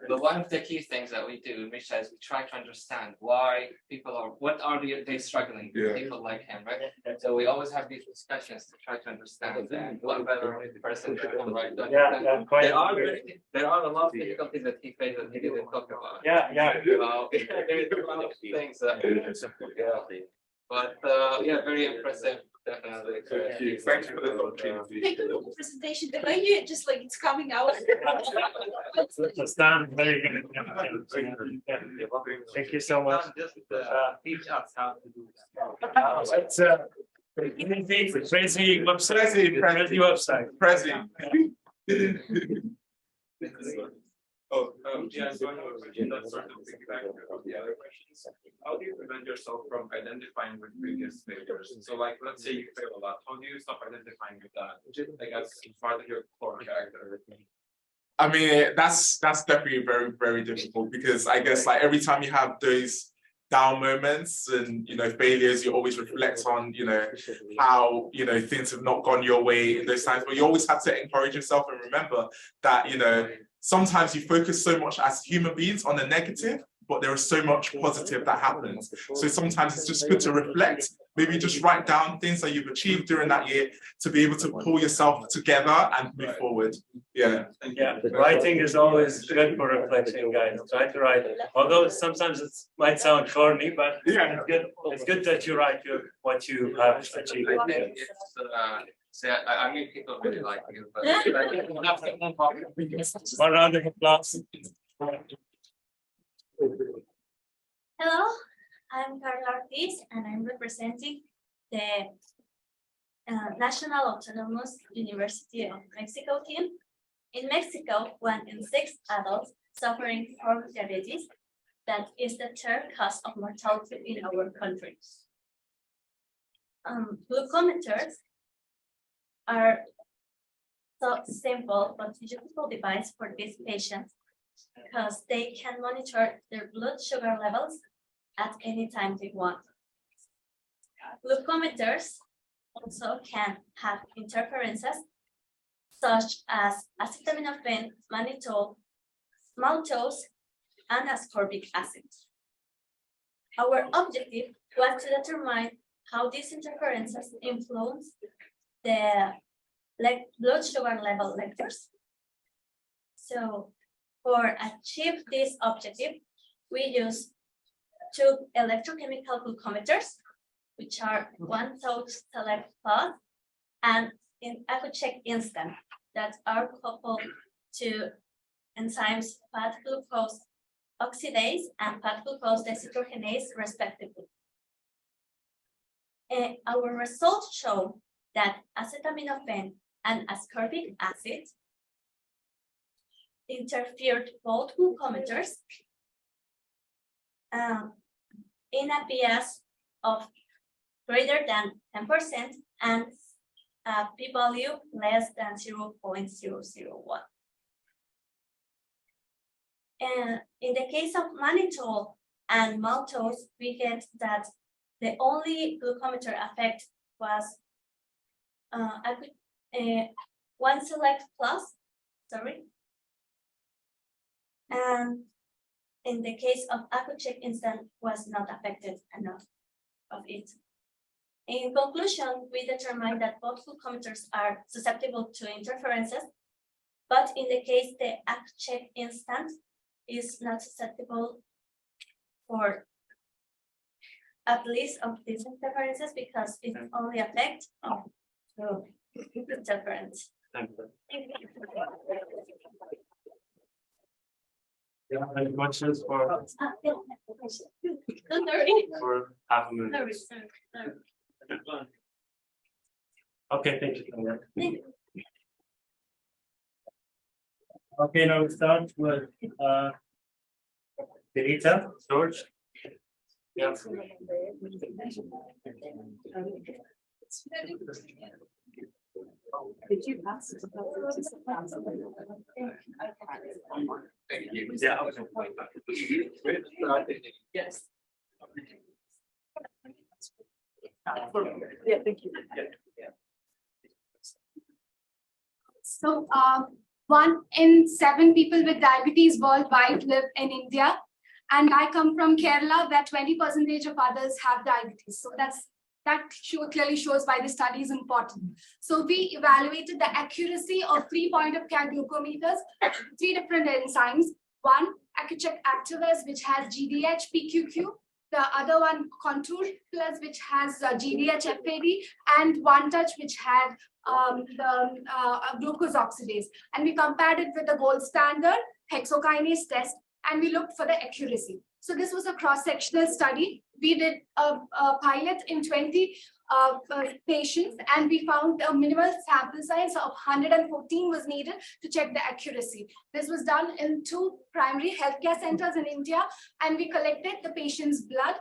But one of the key things that we do in ReachSci is we try to understand why people are, what are they struggling with, people like him, right? So we always have these discussions to try to understand that. What better person to come right now? There are a lot of difficulties that he faced that he didn't talk about. There's a lot of things that, but very impressive. Definitely. Thank you. Thank you for the opportunity. Take a look at the presentation. The way you just like it's coming out. That's done. Very good. Thank you so much. Teach us how to do that. It's crazy website. Crazy. How do you prevent yourself from identifying with previous failures? So like, let's say you fail a lot, how do you stop identifying with that? Like as part of your core character? I mean, that's definitely very, very difficult, because I guess like every time you have those down moments and, you know, failures, you always reflect on, you know, how, you know, things have not gone your way in those times, but you always have to encourage yourself and remember that, you know, sometimes you focus so much as human beings on the negative, but there is so much positive that happens. So sometimes it's just good to reflect, maybe just write down things that you've achieved during that year to be able to pull yourself together and move forward. Yeah. Writing is always good for reflection, guys. Try to write. Although sometimes it might sound corny, but it's good. It's good that you write what you have achieved. I think it's I mean, people really like you, but one round of applause. Hello, I'm Carla Ortiz, and I'm representing the National Autonomous University of Mexico team. In Mexico, 1 in 6 adults suffering from diabetes, that is the third cause of mortality in our country. Glucometers are so simple but useful device for these patients because they can monitor their blood sugar levels at any time they want. Glucometers also can have interferences such as acetaminophen, mannitol, maltose, and ascorbic acid. Our objective was to determine how these interferences influence the blood sugar level vectors. So for achieve this objective, we use two electrochemical glucometers, which are one touch select plus and in EcoCheck instant that are coupled to enzymes fat glucose oxidase and fat glucose dehydrogenase respectively. Our results show that acetaminophen and ascorbic acid interfered both glucometers in a bias of greater than 10% and a p-value less than 0.001. And in the case of mannitol and maltose, we get that the only glucometer effect was one select plus, sorry. And in the case of EcoCheck instant was not affected enough of it. In conclusion, we determined that both glucometers are susceptible to interferences, but in the case the EcoCheck instant is not susceptible for at least of these interferences because it only affects interference. Thank you. Yeah, any questions for for half a minute? Okay, thank you. Okay, now we start with Benita, George. Yeah. Did you ask? Yeah. Yes. Yeah, thank you. So 1 in 7 people with diabetes worldwide live in India. And I come from Kerala, where 20% of others have diabetes. So that clearly shows why the study is important. So we evaluated the accuracy of 3 point-of-care glucometers, 3 different enzymes. One, EcoCheck Activus, which has GDH PQQ. The other one, Contour Plus, which has GDH FAD, and One Touch, which had the glucose oxidase. And we compared it with the gold standard hexokinase test, and we looked for the accuracy. So this was a cross-sectional study. We did a pilot in 20 patients, and we found a minimal sample size of 114 was needed to check the accuracy. This was done in 2 primary healthcare centers in India, and we collected the patient's blood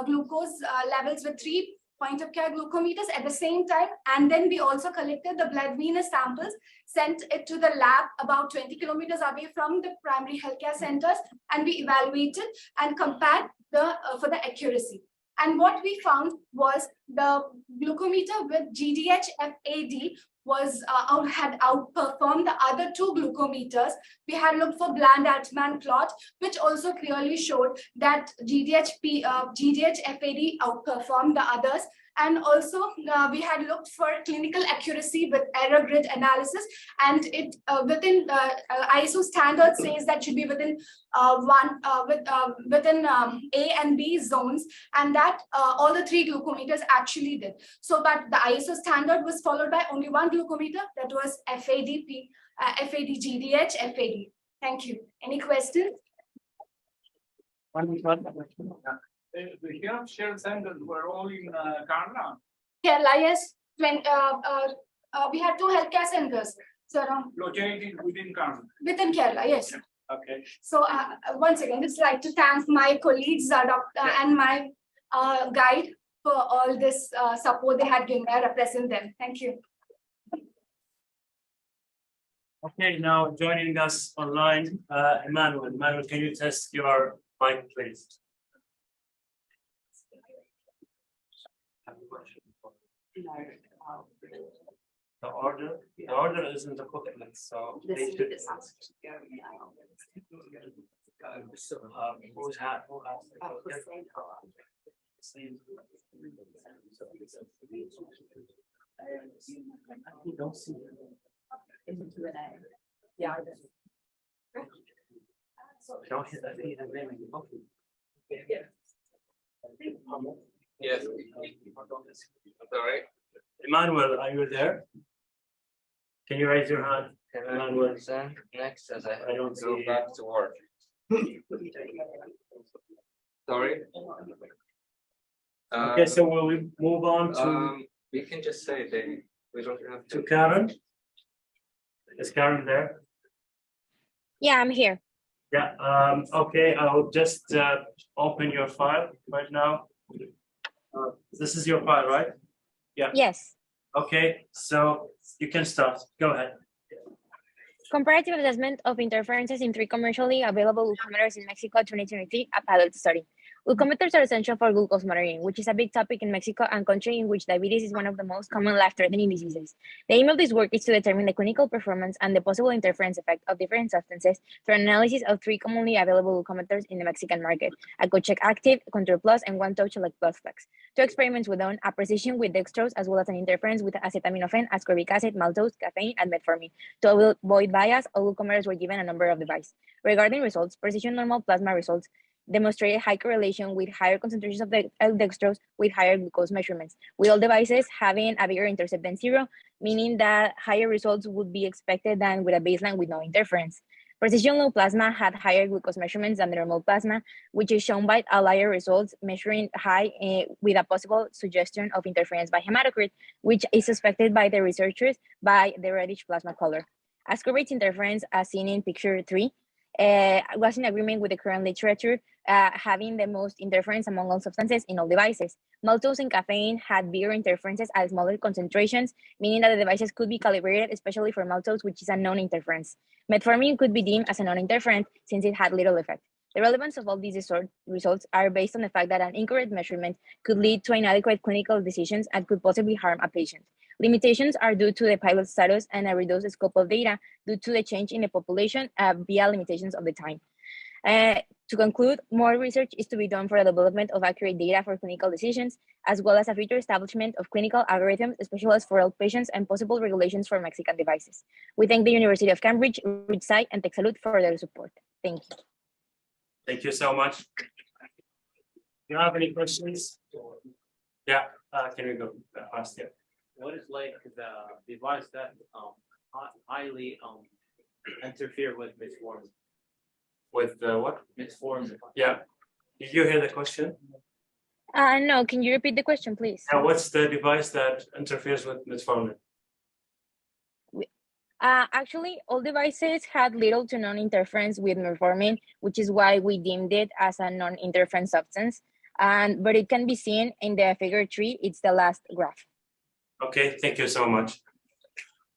glucose levels with 3 point-of-care glucometers at the same time, and then we also collected the blood venous samples, sent it to the lab about 20 kilometers away from the primary healthcare centers, and we evaluated and compared for the accuracy. And what we found was the glucometer with GDH FAD had outperformed the other 2 glucometers. We had looked for bland Altman plot, which also clearly showed that GDH FAD outperformed the others. And also we had looked for clinical accuracy with error grid analysis, and it within ISO standard says that should be within within A and B zones, and that all the 3 glucometers actually did. So, but the ISO standard was followed by only 1 glucometer, that was FAD GDH FAD. Thank you. Any questions? The health share centers were all in Kerala. Kerala, yes. We had 2 healthcare centers. So Located within Kerala. Within Kerala, yes. Okay. So once again, just like to thank my colleagues, doctor, and my guide for all this support they had given by representing them. Thank you. Okay, now joining us online, Emmanuel. Emmanuel, can you test your mic, please? The order is in the booklet, so they should. Who has don't see Yeah. Don't hit that feed and then Yes. Sorry. Emmanuel, are you there? Can you raise your hand? Emmanuel, next as I don't go see. back to work. Sorry. Okay, so will we move on to we can just say we don't have to Karen? Is Karen there? Yeah, I'm here. Yeah, okay, I'll just open your file right now. This is your file, right? Yeah. Yes. Okay, so you can start. Go ahead. Comparative assessment of interferences in 3 commercially available glucometers in Mexico 2023, a pilot study. Glucometers are essential for glucose monitoring, which is a big topic in Mexico and country in which diabetes is one of the most common life-threatening diseases. The aim of this work is to determine the clinical performance and the possible interference effect of different substances through an analysis of 3 commonly available glucometers in the Mexican market: AcoCheck Active, Control Plus, and OneTouch Select Plus Flex. 2 experiments were done: a precision with dextrose, as well as an interference with acetaminophen, ascorbic acid, maltose, caffeine, and metformin. To avoid bias, all glucometers were given a number of devices. Regarding results, precision normal plasma results demonstrated high correlation with higher concentrations of dextrose with higher glucose measurements, with all devices having a bigger intercept than 0, meaning that higher results would be expected than with a baseline with no interference. Precision low plasma had higher glucose measurements than the normal plasma, which is shown by outlier results measuring high with a possible suggestion of interference by hematocrit, which is suspected by the researchers by the reddish plasma color. Ascorbate's interference, as seen in picture 3, was in agreement with the current literature, having the most interference among all substances in all devices. Maltose and caffeine had bigger interferences at smaller concentrations, meaning that the devices could be calibrated, especially for maltose, which is a non-interference. Metformin could be deemed as a non-interferent since it had little effect. The relevance of all these results are based on the fact that an incorrect measurement could lead to inadequate clinical decisions and could possibly harm a patient. Limitations are due to the pilot status and a reduced scope of data due to the change in the population via limitations of the time. To conclude, more research is to be done for the development of accurate data for clinical decisions, as well as a future establishment of clinical algorithms, especially for all patients, and possible regulations for Mexican devices. We thank the University of Cambridge, ReachSci, and Texalud for their support. Thank you. Thank you so much. Do you have any questions? Yeah, can we go past here? What is like the device that highly interfere with metformin? With what? Metformin. Yeah. Did you hear the question? No, can you repeat the question, please? What's the device that interferes with metformin? Actually, all devices had little to non-interference with metformin, which is why we deemed it as a non-interference substance. But it can be seen in the figure 3. It's the last graph. Okay, thank you so much.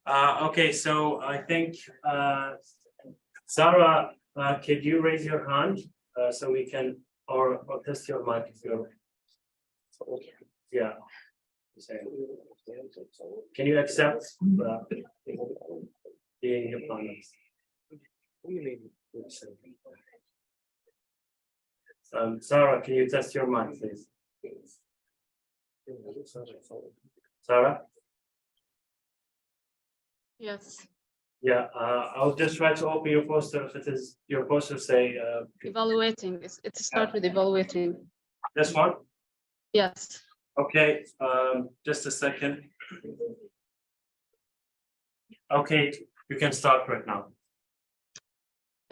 Okay, so I think Sarah, could you raise your hand so we can, or test your mic if you're, yeah. Can you accept being upon us? Sarah, can you test your mic, please? Sarah? Yes. Yeah, I'll just try to open your poster. If it is your poster, say Evaluating. It starts with evaluating. this one. Yes. Okay, just a second. Okay, you can start right now.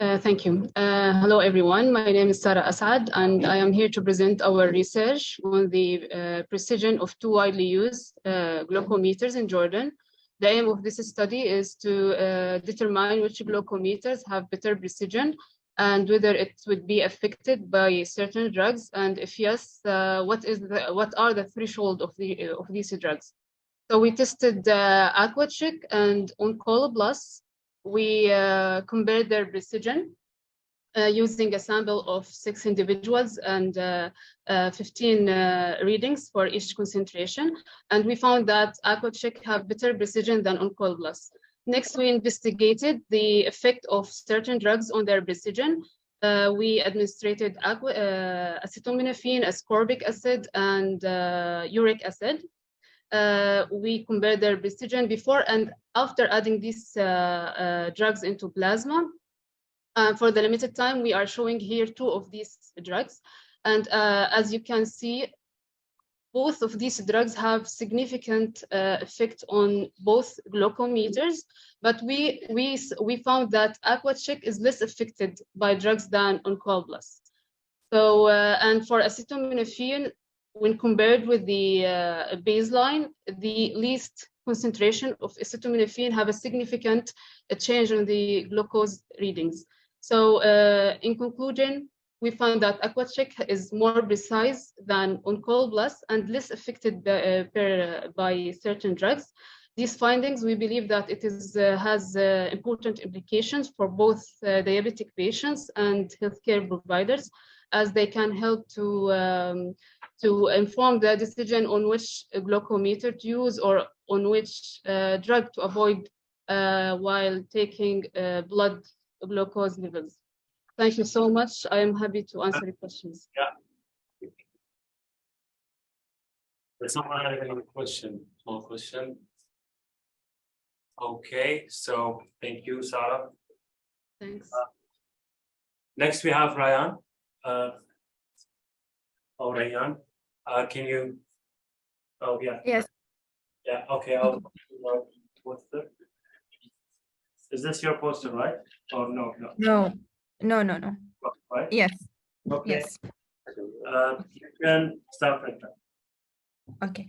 Thank you. Hello, everyone. My name is Sarah Assad, and I am here to present our research on the precision of 2 widely used glucometers in Jordan. The aim of this study is to determine which glucometers have better precision and whether it would be affected by certain drugs, and if yes, what are the threshold of these drugs. So we tested AquaCheck and OnCall Plus. We compared their precision using a sample of 6 individuals and 15 readings for each concentration. And we found that AquaCheck have better precision than OnCall Plus. Next, we investigated the effect of certain drugs on their precision. We administered acetaminophen, ascorbic acid, and uric acid. We compared their precision before and after adding these drugs into plasma. For the limited time, we are showing here 2 of these drugs. And as you can see, both of these drugs have significant effect on both glucometers, but we found that AquaCheck is less affected by drugs than OnCall Plus. So, and for acetaminophen, when compared with the baseline, the least concentration of acetaminophen have a significant change in the glucose readings. So in conclusion, we found that AquaCheck is more precise than OnCall Plus and less affected by certain drugs. These findings, we believe that it has important implications for both diabetic patients and healthcare providers, as they can help to inform the decision on which glucometer to use or on which drug to avoid while taking blood glucose levels. Thank you so much. I am happy to answer your questions. Yeah. Does someone have any question? More question? Okay, so thank you, Sarah. Thanks. Next, we have Ryan. Ryan, can you? Oh, yeah. Yes. Yeah. Okay. What's the? Is this your poster, right? Or no? No. Right? Yes. Okay. Yes. You can start right now. Okay.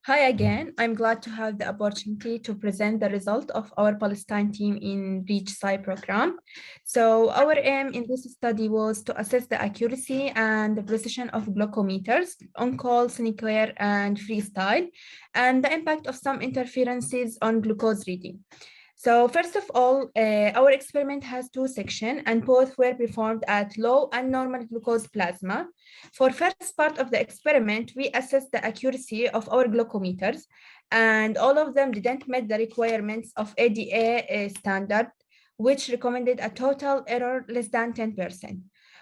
Hi again. I'm glad to have the opportunity to present the result of our Palestine team in ReachSci program. So our aim in this study was to assess the accuracy and the precision of glucometers, on-call, Sinclair, and freestyle, and the impact of some interferences on glucose reading. So first of all, our experiment has 2 sections, and both were performed at low and normal glucose plasma. For first part of the experiment, we assessed the accuracy of our glucometers, and all of them didn't meet the requirements of ADA standard, which recommended a total error less than 10%.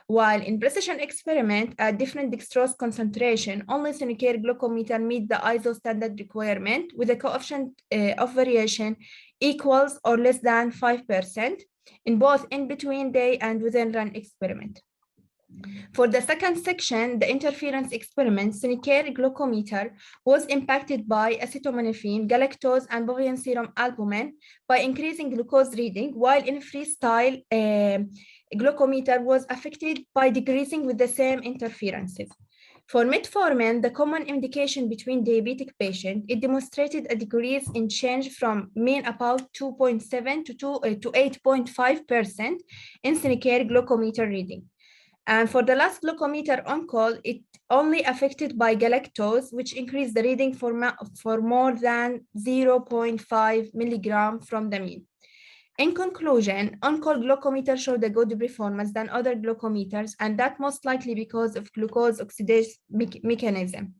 While in precision experiment, at different dextrose concentration, only Sinclair glucometer meet the ISO standard requirement with a coefficient of variation equals or less than 5% in both in-between day and within run experiment. For the second section, the interference experiment, Sinclair glucometer was impacted by acetaminophen, galactose, and bovine serum albumin by increasing glucose reading, while in freestyle, glucometer was affected by decreasing with the same interferences. For metformin, the common indication between diabetic patients, it demonstrated a decrease in change from mean about 2.7 to 8.5% in Sinclair glucometer reading. And for the last glucometer on call, it only affected by galactose, which increased the reading for more than 0.5 milligram from the mean. In conclusion, on-call glucometer showed a good performance than other glucometers, and that most likely because of glucose oxidase mechanism.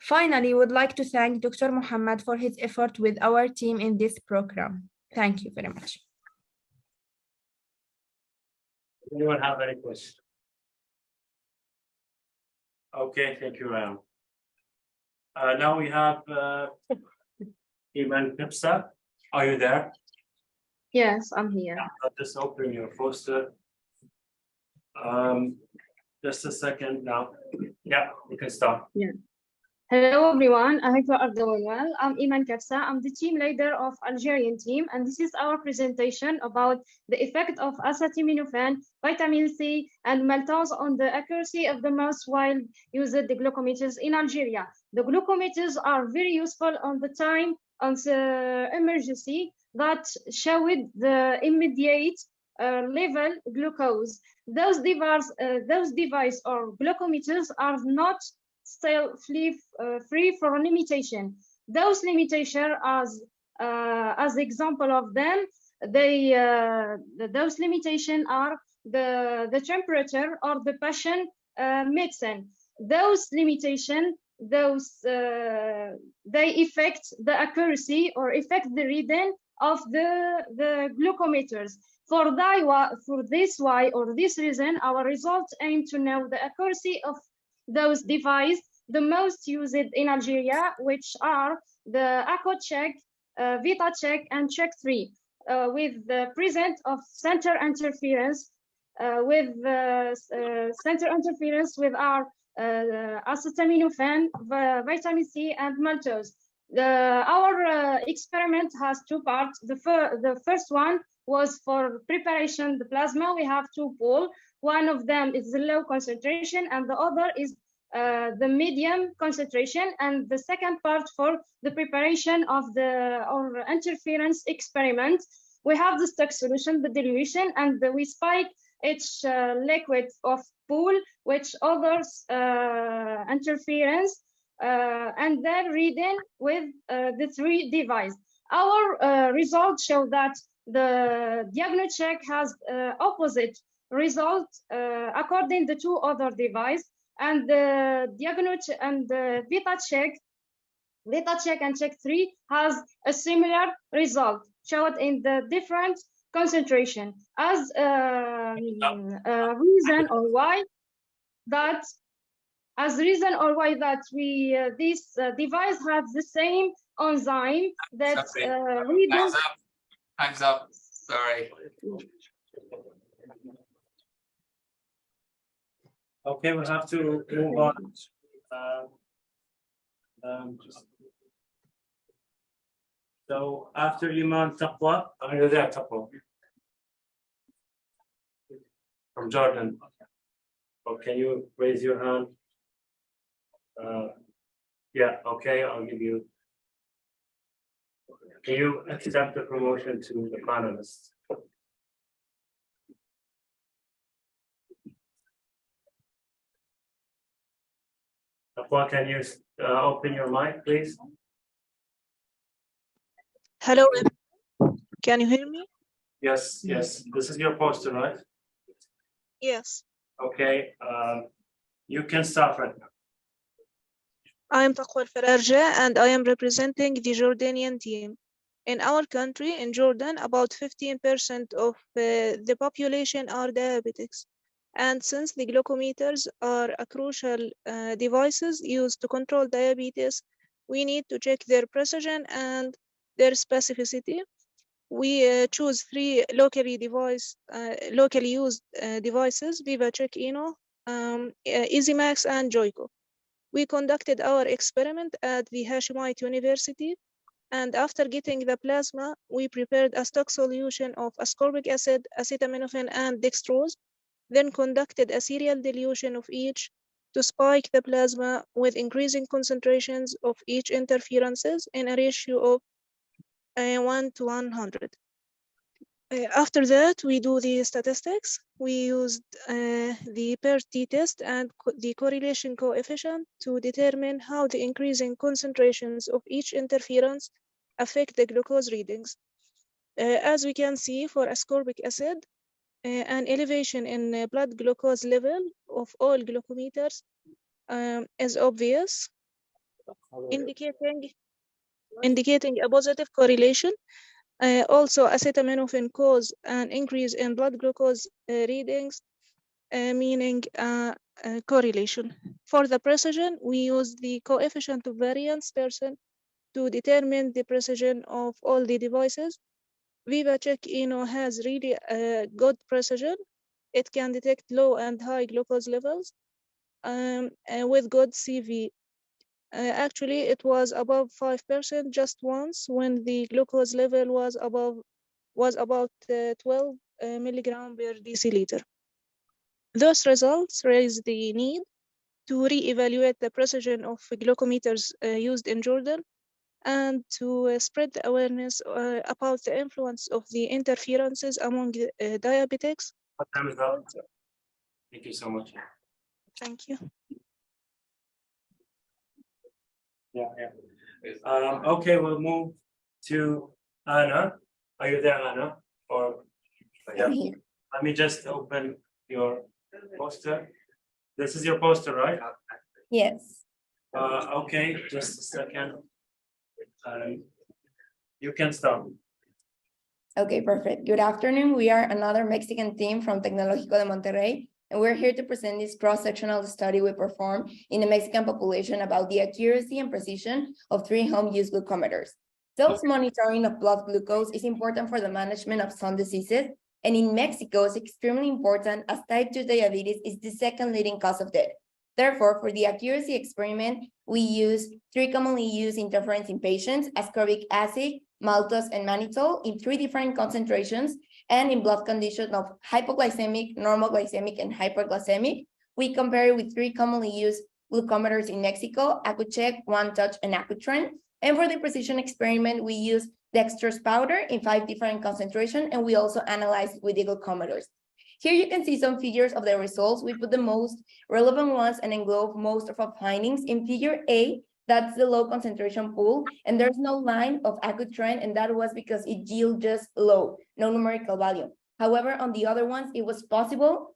Finally, we would like to thank Dr. Muhammad for his effort with our team in this program. Thank you very much. Anyone have any questions? Okay, thank you, Ryan. Now we have Iman Pipsa. Are you there? Yes, I'm here. I'll just open your poster. Just a second now. Yeah, you can start. Yeah. Hello everyone, I hope you are doing well. I'm Iman Kafsa. I'm the team leader of Algerian team, and this is our presentation about the effect of acetaminophen, vitamin C, and maltose on the accuracy of the most while using the glucometers in Algeria. The glucometers are very useful on the time on the emergency that showed the immediate level glucose. Those device or glucometers are not still free from limitation. Those limitations, as example of them, those limitations are the temperature or the patient medicine. Those limitations, they affect the accuracy or affect the reading of the glucometers. For this reason, our results aim to know the accuracy of those devices, the most used in Algeria, which are the ACO-check, VitaCheck, and Check3, with the presence of center interference, with our acetaminophen, vitamin C, and maltose. Our experiment has two parts. The first one was for preparation the plasma. We have two pools. One of them is the low concentration, and the other is the medium concentration. And the second part for the preparation of our interference experiment. We have the stock solution, the dilution, and we spike each liquid of pool, which others interference, and then reading with the three devices. Our results show that the DiagnoCheck has opposite result according to the two other devices, and the DiagnoCheck and the VitaCheck and Check3 has a similar result, showed in the different concentration. As reason or why that this device has the same enzyme that reading. Time's up. Sorry. Okay, we'll have to move on. So after Iman Taqwa, from Jordan. Or can you raise your hand? Yeah, okay, I'll give you. Can you accept the promotion to the panelists? Taqwa, can you open your mic, please? Hello, can you hear me? Yes, yes. This is your poster, right? Yes. Okay, you can start right now. I am Taqwa Al-Fararja and I am representing the Jordanian team. In our country, in Jordan, about 15% of the population are diabetics. And since the glucometers are a crucial devices used to control diabetes, we need to check their precision and their specificity. We choose three locally used devices: VivaCheck Eno, EasyMax, and Joico. We conducted our experiment at the Hashemite University, and after getting the plasma, we prepared a stock solution of ascorbic acid, acetaminophen, and dextrose, then conducted a serial dilution of each to spike the plasma with increasing concentrations of each interferences in a ratio of 1 to 100. After that, we do the statistics. We used the PERT test and the correlation coefficient to determine how the increasing concentrations of each interference affect the glucose readings. As we can see, for ascorbic acid, an elevation in blood glucose level of all glucometers is obvious, indicating a positive correlation. Also, acetaminophen cause an increase in blood glucose readings, meaning correlation. For the precision, we use the coefficient of variance percent to determine the precision of all the devices. VivaCheck Eno has really good precision. It can detect low and high glucose levels with good CV. Actually, it was above 5% just once when the glucose level was about 12 milligram per deciliter. Those results raise the need to re-evaluate the precision of glucometers used in Jordan and to spread the awareness about the influence of the interferences among diabetics. What time is up? Thank you so much. Thank you. Yeah. Okay, we'll move to Anna. Are you there, Anna? Or yeah. Let me just open your poster. This is your poster, right? Yes. Okay, just a second. You can start. Okay, perfect. Good afternoon. We are another Mexican team from Tecnológico de Monterrey, and we're here to present this cross-sectional study we performed in the Mexican population about the accuracy and precision of 3 home-use glucometers. Self-monitoring of blood glucose is important for the management of some diseases, and in Mexico, it's extremely important as type 2 diabetes is the second leading cause of death. Therefore, for the accuracy experiment, we use 3 commonly used interference in patients, ascorbic acid, maltose, and mannitol in 3 different concentrations, and in blood conditions of hypoglycemic, normal glycemic, and hyperglycemic. We compare it with 3 commonly used glucometers in Mexico, AcuCheck, OneTouch, and AcuTrend. And for the precision experiment, we use dextrose powder in 5 different concentrations, and we also analyze it with the glucometers. Here you can see some figures of the results. We put the most relevant ones and englobe most of our findings. In figure A, that's the low concentration pool, and there's no line of AcuTrend, and that was because it yielded just low, no numerical value. However, on the other ones, it was possible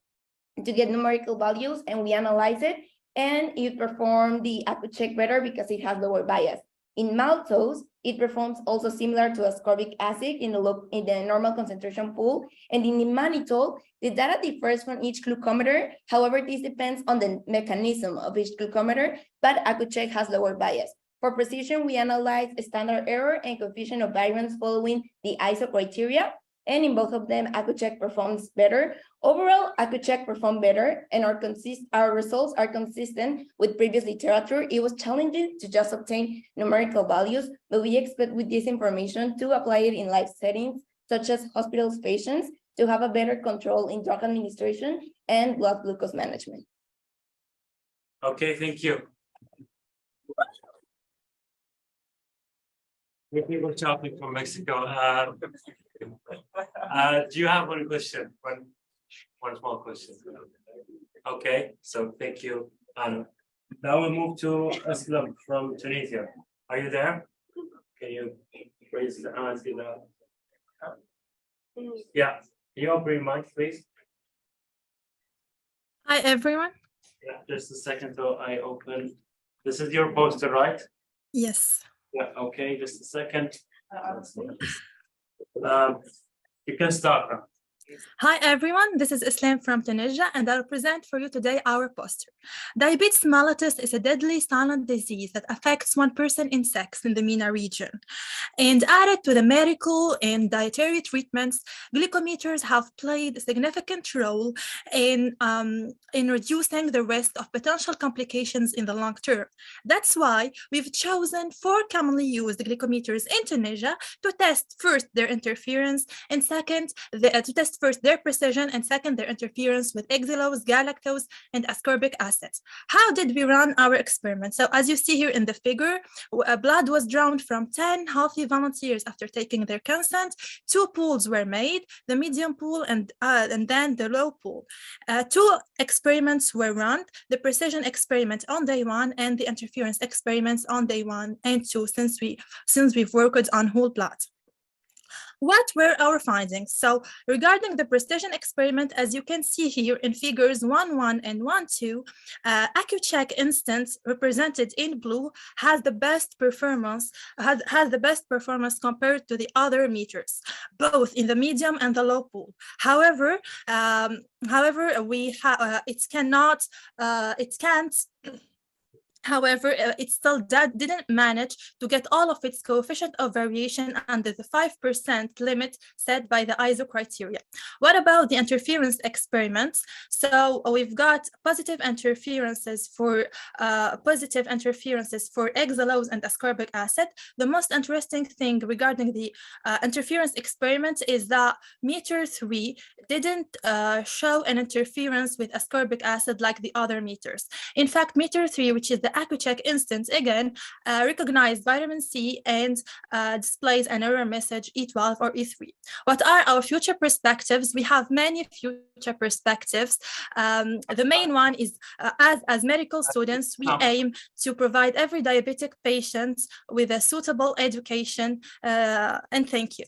to get numerical values, and we analyzed it, and it performed the AcuCheck better because it has lower bias. In maltose, it performs also similar to ascorbic acid in the normal concentration pool, and in the mannitol, the data differs from each glucometer. However, this depends on the mechanism of each glucometer, but AcuCheck has lower bias. For precision, we analyze standard error and coefficient of variance following the ISO criteria, and in both of them, AcuCheck performs better. Overall, AcuCheck performed better, and our results are consistent with previous literature. It was challenging to just obtain numerical values, but we expect with this information to apply it in life settings, such as hospitals patients, to have a better control in drug administration and blood glucose management. Okay, thank you. We people shopping from Mexico. Do you have one question? One small question. Okay, so thank you, Anna. Now we move to Aslam from Tunisia. Are you there? Can you raise the hand? Yeah, can you open your mic, please? Hi, everyone. Yeah, just a second till I open. This is your poster, right? Yes. Yeah, okay, just a second. You can start now. Hi, everyone. This is Islam from Tunisia, and I'll present for you today our poster. Diabetes mellitus is a deadly silent disease that affects 1 person in 6 in the MENA region. And added to the medical and dietary treatments, glucometers have played a significant role in reducing the risk of potential complications in the long term. That's why we've chosen 4 commonly used glucometers in Tunisia to test first their interference, and second, to test first their precision, and second, their interference with xylose, galactose, and ascorbic acid. How did we run our experiment? So as you see here in the figure, blood was drawn from 10 healthy volunteers after taking their consent. 2 pools were made, the medium pool and then the low pool. 2 experiments were run, the precision experiment on day 1 and the interference experiments on day 1 and 2, since we've worked on whole blood. What were our findings? So regarding the precision experiment, as you can see here in figures 1.1 and 1.2, AcuCheck instance represented in blue has the best performance, compared to the other meters, both in the medium and the low pool. However, it still didn't manage to get all of its coefficient of variation under the 5% limit set by the ISO criteria. What about the interference experiments? So we've got positive interferences for xylose and ascorbic acid. The most interesting thing regarding the interference experiment is that meter 3 didn't show an interference with ascorbic acid like the other meters. In fact, meter 3, which is the AccuCheck instance again recognized vitamin C and displays an error message E12 or E3. What are our future perspectives? We have many future perspectives. The main one is as medical students, we aim to provide every diabetic patient with a suitable education, and thank you.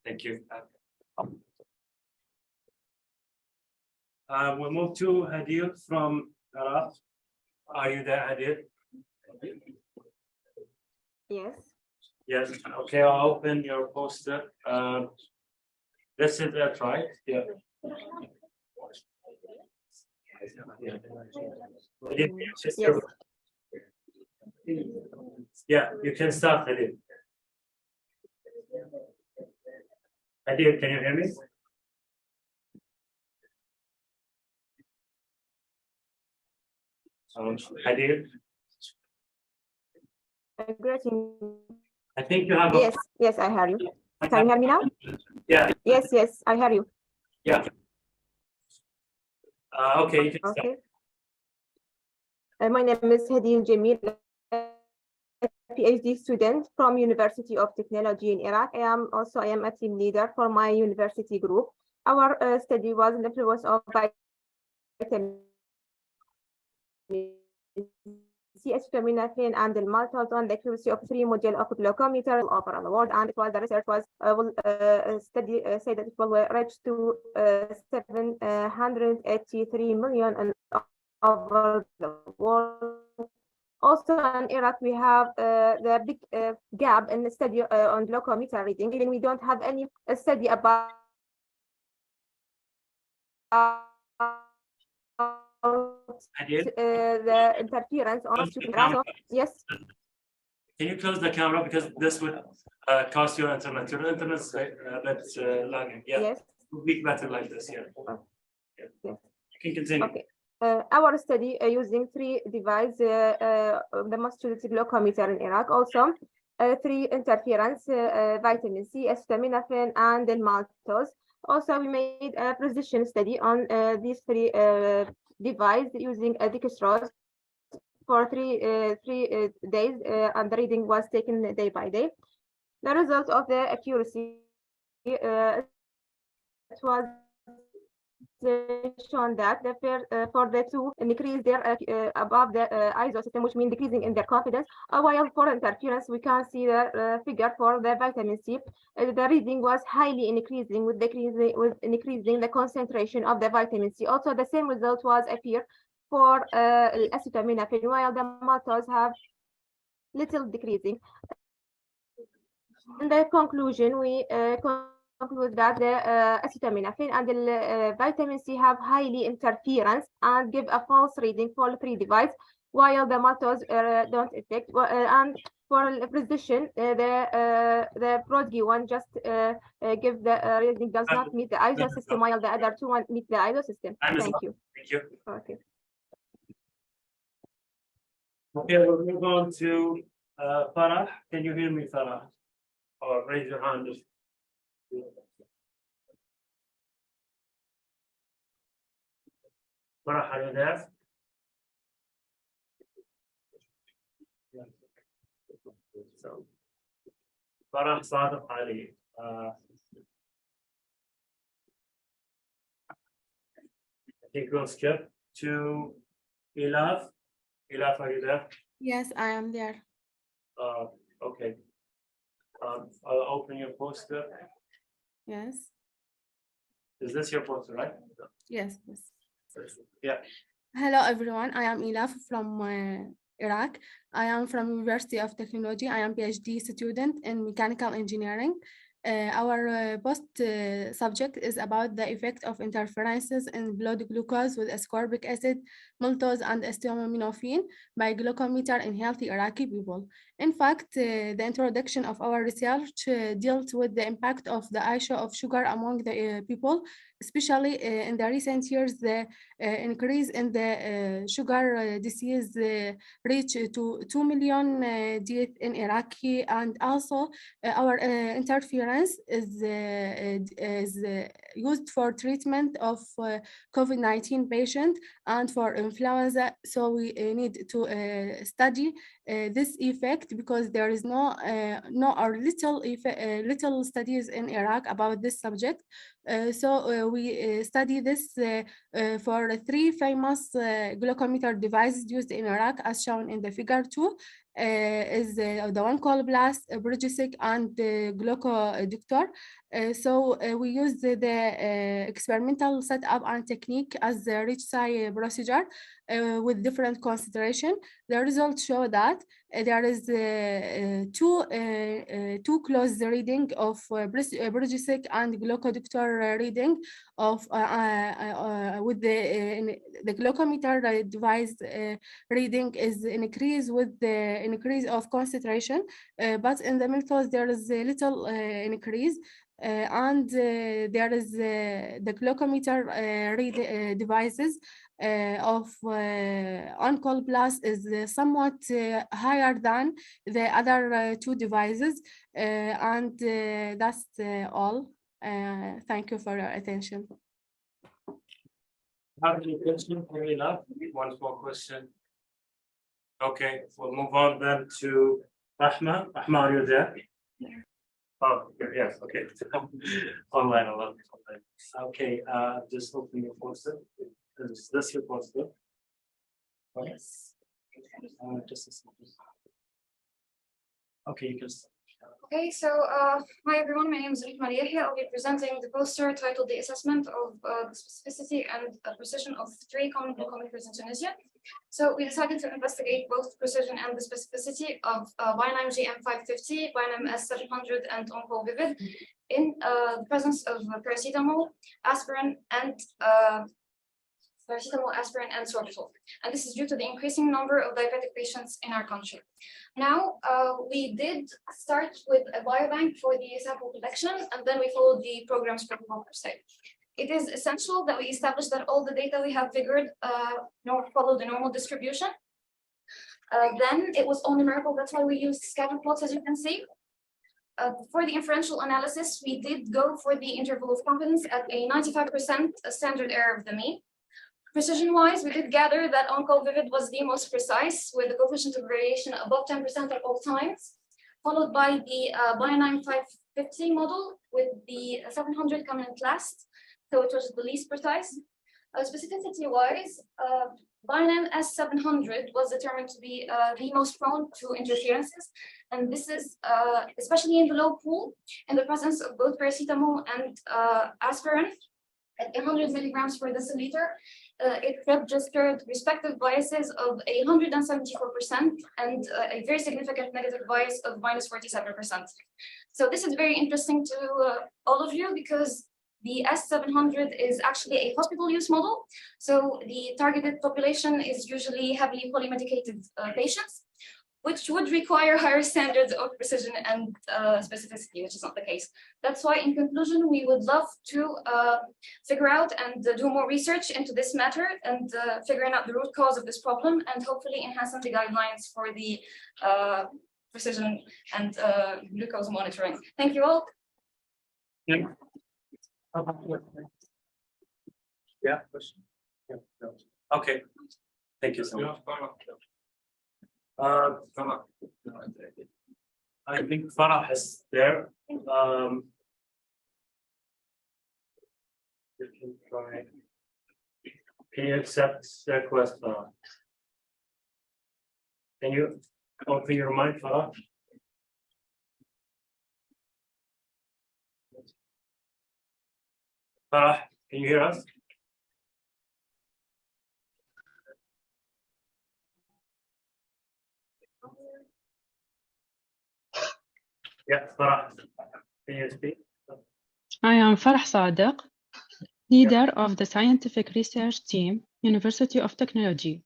Thank you. We'll move to Hadil from Iraq. Are you there, Hadil? Yes. Yes. Okay, I'll open your poster. This is that, right? Yeah. Yes. Yeah, you can start, Hadil. Hadil, can you hear me? Hadil, I think you have. Yes, yes, I hear you. Can you hear me now? Yeah. Yes, yes, I hear you. Yeah. Okay, you can start. Okay. My name is Hadil Jamil, a PhD student from University of Technology in Iraq. I am a team leader for my university group. Our study was in the influence of vitamin C, acetaminophen, and the maltose on the accuracy of 3 module of glucometer over the world, and it was the research was study said that it will reach to 783 million and over the world. Also in Iraq, we have the big gap in the study on glucometer reading. Even we don't have any study about the interference on yes. Can you close the camera because this would cost your internet? Your internet's that's lagging. Yeah. Yes. It would be better like this. Yeah. Yes. You can continue. Okay. Our study using 3 devices, the most used glucometer in Iraq, also 3 interference, vitamin C, acetaminophen, and the maltose. Also, we made a precision study on these 3 devices using a dextrose for 3 days, and the reading was taken day by day. The result of the accuracy it was shown that for the 2 increase their above the ISO system, which means decreasing in their confidence. While for interference, we can see the figure for the vitamin C. The reading was highly increasing with increasing the concentration of the vitamin C. Also, the same result was appear for acetaminophen, while the maltose have little decreasing. In the conclusion, we conclude that the acetaminophen and the vitamin C have highly interference and give a false reading for 3 devices, while the maltose don't affect. And for precision, the Broadkey one just give the reading does not meet the ISO system, while the other 2 meet the ISO system. Thank you. Thank you. Okay. Okay, we'll move on to Farah. Can you hear me, Farah? Or raise your hand. Farah, are you there? So, Farah Sadaf Ali. I think we'll skip to Ilaf. Ilaf, are you there? Yes, I am there. Okay. I'll open your poster. Yes. Is this your poster, right? Yes. Yes. Yeah. Hello, everyone. I am Ilaf from Iraq. I am from University of Technology. I am PhD student in mechanical engineering. Our post subject is about the effect of interferences in blood glucose with ascorbic acid, maltose, and acetaminophen by glucometer in healthy Iraqi people. In fact, the introduction of our research dealt with the impact of the ISO of sugar among the people especially in the recent years, the increase in the sugar disease reached to 2 million deaths in Iraqi, and also our interference is used for treatment of COVID-19 patient and for influenza. So we need to study this effect, because there is no or little studies in Iraq about this subject. So we study this for 3 famous glucometer devices used in Iraq, as shown in the figure 2. Is the one called Blast, Brugesic, and Glucoductor. So we use the experimental setup and technique as the ReachSci procedure with different concentration. The results show that there is two close reading of Brugesic and Glucoductor reading of with the glucometer device reading is increased with the increase of concentration, but in the methods there is a little increase. And there is the glucometer devices of on-call plus is somewhat higher than the other 2 devices, and that's all. Thank you for your attention. Have any question? One more question. Okay, we'll move on then to Rahma. Rahma, are you there? Oh, yes, okay. Online. Okay, just open your poster. Is this your poster? Yes. Just a second. Okay, you can start. Okay, so hi everyone, my name is Rahma Yahya. I'll be presenting the poster titled The Assessment of the Specificity and Precision of 3 Common Glucometers in Tunisia. So we decided to investigate both precision and the specificity of Byname GM550, Byname S700, and on-call vivid in the presence of paracetamol, aspirin, and sorbitol. And this is due to the increasing number of diabetic patients in our country. Now, we did start with a biobank for the sample collection, and then we followed the program's protocol per se. It is essential that we establish that all the data we have figured follow the normal distribution. Then it was all numerical, that's why we used scatter plots, as you can see. For the inferential analysis, we did go for the interval of confidence at a 95% standard error of the mean. Precision-wise, we did gather that on-call vivid was the most precise, with the coefficient of variation above 10% at all times, followed by the Byname 550 model with the 700 coming in last, so it was the least precise. Specificity-wise, Byname S700 was determined to be the most prone to interferences, and this is especially in the low pool, in the presence of both paracetamol and aspirin at 100 milligrams per deciliter. It registered respective biases of 174% and a very significant negative bias of -47%. So this is very interesting to all of you, because the S700 is actually a hospital use model. So the targeted population is usually heavily polymedicated patients, which would require higher standards of precision and specificity, which is not the case. That's why, in conclusion, we would love to figure out and do more research into this matter and figuring out the root cause of this problem, and hopefully enhancing the guidelines for the precision and glucose monitoring. Thank you all. Yeah. Yeah, question. Yeah, no. Okay. Thank you so much. I think Farah is there. You can try. Can you accept the request, Farah? Can you open your mic, Farah? Farah, can you hear us? Yeah, Farah, can you speak? I am Farah Sadiq, leader of the scientific research team, University of Technology.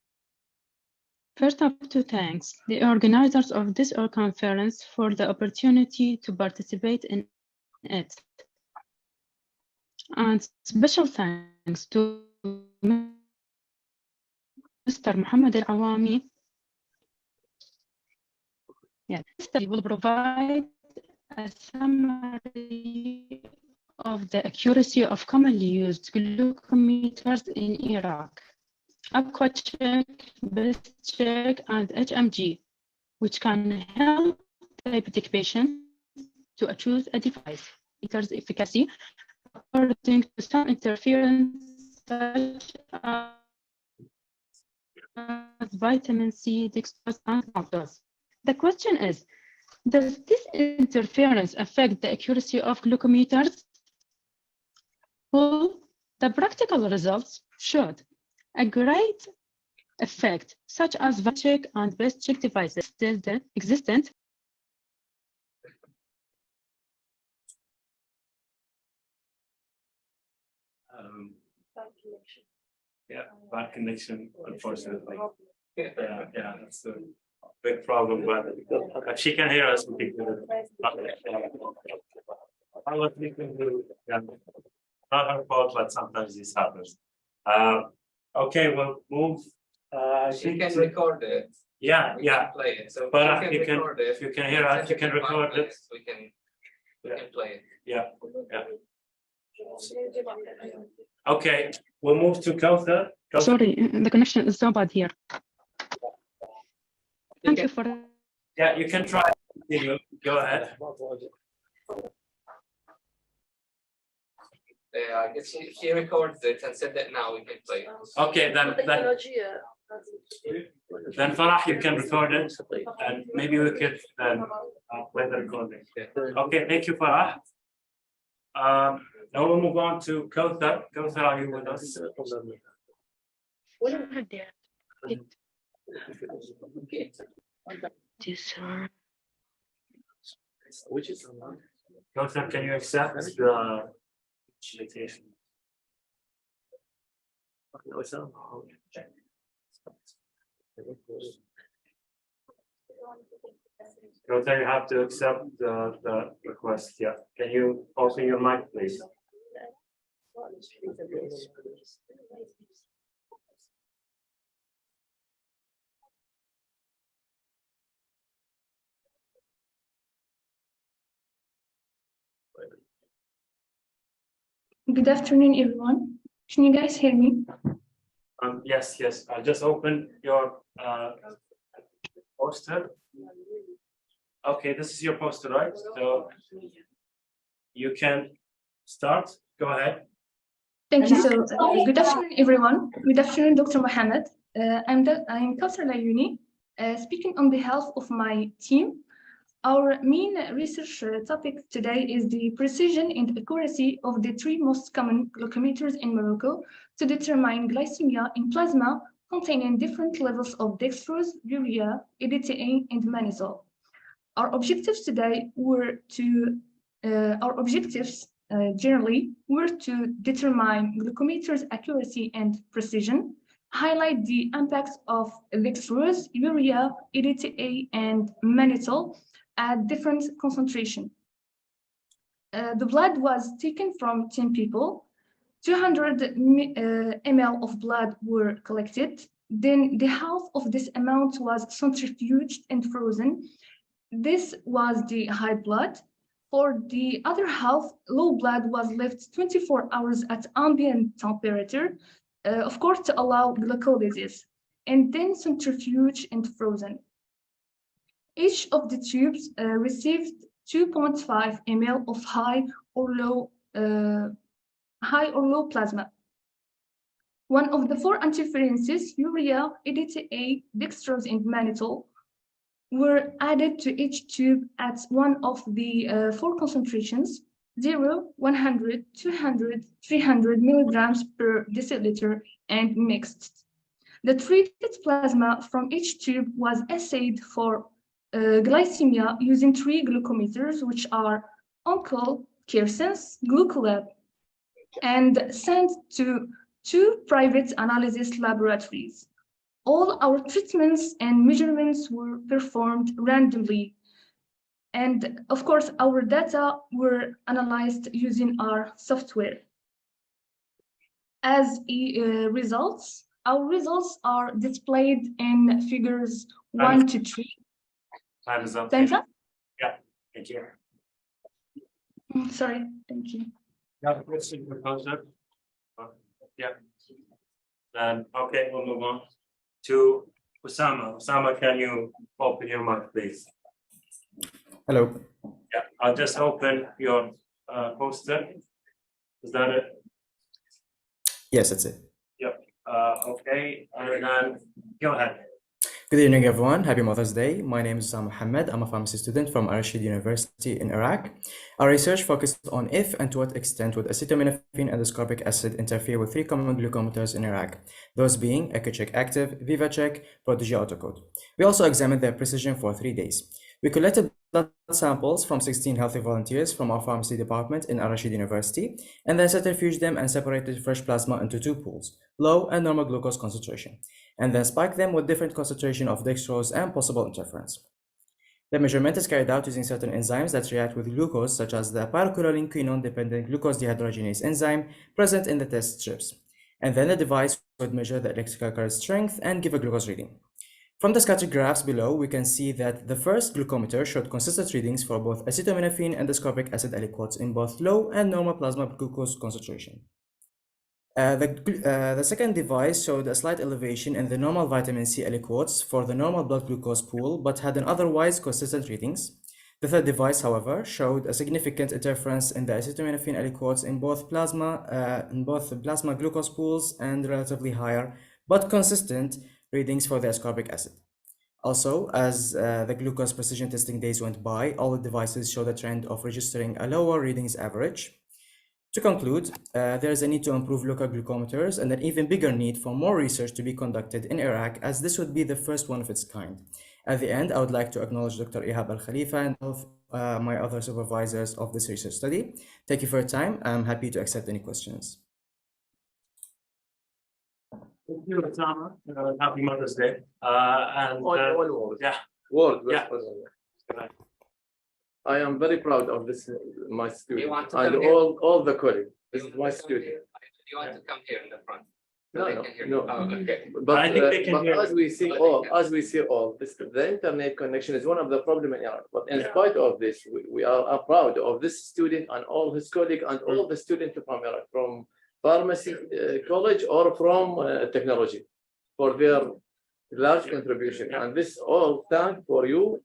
First up, to thanks the organizers of this conference for the opportunity to participate in it. And special thanks to Mr. Mohammed Al-Awami. Yeah, this study will provide a summary of the accuracy of commonly used glucometers in Iraq, AquaCheck, BestCheck, and HMG, which can help diabetic patients to choose a device. Its efficacy, according to some interference, such as vitamin C, dextrose, and maltose. The question is, does this interference affect the accuracy of glucometers? Well, the practical results showed a great effect, such as ViCheck and BestCheck devices still existent. Yeah, bad connection, unfortunately. Yeah, that's a big problem, but if she can hear us, we can. Not her fault, but sometimes this happens. Okay, we'll move. She can record it. Yeah, We yeah. can play it. So But she you can, record it. if you can hear us, you can record it. We can play it. Yeah, yeah. Okay, we'll move to Kauthar. Sorry, the connection is so bad here. Thank you for. Yeah, you can try. Go ahead. Yeah, I guess she records it and send it now. We can play it. Okay, then Farah, you can record it, and maybe we could then play the recording. Okay, thank you, Farah. Now we'll move on to Kauthar. Kauthar, are you with us? Kauthar, can you accept the invitation? Kauthar, you have to accept the request. Yeah. Can you open your mic, please? Good afternoon, everyone. Can you guys hear me? Yes. I'll just open your poster. Okay, this is your poster, right? So you can start. Go ahead. Thank you. So, good afternoon, everyone. Good afternoon, Dr. Mohammed. I'm Kauthar Layuni, speaking on behalf of my team. Our main research topic today is the precision and accuracy of the three most common glucometers in Morocco to determine glycemia in plasma containing different levels of dextrose, urea, EDTA, and mannitol. Our objectives today were to generally were to determine glucometers' accuracy and precision, highlight the impacts of dextrose, urea, EDTA, and mannitol at different concentration. The blood was taken from 10 people. 200 ml of blood were collected. Then the half of this amount was centrifuged and frozen. This was the high blood. For the other half, low blood was left 24 hours at ambient temperature, of course, to allow glycolysis, and then centrifuged and frozen. Each of the tubes received 2.5 ml of high or low plasma. One of the four interferences, urea, EDTA, dextrose, and mannitol, were added to each tube at one of the four concentrations, 0, 100, 200, 300 milligrams per deciliter, and mixed. The treated plasma from each tube was assayed for glycemia using three glucometers, which are Onco, CareSense, Glucolab, and sent to two private analysis laboratories. All our treatments and measurements were performed randomly. And of course, our data were analyzed using our software. As results, our results are displayed in figures 1 to 3. Time is up. Time's up? Yeah, thank you. Sorry, thank you. Yeah, question for closer. Yeah. Then, okay, we'll move on to Osama. Osama, can you open your mic, please? Hello. Yeah, I'll just open your poster. Is that it? Yes, that's it. Yep. Okay, and then go ahead. Good evening, everyone. Happy Mother's Day. My name is Sam Mohammed. I'm a pharmacy student from Rashid University in Iraq. Our research focused on if and to what extent would acetaminophen and ascorbic acid interfere with 3 common glucometers in Iraq, those being EcoCheck Active, VivaCheck, Prodigy Autocode. We also examined their precision for 3 days. We collected blood samples from 16 healthy volunteers from our pharmacy department in Rashid University, and then centrifuged them and separated fresh plasma into 2 pools, low and normal glucose concentration, and then spiked them with different concentration of dextrose and possible interference. The measurement is carried out using certain enzymes that react with glucose, such as the pyrrolidine quinone-dependent glucose dehydrogenase enzyme present in the test strips, and then the device would measure the electrical current strength and give a glucose reading. From the scattered graphs below, we can see that the first glucometer showed consistent readings for both acetaminophen and ascorbic acid aliquots in both low and normal plasma glucose concentration. The second device showed a slight elevation in the normal vitamin C aliquots for the normal blood glucose pool, but had an otherwise consistent readings. The third device, however, showed a significant interference in the acetaminophen aliquots in both plasma glucose pools and relatively higher, but consistent readings for the ascorbic acid. Also, as the glucose precision testing days went by, all the devices showed a trend of registering a lower readings average. To conclude, there is a need to improve local glucometers and an even bigger need for more research to be conducted in Iraq, as this would be the first one of its kind. At the end, I would like to acknowledge Dr. Ihab Al-Khalifa and all of my other supervisors of this research study. Thank you for your time. I'm happy to accept any questions. Thank you, Osama. Happy Mother's Day. I am very proud of this, my student, and all the colleagues. This is my student. Do you want to come here in the front? No. Okay. But as we see all, the internet connection is one of the problems in Iraq. But in spite of this, we are proud of this student and all his colleagues and all the students from Iraq, from pharmacy college or from technology, for their large contribution. And this all thank for you,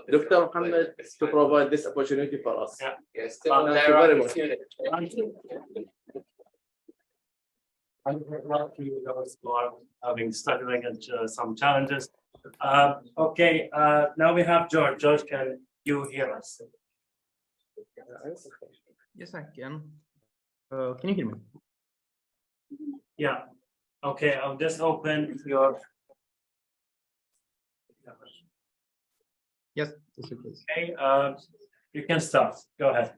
Dr. Mohammed, to provide this opportunity for us. Yes, thank you very much. I'm lucky those who are having struggling and some challenges. Okay, now we have George. George, can you hear us? Yes, I can. Can you hear me? Yeah. Okay, I'll just open your. Yes, this is it. Okay, you can start. Go ahead.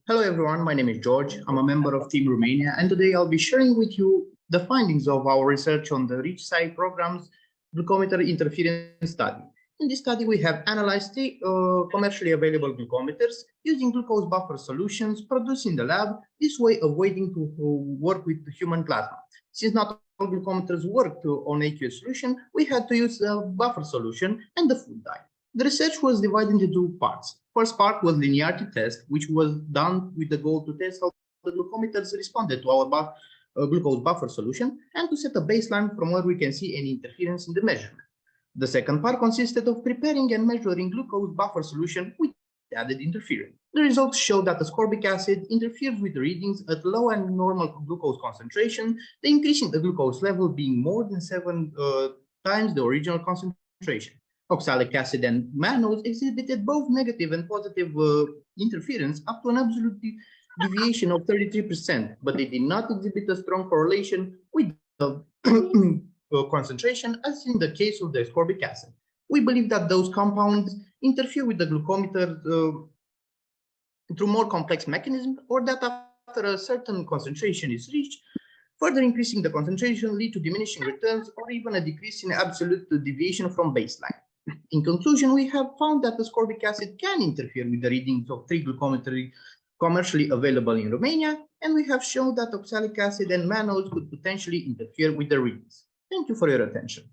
Hello, everyone. My name is George. I'm a member of Team Romania, and today I'll be sharing with you the findings of our research on the ReachSci program's glucometer interference study. In this study, we have analyzed the commercially available glucometers using glucose buffer solutions produced in the lab, this way avoiding to work with human plasma. Since not all glucometers worked on aqueous solution, we had to use the buffer solution and the food dye. The research was divided into 2 parts. First part was linearity test, which was done with the goal to test how the glucometers responded to our glucose buffer solution and to set a baseline from where we can see any interference in the measurement. The second part consisted of preparing and measuring glucose buffer solution with added interference. The results show that ascorbic acid interferes with the readings at low and normal glucose concentration, the increase in the glucose level being more than 7 times the original concentration. Oxalic acid and mannose exhibited both negative and positive interference up to an absolute deviation of 33%, but they did not exhibit a strong correlation with the concentration as in the case of the ascorbic acid. We believe that those compounds interfere with the glucometer through more complex mechanisms, or that after a certain concentration is reached, further increasing the concentration lead to diminishing returns or even a decrease in absolute deviation from baseline. In conclusion, we have found that ascorbic acid can interfere with the readings of 3 glucometry commercially available in Romania, and we have shown that oxalic acid and mannose could potentially interfere with the readings. Thank you for your attention.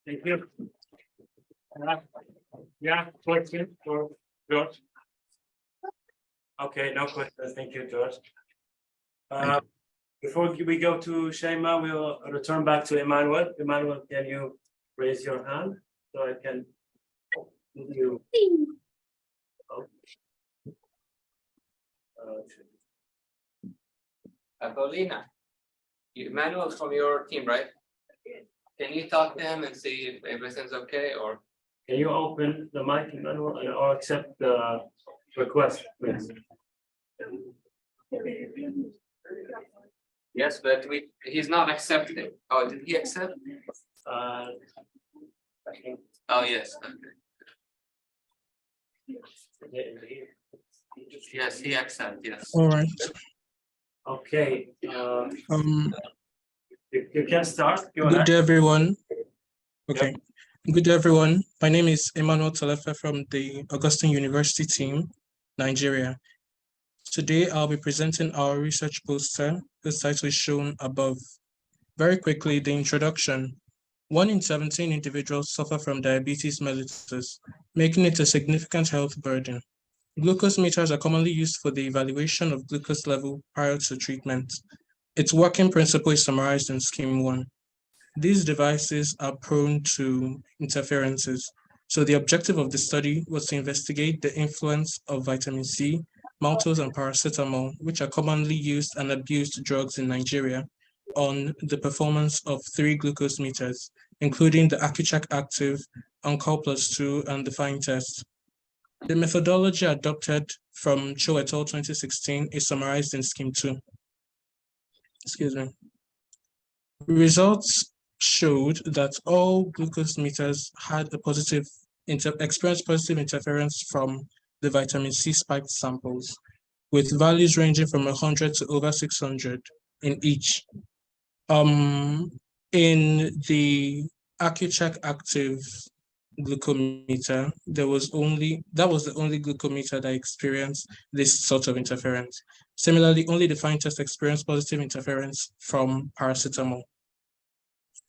Thank you. Yeah, question for George. Okay, no questions. Thank you, George. Before we go to Shaima, we'll return back to Emmanuel. Emmanuel, can you raise your hand so I can give you? Paulina, Emmanuel from your team, right? Can you talk to him and see if everything's okay, or can you open the mic, Emmanuel, or accept the request, please? Yes, but he's not accepting. Oh, did he accept? Oh, yes. Okay. Yes, he accepted. Yes. All right. Okay. You can start. Good day, everyone. Okay. Yep. Good day, everyone. My name is Emmanuel Telefe from the Augustine University team, Nigeria. Today, I'll be presenting our research poster, whose title is shown above. Very quickly, the introduction. 1 in 17 individuals suffer from diabetes mellitus, making it a significant health burden. Glucose meters are commonly used for the evaluation of glucose level prior to treatment. Its working principle is summarized in Scheme 1. These devices are prone to interferences. So the objective of the study was to investigate the influence of vitamin C, maltose, and paracetamol, which are commonly used and abused drugs in Nigeria, on the performance of 3 glucose meters, including the Accu-Chek Active, OnCall+2, and the FINE test. The methodology adopted from Cho et al. 2016 is summarized in Scheme 2. Excuse me. Results showed that all glucose meters had a experienced positive interference from the vitamin C spiked samples, with values ranging from 100 to over 600 in each. In the Accu-Chek Active glucometer, that was the only glucometer that experienced this sort of interference. Similarly, only the FINE test experienced positive interference from paracetamol.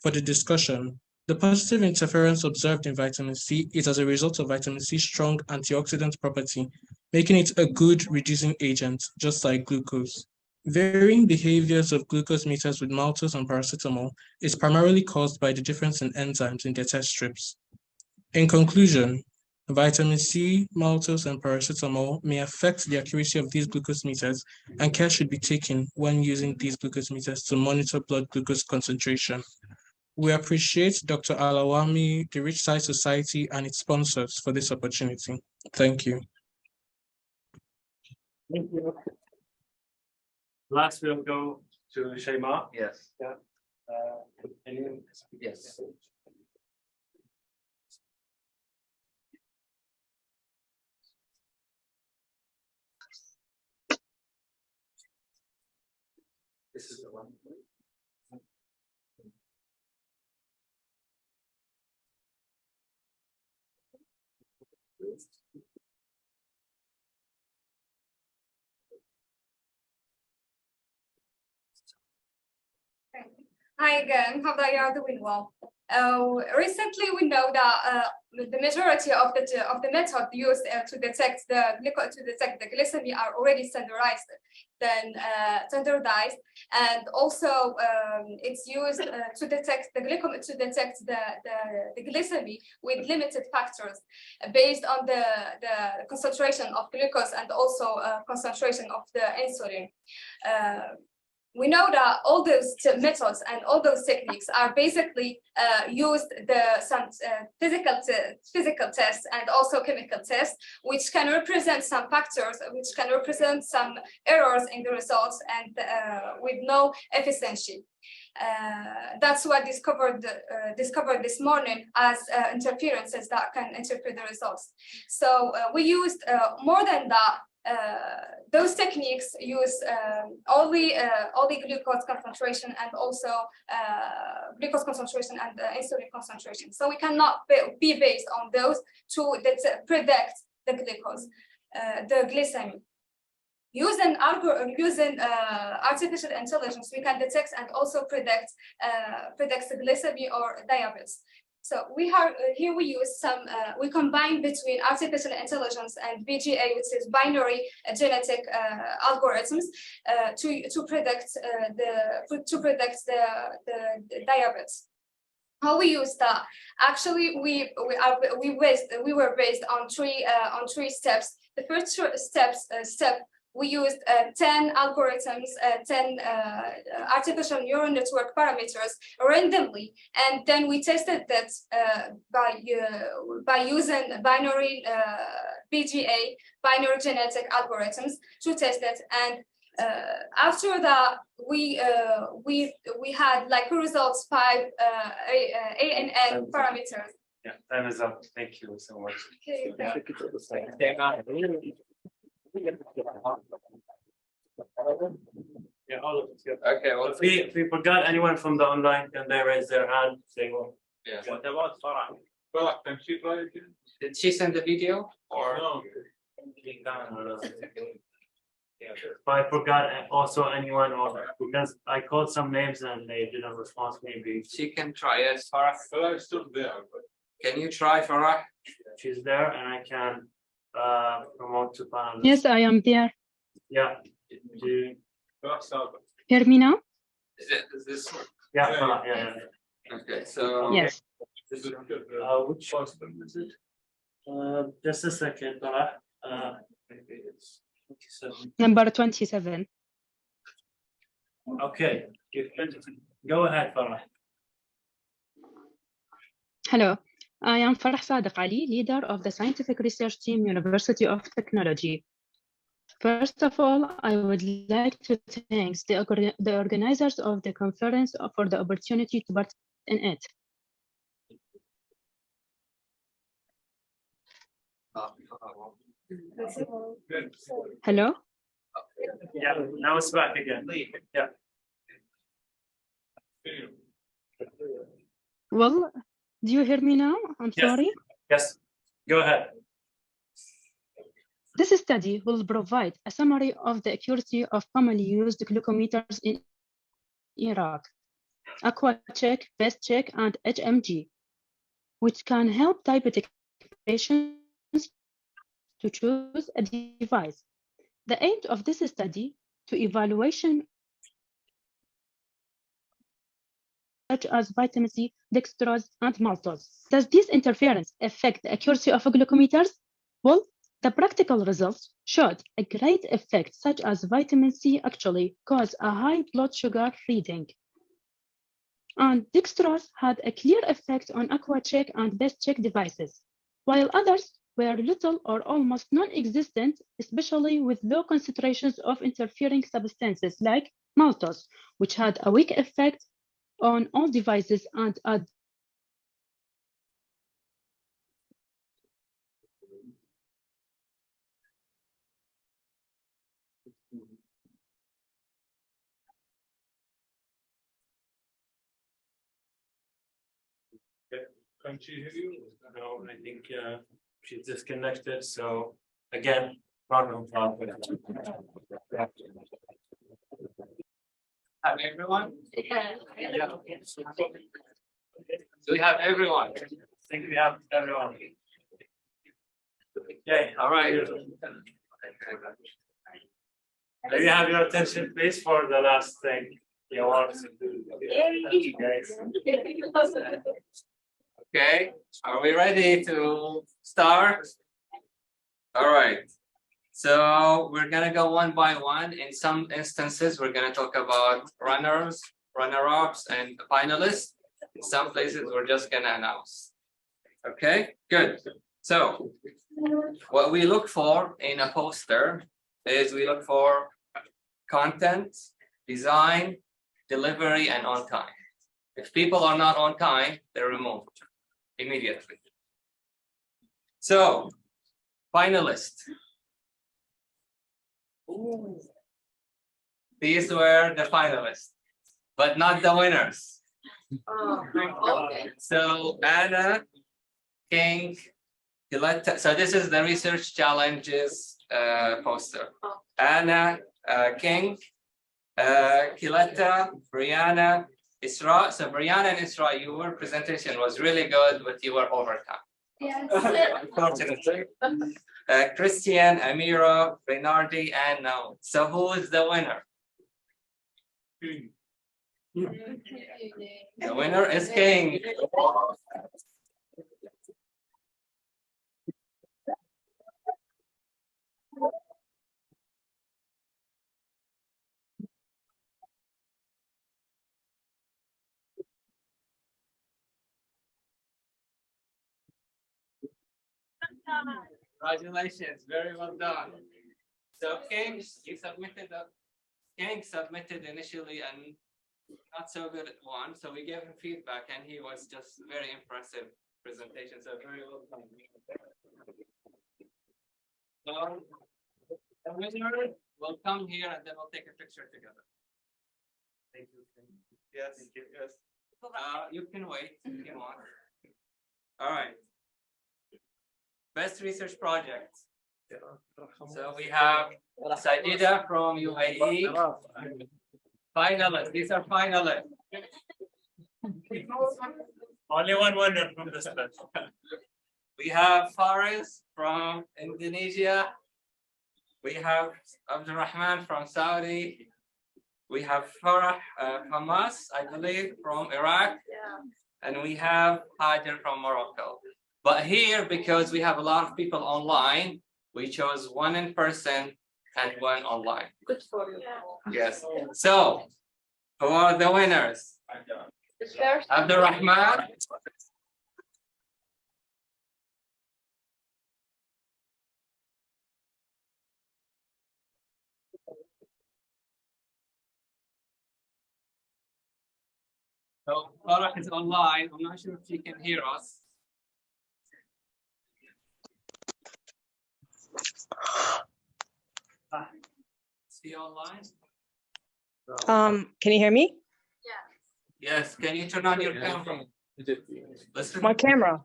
For the discussion, the positive interference observed in vitamin C is as a result of vitamin C's strong antioxidant property, making it a good reducing agent, just like glucose. Varying behaviors of glucose meters with maltose and paracetamol is primarily caused by the difference in enzymes in their test strips. In conclusion, vitamin C, maltose, and paracetamol may affect the accuracy of these glucose meters, and care should be taken when using these glucose meters to monitor blood glucose concentration. We appreciate Dr. Alawami, the ReachSci Society, and its sponsors for this opportunity. Thank you. Thank you. Last, we'll go to Shaima. Yes. Yeah. Yes. This is the one. Hi again, hope that you are doing well. Recently, we know that the majority of the method used to detect the glycemia are already standardized, and also it's used to detect the glycemia with limited factors based on the concentration of glucose and also concentration of the insulin. We know that all those methods and all those techniques are basically used some physical tests and also chemical tests, which can represent some factors, which can represent some errors in the results, and with no efficiency. That's what discovered this morning as interferences that can interfere the results. So we used more than that. Those techniques use only glucose concentration and also glucose concentration and insulin concentration. So we cannot be based on those to predict the glycemia. using artificial intelligence, we can detect and also predict glycemic or diabetes. So we have here we use we combine between artificial intelligence and BGA, which is binary genetic algorithms, to predict the diabetes. How we use that? Actually, we were based on three steps. The first step we used 10 algorithms, 10 artificial neural network parameters randomly, and then we tested that by using binary BGA, binary genetic algorithms to test it. And after that, we had like results 5 ANN parameters. Yeah, time is up. Thank you so much. Okay, Yeah, all of us. Yeah. Okay, well, if we forgot anyone from the online, can they raise their hand? Say well. Yeah. What about Farah? Farah, can she try again? Did she send the video or no? Yeah. If I forgot also anyone, or because I called some names and they didn't respond, maybe she can try. Yes, Farah. Farah is still there. Can you try, Farah? She's there, and I can promote to panelists. Yes, I am there. Yeah. Hear me now? Is this? Yeah, Farah, yeah. Okay, so Yes. Which person is it? Just a second, Farah. Maybe it's 27. Number 27. Okay, go ahead, Farah. Hello, I am Farah Sadiq Ali, leader of the scientific research team, University of Technology. First of all, I would like to thank the organizers of the conference for the opportunity to participate in it. Hello? Yeah, now it's back again. Yeah. Well, do you hear me now? I'm Yes. sorry. Yes, go ahead. This study will provide a summary of the accuracy of commonly used glucometers in Iraq, AquaCheck, BestCheck, and HMG, which can help diabetic patients to choose a device. The aim of this study to evaluation such as vitamin C, dextrose, and maltose. Does this interference affect the accuracy of glucometers? Well, the practical results showed a great effect, such as vitamin C actually caused a high blood sugar reading. And dextrose had a clear effect on AquaCheck and BestCheck devices, while others were little or almost non-existent, especially with low concentrations of interfering substances like maltose, which had a weak effect on all devices and at Can she hear you? No, I think she's disconnected. So again, round of applause. Have everyone? Yeah. Do we have everyone? I think we have everyone. Okay, All right. May you have your attention, please, for the last thing you want to do. Okay, are we ready to start? All right. So we're gonna go one by one. In some instances, we're gonna talk about runners, runner-ups, and finalists. In some places, we're just gonna announce. Okay, good. So what we look for in a poster is we look for content, design, delivery, and on time. If people are not on time, they're removed immediately. So, finalists. These were the finalists, but not the winners. So Anna, King, Diletta. So this is the research challenges poster. Anna, King, Kiletta, Brianna, Isra. So Brianna and Isra, your presentation was really good, but you were over time. Yes. Unfortunately. Christian, Amira, Renardi, and now. So who is the winner? The winner is King. Congratulations, very well done. So King, you submitted King submitted initially and not so good at one, so we gave him feedback and he was just very impressive presentation. So very well done. So the winner will come here and then we'll take a picture together. Thank you. Yes. Thank you. Yes. You can wait if you want. All right. Best research project. So we have Sajida from UAE. Finalists. These are finalists. Only one winner from this batch. We have Faris from Indonesia. We have Abdurrahman from Saudi. We have Farah Hamas, I believe, from Iraq. And we have Hajar from Morocco. But here, because we have a lot of people online, we chose one in person and one online. Good for you. Yes. So, who are the winners? Abdurrahman. So, Farah is online. I'm not sure if she can hear us. Is he online? Can you hear me? Yes. Can you turn on your camera? My camera.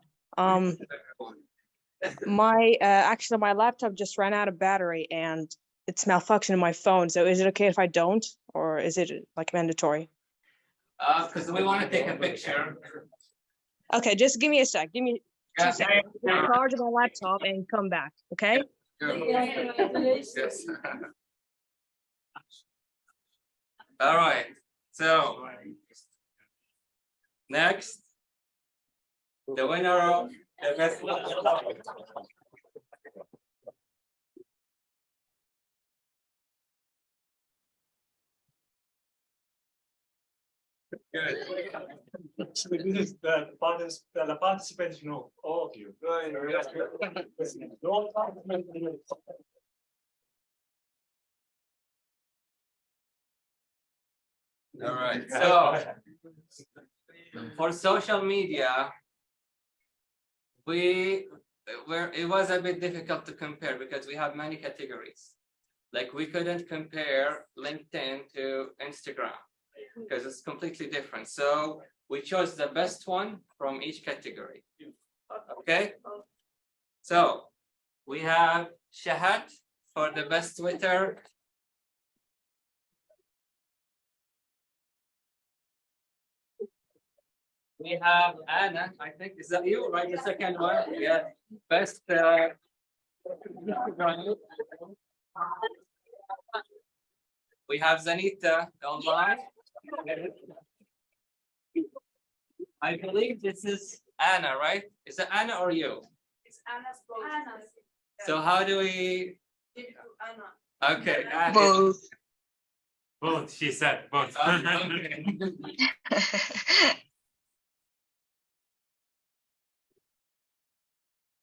Actually my laptop just ran out of battery and it's malfunctioning my phone. So is it okay if I don't, or is it like mandatory? Because we want to take a picture. Okay, just give me a sec. Give me 2 seconds. I'll charge my laptop and come back. Okay. Yes. All right. So next, the winner of the best. Good. Actually, this is the participants know, all of you. All right. So for social media, it was a bit difficult to compare because we have many categories. Like we couldn't compare LinkedIn to Instagram because it's completely different. So we chose the best one from each category. Okay. So we have Shahat for the best Twitter. We have Anna, I think. Is that you? Right, the second one. Yeah. Best. We have Zanita online. I believe this is Anna, right? Is it Anna or you? It's Anna's both. So how do we? Give it to Anna. Okay. Both. Both, she said, both. Okay.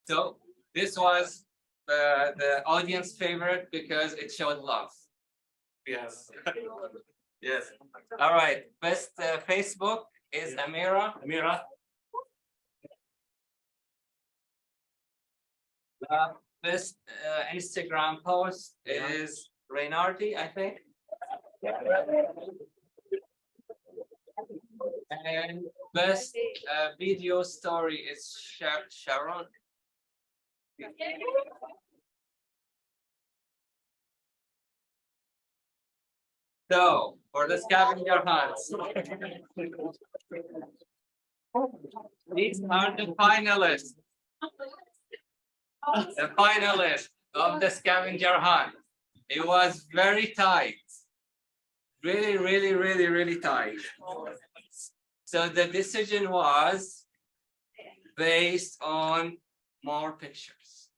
So this was the audience favorite because it showed love. Yes. Yes. All right. Best Facebook is Amira. Amira. Best Instagram post is Reynardi, I think. And best video story is Sharon. So for the scavenger hunts, these are the finalists. The finalists of the scavenger hunt. It was very tight. Really, really, really, really tight. So the decision was based on more pictures.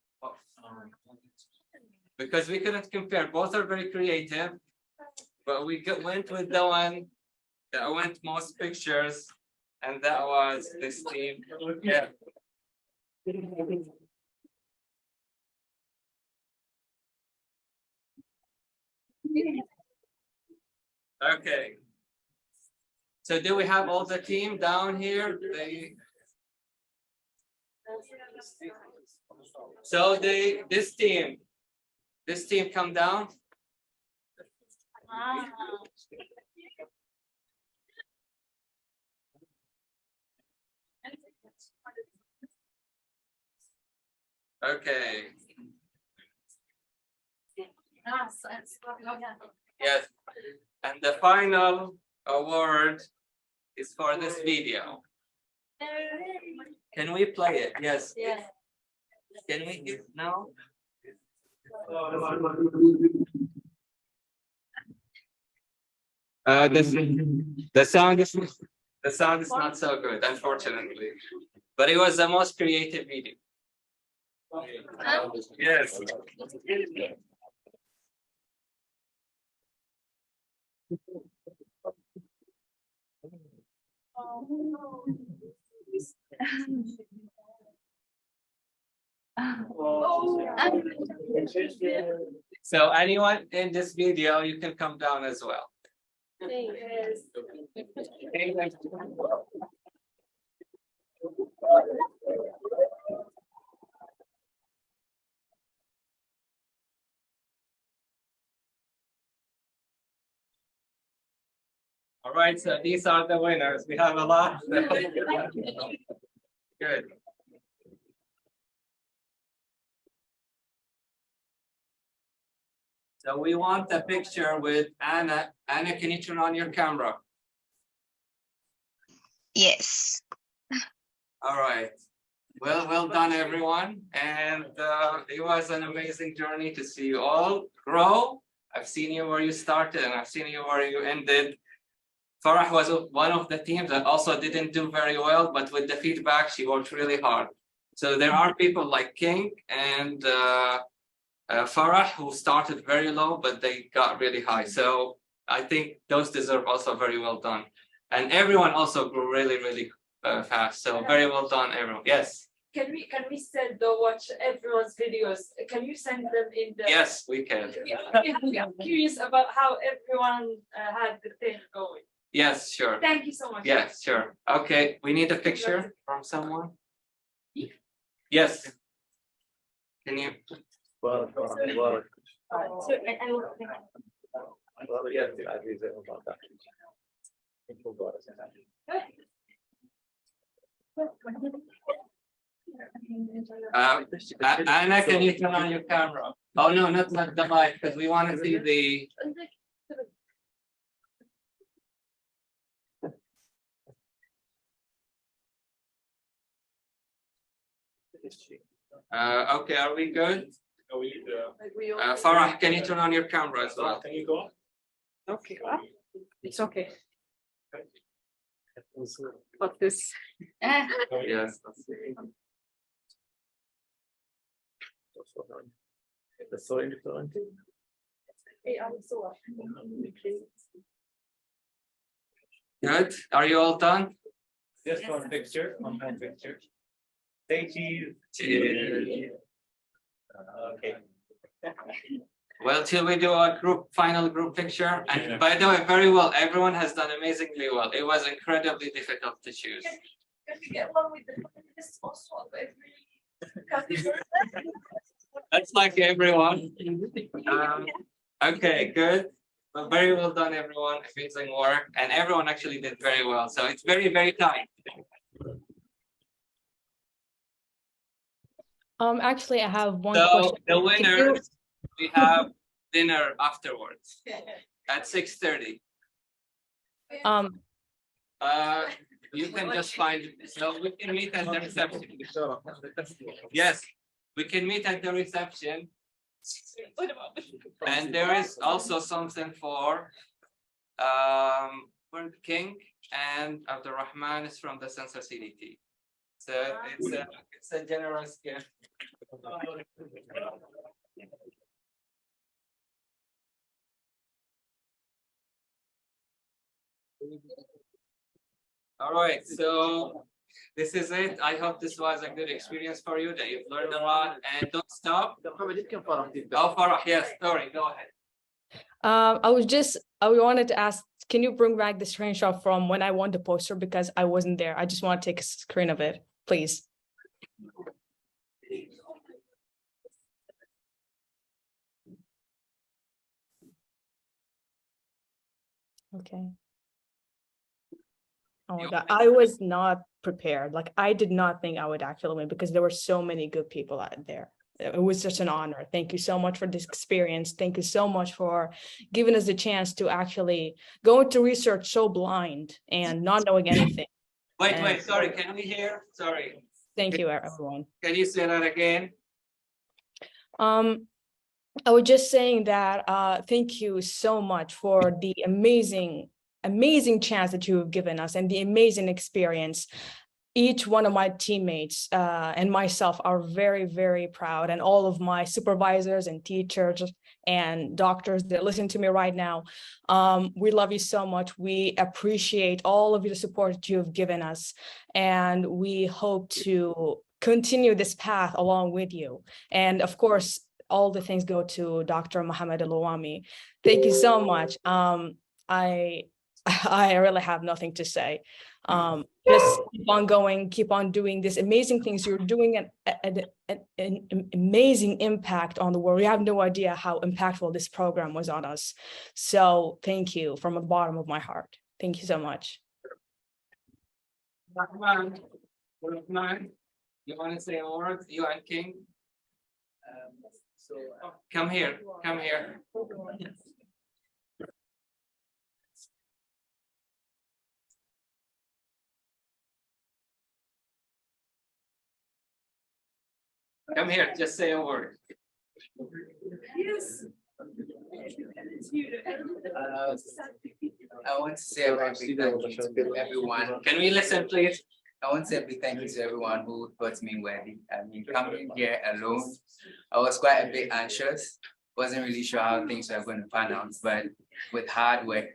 Because we couldn't compare, both are very creative, but we went with the one that went most pictures, and that was this team. Yeah. Okay. So do we have all the team down here? So this team come down. Okay. Yes. And the final award is for this video. Can we play it? Yes. Yes. Can we give now? The sound is not so good, unfortunately. But it was the most creative video. Yes. So anyone in this video, you can come down as well. All right, so these are the winners. We have a lot. Good. So we want a picture with Anna. Anna, can you turn on your camera? Yes. All right. Well done, everyone. And it was an amazing journey to see you all grow. I've seen you where you started, and I've seen you where you ended. Farah was one of the teams that also didn't do very well, but with the feedback, she worked really hard. So there are people like King and Farah who started very low, but they got really high. So I think those deserve also very well done. And everyone also grew really, really fast. So very well done, everyone. Yes. Can we send watch everyone's videos? Can you send them in the? Yes, we can. I'm curious about how everyone had the thing going. Yes, sure. Thank you so much. Yes, sure. Okay, we need a picture from someone. Yes. Can you? Well, Anna, can you turn on your camera? Oh no, not the mic, because we want to see the. Okay, are we good? Farah, can you turn on your camera as well? Can you go? Okay. It's okay. But this. Yes. Good. Are you all done? Just one picture. One picture. Say cheese. Cheers. Okay. Well, till we do a final group picture. And by the way, very well. Everyone has done amazingly well. It was incredibly difficult to choose. Can we get one with the this also of every That's like everyone. Okay, good. Well, very well done, everyone. Amazing work. And everyone actually did very well. So it's very, very tight. Actually, I have one So question. the winners, we have dinner afterwards. at 6:30. You can just find, so we can meet at the reception. Yes, we can meet at the reception. And there is also something for King and Abdurrahman is from the Sensor CDT. So it's a generous gift. All right, so this is it. I hope this was a good experience for you, that you've learned a lot, and don't stop. Oh, Farah, yes, sorry, go ahead. I wanted to ask, can you bring back the screenshot from when I won the poster, because I wasn't there. I just want to take a screen of it, please. Okay. Oh my God, I was not prepared. Like, I did not think I would actually win, because there were so many good people out there. It was just an honor. Thank you so much for this experience. Thank you so much for giving us the chance to actually go into research so blind and not knowing anything. Wait, sorry, can we hear? Sorry. Thank you, everyone. Can you say that again? I was just saying that thank you so much for the amazing chance that you have given us and the amazing experience. Each one of my teammates and myself are very, very proud, and all of my supervisors and teachers and doctors that listen to me right now. We love you so much. We appreciate all of your support that you have given us, and we hope to continue this path along with you. And of course, all the things go to Dr. Mohammed Al-Awami. Thank you so much. I really have nothing to say. Just keep on going, keep on doing these amazing things. You're doing an amazing impact on the world. We have no idea how impactful this program was on us. So thank you from the bottom of my heart. Thank you so much. Rahman, you want to say a word? You and King? Come here, come here. Come here, just say a word. Yes. I want to say a very big thank you to everyone. Can we listen, please? I want to say a big thank you to everyone who thought me worthy. I mean, coming here alone, I was quite a bit anxious. Wasn't really sure how things were going to pan out, but with hard work,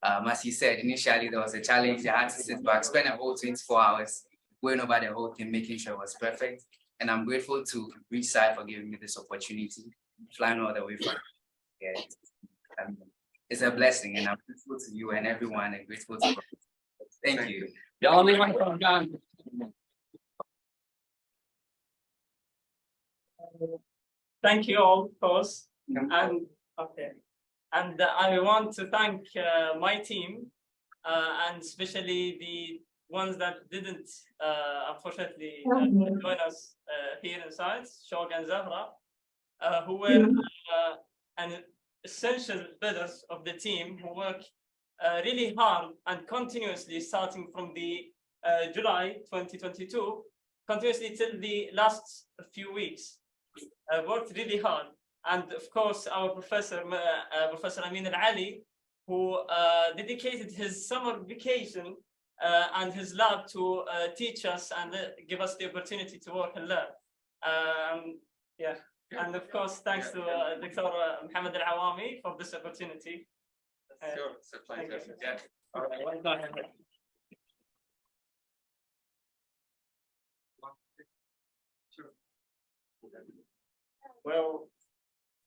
as he said, initially there was a challenge. I had to sit back, spend a whole 24 hours going over the whole thing, making sure it was perfect. And I'm grateful to ReachSci for giving me this opportunity, flying all the way from here. It's a blessing, and I'm grateful to you and everyone, and grateful to God. Thank you. The only one from Ghana. Thank you all, of course. And okay. And I want to thank my team, and especially the ones that didn't unfortunately join us here inside, Shog and Zahra, who were an essential pillars of the team, who work really hard and continuously, starting from the July 2022, continuously till the last few weeks. Worked really hard. And of course, our professor, Professor Amin Al-Ali, who dedicated his summer vacation and his lab to teach us and give us the opportunity to work and learn. Yeah, and of course, thanks to Dr. Mohammed Al-Awami for this opportunity. Sure, it's a pleasure. Yeah. All right, well done. Sure. Well,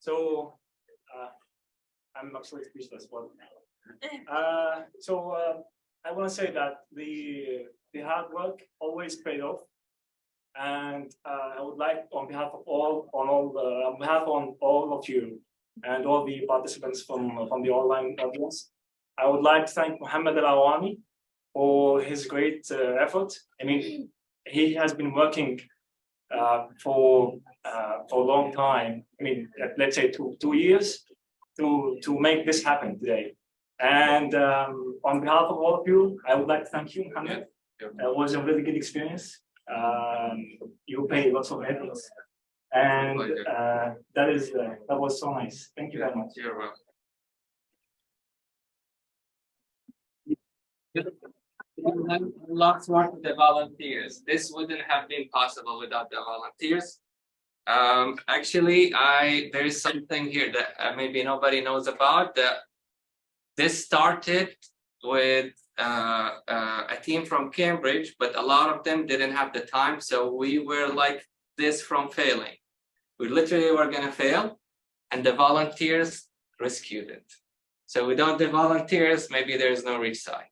so I'm absolutely speechless. I want to say that the hard work always paid off, and I would like, on behalf of all of you and all the participants from the online audience, I would like to thank Mohammed Al-Awami for his great effort. I mean, he has been working for a long time. I mean, let's say two years, to make this happen today. And on behalf of all of you, I would like to thank you, Mohammed. It was a really good experience. You paid lots of efforts, and that was so nice. Thank you very much. You're welcome. Lots more to the volunteers. This wouldn't have been possible without the volunteers. Actually, there is something here that maybe nobody knows about. This started with a team from Cambridge, but a lot of them didn't have the time. So we were like this from failing. We literally were going to fail, and the volunteers rescued it. So without the volunteers, maybe there's no ReachSci.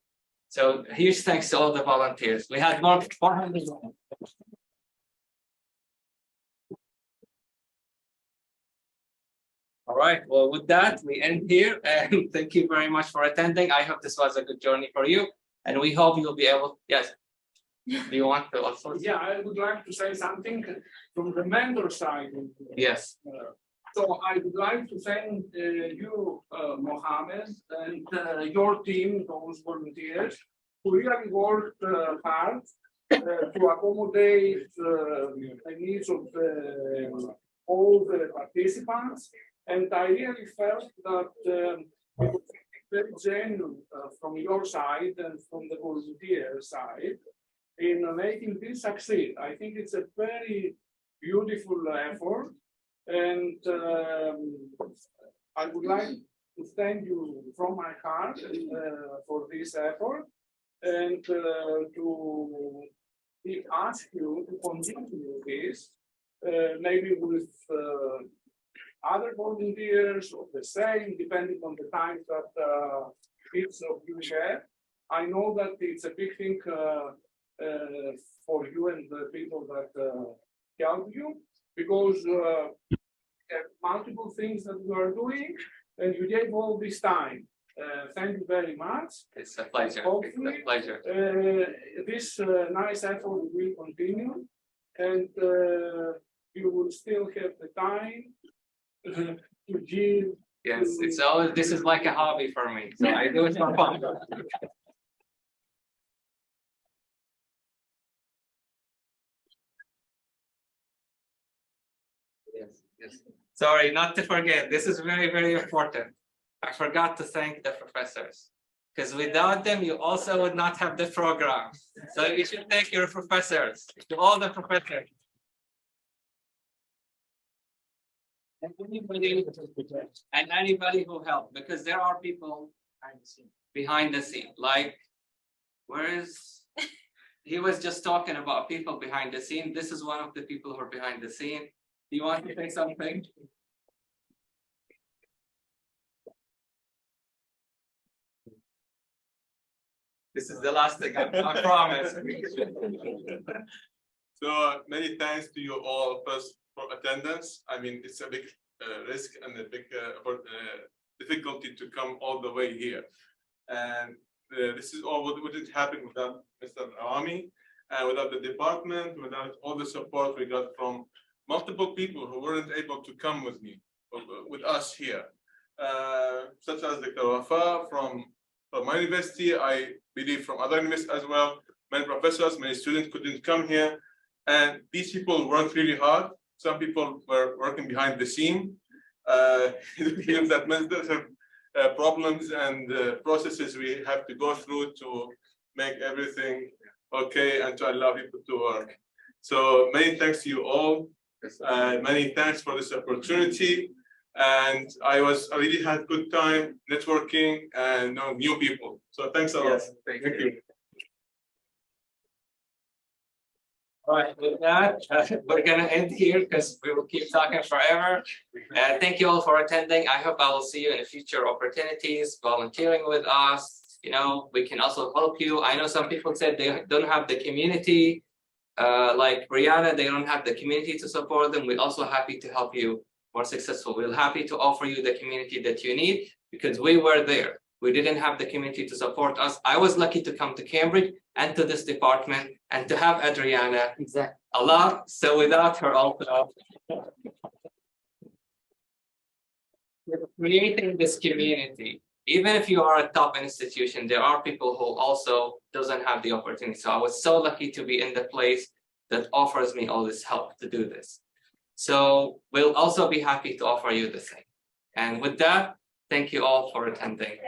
So huge thanks to all the volunteers. We had more than 400. All right, well, with that, we end here, and thank you very much for attending. I hope this was a good journey for you, and we hope you'll be able, yes. Do you want to also? Yeah, I would like to say something from the mentor side. Yes. So I would like to thank you, Mohammed, and your team, those volunteers, who really worked hard to accommodate the needs of all the participants. And I really felt that it was very genuine from your side and from the volunteer side in making this succeed. I think it's a very beautiful effort. And I would like to thank you from my heart for this effort, and to ask you to continue this, maybe with other volunteers or the same, depending on the time that each of you have. I know that it's a big thing for you and the people that help you, because multiple things that we are doing, and you gave all this time. Thank you very much. It's a pleasure. Hopefully, it's a pleasure. This nice effort will continue, and you will still have the time to give. Yes, it's always, this is like a hobby for me, so I do it for fun. Yes. Sorry, not to forget. This is very, very important. I forgot to thank the professors, because without them, you also would not have the program. So you should thank your professors, to all the professors. And anybody who helped, because there are people behind the scene. Like, he was just talking about people behind the scene. This is one of the people who are behind the scene. Do you want to say something? This is the last thing, I promise. So many thanks to you all first for attendance. I mean, it's a big risk and a big difficulty to come all the way here. And this is all what wouldn't happen without Mr. Awami, and without the department, without all the support we got from multiple people who weren't able to come with us here, such as Dr. Wafa from my university, I believe from other universities as well. Many professors, many students couldn't come here, and these people worked really hard. Some people were working behind the scene. Given that many problems and processes we have to go through to make everything okay and to allow people to work. So many thanks to you all. Many thanks for this opportunity, and I really had a good time networking and knowing new people. So thanks a lot. Yes, thank you. All right, with that, we're gonna end here because we will keep talking forever. Thank you all for attending. I hope I will see you in future opportunities, volunteering with us. You know, we can also help you. I know some people said they don't have the community. Like Brianna, they don't have the community to support them. We're also happy to help you more successful. We're happy to offer you the community that you need, because we were there. We didn't have the community to support us. I was lucky to come to Cambridge and to this department and to have Adriana a lot. So without her also. creating this community. Even if you are a top institution, there are people who also doesn't have the opportunity. So I was so lucky to be in the place that offers me all this help to do this. So we'll also be happy to offer you the same. And with that, thank you all for attending.